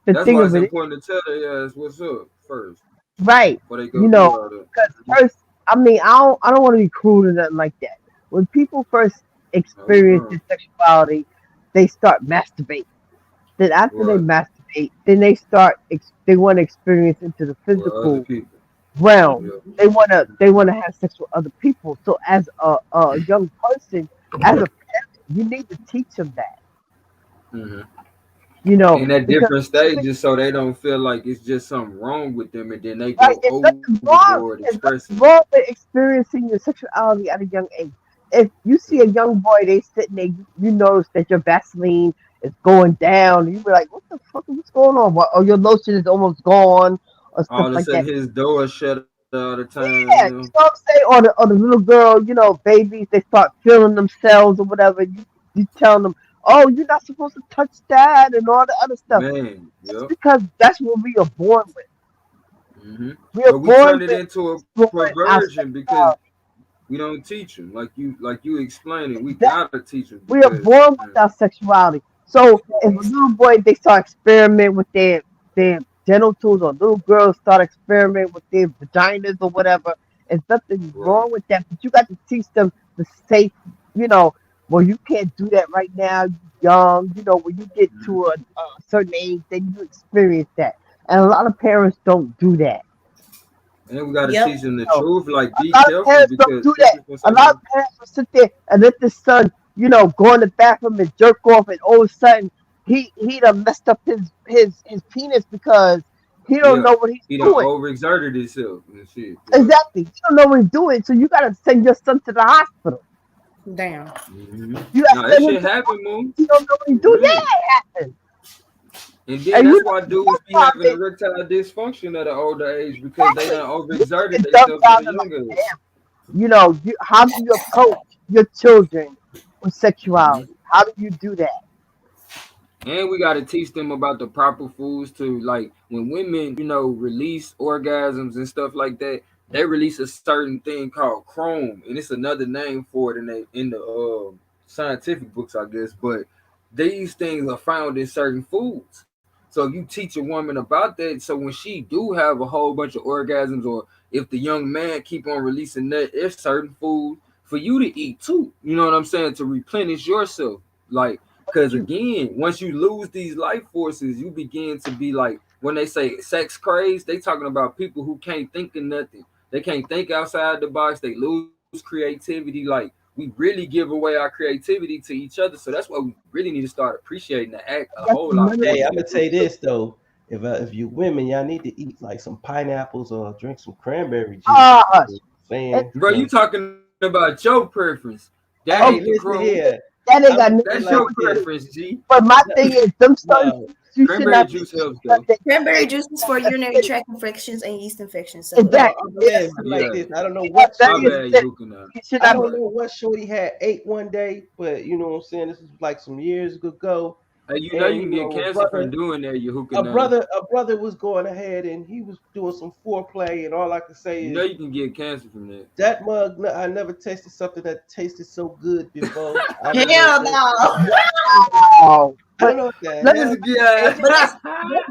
the That's thing why of it's it, important to tell their ass what's up first right? before they You go through know, all that. because first, I mean, I don't want to be cruel or nothing like that. When people first experience their sexuality, they start masturbating. Then after they Right. masturbate, then they start they want to experience into the For other physical people. realm. Yeah. They wanna have sex with other people. So as a young person, as a parent, you need to teach them that. hmm You know, And at because different stages, so they don't feel like it's just something wrong with them, and then they right, go it's nothing wrong. overboard It's expressing. nothing wrong with experiencing your sexuality at a young age. If you see a young boy, they sitting there, you notice that your Vaseline is going down. You be like, "What the fuck? What's going on?" Or your lotion is almost gone, or stuff All of a like sudden, that. his door shut all the time. Yeah, you know what I'm saying? Or the little girl, you know, babies, they start feeling themselves or whatever. You tell them, "Oh, you're not supposed to touch that," and all the other stuff. Man, It's yep. because that's what we are born with. We are But we born turn it with into a exploring our perversion because sexuality. we don't teach them like you explaining. We Exactly. gotta teach them We are because born with our sexuality. So if a little boy they start experimenting with their genitals, or little girls start experimenting with their vaginas or whatever, there's nothing wrong with that. But you got to teach them the safe, you know, well, you can't do that right now. You're young, you know, when you get to a certain age, then you experience that. And a lot of parents don't do that. and then we gotta Yep. teach them the You know, truth. Like, a be lot of careful parents don't because do this that. is what's A lot of happening. parents will sit there and let their son, you know, go in the bathroom and jerk off, and all of a sudden he done messed up his penis because he don't Yeah, know what he's he done doing. overexerted himself and shit. Yeah. Exactly. You don't know what he's doing, so you gotta send your son to the hospital. Damn. You gotta Nah, that send him shit to the happen, hospital. Moon. You don't know what he's doing. Yeah. Yeah, it happens. And then And you that's know why the dudes worst be part having is erectile dysfunction at an older age because they exactly done you overexerted get themselves at a dumbfounded like, younger age. damn, you know, how do you approach your children with sexuality? How do you do that? And we got to teach them about the proper foods too. Like when women, release orgasms and stuff like that, they release a certain thing called chrome, and it's another name for it in the scientific books, I guess. But these things are found in certain foods. So if you teach a woman about that, so when she do have a whole bunch of orgasms, or if the young man keep on releasing that, it's certain food for you to eat too. You know what I'm saying? To replenish yourself, like. Because again, once you lose these life forces, you begin to be like, when they say sex crazed, they talking about people who can't think of nothing. They can't think outside the box. They lose creativity. Like, we really give away our creativity to each other. So that's why we really need to start appreciating the act a whole lot. Hey, I'm gonna say this though. If you women, y'all need to eat like some pineapples or drink some cranberry juice. Saying, bro, you talking about your preference. That Hey, ain't the listen cruel. here. That ain't got nothing That's to your do with it. preference, G. But my thing is, them stuff you should Cranberry not juice helps though. Cranberry juice is for urinary tract infections and yeast infections. So Exactly. Man, like this. I don't know what My bad, you hooking up. I don't know what shorty had ate one day, but you know what I'm saying. This is like some years ago. Hey, you know you can get cancer from doing that. You hooking up. A brother was going ahead and he was doing some foreplay, and all I can say You is know you can get cancer from that. that mug. I never tasted something that tasted so good before. Hell no. Wow. I don't know what that. Let hell- Yeah.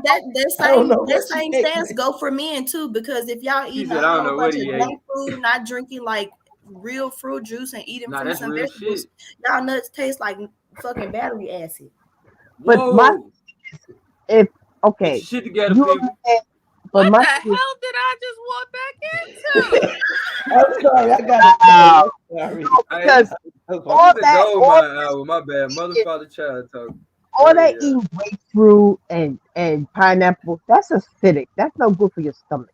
That same stance go for men too, because if y'all eating said, a I don't whole know bunch what of he junk ate. food, not drinking like real fruit juice and eating Nah, fruits that's and real vegetables, shit. y'all nuts taste like fucking battery acid. But my Whoa. if Get okay, your shit together, you people. but What my the thing is- hell did I just walk back into? I'm sorry, I got Wow. it. Sorry. No, because all This is a that, gold all mine album. My bad. Mother, father, child talk. all that eating grapefruit and pineapple, that's acidic. That's no good for your stomach.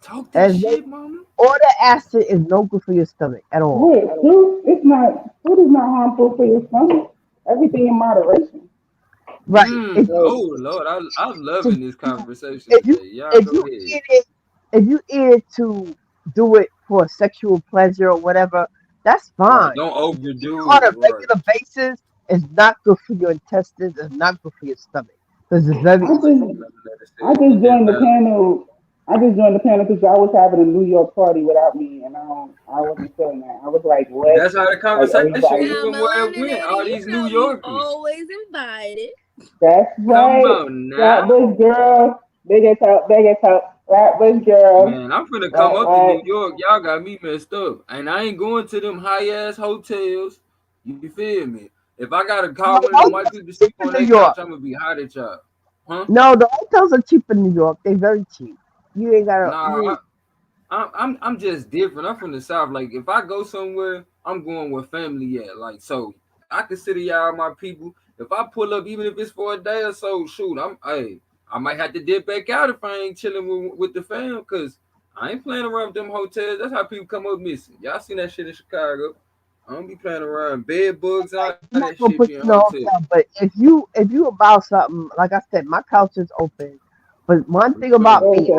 Talk That's that no- shit, mama. all that acid is no good for your stomach at all. Wait, food is not harmful for your stomach. Everything in moderation. Right. If, Oh Lord, I'm loving this conversation if you today. Y'all if go you ahead. eat it if you eat it to do it for sexual pleasure or whatever, that's Right. fine. Don't overdo On a it. Right. regular basis, it's not good for your intestines. It's not good for your stomach because it's very. I just joined the panel. I just joined the panel because y'all was having a New York party without me, and I wasn't feeling that. I was like, what? That's how the Like conversation everybody. went. Where it went. All these New Yorkers. Always invited. That's Come right. on Flat now. bush girl. Big as up. Flat bush girl. Man, I'm finna come up to Right. New York. Y'all got me messed up. And I ain't going to them high ass hotels. You feel me? If I gotta call one of them white people to sleep on New their York. couch, I'm gonna be hot at y'all. Huh? No, the hotels are cheap in New York. They're very cheap. You ain't gotta. Nah, I'm just different. I'm from the South. Like if I go somewhere, I'm going where family at. Like so I consider y'all my people. If I pull up, even if it's for a day or so, shoot, I might have to dip back out if I ain't chilling with the fam, because I ain't playing around with them hotels. That's how people come up missing. Y'all seen that shit in Chicago. I don't be playing around bed bugs, all I'm that not gonna shit put be you in in a hotels. hotel, but if you about something, like I said, my couch is open. But one thing about me,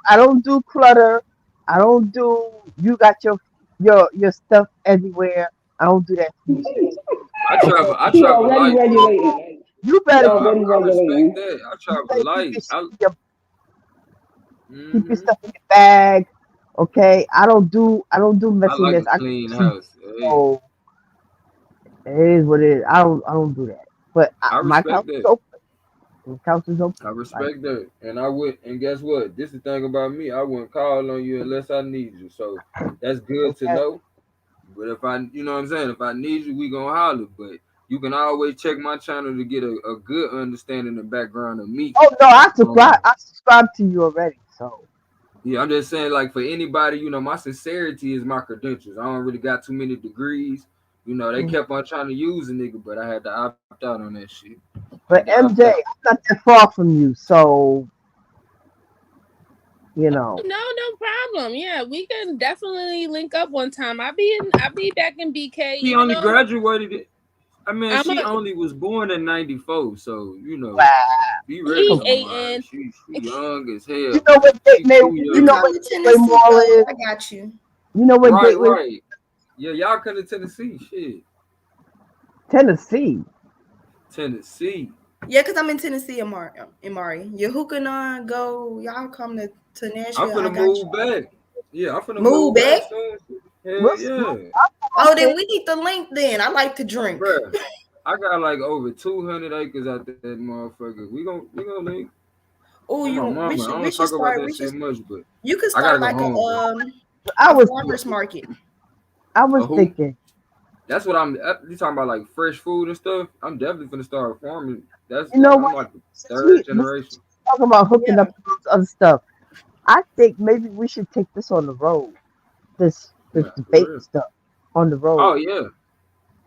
I don't do clutter. I don't do. You got your stuff everywhere. I don't do that. I travel She light. already regulating. You better She already I regulating. respect that. I travel light. keep your stuff in your bag. Okay, I don't do I like messiness. a clean see- house. Hey, So it is what it is. I don't do that. But I my respect couch is that. open. My couch is open. I respect that. And I would, and guess what? This is the thing about me. I wouldn't call on you unless I need you. So that's good to Okay. know. But if you know what I'm saying? If I need you, we gonna holler. But you can always check my channel to get a good understanding and background of me. Oh no, I subscribe to you already. So Yeah, I'm just saying, like for anybody, you know, my sincerity is my credentials. I don't really got too many degrees. You know, they kept on trying to use a nigga, but I had to opt out on that shit. but MJ, I'm not that far from you, so you know. No problem. Yeah, we can definitely link up one time. I'll be back in BK. He even only though graduated it. I mean, she I'm only was born in '94, so you know, be ready. He Tomorrow. She young as hell. You know what Gateway? You know what Gateway Mall is? I got you. You know what Right, Gateway? right. Yeah, y'all come to Tennessee. Shit. Tennessee. Tennessee. Yeah, because I'm in Tennessee, Amari. You who can go? Y'all come to Nashville. I'm I finna got move you. back. Yeah, I'm finna Move move back back? soon. Hell What's yeah. Oh, then we need the link then. I like to drink. Bruh, I got like over 200 acres out there, that motherfucker. We gonna link. Oh, On my we mama. I should don't talk about that shit much, but you could I gotta start go like home, bro. I a was farmer's market. I was Who? thinking. That's what you talking about, like fresh food and stuff. I'm definitely gonna start farming. That's You know like I'm what? like the Since third we generation. talking about hooking up to those other stuff, I think maybe we should take this on the road. This Man, for debate real. stuff on the road. Oh yeah.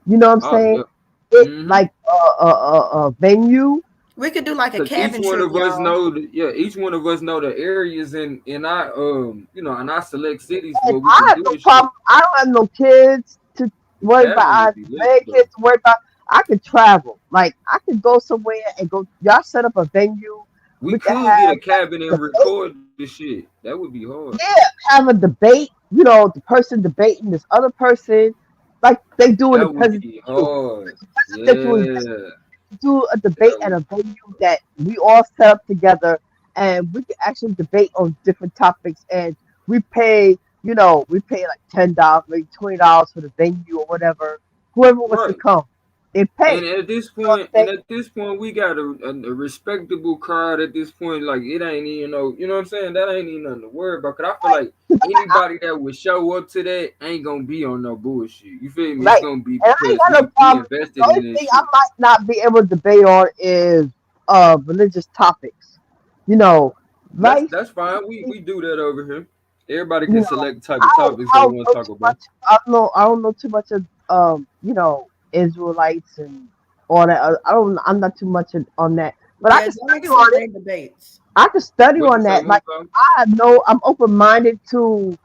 You know what I'm Oh saying? yeah. It like a venue. We could do like a Cause each cabin one trip, of us y'all. know, each one of us know the areas in our in our select cities And where we I can have do no this shit. problem. I don't have no kids to worry about. Cabin I would have be no lit though. kids to worry about. I could travel. Like I could go somewhere and go. Y'all set up a venue. We We could could get a have cabin and debate. record this shit. That would be hard. Yeah, have a debate. You know, the person debating this other person, like they do in the That would be presidential. hard. Presidential is Yeah. do a debate at a venue that we all set up together, and we can actually debate on different topics. And we pay, we pay like $10, maybe $20 for the venue or whatever. Whoever wants to Right. come, they pay. And at this You know what point, I'm saying? we got a respectable crowd. At this point, like it ain't even you know what I'm saying. That ain't even nothing to worry about. Cause I feel like anybody that would show up to that ain't gonna be on no bullshit. You feel me? It's Right. gonna be And I ain't because got no we problem. invested The only in this thing shit. I might not be able to debate on is religious topics. You know, life. That's fine. We do that over here. Everybody You can know, select the type of topics I they don't want know to talk too about. much. I don't know too much of Israelites and all that. I'm not too much on that, but I Yeah, can don't study accept on their it. debates. I can study What you on say, that. Like Musa? I'm open minded to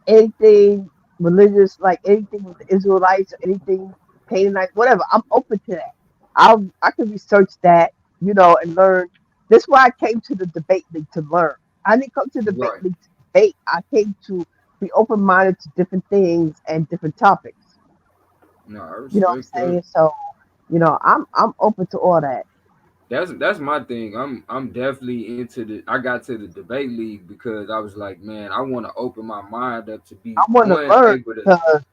anything religious, like anything with the Israelites, anything Canaanites, whatever. I'm open to that. I can research that, and learn. That's why I came to the debate league to learn. I didn't come to the debate Right. league to debate. I came to be open minded to different things and different topics. No, I You know what I'm respect that. saying? So, I'm open to all that. That's my thing. I'm definitely into the. I got to the debate league because I was like, man, I want to open my mind up to be I want to learn able to, because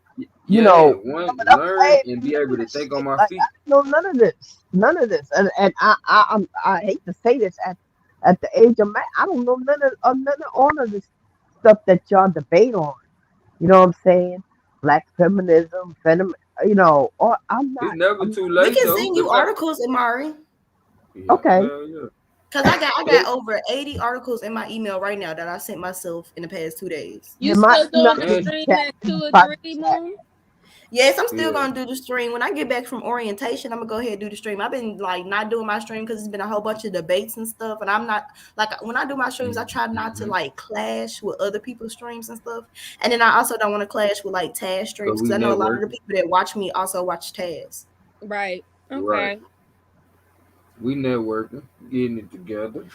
one coming up, learn hey, and none be able of to this think on shit. my Like I feet. didn't know none of this, and I hate to say this at the age of man, I don't know none of all of this stuff that y'all debate on. You know what I'm saying? Black feminism, or It's never I'm too We late can though. send The you fact, articles, Amari. yeah, okay. hell yeah. Cause I got over 80 articles in my email right now that I sent myself in the past 2 days. You Yeah, my still email doing the is in the stream chat, at in the 2 or private 3, chat. Moon? Yes, I'm still Yeah. gonna do the stream. When I get back from orientation, I'm gonna go ahead and do the stream. I've been like not doing my stream because it's been a whole bunch of debates and stuff. And I'm not like when I do my streams, I try not to like clash with other people's streams and stuff. And then I also don't want to clash with like Taz So streams we because I know a lot of the networking. people that watch me also watch Taz. Right. Right. Okay. We networking, getting it together.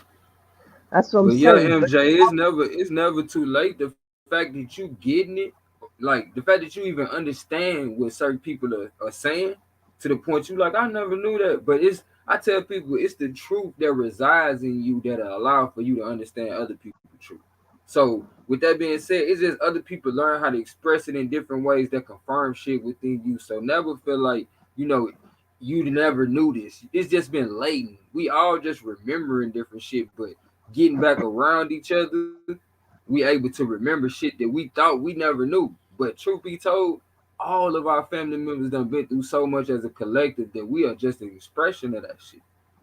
That's what I'm But yeah, saying. MJ, it's never too late. The fact that you getting it, like the fact that you even understand what certain people are saying, to the point you like, I never knew that. But I tell people it's the truth that resides in you that allow for you to understand other people's truth. So with that being said, it's just other people learn how to express it in different ways that confirm shit within you. So never feel like, you never knew this. It's just been latent. We all just remembering different shit, but getting back around each other, we able to remember shit that we thought we never knew. But truth be told, all of our family members done been through so much as a collective that we are just an expression of that shit.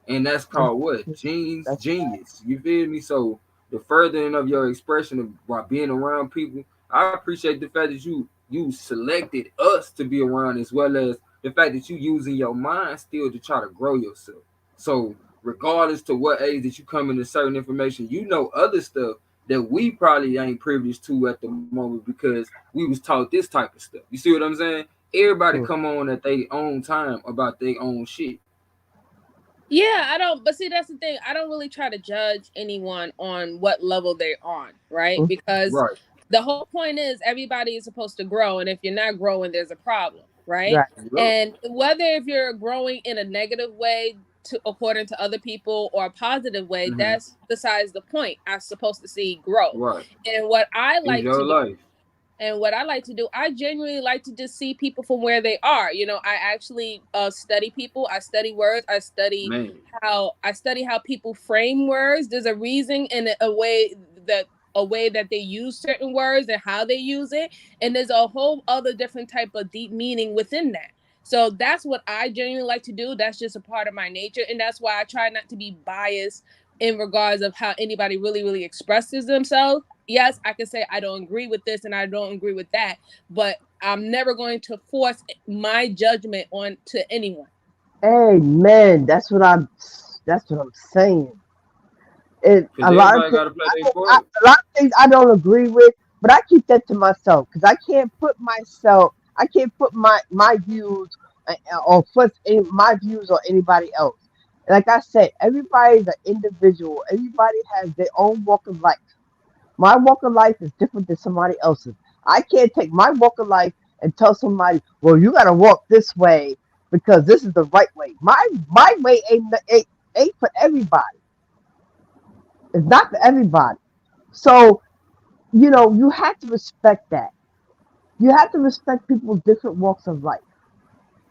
And that's called what? Genius. You feel me? So the furthering of your expression of by being around people, I appreciate the fact that you selected us to be around, as well as the fact that you using your mind still to try to grow yourself. So regardless to what age that you come into certain information, you know other stuff that we probably ain't privileged to at the moment because we was taught this type of stuff. You see what I'm saying? Everybody come on at their own time about their own shit. Yeah, I don't, but see, that's the thing. I don't really try to judge anyone on what level they're on, right? Because Right. the whole point is everybody is supposed to grow, and if you're not growing, there's a problem. right? Right. And whether if you're growing in a negative way to according to other people or a positive way, Mhm. that's besides the point. I'm supposed to see growth. Right. And what I like Enjoy to do life. and what I like to do, I genuinely like to just see people from where they are. You know, I actually study people. I study words. I study Man. how people frame words. There's a reason and a way that they use certain words and how they use it. And there's a whole other different type of deep meaning within that. So that's what I genuinely like to do. That's just a part of my nature. And that's why I try not to be biased in regards of how anybody really, really expresses themselves. Yes, I can say I don't agree with this and I don't agree with that, but I'm never going to force my judgment on to anyone. Amen. That's what I'm saying. A Because lot of everybody things, got to play their part. a lot of things I don't agree with, but I keep that to myself because I can't put my views or put my views on anybody else. Like I said, everybody's an individual. Everybody has their own walk of life. My walk of life is different than somebody else's. I can't take my walk of life and tell somebody, well, you got to walk this way because this is the right way. My way ain't for everybody. It's not for everybody. So, you have to respect that. You have to respect people's different walks of life.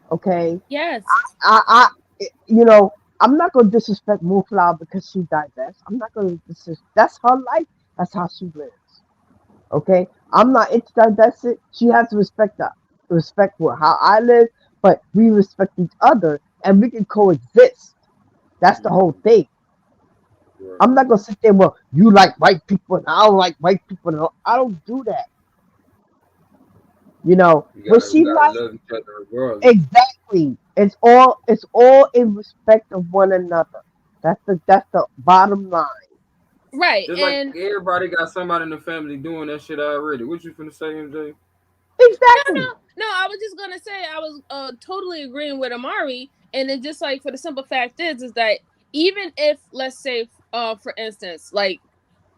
Okay? Yes. I you know, I'm not gonna disrespect Moonflower because she divest. I'm not gonna disrespect. That's her life. That's how she lives. Okay? I'm not into divested. She has to respect how I live, but we respect each other and we can coexist. That's the whole thing. I'm not gonna sit there. Well, you like white people and I don't like white people. And I don't do that. We What she gotta like love each other regardless. exactly. It's all in respect of one another. That's the bottom line. Right. Just And like everybody got somebody in the family doing that shit already. What you finna say, MJ? Exactly. No, I was just gonna say I was totally agreeing with Amari, and then just like for the simple fact is that even if let's say for instance like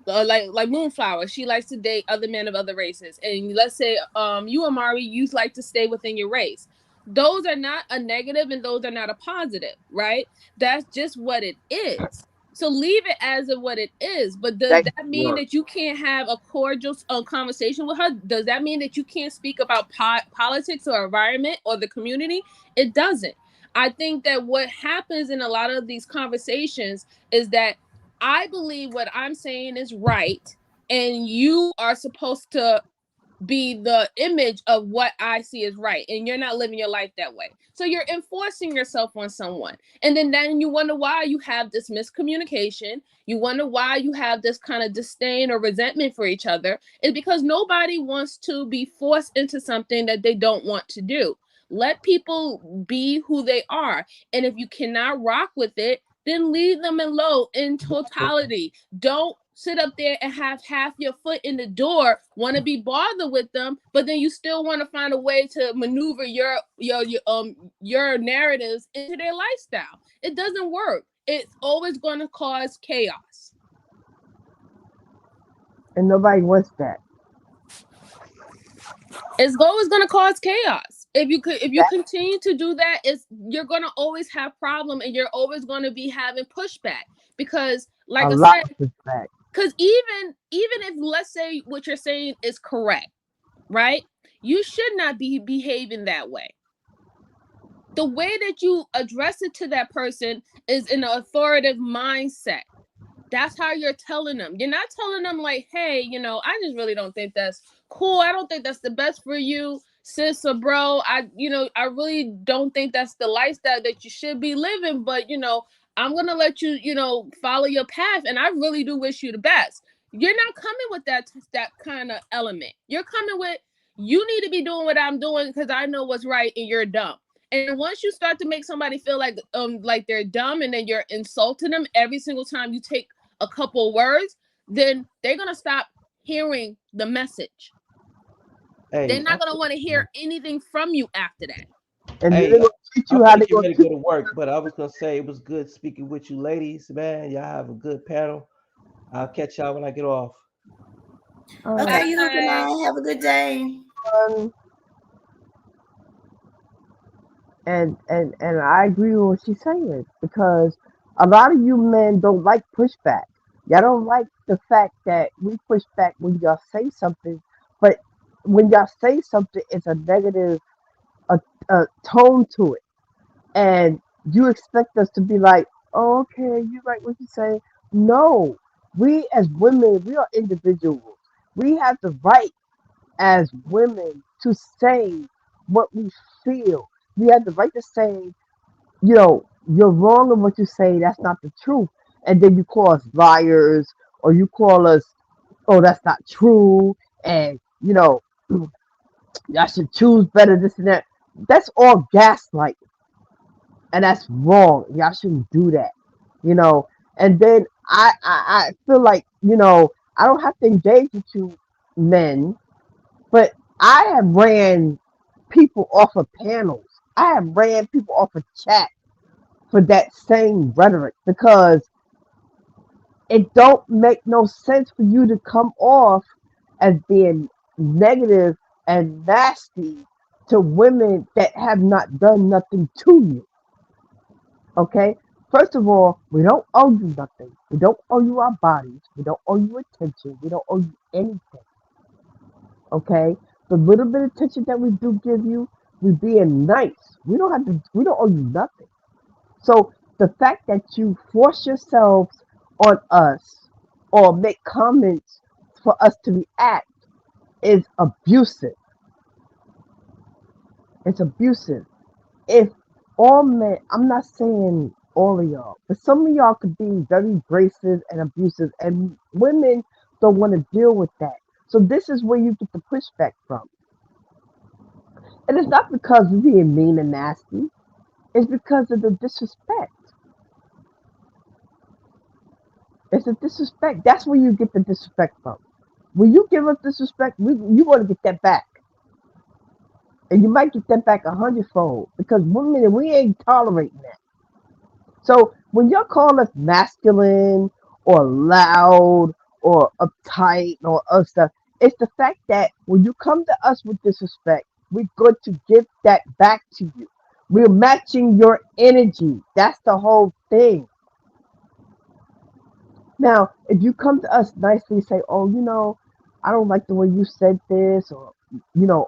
Moonflower, she likes to date other men of other races, and let's say you Amari, you like to stay within your race. Those are not a negative and those are not a positive, right? That's just what it is. So leave it as of what it is. But does that mean that you can't have a cordial conversation with her? Does that mean that you can't speak about politics or environment or the community? It doesn't. I think that what happens in a lot of these conversations is that I believe what I'm saying is right, and you are supposed to be the image of what I see is right, and you're not living your life that way. So you're enforcing yourself on someone, and then you wonder why you have this miscommunication. You wonder why you have this kind of disdain or resentment for each other. It's because nobody wants to be forced into something that they don't want to do. Let people be who they are, and if you cannot rock with it, then leave them alone in totality. Don't sit up there and have half your foot in the door, want to be bothered with them, but then you still want to find a way to maneuver your narratives into their lifestyle. It doesn't work. It's always going to cause chaos. And nobody wants that. It's always going to cause chaos. If you continue to do that, you're going to always have problem, and you're always going to be having pushback because, like A I lot said, of pushback. because even if let's say what you're saying is correct, right? You should not be behaving that way. The way that you address it to that person is in an authoritative mindset. That's how you're telling them. You're not telling them like, hey, I just really don't think that's cool. I don't think that's the best for you, sis or bro. I really don't think that's the lifestyle that you should be living, but I'm gonna let you, follow your path, and I really do wish you the best. You're not coming with that kind of element. You're coming with, you need to be doing what I'm doing because I know what's right, and you're dumb. And once you start to make somebody feel like they're dumb, and then you're insulting them every single time you take a couple words, then they're gonna stop hearing the message. They're not gonna want to hear anything from you after that. And Hey, they're gonna teach you I'm how gonna to get go ready to go to work, but I was gonna say it was good speaking with you, ladies. Man, y'all have a good panel. I'll catch y'all when I get off. Okay, you looking on. Have a good day. And I agree with what she's saying because a lot of you men don't like pushback. Y'all don't like the fact that we push back when y'all say something, but when y'all say something, it's a negative a tone to it, and you expect us to be like, oh, okay, you like what you say. No, we as women, we are individuals. We have the right as women to say what we feel. We have the right to say, you're wrong in what you say. That's not the truth. And then you call us liars, or you call us, oh, that's not true. And, y'all should choose better, this and that. That's all gaslight. And that's wrong. Y'all shouldn't do that. You know, and then I feel like, I don't have to engage with you men, but I have ran people off of panels. I have ran people off of chat for that same rhetoric because it don't make no sense for you to come off as being negative and nasty to women that have not done nothing to you. Okay? First of all, we don't owe you nothing. We don't owe you our bodies. We don't owe you attention. We don't owe you anything. Okay? The little bit of attention that we do give you, we being nice. We don't owe you nothing. So the fact that you force yourselves on us or make comments for us to react is abusive. It's abusive. If all men, I'm not saying all of y'all, but some of y'all could be very abrasive and abusive, and women don't want to deal with that. So this is where you get the pushback from. And it's not because we're being mean and nasty. It's because of the disrespect. It's the disrespect. That's where you get the disrespect from. When you give us disrespect, you want to get that back. And you might get that back 100-fold because women, we ain't tolerating that. So when y'all call us masculine or loud or uptight or other stuff, it's the fact that when you come to us with disrespect, we're going to give that back to you. We're matching your energy. That's the whole thing. Now, if you come to us nicely and say, oh, I don't like the way you said this, or,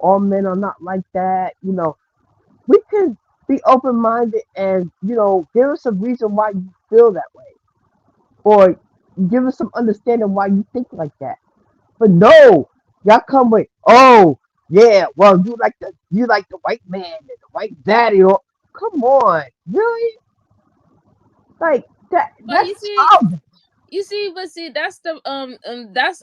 all men are not like that, we can be open-minded and, give us a reason why you feel that way. Or give us some understanding why you think like that. But no, y'all come with, oh, yeah, well, you like the white man and the white daddy. Or, come on, really? Like, But that's that's the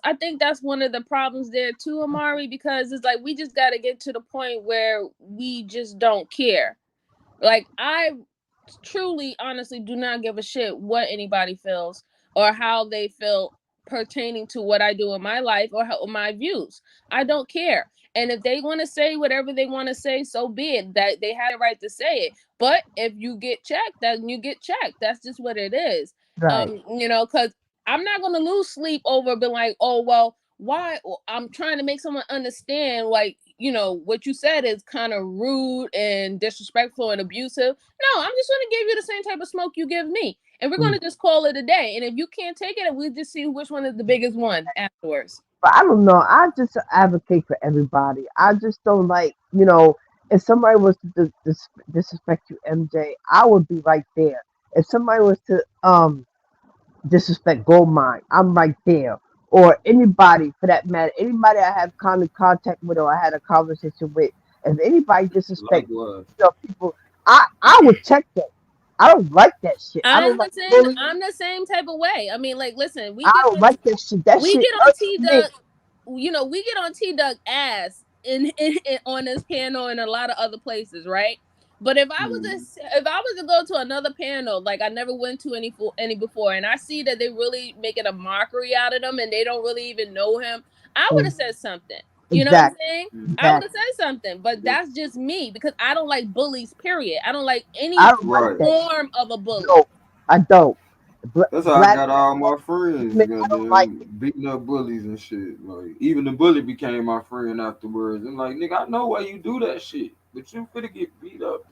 I think that's one of the problems there too, Amari, because it's like we just got to get to the point where we just don't care. Like, I truly, honestly do not give a shit what anybody feels or how they feel pertaining to what I do in my life or my views. I don't care. And if they want to say whatever they want to say, so be it. That they have the right to say it. But if you get checked, then you get checked. That's just what it is. right. Because I'm not gonna lose sleep over being like, oh well, why? I'm trying to make someone understand, like, what you said is kind of rude and disrespectful and abusive. No, I'm just gonna give you the same type of smoke you give me, and we're gonna just call it a day. And if you can't take it, we'll just see which one is the biggest one afterwards. But I don't know. I just advocate for everybody. I just don't like, if somebody was to disrespect you, MJ, I would be right there. If somebody was to disrespect Goldmine, I'm right there. Or anybody for that matter, anybody I have contact with or I had a conversation with, if anybody disrespect people, I would check them. I don't like that shit. I don't like bullying. I'm the same type of way. I mean, like, listen, I don't like that shit. That we shit get on irks T me. Duck, we get on T Duck ass in on this panel and a lot of other places, right? But if I was to go to another panel, like I never went to any before, and I see that they really making a mockery out of them and they don't really even know him, I would have said something. You know what I'm saying? Exactly. I would have said something, but that's just me because I don't like bullies, period. I don't like any I don't like that form of a bully. No, I don't. That's how I got all my friends, I don't like beating up bullies and shit. Like, even the bully became my friend afterwards. I'm like, nigga, I know why you do that shit, but you finna get beat up.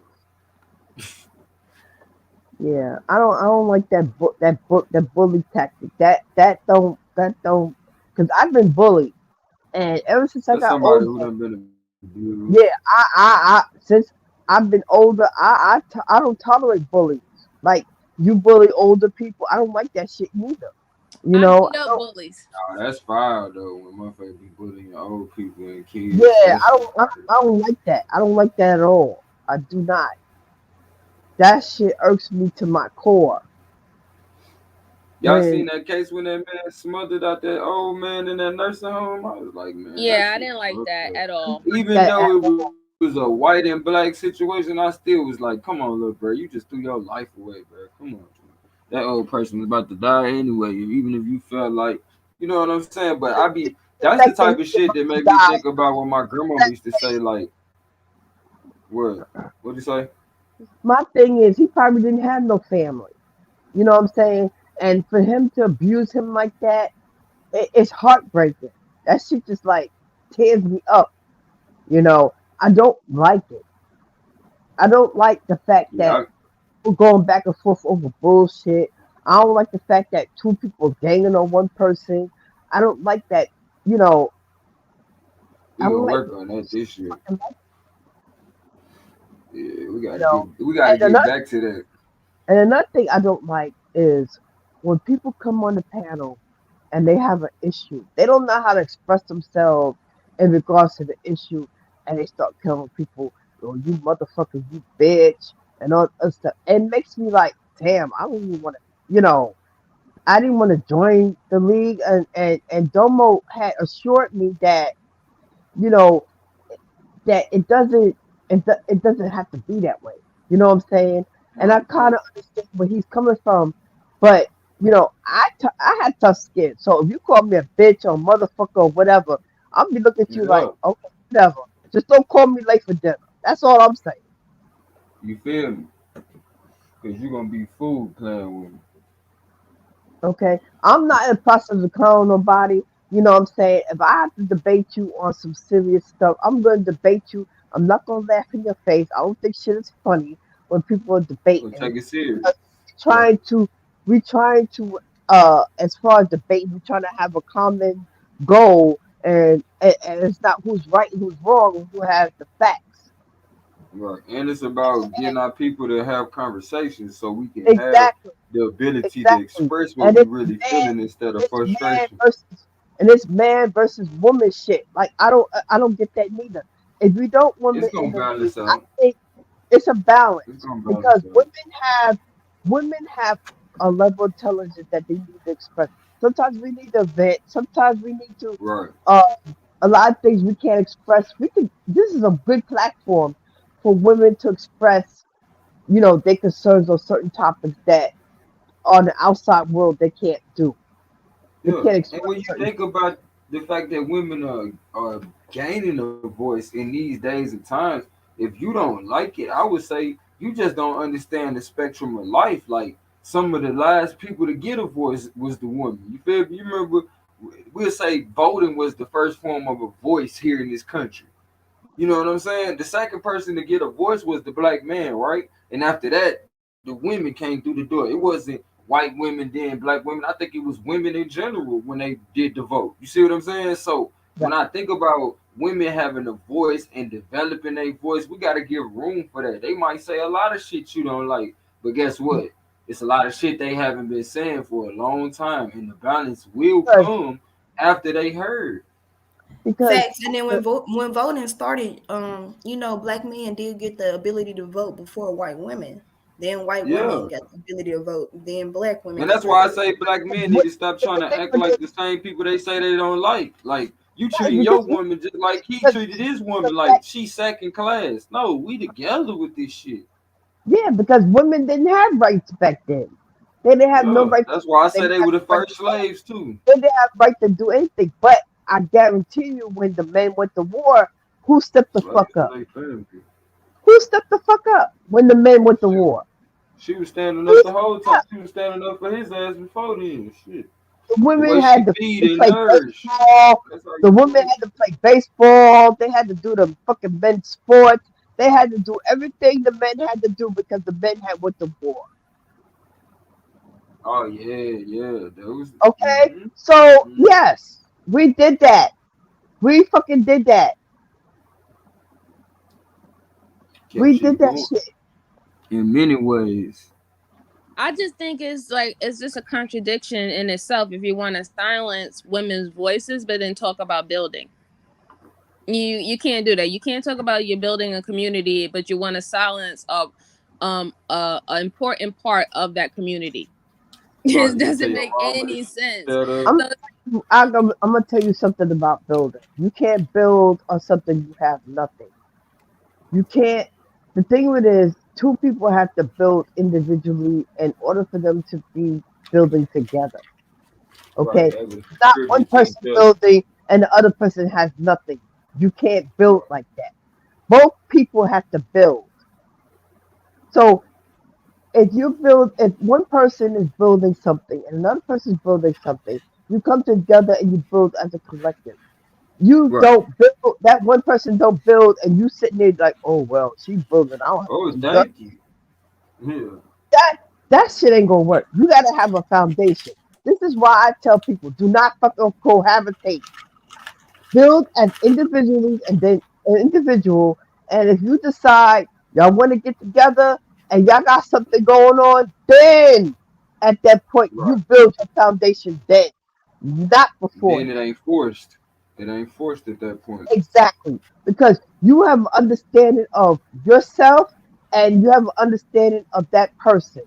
Yeah, I don't like that bully tactic. That don't, because I've been bullied, and ever since I That's got somebody older, who done been abused. yeah, I since I've been older, I don't tolerate bullies. Like you bully older people, I don't like that shit either. You I know, beat I up don't. bullies. Oh, that's fire though. When motherfuckers be bullying old people and Yeah, kids, that shit. I don't like that. I don't like that at all. I do not. That shit irks me to my core. Y'all When seen that case when that man smothered out that old man in that nursing home? I was like, man, that Yeah, I shit didn't like fucked that up. at all. Even that though it was a white and black situation, I still was like, come on, little bro, you just threw your life away, bro. Come on. That old person was about to die anyway, even if you felt like, you know what I'm saying? But that's the fact that type he of shit that about to make me die, think about what my grandmama used to say, like, what? What'd you say? my thing is he probably didn't have no family. You know what I'm saying? And for him to abuse him like that, it's heartbreaking. That shit just like tears me up. You know, I don't like it. I don't like the fact that Yeah, we're going back and forth over bullshit. I don't like the fact that two people ganging on one person. I don't like that. You know, I we gonna don't like work on that this year. fucking, Yeah, you know. we gotta And get another back to that. and another thing I don't like is when people come on the panel and they have an issue. They don't know how to express themselves in regards to the issue, and they start killing people. Oh, you motherfucker, you bitch, and all that stuff. It makes me like, damn, I don't even want to. You know, I didn't want to join the league, and Domo had assured me that you know that it doesn't have to be that way. You know what I'm saying? And I Right, kind of understand where he's coming from, but I had tough skin. So if you call me a bitch or motherfucker or whatever, I'll be looking at you like, yeah. okay, whatever. Just don't call me late for dinner. That's all I'm saying. You feel me? Cause you gonna be fooled playing with me. Okay, I'm not in the process of calling nobody. You know what I'm saying? If I have to debate you on some serious stuff, I'm going to debate you. I'm not going to laugh in your face. I don't think shit is funny when people are So debating. take it serious. Because Right. we're trying to, as far as debate, we're trying to have a common goal, and it's not who's right and who's wrong, who has the facts. Right. And it's about getting our people to have conversations so we can have Exactly. the ability to Exactly. express what And we really feeling instead of it's man frustration. versus it's man versus woman shit. Like I don't get that neither. If we don't women It's in gonna the league, balance I out. think it's a It's balance gonna balance because out. women have a level of intelligence that they need to express. Sometimes we need to vent. Sometimes we need to Right. uh a lot of things we can't express. We can. This is a good platform for women to express, their concerns on certain topics that on the outside world they can't do. They Yeah. can't And express when you certain. think about the fact that women are gaining a voice in these days and times, if you don't like it, I would say you just don't understand the spectrum of life. Like some of the last people to get a voice was the woman. You feel me? You remember we'll say voting was the first form of a voice here in this country. You know what I'm saying? The second person to get a voice was the black man, right? And after that, the women came through the door. It wasn't white women, then black women. I think it was women in general when they did the vote. You see what I'm saying? So when I think about women having a voice and developing a voice, we got to give room for that. They might say a lot of shit you don't like, but guess what? It's a lot of shit they haven't been saying for a long time, and the balance will because come after they heard. because Facts. And then when voting started, black men did get the ability to vote before white women. Then white women Yeah. got the ability to vote. Then black women And got that's the why I ability say to vote. black men need what to stop trying to act what like the same people they say they don't like. Like you right, treating your woman just like he treated his woman, like she second class. No, we together with this shit. yeah, because women didn't have rights back then. They didn't have no Yeah, right to that's why I vote. They say didn't they have were the the right first slaves too. they didn't have right to do anything. But I guarantee you, when the men went to war, who stepped the Like fuck up? they family. Who stepped the fuck up when the men went to war? She was standing up We the whole time. She was standing up for his ass before then. Shit. The The women way she had to feed and play nourish. baseball. That's how The you women do it. had to play baseball. They had to do the fucking men's sports. They had to do everything the men had to do because the men had went to war. Oh yeah. Those. Okay, so yes, we did that. We fucking did that. Kept We shit did that going shit. in many ways. I just think it's just a contradiction in itself if you want to silence women's voices, but then talk about building. You can't do that. You can't talk about you're building a community, but you want to silence a important part of that community. Right, It you tell doesn't your make mama any to sense. shut up. I'm gonna tell you something about building. You can't build on something you have nothing. You can't. The thing with it is, two people have to build individually in order for them to be building together. Right, Okay, able to not one contribute to person each other. building and the other person has nothing. You can't build like that. Both people have to build. So if one person is building something and another person is building something, you come together and you build as a collective. You Right. don't build, that one person don't build, and you sitting there like, oh well, she's building. I don't have Oh, to do thank nothing. you. That shit ain't gonna work. You gotta have a foundation. This is why I tell people, do not fucking cohabitate. Build as individuals and then an individual. And if you decide y'all want to get together and y'all got something going on, then at that point Yeah. you build your foundation. Then, not before. Then it ain't forced. It ain't forced at that point. Exactly, because you have an understanding of yourself and you have an understanding of that person.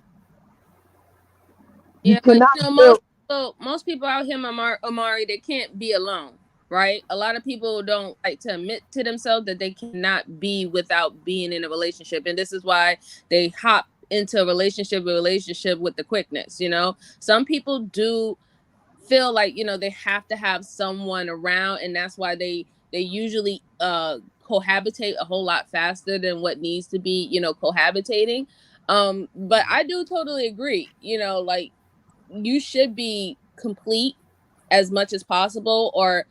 You Yeah, but cannot you know, build. most people out here, Amari, they can't be alone, right? A lot of people don't like to admit to themselves that they cannot be without being in a relationship, and this is why they hop into a relationship with the quickness. You know, some people do feel like they have to have someone around, and that's why they usually cohabitate a whole lot faster than what needs to be cohabitating. But I do totally agree, like you should be complete as much as possible, or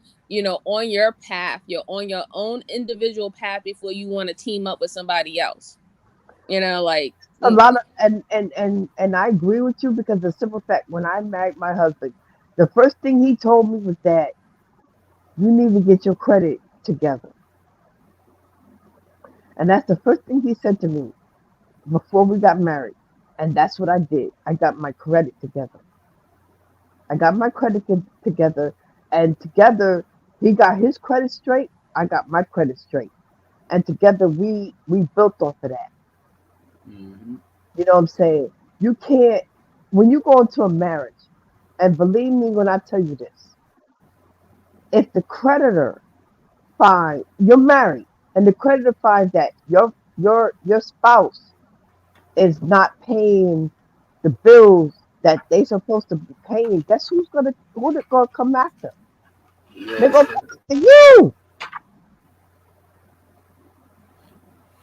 on your path, you're on your own individual path before you want to team up with somebody else, like A lot of and I agree with you because the simple fact when I married my husband, the first thing he told me was that you need to get your credit together. And that's the first thing he said to me before we got married. And that's what I did. I got my credit together. I got my credit together. And together, he got his credit straight. I got my credit straight. And together, we built off of that. Mm-hmm. You know what I'm saying? You can't, when you go into a marriage, and believe me when I tell you this, if the creditor finds, you're married, and the creditor finds that your spouse is not paying the bills that they supposed to be paying, guess who's gonna come after? They're gonna come after you.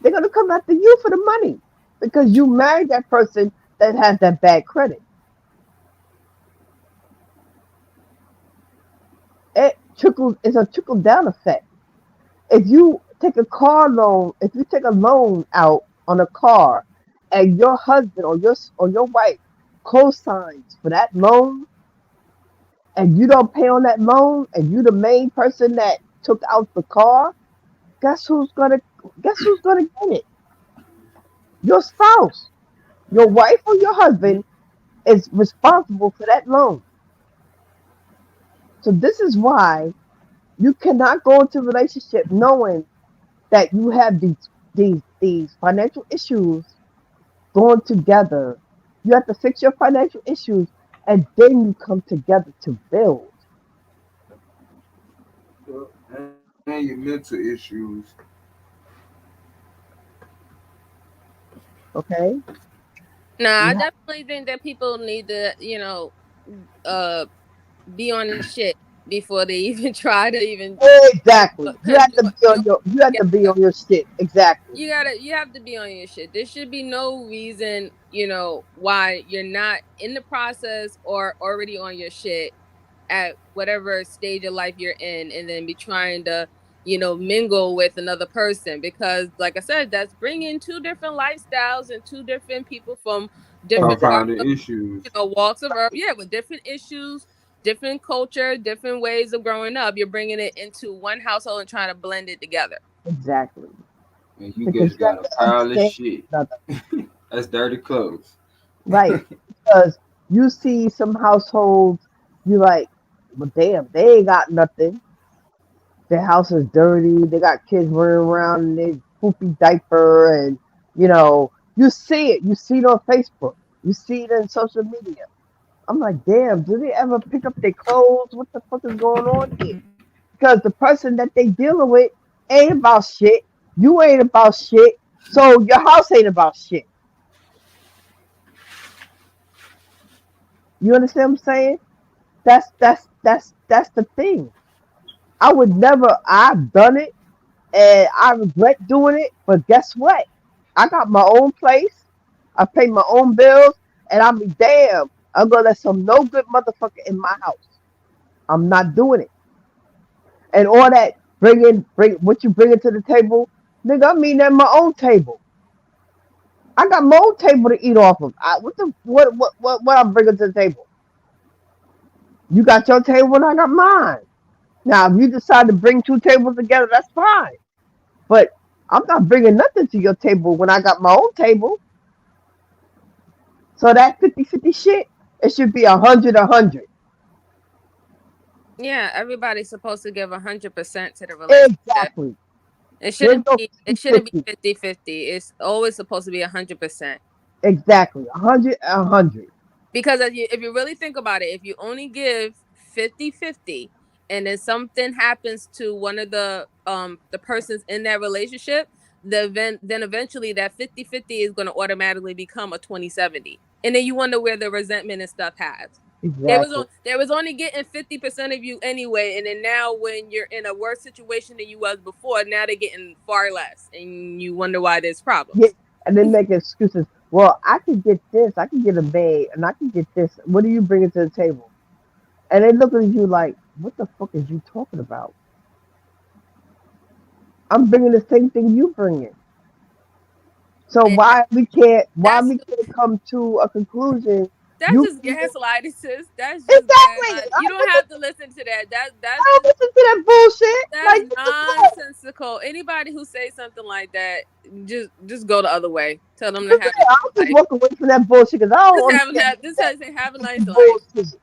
They're gonna come after you for the money because you married that person that has that bad credit. It's a trickle down effect. If you take a car loan, if you take a loan out on a car, and your husband or your wife co-signs for that loan, and you don't pay on that loan, and you the main person that took out the car, guess who's gonna get it? Your spouse, your wife or your husband is responsible for that loan. So this is why you cannot go into a relationship knowing that you have these financial issues going together. You have to fix your financial issues and then you come together to build. And your mental issues. Okay? Nah, I You definitely think that people need to, be on the shit before they even try to even. exactly. You have to be on your shit. Exactly. You have to be on your shit. There should be no reason, why you're not in the process or already on your shit at whatever stage of life you're in, and then be trying to mingle with another person, because like I said, that's bringing two different lifestyles and two different people from different Compounding issues. walks of earth, with different issues, different culture, different ways of growing up. You're bringing it into one household and trying to blend it together. Exactly. And you Because just got a pile of shit. nothing. That's dirty clothes. Right. Because you see some households, you like, well, damn, they ain't got nothing. Their house is dirty. They got kids running around in their poopy diaper, and you see it. You see it on Facebook. You see it in social media. I'm like, damn, do they ever pick up their clothes? What the fuck is going on here? Because the person that they dealing with ain't about shit. You ain't about shit. So your house ain't about shit. You understand what I'm saying? That's the thing. I would never. I've done it, and I regret doing it. But guess what? I got my own place. I pay my own bills, and I'm damn. I'm gonna let some no good motherfucker in my house. I'm not doing it. And all that bring what you bring it to the table, nigga. I mean at my own table. I got my own table to eat off of. What I'm bringing to the table? You got your table, and I got mine. Now, if you decide to bring two tables together, that's fine. But I'm not bringing nothing to your table when I got my own table. So that 50-50 shit, it should be 100-100. Yeah, everybody's supposed to give 100% to the relationship. Exactly. It shouldn't There's no be. It shouldn't be 50-50. 50-50. It's always supposed to be 100%. Exactly. 100-100. Because if you really think about it, if you only give 50-50, and then something happens to one of the persons in that relationship, then eventually that 50-50 is going to automatically become a 20-70, and then you wonder where the resentment and stuff has. Exactly. There was only getting 50% of you anyway, and then now when you're in a worse situation than you was before, now they're getting far less, and you wonder why there's problems. Yeah, and then make excuses. Well, I can get this. I can get a maid, and I can get this. What are you bringing to the table? And they look at you like, what the fuck is you talking about? I'm bringing the same thing you bringing. So why we can't come to a conclusion? That's You just gaslighting, sis. That's just Exactly. gaslighting. You don't have to listen to that. I don't listen to that bullshit. That's Like, what the fuck? nonsensical. Anybody who says something like that, just go the other way. Tell them to have I'll just walk away from that bullshit because I don't understand. have a nice life.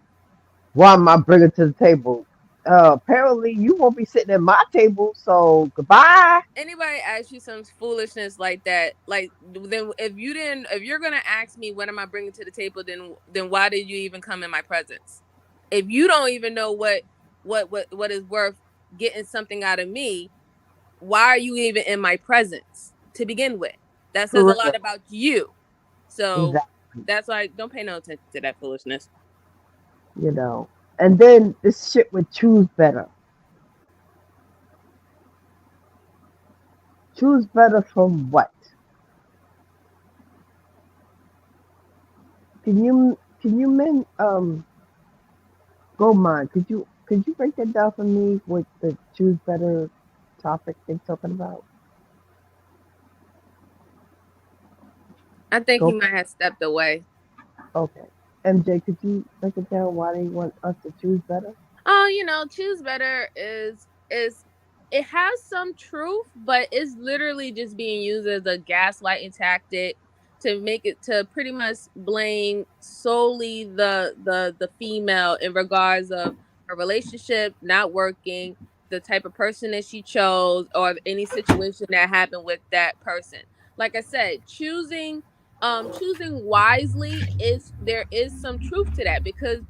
Why am I bringing to the table? Apparently, you won't be sitting at my table, so goodbye. Anybody asks you some foolishness like that, then if you're gonna ask me what am I bringing to the table, then why did you even come in my presence? If you don't even know what is worth getting something out of me, why are you even in my presence to begin with? That says a lot about you. So that's why don't pay no attention to that foolishness. And then this shit with choose better. Choose better from what? Can you men go mine? Could you break that down for me with the choose better topic they're talking about? I think he might have stepped away. Okay. MJ, could you break it down why they want us to choose better? Oh, choose better is it has some truth, but it's literally just being used as a gaslighting tactic to make it to pretty much blame solely the female in regards of her relationship not working, the type of person that she chose, or any situation that happened with that person. Like I said, choosing wisely there is some truth to that, because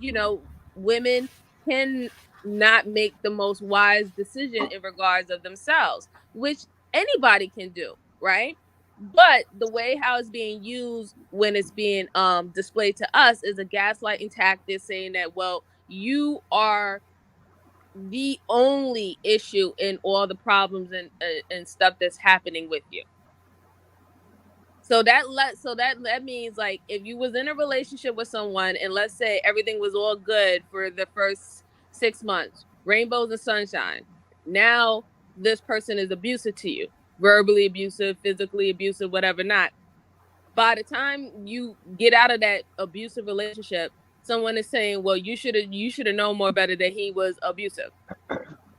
women can not make the most wise decision in regards of themselves, which anybody can do, right? But the way how it's being used when it's being displayed to us is a gaslighting tactic, saying that, well, you are the only issue in all the problems and stuff that's happening with you. So that means, like, if you was in a relationship with someone and let's say everything was all good for the first 6 months, rainbows and sunshine. Now this person is abusive to you, verbally abusive, physically abusive, whatever not. By the time you get out of that abusive relationship, someone is saying, well, you should have known more better that he was abusive.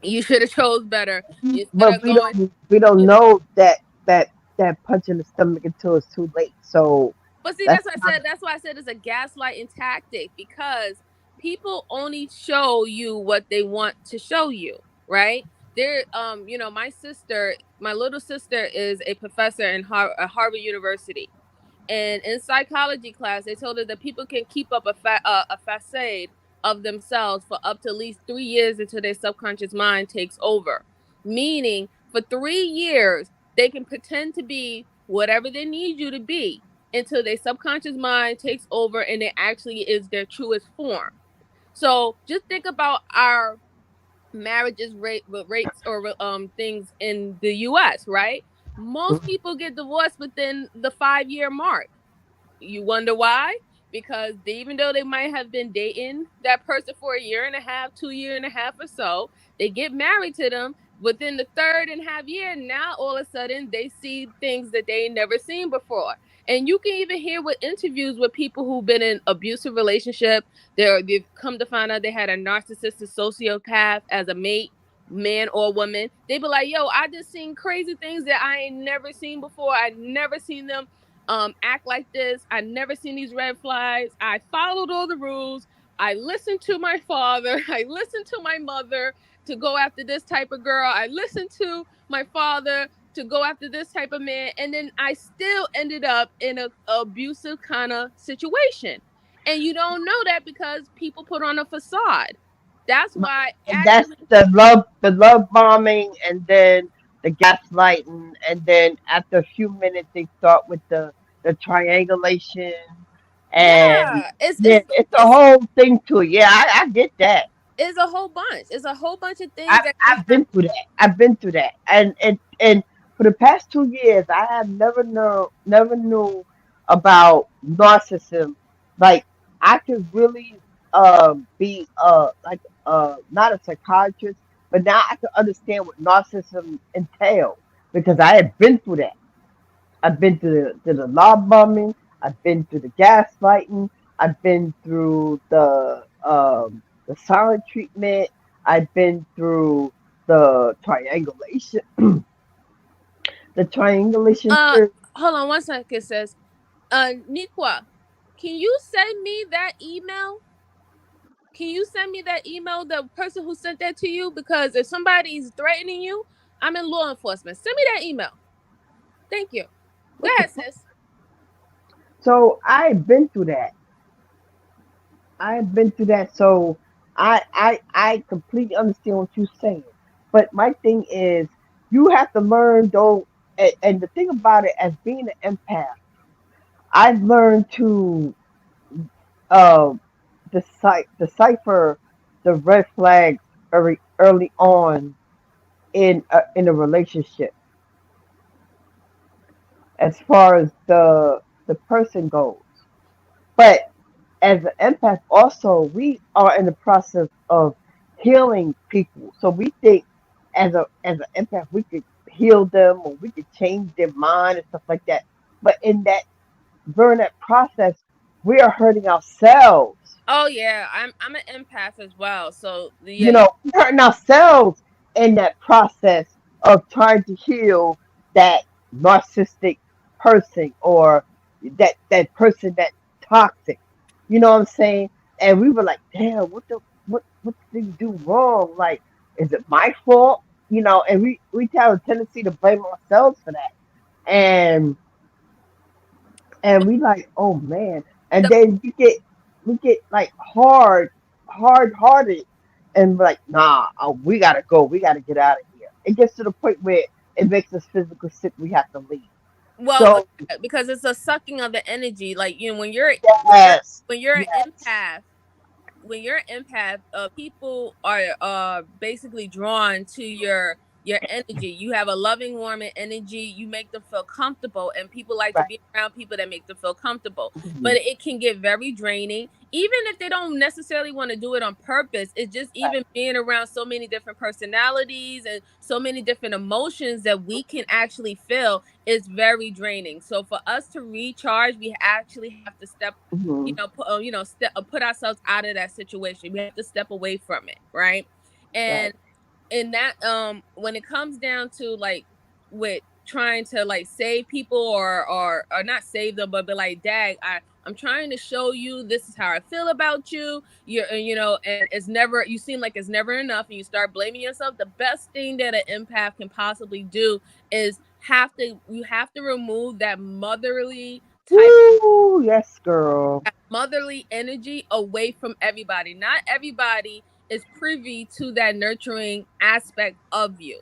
You should have chose better instead But of going. we don't know that punch in the stomach until it's too late. So But see, that's that's why I said it's a gaslighting tactic, because people only show you what they want to show you, right? There, my little sister is a professor in Harvard University. And in psychology class, they told her that people can keep up a facade of themselves for up to at least 3 years until their subconscious mind takes over. Meaning, for 3 years, they can pretend to be whatever they need you to be until their subconscious mind takes over and it actually is their truest form. So just think about our marriages rates or things in the US, right? Most people get divorced within the 5-year mark. You wonder why? Because even though they might have been dating that person for 1.5 years, 2.5 years or so, they get married to them within the 3.5 year. Now all of a sudden they see things that they never seen before. And you can even hear with interviews with people who've been in abusive relationship, they've come to find out they had a narcissistic sociopath as a mate, man or woman. They be like, yo, I just seen crazy things that I ain't never seen before. I never seen them act like this. I never seen these red flags. I followed all the rules. I listened to my father. I listened to my mother to go after this type of girl. I listened to my father to go after this type of man. And then I still ended up in a abusive kind of situation. And you don't know that because people put on a facade. That's why and that's the love bombing, and then the gaslighting, and then after a few minutes they start with the triangulation, and it's a whole thing to it. Yeah, I get that. It's a whole bunch. It's a whole bunch of things that I've been through that. I've been through that, and for the past 2 years, I have never knew about narcissism. Like I could really be like not a psychiatrist, but now I can understand what narcissism entails because I have been through that. I've been through the love bombing. I've been through the gaslighting. I've been through the silent treatment. I've been through the triangulation. The triangulation. Hold on one second. It says, Nikwa, can you send me that email? Can you send me that email, the person who sent that to you? Because if somebody's threatening you, I'm in law enforcement. Send me that email. Thank you. Go ahead, sis. So I've been through that. I've been through that. So I completely understand what you're saying. But my thing is, you have to learn though, and the thing about it, as being an empath, I've learned to decipher the red flags early on in a relationship, as far as the person goes. But as an empath, also we are in the process of healing people. So we think as an empath, we could heal them or we could change their mind and stuff like that. But during that process, we are hurting ourselves. Oh yeah, I'm an empath as well. So We're hurting ourselves in that process of trying to heal that narcissistic person or that person that's toxic. You know what I'm saying? And we were like, damn, what did we do wrong? Like, is it my fault? And we have a tendency to blame ourselves for that. And we like, oh man. And then we get like hard-hearted and like, nah, we gotta go. We gotta get out of here. It gets to the point where it makes us physically sick. We have to leave. Well, because it's a sucking of the energy. Like, when you're when you're an empath, people are basically drawn to your your energy. You have a loving, warming energy. You make them feel comfortable, and people like to be around people that make them feel comfortable. But it can get very draining, even if they don't necessarily want to do it on purpose. It's just even being around so many different personalities and so many different emotions that we can actually feel is very draining. So for us to recharge, we actually have to step, put ourselves out of that situation. We have to step away from it, right? And in that, when it comes down to like with trying to like save people or not save them, but be like, Dag, I'm trying to show you this is how I feel about you. And it's never, you seem like it's never enough, and you start blaming yourself. The best thing that an empath can possibly do is you have to remove that motherly type. Ooh, yes, girl. That motherly energy away from everybody. Not everybody is privy to that nurturing aspect of you.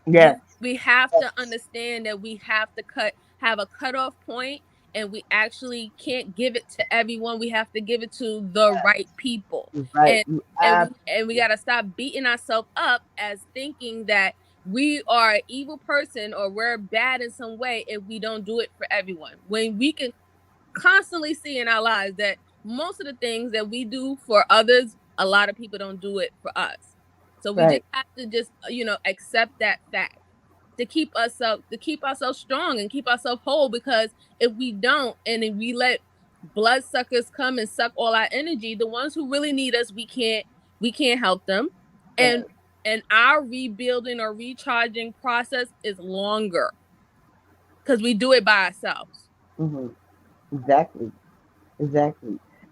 Yes. We have to understand that we have to have a cutoff point, and we actually can't give it to everyone. We have to give it to the right people. Right. And we got to stop beating ourselves up as thinking that we are an evil person or we're bad in some way if we don't do it for everyone. When we can constantly see in our lives that most of the things that we do for others, a lot of people don't do it for us. So we just have to accept that fact to keep ourselves strong and keep ourselves whole, because if we don't, and if we let bloodsuckers come and suck all our energy, the ones who really need us, we can't help them. And our rebuilding or recharging process is longer because we do it by ourselves. Mm-hmm. Exactly.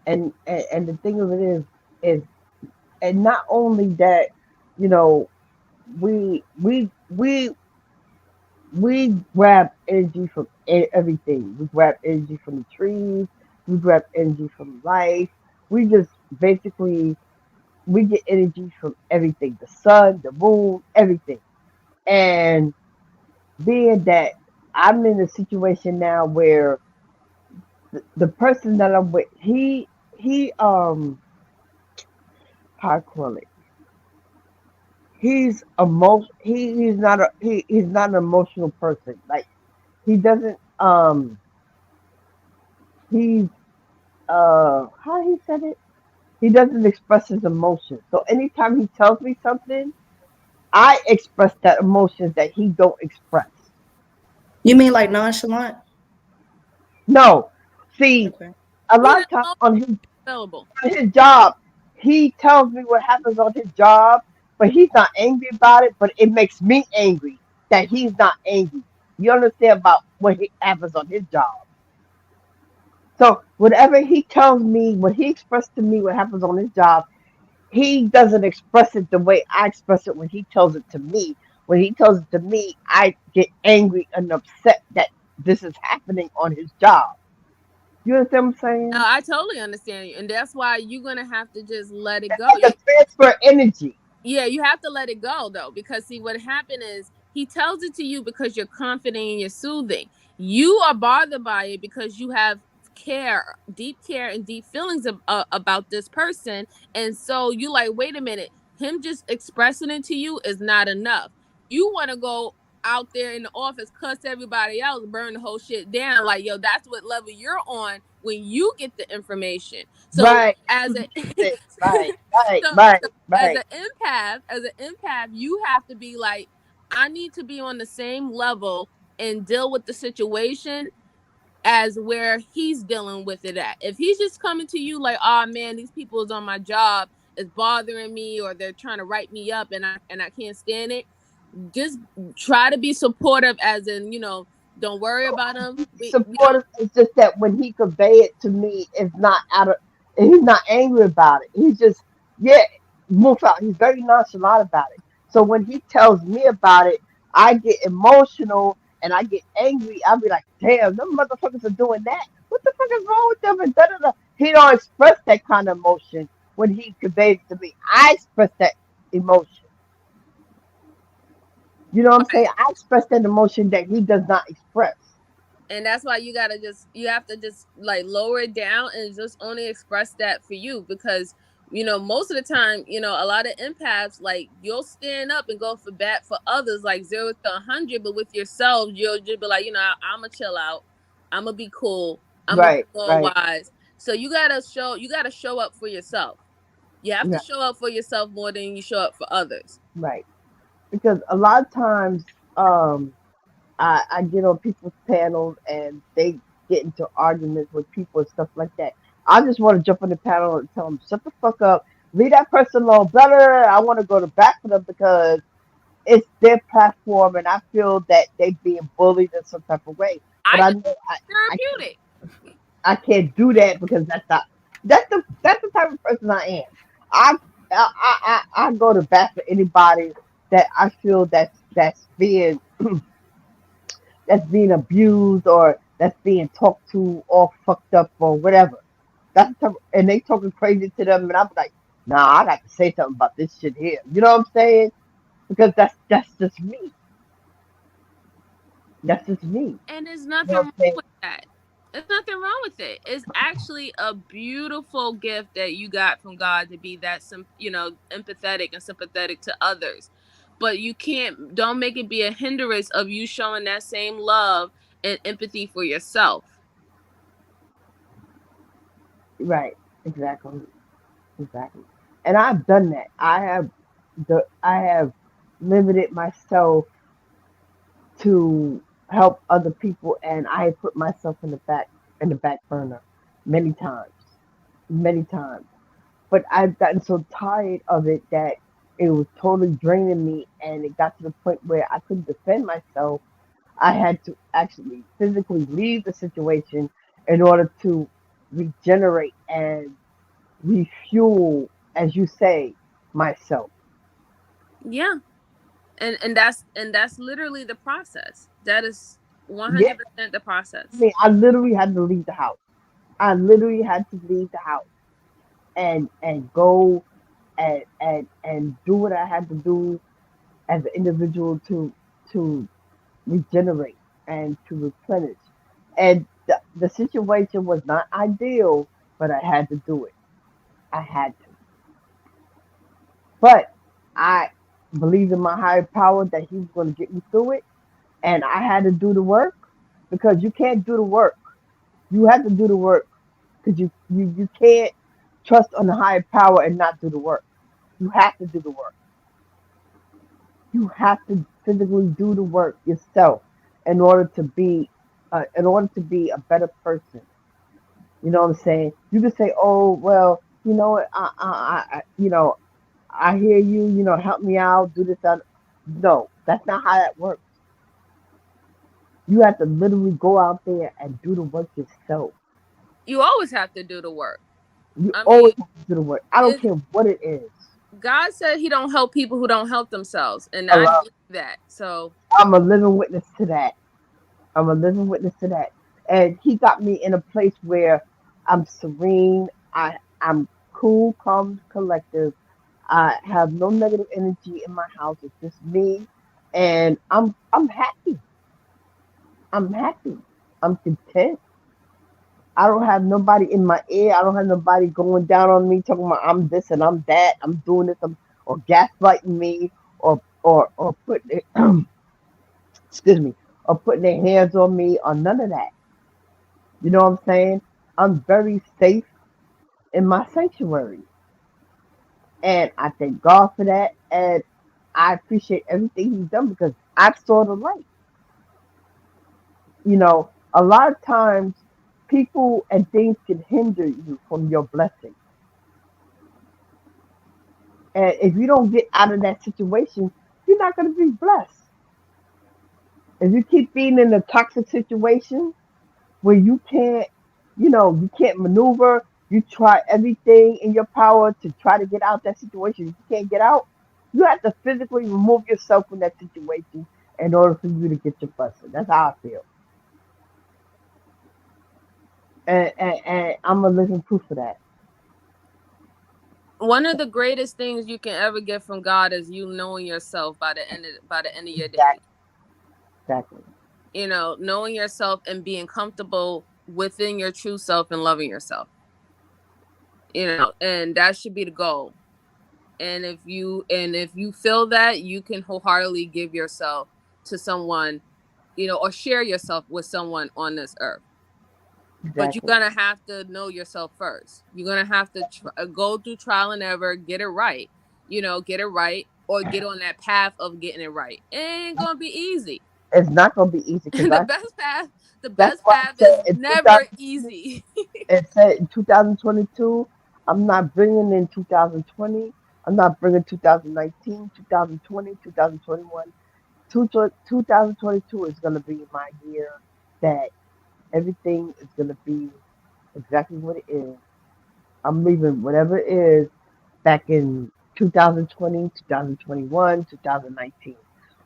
And the thing of it is and not only that, we grab energy from everything. We grab energy from the trees. We grab energy from life. We just basically we get energy from everything: the sun, the moon, everything. And being that I'm in a situation now where the person that I'm with, he how I call it, he's he's not an emotional person. Like he doesn't he's how he said it, he doesn't express his emotions. So anytime he tells me something, I express that emotions that he don't express. You mean like nonchalant? No, see, a lot of times on his job, he tells me what happens on his job, but he's not angry about it. But it makes me angry that he's not angry. You understand about what happens on his job? So whatever he tells me, what he expressed to me, what happens on his job, he doesn't express it the way I express it when he tells it to me. When he tells it to me, I get angry and upset that this is happening on his job. You understand what I'm saying? No, I totally understand you, and that's why you're gonna have to just let it go. It's a transfer energy. Yeah, you have to let it go though, because see, what happened is he tells it to you because you're confident and you're soothing. You are bothered by it because you have deep care and deep feelings about this person, and so you like, wait a minute, him just expressing it to you is not enough. You want to go out there in the office, cuss everybody else, burn the whole shit down. Like, yo, that's what level you're on when you get the information. So as an empath, you have to be like, I need to be on the same level and deal with the situation as where he's dealing with it at. If he's just coming to you like, oh man, these people is on my job, it's bothering me, or they're trying to write me up and I can't stand it, just try to be supportive, as in, don't worry about him. Supportive is just that when he convey it to me, it's not he's not angry about it. He's just, move out. He's very nonchalant about it. So when he tells me about it, I get emotional and I get angry. I'll be like, damn, them motherfuckers are doing that. What the fuck is wrong with them? And da-da-da. He don't express that kind of emotion when he conveys it to me. I express that emotion. You know what I'm saying? I express that emotion that he does not express. And that's why you have to just like lower it down and just only express that for you, because You know, most of the time, you know, a lot of empaths, like, you'll stand up and go for bat for others, like 0 to 100, but with yourself, you'll just be like, you know, I'm gonna chill out, I'm gonna be cool, I'm gonna be more Right. wise. So you gotta show up for yourself. You have to Yeah. show up for yourself more than you show up for others. Right. Because a lot of times, I get on people's panels and they get into arguments with people and stuff like that. I just want to jump on the panel and tell them, shut the fuck up, leave that person alone. Blah, blah, blah. I want to go to bat for them because it's their platform and I feel that they being bullied in some type of way. But I know therapeutic. I can't do that because that's the type of person I am. I go to bat for anybody that I feel that's being that's being abused or that's being talked to all fucked up or whatever. That's the, and they talking crazy to them, and I'm like, nah, I got to say something about this shit here. You know what I'm saying? Because that's just me. That's just me. And there's You nothing know what wrong I'm saying? with that. There's nothing wrong with it. It's actually a beautiful gift that you got from God to be that, empathetic and sympathetic to others. But don't make it be a hindrance of you showing that same love and empathy for yourself. Right. Exactly. And I've done that. I have limited myself to help other people, and I have put myself in the back burner many times. But I've gotten so tired of it that it was totally draining me, and it got to the point where I couldn't defend myself. I had to actually physically leave the situation in order to regenerate and refuel, as you say, myself. Yeah. And that's literally the process. That is 100% Yeah. the process. I mean, I literally had to leave the house. I literally had to leave the house and go and do what I had to do as an individual to regenerate and to replenish. And the situation was not ideal, but I had to do it. I had to. But I believed in my higher power that he was going to get me through it. And I had to do the work because you can't do the work. You have to do the work because you can't trust on the higher power and not do the work. You have to do the work. You have to physically do the work yourself in order to be a better person. You know what I'm saying? You can say, "Oh, well, you know what? I hear you. You know, help me out. Do this." That. No, that's not how that works. You have to literally go out there and do the work yourself. You always have to do the work. You always have to do the work. I don't care what it is. God said he don't help people who don't help themselves. And I believe that. So I'm a living witness to that. And he got me in a place where I'm serene. I'm cool, calm, collective. I have no negative energy in my house. It's just me, and I'm happy. I'm happy. I'm content. I don't have nobody in my ear. I don't have nobody going down on me talking about I'm this and I'm that. I'm doing this, or gaslighting me, or putting excuse me, or putting their hands on me, or none of that. You know what I'm saying? I'm very safe in my sanctuary, and I thank God for that. And I appreciate everything He's done because I saw the light. You know, a lot of times people and things can hinder you from your blessing. And if you don't get out of that situation, you're not going to be blessed. If you keep being in a toxic situation where you can't maneuver, you try everything in your power to try to get out that situation. If you can't get out, you have to physically remove yourself from that situation in order for you to get your blessing. That's how I feel. And I'm a living proof of that. one of the greatest things you can ever get from God is you knowing yourself by the end of your day. Exactly. You know, knowing yourself and being comfortable within your true self and loving yourself. And that should be the goal. And if you feel that, you can wholeheartedly give yourself to someone, or share yourself with someone on this earth. But you're Exactly. gonna have to know yourself first. You're gonna have to go through trial and error, get it right. Get it right, or get on that path of getting it right. It ain't gonna be easy. It's not gonna be easy because The best path that's why I is said in never easy. it said in 2022, I'm not bringing in 2020. I'm not bringing 2019, 2020, 2021. 2022 is gonna be my year that everything is gonna be exactly what it is. I'm leaving whatever it is back in 2020, 2021, 2019.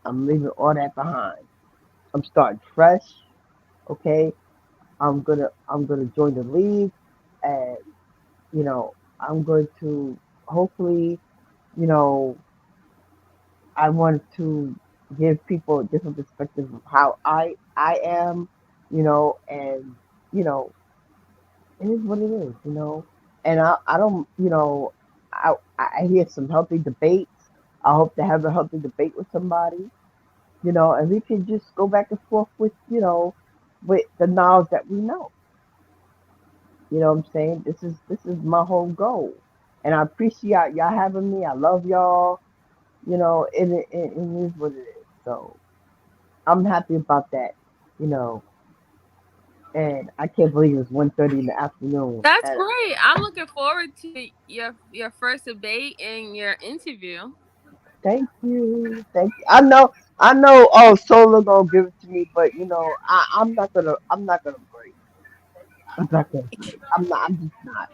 I'm leaving all that behind. I'm starting fresh. Okay, I'm gonna join the league, and I'm going to hopefully, you know, I want to give people a different perspective of how I am, and you know, it is what it is. And I don't, I hear some healthy debates. I hope to have a healthy debate with somebody, and we can just go back and forth with the knowledge that we know. You know what I'm saying? This is my whole goal, and I appreciate y'all having me. I love y'all. It is what it is. So I'm happy about that. You know, and I can't believe it's 1:30 in the afternoon. That's And great. I'm looking forward to your first debate and your interview. thank you, thank you. I know. Oh, Solo gonna give it to me, but I'm not gonna. I'm not gonna break. I'm not gonna break. I'm not. I'm just not.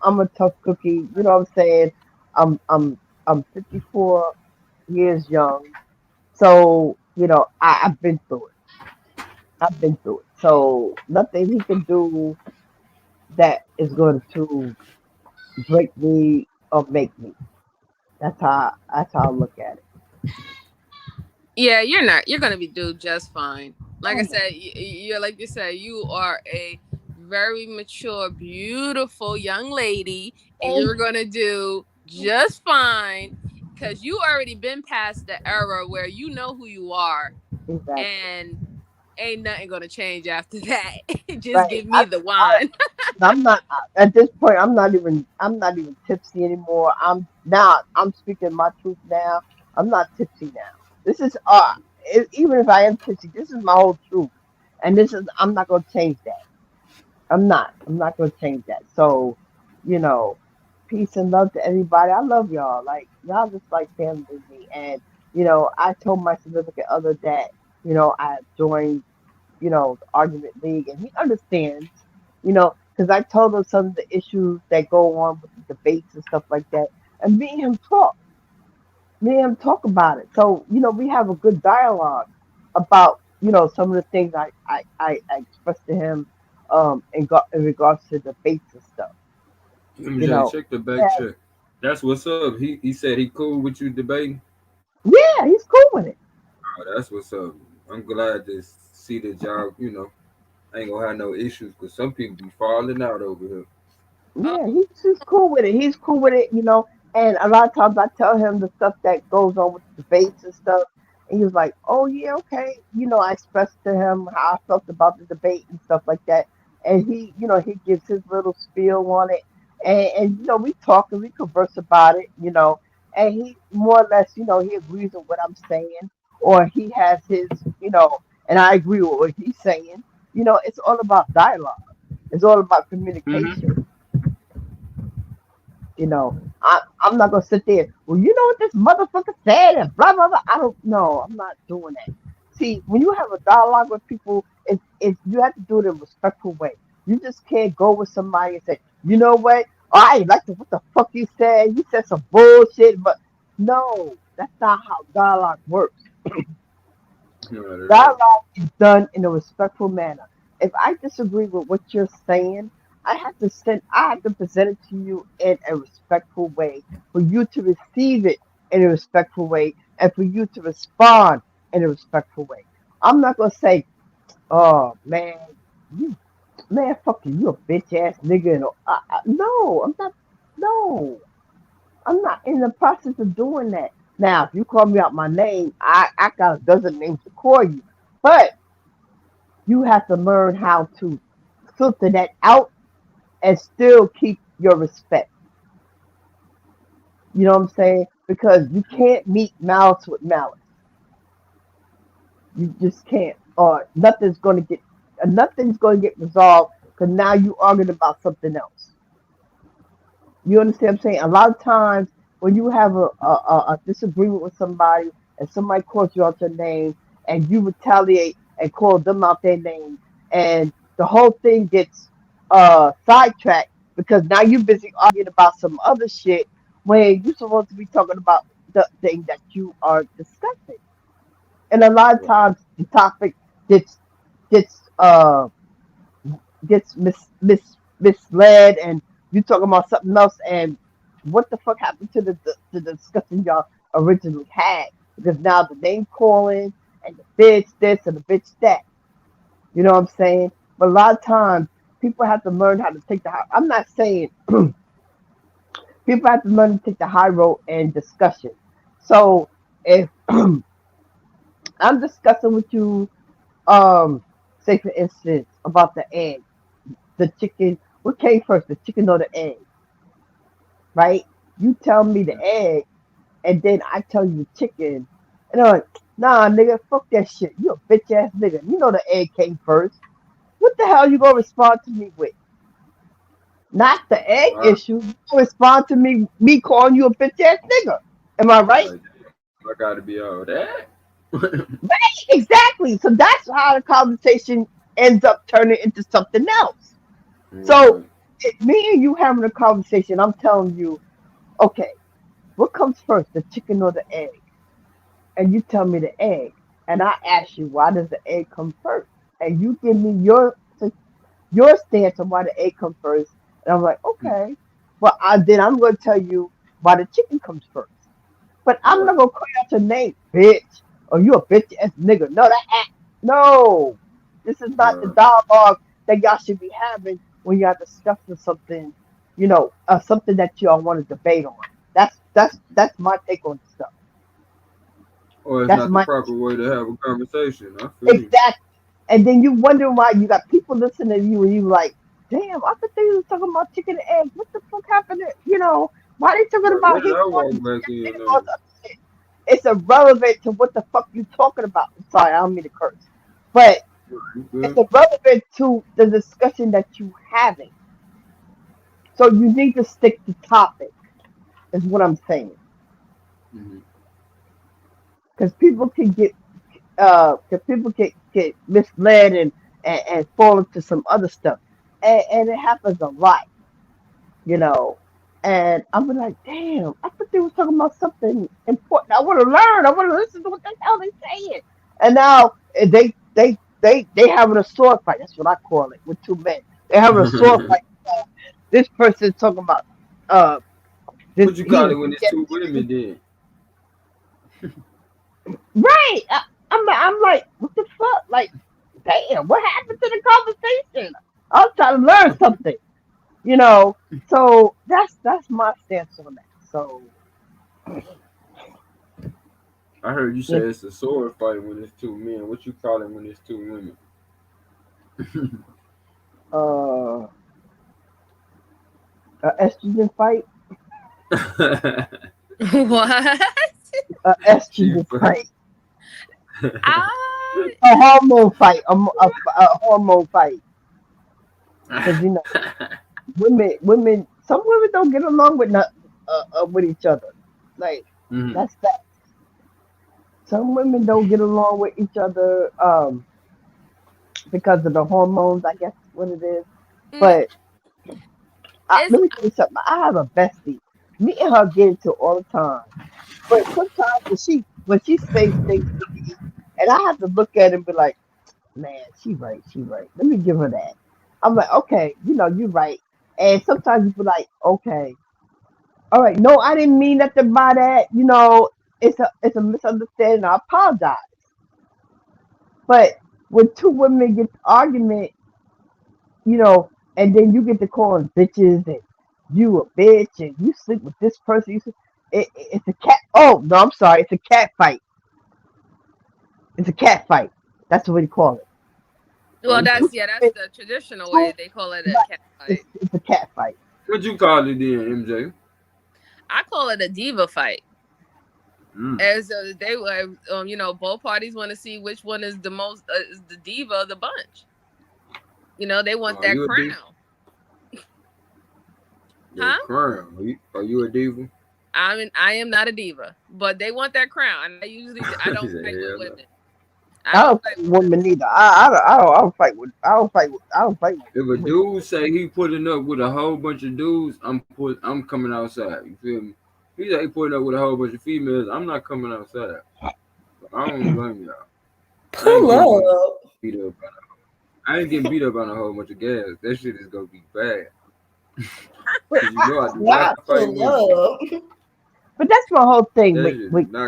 I'm a tough cookie. You know what I'm saying? I'm 54 years young, so I've been through it. I've been through it. So nothing he can do that is going to break me or make me. That's how I look at it. Yeah, you're not. You're gonna be do just fine. Like I said, you're like you said, you are a very mature, beautiful young lady, and you're gonna do just fine because you already been past the era where you know who you are, Exactly. and ain't nothing gonna change after that. Just Right. give me the wine. I'm not at this point. I'm not even tipsy anymore. I'm speaking my truth now. I'm not tipsy now. This is even if I am tipsy, this is my whole truth, and I'm not gonna change that. I'm not gonna change that. So, you know, peace and love to everybody. I love y'all. Like y'all just like family to me. And I told my significant other that I joined the argument league, and he understands. Because I told him some of the issues that go on with the debates and stuff like that, and me and him talk about it. So we have a good dialogue about some of the things I expressed to him in regards to debates and stuff. MJ, check the back Yeah, check. That's what's up. He said he cool with you debating. yeah, he's cool with it. Oh, that's what's up. I'm glad to see that y'all, ain't gonna have no issues because some people be falling out over here. Yeah, he's cool with it. He's cool with it. And a lot of times I tell him the stuff that goes on with the debates and stuff, and he was like, "Oh yeah, okay." I expressed to him how I felt about the debate and stuff like that, and he gives his little spiel on it, and we talk and we converse about it, and he more or less, he agrees with what I'm saying, or he has his, and I agree with what he's saying. It's all about dialogue. It's all about Mm-hmm. communication. I'm not gonna sit there. Well, you know what this motherfucker said and blah blah blah. I don't know. I'm not doing that. See, when you have a dialogue with people, it's you have to do it in a respectful way. You just can't go with somebody and say, you know what? Oh, I ain't like what the fuck you said. You said some bullshit, but no, that's not how dialogue works. Dialogue is done in a respectful manner. If I disagree with what you're saying, I have to present it to you in a respectful way for you to receive it in a respectful way and for you to respond in a respectful way. I'm not gonna say, "Oh man, you man, fuck you, you a bitch ass nigga. And no, I'm not. No, I'm not in the process of doing that. Now, if you call me out my name, I got a dozen names to call you, but you have to learn how to filter that out and still keep your respect. You know what I'm saying? Because you can't meet malice with malice. You just can't, or nothing's going to get resolved because now you arguing about something else. You understand what I'm saying? A lot of times when you have a disagreement with somebody and somebody calls you out your name and you retaliate and call them out their name and the whole thing gets sidetracked because now you're busy arguing about some other shit when you're supposed to be talking about the thing that you are discussing. And a lot of times the topic gets gets uh misled and you talking about something else and what the fuck happened to the discussion y'all originally had because now the name calling and the bitch this and the bitch that, you know what I'm saying? But a lot of times people have to learn how to take the high. I'm not saying people have to learn to take the high road in discussion. So if I'm discussing with you, say for instance about the egg, the chicken, what came first, the chicken or the egg, right? You tell me the egg, and then I tell you the chicken, and I'm like, nah, nigga, fuck that shit. You a bitch ass nigga. You know the egg came first. What the hell you gonna respond to me with? Not the egg issue. You gonna respond to me calling you a bitch ass nigga. Am I right? I gotta be all that. Right, exactly. So that's how the conversation ends up turning into something else. So if me and you having a conversation, I'm telling you, okay, what comes first, the chicken or the egg? And you tell me the egg, and I ask you, why does the egg come first? And you give me your stance on why the egg comes first, and I'm like, okay, well, then I'm going to tell you why the chicken comes first. But I'm not going to call out your name, bitch, or you a bitch ass nigga. No, this is not the dialogue that y'all should be having when y'all discussing something, something that y'all want to debate on. That's my take on stuff. Or it's That's not my the proper way to have a conversation. I feel you. exactly. And then you wonder why you got people listening to you and you like, damn, I thought they was talking about chicken and eggs. What the fuck happened? Why they talking Like, about what did him I calling walk back in chicken and on? all the other shit? It's irrelevant to what the fuck you talking about. I'm sorry, I don't mean to curse. But it's irrelevant to the discussion that you having. So you need to stick to topic, is what I'm saying. Because people can get misled and fall into some other stuff. And it happens a lot, And I'm like, damn, I thought they was talking about something important. I want to learn. I want to listen to what the hell they saying. And now they having a sword fight. That's what I call it with two men. They having a sword fight. This person's talking about this. What you call it when it's two women then? Right. I'm like, what the fuck? Like, damn, what happened to the conversation? I was trying to learn something, So that's my stance on that. So I heard you say it's a sword fight when it's two men. What you call it when it's two women? Estrogen fight. What? Estrogen fight. A hormone fight. A hormone fight. Because women. Some women don't get along with each other. Like that's that. Some women don't get along with each other because of the hormones. I guess what it is. But let me tell you something. I have a bestie. Me and her get into it all the time. But sometimes when she says things to me, and I have to look at it and be like, man, she right. Let me give her that. I'm like, okay, you're right. And sometimes you be like, okay, all right, no, I didn't mean nothing by that. It's a misunderstanding. I apologize. But when two women get to argument, and then you get to calling bitches and you a bitch and you sleep with this person. It's a cat. Oh no, I'm sorry. It's a cat fight. It's a cat fight. That's what we call it. Well, that's the traditional way they call it a cat fight. It's a cat fight. What you call it then, MJ? I call it a diva fight. As they were, both parties want to see which one is the most is the diva of the bunch. They want that crown. Huh? Crown. Are you a diva? I am not a diva, but they want that crown. And I don't fight with women. I don't fight with women either. I don't fight with. If a dude say he putting up with a whole bunch of dudes, I'm coming outside. You feel me? He say he putting up with a whole bunch of females. I'm not coming outside. I don't blame y'all. Pull up. I ain't getting beat up on a whole bunch of gas. That shit is gonna be bad. I do not fight women. But that's my whole thing. But when I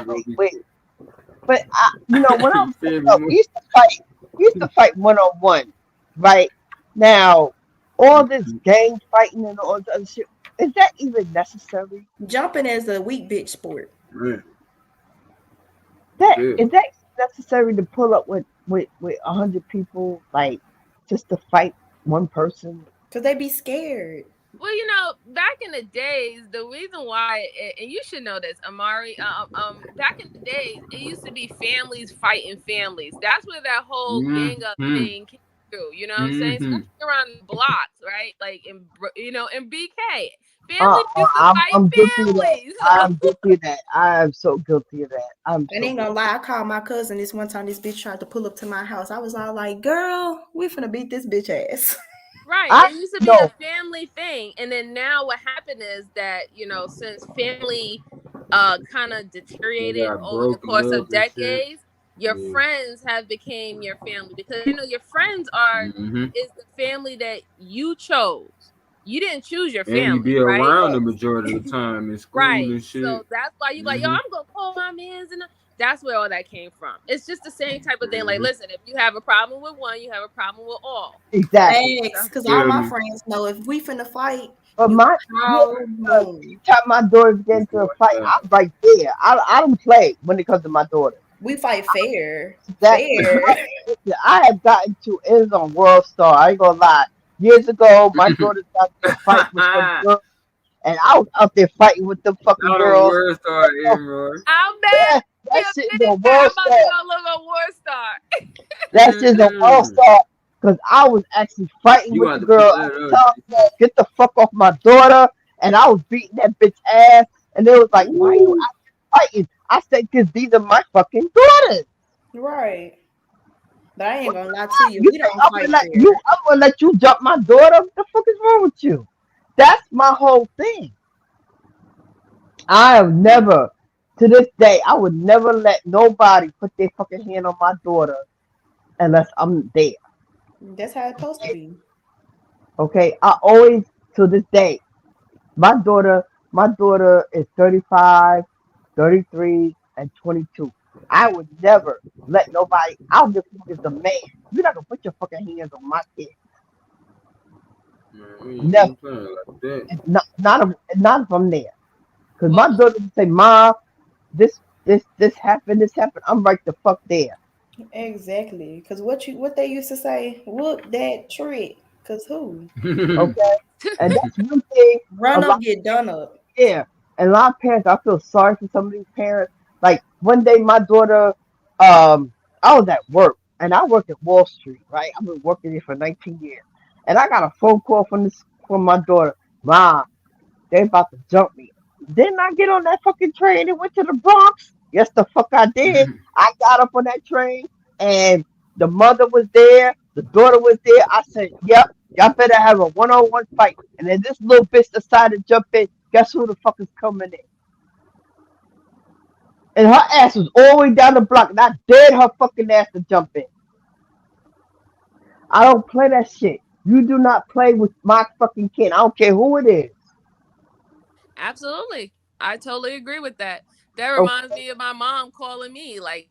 was growing up, we used to fight 1-on-1, right? Now, all this gang fighting and all this other shit, is that even necessary? Jumping is a weak bitch sport. Is that necessary to pull up with 100 people, like just to fight one person? Because they be scared. Well, back in the days, the reason why, and you should know this, Amari, back in the days, it used to be families fighting families. That's where that whole gang up thing came through. You know what I'm saying? Especially around the blocks, right? Like in BK. Families used to fight families. I'm guilty of that. I am so guilty of that. I ain't gonna lie, I called my cousin this one time. This bitch tried to pull up to my house. I was all like, "Girl, we finna beat this bitch ass." Right. It used to be a family thing. And then now what happened is that, since family kind of deteriorated over the course of decades, your friends have became your family because your friends is the family that you chose. You didn't choose your family. And you be around the majority of the time in school and shit. So that's why you like, yo, I'm gonna call my mans, and that's where all that came from. It's just the same type of thing. Like, listen, if you have a problem with one, you have a problem with all. Exactly. Because all my friends know if we finna fight. But anytime my daughters get into a fight, I'm right there. I don't play when it comes to my daughter. We fight fair. Fair. I have gotten to it on World Star. I ain't gonna lie. Years ago, my daughter got to fight with some girl, and I was out there fighting with them fucking girls. I'll bet. That shit is a World Star. World Star. That shit's a World Star. Because I was actually fighting with the girl. I was telling her, get the fuck off my daughter. And I was beating that bitch ass. And they was like, why are you fighting? I said, because these are my fucking daughters. Right. But I ain't gonna lie to you. We don't fight I'm gonna let you jump my daughter. What the fuck is wrong with you? That's my whole thing. I have never, to this day, I would never let nobody put their fucking hand on my daughter unless I'm there. That's how it's supposed to be. Okay, I always, to this day, my daughter is 35, 33, and 22. I would never let nobody. I don't give a fuck as a man. You're not gonna put your fucking hands on my kid. Never. Not from there. Cause my daughter would say, "Mom, this happened. This happened." I'm right the fuck there. Exactly. Cause what they used to say, whoop that trick. Cause who? Okay. And that's one thing. Run up, get done up. Yeah. And a lot of parents, I feel sorry for some of these parents. Like one day, my daughter, I was at work, and I work at Wall Street, right? I've been working here for 19 years, and I got a phone call from my daughter. Mom, they about to jump me. Didn't I get on that fucking train and went to the Bronx? Yes, the fuck I did. I got up on that train, and the mother was there, the daughter was there. I said, "Yep, y'all better have a one-on-one fight." And then this little bitch decided to jump in. Guess who the fuck is coming in? And her ass was all the way down the block, and I dared her fucking ass to jump in. I don't play that shit. You do not play with my fucking kid. I don't care who it is. Absolutely. I totally agree with that. That reminds me of my mom calling me. Like,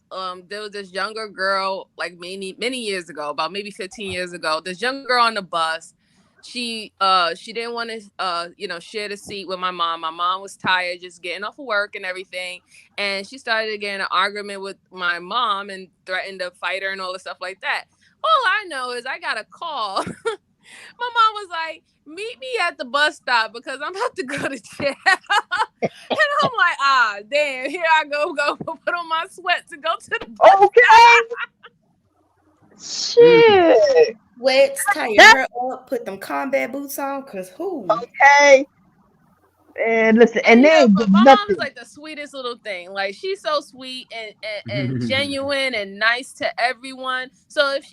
there was this younger girl, like many years ago, about maybe 15 years ago. This young girl on the bus. she didn't want to share the seat with my mom. My mom was tired, just getting off of work and everything, and she started getting an argument with my mom and threatened to fight her and all the stuff like that. All I know is I got a call. My mom was like, meet me at the bus stop because I'm about to go to jail. And I'm like, ah, damn, here I go put on my sweats to go to the bus. Okay. Shit. Sweats, tie her up, put them combat boots on, cause who? Okay. And listen, and yeah, then but my nothing. mom is like the sweetest little thing. Like she's so sweet and genuine and nice to everyone. So if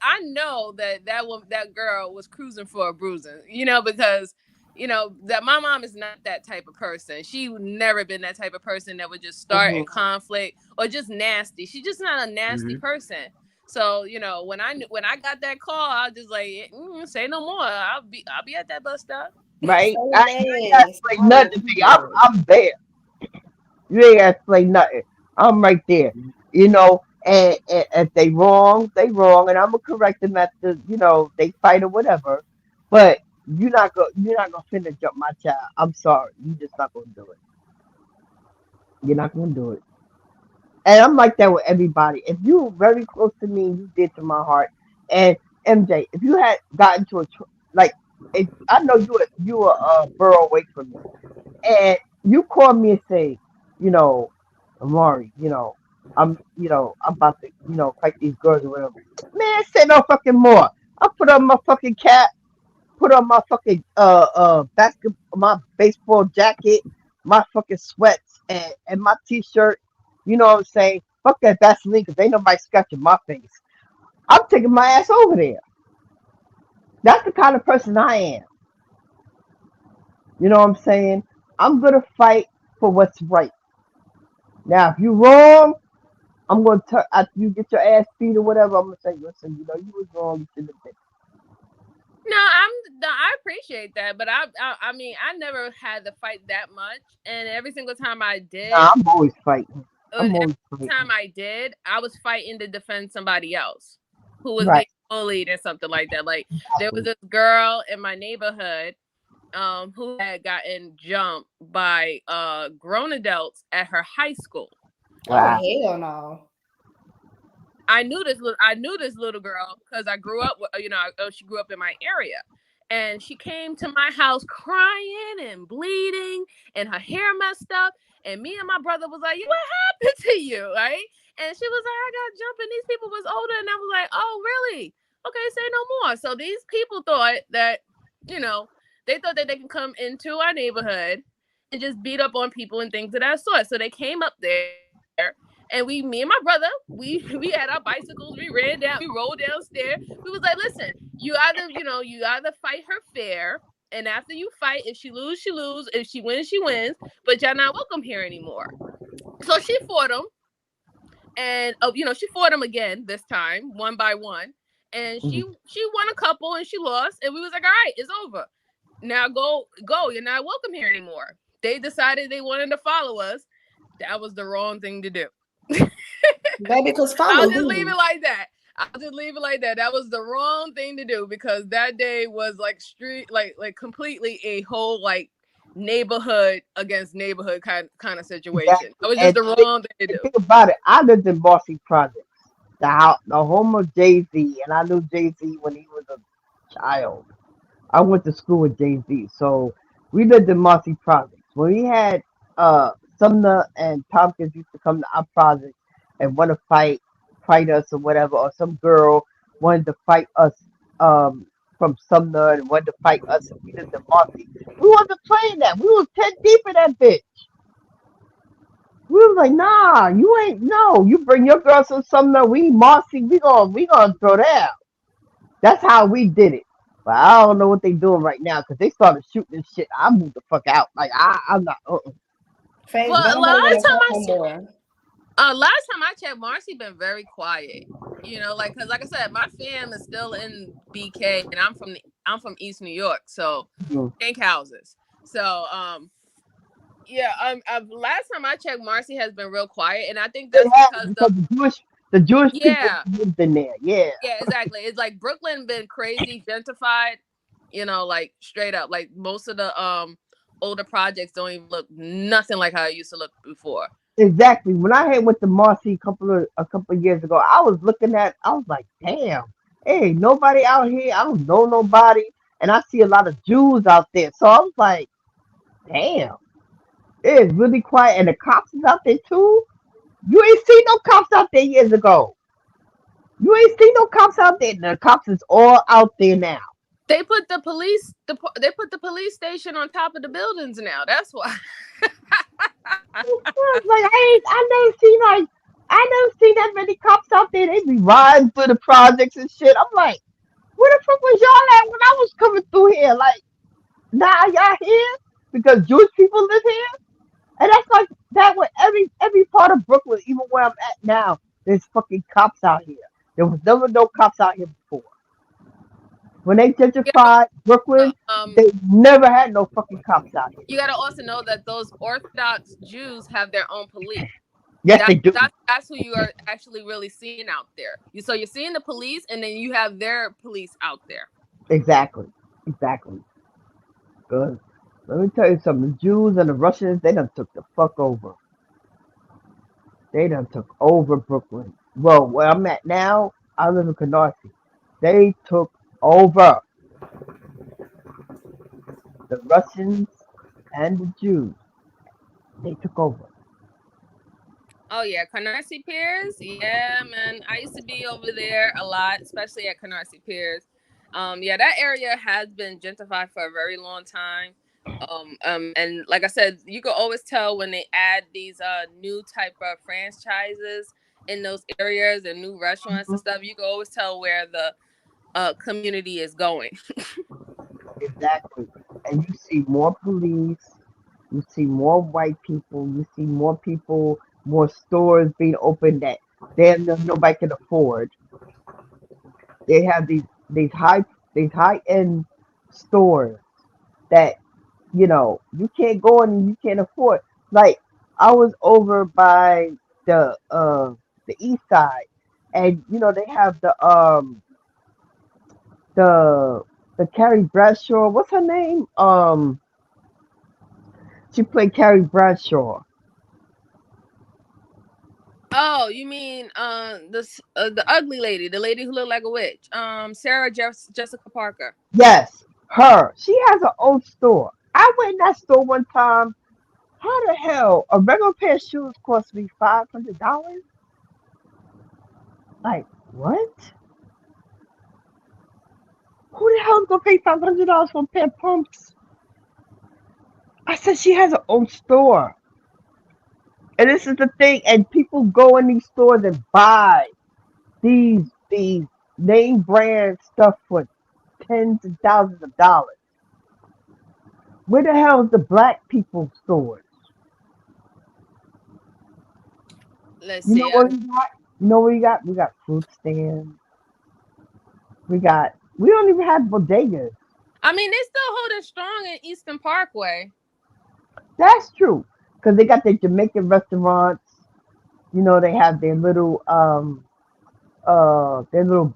I know that girl was cruising for a bruising, because that my mom is not that type of person. She would never been that type of person that would just start in conflict or just nasty. She's just not a nasty person. So when I got that call, I was just like, say no more. I'll be at that bus stop. Right? You ain't gotta explain nothing to me. I'm there. You ain't gotta explain nothing. I'm right there. And if they wrong, and I'm gonna correct them at the, they fight or whatever. But you're not gonna finna jump my child. I'm sorry. You just not gonna do it. You're not gonna do it. And I'm like that with everybody. If you were very close to me, you did to my heart. And MJ, if you had gotten to if I know you were a borough away from me, and you call me and say, Amari, I'm about to, fight these girls or whatever. Man, say no fucking more. I put on my fucking cap, put on my fucking my baseball jacket, my fucking sweats, and my t-shirt. You know what I'm saying? Fuck that Vaseline, because ain't nobody scratching my face. I'm taking my ass over there. That's the kind of person I am. You know what I'm saying? I'm going to fight for what's right. Now, if you're wrong, I'm going to, after you get your ass beat or whatever, I'm going to say, listen, you was wrong. You should have been. No, I appreciate that, but I mean, I never had to fight that much, and every single time I did, I'm always fighting. Every time I did, I was fighting to defend somebody else who was Right. being bullied or something like that. Like there was this girl in my neighborhood who had gotten jumped by grown adults at her high school. Oh hell no! I knew this little girl because I grew up with, she grew up in my area, and she came to my house crying and bleeding and her hair messed up, and me and my brother was like, what happened to you, right? And she was like, I got jumped, and these people was older, and I was like, oh really? Okay, say no more. So these people thought that, they thought that they can come into our neighborhood and just beat up on people and things of that sort. So they came up there. And me and my brother, we had our bicycles, we ran down, we rolled downstairs. We was like, listen, you either fight her fair, and after you fight, if she lose, she lose. If she wins, she wins. But y'all not welcome here anymore. So she fought them, and she fought them again this time, one by one. And she won a couple and she lost, and we was like, all right, it's over. Now go. You're not welcome here anymore. They decided they wanted to follow us. That was the wrong thing to do. Baby, because I'll just leave it like that. That was the wrong thing to do, because that day was like street, like completely a whole like neighborhood against neighborhood kind of situation. That was just the wrong thing to do. Think about it. I lived in Marcy Projects, the home of Jay-Z, and I knew Jay-Z when he was a child. I went to school with Jay-Z, so we lived in Marcy Projects. When we had Sumner and Tompkins used to come to our project and want to fight us or whatever, or some girl wanted to fight us from Sumner and wanted to fight us and we lived in Marcy. We wasn't playing that. We was 10 deep in that bitch. We was like, nah, you bring your girls from Sumner, we Marcy, we gonna throw that out. That's how we did it. But I don't know what they doing right now, because they started shooting this shit. I moved the fuck out. Like I'm not. Well, last time I checked, Marcy been very quiet. Because like I said, my fam is still in BK, and I'm from East New York, so pink houses. So last time I checked, Marcy has been real quiet, and I think that's because the Jewish Yeah. people lived in there. Yeah. Yeah, exactly. It's like Brooklyn been crazy gentrified, You know, like straight up, like most of the older projects don't even look nothing like how it used to look before. Exactly. When I had went to Marcy a couple of years ago, I was looking at. I was like, damn, hey, nobody out here. I don't know nobody, and I see a lot of Jews out there. So I was like, damn, it is really quiet, and the cops is out there too. You ain't seen no cops out there years ago. You ain't seen no cops out there. The cops is all out there now. They put the police station on top of the buildings now. That's why. I was like, I never seen that many cops out there. They be riding through the projects and shit. I'm like, where the fuck was y'all at when I was coming through here? Like, now y'all here because Jewish people live here, and that's like that with every part of Brooklyn, even where I'm at now. There's fucking cops out here. There was never no cops out here before. When they gentrified Brooklyn, they never had no fucking cops out here. You got to also know that those Orthodox Jews have their own police. Yes, they do. That's who you are actually really seeing out there. So you're seeing the police, and then you have their police out there. Exactly. Good. Let me tell you something. The Jews and the Russians, they done took the fuck over. They done took over Brooklyn. Well, where I'm at now, I live in Canarsie. They took over. The Russians and the Jews, they took over. Oh yeah, Canarsie Piers. Yeah, man. I used to be over there a lot, especially at Canarsie Piers. Yeah, that area has been gentrified for a very long time. And like I said, you can always tell when they add these new type of franchises in those areas and new restaurants and stuff. You can always tell where the community is going. Exactly. And you see more police, you see more white people, you see more people, more stores being opened that nobody can afford. They have these high end stores that you can't go in and you can't afford. Like I was over by the east side, and they have the Carrie Bradshaw. What's her name? She played Carrie Bradshaw. Oh, you mean the ugly lady, the lady who looked like a witch? Sarah Jessica Parker. Yes, her. She has her own store. I went in that store one time. How the hell a regular pair of shoes cost me $500? Like what? Who the hell is gonna pay $500 for a pair of pumps? I said she has her own store. And this is the thing, and people go in these stores and buy these name brand stuff for tens of thousands of dollars. Where the hell is the black people stores? Let's You see. know what we got? You know what we got? We got fruit stands. We don't even have bodegas. I mean, they still holding strong in Eastern Parkway. That's true. Because they got their Jamaican restaurants. They have their little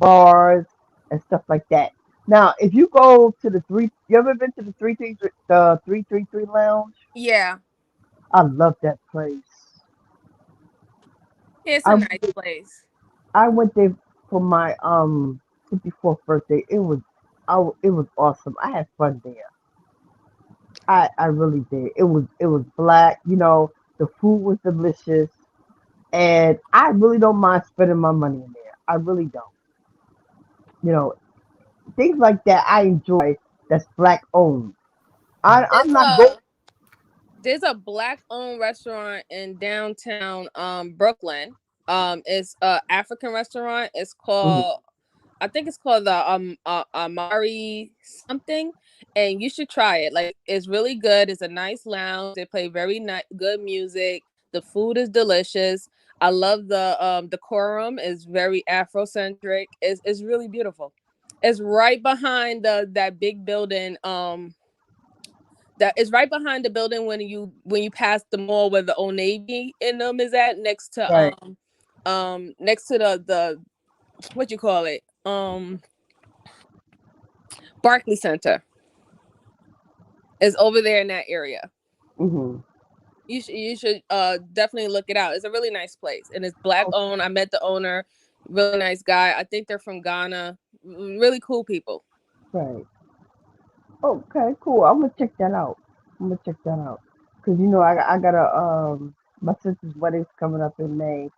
bars and stuff like that. Now, if you go to you ever been to the 333 Lounge? Yeah. I love that place. It's a nice place. I went there for my 54th birthday. It was awesome. I had fun there. I really did. It was black, the food was delicious, and I really don't mind spending my money in there. I really don't. Things like that I enjoy that's black owned. I'm not going. There's a black owned restaurant in downtown Brooklyn. It's a African restaurant. It's called I think it's called the Amari something, and you should try it. Like it's really good. It's a nice lounge. They play very good music. The food is delicious. I love the decorum. Is very Afrocentric. It's really beautiful. It's right behind that big building. That is right behind the building when you pass the mall where the Old Navy in them is at, next to next to the what you call it, Barclay Center is over there in that area. Mm-hmm. You should definitely look it out. It's a really nice place, and it's Black owned. I met the owner, really nice guy. I think they're from Ghana. Really cool people. Right. Okay, cool. I'm gonna check that out. Cause you know I gotta my sister's wedding's coming up in May,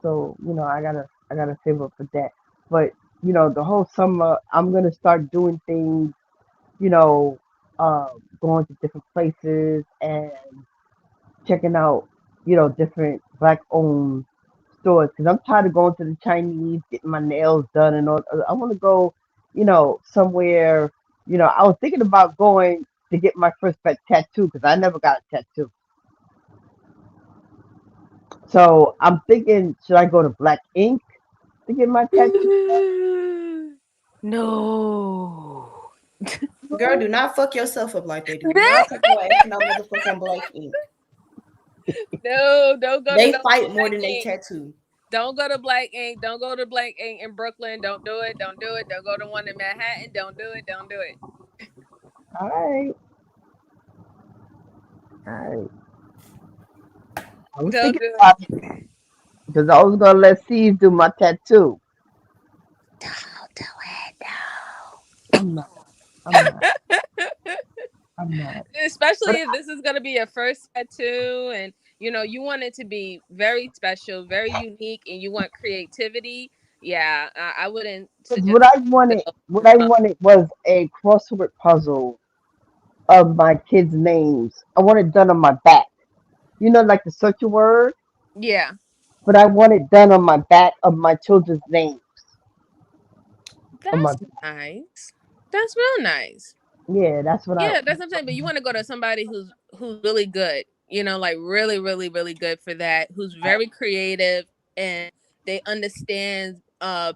so you know I gotta save up for that. But you know the whole summer I'm gonna start doing things. You know, going to different places and checking out, you know, different black owned stores. Cause I'm tired of going to the Chinese, getting my nails done and all. I want to go, you know, somewhere. You know, I was thinking about going to get my first tattoo because I never got a tattoo. So I'm thinking, should I go to Black Ink to get my tattoo? No. Girl, do not fuck yourself up like they do. Do not take your ass to no motherfucking Black Ink. No, don't go. They to fight more Black than they Ink. tattoo. Don't go to Black Ink. Don't go to Black Ink in Brooklyn. Don't do it. Don't do it. Don't go to one in Manhattan. Don't do it. Don't do it. All right. I was Don't thinking do about it because I was gonna let Steve do my tattoo. Don't do it. I'm not. I'm not. Especially if this is gonna be your first tattoo, and you know you want it to be very special, very unique, and you want creativity. Yeah, I wouldn't suggest. What I wanted was a crossword puzzle of my kids' names. I want it done on my back. You know, like the search a word, Yeah, but I want it done on my back of my children's names. On my that's nice. That's real nice. yeah, that's what I. Yeah, that's what I'm saying. But you want to go to somebody who's really good, you know, like really, really, really good for that, who's very creative and they understand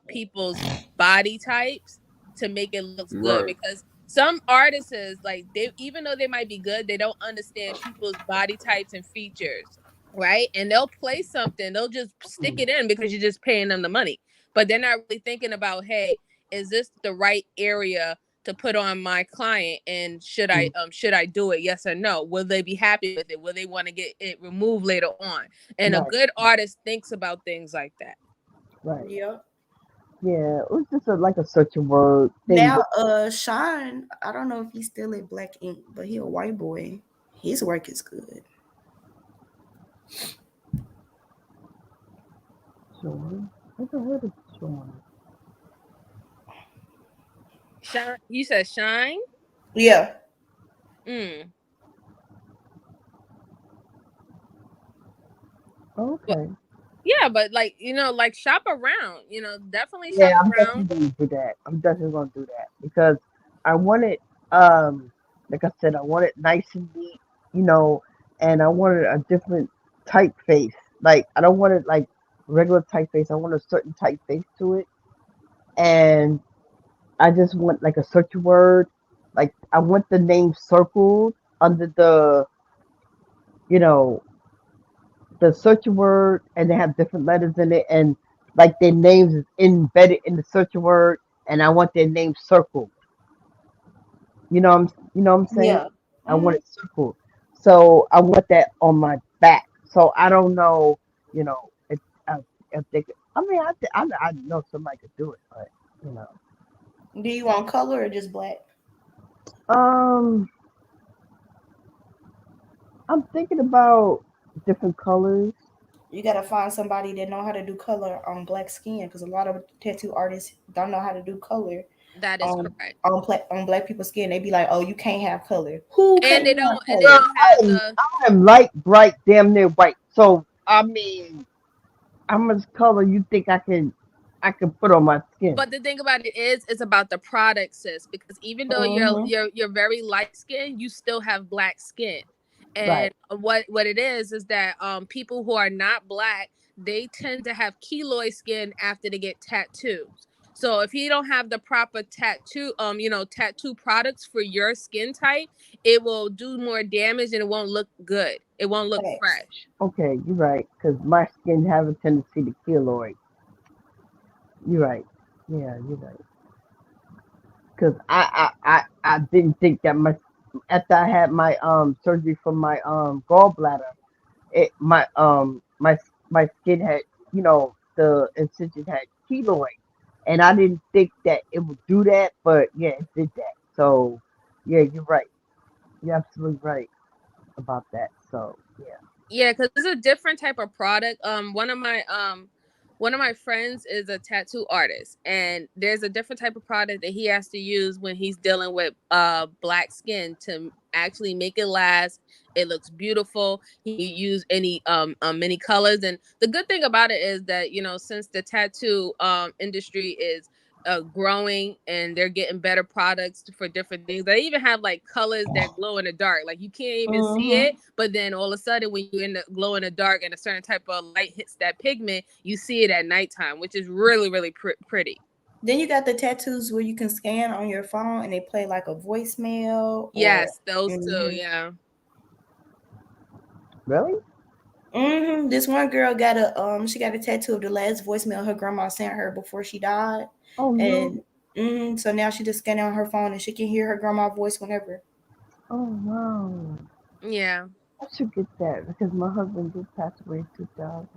people's body types to make it look good. Right. Because some artists like they, even though they might be good, they don't understand people's body types and features. Right. And they'll play something, they'll just stick it in because you're just paying them the money. But they're not really thinking about, hey, is this the right area to put on my client, and should I do it, yes or no? Will they be happy with it? Will they want to get it removed later on? And a Right. good artist thinks about things like that. Right. Yep. Yeah, it was just like a search a word thing. Now, Sean, I don't know if he's still at Black Ink, but he a white boy. His work is good. Sean? I never heard of Sean. Shine, you said Shine? Yeah. Okay. Yeah, but like, you know, like shop around, you know, definitely Yeah, shop I'm around. definitely gonna do that. I'm definitely gonna do that because I want it, like I said, I want it nice and neat, you know, and I wanted a different typeface. Like I don't want it like regular typeface. I want a certain typeface to it, and I just want like a search word. Like I want the name circled under the, you know, the search word, and they have different letters in it, and like their names is embedded in the search word, and I want their name circled. You know, what I'm saying? Yeah. I want it circled, so I want that on my back. So I don't know, you know, if they could. I mean, I know somebody could do it, but you know. Do you want color or just black? I'm thinking about different colors. You gotta find somebody that know how to do color on black skin, because a lot of tattoo artists don't know how to do color. That is correct. On black people's skin, they be like, "Oh, you can't have color." Who And can't they have don't color? have the I'm light, bright, damn near white. So I mean, how much color you think I can put on my skin? But the thing about it is, it's about the product, sis. Because even though you're very light skinned, you still have black skin. And what it is that people who are not black, they tend to have keloid skin after they get tattoos. So if you don't have the proper tattoo products for your skin type, it will do more damage and it won't look good. It won't look fresh. Okay, you're right, because my skin have a tendency to keloid. You're right. Yeah, you're right. because I didn't think that my after I had my surgery for my gallbladder, it my skin had, you know, the incision had keloid, and I didn't think that it would do that, but yeah, it did that. So yeah, you're right. You're absolutely right about that. So yeah. Yeah, because it's a different type of product. One of my friends is a tattoo artist, and there's a different type of product that he has to use when he's dealing with black skin to actually make it last. It looks beautiful. He use any many colors, and the good thing about it is that, you know, since the tattoo industry is growing and they're getting better products for different things. They even have like colors that glow in the dark. Like you can't even see it, but then all of a sudden when you end up glow in the dark and a certain type of light hits that pigment, you see it at nighttime, which is really, really pretty. Then you got the tattoos where you can scan on your phone and they play like a voicemail. Yes, those two, yeah. Really? This one girl got she got a tattoo of the last voicemail her grandma sent her before she died. Oh no. And so now she just scan it on her phone and she can hear her grandma's voice whenever. Oh wow. Yeah. I should get that because my husband did pass away in 2000.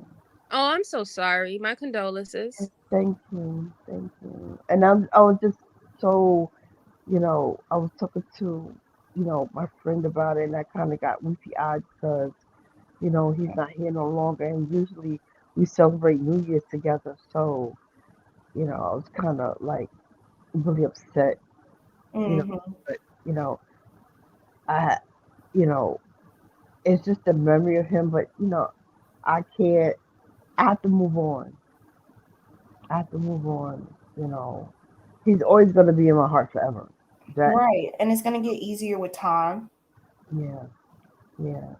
Oh, I'm so sorry. My condolences. Thank you. Thank you. And I was just so, you know, I was talking to, you know, my friend about it, and I kind of got weepy eyed because, you know, he's not here no longer, and usually we celebrate New Year's together. So, you know, I was kind of like really upset, you know, but you know, you know, it's just a memory of him, but you know, I have to move on. I have to move on, you know. He's always going to be in my heart forever. Right. And it's going to get easier with time. Yeah. Yeah.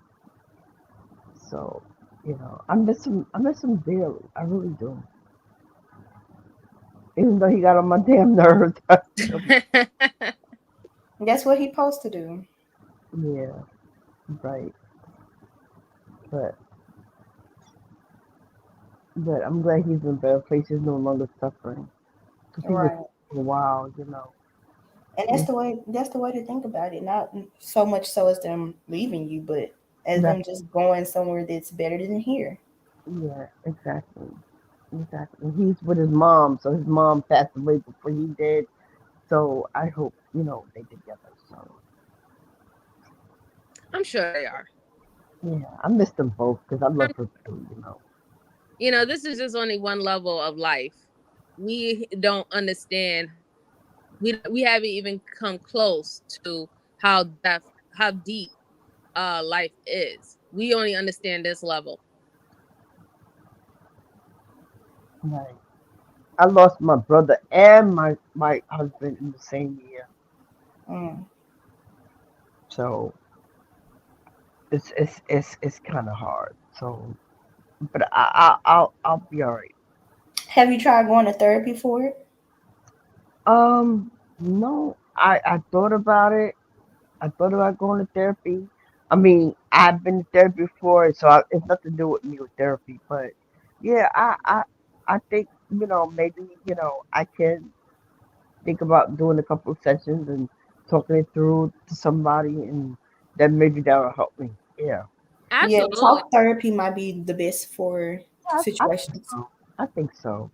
So, you know, I miss him dearly. I really do. Even though he got on my damn nerves. That's what he's supposed to do. Yeah. Right. But I'm glad he's in a better place. He's no longer suffering. Because he was for a while, you know. And that's the way to think about it. Not so much so as them leaving you, but as them just going somewhere that's better than here. Yeah, exactly. Exactly. He's with his mom, so his mom passed away before he did. So I hope, you know, they together. So I'm sure they are. yeah, I miss them both because I love her too, you know. You know, this is just only one level of life. We don't understand. We haven't even come close to how deep life is. We only understand this level. Right. I lost my brother and my husband in the same year. So it's kind of hard. So, but I'll be all right. Have you tried going to therapy for it? No. I thought about it. I thought about going to therapy. I mean, I've been to therapy before, so it's nothing to do with me with therapy. But yeah, I think, you know, maybe, you know, I can think about doing a couple of sessions and talking it through to somebody, and then maybe that'll help me. Yeah. Yeah, talk therapy might be the best for situations. I think so.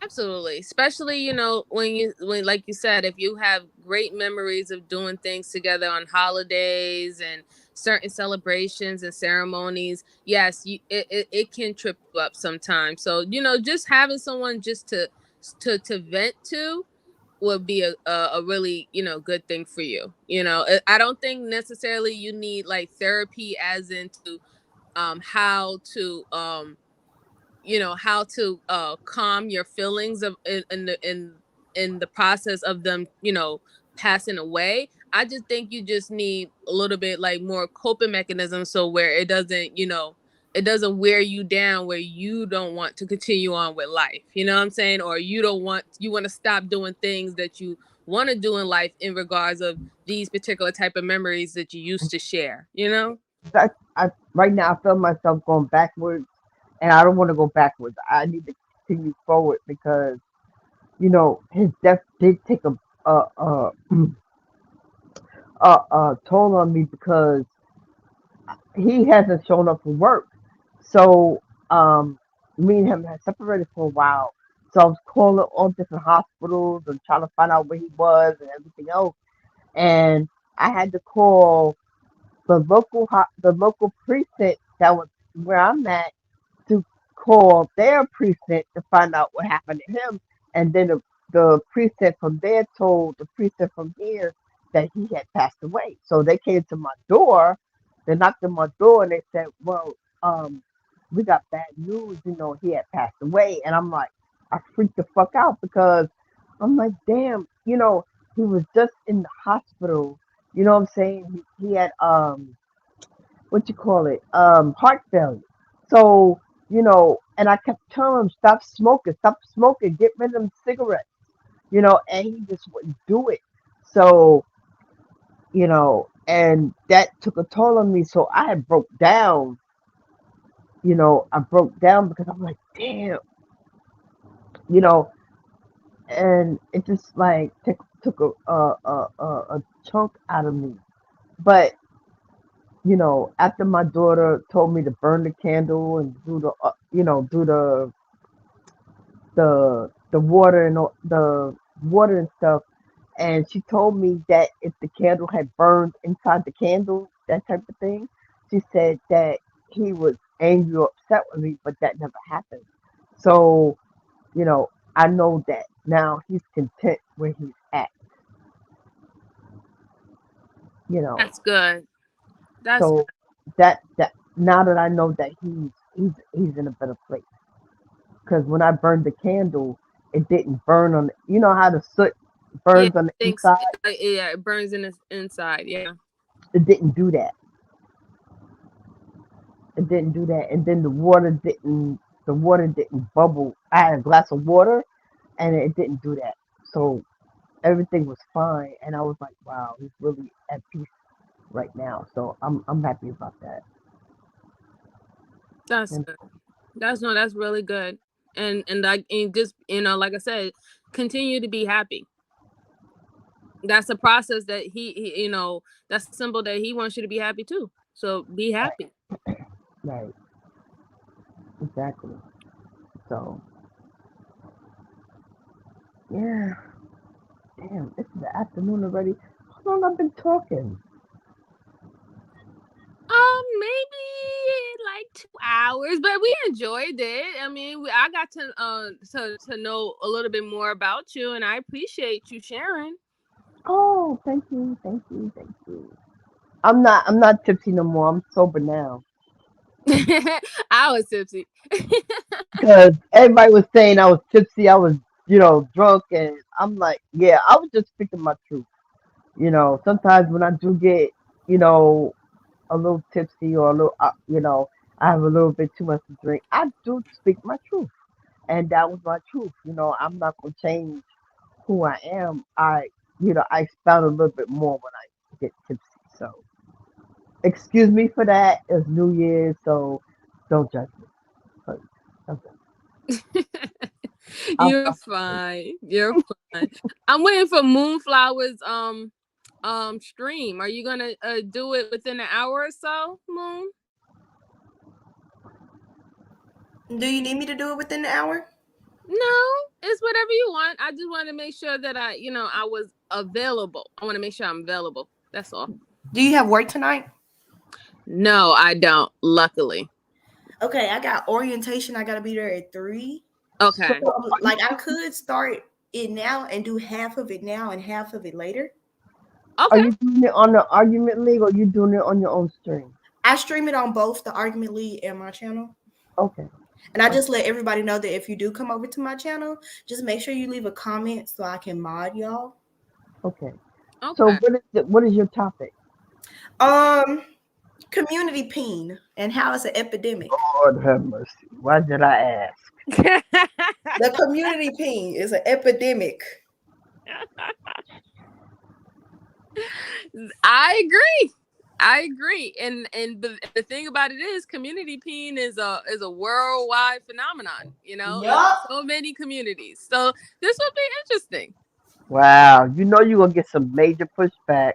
Absolutely. Especially, you know, when like you said, if you have great memories of doing things together on holidays and certain celebrations and ceremonies, yes, it can trip you up sometimes. So, you know, just having someone just to vent to would be a really, you know, good thing for you. You know, I don't think necessarily you need like therapy as into how to you know, how to calm your feelings of in the process of them, you know, passing away. I just think you just need a little bit like more coping mechanisms, so where it doesn't, you know, it doesn't wear you down where you don't want to continue on with life. You know what I'm saying? Or you want to stop doing things that you want to do in life in regards of these particular type of memories that you used to share, you know? Right now I feel myself going backwards, and I don't want to go backwards. I need to continue forward because his death did take a toll on me because he hasn't shown up for work. So me and him had separated for a while. So I was calling all different hospitals and trying to find out where he was and everything else. And I had to call the local precinct that was where I'm at to call their precinct to find out what happened to him. And then the precinct from there told the precinct from here that he had passed away. So they came to my door, they knocked on my door and they said, well, we got bad news, he had passed away. And I'm like, I freaked the fuck out because I'm like, damn, he was just in the hospital. You know what I'm saying? He had what you call it, heart failure. So, and I kept telling him, stop smoking, get rid of them cigarettes, and he just wouldn't do it. So, and that took a toll on me. So I had broke down, I broke down because I'm like, damn, and it just like took a chunk out of me. But after my daughter told me to burn the candle and do the water and the water and stuff, and she told me that if the candle had burned inside the candle, that type of thing, she said that he was angry or upset with me, but that never happened. So, I know that now he's content where he's at. That's good. That's So that now that I know that he's in a better place. Because when I burned the candle, it didn't burn on. How the soot burns on the thanks. inside. Yeah, it burns in the inside. Yeah. It didn't do that. It didn't do that, and then the water didn't bubble. I had a glass of water, and it didn't do that. So everything was fine, and I was like, wow, he's really at peace right now. So I'm happy about that. That's And good. That's really good. And just like I said, continue to be happy. That's a process that he that's a symbol that he wants you to be happy too. So be happy. right, exactly. So yeah, damn, it's the afternoon already. How long I've been talking? Maybe like 2 hours, but we enjoyed it. I mean, I got to know a little bit more about you, and I appreciate you sharing. Oh, thank you. I'm not tipsy no more. I'm sober now. I was tipsy. Because everybody was saying I was tipsy, I was, drunk, and I'm like, yeah, I was just speaking my truth. Sometimes when I do get, a little tipsy or a little, I have a little bit too much to drink, I do speak my truth. And that was my truth. I'm not going to change who I am. I expound a little bit more when I get tipsy. So, excuse me for that. It's New Year's, so don't judge me. Please. Okay. You're fine. You're fine. I'm waiting for Moonflower's stream. Are you gonna do it within an hour or so, Moon? Do you need me to do it within the hour? No, it's whatever you want. I just want to make sure that I was available. I want to make sure I'm available. That's all. Do you have work tonight? No, I don't. Luckily. Okay, I got orientation. I gotta be there at 3. Okay. So, like I could start it now and do half of it now and half of it later. Okay. Are you doing it on the Argument League or are you doing it on your own stream? I stream it on both the Argument League and my channel. Okay. And I just let everybody know that if you do come over to my channel, just make sure you leave a comment so I can mod y'all. Okay. So what is your topic? Community pain and how it's an epidemic. Lord have mercy. Why did I ask? The community pain is an epidemic. I agree. I agree, and the thing about it is, community peeing is a worldwide phenomenon. You know, Yup. so many communities. So this will be interesting. Wow, you know you're gonna get some major pushback.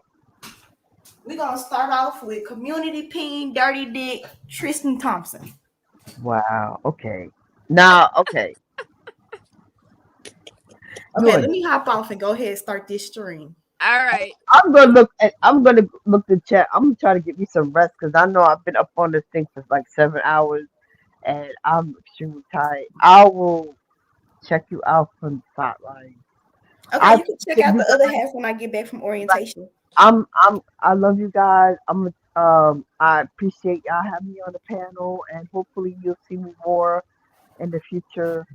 We're gonna start off with community peeing, dirty dick, Tristan Thompson. Wow. Okay. Now, okay. Okay, Good. let me hop off and go ahead and start this stream. All right. I'm gonna look the chat. I'm gonna try to get me some rest because I know I've been up on this thing for like 7 hours and I'm extremely tired. I will check you out from the spotlight. Okay, you can check out the other half when I get back from orientation. I love you guys. I appreciate y'all having me on the panel and hopefully you'll see me more in the future.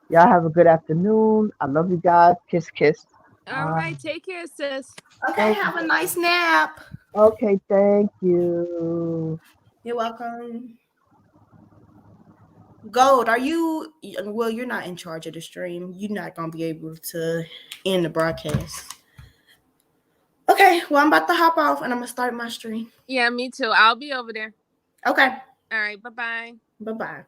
Y'all have a good afternoon. I love you guys. Kiss, kiss. All right. Take care, sis. Okay, have a nice nap. Okay, thank you. You're welcome. Gold, are you? Well, you're not in charge of the stream. You're not gonna be able to end the broadcast. Okay, well, I'm about to hop off and I'm gonna start my stream. Yeah, me too. I'll be over there. Okay. All right. Bye-bye. Bye-bye.